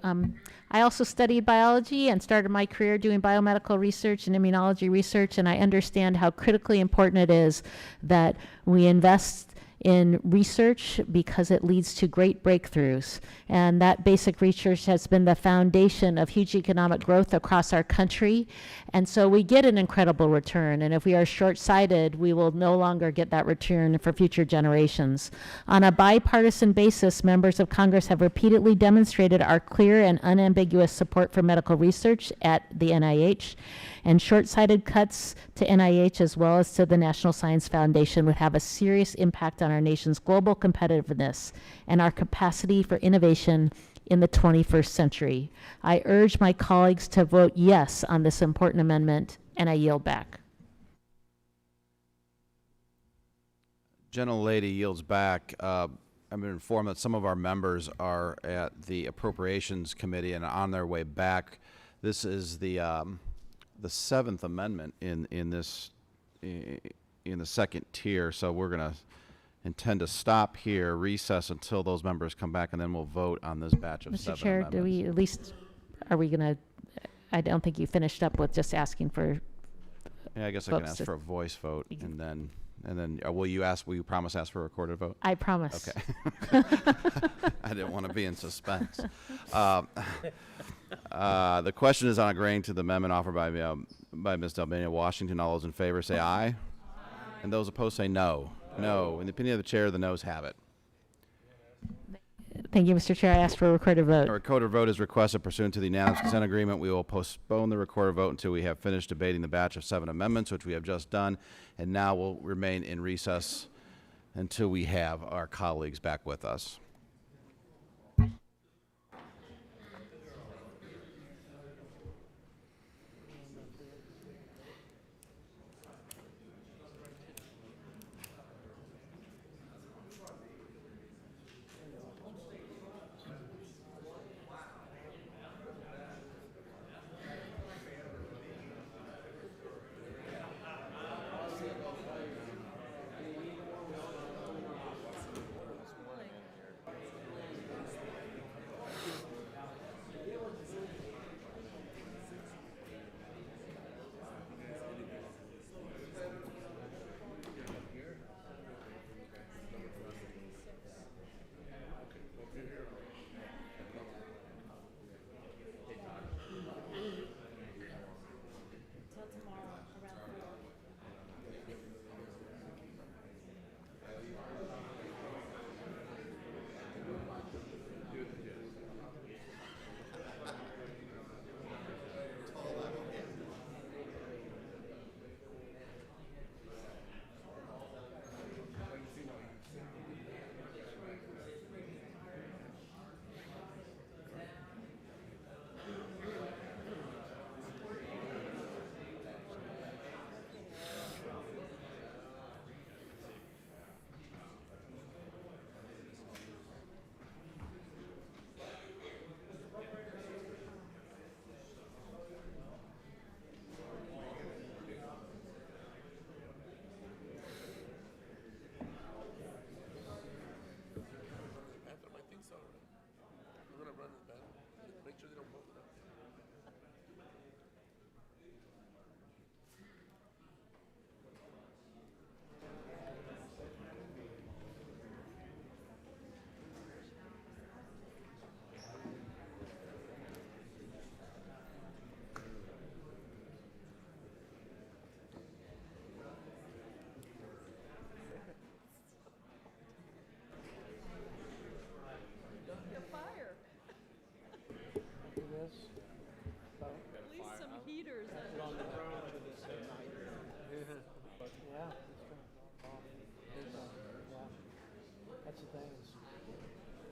I also studied biology and started my career doing biomedical research and immunology research, and I understand how critically important it is that we invest in research because it leads to great breakthroughs. And that basic research has been the foundation of huge economic growth across our country. And so we get an incredible return. And if we are short-sighted, we will no longer get that return for future generations. On a bipartisan basis, members of Congress have repeatedly demonstrated our clear and unambiguous support for medical research at the NIH. And short-sighted cuts to NIH as well as to the National Science Foundation would have a serious impact on our nation's global competitiveness and our capacity for innovation in the 21st century. I urge my colleagues to vote yes on this important amendment, and I yield back. Gentlelady yields back. I've been informed that some of our members are at the Appropriations Committee and on their way back. This is the 7th amendment in the second tier, so we're going to intend to stop here, recess until those members come back, and then we'll vote on this batch of Mr. 7 Chair, amendments. do we at least, are we going to, I don't think you finished up with just asking for Yeah, I guess I can ask for a voice vote, and then will you promise ask for a recorded vote? I promise. Okay. I didn't want to be in suspense. The question is on agreeing to the amendment offered by Ms. Delbania Washington. All those in favor say aye. Aye. And those opposed say no. No. In the opinion of the chair, the noes have it. Thank you, Mr. Chair. I ask for a recorded vote. A recorded vote is requested pursuant to the unanimous consent agreement. We will postpone the recorded vote until we have finished debating the batch of 7 amendments, which we have just done, and now will remain in recess until we have our colleagues back with us.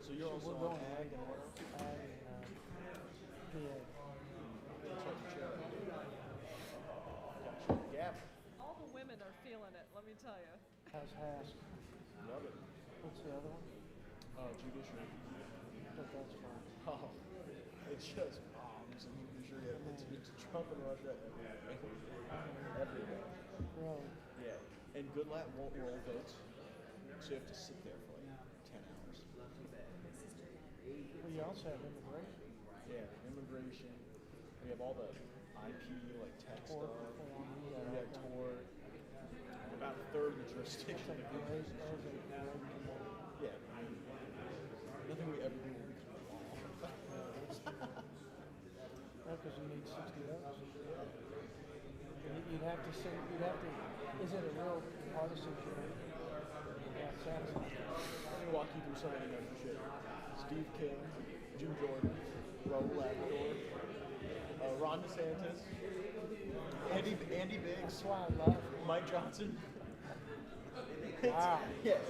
So you're also on ag and what? PA. me tell you. How's Hask? Love it. What's the other one? Judiciary. But that's fine. Oh, it's just bombs and judiciary. It's Trump and Russia everywhere. Really? Yeah. And Goodlatte won't roll votes, so you have to sit there for like 10 hours. Well, you also have immigration. Yeah, immigration. We have all the IP, like tech stuff. We have tort. About a third of the jurisdiction. Yeah, I mean, nothing we ever do will become law. Because you need 60 votes. You'd have to say, is it a real partisan jury? Not satisfied. Let me walk you through some of the membership. Steve King, Jim Jordan, Raul Labrador, Ron DeSantis, Andy Biggs, Mike Johnson. Wow. Yeah,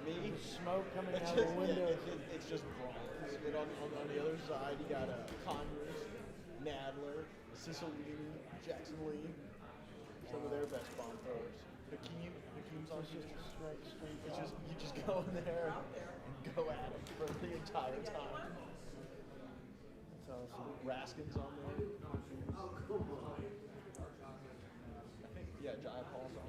me. Smoke coming out of the window. It's just bronze. And on the other side, you got Conyers, Nadler, Cecil Lee, Jackson Lee. Some of their best bomb throwers. Hakeem's on here. It's just, you just go in there and go at it for the entire time. That's awesome. Raskin's on there. I think, yeah, Jaya Paul's on there.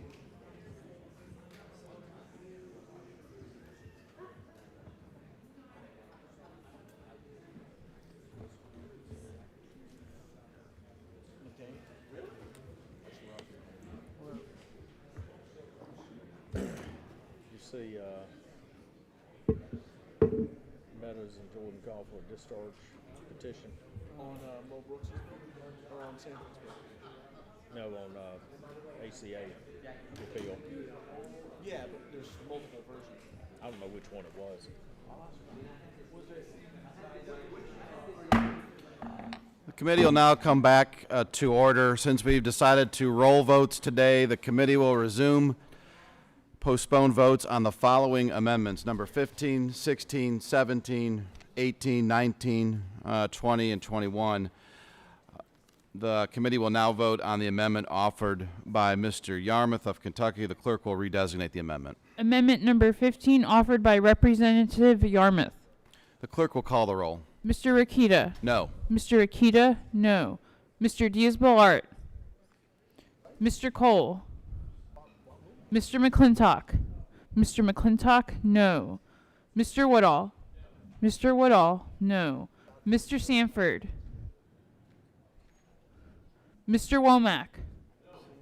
See, Meadows and Jordan call for a discharge petition. On Mo Brooks or on San Francisco? No, on ACA repeal. Yeah, but there's multiple versions. I don't know which one it was. The committee will now come back to order. Since we've decided to roll votes today, the committee will resume postpone votes on the following amendments: number 15, 16, 17, 18, 19, 20, and 21. The committee will now vote on the amendment offered by Mr. Yarmouth of Kentucky. The clerk will redesignate the amendment. Amendment number 15 offered by Representative Yarmouth. The clerk will call the roll. Mr. Rakita. No. Mr. Rakita, no. Mr. Diaz-Balart. Mr. Cole. Mr. McClintock. Mr. McClintock, no. Mr. Woodall. Mr. Woodall, no. Mr. Sanford. Mr. Womack.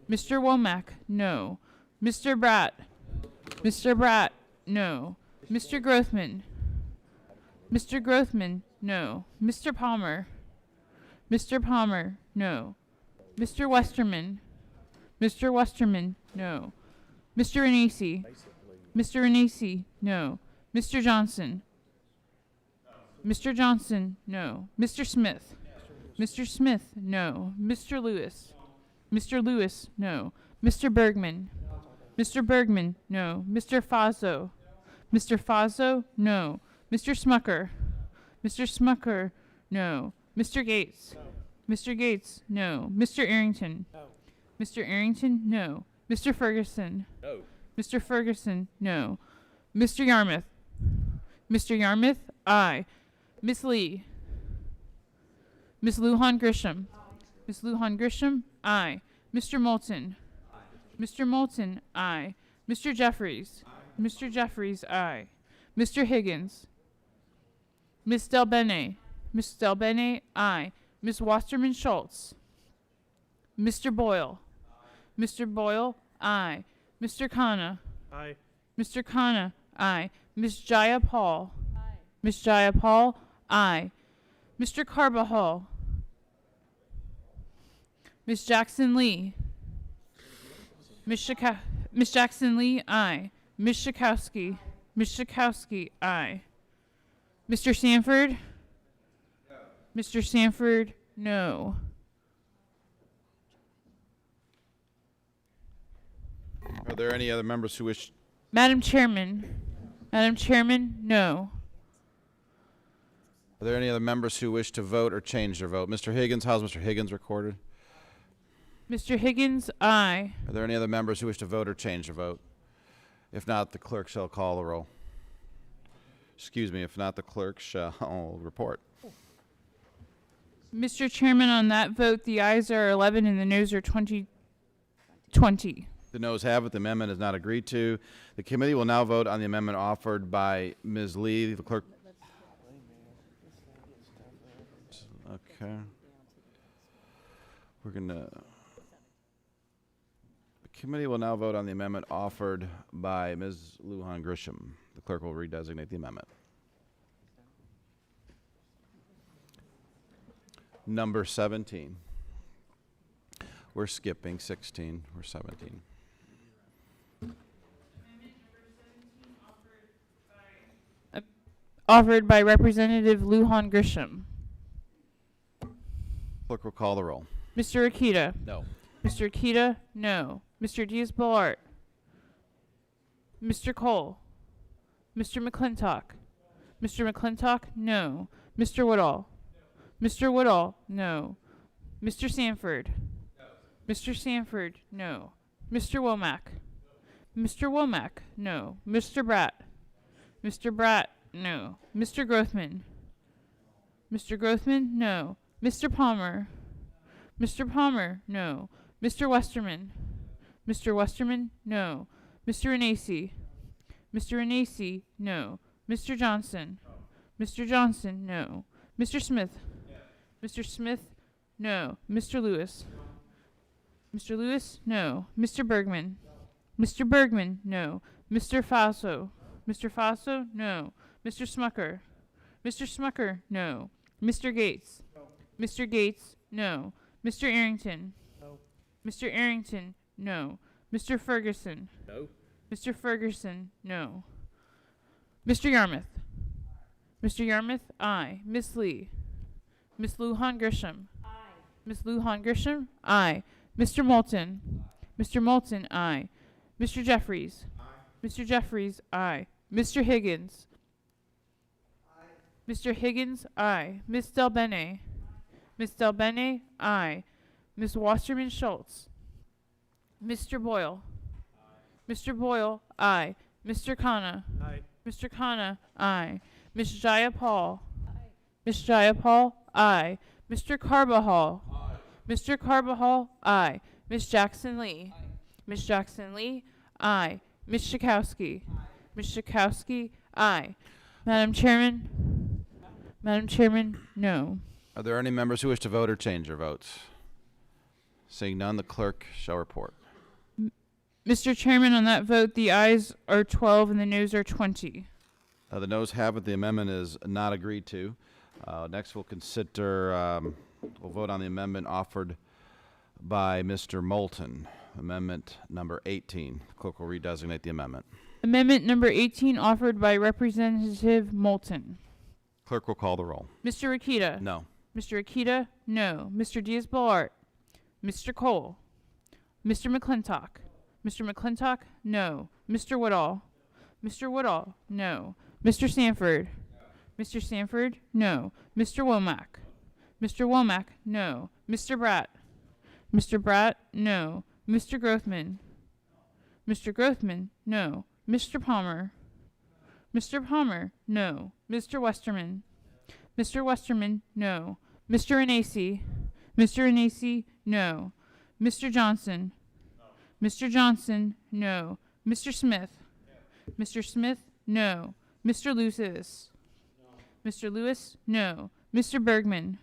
Mr. Womack, no. Mr. Bratt. Mr. Bratt, no. Mr. Grothman. Mr. Grothman, no. Mr. Palmer. Mr. Palmer, no. Mr. Westerman. Mr. Westerman, no. Mr. Renacci. Mr. Renacci, no. Mr. Johnson. Mr. Johnson, no. Mr. Smith. Mr. Smith, no. Mr. Lewis. Mr. Lewis, no. Mr. Bergman. Mr. Bergman, no. Mr. Fazo. Mr. Fazo, no. Mr. Smucker. Mr. Smucker, no. Mr. Gates. Mr. Gates, no. Mr. Arrington. Mr. Arrington, no. Mr. Ferguson. No. Mr. Ferguson, no. Mr. Yarmouth. Mr. Yarmouth, aye. Miss Lee. Miss Lujan Grisham. Miss Lujan Grisham, aye. Mr. Moulton. Mr. Moulton, aye. Mr. Jeffries. Mr. Jeffries, aye. Mr. Higgins. Miss Delbene. Miss Delbene, aye. Miss Wasserman Schultz. Mr. Boyle. Mr. Boyle, aye. Mr. Khanna. Aye. Mr. Khanna, aye. Miss Jaya Paul. Aye. Miss Jaya Paul, aye. Mr. Carbajal. Miss Jackson Lee. Miss Jackson Lee, aye. Miss Schakowsky. Miss Schakowsky, aye. Mr. Sanford. Mr. Sanford, no. Are there any other members who wish? Madam Chairman. Madam Chairman, no. Are there any other members who wish to vote or change their vote? Mr. Higgins, how's Mr. Higgins recorded? Mr. Higgins, aye. Are there any other members who wish to vote or change their vote? If not, the clerk shall call the roll. Excuse me, if not, the clerk shall report. Mr. Chairman, on that vote, the ayes are 11 and the noes are 20. The noes have it. The amendment is not agreed to. The committee will now vote on the amendment offered by Ms. Lee. The clerk. Okay. We're going to. The committee will now vote on the amendment offered by Ms. Lujan Grisham. The clerk will redesignate the amendment. Number 17. We're skipping 16. We're 17. Offered by Representative Lujan Grisham. Clerk will call the roll. Mr. Akita. No. Mr. Akita, no. Mr. Diaz-Balart. Mr. Cole. Mr. McClintock. Mr. McClintock, no. Mr. Woodall. Mr. Woodall, no. Mr. Sanford. Mr. Sanford, no. Mr. Womack. Mr. Womack, no. Mr. Bratt. Mr. Bratt, no. Mr. Grothman. Mr. Grothman, no. Mr. Palmer. Mr. Palmer, no. Mr. Westerman. Mr. Westerman, no. Mr. Renacci. Mr. Renacci, no. Mr. Johnson. Mr. Johnson, no. Mr. Smith. Mr. Smith, no. Mr. Lewis. Mr. Lewis, no. Mr. Bergman. Mr. Bergman, no. Mr. Faso. Mr. Faso, no. Mr. Smucker. Mr. Smucker, no. Mr. Gates. Mr. Gates, no. Mr. Arrington. Mr. Arrington, no. Mr. Ferguson. No. Mr. Ferguson, no. Mr. Yarmouth. Mr. Yarmouth, aye. Miss Lee. Miss Lujan Grisham. Aye. Miss Lujan Grisham, aye. Mr. Moulton. Mr. Moulton, aye. Mr. Jeffries. Aye. Mr. Jeffries, aye. Mr. Higgins. Aye. Mr. Higgins, aye. Miss Del Bene. Miss Del Bene, aye. Miss Wasserman Schultz. Mr. Boyle. Aye. Mr. Boyle, aye. Mr. Khanna. Aye. Mr. Khanna, aye. Miss Jaya Paul. Aye. Miss Jaya Paul, aye. Mr. Carbajal. Aye. Mr. Carbajal, aye. Miss Jackson Lee. Aye. Miss Jackson Lee, aye. Miss Schakowsky. Aye. Miss Schakowsky, aye. Madam Chairman. Madam Chairman, no. Are there any members who wish to vote or change their votes? Seeing none, the clerk shall report. Mr. Chairman, on that vote, the ayes are 12 and the noes are 20. The noes have it. The amendment is not agreed to. Next, we'll consider, we'll vote on the amendment offered by Mr. Moulton, amendment number 18. The clerk will redesignate the amendment. Amendment number 18 offered by Representative Moulton. Clerk will call the roll. Mr. Akita. No. Mr. Akita, no. Mr. Diaz-Balart. Mr. Cole. Mr. McClintock. Mr. McClintock, no. Mr. Woodall. Mr. Woodall, no. Mr. Sanford. No. Mr. Sanford, no. Mr. Womack. Mr. Womack, no. Mr. Bratt. Mr. Bratt, no. Mr. Grothman. Mr. Grothman, no. Mr. Palmer. Mr. Palmer, no. Mr. Westerman. Mr. Westerman, no. Mr. Renacci. Mr. Renacci, no. Mr. Johnson. Mr. Johnson, no. Mr. Smith. Mr. Smith, no. Mr. Lewis. Mr. Lewis, no. Mr. Bergman.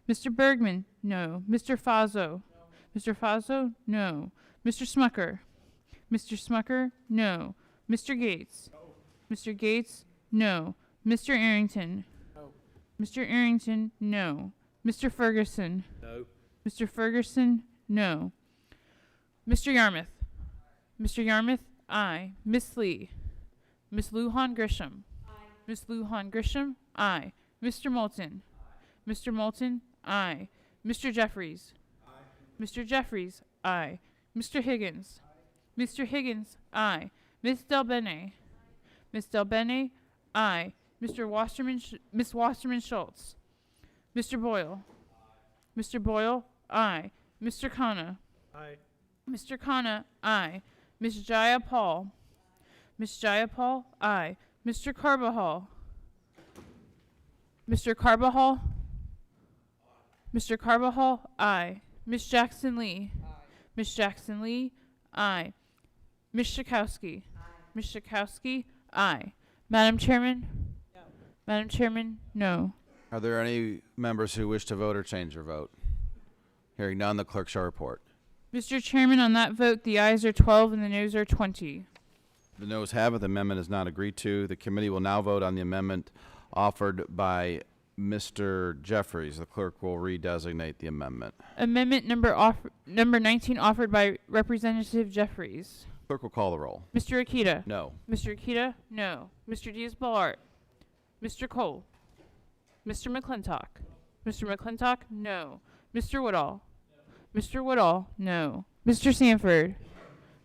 Mr. Bergman, no. Mr. Faso. Mr. Faso, no. Mr. Smucker. Mr. Smucker, no. Mr. Gates. Mr. Gates, no. Mr. Arrington. Mr. Arrington, no. Mr. Ferguson. No. Mr. Ferguson, no. Mr. Yarmouth. Mr. Yarmouth, aye. Miss Lee. Miss Lujan Grisham. Aye. Miss Lujan Grisham, aye. Mr. Moulton. Aye. Mr. Moulton, aye. Mr. Jeffries. Aye. Mr. Jeffries, aye. Mr. Higgins. Aye. Mr. Higgins, aye. Miss Del Bene. Miss Del Bene, aye. Mr. Wasserman, Miss Wasserman Schultz. Mr. Boyle. Aye. Mr. Boyle, aye. Mr. Khanna. Aye. Mr. Khanna, aye. Ms. Jayapal. Ms. Jayapal, aye. Mr. Carbajal. Mr. Carbajal. Mr. Carbajal, aye. Ms. Jackson Lee. Ms. Jackson Lee, aye. Ms. Schakowsky. Ms. Schakowsky, aye. Madam Chairman? No. Madam Chairman, no. Are there any members who wish to vote or change their vote? Hearing none, the clerk shall report. Mr. Chairman, on that vote, the ayes are 12 and the noes are 20. The noes have it. The amendment is not agreed to. The committee will now vote on the amendment offered by Mr. Jeffries. The clerk will redesignate the amendment. Amendment number 19 offered by Representative Jeffries. Clerk will call the roll. Mr. Akita? No. Mr. Akita? No. Mr. Diaz-Balart? Mr. Cole? Mr. McClintock? Mr. McClintock? No. Mr. Woodall? Mr. Woodall? No. Mr. Sanford?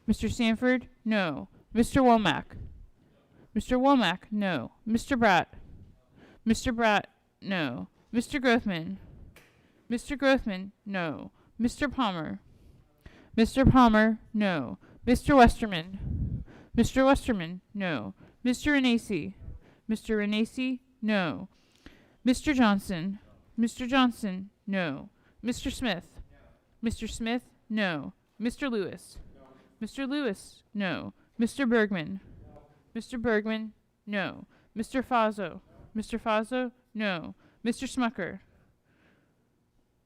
Mr. Sanford? No. Mr. Womack? Mr. Womack? No. Mr. Bratt? Mr. Bratt? No. Mr. Grothman? Mr. Grothman? No. Mr. Palmer? Mr. Palmer? No. Mr. Westerman? Mr. Westerman? No. Mr. Renacci? Mr. Renacci? No. Mr. Johnson? Mr. Johnson? No. Mr. Smith? Mr. Smith? No. Mr. Lewis? Mr. Lewis? No. Mr. Bergman? Mr. Bergman? No. Mr. Fazo? Mr. Fazo? No. Mr. Smucker?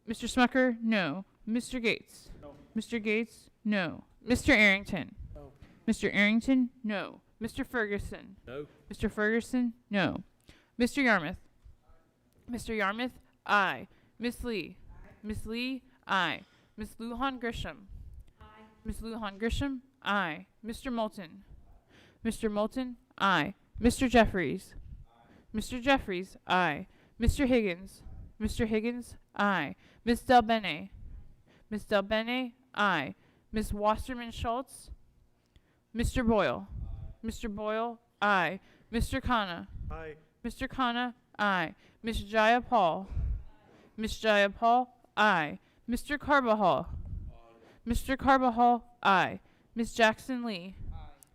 Mr. Smucker? No. Mr. Gates? Mr. Gates? No. Mr. Arrington? Mr. Arrington? No. Mr. Ferguson? No. Mr. Ferguson? No. Mr. Yarmouth? Mr. Yarmouth? Aye. Miss Lee? Miss Lee? Aye. Miss Lujan Grisham? Aye. Miss Lujan Grisham? Aye. Mr. Moulton? Mr. Moulton? Aye. Mr. Jeffries? Mr. Jeffries? Aye. Mr. Higgins? Mr. Higgins? Aye. Miss Del Bene? Miss Del Bene? Aye. Miss Wasserman Schultz? Mr. Boyle? Mr. Boyle? Aye. Mr. Khanna? Aye. Mr. Khanna? Aye. Miss Jayapal? Miss Jayapal? Aye. Mr. Carbajal? Mr. Carbajal? Aye. Miss Jackson Lee?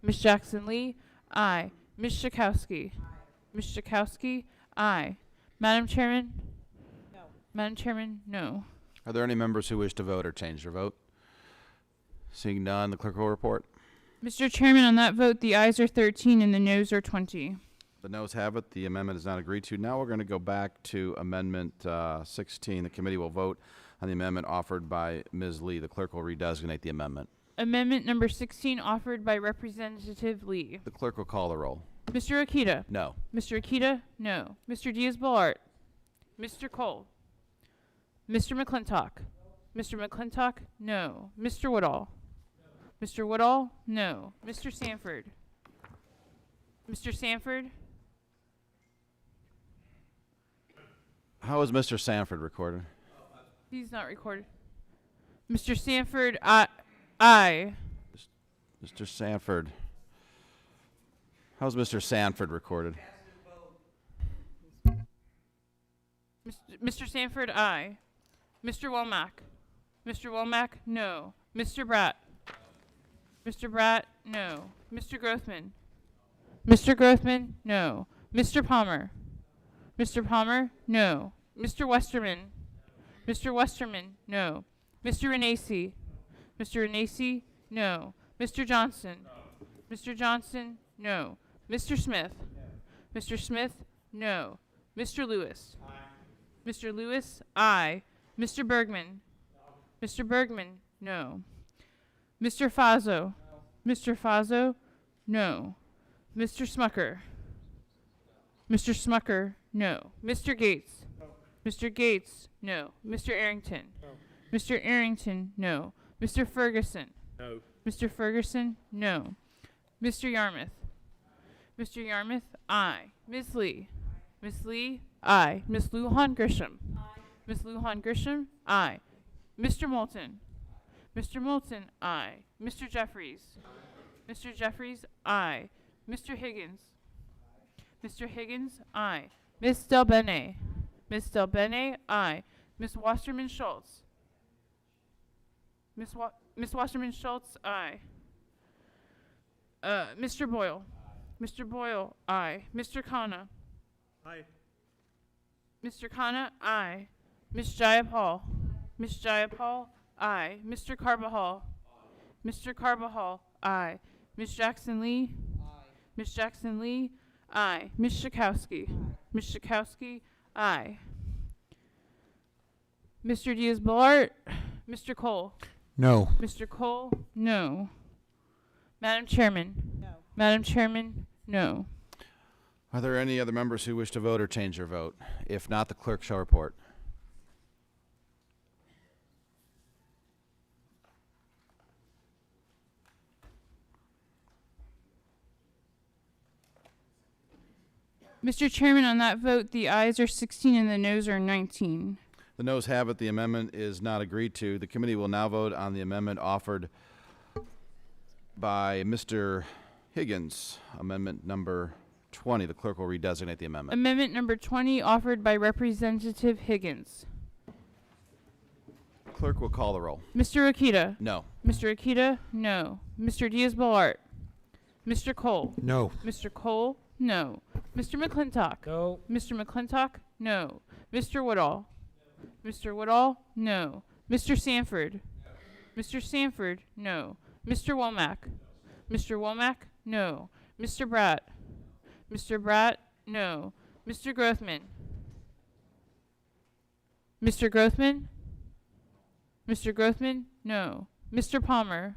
Miss Jackson Lee? Aye. Miss Schakowsky? Miss Schakowsky? Aye. Madam Chairman? No. Madam Chairman, no. Are there any members who wish to vote or change their vote? Seeing none, the clerk will report. Mr. Chairman, on that vote, the ayes are 13 and the noes are 20. The noes have it. The amendment is not agreed to. Now we're going to go back to Amendment 16. The committee will vote on the amendment offered by Ms. Lee. The clerk will redesignate the amendment. Amendment number 16 offered by Representative Lee. The clerk will call the roll. Mr. Akita? No. Mr. Akita? No. Mr. Diaz-Balart? Mr. Cole? Mr. McClintock? Mr. McClintock? No. Mr. Woodall? Mr. Woodall? No. Mr. Sanford? Mr. Sanford? How is Mr. Sanford recorded? He's not recorded. Mr. Sanford, aye. Mr. Sanford. How's Mr. Sanford recorded? Mr. Sanford, aye. Mr. Womack? Mr. Womack, no. Mr. Bratt? Mr. Bratt, no. Mr. Grothman? Mr. Grothman, no. Mr. Palmer? Mr. Palmer, no. Mr. Westerman? Mr. Westerman, no. Mr. Renacci? Mr. Renacci, no. Mr. Johnson? Mr. Johnson, no. Mr. Smith? Mr. Smith, no. Mr. Lewis? Mr. Lewis, aye. Mr. Bergman? Mr. Bergman, no. Mr. Fazo? Mr. Fazo, no. Mr. Smucker? Mr. Smucker, no. Mr. Gates? Mr. Gates, no. Mr. Arrington? Mr. Arrington, no. Mr. Ferguson? No. Mr. Ferguson, no. Mr. Yarmouth? Mr. Yarmouth, aye. Ms. Lee? Ms. Lee, aye. Ms. Lujan Grisham? Ms. Lujan Grisham, aye. Mr. Moulton? Mr. Moulton, aye. Mr. Jeffries? Mr. Jeffries, aye. Mr. Higgins? Mr. Higgins, aye. Ms. Del Bene? Ms. Del Bene, aye. Ms. Wasserman Schultz? Ms. Wasserman Schultz, aye. Mr. Boyle. Mr. Boyle, aye. Mr. Khanna. Aye. Mr. Khanna, aye. Ms. Jayapal. Ms. Jayapal, aye. Mr. Carbajal. Mr. Carbajal, aye. Ms. Jackson Lee. Ms. Jackson Lee, aye. Ms. Schakowsky. Ms. Schakowsky, aye. Mr. Diaz-Balart. Mr. Cole. No. Mr. Cole, no. Madam Chairman. No. Madam Chairman, no. Are there any other members who wish to vote or change their vote? If not, the clerk shall report. Mr. Chairman, on that vote, the ayes are 16 and the noes are 19. The noes have it. The amendment is not agreed to. The committee will now vote on the amendment offered by Mr. Higgins, amendment number 20. The clerk will redesignate the amendment. Amendment number 20, offered by Representative Higgins. Clerk will call the roll. Mr. Akita. No. Mr. Akita, no. Mr. Diaz-Balart. Mr. Cole. No. Mr. Cole, no. Mr. McClintock. No. Mr. McClintock, no. Mr. Woodall. Mr. Woodall, no. Mr. Sanford. Mr. Sanford, no. Mr. Womack. Mr. Womack, no. Mr. Bratt. Mr. Bratt, no. Mr. Grothman. Mr. Grothman. Mr. Grothman, no. Mr. Palmer.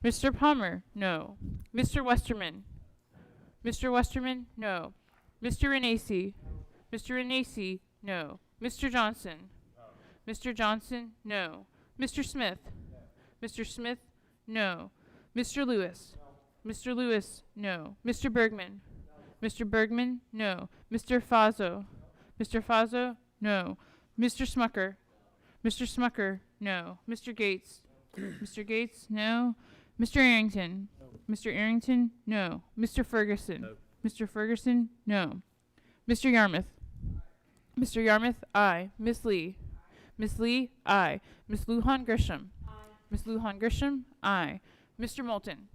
Mr. Palmer, no. Mr. Westerman. Mr. Westerman, no. Mr. Renacci. Mr. Renacci, no. Mr. Johnson. Mr. Johnson, no. Mr. Smith. Mr. Smith, no. Mr. Lewis. Mr. Lewis, no. Mr. Bergman. Mr. Bergman, no. Mr. Fazo. Mr. Fazo, no. Mr. Smucker. Mr. Smucker, no. Mr. Gates. Mr. Gates, no. Mr. Arrington. Mr. Arrington, no. Mr. Ferguson. Mr. Ferguson, no. Mr. Yarmouth. Mr. Yarmouth, aye. Miss Lee. Miss Lee, aye. Miss Lujan Grisham. Miss Lujan Grisham, aye. Mr. Moulton.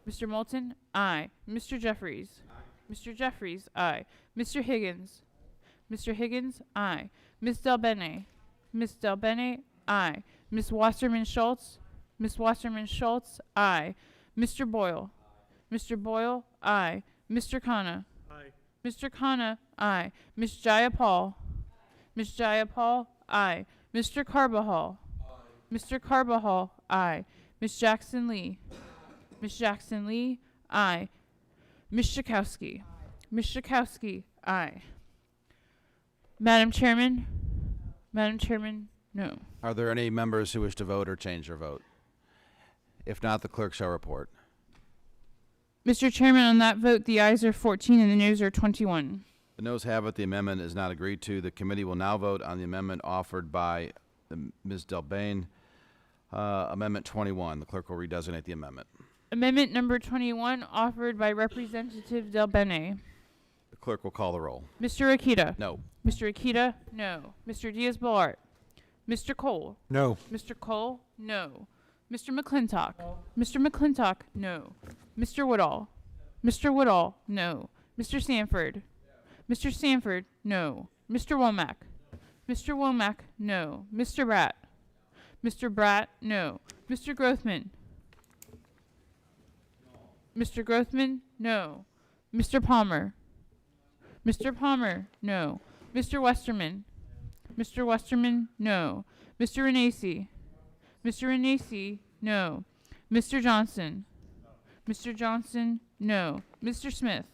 Mr. Moulton, aye. Mr. Jeffries. Mr. Jeffries, aye. Mr. Higgins. Mr. Higgins, aye. Miss Del Bene. Miss Del Bene, aye. Miss Wasserman Schultz. Miss Wasserman Schultz, aye. Mr. Boyle. Mr. Boyle, aye. Mr. Khanna. Aye. Mr. Khanna, aye. Miss Jayapal. Miss Jayapal, aye. Mr. Carbajal. Mr. Carbajal, aye. Miss Jackson Lee. Miss Jackson Lee, aye. Miss Schakowsky. Miss Schakowsky, aye. Madam Chairman. Madam Chairman, no. Are there any members who wish to vote or change their vote? If not, the clerk shall report. Mr. Chairman, on that vote, the ayes are 14 and the noes are 21. The noes have it. The amendment is not agreed to. The committee will now vote on the amendment offered by Ms. Delbane, Amendment 21. The clerk will redesignate the amendment. Amendment number 21, offered by Representative Del Bene. The clerk will call the roll. Mr. Akita. No. Mr. Akita, no. Mr. Diaz-Balart. Mr. Cole. No. Mr. Cole, no. Mr. McClintock. Mr. McClintock, no. Mr. Woodall. Mr. Woodall, no. Mr. Sanford. Mr. Sanford, no. Mr. Womack. Mr. Womack, no. Mr. Bratt. Mr. Bratt, no. Mr. Grothman. Mr. Grothman, no. Mr. Palmer. Mr. Palmer, no. Mr. Westerman. Mr. Westerman, no. Mr. Renacci. Mr. Renacci, no. Mr. Johnson. Mr. Johnson, no. Mr. Smith.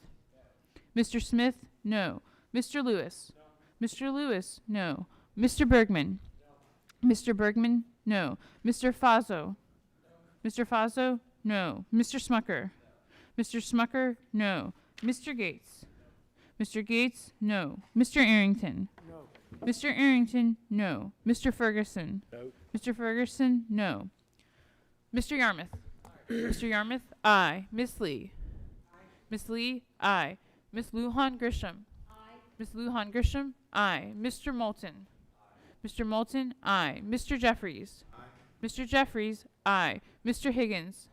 Mr. Smith, no. Mr. Lewis. Mr. Lewis, no. Mr. Bergman. Mr. Bergman, no. Mr. Fazo. Mr. Fazo, no. Mr. Smucker. Mr. Smucker, no. Mr. Gates. Mr. Gates, no. Mr. Arrington. No. Mr. Arrington, no. Mr. Ferguson. No. Mr. Ferguson, no. Mr. Yarmouth. Mr. Yarmouth, aye. Miss Lee. Miss Lee, aye. Miss Lujan Grisham. Miss Lujan Grisham, aye. Mr. Moulton. Mr. Moulton, aye. Mr. Jeffries. Mr. Jeffries, aye. Mr. Higgins.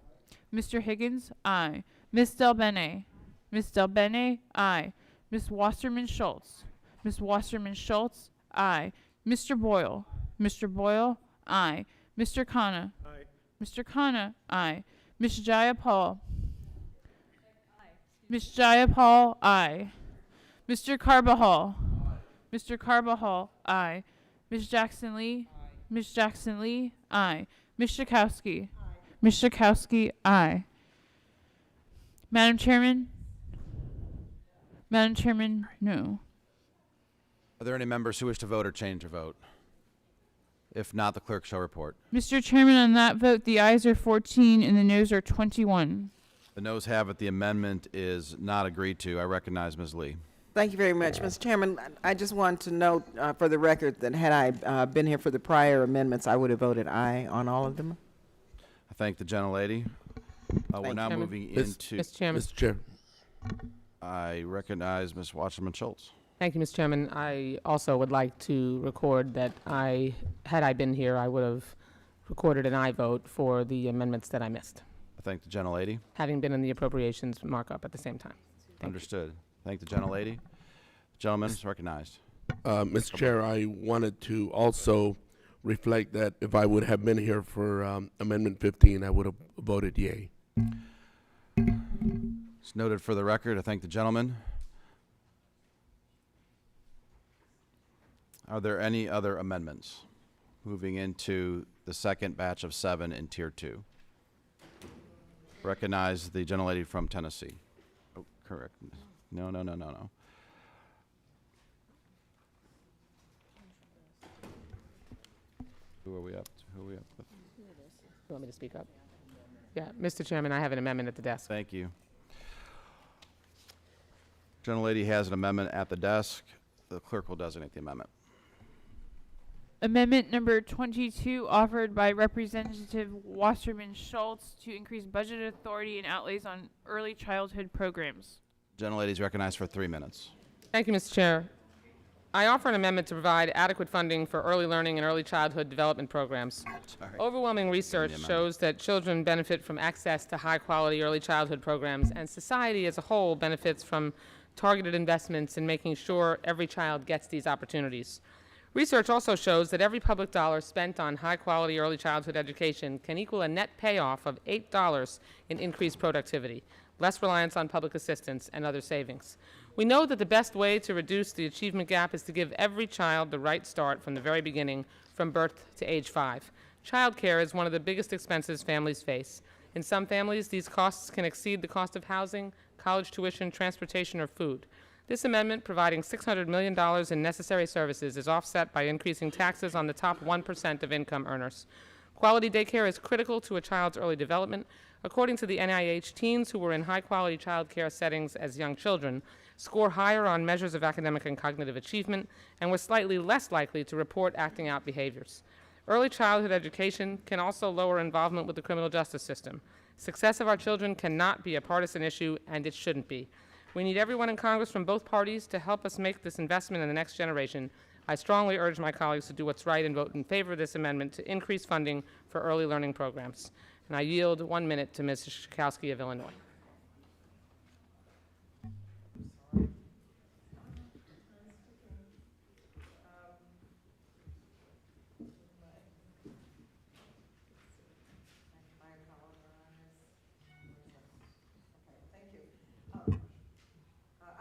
Mr. Higgins, aye. Ms. Del Bene. Ms. Del Bene, aye. Ms. Wasserman Schultz. Ms. Wasserman Schultz, aye. Mr. Boyle. Mr. Boyle, aye. Mr. Khanna. Aye. Mr. Khanna, aye. Ms. Jayapal. Ms. Jayapal, aye. Mr. Carbajal. Mr. Carbajal, aye. Ms. Jackson Lee. Ms. Jackson Lee, aye. Ms. Schakowsky. Ms. Schakowsky, aye. Madam Chairman? Madam Chairman, no. Are there any members who wish to vote or change their vote? If not, the clerk shall report. Mr. Chairman, on that vote, the ayes are 14 and the noes are 21. The noes have it. The amendment is not agreed to. I recognize Ms. Lee. Thank you very much, Mr. Chairman. I just want to note for the record that had I been here for the prior amendments, I would have voted aye on all of them. I thank the gentlelady. We're now Chairman. moving into... Mr. Chairman. Mr. Chair. I recognize Ms. Wasserman Schultz. Thank you, Mr. Chairman. I also would like to record that had I been here, I would have recorded an aye vote for the amendments that I missed, I thank the gentlelady. having been in the appropriations markup at the same time. Understood. Thank the gentlelady. The gentleman is recognized. Mr. Chair, I wanted to also reflect that if I would have been here for Amendment 15, I would have voted yea. It's noted for the record. I thank the gentleman. Are there any other amendments? Moving into the second batch of 7 in Tier 2. Recognize the gentlelady from Tennessee. Oh, correct. No. Who are we up to? You want me to speak up? Yeah, Mr. Chairman, I have an amendment at the desk. Thank you. Gentlelady has an amendment at the desk. The clerk will designate the amendment. Amendment number 22, offered by Representative Wasserman Schultz to increase budget authority and outlays on early childhood programs. Gentlelady is recognized for 3 minutes. Thank you, Mr. Chair. I offer an amendment to provide adequate funding for early learning and early childhood development programs. Overwhelming research shows that children benefit from access to high-quality early childhood programs, and society as a whole benefits from targeted investments in making sure every child gets these opportunities. Research also shows that every public dollar spent on high-quality early childhood education can equal a net payoff of $8 in increased productivity, less reliance on public assistance, and other savings. We know that the best way to reduce the achievement gap is to give every child the right start from the very beginning, from birth to age 5. Child care is one of the biggest expenses families face. In some families, these costs can exceed the cost of housing, college tuition, transportation, or food. This amendment, providing $600 million in necessary services, is offset by increasing taxes on the top 1% of income earners. Quality daycare is critical to a child's early development. According to the NIH, teens who were in high-quality child care settings as young children score higher on measures of academic and cognitive achievement and were slightly less likely to report acting out behaviors. Early childhood education can also lower involvement with the criminal justice system. Success of our children cannot be a partisan issue, and it shouldn't be. We need everyone in Congress from both parties to help us make this investment in the next generation. I strongly urge my colleagues to do what's right and vote in favor of this amendment to increase funding for early learning programs. And I yield 1 minute to Ms. Schakowsky of Illinois.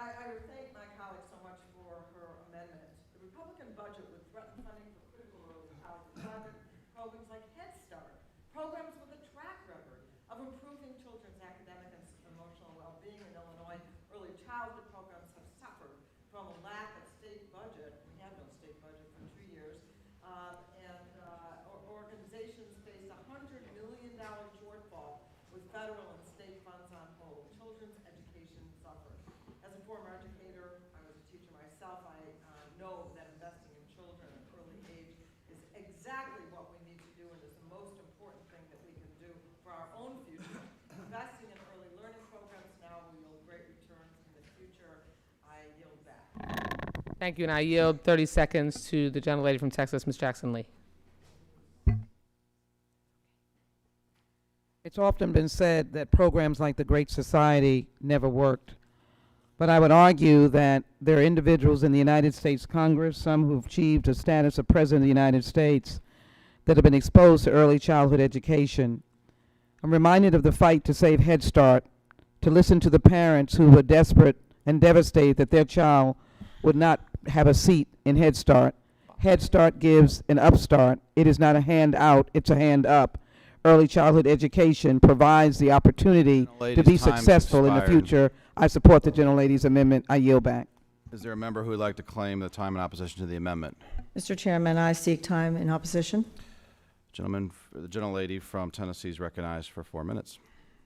I would thank my colleague so much for her amendment. The Republican budget would threaten funding for critical early childhood programs like Head Start, programs with a track record of improving children's academic and emotional well-being in Illinois. Early childhood programs have suffered from a lack of state budget. We have no state budget for 2 years. Organizations face a $100 million shortfall with federal and state funds on hold. Children's education suffers. As a former educator, I was a teacher myself, I know that investing in children at an early age is exactly what we need to do and is the most important thing that we can do for our own future. Investing in early learning programs now will yield great returns in the future. I yield back. Thank you, and I yield 30 seconds to the gentlelady from Texas, Ms. Jackson Lee. It's often been said that programs like the Great Society never worked. But I would argue that there are individuals in the United States Congress, some who've achieved a status of President of the United States, that have been exposed to early childhood education. I'm reminded of the fight to save Head Start, to listen to the parents who were desperate and devastated that their child would not have a seat in Head Start. Head Start gives an upstart. It is not a hand out, it's a hand up. Early childhood education provides the opportunity to be successful in the future. I support the gentlelady's amendment. I yield back. Is there a member who would like to claim the time in opposition to the amendment? Mr. Chairman, I seek time in opposition. The gentlelady from Tennessee is recognized for 4 minutes.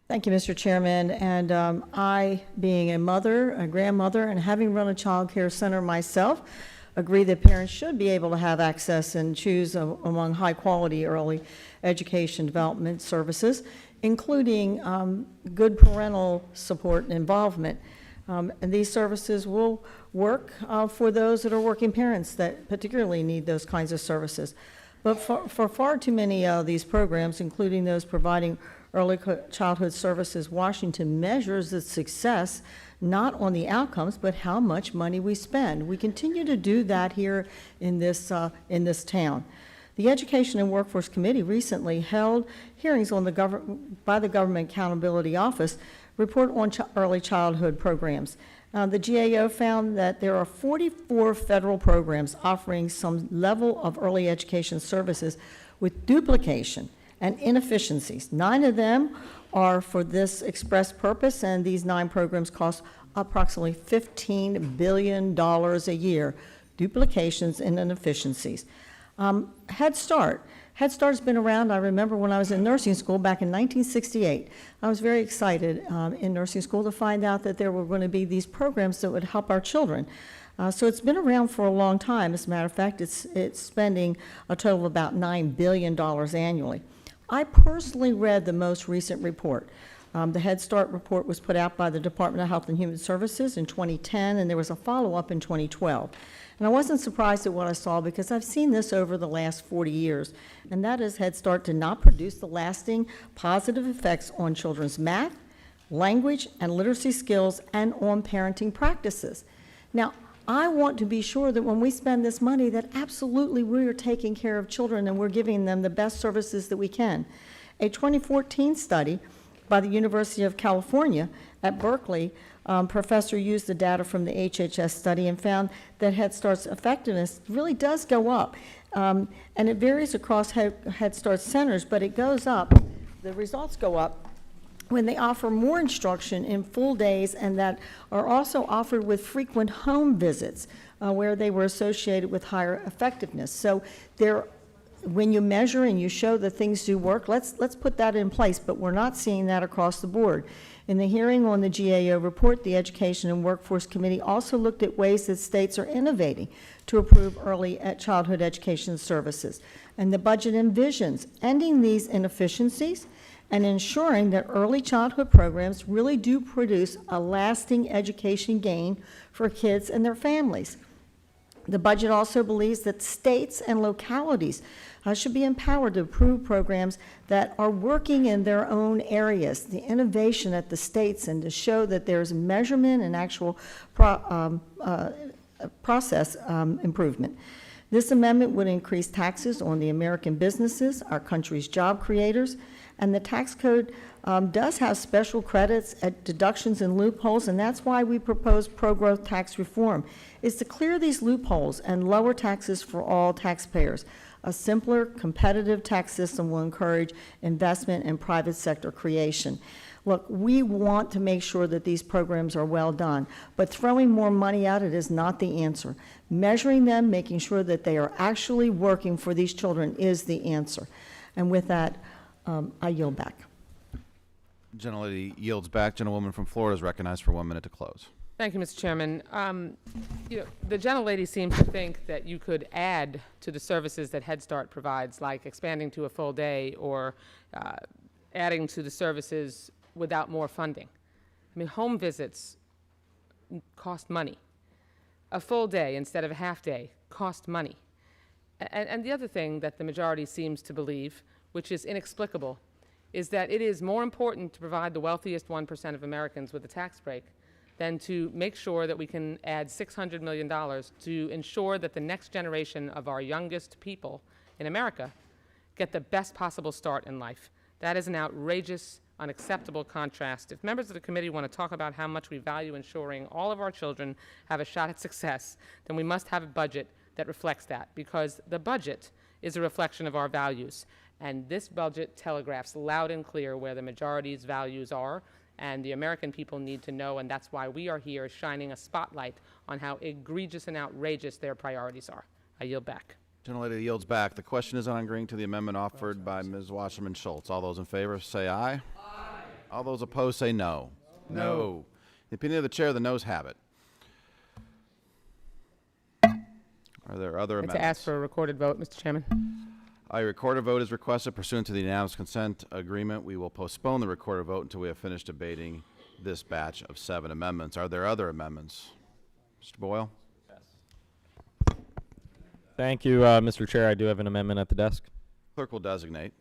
Thank you, Mr. Chairman. And I, being a mother, a grandmother, and having run a child care center myself, agree that parents should be able to have access and choose among high-quality early education development services, including good parental support and involvement. And these services will work for those that are working parents that particularly need those kinds of services. But for far too many of these programs, including those providing early childhood services, Washington measures its success not on the outcomes, but how much money we spend. We continue to do that here in this town. The Education and Workforce Committee recently held hearings on by the Government Accountability Office report on early childhood programs. The GAO found that there are 44 federal programs offering some level of early education services with duplication and inefficiencies. 9 of them are for this express purpose, and these 9 programs cost approximately $15 billion a year, duplications and inefficiencies. Head Start. Head Start's been around. I remember when I was in nursing school back in 1968. I was very excited in nursing school to find out that there were going to be these programs that would help our children. So it's been around for a long time. As a matter of fact, it's spending a total of about $9 billion annually. I personally read the most recent report. The Head Start report was put out by the Department of Health and Human Services in 2010, and there was a follow-up in 2012. And I wasn't surprised at what I saw because I've seen this over the last 40 years, and that is Head Start did not produce the lasting positive effects on children's math, language, and literacy skills, and on parenting practices. Now, I want to be sure that when we spend this money that absolutely we are taking care of children and we're giving them the best services that we can. A 2014 study by the University of California at Berkeley, professor used the data from the HHS study and found that Head Start's effectiveness really does go up. And it varies across Head Start centers, but it goes up, the results go up when they offer more instruction in full days and that are also offered with frequent home visits where they were associated with higher effectiveness. So when you measure and you show that things do work, let's put that in place, but we're not seeing that across the board. In the hearing on the GAO report, the Education and Workforce Committee also looked at ways that states are innovating to improve early childhood education services. And the budget envisions ending these inefficiencies and ensuring that early childhood programs really do produce a lasting education gain for kids and their families. The budget also believes that states and localities should be empowered to approve programs that are working in their own areas, the innovation at the states, and to show that there's measurement and actual process improvement. This amendment would increase taxes on the American businesses, our country's job creators, and the tax code does have special credits at deductions and loopholes, and that's why we propose pro-growth tax reform, is to clear these loopholes and lower taxes for all taxpayers. A simpler, competitive tax system will encourage investment in private sector creation. Look, we want to make sure that these programs are well done, but throwing more money at it is not the answer. Measuring them, making sure that they are actually working for these children is the answer. And with that, I yield back. Gentlelady yields back. Gentlewoman from Florida is recognized for 1 minute to close. Thank you, Mr. Chairman. The gentlelady seems to think that you could add to the services that Head Start provides, like expanding to a full day or adding to the services without more funding. I mean, home visits cost money. A full day instead of a half day cost money. And the other thing that the majority seems to believe, which is inexplicable, is that it is more important to provide the wealthiest 1% of Americans with a tax break than to make sure that we can add $600 million to ensure that the next generation of our youngest people in America get the best possible start in life. That is an outrageous, unacceptable contrast. If members of the committee want to talk about how much we value ensuring all of our children have a shot at success, then we must have a budget that reflects that, because the budget is a reflection of our values. And this budget telegraphs loud and clear where the majority's values are, and the American people need to know, and that's why we are here shining a spotlight on how egregious and outrageous their priorities are. I yield back. Gentlelady yields back. The question is on agreeing to the amendment offered by Ms. Wasserman Schultz. All those in favor say aye. Aye. All those opposed say no. No. In the opinion of the chair, the noes have it. Are there other amendments? To ask for a recorded vote, Mr. Chairman. A recorded vote is requested pursuant to the unanimous consent agreement. We will postpone the recorded vote until we have finished debating this batch of 7 amendments. Are there other amendments? Mr. Boyle? Thank you, Mr. Chair. I do have an amendment at the desk. Clerk will designate.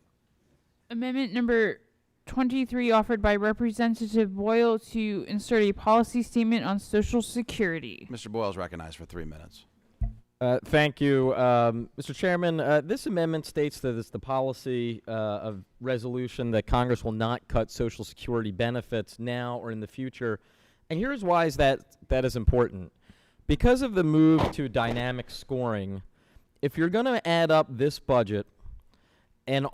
Amendment number 23 offered by Representative Boyle to insert a policy statement on Social Security. Mr. Boyle is recognized for 3 minutes. Thank you, Mr. Chairman. This amendment states that it's the policy of resolution that Congress will not cut Social Security benefits now or in the future. And here's why that is important. Because of the move to dynamic scoring, if you're going to add up this budget and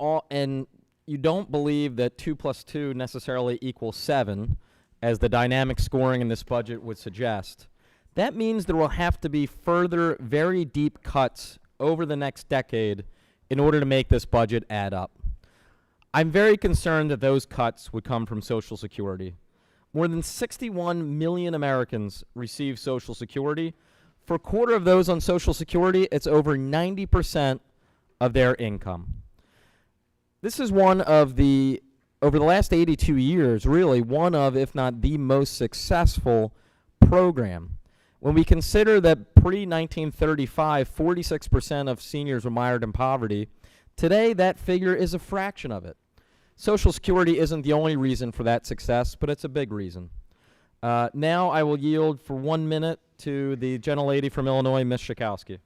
you don't believe that 2 plus 2 necessarily equals 7, as the dynamic scoring in this budget would suggest, that means there will have to be further very deep cuts over the next decade in order to make this budget add up. I'm very concerned that those cuts would come from Social Security. More than 61 million Americans receive Social Security. For a quarter of those on Social Security, it's over 90% of their income. This is one of the, over the last 82 years, really one of, if not the most successful program. When we consider that pre-1935, 46% of seniors were mired in poverty, today that figure is a fraction of it. Social Security isn't the only reason for that success, but it's a big reason. Now I will yield for 1 minute to the gentlelady from Illinois, Ms. Schakowsky.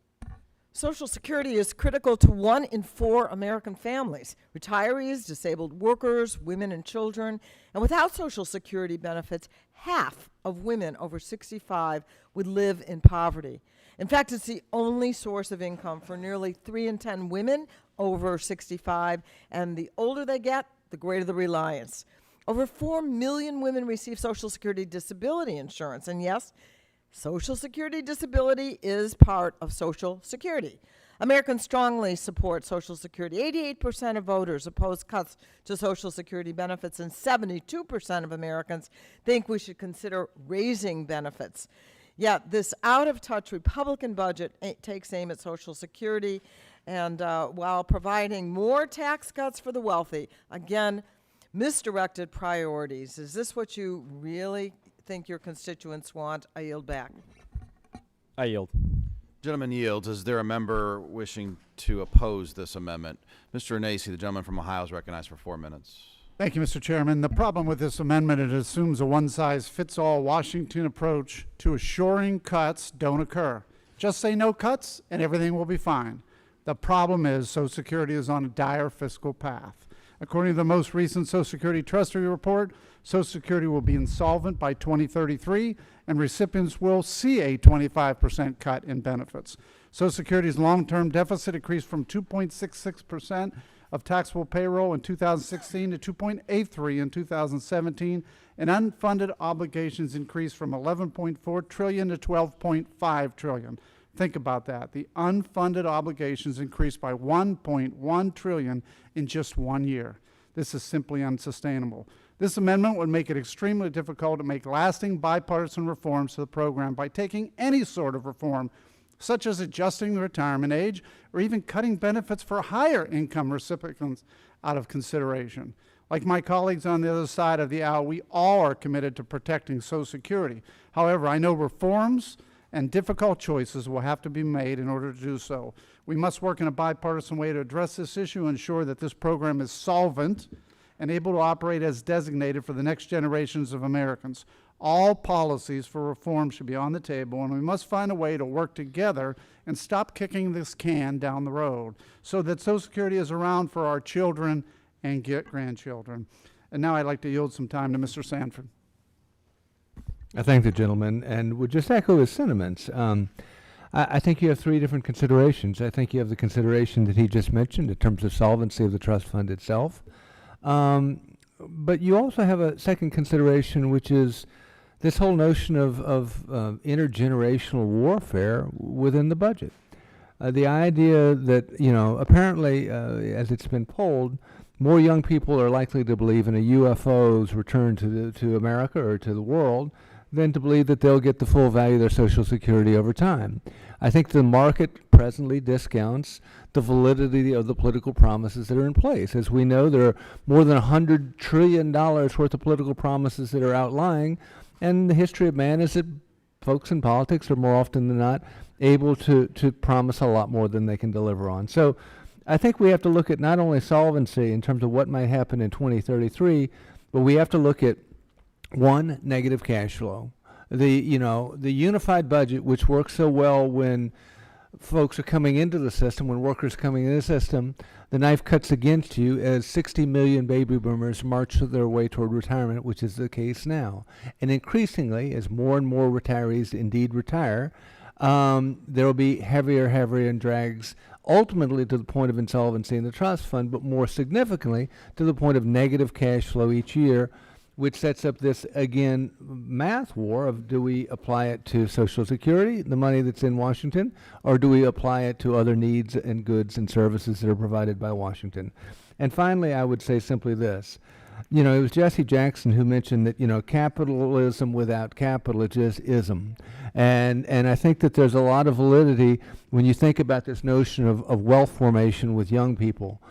Social Security is critical to 1 in 4 American families, retirees, disabled workers, women and children. And without Social Security benefits, half of women over 65 would live in poverty. In fact, it's the only source of income for nearly 3 in 10 women over 65, and the older they get, the greater the reliance. Over 4 million women receive Social Security disability insurance, and yes, Social Security disability is part of Social Security. Americans strongly support Social Security. 88% of voters oppose cuts to Social Security benefits, and 72% of Americans think we should consider raising benefits. Yet this out-of-touch Republican budget takes aim at Social Security, and while providing more tax cuts for the wealthy, again, misdirected priorities. Is this what you really think your constituents want? I yield back. I yield. Gentleman yields. Is there a member wishing to oppose this amendment? Mr. Anasi, the gentleman from Ohio, is recognized for 4 minutes. Thank you, Mr. Chairman. The problem with this amendment, it assumes a one-size-fits-all Washington approach to assuring cuts don't occur. Just say no cuts and everything will be fine. The problem is Social Security is on a dire fiscal path. According to the most recent Social Security Treasury report, Social Security will be insolvent by 2033, and recipients will see a 25% cut in benefits. Social Security's long-term deficit increased from 2.66% of taxable payroll in 2016 to 2.83 in 2017, and unfunded obligations increased from 11.4 trillion to 12.5 trillion. Think about that. The unfunded obligations increased by 1.1 trillion in just 1 year. This is simply unsustainable. This amendment would make it extremely difficult to make lasting bipartisan reforms to the program by taking any sort of reform, such as adjusting the retirement age or even cutting benefits for higher income recipients out of consideration. Like my colleagues on the other side of the aisle, we all are committed to protecting Social Security. However, I know reforms and difficult choices will have to be made in order to do so. We must work in a bipartisan way to address this issue and ensure that this program is solvent and able to operate as designated for the next generations of Americans. All policies for reform should be on the table, and we must find a way to work together and stop kicking this can down the road so that Social Security is around for our children and grandchildren. And now I'd like to yield some time to Mr. Sanford. I thank the gentleman and would just echo his sentiments. I think you have three different considerations. I think you have the consideration that he just mentioned in terms of solvency of the trust fund itself. But you also have a second consideration, which is this whole notion of intergenerational warfare within the budget. The idea that, apparently, as it's been polled, more young people are likely to believe in a UFO's return to America or to the world than to believe that they'll get the full value of their Social Security over time. I think the market presently discounts the validity of the political promises that are in place. As we know, there are more than $100 trillion worth of political promises that are outlying, and the history of man is that folks in politics are more often than not able to promise a lot more than they can deliver on. So I think we have to look at not only solvency in terms of what might happen in 2033, but we have to look at one, negative cash flow. The unified budget, which works so well when folks are coming into the system, when workers are coming into the system, the knife cuts against you as 60 million baby boomers march their way toward retirement, which is the case now. And increasingly, as more and more retirees indeed retire, there will be heavier and drags ultimately to the point of insolvency in the trust fund, but more significantly to the point of negative cash flow each year, which sets up this, again, math war of do we apply it to Social Security, the money that's in Washington, or do we apply it to other needs and goods and services that are provided by Washington? And finally, I would say simply this. It was Jesse Jackson who mentioned that, capitalism without capital is just ism. And I think that there's a lot of validity when you think about this notion of wealth formation with young people.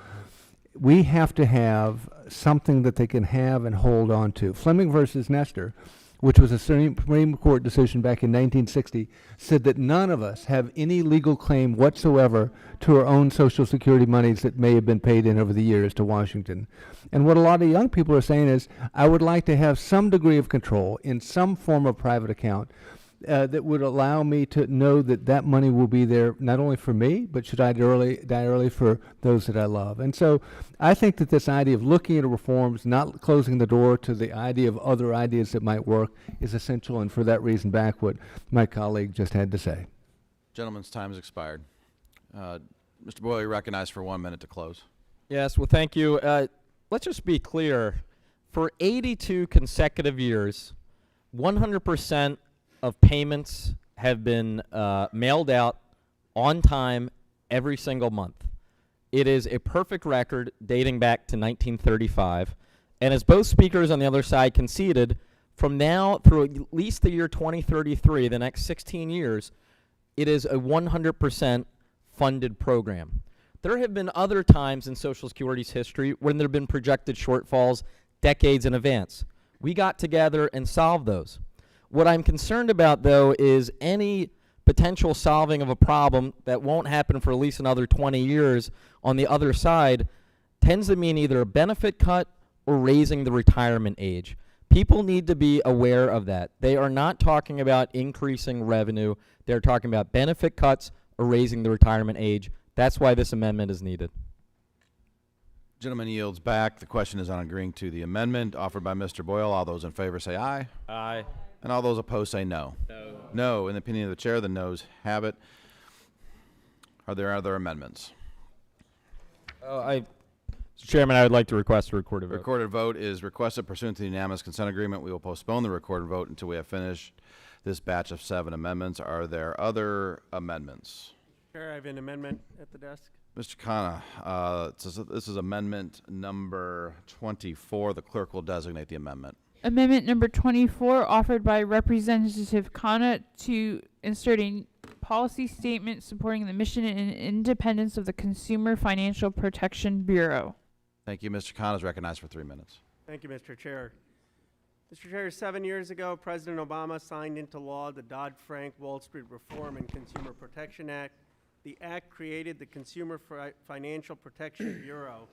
We have to have something that they can have and hold on to. Fleming versus Nestor, which was a Supreme Court decision back in 1960, said that none of us have any legal claim whatsoever to our own Social Security monies that may have been paid in over the years to Washington. And what a lot of young people are saying is, I would like to have some degree of control in some form of private account that would allow me to know that that money will be there not only for me, but should I die early for those that I love. And so I think that this idea of looking at reforms, not closing the door to the idea of other ideas that might work, is essential, and for that reason back what my colleague just had to say. Gentleman's time has expired. Mr. Boyle, you're recognized for 1 minute to close. Yes, well, thank you. Let's just be clear. For 82 consecutive years, 100% of payments have been mailed out on time every single month. It is a perfect record dating back to 1935. And as both speakers on the other side conceded, from now through at least the year 2033, the next 16 years, it is a 100% funded program. There have been other times in Social Security's history when there have been projected shortfalls decades in advance. We got together and solved those. What I'm concerned about, though, is any potential solving of a problem that won't happen for at least another 20 years on the other side tends to mean either a benefit cut or raising the retirement age. People need to be aware of that. They are not talking about increasing revenue. They're talking about benefit cuts or raising the retirement age. That's why this amendment is needed. Gentleman yields back. The question is on agreeing to the amendment offered by Mr. Boyle. All those in favor say aye. Aye. And all those opposed say no. No. No. In the opinion of the chair, the noes have it. Are there other amendments? Mr. Chairman, I would like to request a recorded vote. Recorded vote is requested pursuant to the unanimous consent agreement. We will postpone the recorded vote until we have finished this batch of 7 amendments. Are there other amendments? Chair, I have an amendment at the desk. Mr. Khanna, this is amendment number 24. The clerk will designate the amendment. Amendment number 24, offered by Representative Khanna to insert a policy statement supporting the mission and independence of the Consumer Financial Protection Bureau. Thank you. Mr. Khanna is recognized for 3 minutes. Thank you, Mr. Chair. Mr. Chair, 7 years ago, President Obama signed into law the Dodd-Frank Wall Street Reform and Consumer Protection Act. The act created the Consumer Financial Protection Bureau.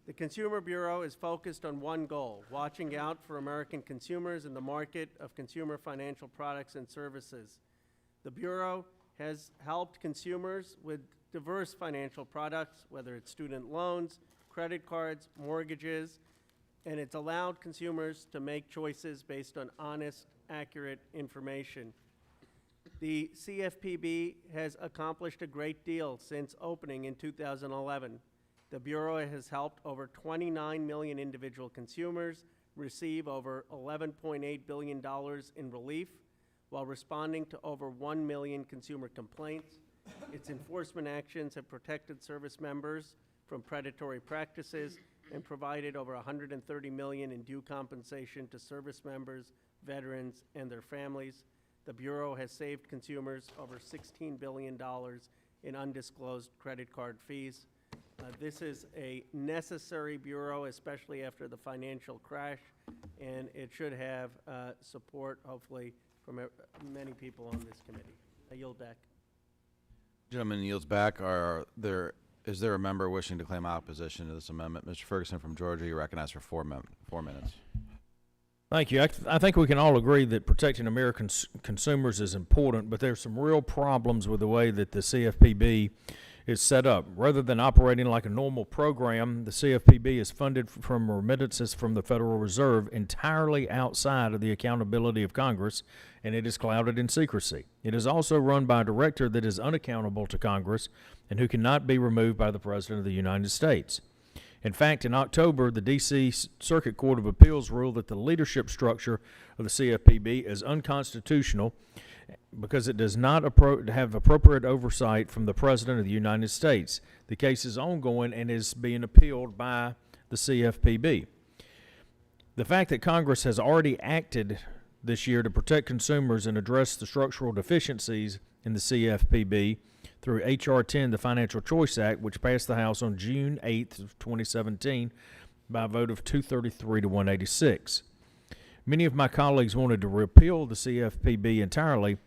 The Consumer Bureau is focused on one goal: watching out for American consumers in the market of consumer financial products and services. The Bureau has helped consumers with diverse financial products, whether it's student loans, credit cards, mortgages, and it's allowed consumers to make choices based on honest, accurate information. The CFPB has accomplished a great deal since opening in 2011. The Bureau has helped over 29 million individual consumers receive over $11.8 billion in relief while responding to over 1 million consumer complaints. Its enforcement actions have protected service members from predatory practices and provided over $130 million in due compensation to service members, veterans, and their families. The Bureau has saved consumers over $16 billion in undisclosed credit card fees. This is a necessary bureau, especially after the financial crash, and it should have support, hopefully, from many people on this committee. I yield back. Gentleman yields back. Is there a member wishing to claim opposition to this amendment? Mr. Ferguson from Georgia, you recognize for 4 minutes. Thank you. I think we can all agree that protecting American consumers is important, but there's some real problems with the way that the CFPB is set up. Rather than operating like a normal program, the CFPB is funded from remittances from the Federal Reserve entirely outside of the accountability of Congress, and it is clouded in secrecy. It is also run by a director that is unaccountable to Congress and who cannot be removed by the President of the United States. In fact, in October, the D.C. Circuit Court of Appeals ruled that the leadership structure of the CFPB is unconstitutional because it does not have appropriate oversight from the President of the United States. The case is ongoing and is being appealed by the CFPB. The fact that Congress has already acted this year to protect consumers and address the structural deficiencies in the CFPB through H.R. 10, the Financial Choice Act, which passed the House on June 8th of 2017 by a vote of 233 to 186. Many of my colleagues wanted to repeal the CFPB entirely,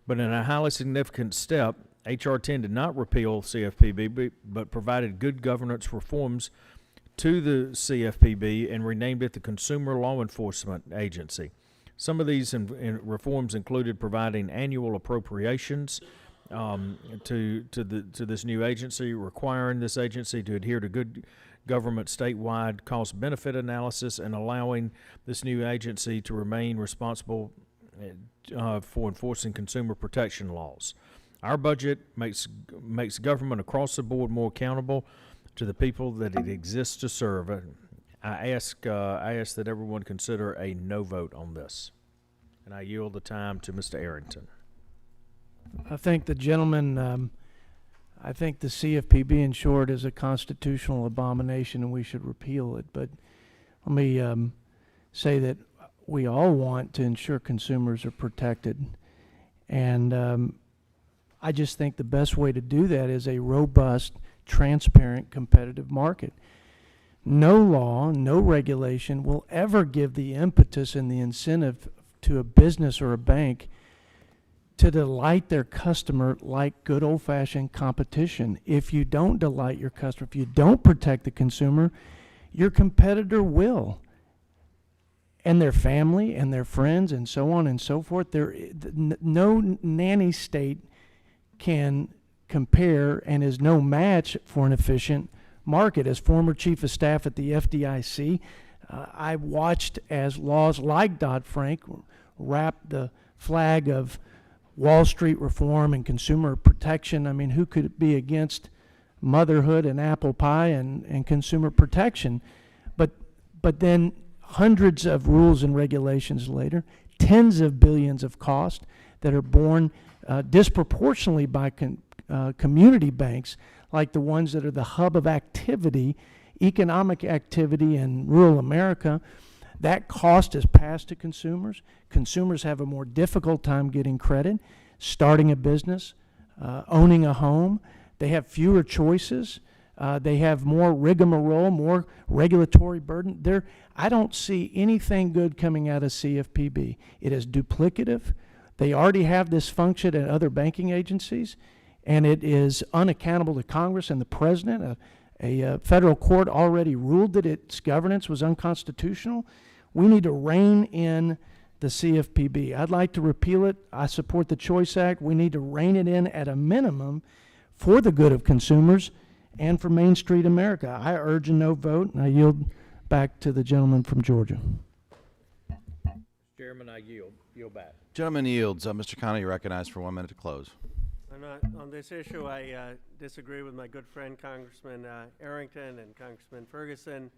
but in a highly significant step, H.R. 10 did not repeal CFPB, but provided good governance reforms to the CFPB and renamed it the Consumer Law Enforcement Agency. Some of these reforms included providing annual appropriations to this new agency, requiring this agency to adhere to good government statewide cost-benefit analysis, and allowing this new agency to remain responsible for enforcing consumer protection laws. Our budget makes government across the board more accountable to the people that it exists to serve. I ask that everyone consider a no vote on this, and I yield the time to Mr. Arrington. I think the gentleman, I think the CFPB in short is a constitutional abomination and we should repeal it. But let me say that we all want to ensure consumers are protected. And I just think the best way to do that is a robust, transparent, competitive market. No law, no regulation will ever give the impetus and the incentive to a business or a bank to delight their customer like good old-fashioned competition. If you don't delight your customer, if you don't protect the consumer, your competitor will. And their family and their friends and so on and so forth. No nanny state can compare and is no match for an efficient market. As former chief of staff at the FDIC, I watched as laws like Dodd-Frank wrapped the flag of Wall Street reform and consumer protection. I mean, who could be against motherhood and apple pie and consumer protection? But then hundreds of rules and regulations later, tens of billions of cost that are borne disproportionately by community banks like the ones that are the hub of activity, economic activity in rural America. That cost is passed to consumers. Consumers have a more difficult time getting credit, starting a business, owning a home. They have fewer choices. They have more rigmarole, more regulatory burden. I don't see anything good coming out of CFPB. It is duplicative. They already have this function at other banking agencies, and it is unaccountable to Congress and the President, A federal court already ruled that its governance was unconstitutional. We need to rein in the CFPB. I'd like to repeal it. I support the Choice Act. We need to rein it in at a minimum for the good of consumers and for Main Street America. I urge a no vote, and I yield back to the gentleman from Georgia. Chairman, I yield back. Gentleman yields. Mr. Connor, you're recognized for 1 minute to close. I'm not, on this issue, I disagree with my good friend Congressman Arrington and Congressman Ferguson.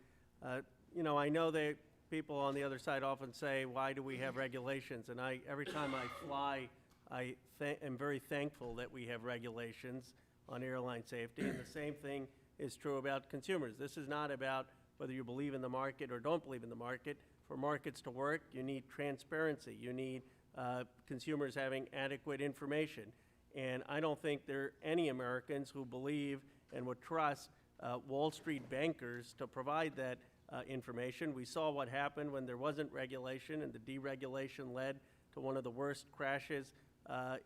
You know, I know that people on the other side often say, why do we have regulations? And every time I fly, I am very thankful that we have regulations on airline safety. And the same thing is true about consumers. This is not about whether you believe in the market or don't believe in the market. For markets to work, you need transparency. You need consumers having adequate information. And I don't think there are any Americans who believe and would trust Wall Street bankers to provide that information. We saw what happened when there wasn't regulation, and the deregulation led to one of the worst crashes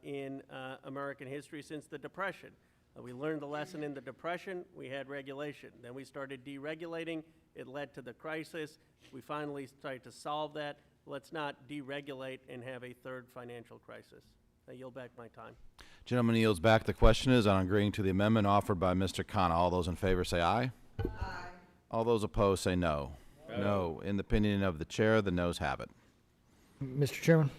in American history since the Depression. We learned the lesson in the Depression. We had regulation. Then we started deregulating. It led to the crisis. We finally tried to solve that. Let's not deregulate and have a third financial crisis. I yield back my time. Gentleman yields back. The question is on agreeing to the amendment offered by Mr. Khanna. All those in favor say aye. Aye. All those opposed say no. No. In the opinion of the chair, the noes have it. Mr. Chairman.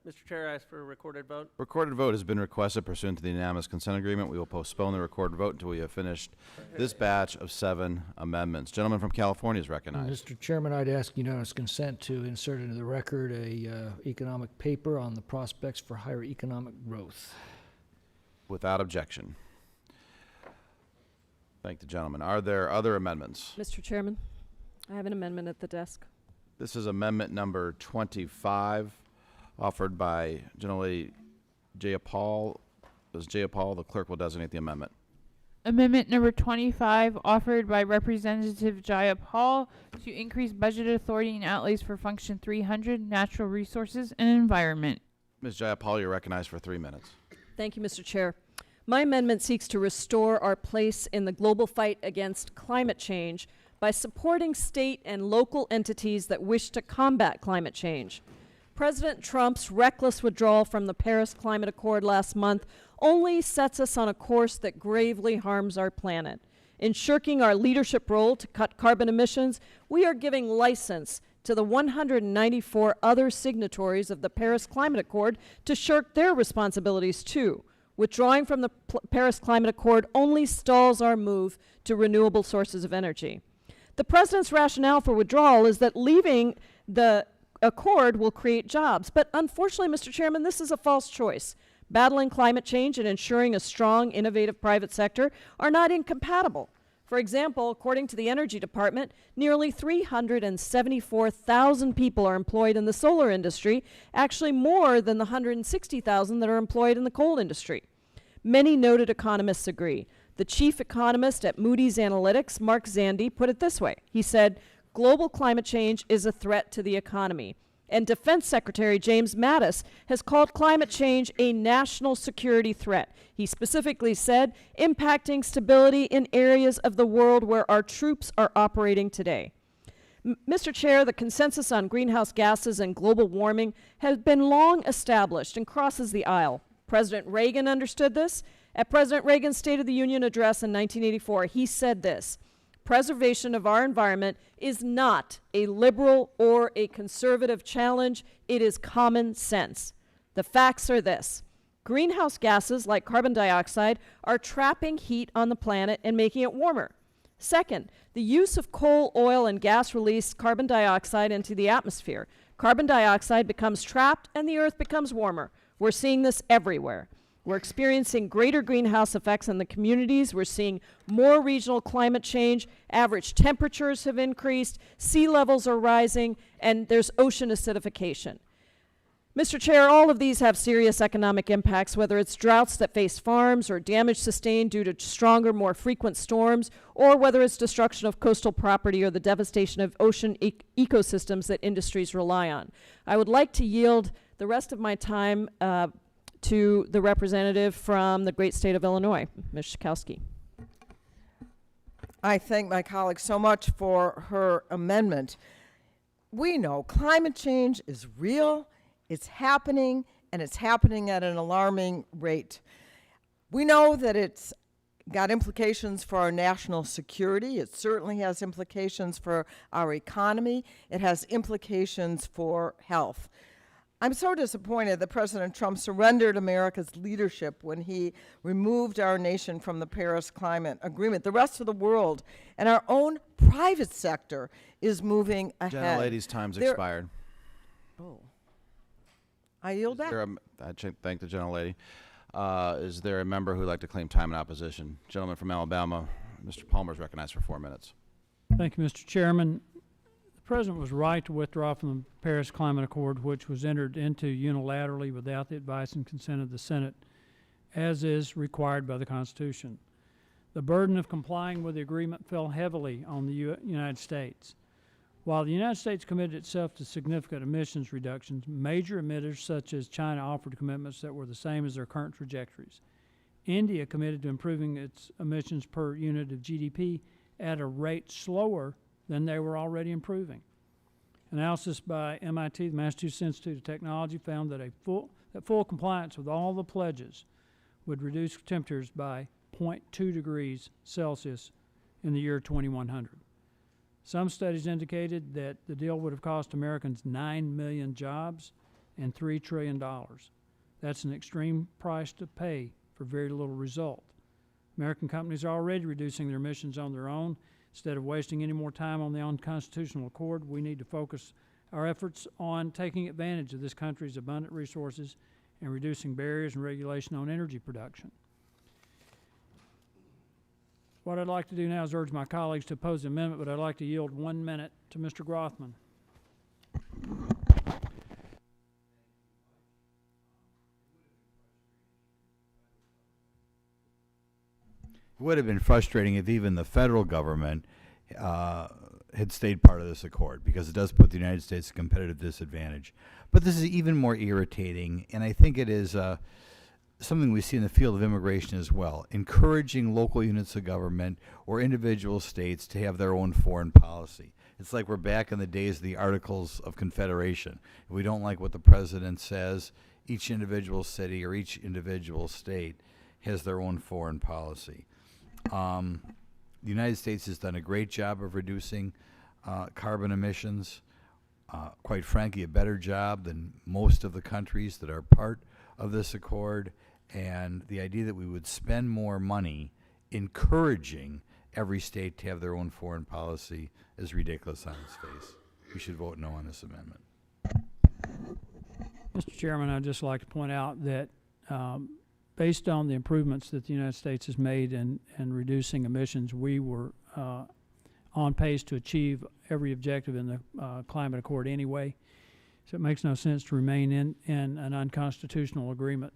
Mr. Chair, I ask for a recorded vote. Recorded vote has been requested pursuant to the unanimous consent agreement. We will postpone the recorded vote until we have finished this batch of 7 amendments. Gentleman from California is recognized. Mr. Chairman, I'd ask unanimous consent to insert into the record a economic paper on the prospects for higher economic growth. Without objection. Thank the gentleman. Are there other amendments? Mr. Chairman, I have an amendment at the desk. This is amendment number 25, offered by Generally Jayapal. As Jayapal, the clerk will designate the amendment. Amendment number 25, offered by Representative Jayapal, to increase budget authority and outlays for Function 300, Natural Resources and Environment. Ms. Jayapal, you're recognized for 3 minutes. Thank you, Mr. Chair. My amendment seeks to restore our place in the global fight against climate change by supporting state and local entities that wish to combat climate change. President Trump's reckless withdrawal from the Paris Climate Accord last month only sets us on a course that gravely harms our planet. In shirking our leadership role to cut carbon emissions, we are giving license to the 194 other signatories of the Paris Climate Accord to shirk their responsibilities too. Withdrawing from the Paris Climate Accord only stalls our move to renewable sources of energy. The president's rationale for withdrawal is that leaving the accord will create jobs. But unfortunately, Mr. Chairman, this is a false choice. Battling climate change and ensuring a strong, innovative private sector are not incompatible. For example, according to the Energy Department, nearly 374,000 people are employed in the solar industry, actually more than the 160,000 that are employed in the coal industry. Many noted economists agree. The chief economist at Moody's Analytics, Mark Zandi, put it this way. He said, global climate change is a threat to the economy. And Defense Secretary James Mattis has called climate change a national security threat. He specifically said, impacting stability in areas of the world where our troops are operating today. Mr. Chair, the consensus on greenhouse gases and global warming has been long established and crosses the aisle. President Reagan understood this. At President Reagan's State of the Union address in 1984, he said this: preservation of our environment is not a liberal or a conservative challenge. It is common sense. The facts are this. Greenhouse gases like carbon dioxide are trapping heat on the planet and making it warmer. Second, the use of coal, oil, and gas release carbon dioxide into the atmosphere. Carbon dioxide becomes trapped and the earth becomes warmer. We're seeing this everywhere. We're experiencing greater greenhouse effects in the communities. We're seeing more regional climate change. Average temperatures have increased. Sea levels are rising. And there's ocean acidification. Mr. Chair, all of these have serious economic impacts, whether it's droughts that face farms or damage sustained due to stronger, more frequent storms, or whether it's destruction of coastal property or the devastation of ocean ecosystems that industries rely on. I would like to yield the rest of my time to the representative from the great state of Illinois, Ms. Schakowsky. I thank my colleague so much for her amendment. We know climate change is real, it's happening, and it's happening at an alarming rate. We know that it's got implications for our national security. It certainly has implications for our economy. It has implications for health. I'm so disappointed that President Trump surrendered America's leadership when he removed our nation from the Paris Climate Agreement. The rest of the world and our own private sector is moving ahead. Gentlelady's time's expired. Oh. I yield back. I thank the gentlelady. Is there a member who would like to claim time in opposition? Gentleman from Alabama, Mr. Palmer is recognized for 4 minutes. Thank you, Mr. Chairman. The President was right to withdraw from the Paris Climate Accord, which was entered into unilaterally without the advice and consent of the Senate, as is required by the Constitution. The burden of complying with the agreement fell heavily on the United States. While the United States committed itself to significant emissions reductions, major emitters such as China offered commitments that were the same as their current trajectories. India committed to improving its emissions per unit of GDP at a rate slower than they were already improving. Analysis by MIT, the Massachusetts Institute of Technology, found that full compliance with all the pledges would reduce temperatures by 0.2 degrees Celsius in the year 2100. Some studies indicated that the deal would have cost Americans 9 million jobs and $3 trillion. That's an extreme price to pay for very little result. American companies are already reducing their emissions on their own. Instead of wasting any more time on the unconstitutional accord, we need to focus our efforts on taking advantage of this country's abundant resources and reducing barriers and regulation on energy production. What I'd like to do now is urge my colleagues to oppose the amendment, but I'd like to yield 1 minute to Mr. Grothman. It would have been frustrating if even the federal government had stayed part of this accord, because it does put the United States at a competitive disadvantage. But this is even more irritating, and I think it is something we see in the field of immigration as well, encouraging local units of government or individual states to have their own foreign policy. It's like we're back in the days of the Articles of Confederation. If we don't like what the president says, each individual city or each individual state has their own foreign policy. The United States has done a great job of reducing carbon emissions, quite frankly, a better job than most of the countries that are part of this accord, and the idea that we would spend more money encouraging every state to have their own foreign policy is ridiculous on its face. We should vote no on this amendment. Mr. Chairman, I'd just like to point out that based on the improvements that the United States has made in reducing emissions, we were on pace to achieve every objective in the climate accord anyway. So it makes no sense to remain in an unconstitutional agreement.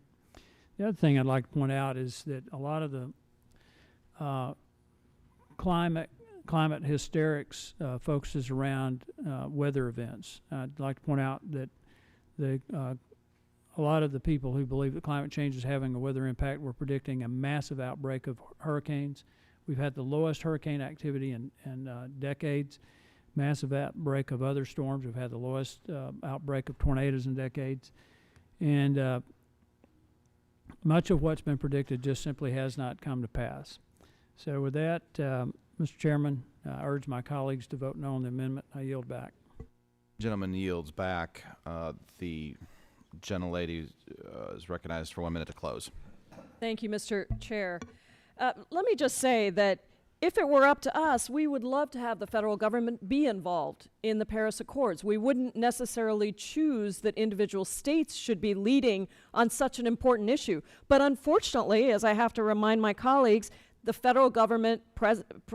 The other thing I'd like to point out is that a lot of the climate hysterics focuses around weather events. I'd like to point out that a lot of the people who believe that climate change is having a weather impact were predicting a massive outbreak of hurricanes. We've had the lowest hurricane activity in decades, massive outbreak of other storms. We've had the lowest outbreak of tornadoes in decades. And much of what's been predicted just simply has not come to pass. So with that, Mr. Chairman, I urge my colleagues to vote no on the amendment. I yield back. Gentleman yields back. The gentlelady is recognized for 1 minute to close. Thank you, Mr. Chair. Let me just say that if it were up to us, we would love to have the federal government be involved in the Paris Accords. We wouldn't necessarily choose that individual states should be leading on such an important issue. But unfortunately, as I have to remind my colleagues, the federal government,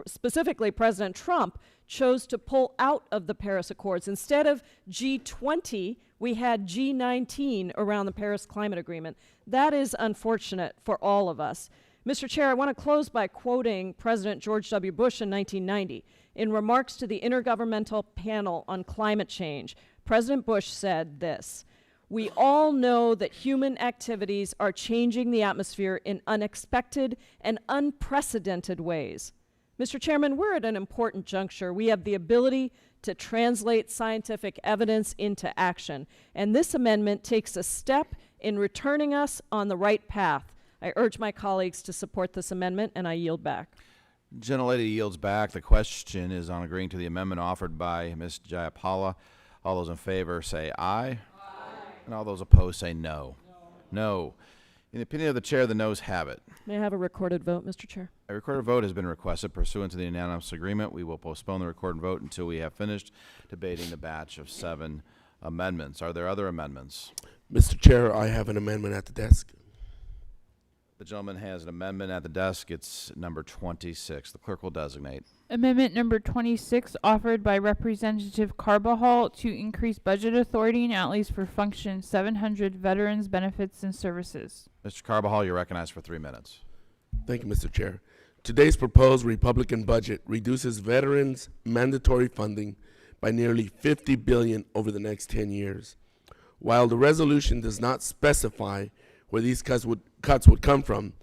specifically President Trump, chose to pull out of the Paris Accords. Instead of G20, we had G19 around the Paris Climate Agreement. That is unfortunate for all of us. Mr. Chair, I want to close by quoting President George W. Bush in 1990. In remarks to the Intergovernmental Panel on Climate Change, President Bush said this: "We all know that human activities are changing the atmosphere in unexpected and unprecedented ways. Mr. Chairman, we're at an important juncture. We have the ability to translate scientific evidence into action, and this amendment takes a step in returning us on the right path. I urge my colleagues to support this amendment, and I yield back. Gentlelady yields back. The question is on agreeing to the amendment offered by Ms. Jayapala. All those in favor say aye. Aye. And all those opposed say no. No. In the opinion of the chair, the noes have it. May I have a recorded vote, Mr. Chair? A recorded vote has been requested pursuant to the unanimous agreement. We will postpone the recorded vote until we have finished debating the batch of 7 amendments. Are there other amendments? Mr. Chair, I have an amendment at the desk. The gentleman has an amendment at the desk. It's number 26. The clerk will designate. Amendment number 26, offered by Representative Carbajal to increase budget authority and outlays for Function 700 Veterans Benefits and Services. Mr. Carbajal, you're recognized for 3 minutes. Thank you, Mr. Chair. Today's proposed Republican budget reduces veterans' mandatory funding by nearly $50 billion over the next 10 years. While the resolution does not specify where these cuts would come from,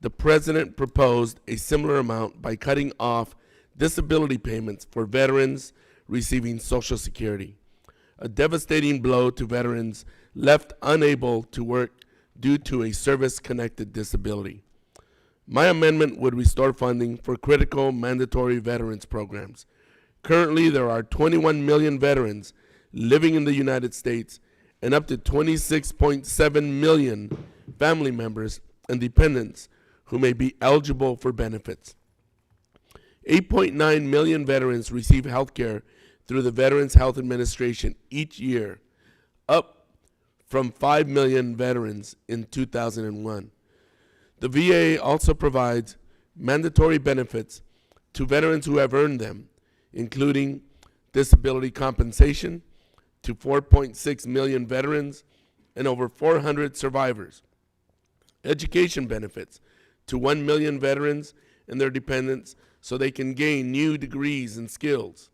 the President proposed a similar amount by cutting off disability payments for veterans receiving Social Security, a devastating blow to veterans left unable to work due to a service-connected disability. My amendment would restore funding for critical mandatory veterans programs. Currently, there are 21 million veterans living in the United States and up to 26.7 million family members and dependents who may be eligible for benefits. 8.9 million veterans receive health care through the Veterans Health Administration each year, up from 5 million veterans in 2001. The VA also provides mandatory benefits to veterans who have earned them, including disability compensation to 4.6 million veterans and over 400 survivors, education benefits to 1 million veterans and their dependents so they can gain new degrees and skills,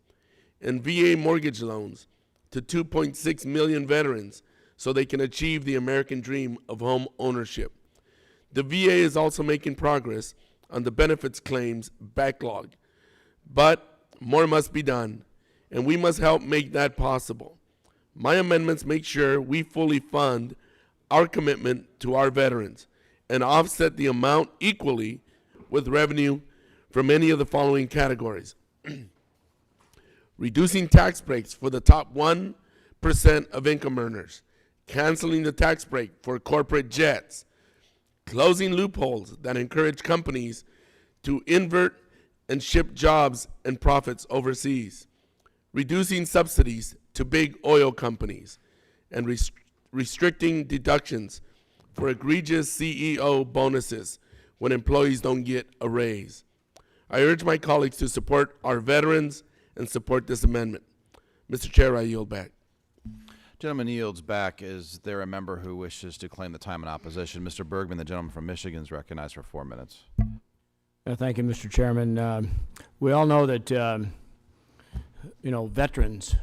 and VA mortgage loans to 2.6 million veterans so they can achieve the American dream of home ownership. The VA is also making progress on the benefits claims backlog, but more must be done, and we must help make that possible. My amendments make sure we fully fund our commitment to our veterans and offset the amount equally with revenue from any of the following categories. Reducing tax breaks for the top 1% of income earners, canceling the tax break for corporate jets, closing loopholes that encourage companies to invert and ship jobs and profits overseas, reducing subsidies to big oil companies, and restricting deductions for egregious CEO bonuses when employees don't get a raise. I urge my colleagues to support our veterans and support this amendment. Mr. Chair, I yield back. Gentleman yields back. Is there a member who wishes to claim the time in opposition? Mr. Bergman, the gentleman from Michigan, is recognized for 4 minutes. Thank you, Mr. Chairman. We all know that, veterans,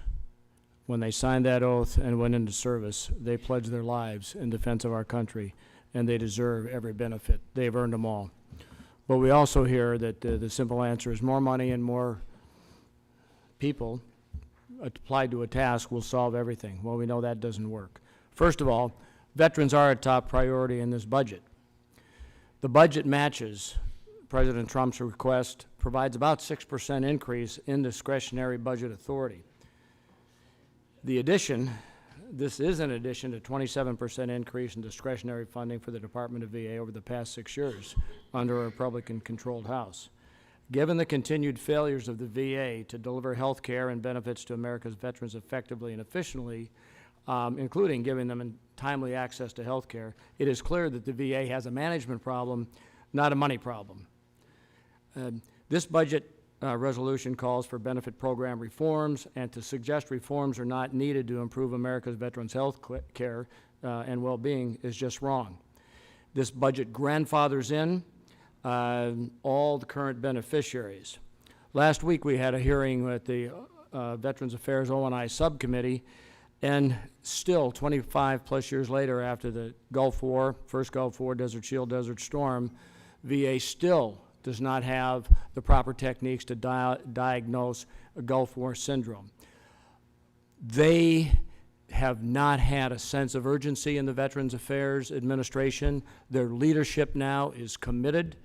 when they signed that oath and went into service, they pledged their lives in defense of our country, and they deserve every benefit. They've earned them all. But we also hear that the simple answer is more money and more people applied to a task will solve everything. Well, we know that doesn't work. First of all, veterans are a top priority in this budget. The budget matches President Trump's request, provides about 6% increase in discretionary budget authority. The addition, this is in addition to 27% increase in discretionary funding for the Department of VA over the past 6 years under a Republican-controlled House. Given the continued failures of the VA to deliver health care and benefits to America's veterans effectively and efficiently, including giving them timely access to health care, it is clear that the VA has a management problem, not a money problem. This budget resolution calls for benefit program reforms, and to suggest reforms are not needed to improve America's veterans' health care and well-being is just wrong. This budget grandfathers in all the current beneficiaries. Last week we had a hearing at the Veterans Affairs O&I Subcommittee, and still 25 plus years later after the Gulf War, first Gulf War, Desert Shield, Desert Storm, VA still does not have the proper techniques to diagnose Gulf War syndrome. They have not had a sense of urgency in the Veterans Affairs Administration. Their leadership now is committed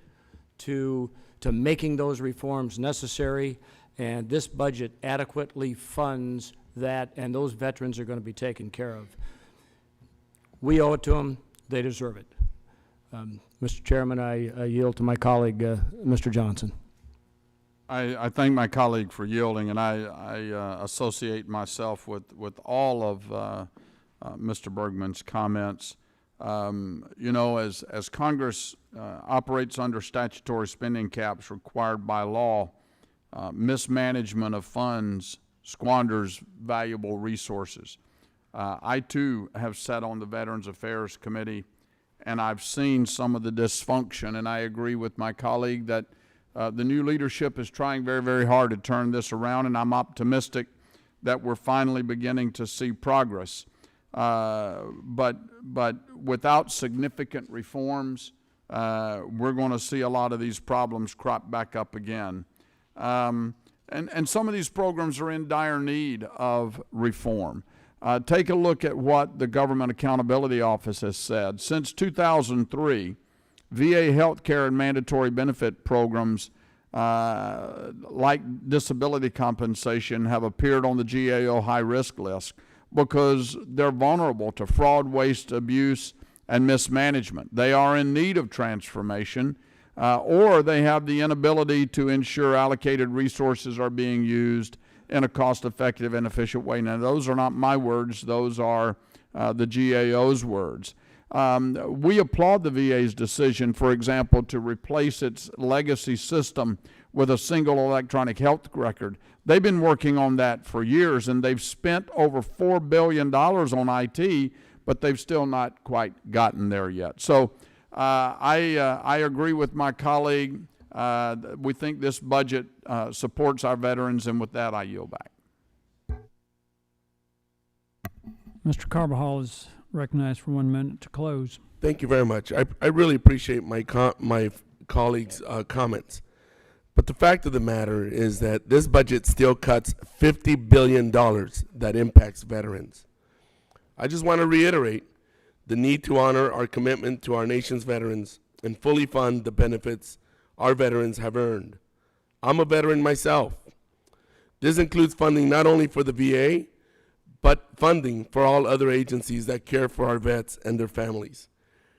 to making those reforms necessary, and this budget adequately funds that, and those veterans are going to be taken care of. We owe it to them. They deserve it. Mr. Chairman, I yield to my colleague, Mr. Johnson. I thank my colleague for yielding, and I associate myself with all of Mr. Bergman's comments. You know, as Congress operates under statutory spending caps required by law, mismanagement of funds squanders valuable resources. I too have sat on the Veterans Affairs Committee, and I've seen some of the dysfunction, and I agree with my colleague that the new leadership is trying very, very hard to turn this around, and I'm optimistic that we're finally beginning to see progress. But without significant reforms, we're going to see a lot of these problems crop back up again. And some of these programs are in dire need of reform. Take a look at what the Government Accountability Office has said. Since 2003, VA health care and mandatory benefit programs like disability compensation have appeared on the GAO high-risk list because they're vulnerable to fraud, waste, abuse, and mismanagement. They are in need of transformation, or they have the inability to ensure allocated resources are being used in a cost-effective and efficient way. Now, those are not my words. Those are the GAO's words. We applaud the VA's decision, for example, to replace its legacy system with a single electronic health record. They've been working on that for years, and they've spent over $4 billion on IT, but they've still not quite gotten there yet. So I agree with my colleague. We think this budget supports our veterans, and with that, I yield back. Mr. Carbajal is recognized for 1 minute to close. Thank you very much. I really appreciate my colleagues' comments. But the fact of the matter is that this budget still cuts $50 billion that impacts veterans. I just want to reiterate the need to honor our commitment to our nation's veterans and fully fund the benefits our veterans have earned. I'm a veteran myself. This includes funding not only for the VA, but funding for all other agencies that care for our vets and their families.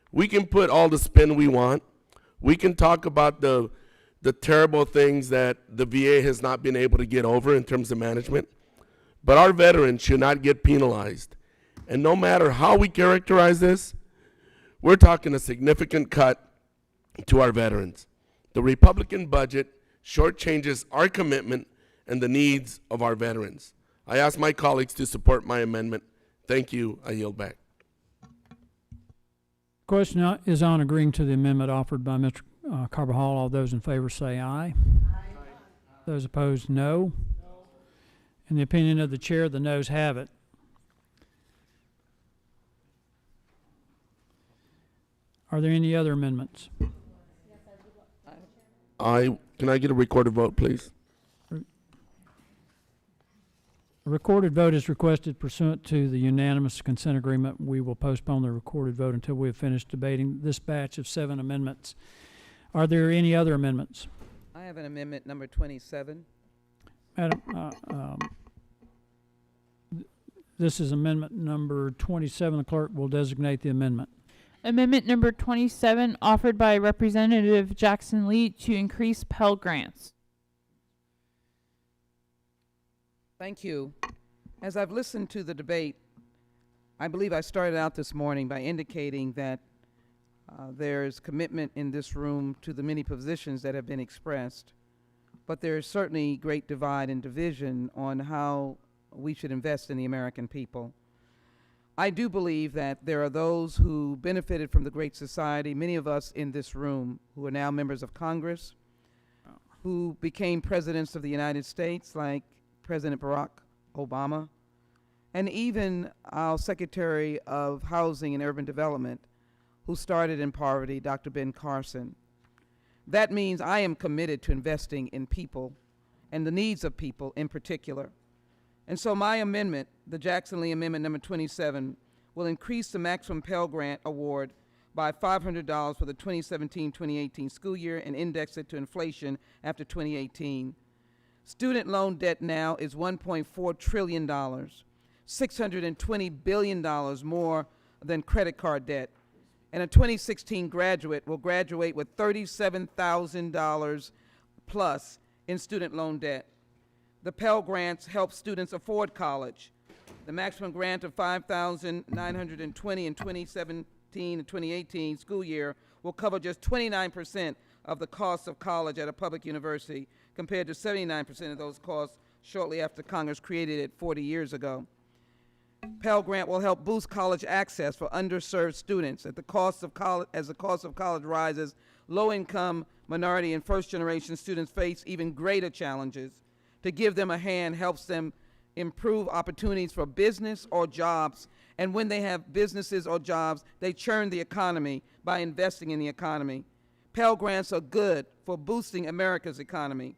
We can put all the spin we want. We can talk about the terrible things that the VA has not been able to get over in terms of management, but our veterans should not get penalized. And no matter how we characterize this, we're talking a significant cut to our veterans. The Republican budget shortchanges our commitment and the needs of our veterans. I ask my colleagues to support my amendment. Thank you. I yield back. Question is on agreeing to the amendment offered by Mr. Carbajal. All those in favor say aye. Aye. Those opposed, no. In the opinion of the chair, the noes have it. Are there any other amendments? Can I get a recorded vote, please? A recorded vote is requested pursuant to the unanimous consent agreement. We will postpone the recorded vote until we have finished debating this batch of 7 amendments. Are there any other amendments? I have an amendment number 27. Madam, this is amendment number 27. The clerk will designate the amendment. Amendment number 27, offered by Representative Jackson Lee to increase Pell Grants. Thank you. As I've listened to the debate, I believe I started out this morning by indicating that there's commitment in this room to the many positions that have been expressed, but there is certainly great divide and division on how we should invest in the American people. I do believe that there are those who benefited from the Great Society, many of us in this room who are now members of Congress, who became presidents of the United States, like President Barack Obama, and even our Secretary of Housing and Urban Development, who started in poverty, Dr. Ben Carson. That means I am committed to investing in people and the needs of people in particular. And so my amendment, the Jackson Lee Amendment number 27, will increase the maximum Pell Grant award by $500 for the 2017-2018 school year and index it to inflation after 2018. Student loan debt now is $1.4 trillion, $620 billion more than credit card debt. And a 2016 graduate will graduate with $37,000 plus in student loan debt. The Pell Grants help students afford college. The maximum grant of $5,920 in 2017 and 2018 school year will cover just 29% of the cost of college at a public university, compared to 79% of those costs shortly after Congress created it 40 years ago. Pell Grant will help boost college access for underserved students. As the cost of college rises, low-income, minority, and first-generation students face even greater challenges. To give them a hand helps them improve opportunities for business or jobs. And when they have businesses or jobs, they churn the economy by investing in the economy. Pell Grants are good for boosting America's economy.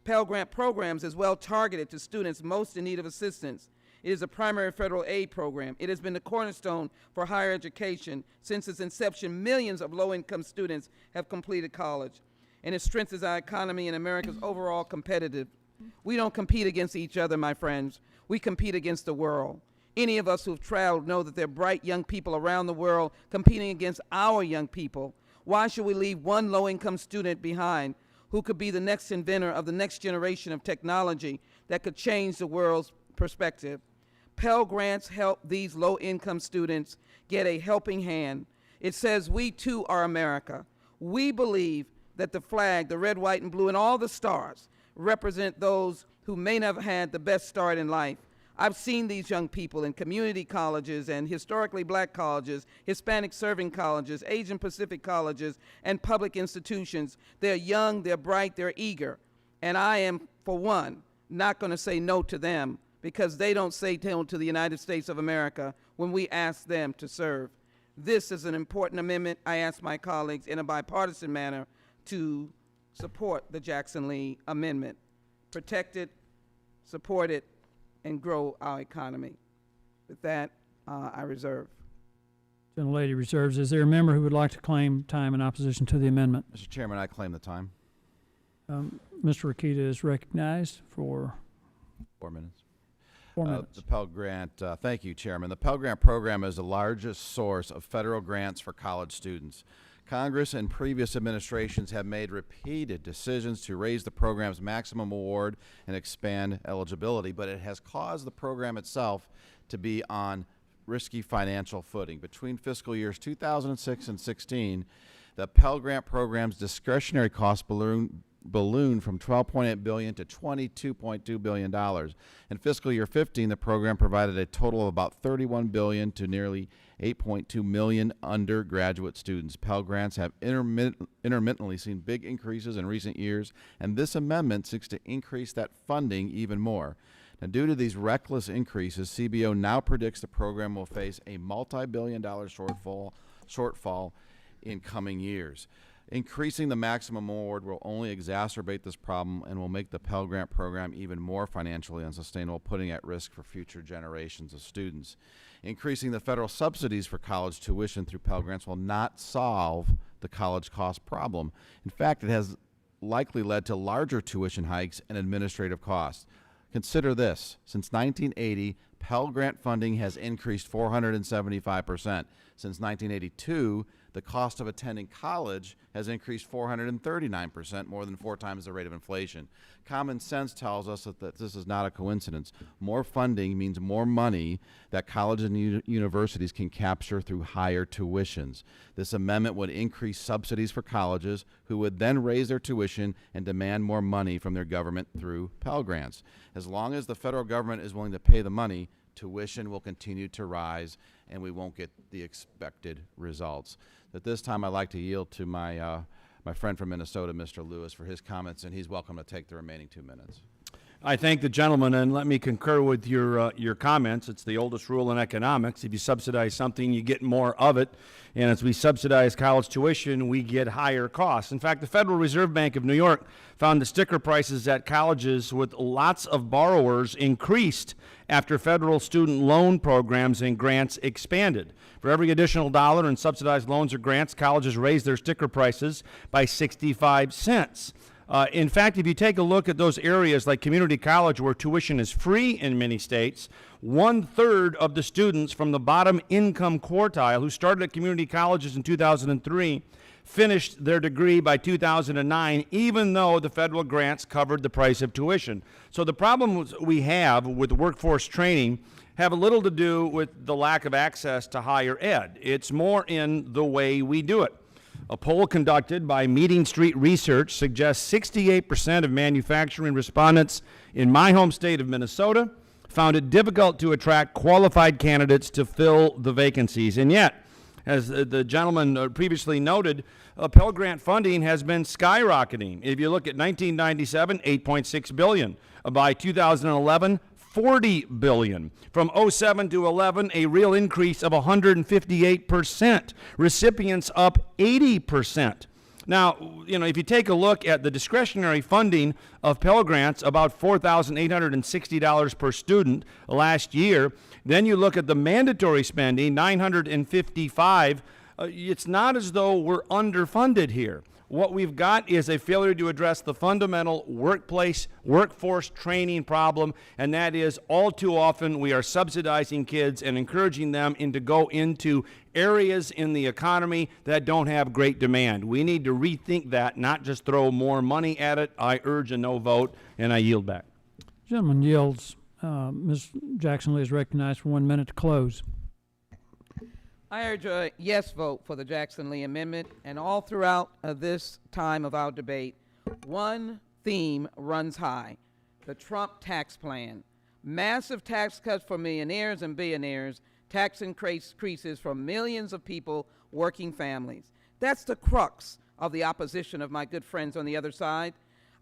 Pell Grant programs is well targeted to students most in need of assistance. It is a primary federal aid program. It has been the cornerstone for higher education. Since its inception, millions of low-income students have completed college, and it strengthens our economy and America's overall competitive. We don't compete against each other, my friends. We compete against the world. Any of us who've traveled know that there are bright young people around the world competing against our young people. Why should we leave one low-income student behind who could be the next inventor of the next generation of technology that could change the world's perspective? Pell Grants help these low-income students get a helping hand. It says we too are America. We believe that the flag, the red, white, and blue, and all the stars represent those who may not have had the best start in life. I've seen these young people in community colleges and historically black colleges, Hispanic serving colleges, Asian Pacific colleges, and public institutions. They're young, they're bright, they're eager. And I am, for one, not going to say no to them, because they don't say no to the United States of America when we ask them to serve. This is an important amendment. I ask my colleagues in a bipartisan manner to support the Jackson Lee Amendment. Protect it, support it, and grow our economy. With that, I reserve. Gentlelady reserves. Is there a member who would like to claim time in opposition to the amendment? Mr. Chairman, I claim the time. Mr. Rakita is recognized for 4 minutes. 4 minutes. The Pell Grant, thank you, Chairman. The Pell Grant program is the largest source of federal grants for college students. Congress and previous administrations have made repeated decisions to raise the program's maximum award and expand eligibility, but it has caused the program itself to be on risky financial footing. Between fiscal years 2006 and 16, the Pell Grant program's discretionary costs ballooned from $12.8 billion to $22.2 billion. In fiscal year 15, the program provided a total of about $31 billion to nearly 8.2 million undergraduate students. Pell Grants have intermittently seen big increases in recent years, and this amendment seeks to increase that funding even more. Now, due to these reckless increases, CBO now predicts the program will face a multi-billion-dollar shortfall in coming years. Increasing the maximum award will only exacerbate this problem and will make the Pell Grant program even more financially unsustainable, putting at risk for future generations of students. Increasing the federal subsidies for college tuition through Pell Grants will not solve the college cost problem. In fact, it has likely led to larger tuition hikes and administrative costs. Consider this: since 1980, Pell Grant funding has increased 475%. Since 1982, the cost of attending college has increased 439%, more than 4 times the rate of inflation. Common sense tells us that this is not a coincidence. More funding means more money that colleges and universities can capture through higher tuitions. This amendment would increase subsidies for colleges, who would then raise their tuition and demand more money from their government through Pell Grants. As long as the federal government is willing to pay the money, tuition will continue to rise, and we won't get the expected results. At this time, I'd like to yield to my friend from Minnesota, Mr. Lewis, for his comments, and he's welcome to take the remaining 2 minutes. I thank the gentleman, and let me concur with your comments. It's the oldest rule in economics. If you subsidize something, you get more of it. And as we subsidize college tuition, we get higher costs. In fact, the Federal Reserve Bank of New York found the sticker prices at colleges with lots of borrowers increased after federal student loan programs and grants expanded. For every additional dollar in subsidized loans or grants, colleges raised their sticker prices by 65 cents. In fact, if you take a look at those areas like community college where tuition is free in many states, 1/3 of the students from the bottom income quartile who started at community colleges in 2003 finished their degree by 2009, even though the federal grants covered the price of tuition. So the problems we have with workforce training have a little to do with the lack of access to higher ed. It's more in the way we do it. A poll conducted by Meeting Street Research suggests 68% of manufacturing respondents in my home state of Minnesota found it difficult to attract qualified candidates to fill the vacancies. And yet, as the gentleman previously noted, Pell Grant funding has been skyrocketing. If you look at 1997, $8.6 billion. By 2011, $40 billion. From 07 to 11, a real increase of 158%. Recipients up 80%. Now, if you take a look at the discretionary funding of Pell Grants, about $4,860 per student last year, then you look at the mandatory spending, $955. It's not as though we're underfunded here. What we've got is a failure to address the fundamental workforce training problem, and that is all too often we are subsidizing kids and encouraging them to go into areas in the economy that don't have great demand. We need to rethink that, not just throw more money at it. I urge a no vote, and I yield back. Gentleman yields. Ms. Jackson Lee is recognized for 1 minute to close. I urge a yes vote for the Jackson Lee Amendment, and all throughout this time of our debate, one theme runs high: the Trump tax plan. Massive tax cuts for millionaires and billionaires, tax increases for millions of people, working families. That's the crux of the opposition of my good friends on the other side.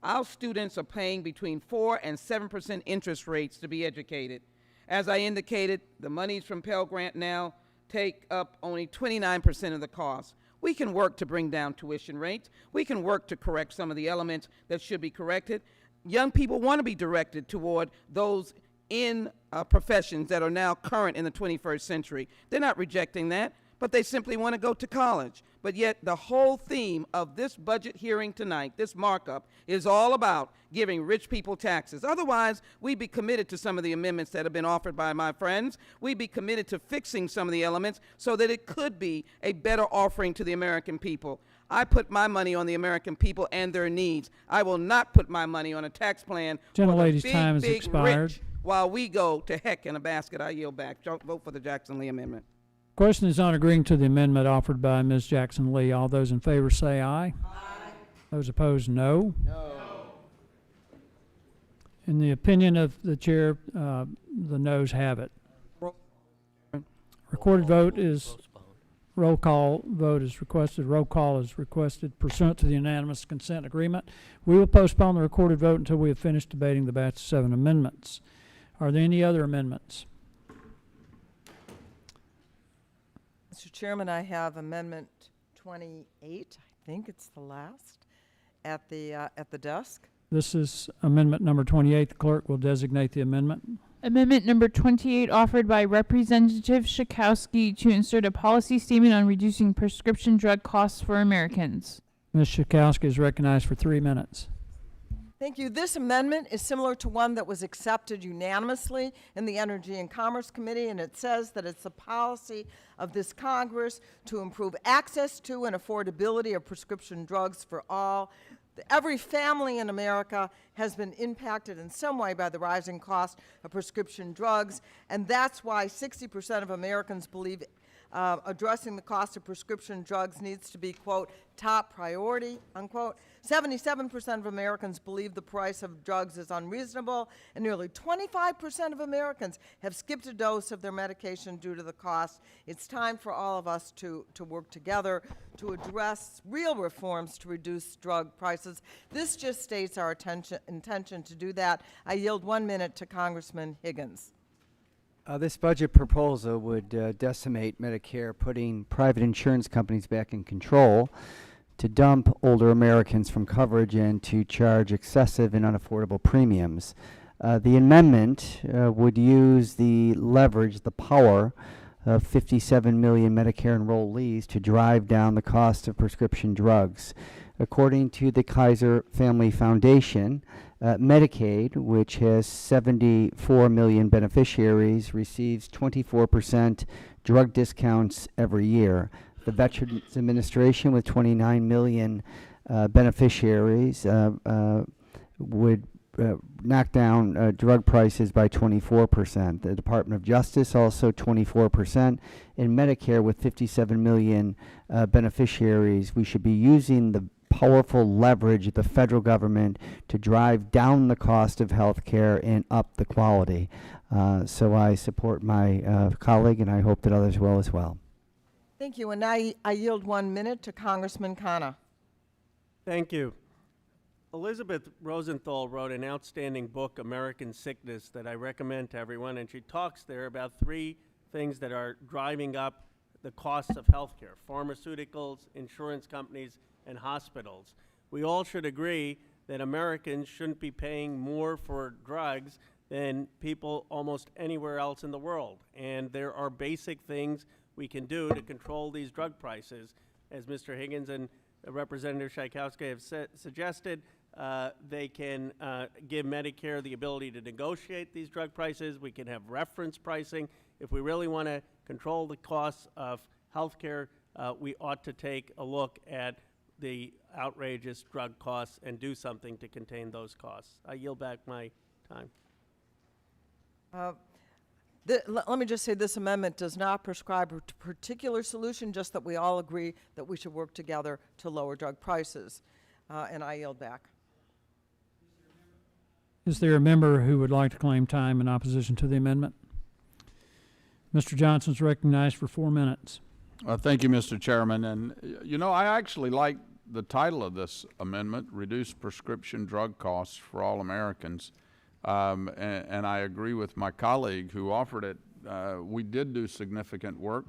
Our students are paying between 4% and 7% interest rates to be educated. As I indicated, the monies from Pell Grant now take up only 29% of the cost. We can work to bring down tuition rates. We can work to correct some of the elements that should be corrected. Young people want to be directed toward those in professions that are now current in the 21st century. They're not rejecting that, but they simply want to go to college. But yet the whole theme of this budget hearing tonight, this markup, is all about giving rich people taxes. Otherwise, we'd be committed to some of the amendments that have been offered by my friends. We'd be committed to fixing some of the elements so that it could be a better offering to the American people. I put my money on the American people and their needs. I will not put my money on a tax plan for the time has big expired. rich while we go to heck in a basket. I yield back. Vote for the Jackson Lee Amendment. Question is on agreeing to the amendment offered by Ms. Jackson Lee. All those in favor say aye. Aye. Those opposed, no. No. In the opinion of the chair, the noes have it. Recorded vote is, roll call vote is requested. Roll call is requested pursuant to the unanimous consent agreement. We will postpone the recorded vote until we have finished debating the batch of 7 amendments. Are there any other amendments? Mr. Chairman, I have Amendment 28. I think it's the last at the desk. This is amendment number 28. The clerk will designate the amendment. Amendment number 28 offered by Representative Schakowsky to insert a policy statement on reducing prescription drug costs for Americans. Ms. Schakowsky is recognized for 3 minutes. Thank you. This amendment is similar to one that was accepted unanimously in the Energy and Commerce Committee, and it says that it's the policy of this Congress to improve access to and affordability of prescription drugs for all. Every family in America has been impacted in some way by the rising cost of prescription drugs, and that's why 60% of Americans believe addressing the cost of prescription drugs needs to be, quote, top priority, unquote. 77% of Americans believe the price of drugs is unreasonable, and nearly 25% of Americans have skipped a dose of their medication due to the cost. It's time for all of us to work together to address real reforms to reduce drug prices. This just states our intention to do that. I yield 1 minute to Congressman Higgins. This budget proposal would decimate Medicare, putting private insurance companies back in control to dump older Americans from coverage and to charge excessive and unaffordable premiums. The amendment would use the leverage, the power of 57 million Medicare enrollees to drive down the cost of prescription drugs. According to the Kaiser Family Foundation, Medicaid, which has 74 million beneficiaries, receives 24% drug discounts every year. The Veterans Administration, with 29 million beneficiaries, would knock down drug prices by 24%. The Department of Justice also 24%. In Medicare, with 57 million beneficiaries, we should be using the powerful leverage of the federal government to drive down the cost of health care and up the quality. So I support my colleague, and I hope that others will as well. Thank you. And now I yield 1 minute to Congressman Khanna. Thank you. Elizabeth Rosenthal wrote an outstanding book, American Sickness, that I recommend to everyone, and she talks there about 3 things that are driving up the costs of healthcare: pharmaceuticals, insurance companies, and hospitals. We all should agree that Americans shouldn't be paying more for drugs than people almost anywhere else in the world. And there are basic things we can do to control these drug prices. As Mr. Higgins and Representative Tchaikovsky have suggested, they can give Medicare the ability to negotiate these drug prices. We can have reference pricing. If we really want to control the costs of health care, we ought to take a look at the outrageous drug costs and do something to contain those costs. I yield back my time. Let me just say, this amendment does not prescribe a particular solution, just that we all agree that we should work together to lower drug prices. And I yield back. Is there a member who would like to claim time in opposition to the amendment? Mr. Johnson's recognized for 4 minutes. Thank you, Mr. Chairman. And, you know, I actually like the title of this amendment, Reduce Prescription Drug Costs for All Americans. And I agree with my colleague who offered it. We did do significant work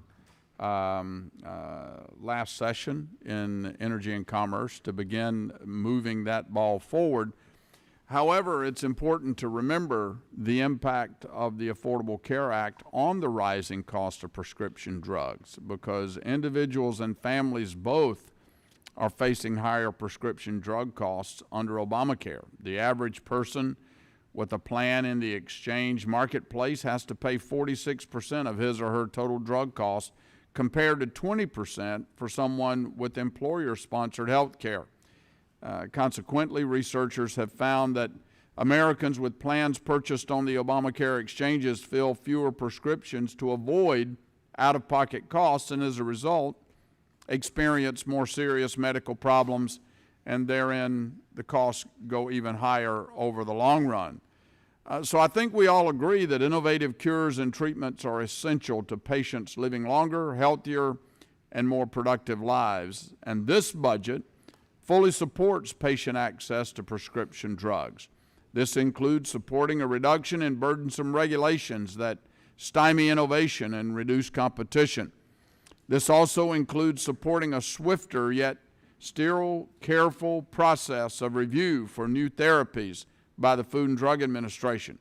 last session in Energy and Commerce to begin moving that ball forward. However, it's important to remember the impact of the Affordable Care Act on the rising cost of prescription drugs, because individuals and families both are facing higher prescription drug costs under Obamacare. The average person with a plan in the exchange marketplace has to pay 46% of his or her total drug costs, compared to 20% for someone with employer-sponsored health care. Consequently, researchers have found that Americans with plans purchased on the Obamacare exchanges fill fewer prescriptions to avoid out-of-pocket costs, and as a result, experience more serious medical problems, and therein the costs go even higher over the long run. So I think we all agree that innovative cures and treatments are essential to patients living longer, healthier, and more productive lives. And this budget fully supports patient access to prescription drugs. This includes supporting a reduction in burdensome regulations that stymie innovation and reduce competition. This also includes supporting a swifter yet still careful process of review for new therapies by the Food and Drug Administration.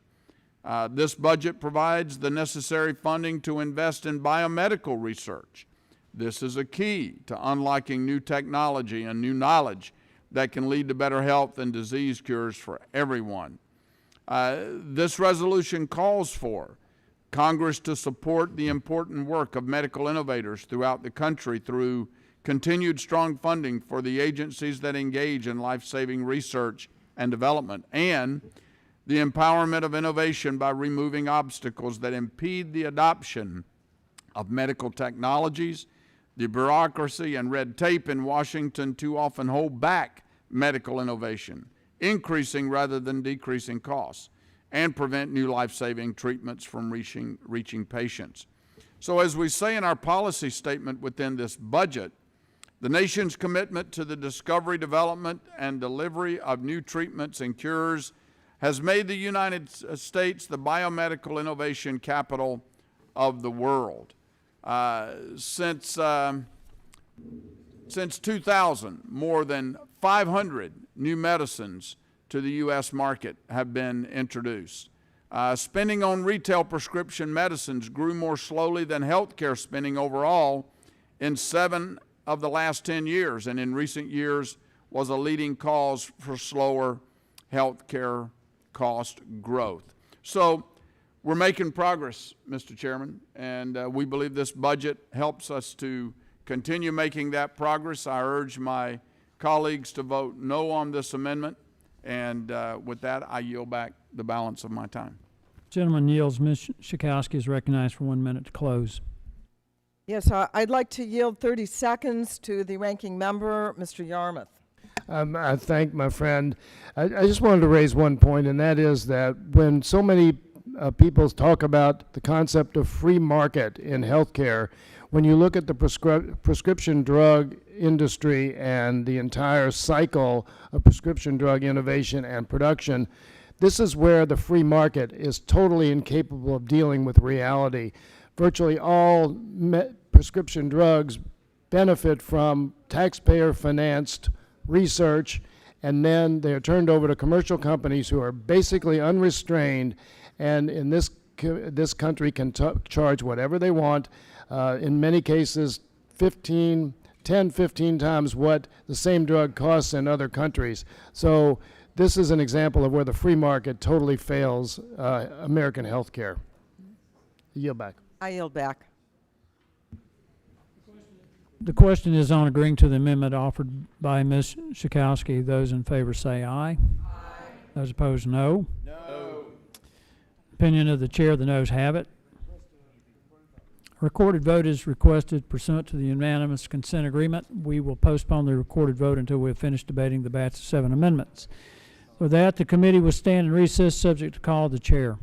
This budget provides the necessary funding to invest in biomedical research. This is a key to unlocking new technology and new knowledge that can lead to better health and disease cures for everyone. This resolution calls for Congress to support the important work of medical innovators throughout the country through continued strong funding for the agencies that engage in life-saving research and development, and the empowerment of innovation by removing obstacles that impede the adoption of medical technologies. The bureaucracy and red tape in Washington too often hold back medical innovation, increasing rather than decreasing costs, and prevent new life-saving treatments from reaching patients. So as we say in our policy statement within this budget, the nation's commitment to the discovery, development, and delivery of new treatments and cures has made the United States the biomedical innovation capital of the world. Since 2000, more than 500 new medicines to the U.S. market have been introduced. Spending on retail prescription medicines grew more slowly than healthcare spending overall in 7 of the last 10 years, and in recent years was a leading cause for slower healthcare cost growth. So we're making progress, Mr. Chairman, and we believe this budget helps us to continue making that progress. I urge my colleagues to vote no on this amendment, and with that, I yield back the balance of my time. Gentleman yields. Ms. Schakowsky is recognized for 1 minute to close. Yes, I'd like to yield 30 seconds to the ranking member, Mr. Yarmouth. I thank my friend. I just wanted to raise one point, and that is that when so many people talk about the concept of free market in healthcare, when you look at the prescription drug industry and the entire cycle of prescription drug innovation and production, this is where the free market is totally incapable of dealing with reality. Virtually all prescription drugs benefit from taxpayer-financed research, and then they are turned over to commercial companies who are basically unrestrained, and in this country can charge whatever they want, in many cases 10, 15 times what the same drug costs in other countries. So this is an example of where the free market totally fails American healthcare. Yield back. I yield back. The question is on agreeing to the amendment offered by Ms. Schakowsky. Those in favor say aye. Aye. Those opposed, no. No. Opinion of the chair, the noes have it. Recorded vote is requested pursuant to the unanimous consent agreement. We will postpone the recorded vote until we have finished debating the batch of 7 amendments. With that, the committee will stand in recess subject to call of the chair.